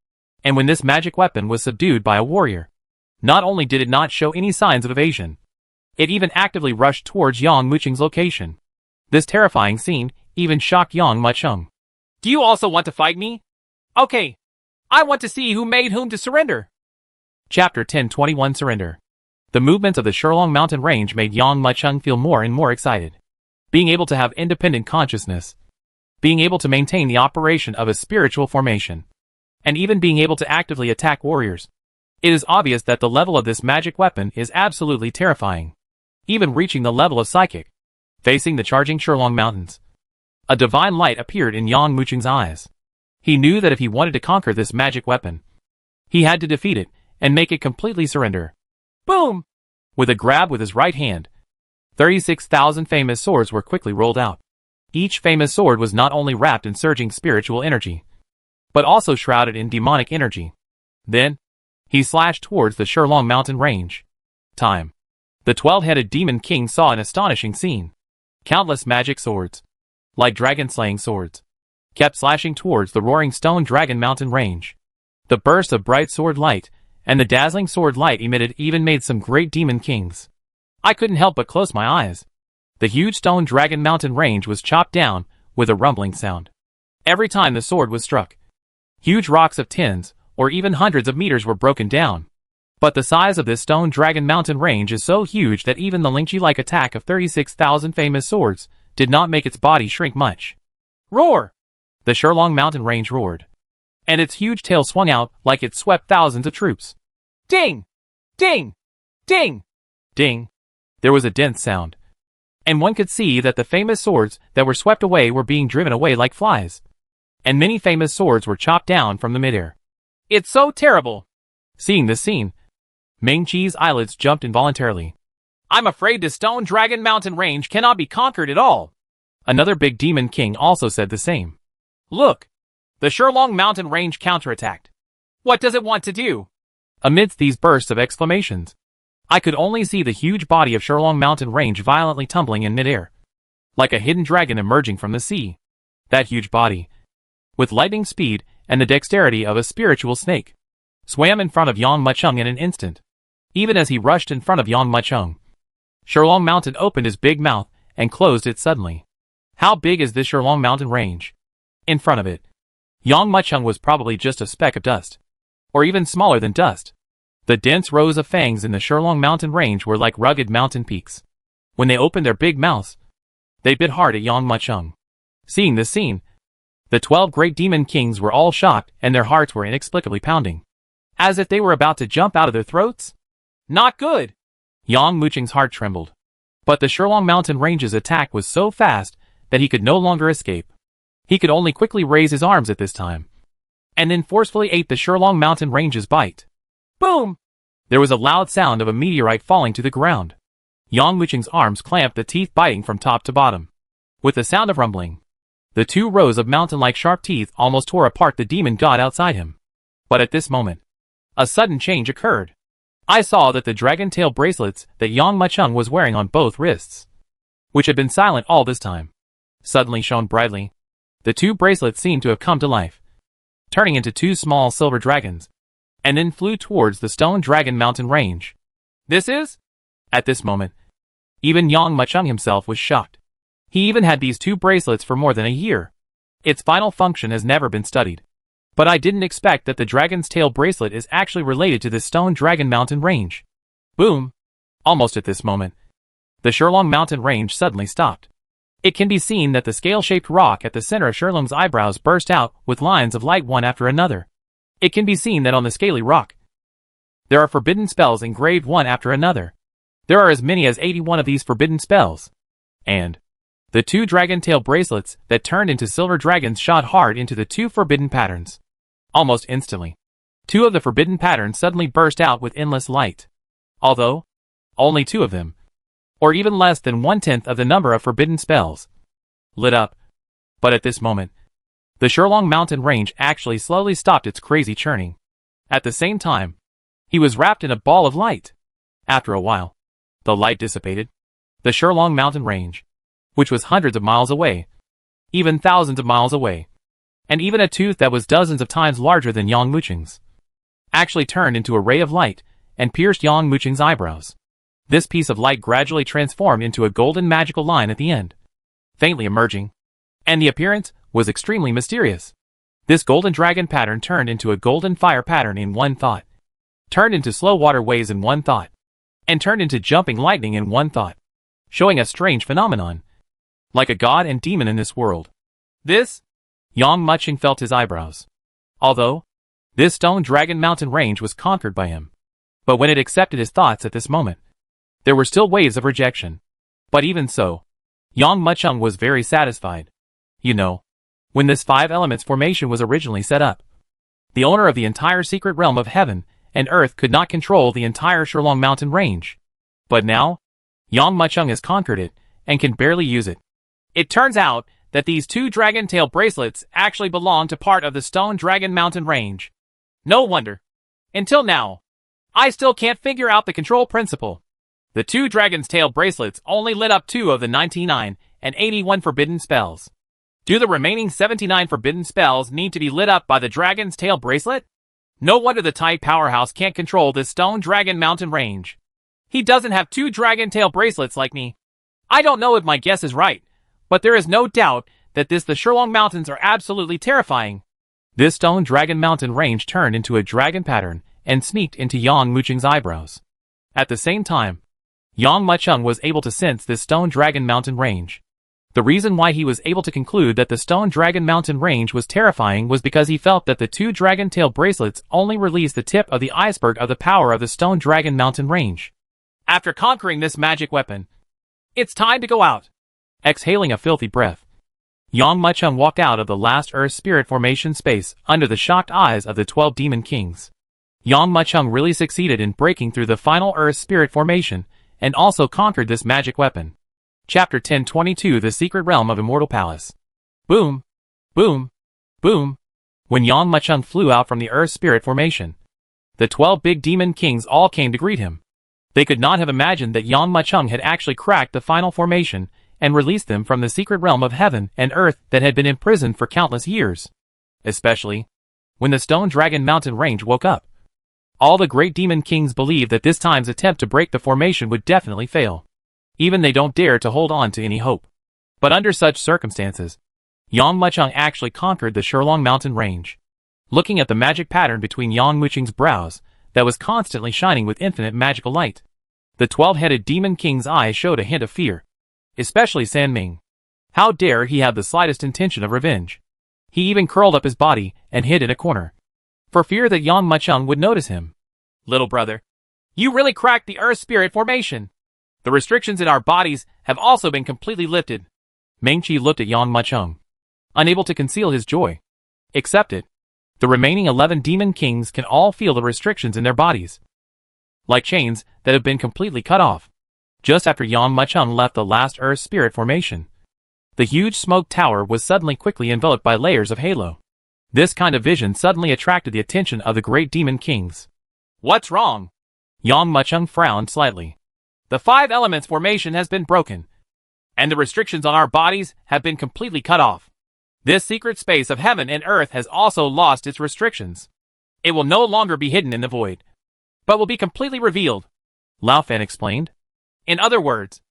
And when this magic weapon was subdued by a warrior, not only did it not show any signs of evasion, it even actively rushed towards Yang Muchung's location. This terrifying scene even shocked Yang Muchung. Do you also want to fight me? Okay. I want to see who made whom to surrender. Chapter 1021 Surrender. The movements of the Shurlong mountain range made Yang Muchung feel more and more excited. Being able to have independent consciousness, being able to maintain the operation of a spiritual formation, and even being able to actively attack warriors. It is obvious that the level of this magic weapon is absolutely terrifying. Even reaching the level of psychic. Facing the charging Shurlong mountains, a divine light appeared in Yang Muchung's eyes. He knew that if he wanted to conquer this magic weapon, he had to defeat it and make it completely surrender. Boom! With a grab with his right hand, 36,000 famous swords were quickly rolled out. Each famous sword was not only wrapped in surging spiritual energy, but also shrouded in demonic energy. Then, he slashed towards the Shurlong mountain range. Time. The 12-headed demon king saw an astonishing scene. Countless magic swords, like dragon-slaying swords, kept slashing towards the roaring Stone Dragon mountain range. The burst of bright sword light and the dazzling sword light emitted even made some great demon kings. I couldn't help but close my eyes. The huge Stone Dragon mountain range was chopped down with a rumbling sound. Every time the sword was struck, huge rocks of tens or even hundreds of meters were broken down. But the size of this Stone Dragon mountain range is so huge that even the Lingqi-like attack of 36,000 famous swords did not make its body shrink much. Roar! The Shurlong mountain range roared, and its huge tail swung out like it swept thousands of troops. Ding! Ding! Ding! Ding! There was a dense sound, and one could see that the famous swords that were swept away were being driven away like flies, and many famous swords were chopped down from the midair. It's so terrible! Seeing this scene, Ming Chi's eyelids jumped involuntarily. I'm afraid the Stone Dragon mountain range cannot be conquered at all. Another big demon king also said the same. Look! The Shurlong mountain range counterattacked. What does it want to do? Amidst these bursts of exclamations, I could only see the huge body of Shurlong mountain range violently tumbling in midair, like a hidden dragon emerging from the sea. That huge body, with lightning speed and the dexterity of a spiritual snake, swam in front of Yang Muchung in an instant. Even as he rushed in front of Yang Muchung, Shurlong mountain opened his big mouth and closed it suddenly. How big is this Shurlong mountain range? In front of it, Yang Muchung was probably just a speck of dust, or even smaller than dust. The dense rows of fangs in the Shurlong mountain range were like rugged mountain peaks. When they opened their big mouths, they bit hard at Yang Muchung. Seeing this scene, the 12 great demon kings were all shocked and their hearts were inexplicably pounding, as if they were about to jump out of their throats. Not good! Yang Muchung's heart trembled. But the Shurlong mountain range's attack was so fast that he could no longer escape. He could only quickly raise his arms at this time, and then forcefully ate the Shurlong mountain range's bite. Boom! There was a loud sound of a meteorite falling to the ground. Yang Wuqing's arms clamped, the teeth biting from top to bottom. With the sound of rumbling, the 2 rows of mountain-like sharp teeth almost tore apart the demon god outside him. But at this moment, a sudden change occurred. I saw that the dragon tail bracelets that Yang Muchung was wearing on both wrists, which had been silent all this time, suddenly shone brightly. The 2 bracelets seemed to have come to life, turning into 2 small silver dragons, and then flew towards the Stone Dragon Mountain range. This is? At this moment, even Yang Muchung himself was shocked. He even had these 2 bracelets for more than a year. Its final function has never been studied. But I didn't expect that the Dragon's Tail bracelet is actually related to the Stone Dragon Mountain range. Boom! Almost at this moment, the Shurlong mountain range suddenly stopped. It can be seen that the scale-shaped rock at the center of Shurlong's eyebrows burst out with lines of light one after another. It can be seen that on the scaly rock, there are forbidden spells engraved one after another. There are as many as 81 of these forbidden spells. And the 2 dragon tail bracelets that turned into silver dragons shot hard into the 2 forbidden patterns. Almost instantly, 2 of the forbidden patterns suddenly burst out with endless light. Although, only 2 of them, or even less than 1/10 of the number of forbidden spells, lit up. But at this moment, the Shurlong mountain range actually slowly stopped its crazy churning. At the same time, he was wrapped in a ball of light. After a while, the light dissipated. The Shurlong mountain range, which was hundreds of miles away, even thousands of miles away, and even a tooth that was dozens of times larger than Yang Muchung's, actually turned into a ray of light and pierced Yang Muchung's eyebrows. This piece of light gradually transformed into a golden magical line at the end, faintly emerging, and the appearance was extremely mysterious. This golden dragon pattern turned into a golden fire pattern in one thought, turned into slow water waves in one thought, and turned into jumping lightning in one thought, showing a strange phenomenon, like a god and demon in this world. This? Yang Muchung felt his eyebrows. Although, this Stone Dragon Mountain range was conquered by him. But when it accepted his thoughts at this moment, there were still waves of rejection. But even so, Yang Muchung was very satisfied. You know, when this 5 elements formation was originally set up, the owner of the entire secret realm of heaven and earth could not control the entire Shurlong mountain range. But now, Yang Muchung has conquered it and can barely use it. It turns out that these 2 dragon tail bracelets actually belong to part of the Stone Dragon Mountain range. No wonder. Until now, I still can't figure out the control principle. The 2 dragon's tail bracelets only lit up 2 of the 99 and 81 forbidden spells. Do the remaining 79 forbidden spells need to be lit up by the dragon's tail bracelet? No wonder the Tai powerhouse can't control this Stone Dragon Mountain range. He doesn't have 2 dragon tail bracelets like me. I don't know if my guess is right, but there is no doubt that the Shurlong Mountains are absolutely terrifying. This Stone Dragon Mountain range turned into a dragon pattern and sneaked into Yang Muchung's eyebrows. At the same time, Yang Muchung was able to sense this Stone Dragon Mountain range. The reason why he was able to conclude that the Stone Dragon Mountain range was terrifying was because he felt that the 2 dragon tail bracelets only released the tip of the iceberg of the power of the Stone Dragon Mountain range. After conquering this magic weapon, it's time to go out. Exhaling a filthy breath, Yang Muchung walked out of the last Earth Spirit Formation space under the shocked eyes of the 12 Demon Kings. Yang Muchung really succeeded in breaking through the final Earth Spirit Formation and also conquered this magic weapon. Chapter 1022 The Secret Realm of Immortal Palace. Boom! Boom! Boom! When Yang Muchung flew out from the Earth Spirit Formation, the 12 big Demon Kings all came to greet him. They could not have imagined that Yang Muchung had actually cracked the final formation and released them from the secret realm of heaven and earth that had been imprisoned for countless years. Especially when the Stone Dragon Mountain range woke up. All the great demon kings believed that this time's attempt to break the formation would definitely fail. Even they don't dare to hold on to any hope. But under such circumstances, Yang Muchung actually conquered the Shurlong Mountain range. Looking at the magic pattern between Yang Muchung's brows that was constantly shining with infinite magical light, the 12-headed demon king's eyes showed a hint of fear. Especially San Ming. How dare he have the slightest intention of revenge? He even curled up his body and hid in a corner, for fear that Yang Muchung would notice him. Little brother, you really cracked the Earth Spirit Formation. The restrictions in our bodies have also been completely lifted. Meng-Chi looked at Yang Mucheng, unable to conceal his joy. Accept it. The remaining 11 demon kings can all feel the restrictions in their bodies, like chains that have been completely cut off. Just after Yang Mucheng left the last Earth Spirit formation, the huge smoke tower was suddenly quickly enveloped by layers of halo. This kind of vision suddenly attracted the attention of the great demon kings. What's wrong? Yang Mucheng frowned slightly. The 5 elements formation has been broken, and the restrictions on our bodies have been completely cut off. This secret space of heaven and earth has also lost its restrictions. It will no longer be hidden in the void, but will be completely revealed, Lao Fan explained. In other words,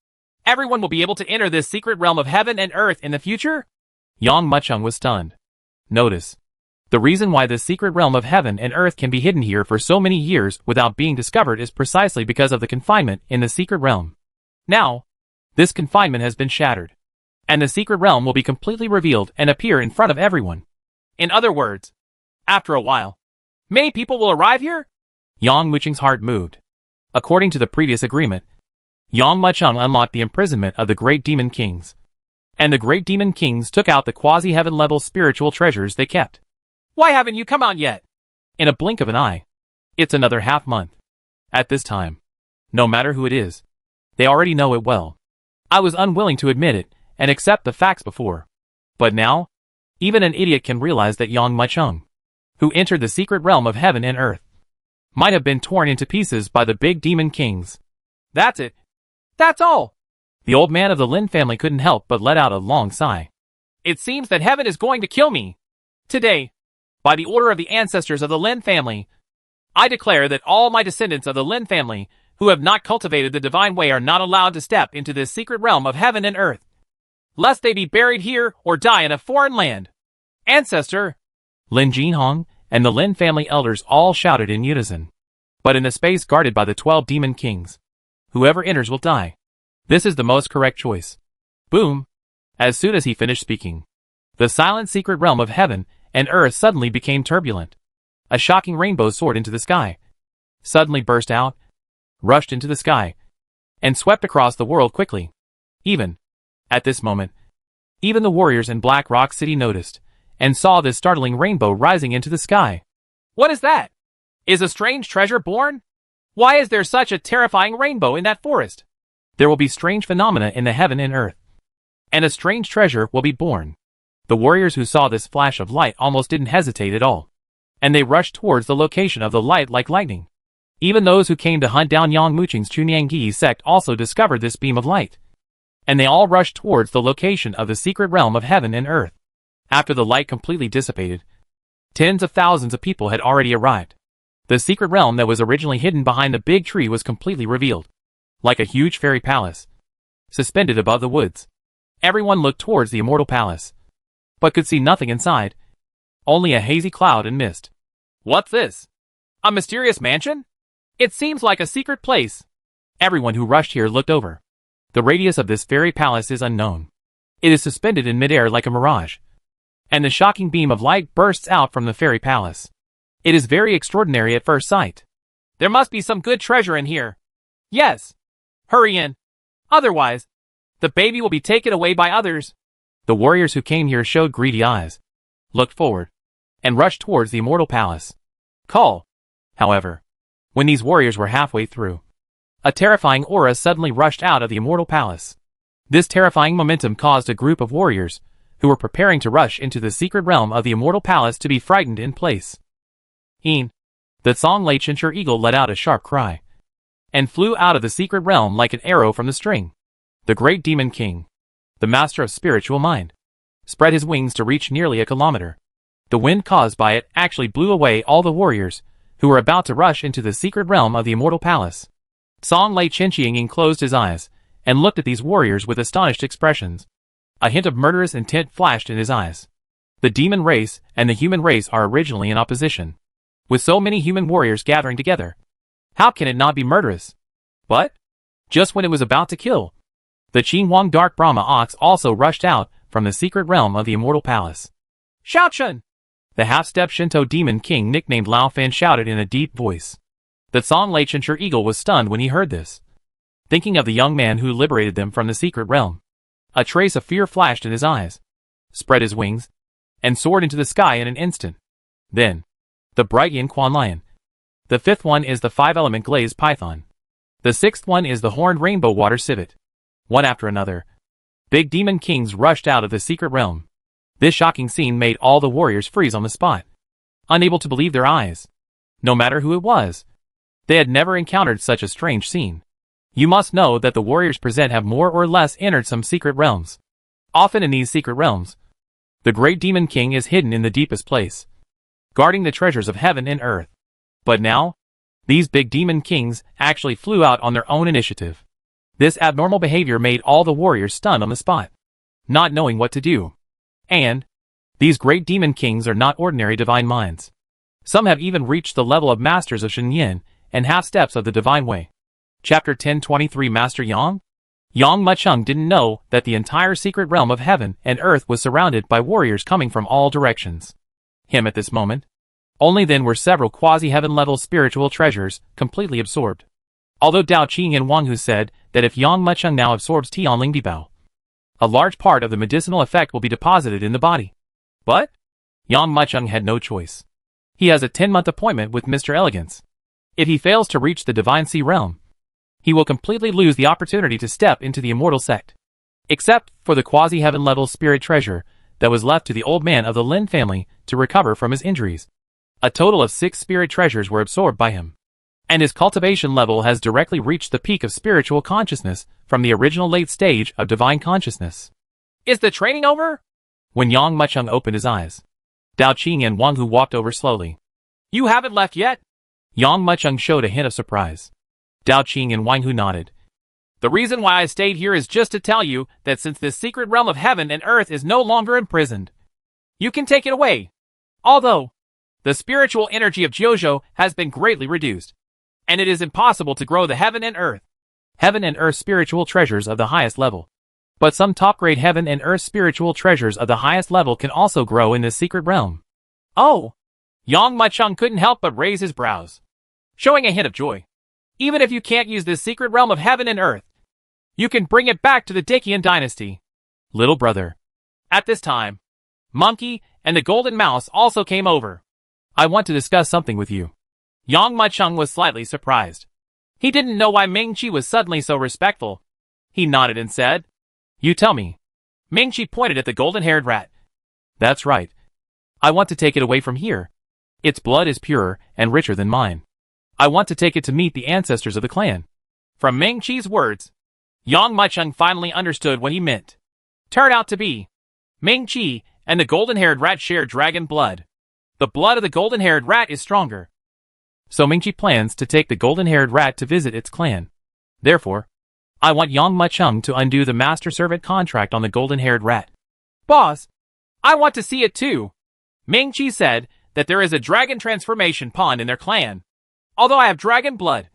everyone will be able to enter this secret realm of heaven and earth in the future? Yang Mucheng was stunned. Notice, the reason why this secret realm of heaven and earth can be hidden here for so many years without being discovered is precisely because of the confinement in the secret realm. Now, this confinement has been shattered, and the secret realm will be completely revealed and appear in front of everyone. In other words, after a while, many people will arrive here? Yang Mucheng's heart moved. According to the previous agreement, Yang Mucheng unlocked the imprisonment of the great demon kings, and the great demon kings took out the quasi-heaven level spiritual treasures they kept. Why haven't you come out yet? In a blink of an eye. It's another half month. At this time, no matter who it is, they already know it well. I was unwilling to admit it and accept the facts before. But now, even an idiot can realize that Yang Mucheng, who entered the secret realm of heaven and earth, might have been torn into pieces by the big demon kings. That's it. That's all. The old man of the Lin family couldn't help but let out a long sigh. It seems that heaven is going to kill me. Today, by the order of the ancestors of the Lin family, I declare that all my descendants of the Lin family who have not cultivated the divine way are not allowed to step into this secret realm of heaven and earth, lest they be buried here or die in a foreign land. Ancestor! Lin Jinhong and the Lin family elders all shouted in unison. But in the space guarded by the 12 demon kings, whoever enters will die. This is the most correct choice. Boom! As soon as he finished speaking, the silent secret realm of heaven and earth suddenly became turbulent. A shocking rainbow soared into the sky, suddenly burst out, rushed into the sky, and swept across the world quickly. At this moment, even the warriors in Black Rock City noticed, and saw this startling rainbow rising into the sky. What is that? Is a strange treasure born? Why is there such a terrifying rainbow in that forest? There will be strange phenomena in the heaven and earth, and a strange treasure will be born. The warriors who saw this flash of light almost didn't hesitate at all, and they rushed towards the location of the light like lightning. Even those who came to hunt down Yang Mucheng's Chunyanggi sect also discovered this beam of light, and they all rushed towards the location of the secret realm of heaven and earth. After the light completely dissipated, tens of thousands of people had already arrived. The secret realm that was originally hidden behind the big tree was completely revealed, like a huge fairy palace, suspended above the woods. Everyone looked towards the immortal palace, but could see nothing inside, only a hazy cloud and mist. What's this? A mysterious mansion? It seems like a secret place. Everyone who rushed here looked over. The radius of this fairy palace is unknown. It is suspended in midair like a mirage, and the shocking beam of light bursts out from the fairy palace. It is very extraordinary at first sight. There must be some good treasure in here. Yes. Hurry in. Otherwise, the baby will be taken away by others. The warriors who came here showed greedy eyes, looked forward, and rushed towards the immortal palace. Call. However, when these warriors were halfway through, a terrifying aura suddenly rushed out of the immortal palace. This terrifying momentum caused a group of warriors who were preparing to rush into the secret realm of the immortal palace to be frightened in place. The Song Lei Chincher eagle let out a sharp cry, and flew out of the secret realm like an arrow from the string. The great demon king, the master of spiritual mind, spread his wings to reach nearly a kilometer. The wind caused by it actually blew away all the warriors who were about to rush into the secret realm of the immortal palace. Song Lei Chinchiang closed his eyes and looked at these warriors with astonished expressions. A hint of murderous intent flashed in his eyes. The demon race and the human race are originally in opposition. With so many human warriors gathering together, how can it not be murderous? But, just when it was about to kill, the Qinhuang Dark Brahma ox also rushed out from the secret realm of the immortal palace. Xiaochun! The half-step Shinto demon king nicknamed Lao Fan shouted in a deep voice. The Song Lei Chincher eagle was stunned when he heard this. thinking of the young man who liberated them from the secret realm. A trace of fear flashed in his eyes, spread his wings, and soared into the sky in an instant. Then, the bright yin quan lion. The fifth one is the five-element glazed python. The sixth one is the horned rainbow water civet. One after another, big demon kings rushed out of the secret realm. This shocking scene made all the warriors freeze on the spot, unable to believe their eyes. No matter who it was, they had never encountered such a strange scene. You must know that the warriors present have more or less entered some secret realms. Often in these secret realms, the great demon king is hidden in the deepest place, guarding the treasures of heaven and earth. But now, these big demon kings actually flew out on their own initiative. This abnormal behavior made all the warriors stunned on the spot, not knowing what to do. And these great demon kings are not ordinary divine minds. Some have even reached the level of masters of Shenyan and half-steps of the divine way. Chapter 1023 Master Yang? Yang Mucheng didn't know that the entire secret realm of heaven and earth was surrounded by warriors coming from all directions. Him at this moment. Only then were several quasi-heaven level spiritual treasures completely absorbed. Although Dao Qing and Wang Hu said that if Yang Mucheng now absorbs Tianling Dibao, a large part of the medicinal effect will be deposited in the body. But Yang Mucheng had no choice. He has a 10-month appointment with Mr. Elegance. If he fails to reach the Divine Sea Realm, he will completely lose the opportunity to step into the immortal sect. Except for the quasi-heaven level spirit treasure that was left to the old man of the Lin family to recover from his injuries. A total of 6 spirit treasures were absorbed by him. And his cultivation level has directly reached the peak of spiritual consciousness from the original late stage of divine consciousness. Is the training over? When Yang Mucheng opened his eyes, Dao Qing and Wang Hu walked over slowly. You haven't left yet? Yang Mucheng showed a hint of surprise. Dao Qing and Wang Hu nodded. The reason why I stayed here is just to tell you that since this secret realm of heaven and earth is no longer imprisoned, you can take it away. Although, the spiritual energy of Jiuzhou has been greatly reduced, and it is impossible to grow the heaven and earth spiritual treasures of the highest level. But some top-grade heaven and earth spiritual treasures of the highest level can also grow in this secret realm. Oh! Yang Mucheng couldn't help but raise his brows, showing a hint of joy. Even if you can't use this secret realm of heaven and earth, you can bring it back to the Dacian dynasty. Little brother. At this time, Monkey and the Golden Mouse also came over. I want to discuss something with you. Yang Mucheng was slightly surprised. He didn't know why Ming-Chi was suddenly so respectful. He nodded and said, You tell me. Ming-Chi pointed at the golden-haired rat. That's right. I want to take it away from here. Its blood is purer and richer than mine. I want to take it to meet the ancestors of the clan. From Ming-Chi's words, Yang Mucheng finally understood what he meant. Turned out to be, Ming-Chi and the golden-haired rat share dragon blood. The blood of the golden-haired rat is stronger. So Ming-Chi plans to take the golden-haired rat to visit its clan. Therefore, I want Yang Mucheng to undo the master-servant contract on the golden-haired rat. Boss, I want to see it too. Ming-Chi said that there is a dragon transformation pond in their clan. Although I have dragon blood,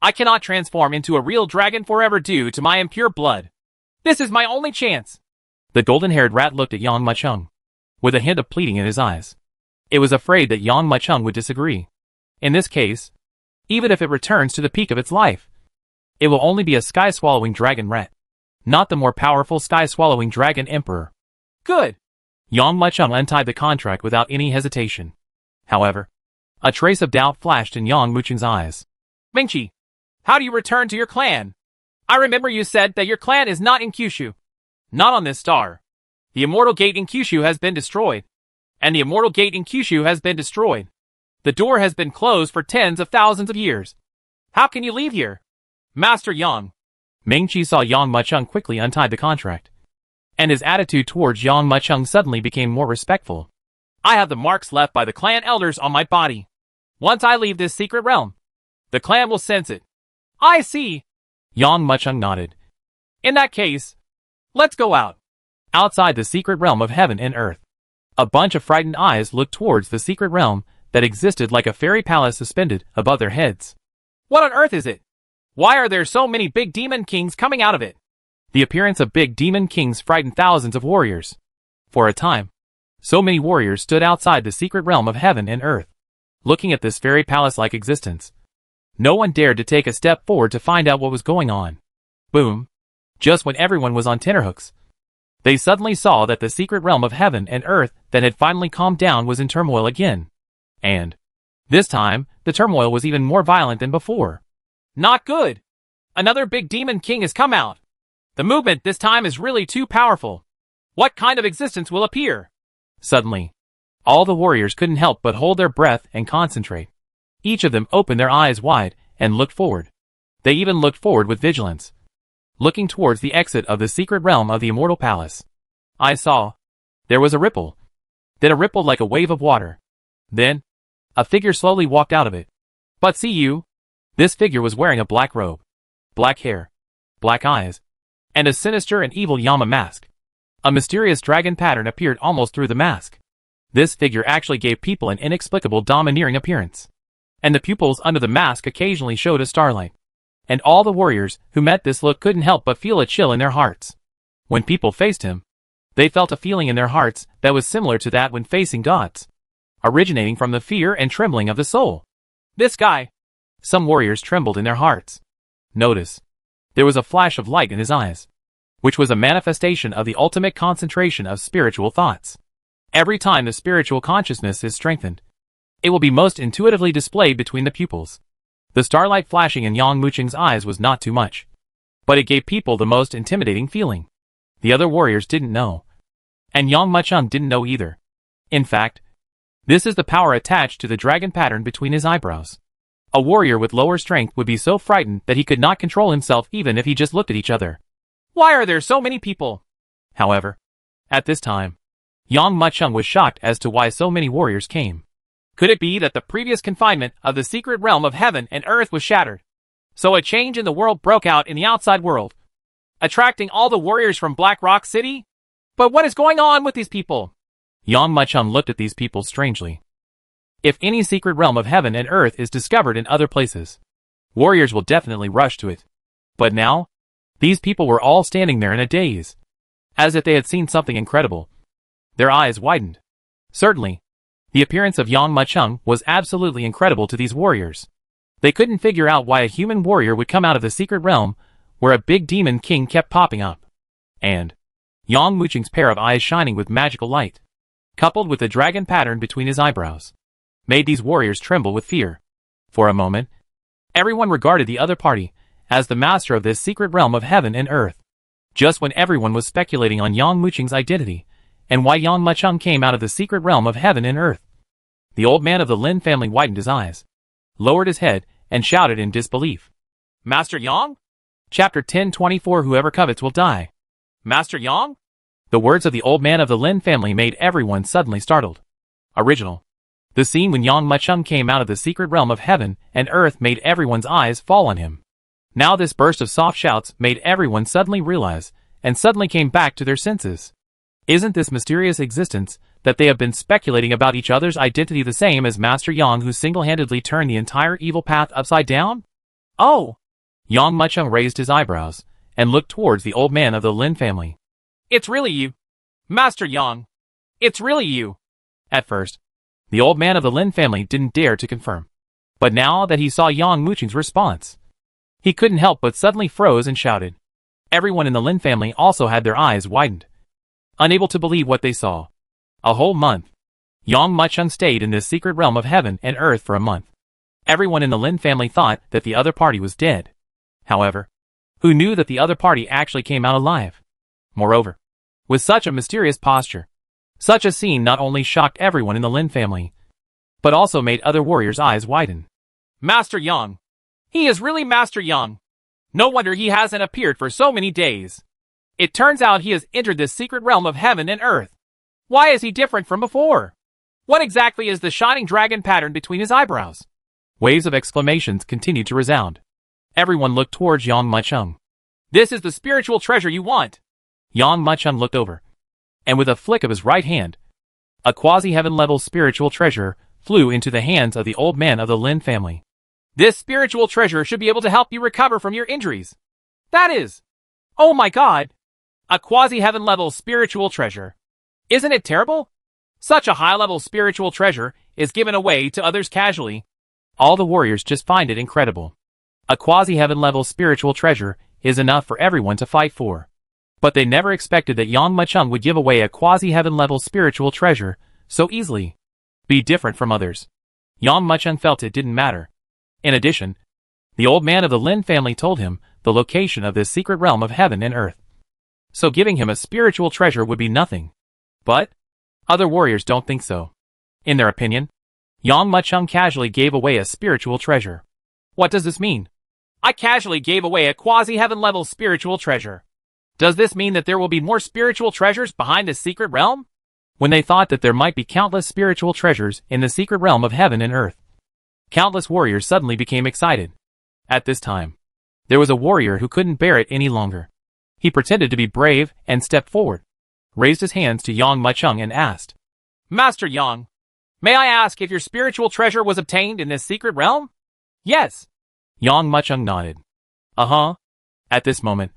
I cannot transform into a real dragon forever due to my impure blood. This is my only chance. The golden-haired rat looked at Yang Mucheng, with a hint of pleading in his eyes. It was afraid that Yang Mucheng would disagree. In this case, even if it returns to the peak of its life, it will only be a sky-swallowing dragon rat, not the more powerful sky-swallowing dragon emperor. Good. Yang Mucheng untied the contract without any hesitation. However, a trace of doubt flashed in Yang Mucheng's eyes. Ming-Chi, how do you return to your clan? I remember you said that your clan is not in Kyushu. Not on this star. The immortal gate in Kyushu has been destroyed. And the immortal gate in Kyushu has been destroyed. The door has been closed for tens of thousands of years. How can you leave here? Master Yang. Ming-Chi saw Yang Mucheng quickly untie the contract, and his attitude towards Yang Mucheng suddenly became more respectful. I have the marks left by the clan elders on my body. Once I leave this secret realm, the clan will sense it. I see. Yang Mucheng nodded. In that case, let's go out. Outside the secret realm of heaven and earth, a bunch of frightened eyes looked towards the secret realm that existed like a fairy palace suspended above their heads. What on earth is it? Why are there so many big demon kings coming out of it? The appearance of big demon kings frightened thousands of warriors. For a time, so many warriors stood outside the secret realm of heaven and earth, looking at this fairy palace-like existence. No one dared to take a step forward to find out what was going on. Boom. Just when everyone was on tenterhooks, they suddenly saw that the secret realm of heaven and earth that had finally calmed down was in turmoil again. And this time, the turmoil was even more violent than before. Not good. Another big demon king has come out. The movement this time is really too powerful. What kind of existence will appear? Suddenly, all the warriors couldn't help but hold their breath and concentrate. Each of them opened their eyes wide and looked forward. They even looked forward with vigilance, looking towards the exit of the secret realm of the immortal palace. I saw. There was a ripple. Then a ripple like a wave of water. Then, a figure slowly walked out of it. But see you. This figure was wearing a black robe, black hair, black eyes, and a sinister and evil Yama mask. A mysterious dragon pattern appeared almost through the mask. This figure actually gave people an inexplicable domineering appearance. And the pupils under the mask occasionally showed a starlight. And all the warriors who met this look couldn't help but feel a chill in their hearts. When people faced him, they felt a feeling in their hearts that was similar to that when facing gods, originating from the fear and trembling of the soul. This guy. Some warriors trembled in their hearts. Notice. There was a flash of light in his eyes, which was a manifestation of the ultimate concentration of spiritual thoughts. Every time the spiritual consciousness is strengthened, it will be most intuitively displayed between the pupils. The starlight flashing in Yang Muqing's eyes was not too much, but it gave people the most intimidating feeling. The other warriors didn't know, and Yang Muqing didn't know either. In fact, this is the power attached to the dragon pattern between his eyebrows. A warrior with lower strength would be so frightened that he could not control himself even if he just looked at each other. Why are there so many people? However, at this time, Yang Muqing was shocked as to why so many warriors came. Could it be that the previous confinement of the secret realm of heaven and earth was shattered? So a change in the world broke out in the outside world, attracting all the warriors from Black Rock City? But what is going on with these people? Yang Muqing looked at these people strangely. If any secret realm of heaven and earth is discovered in other places, warriors will definitely rush to it. But now, these people were all standing there in a daze, as if they had seen something incredible. Their eyes widened. Certainly, the appearance of Yang Muqing was absolutely incredible to these warriors. They couldn't figure out why a human warrior would come out of the secret realm where a big demon king kept popping up. And Yang Muqing's pair of eyes shining with magical light, coupled with the dragon pattern between his eyebrows, made these warriors tremble with fear. For a moment, everyone regarded the other party as the master of this secret realm of heaven and earth. Just when everyone was speculating on Yang Muqing's identity and why Yang Muqing came out of the secret realm of heaven and earth, the old man of the Lin family widened his eyes, lowered his head, and shouted in disbelief. Master Yang? Chapter 1024. Whoever covets will die. Master Yang? The words of the old man of the Lin family made everyone suddenly startled. Original. The scene when Yang Muqing came out of the secret realm of heaven and earth made everyone's eyes fall on him. Now this burst of soft shouts made everyone suddenly realize, and suddenly came back to their senses. Isn't this mysterious existence that they have been speculating about each other's identity the same as Master Yang, who single-handedly turned the entire evil path upside down? Oh! Yang Muqing raised his eyebrows and looked towards the old man of the Lin family. It's really you, Master Yang. It's really you. At first, the old man of the Lin family didn't dare to confirm. But now that he saw Yang Muqing's response, he couldn't help but suddenly froze and shouted. Everyone in the Lin family also had their eyes widened, unable to believe what they saw. A whole month. Yang Muqing stayed in this secret realm of heaven and earth for a month. Everyone in the Lin family thought that the other party was dead. However, who knew that the other party actually came out alive? Moreover, with such a mysterious posture, such a scene not only shocked everyone in the Lin family, but also made other warriors' eyes widen. Master Yang. He is really Master Yang. No wonder he hasn't appeared for so many days. It turns out he has entered this secret realm of heaven and earth. Why is he different from before? What exactly is the shining dragon pattern between his eyebrows? Waves of exclamations continued to resound. Everyone looked towards Yang Muqing. This is the spiritual treasure you want. Yang Muqing looked over, and with a flick of his right hand, a quasi-heaven-level spiritual treasure flew into the hands of the old man of the Lin family. This spiritual treasure should be able to help you recover from your injuries. That is... Oh my god! A quasi-heaven-level spiritual treasure. Isn't it terrible? Such a high-level spiritual treasure is given away to others casually. All the warriors just find it incredible. A quasi-heaven-level spiritual treasure is enough for everyone to fight for. But they never expected that Yang Machung would give away a quasi-heaven level spiritual treasure so easily. Be different from others. Yang Machung felt it didn't matter. In addition, the old man of the Lin family told him the location of this secret realm of heaven and earth. So giving him a spiritual treasure would be nothing. But other warriors don't think so. In their opinion, Yang Machung casually gave away a spiritual treasure. What does this mean? I casually gave away a quasi-heaven level spiritual treasure. Does this mean that there will be more spiritual treasures behind this secret realm? When they thought that there might be countless spiritual treasures in the secret realm of heaven and earth, countless warriors suddenly became excited. At this time, there was a warrior who couldn't bear it any longer. He pretended to be brave and stepped forward, raised his hands to Yang Machung and asked, Master Yang, may I ask if your spiritual treasure was obtained in this secret realm? Yes. Yang Machung nodded. Uh-huh. At this moment,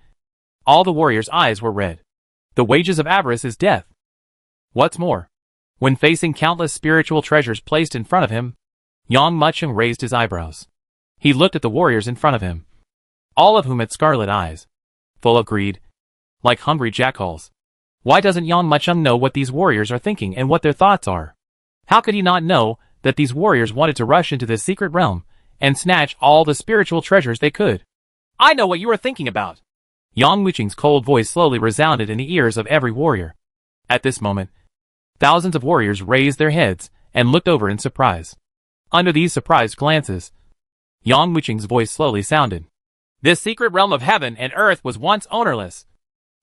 all the warriors' eyes were red. The wages of avarice is death. What's more, when facing countless spiritual treasures placed in front of him, Yang Machung raised his eyebrows. He looked at the warriors in front of him, all of whom had scarlet eyes, full of greed, like hungry jackals. Why doesn't Yang Machung know what these warriors are thinking and what their thoughts are? How could he not know that these warriors wanted to rush into this secret realm and snatch all the spiritual treasures they could? I know what you are thinking about. Yang Machung's cold voice slowly resounded in the ears of every warrior. At this moment, thousands of warriors raised their heads and looked over in surprise. Under these surprised glances, Yang Machung's voice slowly sounded. This secret realm of heaven and earth was once ownerless,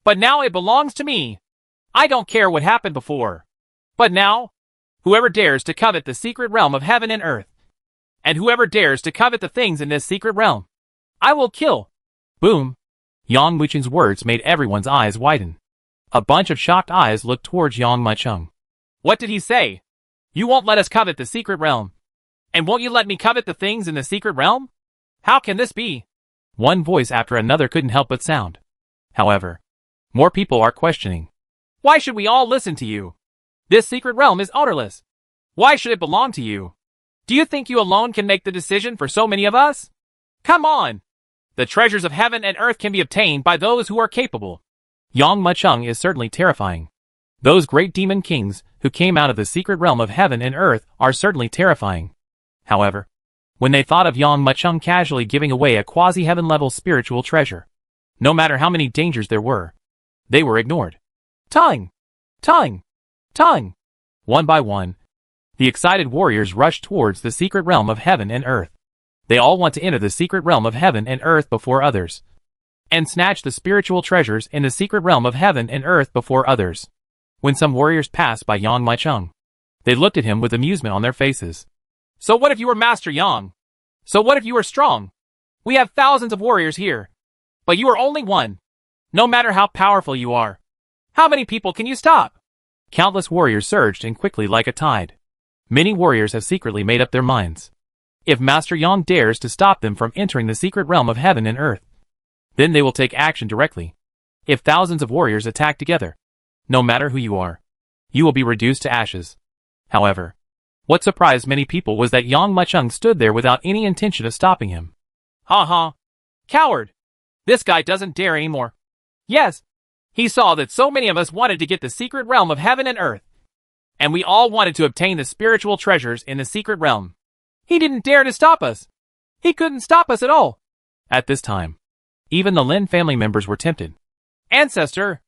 but now it belongs to me. I don't care what happened before. But now, whoever dares to covet the secret realm of heaven and earth, and whoever dares to covet the things in this secret realm, I will kill. Boom. Yang Machung's words made everyone's eyes widen. A bunch of shocked eyes looked towards Yang Machung. What did he say? You won't let us covet the secret realm. And won't you let me covet the things in the secret realm? How can this be? One voice after another couldn't help but sound. However, more people are questioning. Why should we all listen to you? This secret realm is ownerless. Why should it belong to you? Do you think you alone can make the decision for so many of us? Come on! The treasures of heaven and earth can be obtained by those who are capable. Yang Machung is certainly terrifying. Those great demon kings who came out of the secret realm of heaven and earth are certainly terrifying. However, when they thought of Yang Machung casually giving away a quasi-heaven level spiritual treasure, no matter how many dangers there were, they were ignored. Tongue! Tongue! Tongue! One by one, the excited warriors rushed towards the secret realm of heaven and earth. They all want to enter the secret realm of heaven and earth before others, and snatch the spiritual treasures in the secret realm of heaven and earth before others. When some warriors passed by Yang Machung, they looked at him with amusement on their faces. So what if you were Master Yang? So what if you were strong? We have thousands of warriors here, but you are only one. No matter how powerful you are, how many people can you stop? Countless warriors surged in quickly like a tide. Many warriors have secretly made up their minds. If Master Yang dares to stop them from entering the secret realm of heaven and earth, then they will take action directly. If thousands of warriors attack together, no matter who you are, you will be reduced to ashes. However, what surprised many people was that Yang Machung stood there without any intention of stopping him. Ha ha! Coward! This guy doesn't dare anymore. Yes, he saw that so many of us wanted to get the secret realm of heaven and earth, and we all wanted to obtain the spiritual treasures in the secret realm. He didn't dare to stop us. He couldn't stop us at all. At this time, even the Lin family members were tempted. Ancestor,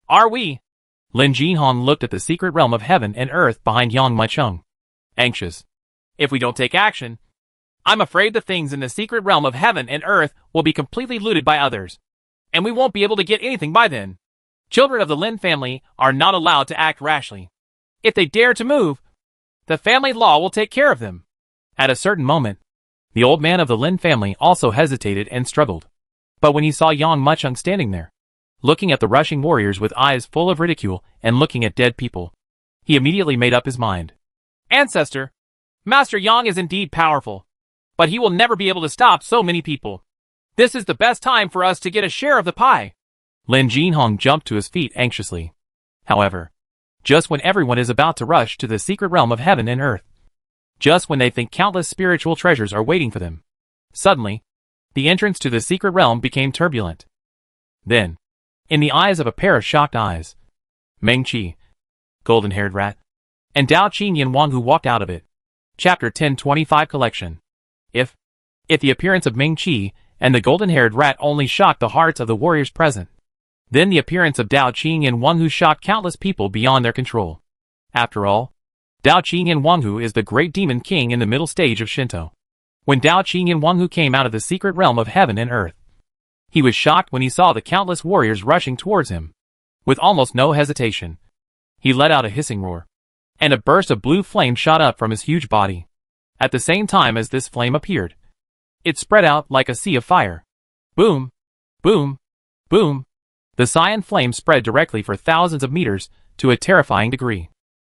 are we? Lin Jinhong looked at the secret realm of heaven and earth behind Yang Machung, anxious. If we don't take action, I'm afraid the things in the secret realm of heaven and earth will be completely looted by others, and we won't be able to get anything by then. Children of the Lin family are not allowed to act rashly. If they dare to move, the family law will take care of them. At a certain moment, the old man of the Lin family also hesitated and struggled. But when he saw Yang Machung standing there, looking at the rushing warriors with eyes full of ridicule and looking at dead people, he immediately made up his mind. Ancestor, Master Yang is indeed powerful, but he will never be able to stop so many people. This is the best time for us to get a share of the pie. Lin Jinhong jumped to his feet anxiously. However, just when everyone is about to rush to the secret realm of heaven and earth, just when they think countless spiritual treasures are waiting for them, suddenly, the entrance to the secret realm became turbulent. Then, in the eyes of a pair of shocked eyes, Meng Qi, golden-haired rat, and Dao Qingyan Wang who walked out of it. Chapter 1025 Collection. If the appearance of Meng Qi and the golden-haired rat only shocked the hearts of the warriors present, then the appearance of Dao Qingyan Wang who shocked countless people beyond their control. After all, Dao Qingyan Wang who is the great demon king in the middle stage of Shinto. When Dao Qingyan Wang who came out of the secret realm of heaven and earth, he was shocked when he saw the countless warriors rushing towards him. With almost no hesitation, he let out a hissing roar, and a burst of blue flame shot up from his huge body. At the same time as this flame appeared, it spread out like a sea of fire. Boom! Boom! Boom! The cyan flame spread directly for thousands of meters to a terrifying degree,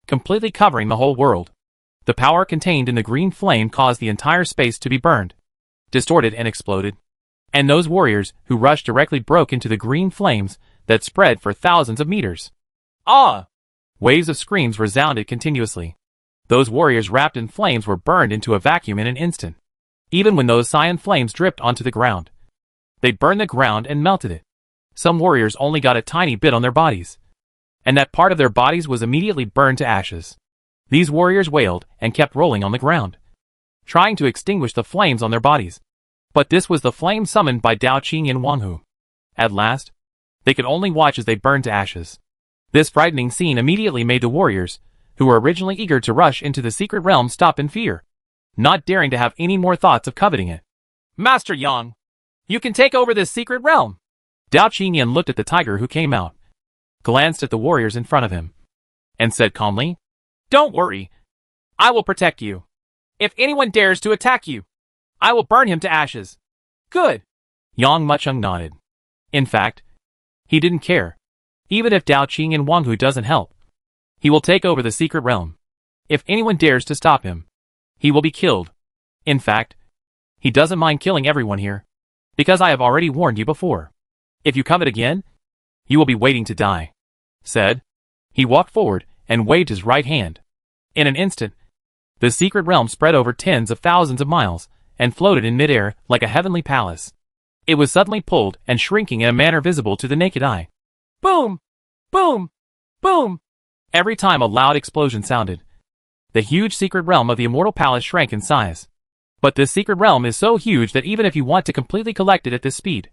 completely covering the whole world. The power contained in the green flame caused the entire space to be burned, distorted and exploded. And those warriors who rushed directly broke into the green flames that spread for thousands of meters. Ah! Waves of screams resounded continuously. Those warriors wrapped in flames were burned into a vacuum in an instant. Even when those cyan flames dripped onto the ground, they burned the ground and melted it. Some warriors only got a tiny bit on their bodies, and that part of their bodies was immediately burned to ashes. These warriors wailed and kept rolling on the ground, trying to extinguish the flames on their bodies. But this was the flame summoned by Dao Qingyan Wang who, at last, they could only watch as they burned to ashes. This frightening scene immediately made the warriors, who were originally eager to rush into the secret realm, stop in fear, not daring to have any more thoughts of coveting it. Master Yang, you can take over this secret realm. Dao Qingyan looked at the tiger who came out, glanced at the warriors in front of him, and said calmly, Don't worry. I will protect you. If anyone dares to attack you, I will burn him to ashes. Good. Yang Mucheng nodded. In fact, he didn't care. Even if Dao Qingyan Wang who doesn't help, he will take over the secret realm. If anyone dares to stop him, he will be killed. In fact, he doesn't mind killing everyone here, because I have already warned you before. If you covet again, you will be waiting to die. Said, he walked forward and waved his right hand. In an instant, the secret realm spread over tens of thousands of miles and floated in midair like a heavenly palace. It was suddenly pulled and shrinking in a manner visible to the naked eye. Boom! Boom! Boom! Every time a loud explosion sounded, the huge secret realm of the immortal palace shrank in size. But this secret realm is so huge that even if you want to completely collect it at this speed,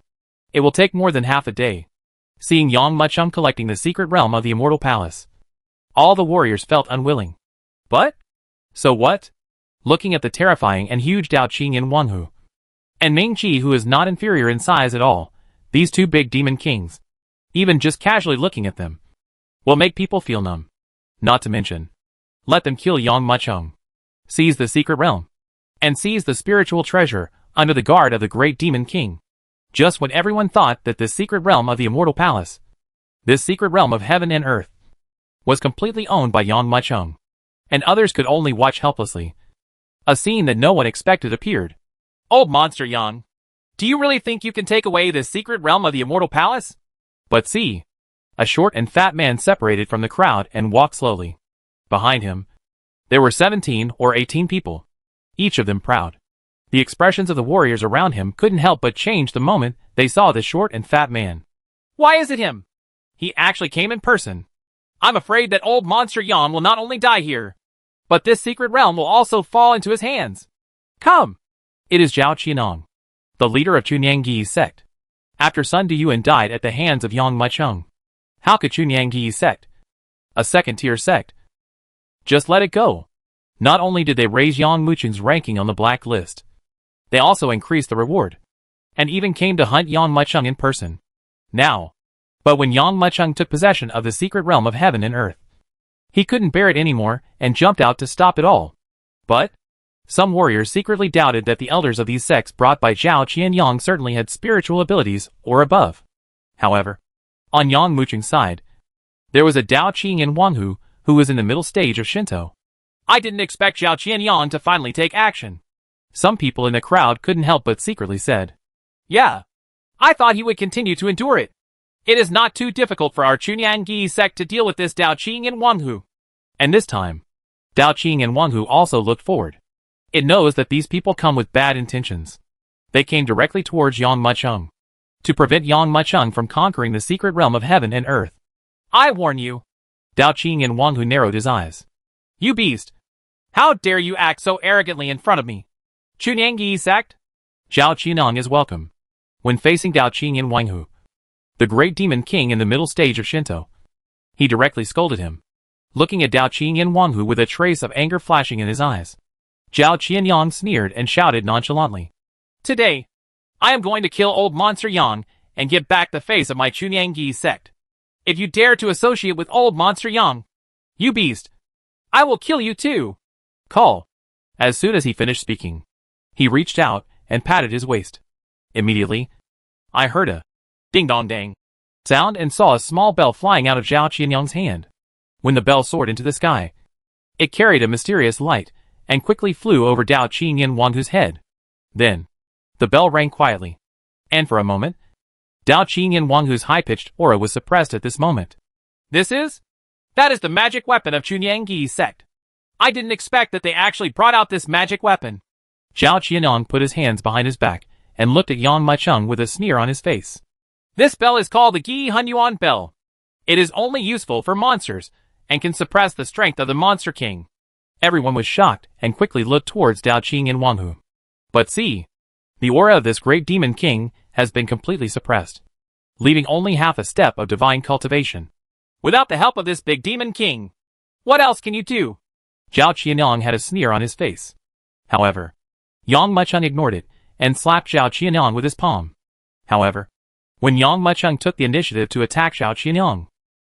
it will take more than half a day. Seeing Yang Mucheng collecting the secret realm of the immortal palace, all the warriors felt unwilling. But? So what? Looking at the terrifying and huge Dao Qingyan Wang who, and Meng Qi who is not inferior in size at all, these two big demon kings, even just casually looking at them, will make people feel numb. Not to mention, let them kill Yang Mucheng, seize the secret realm, and seize the spiritual treasure under the guard of the great demon king. Just when everyone thought that this secret realm of the immortal palace, this secret realm of heaven and earth, was completely owned by Yang Mucheng, and others could only watch helplessly, a scene that no one expected appeared. Old monster Yang, do you really think you can take away this secret realm of the immortal palace? But see, a short and fat man separated from the crowd and walked slowly. Behind him, there were 17 or 18 people, each of them proud. The expressions of the warriors around him couldn't help but change the moment they saw the short and fat man. Why is it him? He actually came in person. I'm afraid that old monster Yang will not only die here, but this secret realm will also fall into his hands. Come! It is Zhao Qianong, the leader of Chunyangyi's sect. After Sun Deyuan died at the hands of Yang Mucheng, how could Chunyangyi's sect, a second-tier sect, just let it go? Not only did they raise Yang Mucheng's ranking on the black list, they also increased the reward, and even came to hunt Yang Mucheng in person. But when Yang Mucheng took possession of the secret realm of heaven and earth, he couldn't bear it anymore and jumped out to stop it all. But some warriors secretly doubted that the elders of these sects brought by Zhao Qianyang certainly had spiritual abilities or above. However, on Yang Mucheng's side, there was a Dao Qingyan Wang who was in the middle stage of Shinto. I didn't expect Zhao Qianyang to finally take action. Some people in the crowd couldn't help but secretly said, Yeah, I thought he would continue to endure it. It is not too difficult for our Chunyangyi sect to deal with this Dao Qingyan Wang who. And this time, Dao Qingyan Wang who also looked forward. It knows that these people come with bad intentions. They came directly towards Yang Mucheng, to prevent Yang Mucheng from conquering the secret realm of heaven and earth. I warn you. Dao Qing and Wang Hu narrowed his eyes. You beast! How dare you act so arrogantly in front of me? Chunyangyi sect? Zhao Qianong is welcome. When facing Dao Qing and Wang Hu, the great demon king in the middle stage of Shinto, he directly scolded him, looking at Dao Qing and Wang Hu with a trace of anger flashing in his eyes. Zhao Qianyang sneered and shouted nonchalantly. Today, I am going to kill old monster Yang and get back the face of my Chunyangyi sect. If you dare to associate with old monster Yang, you beast, I will kill you too. Call. As soon as he finished speaking, he reached out and patted his waist. Immediately, I heard a ding-dong-dang sound and saw a small bell flying out of Zhao Qianyang's hand. When the bell soared into the sky, it carried a mysterious light and quickly flew over Dao Qing and Wang Hu's head. Then, the bell rang quietly, and for a moment, Dao Qing and Wang Hu's high-pitched aura was suppressed at this moment. That is the magic weapon of Chunyangyi's sect. I didn't expect that they actually brought out this magic weapon. Zhao Qianyang put his hands behind his back and looked at Yang Mucheng with a sneer on his face. This bell is called the Gi Hunyuan bell. It is only useful for monsters and can suppress the strength of the Monster King. Everyone was shocked and quickly looked towards Dao Qing and Wang Hu. But see, the aura of this great demon king has been completely suppressed, leaving only half a step of divine cultivation. Without the help of this big demon king, what else can you do? Zhao Qianyang had a sneer on his face. However, Yang Mucheng ignored it and slapped Zhao Qianyang with his palm. However, when Yang Mucheng took the initiative to attack Zhao Qianyang,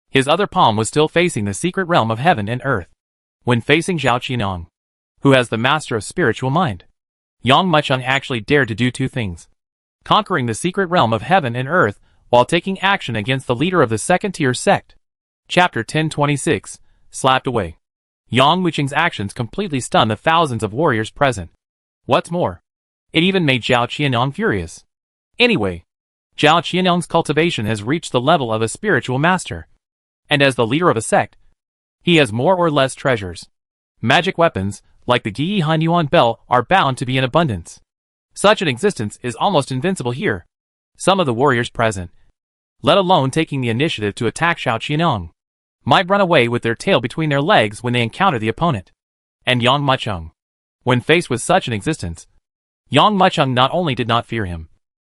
his other palm was still facing the secret realm of heaven and earth. When facing Zhao Qianyang, who has the master of spiritual mind, Yang Mucheng actually dared to do two things: conquering the secret realm of heaven and earth while taking action against the leader of the second-tier sect. Chapter 1026, Slapped Away. Yang Mucheng's actions completely stunned the thousands of warriors present. What's more, it even made Zhao Qianyang furious. Anyway, Zhao Qianyang's cultivation has reached the level of a spiritual master, and as the leader of a sect, he has more or less treasures. Magic weapons, like the Gi Hunyuan bell, are bound to be in abundance. Such an existence is almost invincible here. Some of the warriors present, let alone taking the initiative to attack Zhao Qianyang, might run away with their tail between their legs when they encounter the opponent. And Yang Mucheng, when faced with such an existence, Yang Mucheng not only did not fear him,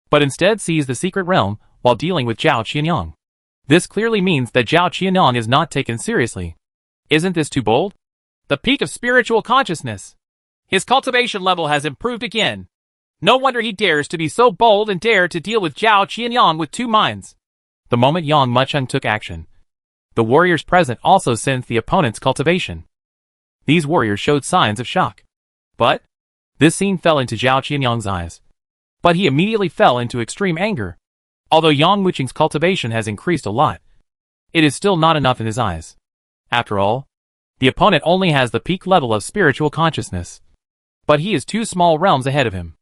but instead seized the secret realm while dealing with Zhao Qianyang. This clearly means that Zhao Qianyang is not taken seriously. Isn't this too bold? The peak of spiritual consciousness. His cultivation level has improved again. No wonder he dares to be so bold and dare to deal with Zhao Qianyang with two minds. The moment Yang Mucheng took action, the warriors present also sensed the opponent's cultivation. These warriors showed signs of shock. But this scene fell into Zhao Qianyang's eyes. But he immediately fell into extreme anger. Although Yang Mucheng's cultivation has increased a lot, it is still not enough in his eyes. After all, the opponent only has the peak level of spiritual consciousness. But he is two small realms ahead of him.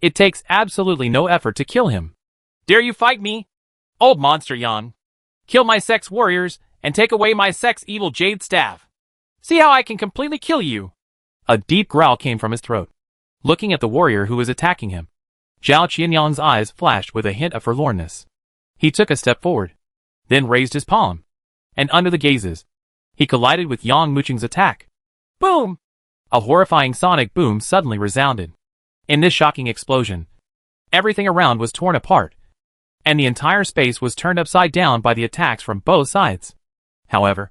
It takes absolutely no effort to kill him. Dare you fight me? Old monster Yang. Kill my sect's warriors and take away my sect's evil jade staff. See how I can completely kill you. A deep growl came from his throat. Looking at the warrior who was attacking him, Zhao Qianyang's eyes flashed with a hint of forlornness. He took a step forward, then raised his palm, and under the gazes, he collided with Yang Mucheng's attack. Boom! A horrifying sonic boom suddenly resounded. In this shocking explosion, everything around was torn apart, and the entire space was turned upside down by the attacks from both sides. However,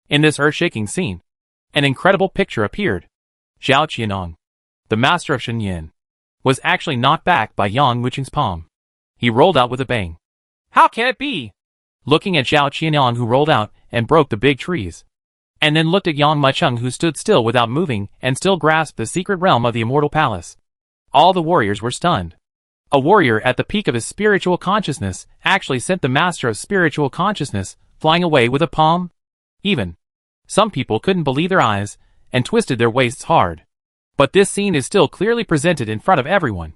in this earth-shaking scene, an incredible picture appeared. Zhao Qianyang, the master of Shenyan, was actually knocked back by Yang Mucheng's palm. He rolled out with a bang. How can it be? Looking at Zhao Qianyang, who rolled out and broke the big trees, and then looked at Yang Mucheng, who stood still without moving and still grasped the secret realm of the immortal palace. All the warriors were stunned. A warrior at the peak of his spiritual consciousness actually sent the master of spiritual consciousness flying away with a palm? Even some people couldn't believe their eyes and twisted their waists hard. But this scene is still clearly presented in front of everyone.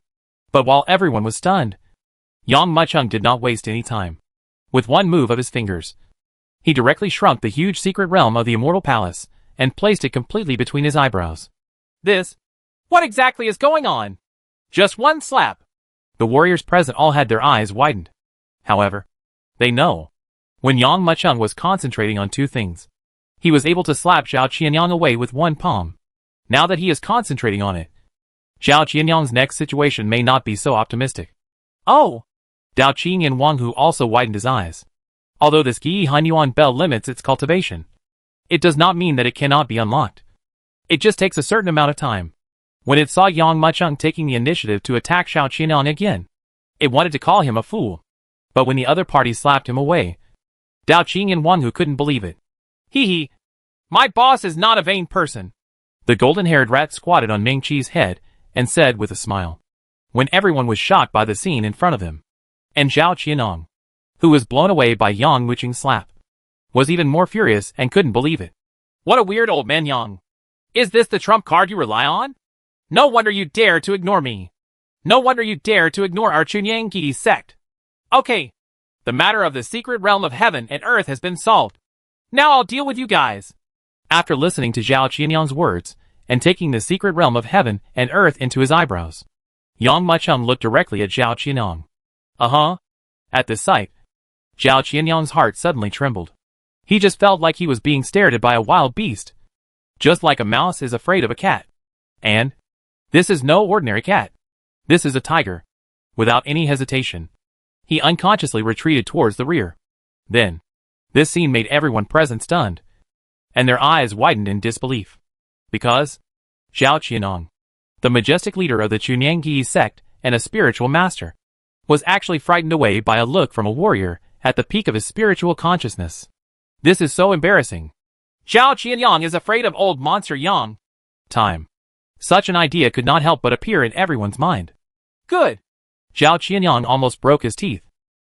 But while everyone was stunned, Yang Mucheng did not waste any time. With one move of his fingers, he directly shrunk the huge secret realm of the immortal palace and placed it completely between his eyebrows. What exactly is going on? Just one slap. The warriors present all had their eyes widened. However, they know. When Yang Mucheng was concentrating on two things, he was able to slap Zhao Qianyang away with one palm. Now that he is concentrating on it, Zhao Qianyang's next situation may not be so optimistic. Oh! Dao Qing and Wang Hu also widened his eyes. Although this Gi Hanyuan bell limits its cultivation, it does not mean that it cannot be unlocked. It just takes a certain amount of time. When it saw Yang Mucheng taking the initiative to attack Zhao Qianyang again, it wanted to call him a fool. But when the other party slapped him away, Dao Qing and Wang Hu couldn't believe it. Hee hee. My boss is not a vain person. The golden-haired rat squatted on Ming Qi's head and said with a smile, when everyone was shocked by the scene in front of him. And Zhao Qianyang, who was blown away by Yang Mucheng's slap, was even more furious and couldn't believe it. What a weird old man, Yang. Is this the trump card you rely on? No wonder you dare to ignore me. No wonder you dare to ignore our Chunyang sect. Okay. The matter of the secret realm of heaven and earth has been solved. Now I'll deal with you guys. After listening to Zhao Qianyang's words and taking the secret realm of heaven and earth into his eyebrows, Yang Mucheng looked directly at Zhao Qianyang. At this sight, Zhao Qianyang's heart suddenly trembled. He just felt like he was being stared at by a wild beast. Just like a mouse is afraid of a cat. And this is no ordinary cat. This is a tiger. Without any hesitation, he unconsciously retreated towards the rear. Then, this scene made everyone present stunned, and their eyes widened in disbelief. Because Zhao Qianyang, the majestic leader of the Chunyang sect and a spiritual master, was actually frightened away by a look from a warrior at the peak of his spiritual consciousness. This is so embarrassing. Zhao Qianyang is afraid of old monster Yang. Such an idea could not help but appear in everyone's mind. Good. Zhao Qianyang almost broke his teeth.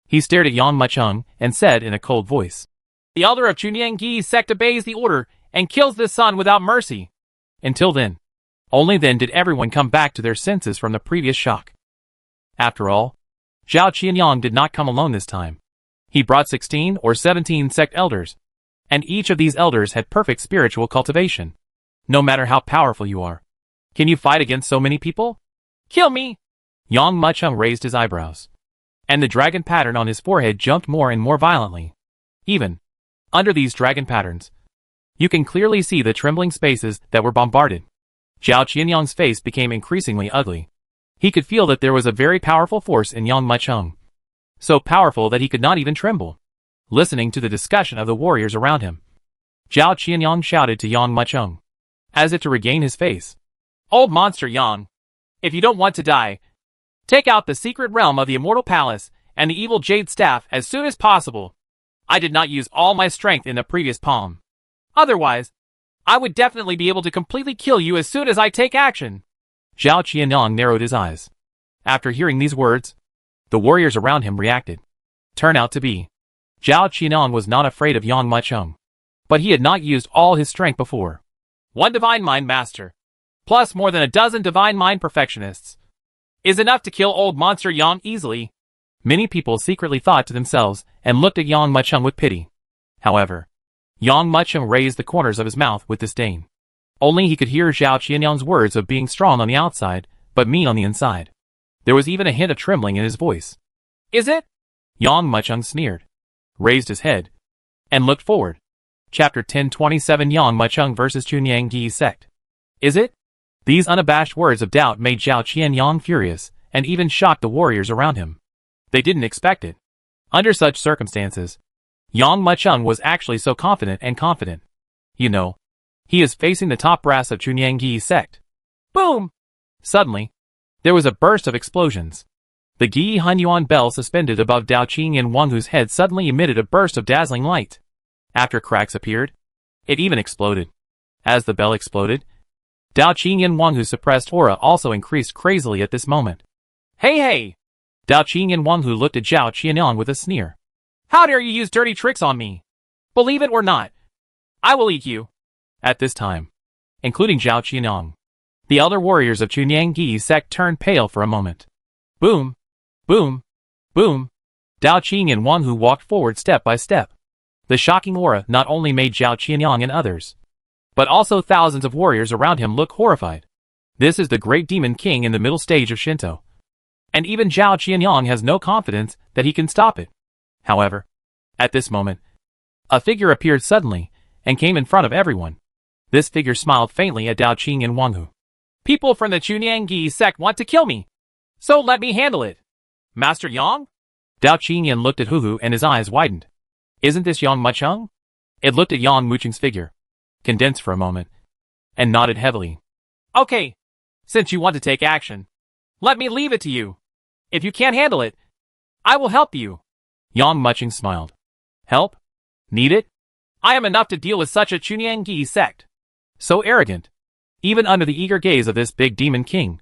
He stared at Yang Mucheng and said in a cold voice, the elder of Chunyang sect obeys the order and kills this son without mercy. Until then. Only then did everyone come back to their senses from the previous shock. After all, Zhao Qianyang did not come alone this time. He brought 16 or 17 sect elders, and each of these elders had perfect spiritual cultivation. No matter how powerful you are, can you fight against so many people? Kill me! Yang Mucheng raised his eyebrows, and the dragon pattern on his forehead jumped more and more violently. Even under these dragon patterns, you can clearly see the trembling spaces that were bombarded. Zhao Qianyang's face became increasingly ugly. He could feel that there was a very powerful force in Yang Mucheng. So powerful that he could not even tremble. Listening to the discussion of the warriors around him, Zhao Qianyang shouted to Yang Mucheng, as if to regain his face. Old monster Yang, if you don't want to die, take out the secret realm of the immortal palace and the evil jade staff as soon as possible. I did not use all my strength in the previous palm. Otherwise, I would definitely be able to completely kill you as soon as I take action. Zhao Qianyang narrowed his eyes. After hearing these words, the warriors around him reacted. Turned out to be, Zhao Qianyang was not afraid of Yang Mucheng, but he had not used all his strength before. One divine mind master, plus more than a dozen divine mind perfectionists, is enough to kill old monster Yang easily. Many people secretly thought to themselves and looked at Yang Mucheng with pity. However, Yang Mucheng raised the corners of his mouth with disdain. Only he could hear Zhao Qianyang's words of being strong on the outside, but mean on the inside. There was even a hint of trembling in his voice. Is it? Yang Mucheng sneered, raised his head, and looked forward. Chapter 1027 Yang Mucheng vs. Chunyang sect. Is it? These unabashed words of doubt made Zhao Qianyang furious, and even shocked the warriors around him. They didn't expect it. Under such circumstances, Yang Mucheng was actually so confident. You know, he is facing the top brass of Chunyang sect. Boom! Suddenly, there was a burst of explosions. The Gi Hanyuan bell suspended above Dao Qing and Wang Hu's head suddenly emitted a burst of dazzling light. After cracks appeared, it even exploded. As the bell exploded, Dao Qing and Wang Hu's suppressed aura also increased crazily at this moment. Hey! Dao Qing and Wang Hu looked at Zhao Qianyang with a sneer. How dare you use dirty tricks on me? Believe it or not, I will eat you. At this time, including Zhao Qianyang, the elder warriors of Chunyang sect turned pale for a moment. Boom! Boom! Boom! Dao Qing and Wang Hu walked forward step by step. The shocking aura not only made Zhao Qianyang and others, but also thousands of warriors around him look horrified. This is the great demon king in the middle stage of Shinto. And even Zhao Qianyang has no confidence that he can stop it. However, at this moment, a figure appeared suddenly and came in front of everyone. This figure smiled faintly at Dao Qing and Wang Hu. People from the Chunianggi sect want to kill me, so let me handle it. Master Yang? Dao Qingyan looked at Hu and his eyes widened. Isn't this Yang Mucheng? It looked at Yang Mucheng's figure, condensed for a moment, and nodded heavily. Okay, since you want to take action, let me leave it to you. If you can't handle it, I will help you. Yang Mucheng smiled. Help? Need it? I am enough to deal with such a Chunianggi sect. So arrogant. Even under the eager gaze of this big demon king,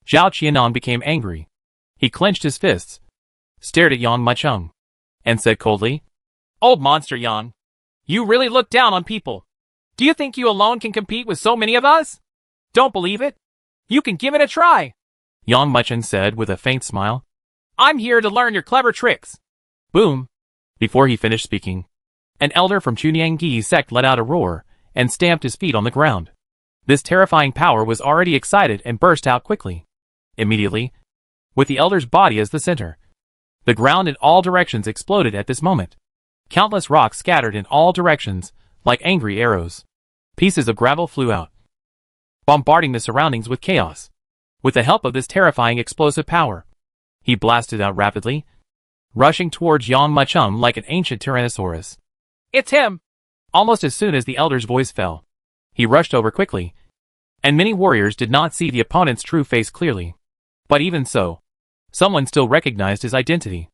Zhao Qianan became angry. He clenched his fists, stared at Yang Mucheng, and said coldly, Old monster Yang, you really look down on people. Do you think you alone can compete with so many of us? Don't believe it? You can give it a try. Yang Mucheng said with a faint smile. I'm here to learn your clever tricks. Boom. Before he finished speaking, an elder from Chunianggi sect let out a roar and stamped his feet on the ground. This terrifying power was already excited and burst out quickly. Immediately, with the elder's body as the center, the ground in all directions exploded at this moment. Countless rocks scattered in all directions like angry arrows. Pieces of gravel flew out, bombarding the surroundings with chaos. With the help of this terrifying explosive power, he blasted out rapidly, rushing towards Yang Mucheng like an ancient tyrannosaurus. It's him! Almost as soon as the elder's voice fell, he rushed over quickly, and many warriors did not see the opponent's true face clearly. But even so, someone still recognized his identity.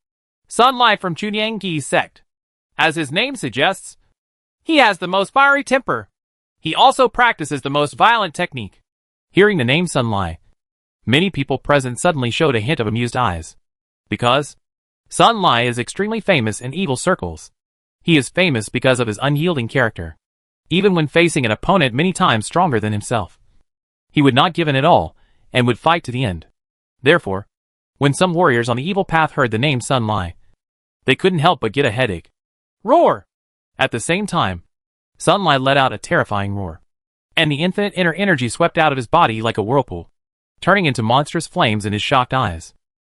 Sun Lai from Chunianggi sect. As his name suggests, he has the most fiery temper. He also practices the most violent technique. Hearing the name Sun Lai, many people present suddenly showed a hint of amused eyes. Because Sun Lai is extremely famous in evil circles. He is famous because of his unyielding character. Even when facing an opponent many times stronger than himself, he would not give in at all and would fight to the end. Therefore, when some warriors on the evil path heard the name Sun Lai, they couldn't help but get a headache. Roar! At the same time, Sun Lai let out a terrifying roar, and the infinite inner energy swept out of his body like a whirlpool, turning into monstrous flames in his shocked eyes.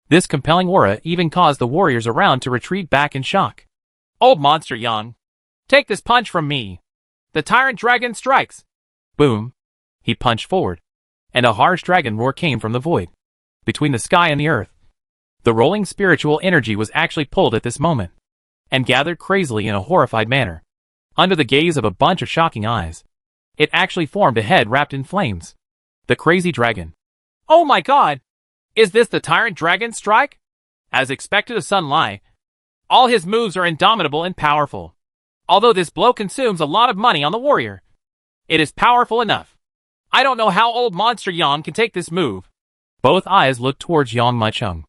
This compelling aura even caused the warriors around to retreat back in shock. Old monster Yang, take this punch from me. The tyrant dragon strikes. Boom. He punched forward, and a harsh dragon roar came from the void, between the sky and the earth. The rolling spiritual energy was actually pulled at this moment, and gathered crazily in a horrified manner. Under the gaze of a bunch of shocking eyes, it actually formed a head wrapped in flames. The crazy dragon. Oh my god! Is this the tyrant dragon strike? As expected of Sun Lai, all his moves are indomitable and powerful. Although this blow consumes a lot of money on the warrior, it is powerful enough. I don't know how old monster Yang can take this move. Both eyes looked towards Yang Mucheng.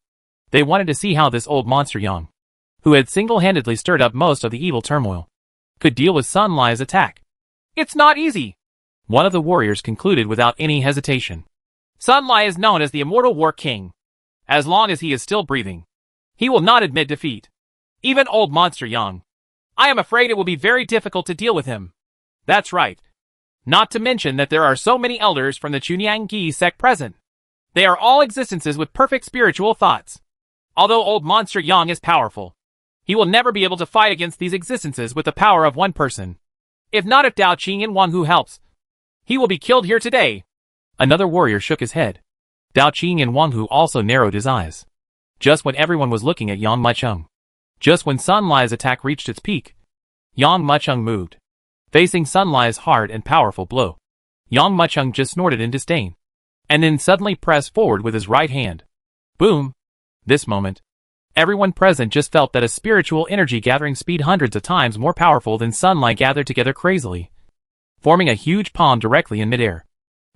They wanted to see how this old monster Yang, who had single-handedly stirred up most of the evil turmoil, could deal with Sun Lai's attack. It's not easy, one of the warriors concluded without any hesitation. Sun Lai is known as the immortal war king. As long as he is still breathing, he will not admit defeat. Even old monster Yang, I am afraid it will be very difficult to deal with him. That's right. Not to mention that there are so many elders from the Chunianggi sect present. They are all existences with perfect spiritual thoughts. Although old monster Yang is powerful, he will never be able to fight against these existences with the power of one person. If not if Dao Qing and Wang Hu helps, he will be killed here today. Another warrior shook his head. Dao Qing and Wang Hu also narrowed his eyes. Just when everyone was looking at Yang Mucheng, just when Sun Lai's attack reached its peak, Yang Mucheng moved, facing Sun Lai's hard and powerful blow. Yang Mucheng just snorted in disdain, and then suddenly pressed forward with his right hand. Boom! This moment, everyone present just felt that a spiritual energy gathering speed hundreds of times more powerful than Sun Lai gathered together crazily, forming a huge palm directly in midair.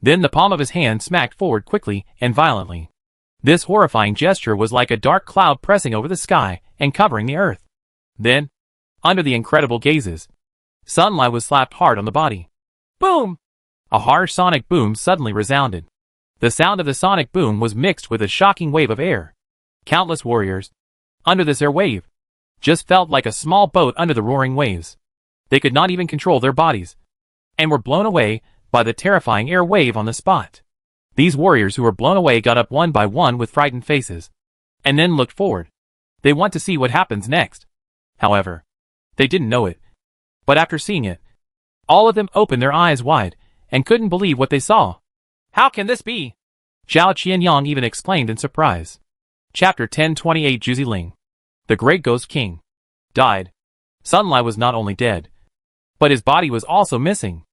Then the palm of his hand smacked forward quickly and violently. This horrifying gesture was like a dark cloud pressing over the sky and covering the earth. Then, under the incredible gazes, Sun Lai was slapped hard on the body. Boom! A harsh sonic boom suddenly resounded. The sound of the sonic boom was mixed with a shocking wave of air. Countless warriors, under this air wave, just felt like a small boat under the roaring waves. They could not even control their bodies, and were blown away by the terrifying air wave on the spot. These warriors who were blown away got up one by one with frightened faces, and then looked forward. They want to see what happens next. However, they didn't know it. But after seeing it, all of them opened their eyes wide and couldn't believe what they saw. How can this be? Zhao Qianyang even exclaimed in surprise. Chapter 1028 Juzi Ling. The Great Ghost King died. Sun Lai was not only dead, but his body was also missing.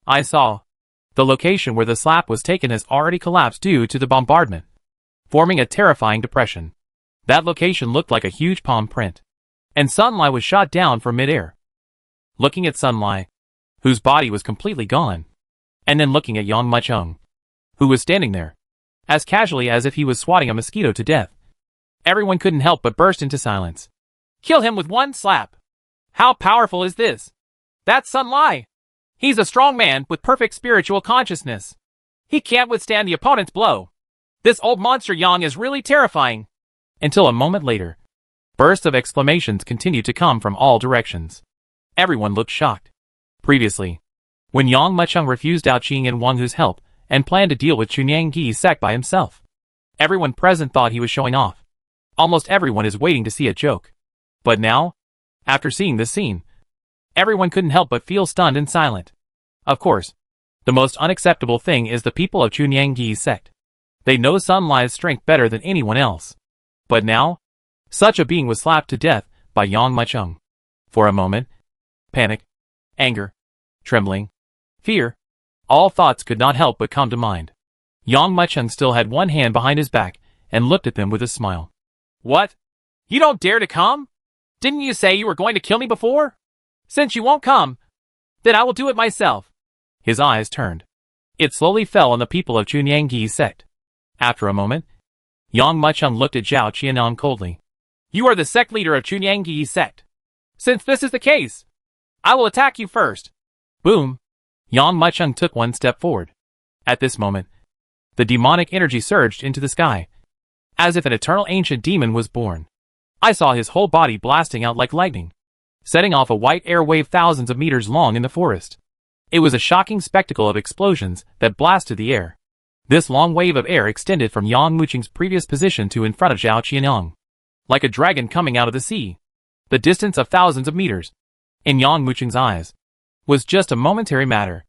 I saw. The location where the slap was taken has already collapsed due to the bombardment, forming a terrifying depression. That location looked like a huge palm print, and Sun Lai was shot down from midair. Looking at Sun Lai, whose body was completely gone, and then looking at Yang Mucheng, who was standing there, as casually as if he was swatting a mosquito to death. Everyone couldn't help but burst into silence. Kill him with one slap. How powerful is this? That's Sun Lai. He's a strong man with perfect spiritual consciousness. He can't withstand the opponent's blow. This old monster Yang is really terrifying. Until a moment later, bursts of exclamations continued to come from all directions. Everyone looked shocked. Previously, when Yang Mucheng refused Dao Qing and Wang Hu's help and planned to deal with Chunyangyi's sect by himself, everyone present thought he was showing off. Almost everyone is waiting to see a joke. But now, after seeing this scene, everyone couldn't help but feel stunned and silent. Of course, the most unacceptable thing is the people of Chunyangyi's sect. They know Sun Lai's strength better than anyone else. But now, such a being was slapped to death by Yang Mucheng. For a moment, panic, anger, trembling, fear, all thoughts could not help but come to mind. Yang Mucheng still had one hand behind his back and looked at them with a smile. What? You don't dare to come? Didn't you say you were going to kill me before? Since you won't come, then I will do it myself. His eyes turned. It slowly fell on the people of Chunyangyi's sect. After a moment, Yang Mucheng looked at Zhao Qianyang coldly. You are the sect leader of Chunyangyi's sect. Since this is the case, I will attack you first. Boom! Yang Mucheng took one step forward. At this moment, the demonic energy surged into the sky, as if an eternal ancient demon was born. I saw his whole body blasting out like lightning, setting off a white air wave thousands of meters long in the forest. It was a shocking spectacle of explosions that blasted the air. This long wave of air extended from Yang Mucheng's previous position to in front of Zhao Qianyang, like a dragon coming out of the sea. The distance of thousands of meters, in Yang Mucheng's eyes, was just a momentary matter.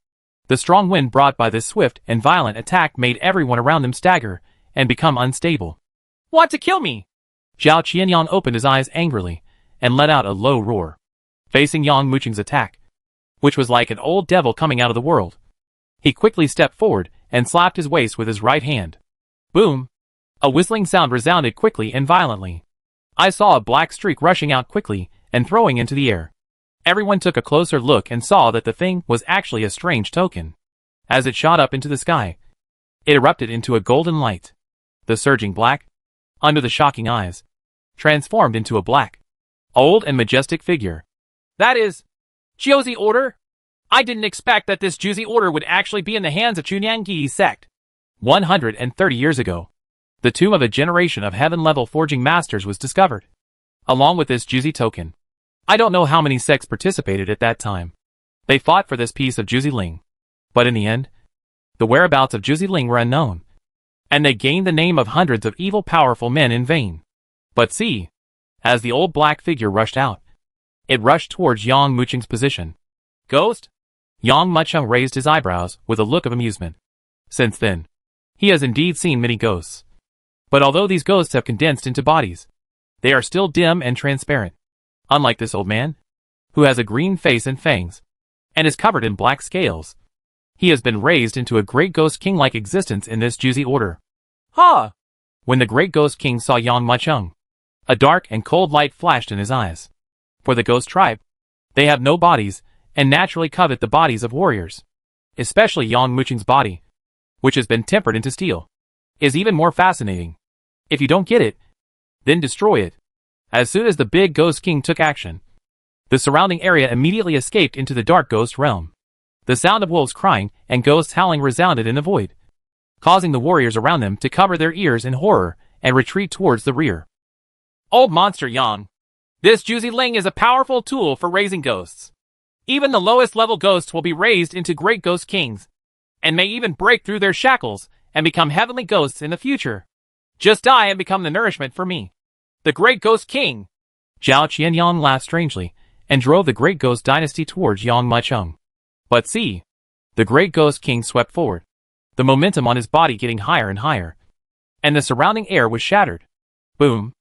The strong wind brought by this swift and violent attack made everyone around them stagger and become unstable. Want to kill me? Zhao Qianyang opened his eyes angrily and let out a low roar, facing Yang Mucheng's attack, which was like an old devil coming out of the world. He quickly stepped forward and slapped his waist with his right hand. Boom! A whistling sound resounded quickly and violently. I saw a black streak rushing out quickly and throwing into the air. Everyone took a closer look and saw that the thing was actually a strange token. As it shot up into the sky, it erupted into a golden light. The surging black, under the shocking eyes, transformed into a black, old and majestic figure. That is Juzi Order? I didn't expect that this Juzi Order would actually be in the hands of Chunyangyi's sect. 130 years ago, the tomb of a generation of heaven-level forging masters was discovered, along with this Juzi token. I don't know how many sects participated at that time. They fought for this piece of Juzi Ling. But in the end, the whereabouts of Juzi Ling were unknown, and they gained the name of hundreds of evil powerful men in vain. But see, as the old black figure rushed out, it rushed towards Yang Mucheng's position. Ghost? Yang Mucheng raised his eyebrows with a look of amusement. Since then, he has indeed seen many ghosts. But although these ghosts have condensed into bodies, they are still dim and transparent. Unlike this old man, who has a green face and fangs, and is covered in black scales, he has been raised into a great ghost king-like existence in this Juzi Order. Ha! When the great ghost king saw Yang Mucheng, a dark and cold light flashed in his eyes. For the ghost tribe, they have no bodies, and naturally covet the bodies of warriors. Especially Yang Mucheng's body, which has been tempered into steel, is even more fascinating. If you don't get it, then destroy it. As soon as the big ghost king took action, the surrounding area immediately escaped into the dark ghost realm. The sound of wolves crying and ghosts howling resounded in the void, causing the warriors around them to cover their ears in horror and retreat towards the rear. Old monster Yang, this Juzi Ling is a powerful tool for raising ghosts. Even the lowest level ghosts will be raised into great ghost kings, and may even break through their shackles and become heavenly ghosts in the future. Just die and become the nourishment for me, the great ghost king. Zhao Qianyang laughed strangely, and drove the Great Ghost Dynasty towards Yang Mucheng. But see! The Great Ghost King swept forward, the momentum on his body getting higher and higher, and the surrounding air was shattered. Boom!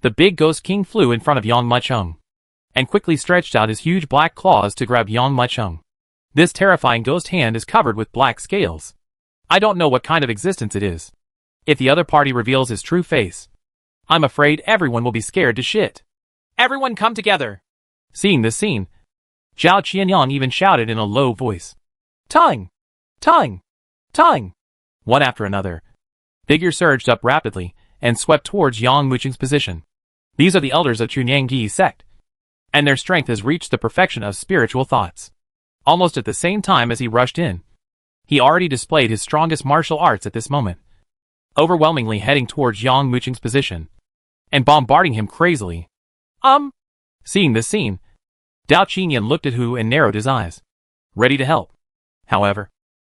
The big Ghost King flew in front of Yang Mucheng, and quickly stretched out his huge black claws to grab Yang Mucheng. This terrifying ghost hand is covered with black scales. I don't know what kind of existence it is. If the other party reveals his true face, I'm afraid everyone will be scared to shit. Everyone come together! Seeing this scene, Zhao Qianyang even shouted in a low voice. Tongue! Tongue! Tongue! One after another, figures surged up rapidly and swept towards Yang Mucheng's position. These are the elders of Chunyanggi sect, and their strength has reached the perfection of spiritual thoughts. Almost at the same time as he rushed in, he already displayed his strongest martial arts at this moment, overwhelmingly heading towards Yang Mucheng's position, and bombarding him crazily. Seeing this scene, Dao Qingyan looked at Hu and narrowed his eyes, ready to help. However,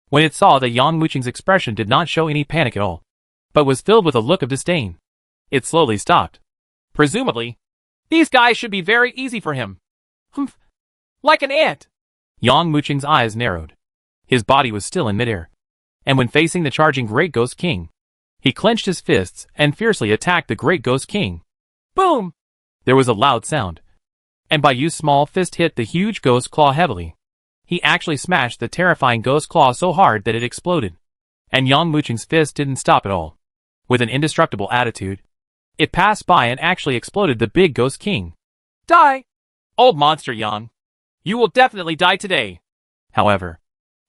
when it saw that Yang Mucheng's expression did not show any panic at all, but was filled with a look of disdain, it slowly stopped. Presumably, these guys should be very easy for him. Humph. Like an ant. Yang Mucheng's eyes narrowed. His body was still in midair, and when facing the charging Great Ghost King, he clenched his fists and fiercely attacked the Great Ghost King. Boom! There was a loud sound, and Bayu's small fist hit the huge ghost claw heavily. He actually smashed the terrifying ghost claw so hard that it exploded. And Yang Mucheng's fist didn't stop at all. With an indestructible attitude, it passed by and actually exploded the big Ghost King. Die! Old monster Yang. You will definitely die today. However,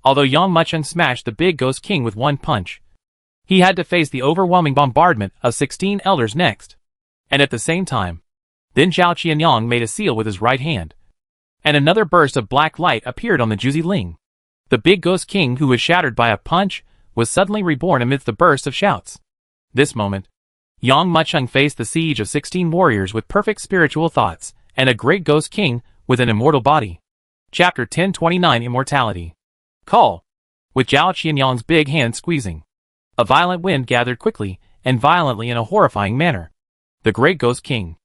although Yang Mucheng smashed the big Ghost King with one punch, he had to face the overwhelming bombardment of 16 elders next. And at the same time, then Zhao Qianyang made a seal with his right hand, and another burst of black light appeared on the Juzi Ling. The big Ghost King, who was shattered by a punch, was suddenly reborn amidst the bursts of shouts. This moment, Yang Mucheng faced the siege of 16 warriors with perfect spiritual thoughts, and a Great Ghost King with an immortal body. Chapter 1029 Immortality. Call. With Zhao Qianyang's big hand squeezing, a violent wind gathered quickly and violently in a horrifying manner. The Great Ghost King,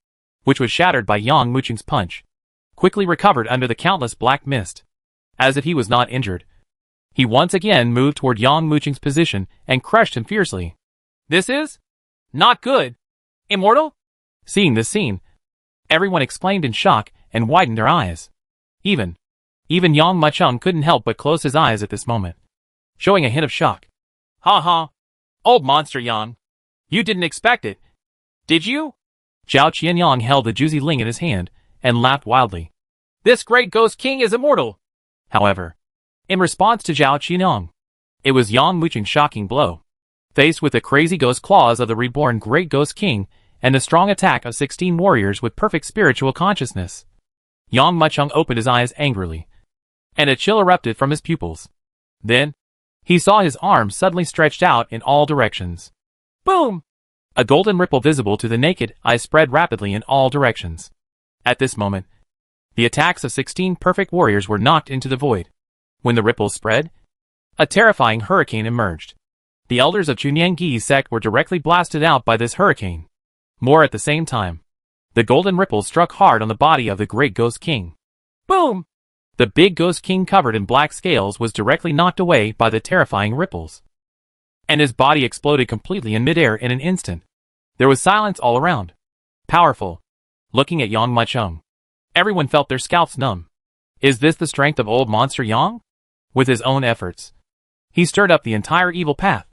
which was shattered by Yang Mucheng's punch, quickly recovered under the countless black mist. As if he was not injured, he once again moved toward Yang Mucheng's position and crushed him fiercely. This is not good. Immortal? Seeing this scene, everyone exclaimed in shock and widened their eyes. Even Yang Mucheng couldn't help but close his eyes at this moment, showing a hint of shock. Ha ha. Old monster Yang. You didn't expect it, did you? Zhao Qianyang held the Juzi Ling in his hand and laughed wildly. This Great Ghost King is immortal. However, in response to Zhao Qianyang, it was Yang Mucheng's shocking blow. Faced with the crazy ghost claws of the reborn Great Ghost King and the strong attack of 16 warriors with perfect spiritual consciousness, Yang Mucheng opened his eyes angrily, and a chill erupted from his pupils. Then, he saw his arms suddenly stretched out in all directions. Boom! A golden ripple visible to the naked eye spread rapidly in all directions. At this moment, the attacks of 16 perfect warriors were knocked into the void. When the ripples spread, a terrifying hurricane emerged. The elders of Chunyanggi sect were directly blasted out by this hurricane. More at the same time, the golden ripples struck hard on the body of the Great Ghost King. Boom! The big Ghost King covered in black scales was directly knocked away by the terrifying ripples, and his body exploded completely in midair in an instant. There was silence all around. Powerful. Looking at Yang Mucheng, everyone felt their scalps numb. Is this the strength of old monster Yang? With his own efforts, he stirred up the entire evil path.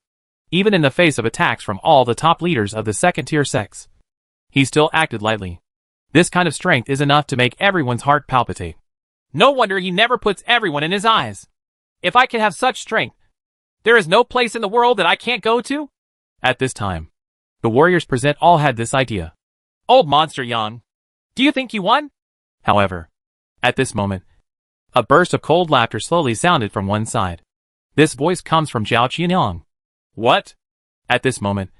Even in the face of attacks from all the top leaders of the second-tier sects, he still acted lightly. This kind of strength is enough to make everyone's heart palpitate. No wonder he never puts everyone in his eyes. If I can have such strength, there is no place in the world that I can't go to? At this time, the warriors present all had this idea. Old monster Yang, do you think you won? However, at this moment, a burst of cold laughter slowly sounded from one side. This voice comes from Zhao Qianyang. What? At this moment,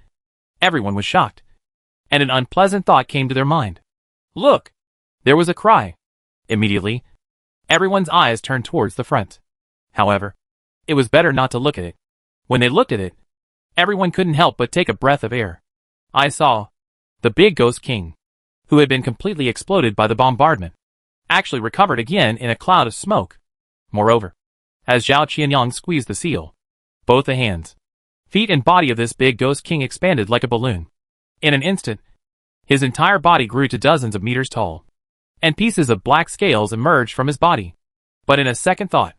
everyone was shocked, and an unpleasant thought came to their mind. Look! There was a cry. Immediately, everyone's eyes turned towards the front. However, it was better not to look at it. When they looked at it, everyone couldn't help but take a breath of air. I saw the big Ghost King, who had been completely exploded by the bombardment, actually recovered again in a cloud of smoke. Moreover, as Zhao Qianyang squeezed the seal, both the hands, feet and body of this big ghost king expanded like a balloon. In an instant, his entire body grew to dozens of meters tall, and pieces of black scales emerged from his body. But in a second thought,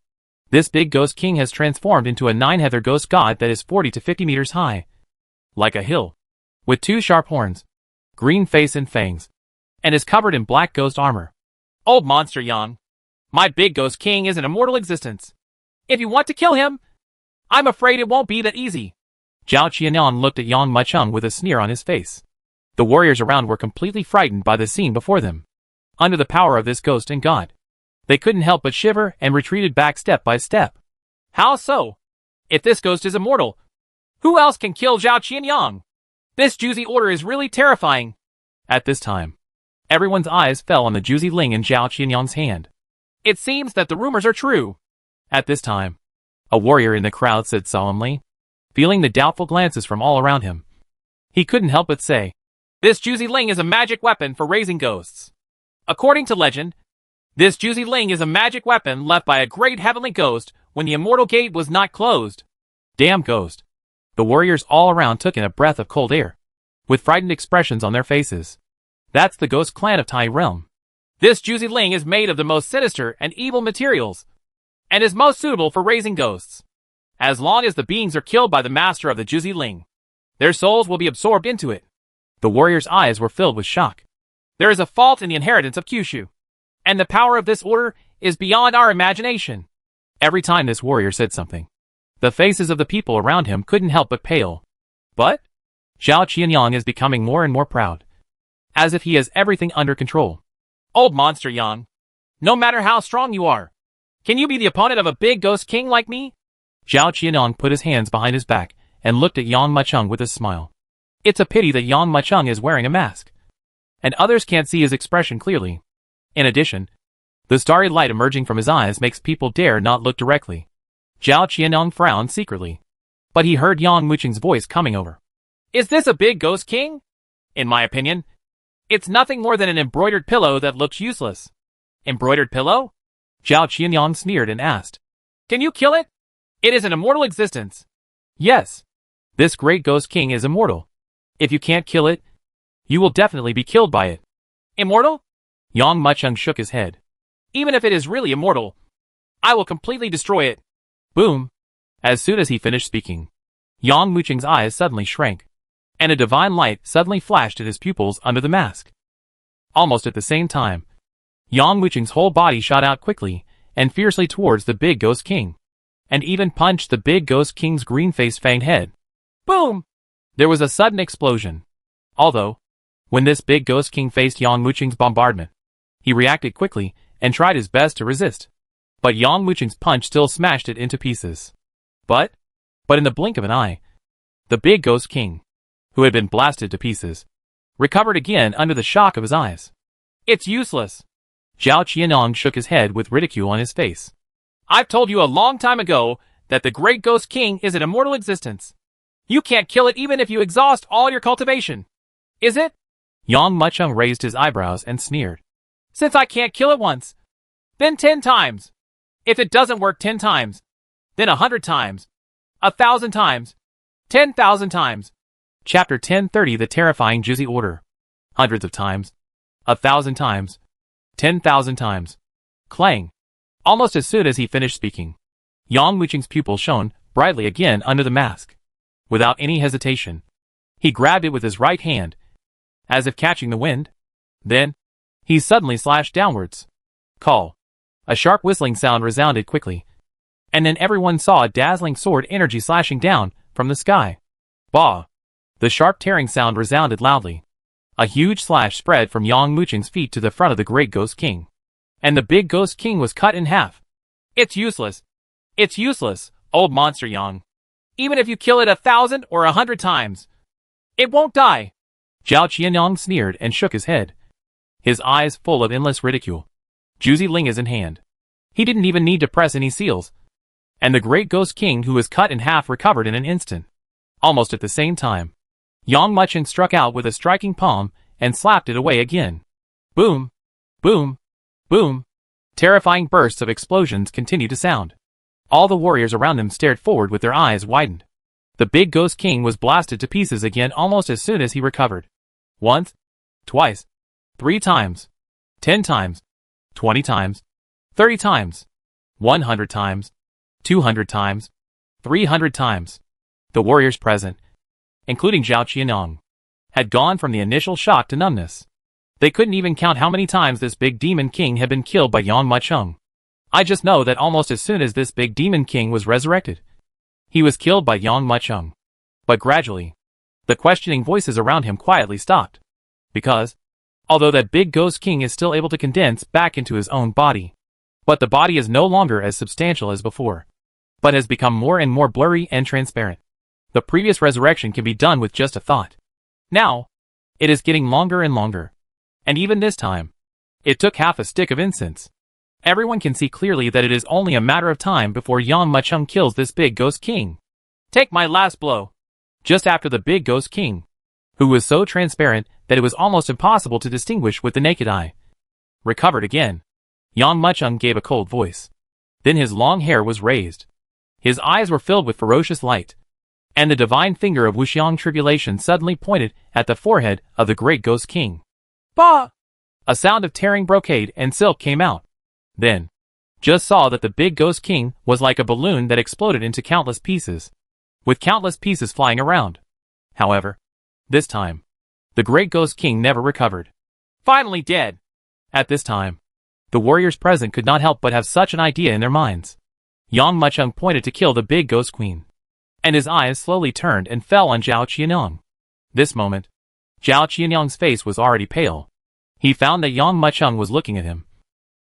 this big ghost king has transformed into a 9-heather ghost god that is 40 to 50 meters high, like a hill, with 2 sharp horns, green face and fangs, and is covered in black ghost armor. Old monster Yang, my big ghost king is an immortal existence. If you want to kill him, I'm afraid it won't be that easy. Zhao Qianyang looked at Yang Mucheng with a sneer on his face. The warriors around were completely frightened by the scene before them. Under the power of this ghost and god, they couldn't help but shiver and retreated back step by step. How so? If this ghost is immortal, who else can kill Zhao Qianyang? This Juzi order is really terrifying. At this time, everyone's eyes fell on the Juzi Ling in Zhao Qianyang's hand. It seems that the rumors are true. At this time, a warrior in the crowd said solemnly, feeling the doubtful glances from all around him. He couldn't help but say, this Juzi Ling is a magic weapon for raising ghosts. According to legend, this Juzi Ling is a magic weapon left by a great heavenly ghost when the immortal gate was not closed. Damn ghost. The warriors all around took in a breath of cold air, with frightened expressions on their faces. That's the ghost clan of Tai Realm. This Juzi Ling is made of the most sinister and evil materials, and is most suitable for raising ghosts. As long as the beings are killed by the master of the Juzi Ling, their souls will be absorbed into it. The warriors' eyes were filled with shock. There is a fault in the inheritance of Kyushu, and the power of this order is beyond our imagination. Every time this warrior said something, the faces of the people around him couldn't help but pale. But Zhao Qianyang is becoming more and more proud, as if he has everything under control. Old monster Yang, no matter how strong you are, can you be the opponent of a big ghost king like me? Zhao Qianyang put his hands behind his back and looked at Yang Mucheng with a smile. It's a pity that Yang Mucheng is wearing a mask, and others can't see his expression clearly. In addition, the starry light emerging from his eyes makes people dare not look directly. Zhao Qianyang frowned secretly, but he heard Yang Mucheng's voice coming over. Is this a big ghost king? In my opinion, it's nothing more than an embroidered pillow that looks useless. Embroidered pillow? Zhao Qianyang sneered and asked. Can you kill it? It is an immortal existence. Yes. This great ghost king is immortal. If you can't kill it, you will definitely be killed by it. Immortal? Yang Mucheng shook his head. Even if it is really immortal, I will completely destroy it. Boom. As soon as he finished speaking, Yang Mucheng's eyes suddenly shrank, and a divine light suddenly flashed at his pupils under the mask. Almost at the same time, Yang Mucheng's whole body shot out quickly and fiercely towards the big ghost king, and even punched the big ghost king's green-faced fanged head. Boom! There was a sudden explosion. Although, when this big ghost king faced Yang Mucheng's bombardment, he reacted quickly and tried his best to resist. But Yang Mucheng's punch still smashed it into pieces. But in the blink of an eye, the big ghost king, who had been blasted to pieces, recovered again under the shock of his eyes. It's useless. Zhao Qianyang shook his head with ridicule on his face. I've told you a long time ago that the great ghost king is an immortal existence. You can't kill it even if you exhaust all your cultivation. Is it? Yang Mucheng raised his eyebrows and sneered. Since I can't kill it once, then 10 times. If it doesn't work 10 times, then 100 times, 1,000 times, 10,000 times. Chapter 1030 The Terrifying Juzi Order. Hundreds of times, 1,000 times, 10,000 times. Clang. Almost as soon as he finished speaking, Yang Mucheng's pupil shone brightly again under the mask. Without any hesitation, he grabbed it with his right hand, as if catching the wind. Then, he suddenly slashed downwards. Call. A sharp whistling sound resounded quickly, and then everyone saw a dazzling sword energy slashing down from the sky. Bah! The sharp tearing sound resounded loudly. A huge slash spread from Yang Mucheng's feet to the front of the great ghost king, and the big ghost king was cut in half. It's useless. It's useless, old monster Yang. Even if you kill it 1,000 or 100 times, it won't die. Zhao Qianyang sneered and shook his head, his eyes full of endless ridicule. Juzi Ling is in hand. He didn't even need to press any seals, and the great ghost king who was cut in half recovered in an instant. Almost at the same time, Yang Mucheng struck out with a striking palm and slapped it away again. Boom! Boom! Boom! Terrifying bursts of explosions continued to sound. All the warriors around them stared forward with their eyes widened. The big Ghost King was blasted to pieces again almost as soon as he recovered. Once, twice, 3 times, 10 times, 20 times, 30 times, 100 times, 200 times, 300 times. The warriors present, including Zhao Qianyang, had gone from the initial shock to numbness. They couldn't even count how many times this big demon king had been killed by Yang Mucheng. I just know that almost as soon as this big demon king was resurrected, he was killed by Yang Mucheng. But gradually, the questioning voices around him quietly stopped. Because, although that big ghost king is still able to condense back into his own body, but the body is no longer as substantial as before, but has become more and more blurry and transparent. The previous resurrection can be done with just a thought. Now, it is getting longer and longer. And even this time, it took half a stick of incense. Everyone can see clearly that it is only a matter of time before Yang Mucheng kills this big ghost king. Take my last blow. Just after the big ghost king, who was so transparent that it was almost impossible to distinguish with the naked eye, recovered again, Yang Mucheng gave a cold voice. Then his long hair was raised. His eyes were filled with ferocious light, and the divine finger of Wuxiang Tribulation suddenly pointed at the forehead of the great ghost king. Bah! A sound of tearing brocade and silk came out. Then, just saw that the big ghost king was like a balloon that exploded into countless pieces, with countless pieces flying around. However, this time, the great ghost king never recovered. Finally dead! At this time, the warriors present could not help but have such an idea in their minds. Yang Mucheng pointed to kill the big ghost queen, and his eyes slowly turned and fell on Zhao Qianyang. This moment, Zhao Qianyang's face was already pale. He found that Yang Mucheng was looking at him,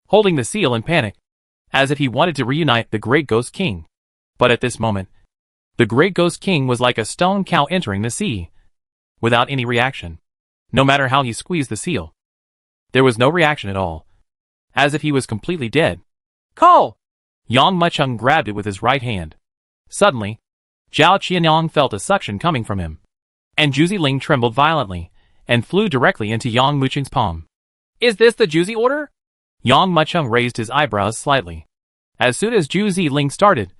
holding the seal in panic, as if he wanted to reunite the great ghost king. But at this moment, the great ghost king was like a stone cow entering the sea, without any reaction. No matter how he squeezed the seal, there was no reaction at all, as if he was completely dead. Call! Yang Mucheng grabbed it with his right hand. Suddenly, Zhao Qianyang felt a suction coming from him, and Zhu Ziling trembled violently, and flew directly into Yang Mucheng's palm. Is this the Juzi order? Yang Mucheng raised his eyebrows slightly. As soon as Zhu Ziling started,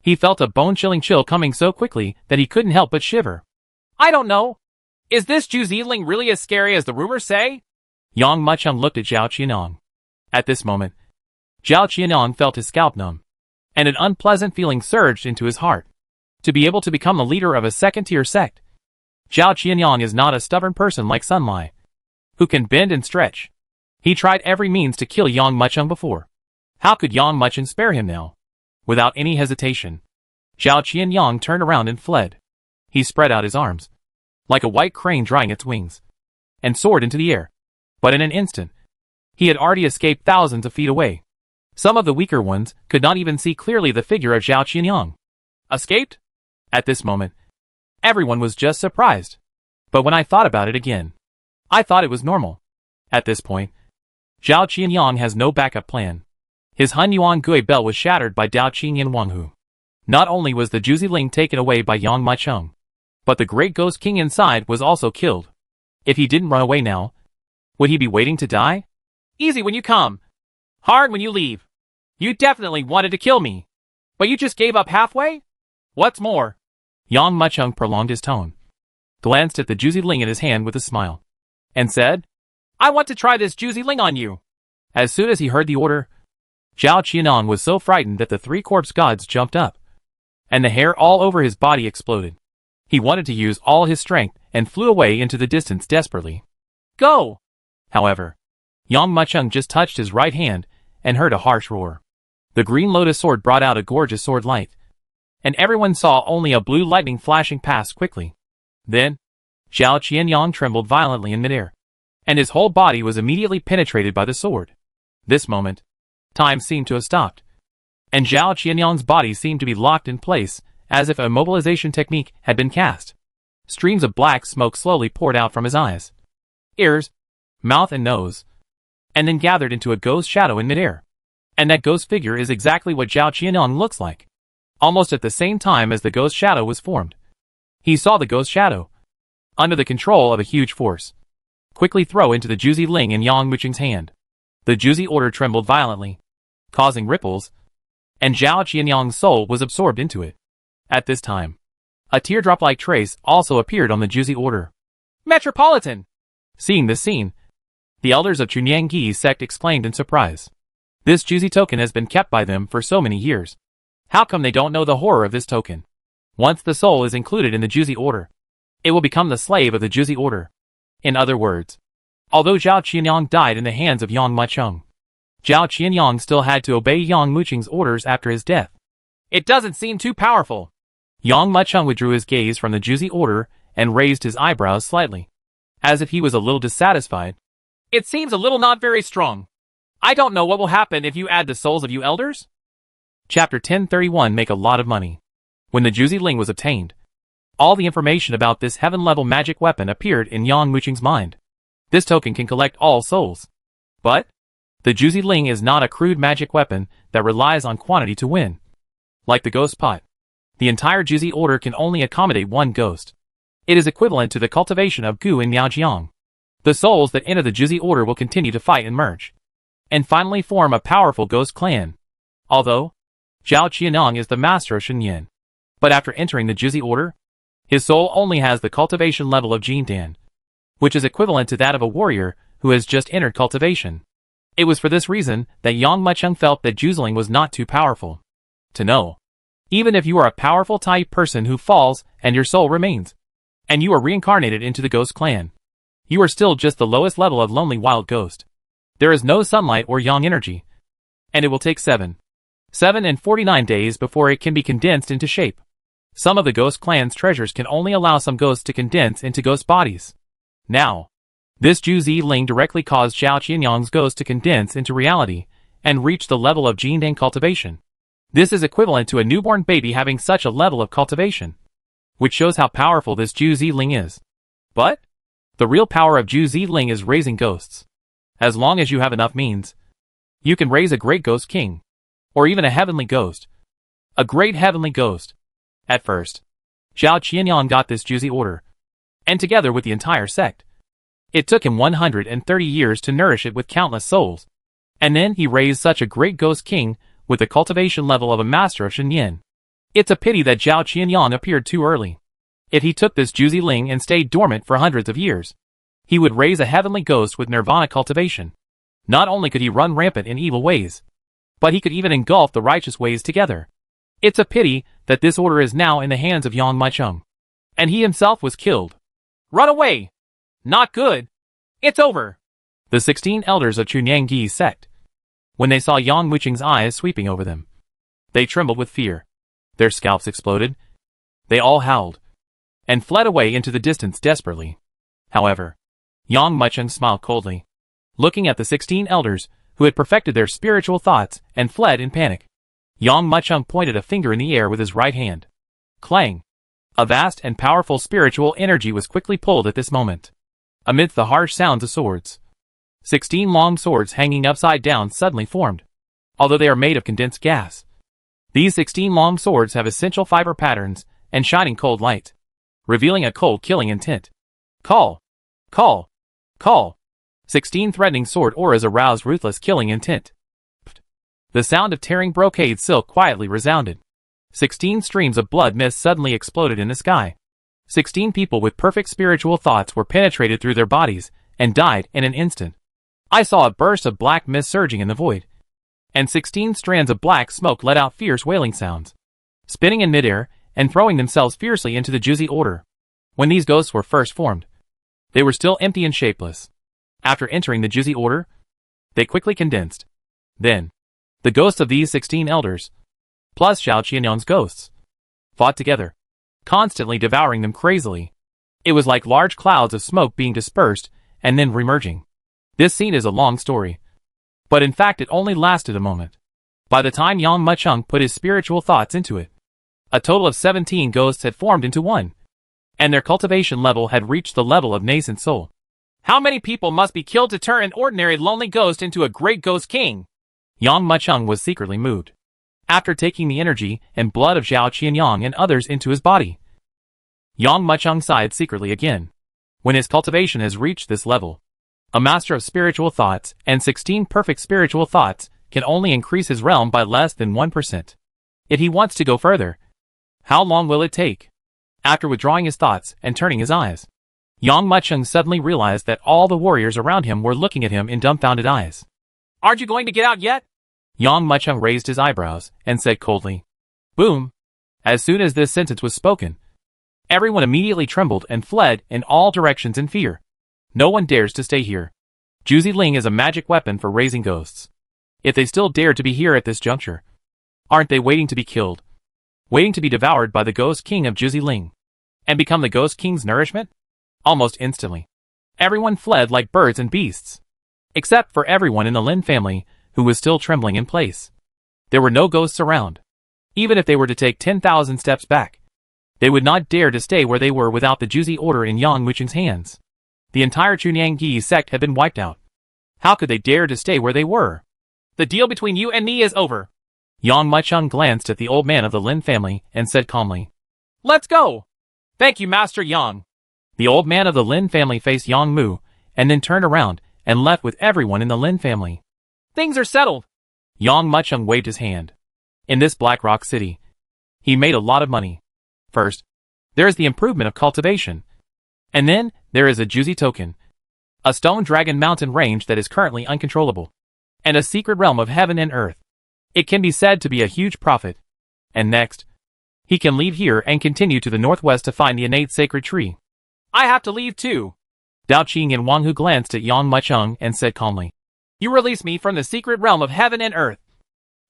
he felt a bone-chilling chill coming so quickly that he couldn't help but shiver. I don't know. Is this Zhu Ziling really as scary as the rumors say? Yang Mucheng looked at Zhao Qianyang. At this moment, Zhao Qianyang felt his scalp numb, and an unpleasant feeling surged into his heart. To be able to become the leader of a second-tier sect, Zhao Qianyang is not a stubborn person like Sun Lai, who can bend and stretch. He tried every means to kill Yang Mucheng before. How could Yang Mucheng spare him now? Without any hesitation, Zhao Qianyang turned around and fled. He spread out his arms, like a white crane drying its wings, and soared into the air. But in an instant, he had already escaped thousands of feet away. Some of the weaker ones could not even see clearly the figure of Zhao Qianyang. Escaped? At this moment, everyone was just surprised. But when I thought about it again, I thought it was normal. At this point, Zhao Qianyang has no backup plan. His Hun Yuan Gui belt was shattered by Dao Qingyan Wanghu. Not only was the Zhu Ziling taken away by Yang Mucheng, but the great ghost king inside was also killed. If he didn't run away now, would he be waiting to die? Easy when you come, hard when you leave. You definitely wanted to kill me, but you just gave up halfway? What's more? Yang Mucheng prolonged his tone, glanced at the Zhu Ziling in his hand with a smile, and said, I want to try this Zhu Ziling on you. As soon as he heard the order, Zhao Qianyang was so frightened that the 3 corpse gods jumped up, and the hair all over his body exploded. He wanted to use all his strength and flew away into the distance desperately. Go! However, Yang Mucheng just touched his right hand and heard a harsh roar. The green lotus sword brought out a gorgeous sword light, and everyone saw only a blue lightning flashing past quickly. Then, Zhao Qianyang trembled violently in midair, and his whole body was immediately penetrated by the sword. This moment, time seemed to have stopped, and Zhao Qianyang's body seemed to be locked in place, as if a mobilization technique had been cast. Streams of black smoke slowly poured out from his eyes, ears, mouth and nose, and then gathered into a ghost shadow in midair. And that ghost figure is exactly what Zhao Qianyang looks like. Almost at the same time as the ghost shadow was formed, he saw the ghost shadow, under the control of a huge force, quickly throw into the Juzi Ling in Yang Muqing's hand. The Juzi order trembled violently, causing ripples, and Zhao Qianyang's soul was absorbed into it. At this time, a teardrop-like trace also appeared on the Juzi order. Metropolitan! Seeing this scene, the elders of Chunyangyi's sect exclaimed in surprise. This Juzi token has been kept by them for so many years. How come they don't know the horror of this token? Once the soul is included in the Juzi order, it will become the slave of the Juzi order. In other words, although Zhao Qianyang died in the hands of Yang Muqiang, Zhao Qianyang still had to obey Yang Muqing's orders after his death. It doesn't seem too powerful. Yang Muqiang withdrew his gaze from the Juzi order and raised his eyebrows slightly, as if he was a little dissatisfied. It seems a little not very strong. I don't know what will happen if you add the souls of you elders. Chapter 1031 Make a lot of money. When the Juzi Ling was obtained, all the information about this heaven-level magic weapon appeared in Yang Muqing's mind. This token can collect all souls. But the Juzi Ling is not a crude magic weapon that relies on quantity to win. Like the ghost pot, the entire Juzi order can only accommodate one ghost. It is equivalent to the cultivation of Gu in Miaojiang. The souls that enter the Juzi order will continue to fight and merge, and finally form a powerful ghost clan. Although Zhao Qianyang is the master of Shenyan, but after entering the Juzi order, his soul only has the cultivation level of Jindan, which is equivalent to that of a warrior who has just entered cultivation. It was for this reason that Yang Muqiang felt that Juziling was not too powerful. To know, even if you are a powerful type person who falls and your soul remains, and you are reincarnated into the ghost clan, you are still just the lowest level of lonely wild ghost. There is no sunlight or yang energy, and it will take 7 and 49 days before it can be condensed into shape. Some of the ghost clan's treasures can only allow some ghosts to condense into ghost bodies. Now, this Juzi Ling directly caused Zhao Qianyang's ghost to condense into reality and reach the level of Jindan cultivation. This is equivalent to a newborn baby having such a level of cultivation, which shows how powerful this Juzi Ling is. But the real power of Juzi Ling is raising ghosts. As long as you have enough means, you can raise a great ghost king, or even a heavenly ghost. A great heavenly ghost. At first, Zhao Qianyang got this Juzi order, and together with the entire sect, it took him 130 years to nourish it with countless souls. And then he raised such a great ghost king with the cultivation level of a master of Shenyan. It's a pity that Zhao Qianyang appeared too early. If he took this Juzi Ling and stayed dormant for hundreds of years, he would raise a heavenly ghost with nirvana cultivation. Not only could he run rampant in evil ways, but he could even engulf the righteous ways together. It's a pity that this order is now in the hands of Yang Muqiang, and he himself was killed. Run away! Not good! It's over! The 16 elders of Chunyangyi's sect, when they saw Yang Muqing's eyes sweeping over them, they trembled with fear. Their scalps exploded. They all howled, and fled away into the distance desperately. However, Yang Muqiang smiled coldly, looking at the 16 elders who had perfected their spiritual thoughts and fled in panic. Yang Muqiang pointed a finger in the air with his right hand. Clang! A vast and powerful spiritual energy was quickly pulled at this moment. Amidst the harsh sounds of swords, 16 long swords hanging upside down suddenly formed. Although they are made of condensed gas, these 16 long swords have essential fiber patterns and shining cold light, revealing a cold killing intent. Call! Call! Call! 16 threatening sword auras aroused ruthless killing intent. The sound of tearing brocade silk quietly resounded. 16 streams of blood mist suddenly exploded in the sky. 16 people with perfect spiritual thoughts were penetrated through their bodies and died in an instant. I saw a burst of black mist surging in the void, and 16 strands of black smoke let out fierce wailing sounds, spinning in midair and throwing themselves fiercely into the Juzi order. When these ghosts were first formed, they were still empty and shapeless. After entering the Juzi order, they quickly condensed. Then, the ghosts of these 16 elders, plus Zhao Qianyang's ghosts, fought together, constantly devouring them crazily. It was like large clouds of smoke being dispersed and then remerging. This scene is a long story, but in fact it only lasted a moment. By the time Yang Muqiang put his spiritual thoughts into it, a total of 17 ghosts had formed into one, and their cultivation level had reached the level of nascent soul. How many people must be killed to turn an ordinary lonely ghost into a great ghost king? Yang Muqiang was secretly moved. After taking the energy and blood of Zhao Qianyang and others into his body, Yang Muqiang sighed secretly again. When his cultivation has reached this level, A master of spiritual thoughts and 16 perfect spiritual thoughts can only increase his realm by less than 1%. If he wants to go further, how long will it take? After withdrawing his thoughts and turning his eyes, Yang Mucheng suddenly realized that all the warriors around him were looking at him in dumbfounded eyes. Aren't you going to get out yet? Yang Mucheng raised his eyebrows and said coldly. Boom! As soon as this sentence was spoken, everyone immediately trembled and fled in all directions in fear. No one dares to stay here. Juzi Ling is a magic weapon for raising ghosts. If they still dare to be here at this juncture, aren't they waiting to be killed? Waiting to be devoured by the Ghost King of Juzi Ling and become the Ghost King's nourishment? Almost instantly, everyone fled like birds and beasts, except for everyone in the Lin family who was still trembling in place. There were no ghosts around. Even if they were to take 10,000 steps back, they would not dare to stay where they were without the Juzi order in Yang Mucheng's hands. The entire Chunyanggi sect had been wiped out. How could they dare to stay where they were? The deal between you and me is over. Yang Mucheng glanced at the old man of the Lin family and said calmly, Let's go! Thank you, Master Yang. The old man of the Lin family faced Yang Mu, and then turned around and left with everyone in the Lin family. Things are settled. Yang Mucheng waved his hand. In this Black Rock City, he made a lot of money. First, there is the improvement of cultivation. And then, there is a Juzi token, a stone dragon mountain range that is currently uncontrollable, and a secret realm of heaven and earth. It can be said to be a huge profit. And next, he can leave here and continue to the northwest to find the innate sacred tree. I have to leave too. Dao Qing and Wang Hu glanced at Yang Mucheng and said calmly, You release me from the secret realm of heaven and earth,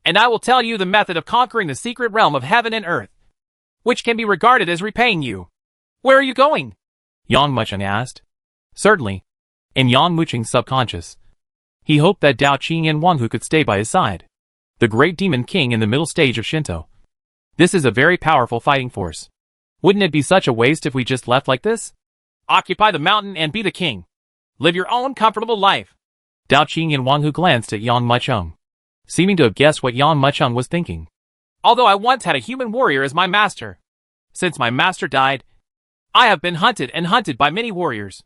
and I will tell you the method of conquering the secret realm of heaven and earth, which can be regarded as repaying you. Where are you going? Yang Mucheng asked. Certainly. In Yang Mucheng's subconscious, he hoped that Dao Qing and Wang Hu could stay by his side. The great demon king in the middle stage of Shinto. This is a very powerful fighting force. Wouldn't it be such a waste if we just left like this? Occupy the mountain and be the king. Live your own comfortable life. Dao Qing and Wang Hu glanced at Yang Mucheng, seeming to have guessed what Yang Mucheng was thinking. Although I once had a human warrior as my master, since my master died, I have been hunted and hunted by many warriors.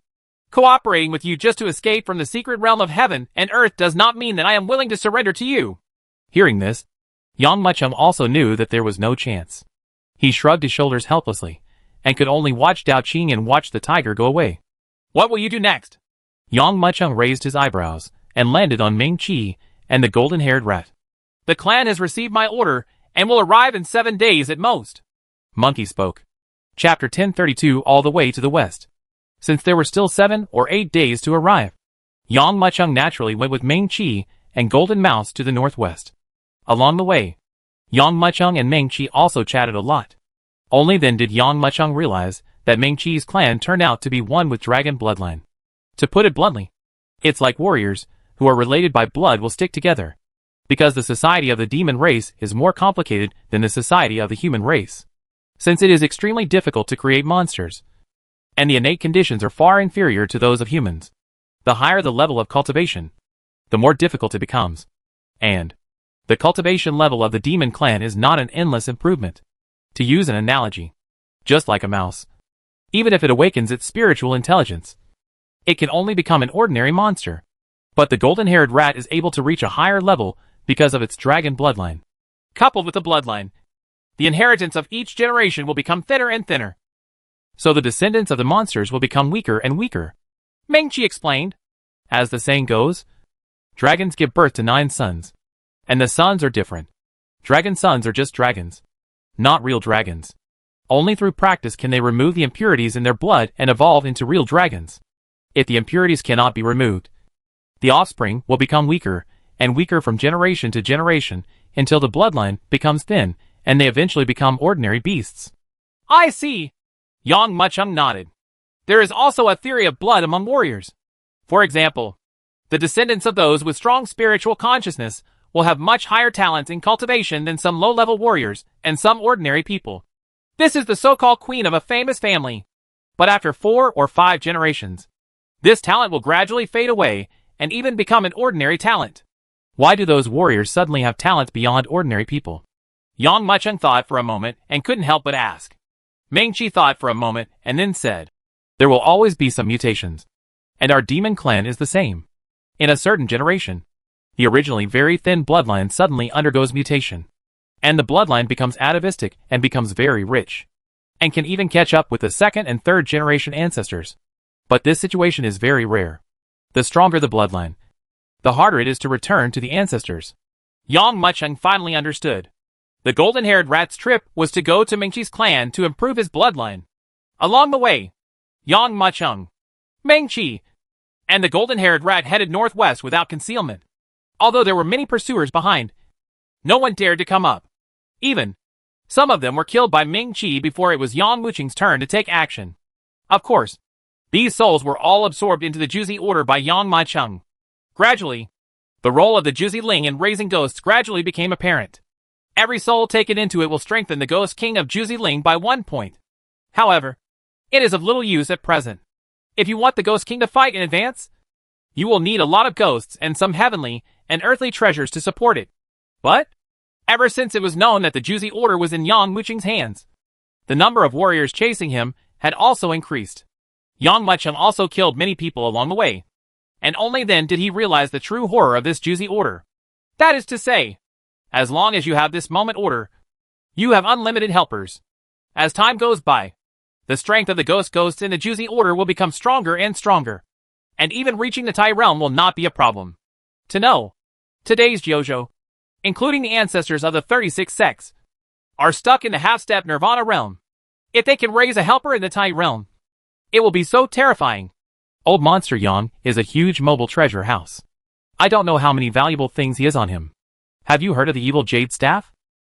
Cooperating with you just to escape from the secret realm of heaven and earth does not mean that I am willing to surrender to you. Hearing this, Yang Mucheng also knew that there was no chance. He shrugged his shoulders helplessly, and could only watch Dao Qing and watch the tiger go away. What will you do next? Yang Mucheng raised his eyebrows, and landed on Ming Qi and the golden-haired rat. The clan has received my order, and will arrive in 7 days at most. Monkey spoke. Chapter 1032 all the way to the west. Since there were still 7 or 8 days to arrive, Yang Mucheng naturally went with Ming Qi and Golden Mouse to the northwest. Along the way, Yang Mucheng and Ming Qi also chatted a lot. Only then did Yang Mucheng realize that Ming Qi's clan turned out to be one with dragon bloodline. To put it bluntly, it's like warriors who are related by blood will stick together, because the society of the demon race is more complicated than the society of the human race, since it is extremely difficult to create monsters, and the innate conditions are far inferior to those of humans. The higher the level of cultivation, the more difficult it becomes. And the cultivation level of the demon clan is not an endless improvement. To use an analogy, just like a mouse, even if it awakens its spiritual intelligence, it can only become an ordinary monster. But the golden-haired rat is able to reach a higher level because of its dragon bloodline. Coupled with the bloodline, the inheritance of each generation will become thinner and thinner. So the descendants of the monsters will become weaker and weaker. Ming Qi explained. As the saying goes, dragons give birth to 9 sons. And the sons are different. Dragon sons are just dragons, not real dragons. Only through practice can they remove the impurities in their blood and evolve into real dragons. If the impurities cannot be removed, the offspring will become weaker and weaker from generation to generation until the bloodline becomes thin and they eventually become ordinary beasts. I see. Yang Mucheng nodded. There is also a theory of blood among warriors. For example, the descendants of those with strong spiritual consciousness will have much higher talents in cultivation than some low-level warriors and some ordinary people. This is the so-called queen of a famous family. But after 4 or 5 generations, this talent will gradually fade away and even become an ordinary talent. Why do those warriors suddenly have talent beyond ordinary people? Yang Mucheng thought for a moment and couldn't help but ask. Ming Qi thought for a moment and then said, there will always be some mutations. And our demon clan is the same. In a certain generation, the originally very thin bloodline suddenly undergoes mutation. And the bloodline becomes atavistic and becomes very rich. And can even catch up with the second and third generation ancestors. But this situation is very rare. The stronger the bloodline, the harder it is to return to the ancestors. Yang Mucheng finally understood. The golden-haired rat's trip was to go to Mengqi's clan to improve his bloodline. Along the way, Yang Mucheng, Mengqi, and the golden-haired rat headed northwest without concealment. Although there were many pursuers behind, no one dared to come up. Even, some of them were killed by Mengqi before it was Yang Mucheng's turn to take action. Of course, these souls were all absorbed into the Juzi order by Yang Mucheng. Gradually, the role of the Juzi Ling in raising ghosts gradually became apparent. Every soul taken into it will strengthen the Ghost King of Juzi Ling by 1 point. However, it is of little use at present. If you want the Ghost King to fight in advance, you will need a lot of ghosts and some heavenly and earthly treasures to support it. But, ever since it was known that the Juzi order was in Yang Mucheng's hands, the number of warriors chasing him had also increased. Yang Mucheng also killed many people along the way, and only then did he realize the true horror of this Juzi order. That is to say, as long as you have this moment order, you have unlimited helpers. As time goes by, the strength of the ghosts in the Juzi order will become stronger and stronger, and even reaching the Tai realm will not be a problem. To know, today's Jojo, including the ancestors of the 36 sects, are stuck in the half-step Nirvana realm. If they can raise a helper in the Tai realm, it will be so terrifying. Old Monster Yang is a huge mobile treasure house. I don't know how many valuable things he has on him. Have you heard of the evil jade staff?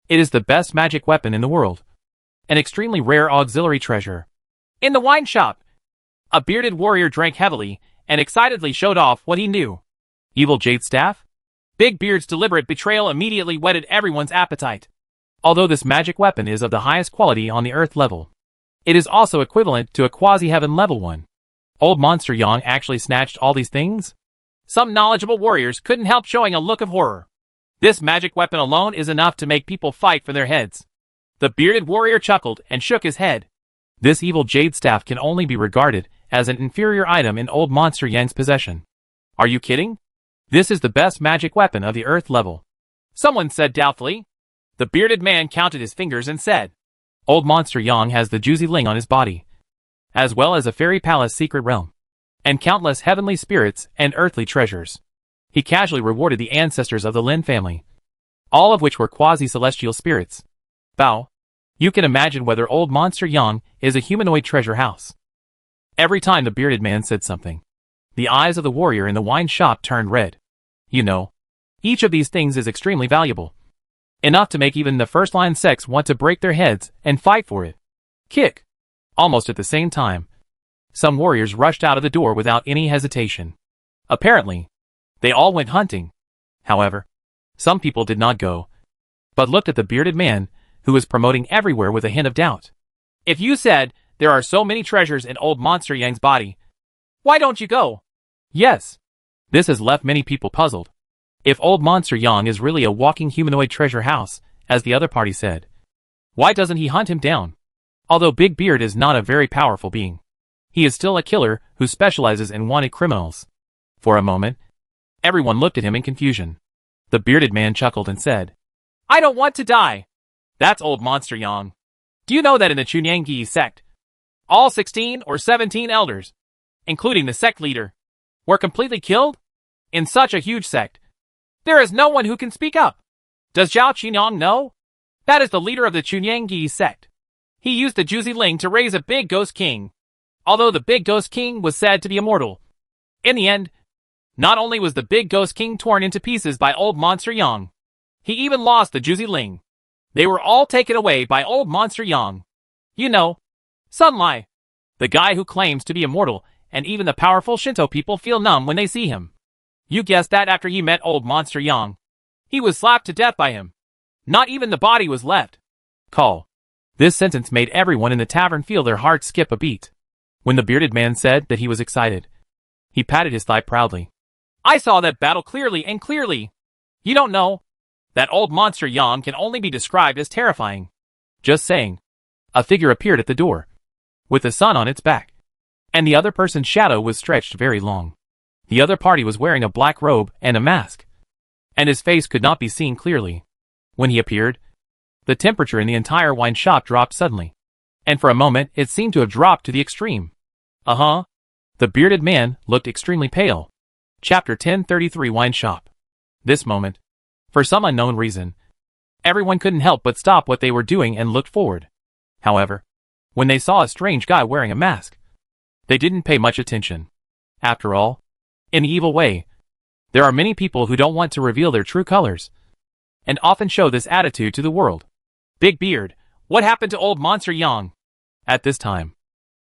It is the best magic weapon in the world. An extremely rare auxiliary treasure. In the wine shop, a bearded warrior drank heavily and excitedly showed off what he knew. Evil jade staff? Big Beard's deliberate betrayal immediately whetted everyone's appetite. Although this magic weapon is of the highest quality on the earth level, it is also equivalent to a quasi-heaven level one. Old Monster Yang actually snatched all these things? Some knowledgeable warriors couldn't help showing a look of horror. This magic weapon alone is enough to make people fight for their heads. The bearded warrior chuckled and shook his head. This evil jade staff can only be regarded as an inferior item in Old Monster Yang's possession. Are you kidding? This is the best magic weapon of the earth level. Someone said doubtfully. The bearded man counted his fingers and said, Old Monster Yang has the Juzi Ling on his body, as well as a fairy palace secret realm, and countless heavenly spirits and earthly treasures. He casually rewarded the ancestors of the Lin family, all of which were quasi-celestial spirits. Bao, you can imagine whether Old Monster Yang is a humanoid treasure house. Every time the bearded man said something, the eyes of the warrior in the wine shop turned red. You know, each of these things is extremely valuable. Enough to make even the first-line sects want to break their heads and fight for it. Kick! Almost at the same time, some warriors rushed out of the door without any hesitation. Apparently, they all went hunting. However, some people did not go, but looked at the bearded man, who was promoting everywhere with a hint of doubt. If you said there are so many treasures in Old Monster Yang's body, why don't you go? Yes. This has left many people puzzled. If Old Monster Yang is really a walking humanoid treasure house, as the other party said, why doesn't he hunt him down? Although Big Beard is not a very powerful being, he is still a killer who specializes in wanted criminals. For a moment, everyone looked at him in confusion. The bearded man chuckled and said, I don't want to die. That's Old Monster Yang. Do you know that in the Chunyangyi sect, all 16 or 17 elders, including the sect leader, were completely killed? In such a huge sect, there is no one who can speak up. Does Zhao Qinong know? That is the leader of the Chunyangyi sect. He used the Juzi Ling to raise a big ghost king. Although the big ghost king was said to be immortal, in the end, not only was the big ghost king torn into pieces by Old Monster Yang, he even lost the Juzi Ling. They were all taken away by Old Monster Yang. You know, Sun Lai, the guy who claims to be immortal, and even the powerful Shinto people feel numb when they see him. You guessed that after he met Old Monster Yang, he was slapped to death by him. Not even the body was left. Call. This sentence made everyone in the tavern feel their hearts skip a beat. When the bearded man said that he was excited, he patted his thigh proudly. I saw that battle clearly and clearly. You don't know that Old Monster Yang can only be described as terrifying. Just saying. A figure appeared at the door, with the sun on its back, and the other person's shadow was stretched very long. The other party was wearing a black robe and a mask, and his face could not be seen clearly. When he appeared, the temperature in the entire wine shop dropped suddenly, and for a moment it seemed to have dropped to the extreme. The bearded man looked extremely pale. Chapter 1033 Wine Shop. This moment, for some unknown reason, everyone couldn't help but stop what they were doing and looked forward. However, when they saw a strange guy wearing a mask, they didn't pay much attention. After all, in the evil way, there are many people who don't want to reveal their true colors, and often show this attitude to the world. Big Beard, what happened to old Monster Yang? At this time,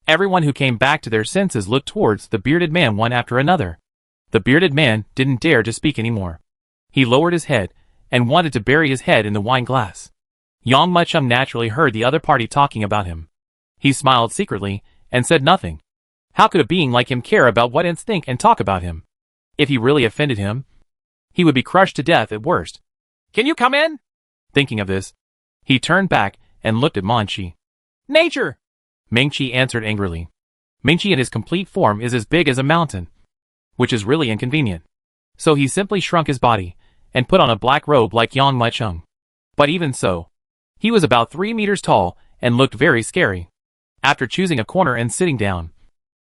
everyone who came back to their senses looked towards the bearded man one after another. The bearded man didn't dare to speak anymore. He lowered his head and wanted to bury his head in the wine glass. Yang Muchung naturally heard the other party talking about him. He smiled secretly and said nothing. How could a being like him care about what ants think and talk about him? If he really offended him, he would be crushed to death at worst. Can you come in? Thinking of this, he turned back and looked at Manchi. Nature! Mengchi answered angrily. Mengchi in his complete form is as big as a mountain, which is really inconvenient. So he simply shrunk his body and put on a black robe like Yang Muchung. But even so, he was about 3 meters tall and looked very scary. After choosing a corner and sitting down,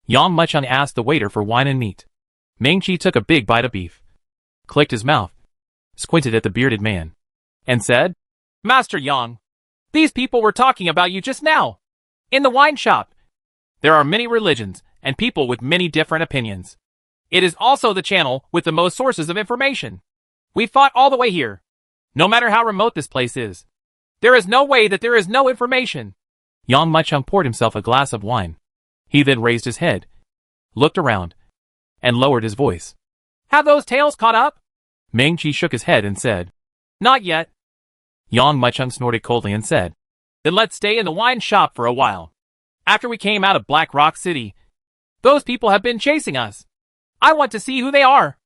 Yang Muchung asked the waiter for wine and meat. Mengchi took a big bite of beef, clicked his mouth, squinted at the bearded man, and said, Master Yang, these people were talking about you just now. In the wine shop, there are many religions and people with many different opinions. It is also the channel with the most sources of information. We fought all the way here. No matter how remote this place is, there is no way that there is no information. Yang Muchung poured himself a glass of wine. He then raised his head, looked around, and lowered his voice. Have those tales caught up? Mengchi shook his head and said, Not yet. Yang Muchung snorted coldly and said, Then let's stay in the wine shop for a while. After we came out of Black Rock City, those people have been chasing us. I want to see who they are.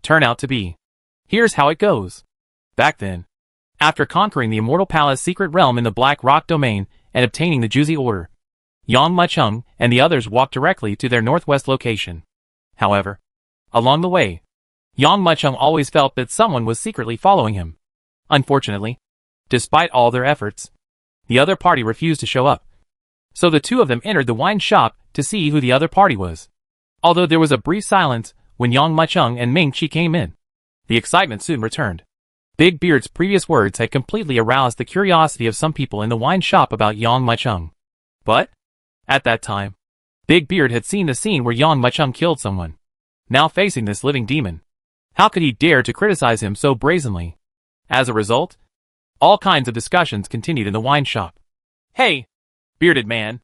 Turn out to be. Here's how it goes. Back then, after conquering the Immortal Palace secret realm in the Black Rock domain and obtaining the Juzi order, Yang Muchung and the others walked directly to their northwest location. However, along the way, Yang Muchung always felt that someone was secretly following him. Unfortunately, despite all their efforts, the other party refused to show up. So the two of them entered the wine shop to see who the other party was. Although there was a brief silence when Yang Muchung and Mengchi came in, the excitement soon returned. Big Beard's previous words had completely aroused the curiosity of some people in the wine shop about Yang Muchung. But, at that time, Big Beard had seen the scene where Yang Muchung killed someone. Now facing this living demon, how could he dare to criticize him so brazenly? As a result, all kinds of discussions continued in the wine shop. Hey, bearded man.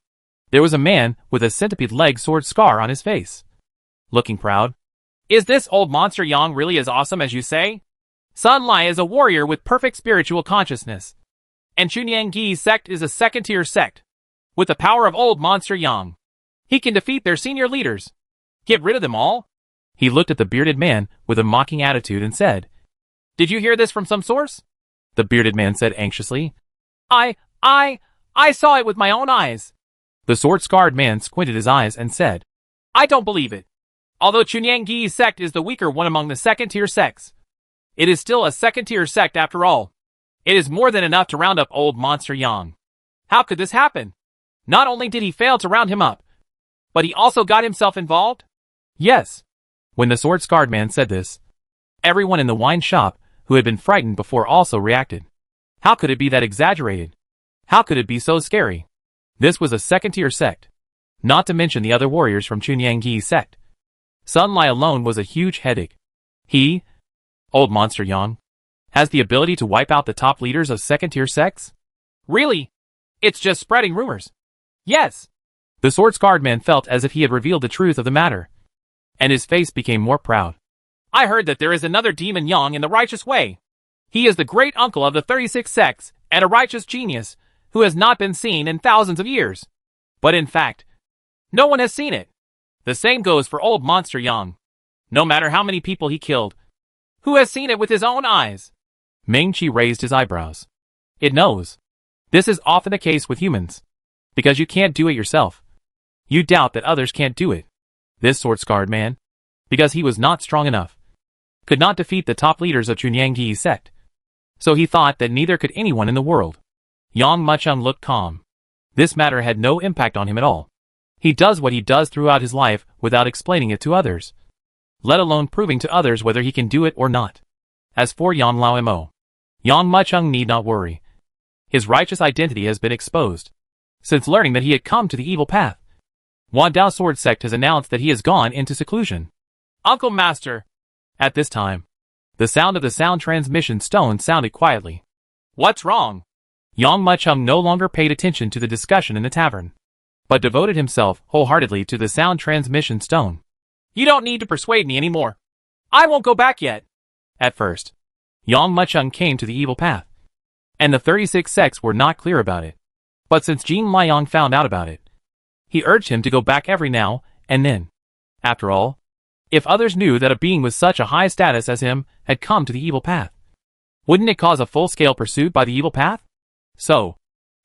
There was a man with a centipede leg sword scar on his face. Looking proud. Is this old monster Yang really as awesome as you say? Sun Lai is a warrior with perfect spiritual consciousness, and Chunyanggi's sect is a second-tier sect. With the power of old monster Yang, he can defeat their senior leaders. Get rid of them all? He looked at the bearded man with a mocking attitude and said, Did you hear this from some source? The bearded man said anxiously. I saw it with my own eyes. The sword-scarred man squinted his eyes and said, I don't believe it. Although Chunyanggi's sect is the weaker one among the second-tier sects, it is still a second-tier sect after all. It is more than enough to round up old monster Yang. How could this happen? Not only did he fail to round him up, but he also got himself involved? Yes. When the sword-scarred man said this, everyone in the wine shop who had been frightened before also reacted. How could it be that exaggerated? How could it be so scary? This was a second-tier sect, not to mention the other warriors from Chunyanggi's sect. Sun Lai alone was a huge headache. He, old monster Yang, has the ability to wipe out the top leaders of second-tier sects? Really? It's just spreading rumors. Yes. The sword-scarred man felt as if he had revealed the truth of the matter, and his face became more proud. I heard that there is another demon Yang in the righteous way. He is the great uncle of the 36 sects and a righteous genius who has not been seen in thousands of years. But in fact, no one has seen it. The same goes for old monster Yang. No matter how many people he killed, who has seen it with his own eyes? Mengchi raised his eyebrows. It knows. This is often the case with humans, because you can't do it yourself. You doubt that others can't do it. This sword-scarred man, because he was not strong enough, could not defeat the top leaders of Chunyangji's sect. So he thought that neither could anyone in the world. Yang Mucheng looked calm. This matter had no impact on him at all. He does what he does throughout his life without explaining it to others, let alone proving to others whether he can do it or not. As for Yan Lao, Yang Mucheng need not worry. His righteous identity has been exposed. Since learning that he had come to the evil path, Wandao Sword Sect has announced that he has gone into seclusion. Uncle Master! At this time, the sound of the sound transmission stone sounded quietly. What's wrong? Yang Mucheng no longer paid attention to the discussion in the tavern, but devoted himself wholeheartedly to the sound transmission stone. You don't need to persuade me anymore. I won't go back yet. At first, Yang Mucheng came to the evil path, and the 36 sects were not clear about it. But since Jin Liang found out about it, he urged him to go back every now and then. After all, if others knew that a being with such a high status as him had come to the evil path, wouldn't it cause a full-scale pursuit by the evil path? So,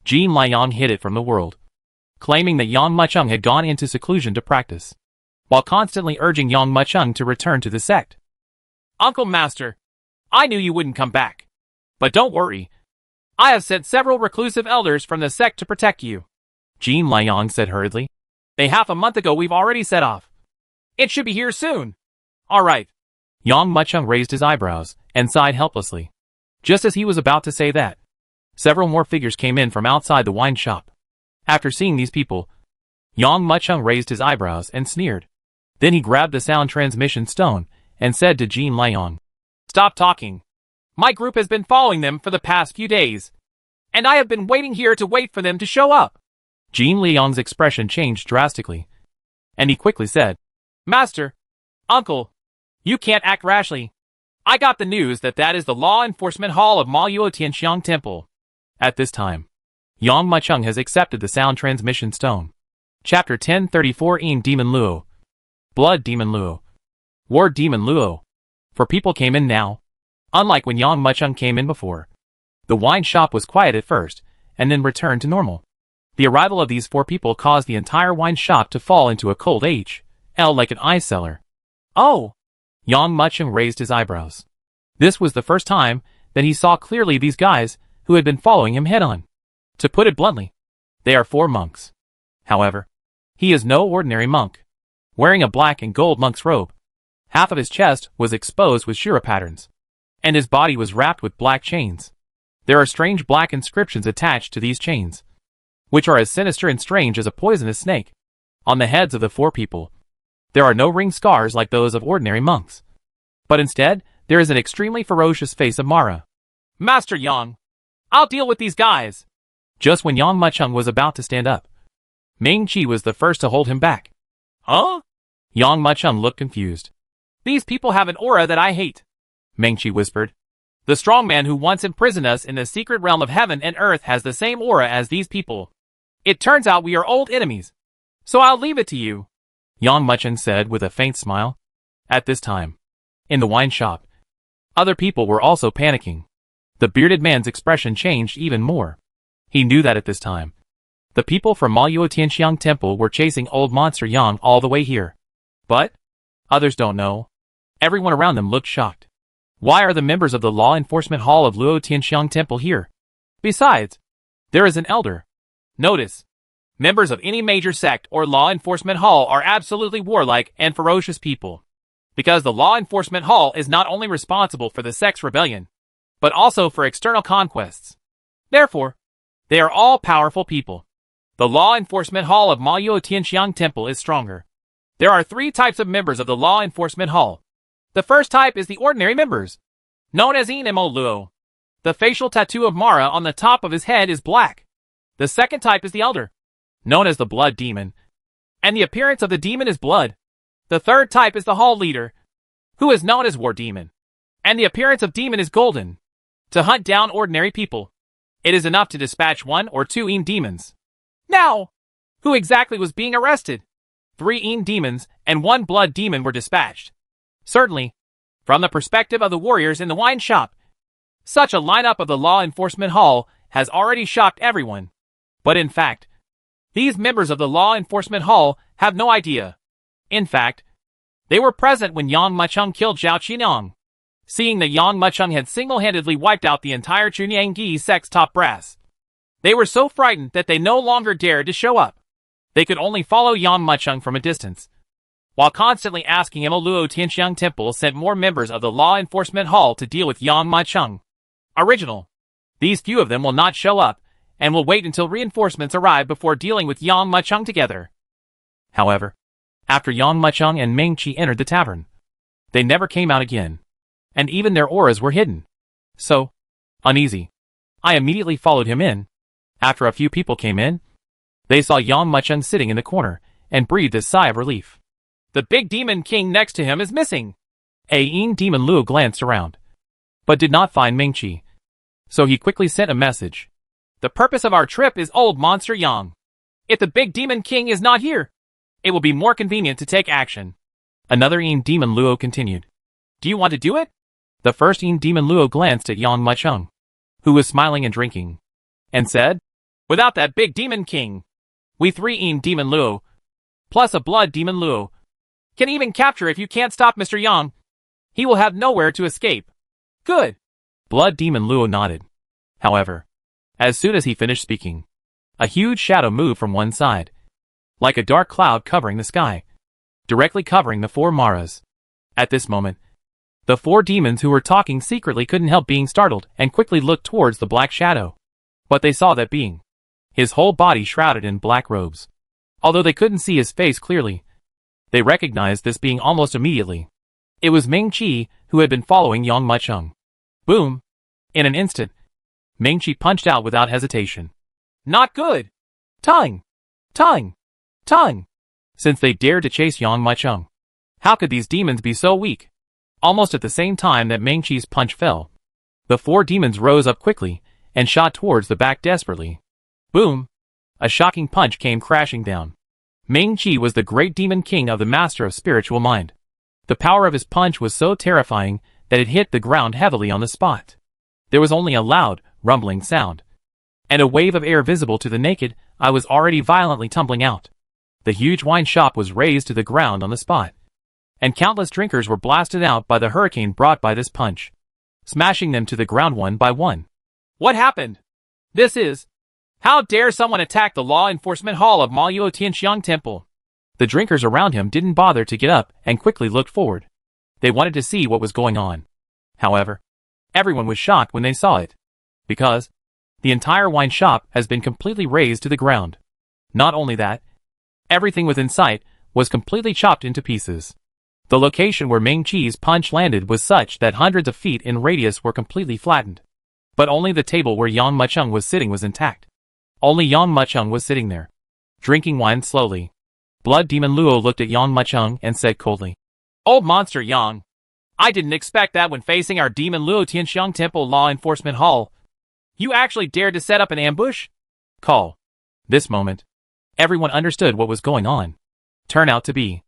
Jin Liang hid it from the world, claiming that Yang Mucheng had gone into seclusion to practice, while constantly urging Yang Mucheng to return to the sect. Uncle Master, I knew you wouldn't come back. But don't worry. I have sent several reclusive elders from the sect to protect you. Jin Liang said hurriedly. Half a month ago we've already set off. It should be here soon. All right. Yang Mucheng raised his eyebrows and sighed helplessly. Just as he was about to say that, several more figures came in from outside the wine shop. After seeing these people, Yang Mucheng raised his eyebrows and sneered. Then he grabbed the sound transmission stone and said to Jin Liang, Stop talking. My group has been following them for the past few days, and I have been waiting here to wait for them to show up. Jin Liang's expression changed drastically, and he quickly said, Master, Uncle, you can't act rashly. I got the news that is the law enforcement hall of Maluo Tianxiang Temple. At this time, Yang Mucheng has accepted the sound transmission stone. Chapter 1034 In Demon Luo. Blood Demon Luo. War Demon Luo. For people came in now. Unlike when Yang Mucheng came in before, the wine shop was quiet at first, and then returned to normal. The arrival of these 4 people caused the entire wine shop to fall into a cold HL like an ice cellar. Oh! Yang Mucheng raised his eyebrows. This was the first time that he saw clearly these guys who had been following him head-on. To put it bluntly, they are 4 monks. However, he is no ordinary monk. Wearing a black and gold monk's robe, half of his chest was exposed with shira patterns, and his body was wrapped with black chains. There are strange black inscriptions attached to these chains, which are as sinister and strange as a poisonous snake. On the heads of the 4 people, there are no ring scars like those of ordinary monks, but instead, there is an extremely ferocious face of Mara. Master Yang, I'll deal with these guys. Just when Yang Mucheng was about to stand up, Ming Qi was the first to hold him back. Huh? Yang Mucheng looked confused. These people have an aura that I hate, Ming Qi whispered. The strong man who once imprisoned us in the secret realm of heaven and earth has the same aura as these people. It turns out we are old enemies, so I'll leave it to you, Yang Mucheng said with a faint smile. At this time, in the wine shop, other people were also panicking. The bearded man's expression changed even more. He knew that at this time, the people from Maluo Tianxiang Temple were chasing old monster Yang all the way here. But others don't know. Everyone around them looked shocked. Why are the members of the law enforcement hall of Luo Tianxiang Temple here? Besides, there is an elder. Notice, members of any major sect or law enforcement hall are absolutely warlike and ferocious people, because the law enforcement hall is not only responsible for the sect's rebellion, but also for external conquests. Therefore, they are all powerful people. The law enforcement hall of Maluo Tianxiang Temple is stronger. There are 3 types of members of the law enforcement hall. The first type is the ordinary members, known as Inmo Luo. The facial tattoo of Mara on the top of his head is black. The second type is the elder, known as the blood demon, and the appearance of the demon is blood. The third type is the hall leader, who is known as war demon, and the appearance of demon is golden. To hunt down ordinary people, it is enough to dispatch 1 or 2 Een demons. Now, who exactly was being arrested? 3 Een demons and 1 blood demon were dispatched. Certainly, from the perspective of the warriors in the wine shop, such a lineup of the law enforcement hall has already shocked everyone. But in fact, These members of the Law Enforcement Hall have no idea. In fact, they were present when Yang Mucheng killed Zhao Qinong. Seeing that Yang Mucheng had single-handedly wiped out the entire Chunyanggi sect's top brass, they were so frightened that they no longer dared to show up. They could only follow Yang Mucheng from a distance, while constantly asking him. Luo Tianxiang Temple sent more members of the Law Enforcement Hall to deal with Yang Mucheng. Original. These few of them will not show up, and will wait until reinforcements arrive before dealing with Yang Mucheng together. However, after Yang Mucheng and Meng Qi entered the tavern, they never came out again, and even their auras were hidden. So, uneasy, I immediately followed him in. After a few people came in, they saw Yang Mucheng sitting in the corner, and breathed a sigh of relief. The big demon king next to him is missing. Yin Demon Luo glanced around, but did not find Meng Qi, so he quickly sent a message. The purpose of our trip is old monster Yang. If the big demon king is not here, it will be more convenient to take action. Another Yin Demon Luo continued. Do you want to do it? The first Yin Demon Luo glanced at Yang Mucheng, who was smiling and drinking, and said, without that big demon king, we 3 Yin Demon Luo, plus a blood demon Luo, can even capture if you can't stop Mr. Yang. He will have nowhere to escape. Good. Blood demon Luo nodded. However, as soon as he finished speaking, a huge shadow moved from one side, like a dark cloud covering the sky, directly covering the 4 Maras. At this moment, the 4 demons who were talking secretly couldn't help being startled and quickly looked towards the black shadow. But they saw that being, his whole body shrouded in black robes. Although they couldn't see his face clearly, they recognized this being almost immediately. It was Meng Qi, who had been following Yang Mucheng. Boom! In an instant, Meng Qi punched out without hesitation. Not good! Tongue! Tongue! Tongue! Since they dared to chase Yang Mucheng, how could these demons be so weak? Almost at the same time that Meng Qi's punch fell, the 4 demons rose up quickly and shot towards the back desperately. Boom! A shocking punch came crashing down. Meng Qi was the great demon king of the master of spiritual mind. The power of his punch was so terrifying that it hit the ground heavily on the spot. There was only a loud, rumbling sound, and a wave of air visible to the naked eye was already violently tumbling out. The huge wine shop was razed to the ground on the spot, and countless drinkers were blasted out by the hurricane brought by this punch, smashing them to the ground one by one. What happened? This is... How dare someone attack the law enforcement hall of Maluo Tianxiang Temple? The drinkers around him didn't bother to get up and quickly looked forward. They wanted to see what was going on. However, everyone was shocked when they saw it, because the entire wine shop has been completely razed to the ground. Not only that, everything within sight was completely chopped into pieces. The location where Meng Qi's punch landed was such that hundreds of feet in radius were completely flattened. But only the table where Yang Mucheng was sitting was intact. Only Yang Mucheng was sitting there, drinking wine slowly. Blood Demon Luo looked at Yang Mucheng and said coldly, Old monster Yang, I didn't expect that when facing our Demon Luo Tianxiang Temple Law Enforcement Hall. You actually dared to set up an ambush? Call. This moment, everyone understood what was going on. Turn out to be,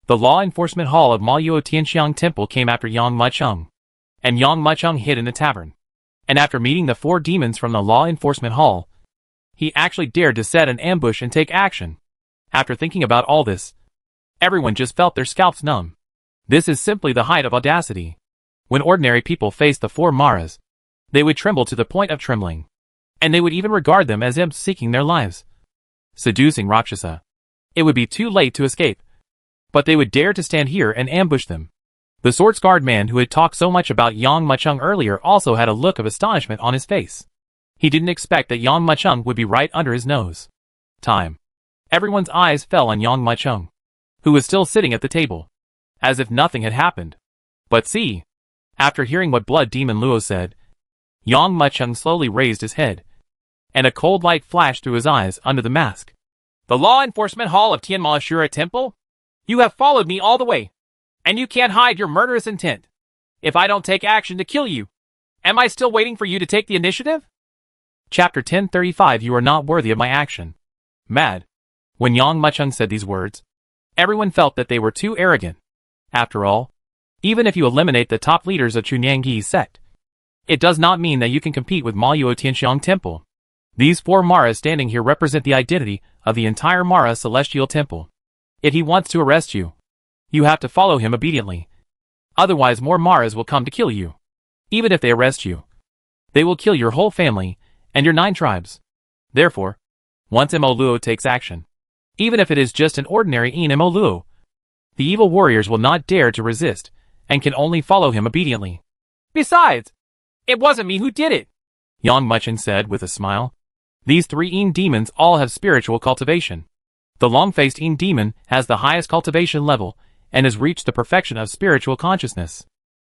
the Law Enforcement Hall of Maluo Tianxiang Temple came after Yang Mucheng, and Yang Mucheng hid in the tavern. And after meeting the 4 demons from the Law Enforcement Hall, he actually dared to set an ambush and take action. After thinking about all this, everyone just felt their scalps numb. This is simply the height of audacity. When ordinary people faced the 4 Maras, they would tremble to the point of trembling, and they would even regard them as imps seeking their lives. Seducing Rakshasa. It would be too late to escape, but they would dare to stand here and ambush them. The sword-scarred man who had talked so much about Yang Mucheng earlier also had a look of astonishment on his face. He didn't expect that Yang Mucheng would be right under his nose. Time. Everyone's eyes fell on Yang Mucheng, who was still sitting at the table, as if nothing had happened. But see, after hearing what Blood Demon Luo said, Yang Mucheng slowly raised his head, and a cold light flashed through his eyes under the mask. The Law Enforcement Hall of Tianma Ashura Temple? You have followed me all the way, and you can't hide your murderous intent. If I don't take action to kill you, am I still waiting for you to take the initiative? Chapter 1035 You are not worthy of my action. Mad. When Yang Mucheng said these words, everyone felt that they were too arrogant. After all, even if you eliminate the top leaders of Chunyanggi sect, it does not mean that you can compete with Maluo Tianxiang Temple. These 4 Maras standing here represent the identity of the entire Mara Celestial Temple. If he wants to arrest you, you have to follow him obediently. Otherwise more Maras will come to kill you. Even if they arrest you, they will kill your whole family and your 9 tribes. Therefore, once Luo takes action, even if it is just an ordinary Luo, the evil warriors will not dare to resist and can only follow him obediently. Besides, it wasn't me who did it, Yang Mucheng said with a smile. These 3 demons all have spiritual cultivation. The long-faced demon has the highest cultivation level and has reached the perfection of spiritual consciousness.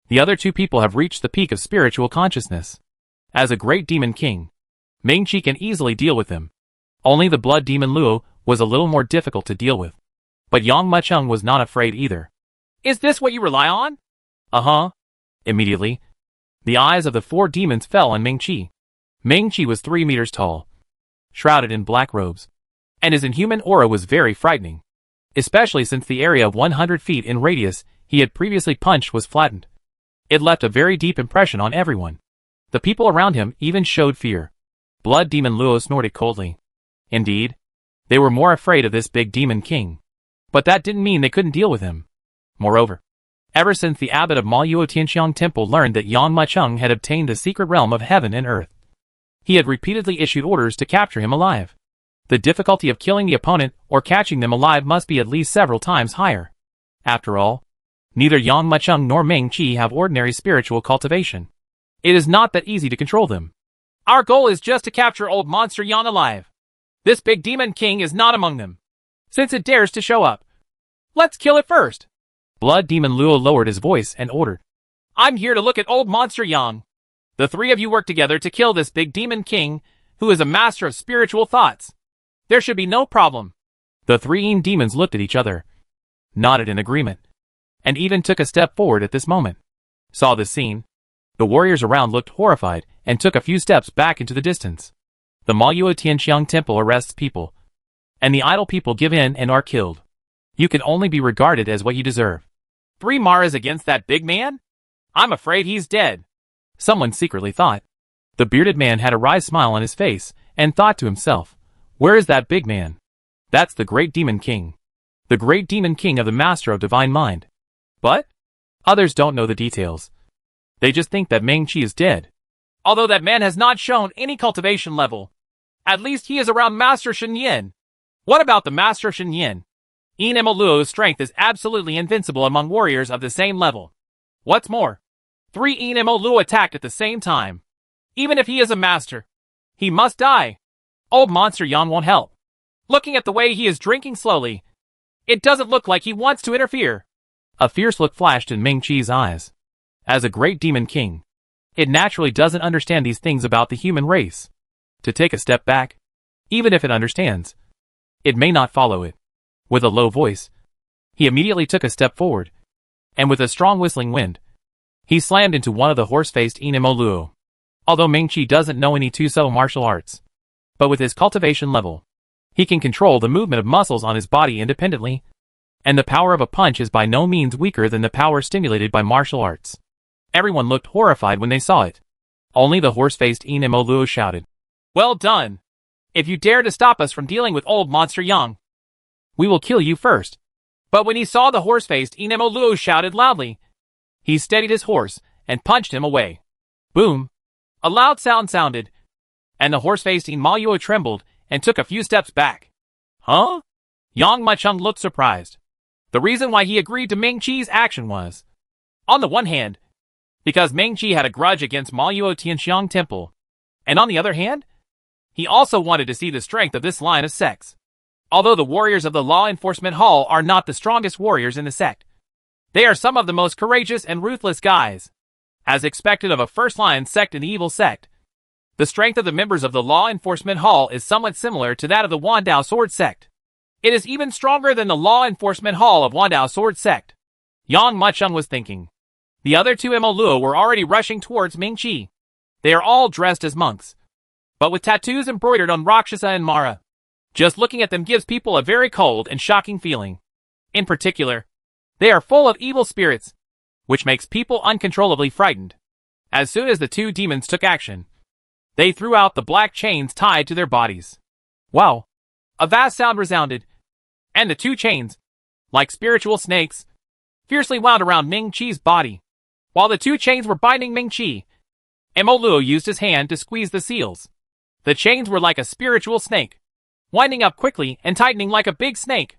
The other 2 people have reached the peak of spiritual consciousness. As a great demon king, Ming Qi can easily deal with him. Only the blood demon Luo was a little more difficult to deal with. But Yang Mucheng was not afraid either. Is this what you rely on? Uh-huh. Immediately, the eyes of the 4 demons fell on Ming Qi. Ming Qi was 3 meters tall, shrouded in black robes, and his inhuman aura was very frightening, especially since the area of 100 feet in radius he had previously punched was flattened. It left a very deep impression on everyone. The people around him even showed fear. Blood demon Luo snorted coldly. Indeed, they were more afraid of this big demon king. But that didn't mean they couldn't deal with him. Moreover, ever since the abbot of Maluo Tianxiang Temple learned that Yang Mucheng had obtained the secret realm of heaven and earth, he had repeatedly issued orders to capture him alive. The difficulty of killing the opponent or catching them alive must be at least several times higher. After all, neither Yang Mucheng nor Ming Qi have ordinary spiritual cultivation. It is not that easy to control them. Our goal is just to capture old monster Yang alive. This big demon king is not among them, since it dares to show up. Let's kill it first. Blood demon Luo lowered his voice and ordered. I'm here to look at old monster Yang. The 3 of you work together to kill this big demon king, who is a master of spiritual thoughts. There should be no problem. The 3 demons looked at each other, nodded in agreement, and even took a step forward at this moment. Saw this scene. The warriors around looked horrified and took a few steps back into the distance. The Maluo Tianxiang Temple arrests people, and the idle people give in and are killed. You can only be regarded as what you deserve. 3 Maras against that big man? I'm afraid he's dead. Someone secretly thought. The bearded man had a wry smile on his face and thought to himself, where is that big man? That's the great demon king. The great demon king of the master of divine mind. But others don't know the details. They just think that Ming Qi is dead. Although that man has not shown any cultivation level, at least he is around Master Shen Yin. What about the Master Shen Yin? Luo's strength is absolutely invincible among warriors of the same level. What's more, 3 Luo attacked at the same time. Even if he is a master, he must die. Old monster Yang won't help. Looking at the way he is drinking slowly, it doesn't look like he wants to interfere. A fierce look flashed in Ming Qi's eyes. As a great demon king, it naturally doesn't understand these things about the human race. To take a step back, even if it understands, it may not follow it. With a low voice, he immediately took a step forward, and with a strong whistling wind, he slammed into one of the horse-faced Luo. Although Ming Qi doesn't know any too subtle martial arts, but with his cultivation level, he can control the movement of muscles on his body independently, and the power of a punch is by no means weaker than the power stimulated by martial arts. Everyone looked horrified when they saw it. Only the horse-faced Luo shouted, "Well done! If you dare to stop us from dealing with old monster Yang, we will kill you first." But when he saw the horse-faced Luo shouted loudly, he steadied his horse and punched him away. Boom! A loud sound sounded, and the horse-faced Luo trembled and took a few steps back. Huh? Yang Mucheng looked surprised. The reason why he agreed to Ming Qi's action was, on the one hand, because Ming Qi had a grudge against Maluo Tianxiang Temple, and on the other hand, he also wanted to see the strength of this line of sects. Although the warriors of the Law Enforcement Hall are not the strongest warriors in the sect, they are some of the most courageous and ruthless guys. As expected of a first-line sect in the evil sect, the strength of the members of the Law Enforcement Hall is somewhat similar to that of the Wandao Sword Sect. It is even stronger than the Law Enforcement Hall of Wandao Sword Sect. Yang Mucheng was thinking. The other 2 Luo were already rushing towards Ming Qi. They are all dressed as monks, but with tattoos embroidered on Rakshasa and Mara. Just looking at them gives people a very cold and shocking feeling. In particular, they are full of evil spirits, which makes people uncontrollably frightened. As soon as the 2 demons took action, They threw out the black chains tied to their bodies. Wow! A vast sound resounded, and the two chains, like spiritual snakes, fiercely wound around Ming Chi's body. While the two chains were binding Ming Chi, Mo Luo used his hand to squeeze the seals. The chains were like a spiritual snake, winding up quickly and tightening like a big snake,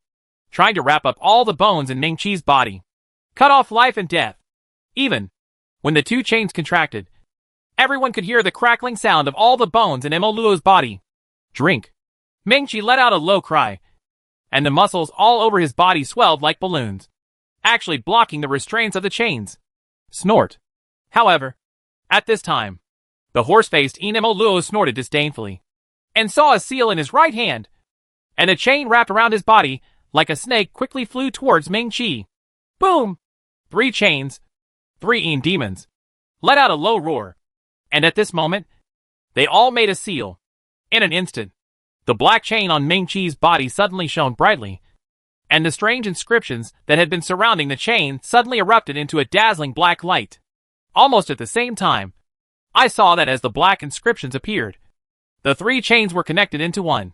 trying to wrap up all the bones in Ming Chi's body, cut off life and death. Even when the two chains contracted, everyone could hear the crackling sound of all the bones in Mo Luo's body. Drink. Ming Chi let out a low cry, and the muscles all over his body swelled like balloons, actually blocking the restraints of the chains. Snort. However, at this time, the horse-faced Mo Luo snorted disdainfully, and saw a seal in his right hand, and a chain wrapped around his body like a snake quickly flew towards Ming Chi. Boom! 3 chains, 3 demons, let out a low roar, and at this moment, they all made a seal. In an instant, the black chain on Ming Chi's body suddenly shone brightly, and the strange inscriptions that had been surrounding the chain suddenly erupted into a dazzling black light. Almost at the same time, I saw that as the black inscriptions appeared, the 3 chains were connected into one,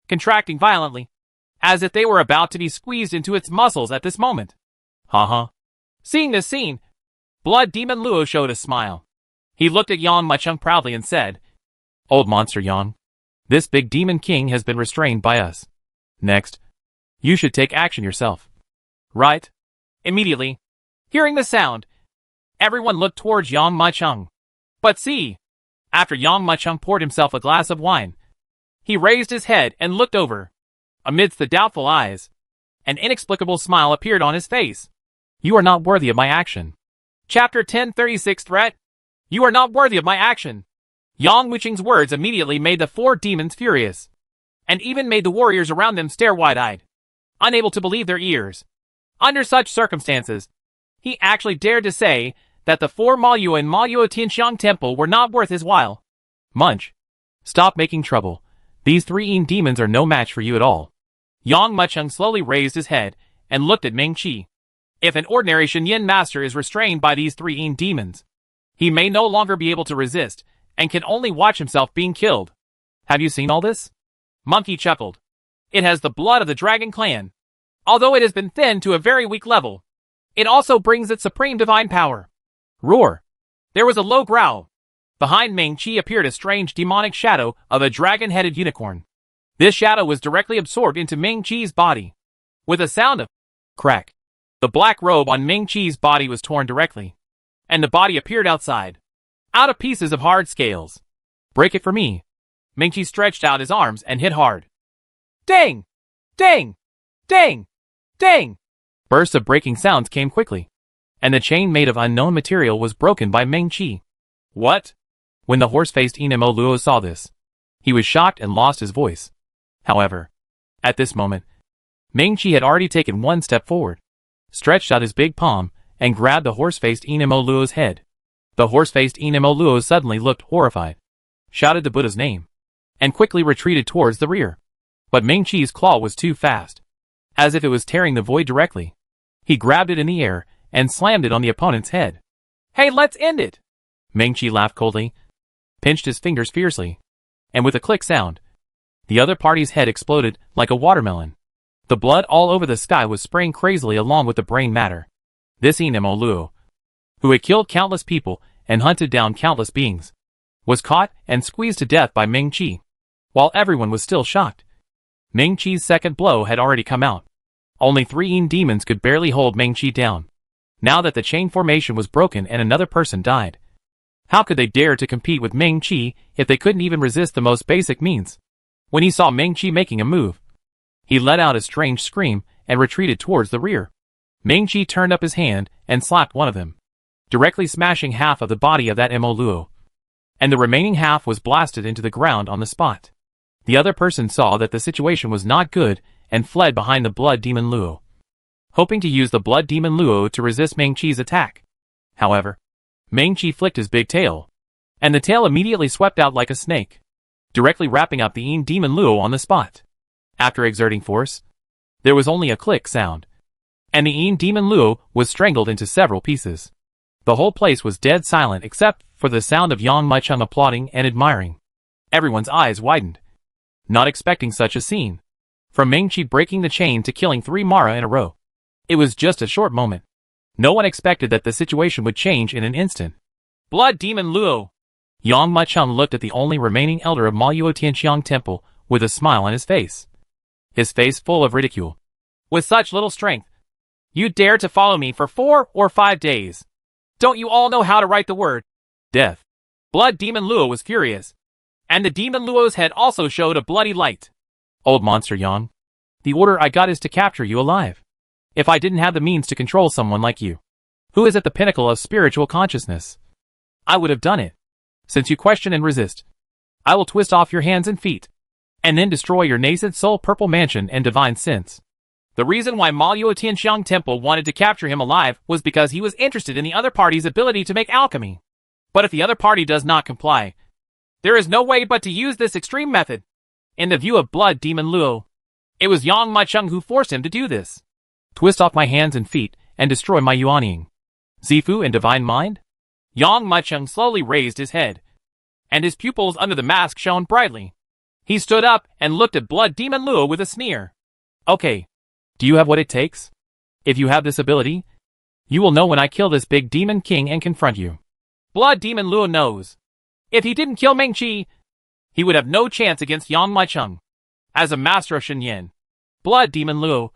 contracting violently, as if they were about to be squeezed into its muscles at this moment. Haha. Seeing this scene, Blood Demon Luo showed a smile. He looked at Yang Mucheng proudly and said, "Old monster Yang, this big demon king has been restrained by us. Next, you should take action yourself." Right? Immediately, hearing the sound, everyone looked towards Yang Mucheng. But see, after Yang Mucheng poured himself a glass of wine, he raised his head and looked over. Amidst the doubtful eyes, an inexplicable smile appeared on his face. "You are not worthy of my action." Chapter 1036 Threat. You are not worthy of my action. Yang Mucheng's words immediately made the 4 demons furious, and even made the warriors around them stare wide-eyed, unable to believe their ears. Under such circumstances, he actually dared to say that the 4 Maoyuo and Maoyuo Tianxiang Temple were not worth his while. Munch. Stop making trouble. These 3 demons are no match for you at all. Yang Mucheng slowly raised his head and looked at Ming Chi. If an ordinary Shenyan master is restrained by these 3 demons, he may no longer be able to resist, and can only watch himself being killed. Have you seen all this? Monkey chuckled. It has the blood of the Dragon Clan. Although it has been thinned to a very weak level, it also brings its supreme divine power. Roar. There was a low growl. Behind Ming Chi appeared a strange demonic shadow of a dragon-headed unicorn. This shadow was directly absorbed into Ming Chi's body. With a sound of crack, the black robe on Ming Chi's body was torn directly, and the body appeared outside, out of pieces of hard scales. Break it for me. Ming Chi stretched out his arms and hit hard. Dang! Dang! Dang! Dang! Bursts of breaking sounds came quickly, and the chain made of unknown material was broken by Ming Chi. What? When the horse-faced Mo Luo saw this, he was shocked and lost his voice. However, at this moment, Ming Chi had already taken 1 step forward, stretched out his big palm, and grabbed the horse-faced Mo Luo's head. The horse-faced Mo Luo suddenly looked horrified, shouted the Buddha's name, and quickly retreated towards the rear. But Ming Chi's claw was too fast, as if it was tearing the void directly. He grabbed it in the air and slammed it on the opponent's head. "Hey, let's end it!" Ming Chi laughed coldly, pinched his fingers fiercely, and with a click sound, the other party's head exploded like a watermelon. The blood all over the sky was spraying crazily along with the brain matter. This Mo Luo, who had killed countless people and hunted down countless beings, was caught and squeezed to death by Ming Chi. While everyone was still shocked, Ming Chi's second blow had already come out. Only 3 demons could barely hold Ming Chi down. Now that the chain formation was broken and another person died, how could they dare to compete with Ming Chi if they couldn't even resist the most basic means? When he saw Ming Chi making a move, he let out a strange scream and retreated towards the rear. Ming Chi turned up his hand and slapped one of them, directly smashing half of the body of that Mo Luo, and the remaining half was blasted into the ground on the spot. The other person saw that the situation was not good and fled behind the Blood Demon Luo, hoping to use the Blood Demon Luo to resist Ming Chi's attack. However, Ming Chi flicked his big tail, and the tail immediately swept out like a snake, directly wrapping up the Demon Luo on the spot. After exerting force, there was only a click sound, and the Demon Luo was strangled into several pieces. The whole place was dead silent except for the sound of Yang Mucheng applauding and admiring. Everyone's eyes widened, not expecting such a scene. From Ming-Chi breaking the chain to killing 3 Mara in a row. It was just a short moment. No one expected that the situation would change in an instant. Blood Demon Luo. Yang Macheng looked at the only remaining elder of Maluo Tianqiang Temple with a smile on his face. His face full of ridicule. With such little strength, you dare to follow me for 4 or 5 days. Don't you all know how to write the word death? Blood Demon Luo was furious, and the Demon Luo's head also showed a bloody light. Old monster Yang, the order I got is to capture you alive. If I didn't have the means to control someone like you, who is at the pinnacle of spiritual consciousness, I would have done it. Since you question and resist, I will twist off your hands and feet, and then destroy your nascent soul purple mansion and divine sense. The reason why Maluo Tianqiang Temple wanted to capture him alive was because he was interested in the other party's ability to make alchemy. But if the other party does not comply, there is no way but to use this extreme method. In the view of Blood Demon Luo, it was Yang Macheng who forced him to do this. Twist off my hands and feet and destroy my Yuanying, Zifu and divine mind? Yang Macheng slowly raised his head, and his pupils under the mask shone brightly. He stood up and looked at Blood Demon Luo with a sneer. Okay. Do you have what it takes? If you have this ability, you will know when I kill this big demon king and confront you. Blood Demon Luo knows. If he didn't kill Ming-Chi, he would have no chance against Yang Macheng. As a master of Shenyan, Blood Demon Luo,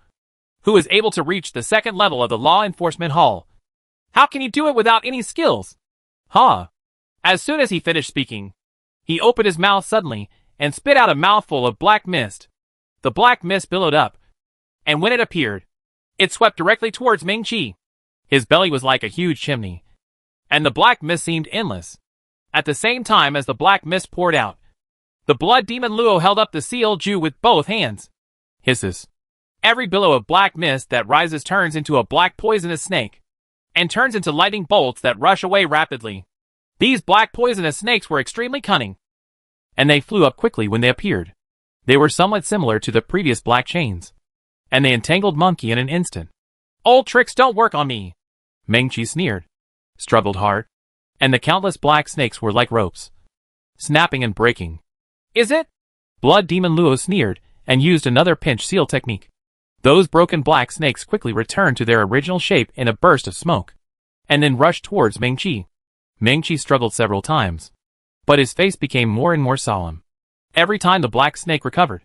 who is able to reach the 2nd level of the Law Enforcement Hall, how can he do it without any skills? Ha! As soon as he finished speaking, he opened his mouth suddenly and spit out a mouthful of black mist. The black mist billowed up, and when it appeared, it swept directly towards Ming-Chi. His belly was like a huge chimney, and the black mist seemed endless. At the same time as the black mist poured out, the Blood Demon Luo held up the sealed Ju with both hands. Hisses. Every billow of black mist that rises turns into a black poisonous snake, and turns into lightning bolts that rush away rapidly. These black poisonous snakes were extremely cunning, and they flew up quickly when they appeared. They were somewhat similar to the previous black chains, and they entangled Monkey in an instant. Old tricks don't work on me. Ming-Chi sneered, struggled hard, and the countless black snakes were like ropes, snapping and breaking. Is it? Blood Demon Luo sneered and used another pinch seal technique. Those broken black snakes quickly returned to their original shape in a burst of smoke, and then rushed towards Ming-Chi. Ming-Chi struggled several times, but his face became more and more solemn. Every time the black snake recovered,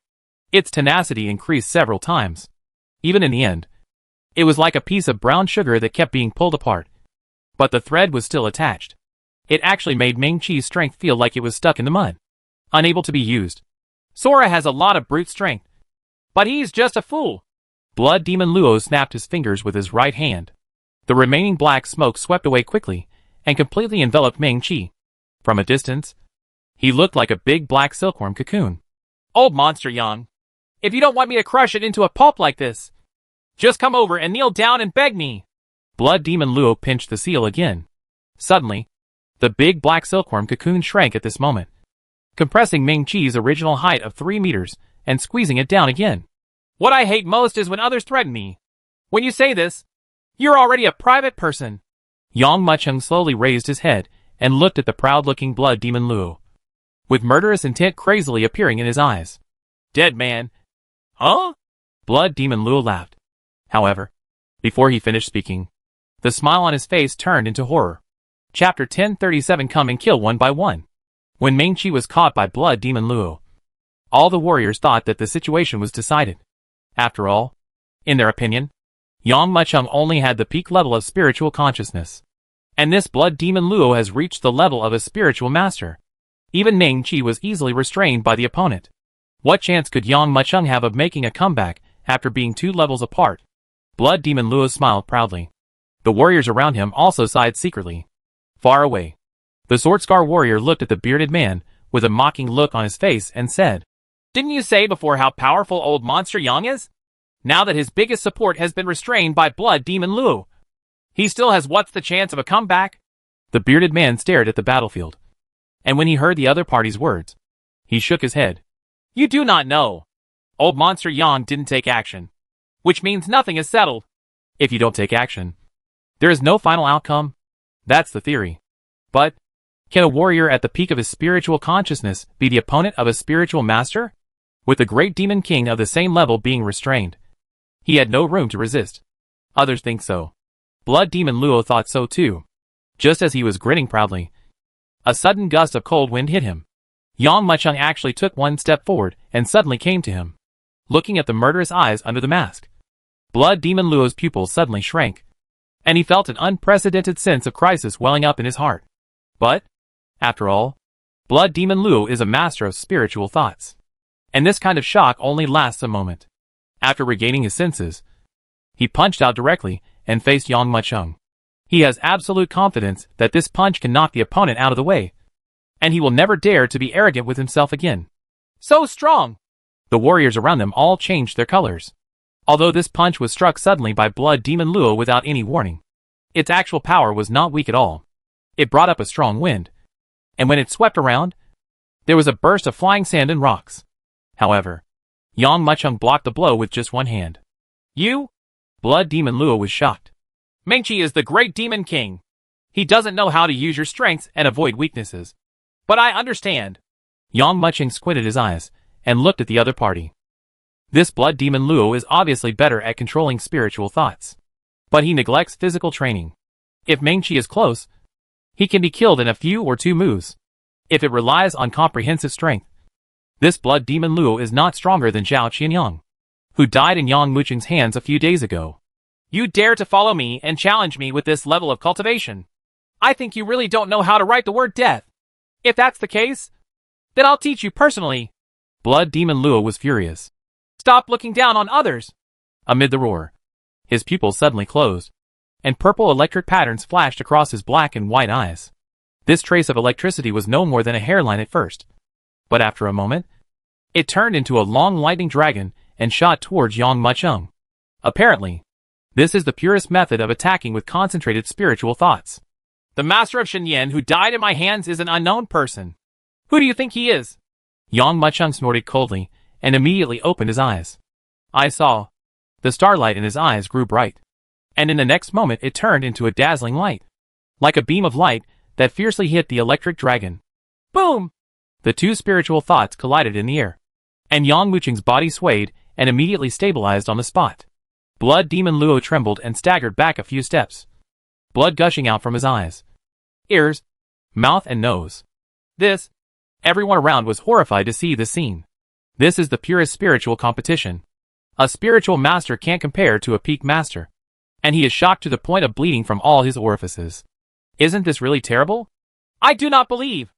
its tenacity increased several times. Even in the end, it was like a piece of brown sugar that kept being pulled apart, but the thread was still attached. It actually made Ming-Chi's strength feel like it was stuck in the mud, unable to be used. Sora has a lot of brute strength, but he's just a fool. Blood Demon Luo snapped his fingers with his right hand. The remaining black smoke swept away quickly and completely enveloped Ming-Chi. From a distance, he looked like a big black silkworm cocoon. Old monster Yang, if you don't want me to crush it into a pulp like this, just come over and kneel down and beg me. Blood Demon Luo pinched the seal again. Suddenly, the big black silkworm cocoon shrank at this moment, compressing Ming-Chi's original height of 3 meters and squeezing it down again. What I hate most is when others threaten me. When you say this, you're already a private person. Yang Macheng slowly raised his head and looked at the proud-looking Blood Demon Luo, with murderous intent crazily appearing in his eyes. Dead man. Huh? Blood Demon Luo laughed. However, before he finished speaking, the smile on his face turned into horror. Chapter 1037 Come and Kill One by One. When Ming-Chi was caught by Blood Demon Luo, all the warriors thought that the situation was decided. After all, in their opinion, Yang Macheng only had the peak level of spiritual consciousness, and this Blood Demon Luo has reached the level of a spiritual master. Even Ming-Chi was easily restrained by the opponent. What chance could Yang Macheng have of making a comeback after being 2 levels apart? Blood Demon Luo smiled proudly. The warriors around him also sighed secretly. Far away, the Sword Scar warrior looked at the bearded man with a mocking look on his face and said, "Didn't you say before how powerful old monster Yang is? Now that his biggest support has been restrained by Blood Demon Luo, he still has what's the chance of a comeback?" The bearded man stared at the battlefield, and when he heard the other party's words, he shook his head. "You do not know. Old monster Yang didn't take action, which means nothing is settled." If you don't take action, there is no final outcome. That's the theory. But Can a warrior at the peak of his spiritual consciousness be the opponent of a spiritual master? With the great demon king of the same level being restrained, he had no room to resist. Others think so. Blood Demon Luo thought so too. Just as he was grinning proudly, a sudden gust of cold wind hit him. Yang Mucheng actually took one step forward and suddenly came to him, looking at the murderous eyes under the mask. Blood Demon Luo's pupils suddenly shrank, and he felt an unprecedented sense of crisis welling up in his heart. But, after all, Blood Demon Luo is a master of spiritual thoughts, and this kind of shock only lasts a moment. After regaining his senses, he punched out directly and faced Yang Mucheng. He has absolute confidence that this punch can knock the opponent out of the way, and he will never dare to be arrogant with himself again. So strong! The warriors around them all changed their colors. Although this punch was struck suddenly by Blood Demon Luo without any warning, its actual power was not weak at all. It brought up a strong wind, and when it swept around, there was a burst of flying sand and rocks. However, Yang Mucheng blocked the blow with just one hand. You? Blood Demon Luo was shocked. Mengqi is the great demon king. He doesn't know how to use your strengths and avoid weaknesses. But I understand. Yang Mucheng squinted his eyes and looked at the other party. This Blood Demon Luo is obviously better at controlling spiritual thoughts, but he neglects physical training. If Mengqi is close, he can be killed in a few or two moves. If it relies on comprehensive strength, this Blood Demon Luo is not stronger than Zhao Qianyang, who died in Yang Mucheng's hands a few days ago. You dare to follow me and challenge me with this level of cultivation? I think you really don't know how to write the word death. If that's the case, then I'll teach you personally. Blood Demon Luo was furious. Stop looking down on others. Amid the roar, his pupils suddenly closed, and purple electric patterns flashed across his black and white eyes. This trace of electricity was no more than a hairline at first, but after a moment, it turned into a long lightning dragon and shot towards Yang Mucheng. Apparently, this is the purest method of attacking with concentrated spiritual thoughts. The master of Shenyan who died in my hands is an unknown person. Who do you think he is? Yang Mucheng snorted coldly and immediately opened his eyes. I saw. The starlight in his eyes grew bright, and in the next moment it turned into a dazzling light, like a beam of light that fiercely hit the electric dragon. Boom! The two spiritual thoughts collided in the air, and Yang Mucheng's body swayed and immediately stabilized on the spot. Blood Demon Luo trembled and staggered back a few steps, blood gushing out from his eyes, ears, mouth and nose. Everyone around was horrified to see this scene. This is the purest spiritual competition. A spiritual master can't compare to a peak master, and he is shocked to the point of bleeding from all his orifices. Isn't this really terrible? I do not believe!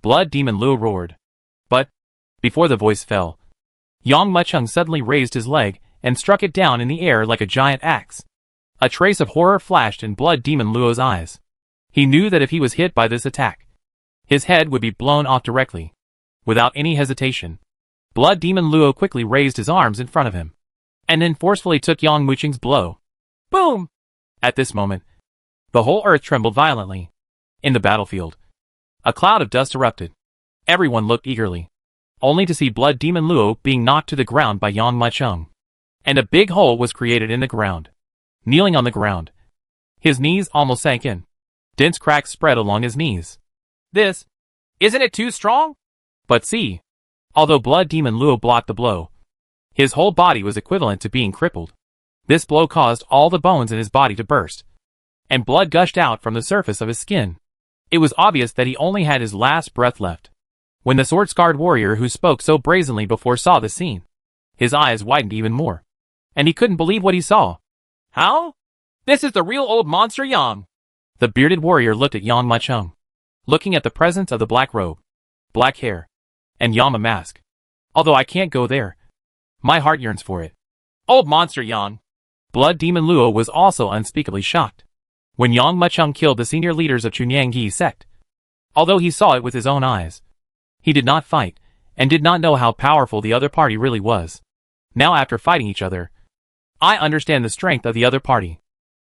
Blood Demon Luo roared. But, before the voice fell, Yang Mucheng suddenly raised his leg and struck it down in the air like a giant axe. A trace of horror flashed in Blood Demon Luo's eyes. He knew that if he was hit by this attack, his head would be blown off directly. Without any hesitation, Blood Demon Luo quickly raised his arms in front of him, and then forcefully took Yang Mucheng's blow. Boom! At this moment, the whole earth trembled violently. In the battlefield, a cloud of dust erupted. Everyone looked eagerly, only to see Blood Demon Luo being knocked to the ground by Yang Mucheng, and a big hole was created in the ground. Kneeling on the ground, his knees almost sank in. Dense cracks spread along his knees. Isn't it too strong? But see, although Blood Demon Luo blocked the blow, his whole body was equivalent to being crippled. This blow caused all the bones in his body to burst, and blood gushed out from the surface of his skin. It was obvious that he only had his last breath left. When the sword-scarred warrior who spoke so brazenly before saw the scene, his eyes widened even more, and he couldn't believe what he saw. How? This is the real old monster Yang. The bearded warrior looked at Yang Mucheng, looking at the presence of the black robe, black hair, and Yama mask. Although I can't go there, my heart yearns for it. Old monster Yang. Blood Demon Luo was also unspeakably shocked when Yang Mucheng killed the senior leaders of Chunyangyi sect. Although he saw it with his own eyes, he did not fight, and did not know how powerful the other party really was. Now after fighting each other, I understand the strength of the other party.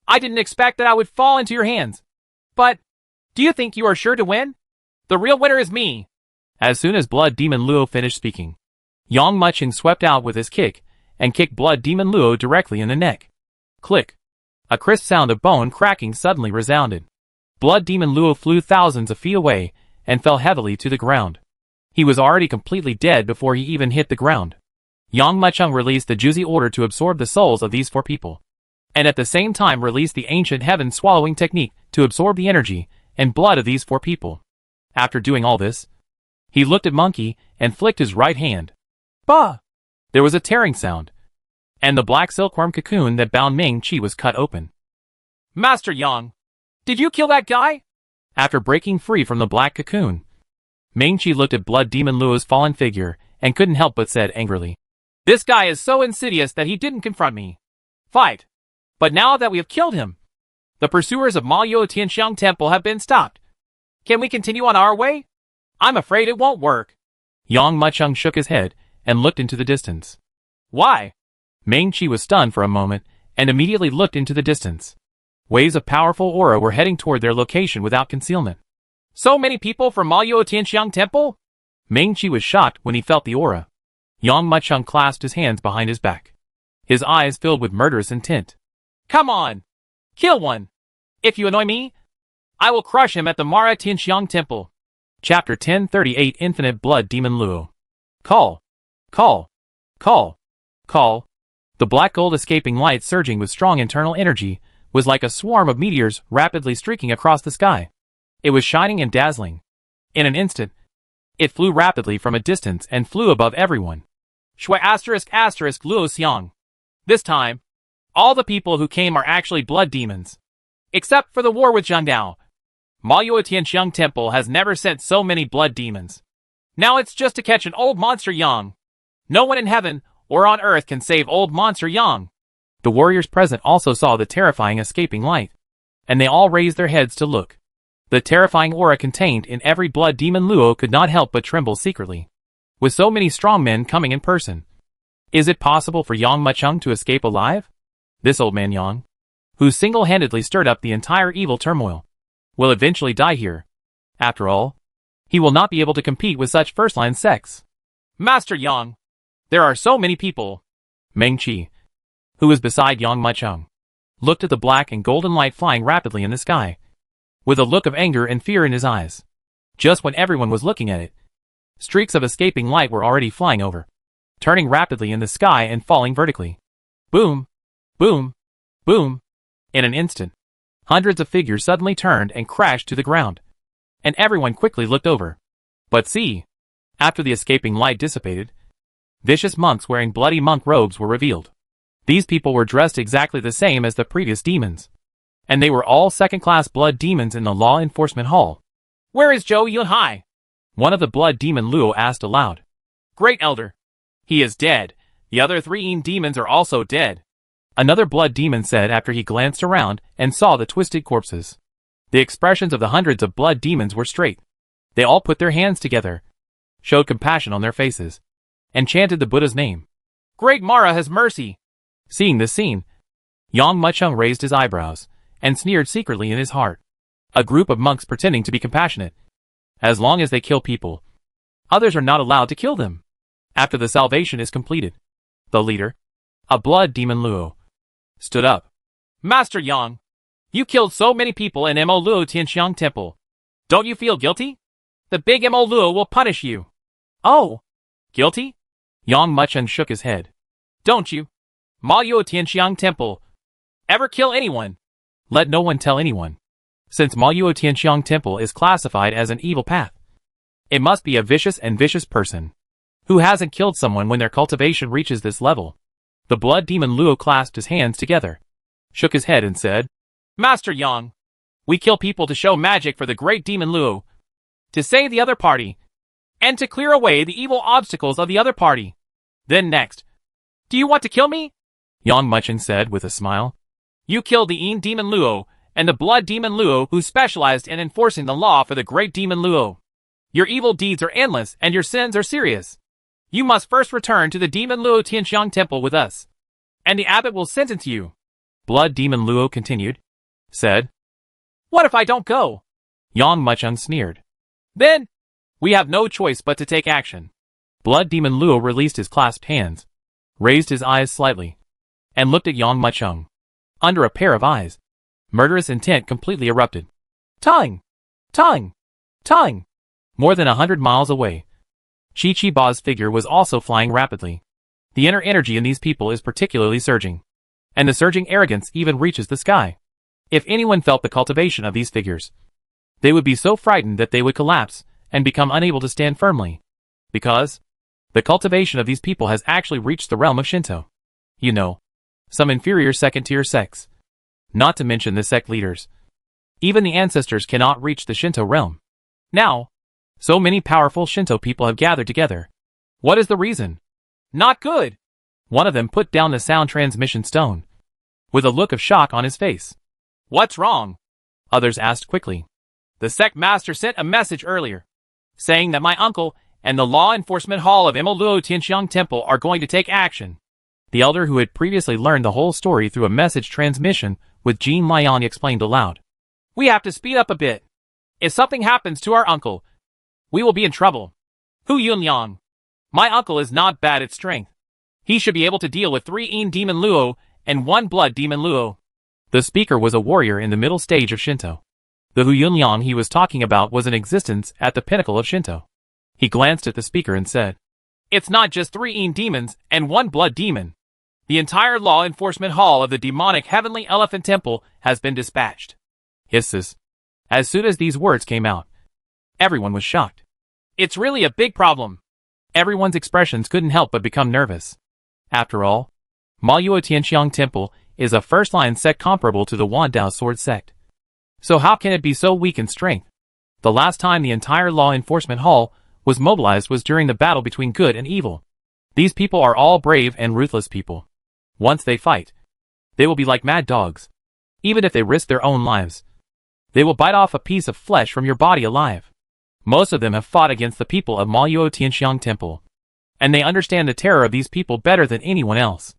I didn't expect that I would fall into your hands. But, do you think you are sure to win? The real winner is me. As soon as Blood Demon Luo finished speaking, Yang Mucheng swept out with his kick, and kicked Blood Demon Luo directly in the neck. Click. A crisp sound of bone cracking suddenly resounded. Blood Demon Luo flew thousands of feet away, and fell heavily to the ground. He was already completely dead before he even hit the ground. Yang Mucheng released the Juzi order to absorb the souls of these 4 people, and at the same time released the ancient heaven swallowing technique to absorb the energy and blood of these 4 people. After doing all this, he looked at Monkey and flicked his right hand. Bah! There was a tearing sound, and the black silkworm cocoon that bound Ming Chi was cut open. Master Yang, did you kill that guy? After breaking free from the black cocoon, Ming Chi looked at Blood Demon Luo's fallen figure and couldn't help but said angrily, This guy is so insidious that he didn't confront me. Fight. But now that we have killed him, the pursuers of Maluo Tianxiang Temple have been stopped. Can we continue on our way? I'm afraid it won't work. Yang Mucheng shook his head and looked into the distance. Why? Ming Chi was stunned for a moment and immediately looked into the distance. Waves of powerful aura were heading toward their location without concealment. So many people from Maluo Tianxiang Temple? Ming Chi was shocked when he felt the aura. Yang Mucheng clasped his hands behind his back. His eyes filled with murderous intent. Come on! Kill one! If you annoy me, I will crush him at the Mara Tianxiang Temple. Chapter 1038 Infinite Blood Demon Luo. Call! Call! Call! Call! The black gold escaping light surging with strong internal energy was like a swarm of meteors rapidly streaking across the sky. It was shining and dazzling. In an instant, it flew rapidly from a distance and flew above everyone. Shui *** Luo Xiang. This time, all the people who came are actually blood demons. Except for the war with Zhangdao. Maluo Tianxiang Temple has never sent so many blood demons. Now it's just to catch an old monster Yang. No one in heaven or on earth can save old monster Yang. The warriors present also saw the terrifying escaping light, and they all raised their heads to look. The terrifying aura contained in every blood demon Luo could not help but tremble secretly. With so many strong men coming in person, is it possible for Yang Mucheng to escape alive? This old man Yang, who single-handedly stirred up the entire evil turmoil, will eventually die here. After all, he will not be able to compete with such first-line sects. Master Yang, there are so many people. Ming Chi, who was beside Yang Mucheng, looked at the black and golden light flying rapidly in the sky, with a look of anger and fear in his eyes. Just when everyone was looking at it, streaks of escaping light were already flying over, turning rapidly in the sky and falling vertically. Boom! Boom! Boom! In an instant, hundreds of figures suddenly turned and crashed to the ground, and everyone quickly looked over. But see! After the escaping light dissipated, vicious monks wearing bloody monk robes were revealed. These people were dressed exactly the same as the previous demons, and they were all second-class blood demons in the law enforcement hall. Where is Zhou Yunhai? One of the blood demon Luo asked aloud. Great Elder. He is dead. The other 3 demons are also dead. Another blood demon said after he glanced around and saw the twisted corpses. The expressions of the hundreds of blood demons were straight. They all put their hands together, showed compassion on their faces, and chanted the Buddha's name. Great Mara has mercy. Seeing this scene, Yang Mucheng raised his eyebrows and sneered secretly in his heart. A group of monks pretending to be compassionate. As long as they kill people, others are not allowed to kill them. After the salvation is completed, the leader, a blood demon Luo, stood up. Master Yang, you killed so many people in Mo Luo Tianxiang Temple. Don't you feel guilty? The big Mo Luo will punish you. Oh! Guilty? Yang Mucheng shook his head. Don't you, Maluo Tianxiang Temple, ever kill anyone? Let no one tell anyone. Since Maluo Tianxiang Temple is classified as an evil path, it must be a vicious person who hasn't killed someone when their cultivation reaches this level. The blood demon Luo clasped his hands together, shook his head and said, Master Yang, we kill people to show magic for the great demon Luo, to save the other party, and to clear away the evil obstacles of the other party. Then next, do you want to kill me? Yang Mucheng said with a smile. You killed the Yin demon Luo and the blood demon Luo who specialized in enforcing the law for the great demon Luo. Your evil deeds are endless and your sins are serious. You must first return to the demon Luo Tianxiang Temple with us, and the abbot will sentence you. Blood demon Luo continued, said. What if I don't go? Yang Mucheng sneered. Then, we have no choice but to take action. Blood demon Luo released his clasped hands, raised his eyes slightly, and looked at Yang Mucheng. Under a pair of eyes, murderous intent completely erupted. Tongue! Tongue! Tongue! more than 100 miles away. Chi-Chi-Ba's figure was also flying rapidly. The inner energy in these people is particularly surging. And the surging arrogance even reaches the sky. If anyone felt the cultivation of these figures, they would be so frightened that they would collapse and become unable to stand firmly. Because the cultivation of these people has actually reached the realm of Shinto. You know, some inferior second-tier sects. Not to mention the sect leaders. Even the ancestors cannot reach the Shinto realm. Now, so many powerful Shinto people have gathered together. What is the reason? Not good. One of them put down the sound transmission stone, with a look of shock on his face. What's wrong? Others asked quickly. The sect master sent a message earlier, saying that my uncle and the law enforcement hall of Imoluo Tianxiang Temple are going to take action. The elder who had previously learned the whole story through a message transmission with Jean Liang explained aloud. We have to speed up a bit. If something happens to our uncle, we will be in trouble. Hu Yunliang. My uncle is not bad at strength. He should be able to deal with 3 Yin Demon Luo and 1 Blood Demon Luo. The speaker was a warrior in the middle stage of Shinto. The Hu Yunliang he was talking about was in existence at the pinnacle of Shinto. He glanced at the speaker and said, It's not just 3 Yin demons and 1 blood demon. The entire law enforcement hall of the demonic Heavenly Elephant Temple has been dispatched. Hisses. As soon as these words came out, everyone was shocked. It's really a big problem. Everyone's expressions couldn't help but become nervous. After all, Maluo Tianxiang Temple is a first-line sect comparable to the Wandao Sword sect. So how can it be so weak in strength? The last time the entire law enforcement hall was mobilized was during the battle between good and evil. These people are all brave and ruthless people. Once they fight, they will be like mad dogs. Even if they risk their own lives, they will bite off a piece of flesh from your body alive. Most of them have fought against the people of Maluo Tianxiang Temple, and they understand the terror of these people better than anyone else.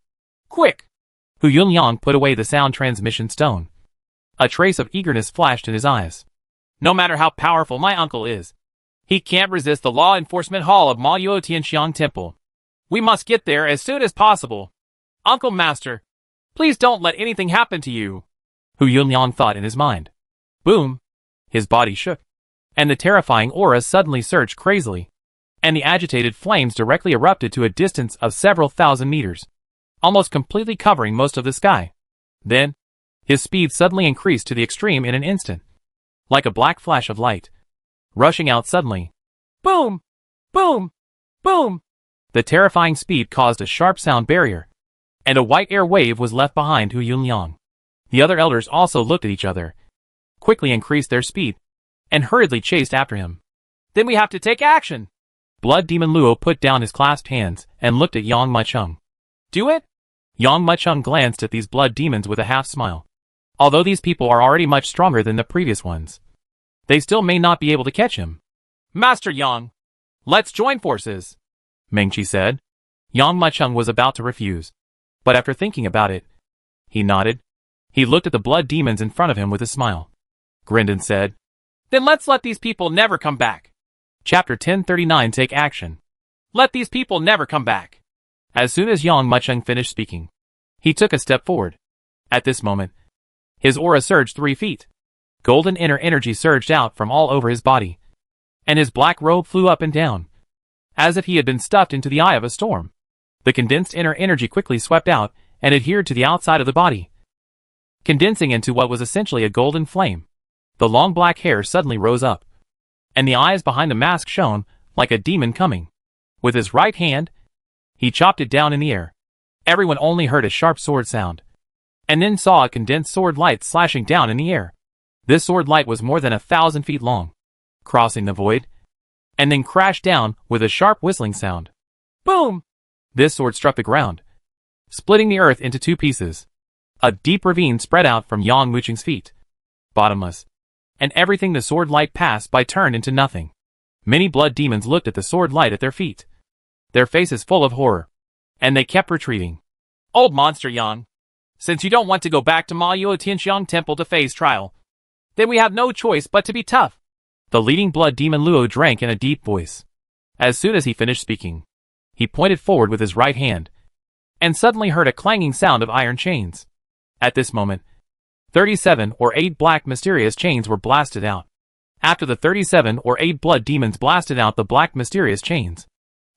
Quick! Hu Yunliang put away the sound transmission stone. A trace of eagerness flashed in his eyes. No matter how powerful my uncle is, he can't resist the law enforcement hall of Maluo Tianxiang Temple. We must get there as soon as possible. Uncle Master, please don't let anything happen to you. Hu Yunliang thought in his mind. Boom! His body shook, and the terrifying aura suddenly surged crazily, and the agitated flames directly erupted to a distance of several thousand meters, almost completely covering most of the sky. Then, his speed suddenly increased to the extreme in an instant, like a black flash of light, rushing out suddenly. Boom! Boom! Boom! The terrifying speed caused a sharp sound barrier, and a white air wave was left behind Hu Yunliang. The other elders also looked at each other, quickly increased their speed, and hurriedly chased after him. Then we have to take action! Blood Demon Luo put down his clasped hands and looked at Yang Macheng. Do it? Yang Macheng glanced at these blood demons with a half-smile. Although these people are already much stronger than the previous ones, they still may not be able to catch him. Master Yang, let's join forces, Mengqi said. Yang Macheng was about to refuse, but after thinking about it, he nodded. He looked at the blood demons in front of him with a smile, grinned and said, Then let's let these people never come back. Chapter 1039 Take Action. Let these people never come back. As soon as Yang Macheng finished speaking, he took a step forward. At this moment, his aura surged 3 feet. Golden inner energy surged out from all over his body, and his black robe flew up and down, as if he had been stuffed into the eye of a storm. The condensed inner energy quickly swept out and adhered to the outside of the body, condensing into what was essentially a golden flame. The long black hair suddenly rose up, and the eyes behind the mask shone like a demon coming. With his right hand, he chopped it down in the air. Everyone only heard a sharp sword sound, and then saw a condensed sword light slashing down in the air. This sword light was more than 1,000 feet long, crossing the void, and then crashed down with a sharp whistling sound. Boom! This sword struck the ground, splitting the earth into 2 pieces. A deep ravine spread out from Yang Macheng's feet, bottomless, and everything the sword light passed by turned into nothing. Many blood demons looked at the sword light at their feet, their faces full of horror, and they kept retreating. Old monster Yang, since you don't want to go back to Maluo Tianxiang Temple to face trial, then we have no choice but to be tough. The leading blood demon Luo drank in a deep voice. As soon as he finished speaking, he pointed forward with his right hand, and suddenly heard a clanging sound of iron chains. At this moment, 37 or 8 black mysterious chains were blasted out, After the 37 or 8 blood demons blasted out the black mysterious chains,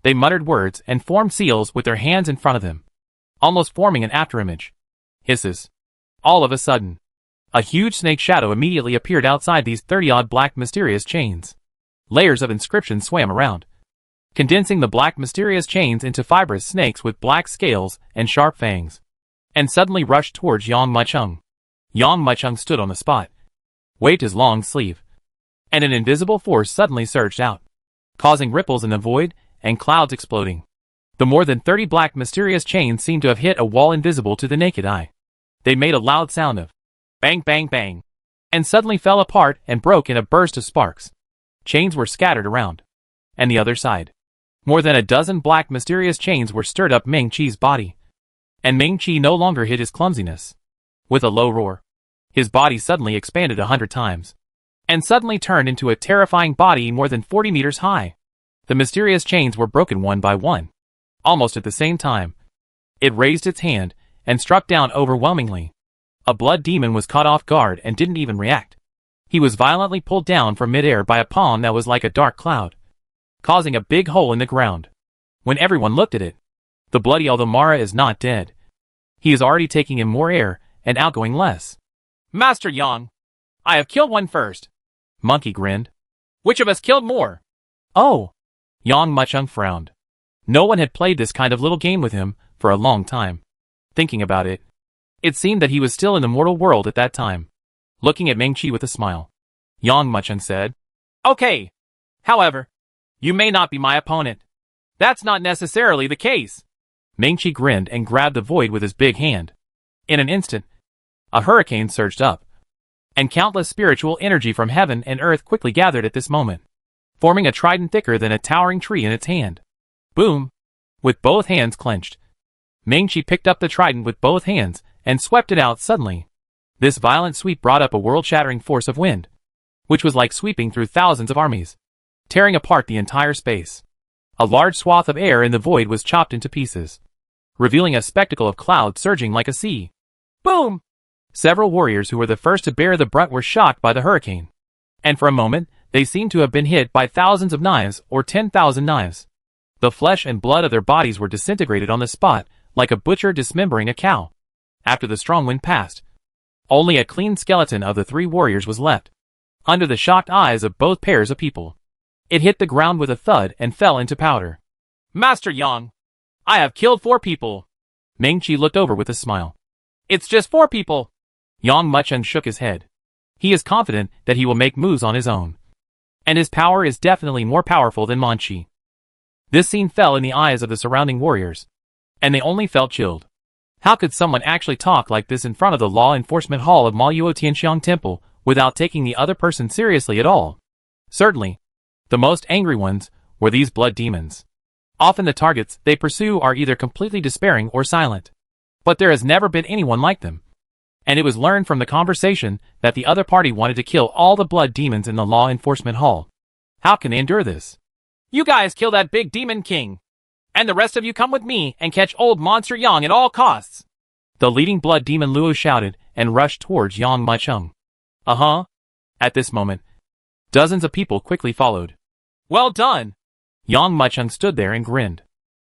they muttered words and formed seals with their hands in front of them, almost forming an afterimage. Hisses. All of a sudden, a huge snake shadow immediately appeared outside these 30-odd black mysterious chains. Layers of inscriptions swam around, condensing the black mysterious chains into fibrous snakes with black scales and sharp fangs, and suddenly rushed towards Yang Muchung. Yang Muchung stood on the spot, waved his long sleeve, and an invisible force suddenly surged out, causing ripples in the void and clouds exploding. The more than 30 black mysterious chains seemed to have hit a wall invisible to the naked eye. They made a loud sound of bang bang bang, and suddenly fell apart and broke in a burst of sparks. Chains were scattered around, and the other side. More than a dozen black mysterious chains were stirred up Ming Chi's body, and Ming Chi no longer hid his clumsiness. With a low roar, his body suddenly expanded 100 times, and suddenly turned into a terrifying body more than 40 meters high. The mysterious chains were broken one by one. Almost at the same time, it raised its hand and struck down overwhelmingly. A blood demon was caught off guard and didn't even react. He was violently pulled down from midair by a palm that was like a dark cloud, causing a big hole in the ground. When everyone looked at it, the bloody although Mara is not dead, he is already taking in more air and outgoing less. Master Yang, I have killed one first. Monkey grinned. Which of us killed more? Oh! Yang Muchung frowned. No one had played this kind of little game with him for a long time. Thinking about it, it seemed that he was still in the mortal world at that time. Looking at Ming Chi with a smile, Yang Muchung said, Okay. However, you may not be my opponent. That's not necessarily the case. Ming Chi grinned and grabbed the void with his big hand. In an instant, a hurricane surged up, and countless spiritual energy from heaven and earth quickly gathered at this moment, forming a trident thicker than a towering tree in its hand. Boom! With both hands clenched, Ming Chi picked up the trident with both hands and swept it out suddenly. This violent sweep brought up a world-shattering force of wind, which was like sweeping through thousands of armies, tearing apart the entire space. A large swath of air in the void was chopped into pieces, revealing a spectacle of clouds surging like a sea. Boom! Several warriors who were the first to bear the brunt were shocked by the hurricane, and for a moment, they seemed to have been hit by thousands of knives or 10,000 knives. The flesh and blood of their bodies were disintegrated on the spot, like a butcher dismembering a cow. After the strong wind passed, only a clean skeleton of the 3 warriors was left, under the shocked eyes of both pairs of people. It hit the ground with a thud and fell into powder. Master Yang, I have killed 4 people. Ming Chi looked over with a smile. It's just 4 people. Yang Muchung shook his head. He is confident that he will make moves on his own, and his power is definitely more powerful than Manchi. This scene fell in the eyes of the surrounding warriors, and they only felt chilled. How could someone actually talk like this in front of the law enforcement hall of Maluo Tianxiang Temple without taking the other person seriously at all? Certainly, the most angry ones were these blood demons. Often the targets they pursue are either completely despairing or silent, but there has never been anyone like them. And it was learned from the conversation that the other party wanted to kill all the blood demons in the law enforcement hall. How can they endure this? You guys kill that big demon king, and the rest of you come with me and catch old monster Yang at all costs. The leading blood demon Luo shouted and rushed towards Yang Muchung. Uh-huh. At this moment, dozens of people quickly followed. Well done. Yang Muchung stood there and grinned,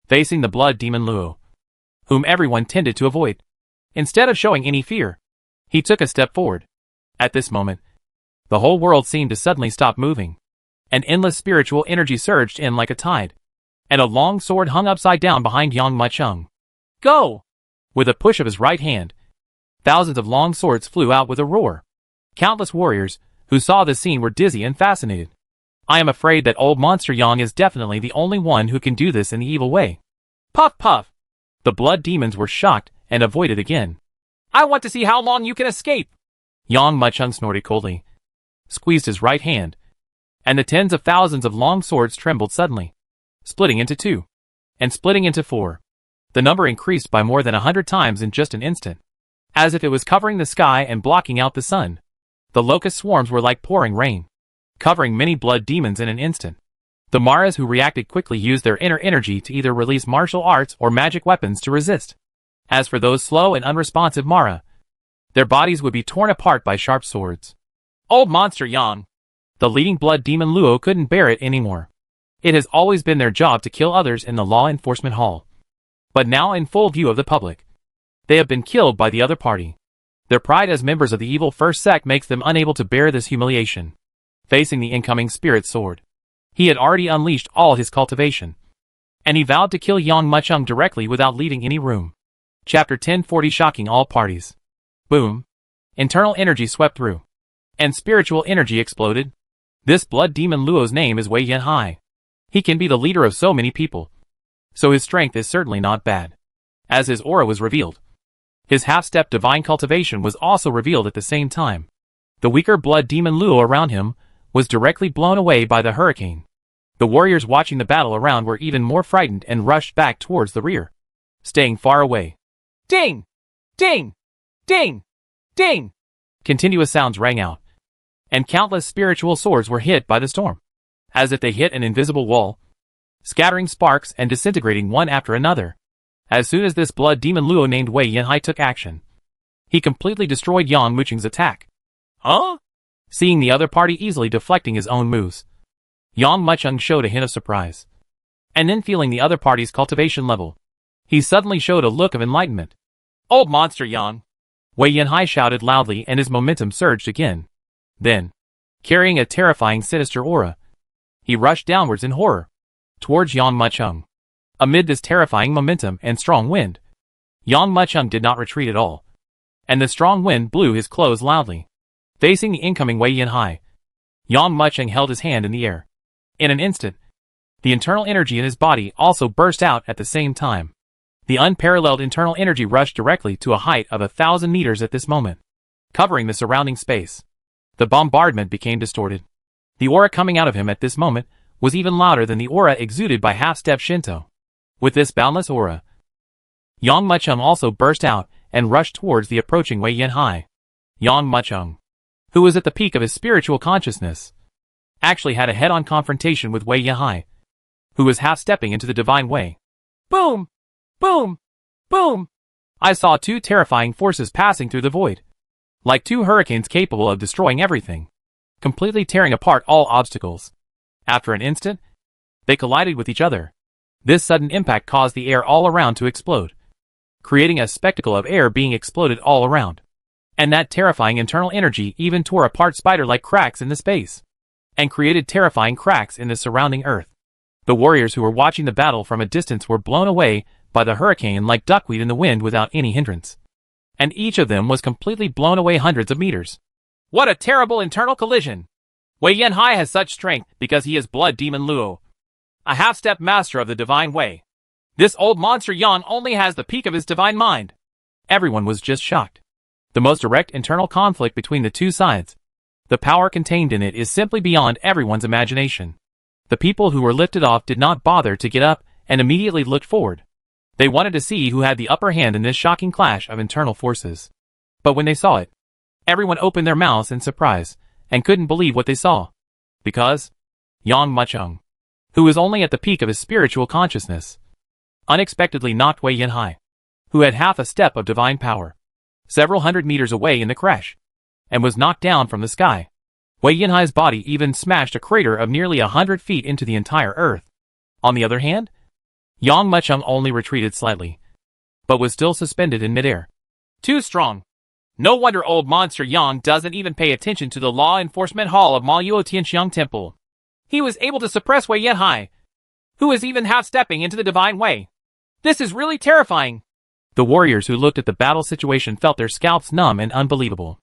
facing the blood demon Luo, whom everyone tended to avoid. Instead of showing any fear, he took a step forward. At this moment, the whole world seemed to suddenly stop moving. An endless spiritual energy surged in like a tide, and a long sword hung upside down behind Yang Muchung. Go! With a push of his right hand, thousands of long swords flew out with a roar. Countless warriors who saw this scene were dizzy and fascinated. I am afraid that old monster Yang is definitely the only one who can do this in the evil way. Puff puff! The blood demons were shocked and avoided again. I want to see how long you can escape. Yang Muchung snorted coldly, squeezed his right hand, and the tens of thousands of long swords trembled suddenly, splitting into 2, and splitting into 4. The number increased by more than 100 times in just an instant, as if it was covering the sky and blocking out the sun. The locust swarms were like pouring rain, covering many blood demons in an instant. The Maras who reacted quickly used their inner energy to either release martial arts or magic weapons to resist. As for those slow and unresponsive Mara, their bodies would be torn apart by sharp swords. Old monster Yang, The leading blood demon Luo couldn't bear it anymore. It has always been their job to kill others in the law enforcement hall. But now in full view of the public, they have been killed by the other party. Their pride as members of the evil first sect makes them unable to bear this humiliation. Facing the incoming spirit sword, he had already unleashed all his cultivation, and he vowed to kill Yang Muchung directly without leaving any room. Chapter 1040 Shocking all parties. Boom. Internal energy swept through, and spiritual energy exploded. This blood demon Luo's name is Wei Yanhai. He can be the leader of so many people, so his strength is certainly not bad. As his aura was revealed, his half-step divine cultivation was also revealed at the same time. The weaker blood demon Luo around him was directly blown away by the hurricane. The warriors watching the battle around were even more frightened and rushed back towards the rear, staying far away. Ding! Ding! Ding! Ding! Continuous sounds rang out, and countless spiritual swords were hit by the storm, as if they hit an invisible wall, scattering sparks and disintegrating one after another. As soon as this blood demon Luo named Wei Yanhai took action, he completely destroyed Yang Muchung's attack. Huh? Seeing the other party easily deflecting his own moves, Yang Muchung showed a hint of surprise. And then feeling the other party's cultivation level, he suddenly showed a look of enlightenment. Old monster Yang! Wei Yanhai shouted loudly and his momentum surged again. Then, carrying a terrifying sinister aura, he rushed downwards in horror, towards Yang Muchung. Amid this terrifying momentum and strong wind, Yang Muchung did not retreat at all, and the strong wind blew his clothes loudly. Facing the incoming Wei Yanhai, Yang Muchung held his hand in the air. In an instant, the internal energy in his body also burst out at the same time. The unparalleled internal energy rushed directly to a height of 1,000 meters at this moment, covering the surrounding space. The bombardment became distorted. The aura coming out of him at this moment was even louder than the aura exuded by half-step Shinto. With this boundless aura, Yang Muchung also burst out and rushed towards the approaching Wei Yanhai. Yang Muchung, who was at the peak of his spiritual consciousness, actually had a head-on confrontation with Wei Yanhai, who was half-stepping into the divine way. Boom! Boom! Boom! I saw two terrifying forces passing through the void, like two hurricanes capable of destroying everything, completely tearing apart all obstacles. After an instant, they collided with each other. This sudden impact caused the air all around to explode, creating a spectacle of air being exploded all around. And that terrifying internal energy even tore apart spider-like cracks in the space, and created terrifying cracks in the surrounding earth. The warriors who were watching the battle from a distance were blown away by the hurricane like duckweed in the wind without any hindrance. And each of them was completely blown away hundreds of meters. What a terrible internal collision! Wei Yanhai has such strength because he is blood demon Luo, a half-step master of the divine way. This old monster Yang only has the peak of his divine mind. Everyone was just shocked. The most direct internal conflict between the two sides, the power contained in it is simply beyond everyone's imagination. The people who were lifted off did not bother to get up and immediately looked forward. They wanted to see who had the upper hand in this shocking clash of internal forces. But when they saw it, everyone opened their mouths in surprise and couldn't believe what they saw. Because Yang Muchung, who was only at the peak of his spiritual consciousness, unexpectedly knocked Wei Yanhai, who had half a step of divine power, several hundred meters away in the crash, and was knocked down from the sky. Wei Yanhai's body even smashed a crater of nearly 100 feet into the entire earth. On the other hand, Yang Muchung only retreated slightly, but was still suspended in midair. Too strong. No wonder old monster Yang doesn't even pay attention to the law enforcement hall of Maluo Tianxiang Temple. He was able to suppress Wei Yanhai, who is even half-stepping into the divine way. This is really terrifying. The warriors who looked at the battle situation felt their scalps numb and unbelievable.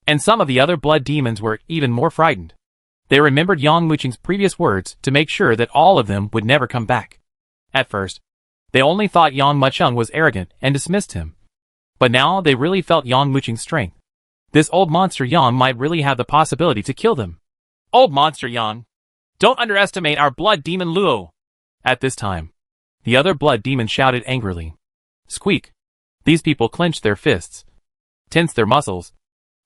And some of the other blood demons were even more frightened. They remembered Yang Muchung's previous words to make sure that all of them would never come back. At first, they only thought Yang Muchung was arrogant and dismissed him. But now they really felt Yang Muchung's strength. This old monster Yang might really have the possibility to kill them. Old monster Yang, don't underestimate our blood demon Luo. At this time, the other blood demons shouted angrily. Squeak! These people clenched their fists, tensed their muscles,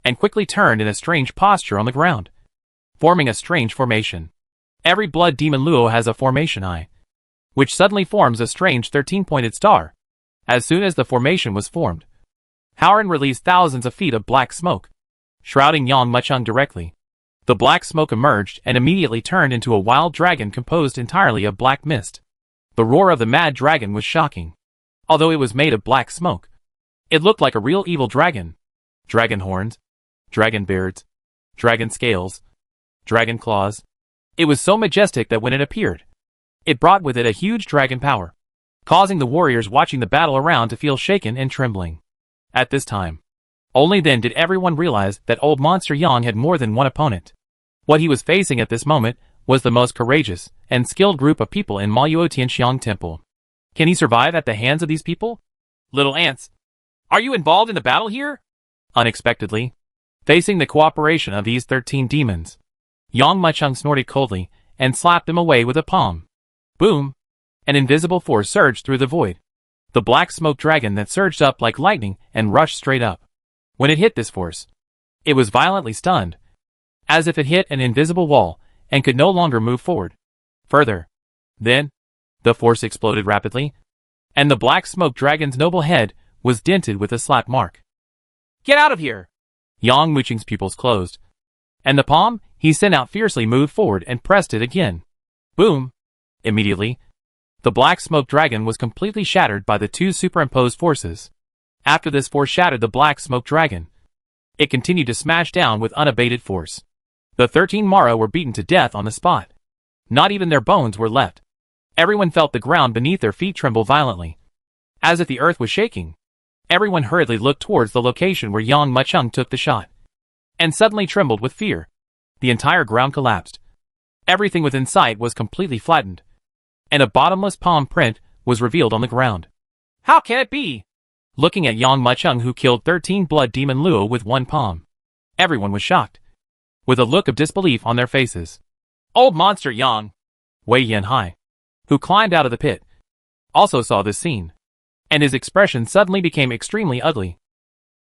and quickly turned in a strange posture on the ground, forming a strange formation. Every blood demon Luo has a formation eye, which suddenly forms a strange 13-pointed star. As soon as the formation was formed, Howren released thousands of feet of black smoke, shrouding Yang Muchung directly. The black smoke emerged and immediately turned into a wild dragon composed entirely of black mist. The roar of the mad dragon was shocking. Although it was made of black smoke, it looked like a real evil dragon. Dragon horns, dragon beards, dragon scales, dragon claws. It was so majestic that when it appeared, it brought with it a huge dragon power, causing the warriors watching the battle around to feel shaken and trembling. At this time, only then did everyone realize that old Monster Yang had more than one opponent. What he was facing at this moment was the most courageous and skilled group of people in Maluo Tianxiang Temple. Can he survive at the hands of these people? Little ants, are you involved in the battle here? Unexpectedly, facing the cooperation of these 13 demons, Yang Mucheng snorted coldly and slapped them away with a palm. Boom! An invisible force surged through the void. The black smoke dragon that surged up like lightning and rushed straight up. When it hit this force, it was violently stunned, as if it hit an invisible wall and could no longer move forward. Further. Then, the force exploded rapidly, and the black smoke dragon's noble head was dented with a slap mark. Get out of here! Yang Mucheng's pupils closed, and the palm he sent out fiercely moved forward and pressed it again. Boom! Immediately, the black smoke dragon was completely shattered by the two superimposed forces. After this force shattered the black smoke dragon, it continued to smash down with unabated force. The 13 Mara were beaten to death on the spot. Not even their bones were left. Everyone felt the ground beneath their feet tremble violently, as if the earth was shaking. Everyone hurriedly looked towards the location where Yang Mucheng took the shot, and suddenly trembled with fear. The entire ground collapsed. Everything within sight was completely flattened, and a bottomless palm print was revealed on the ground. How can it be? Looking at Yang Mucheng, who killed 13 blood demon Luo with one palm, everyone was shocked, with a look of disbelief on their faces. Old Monster Yang, Wei Yanhai, who climbed out of the pit, also saw this scene, and his expression suddenly became extremely ugly.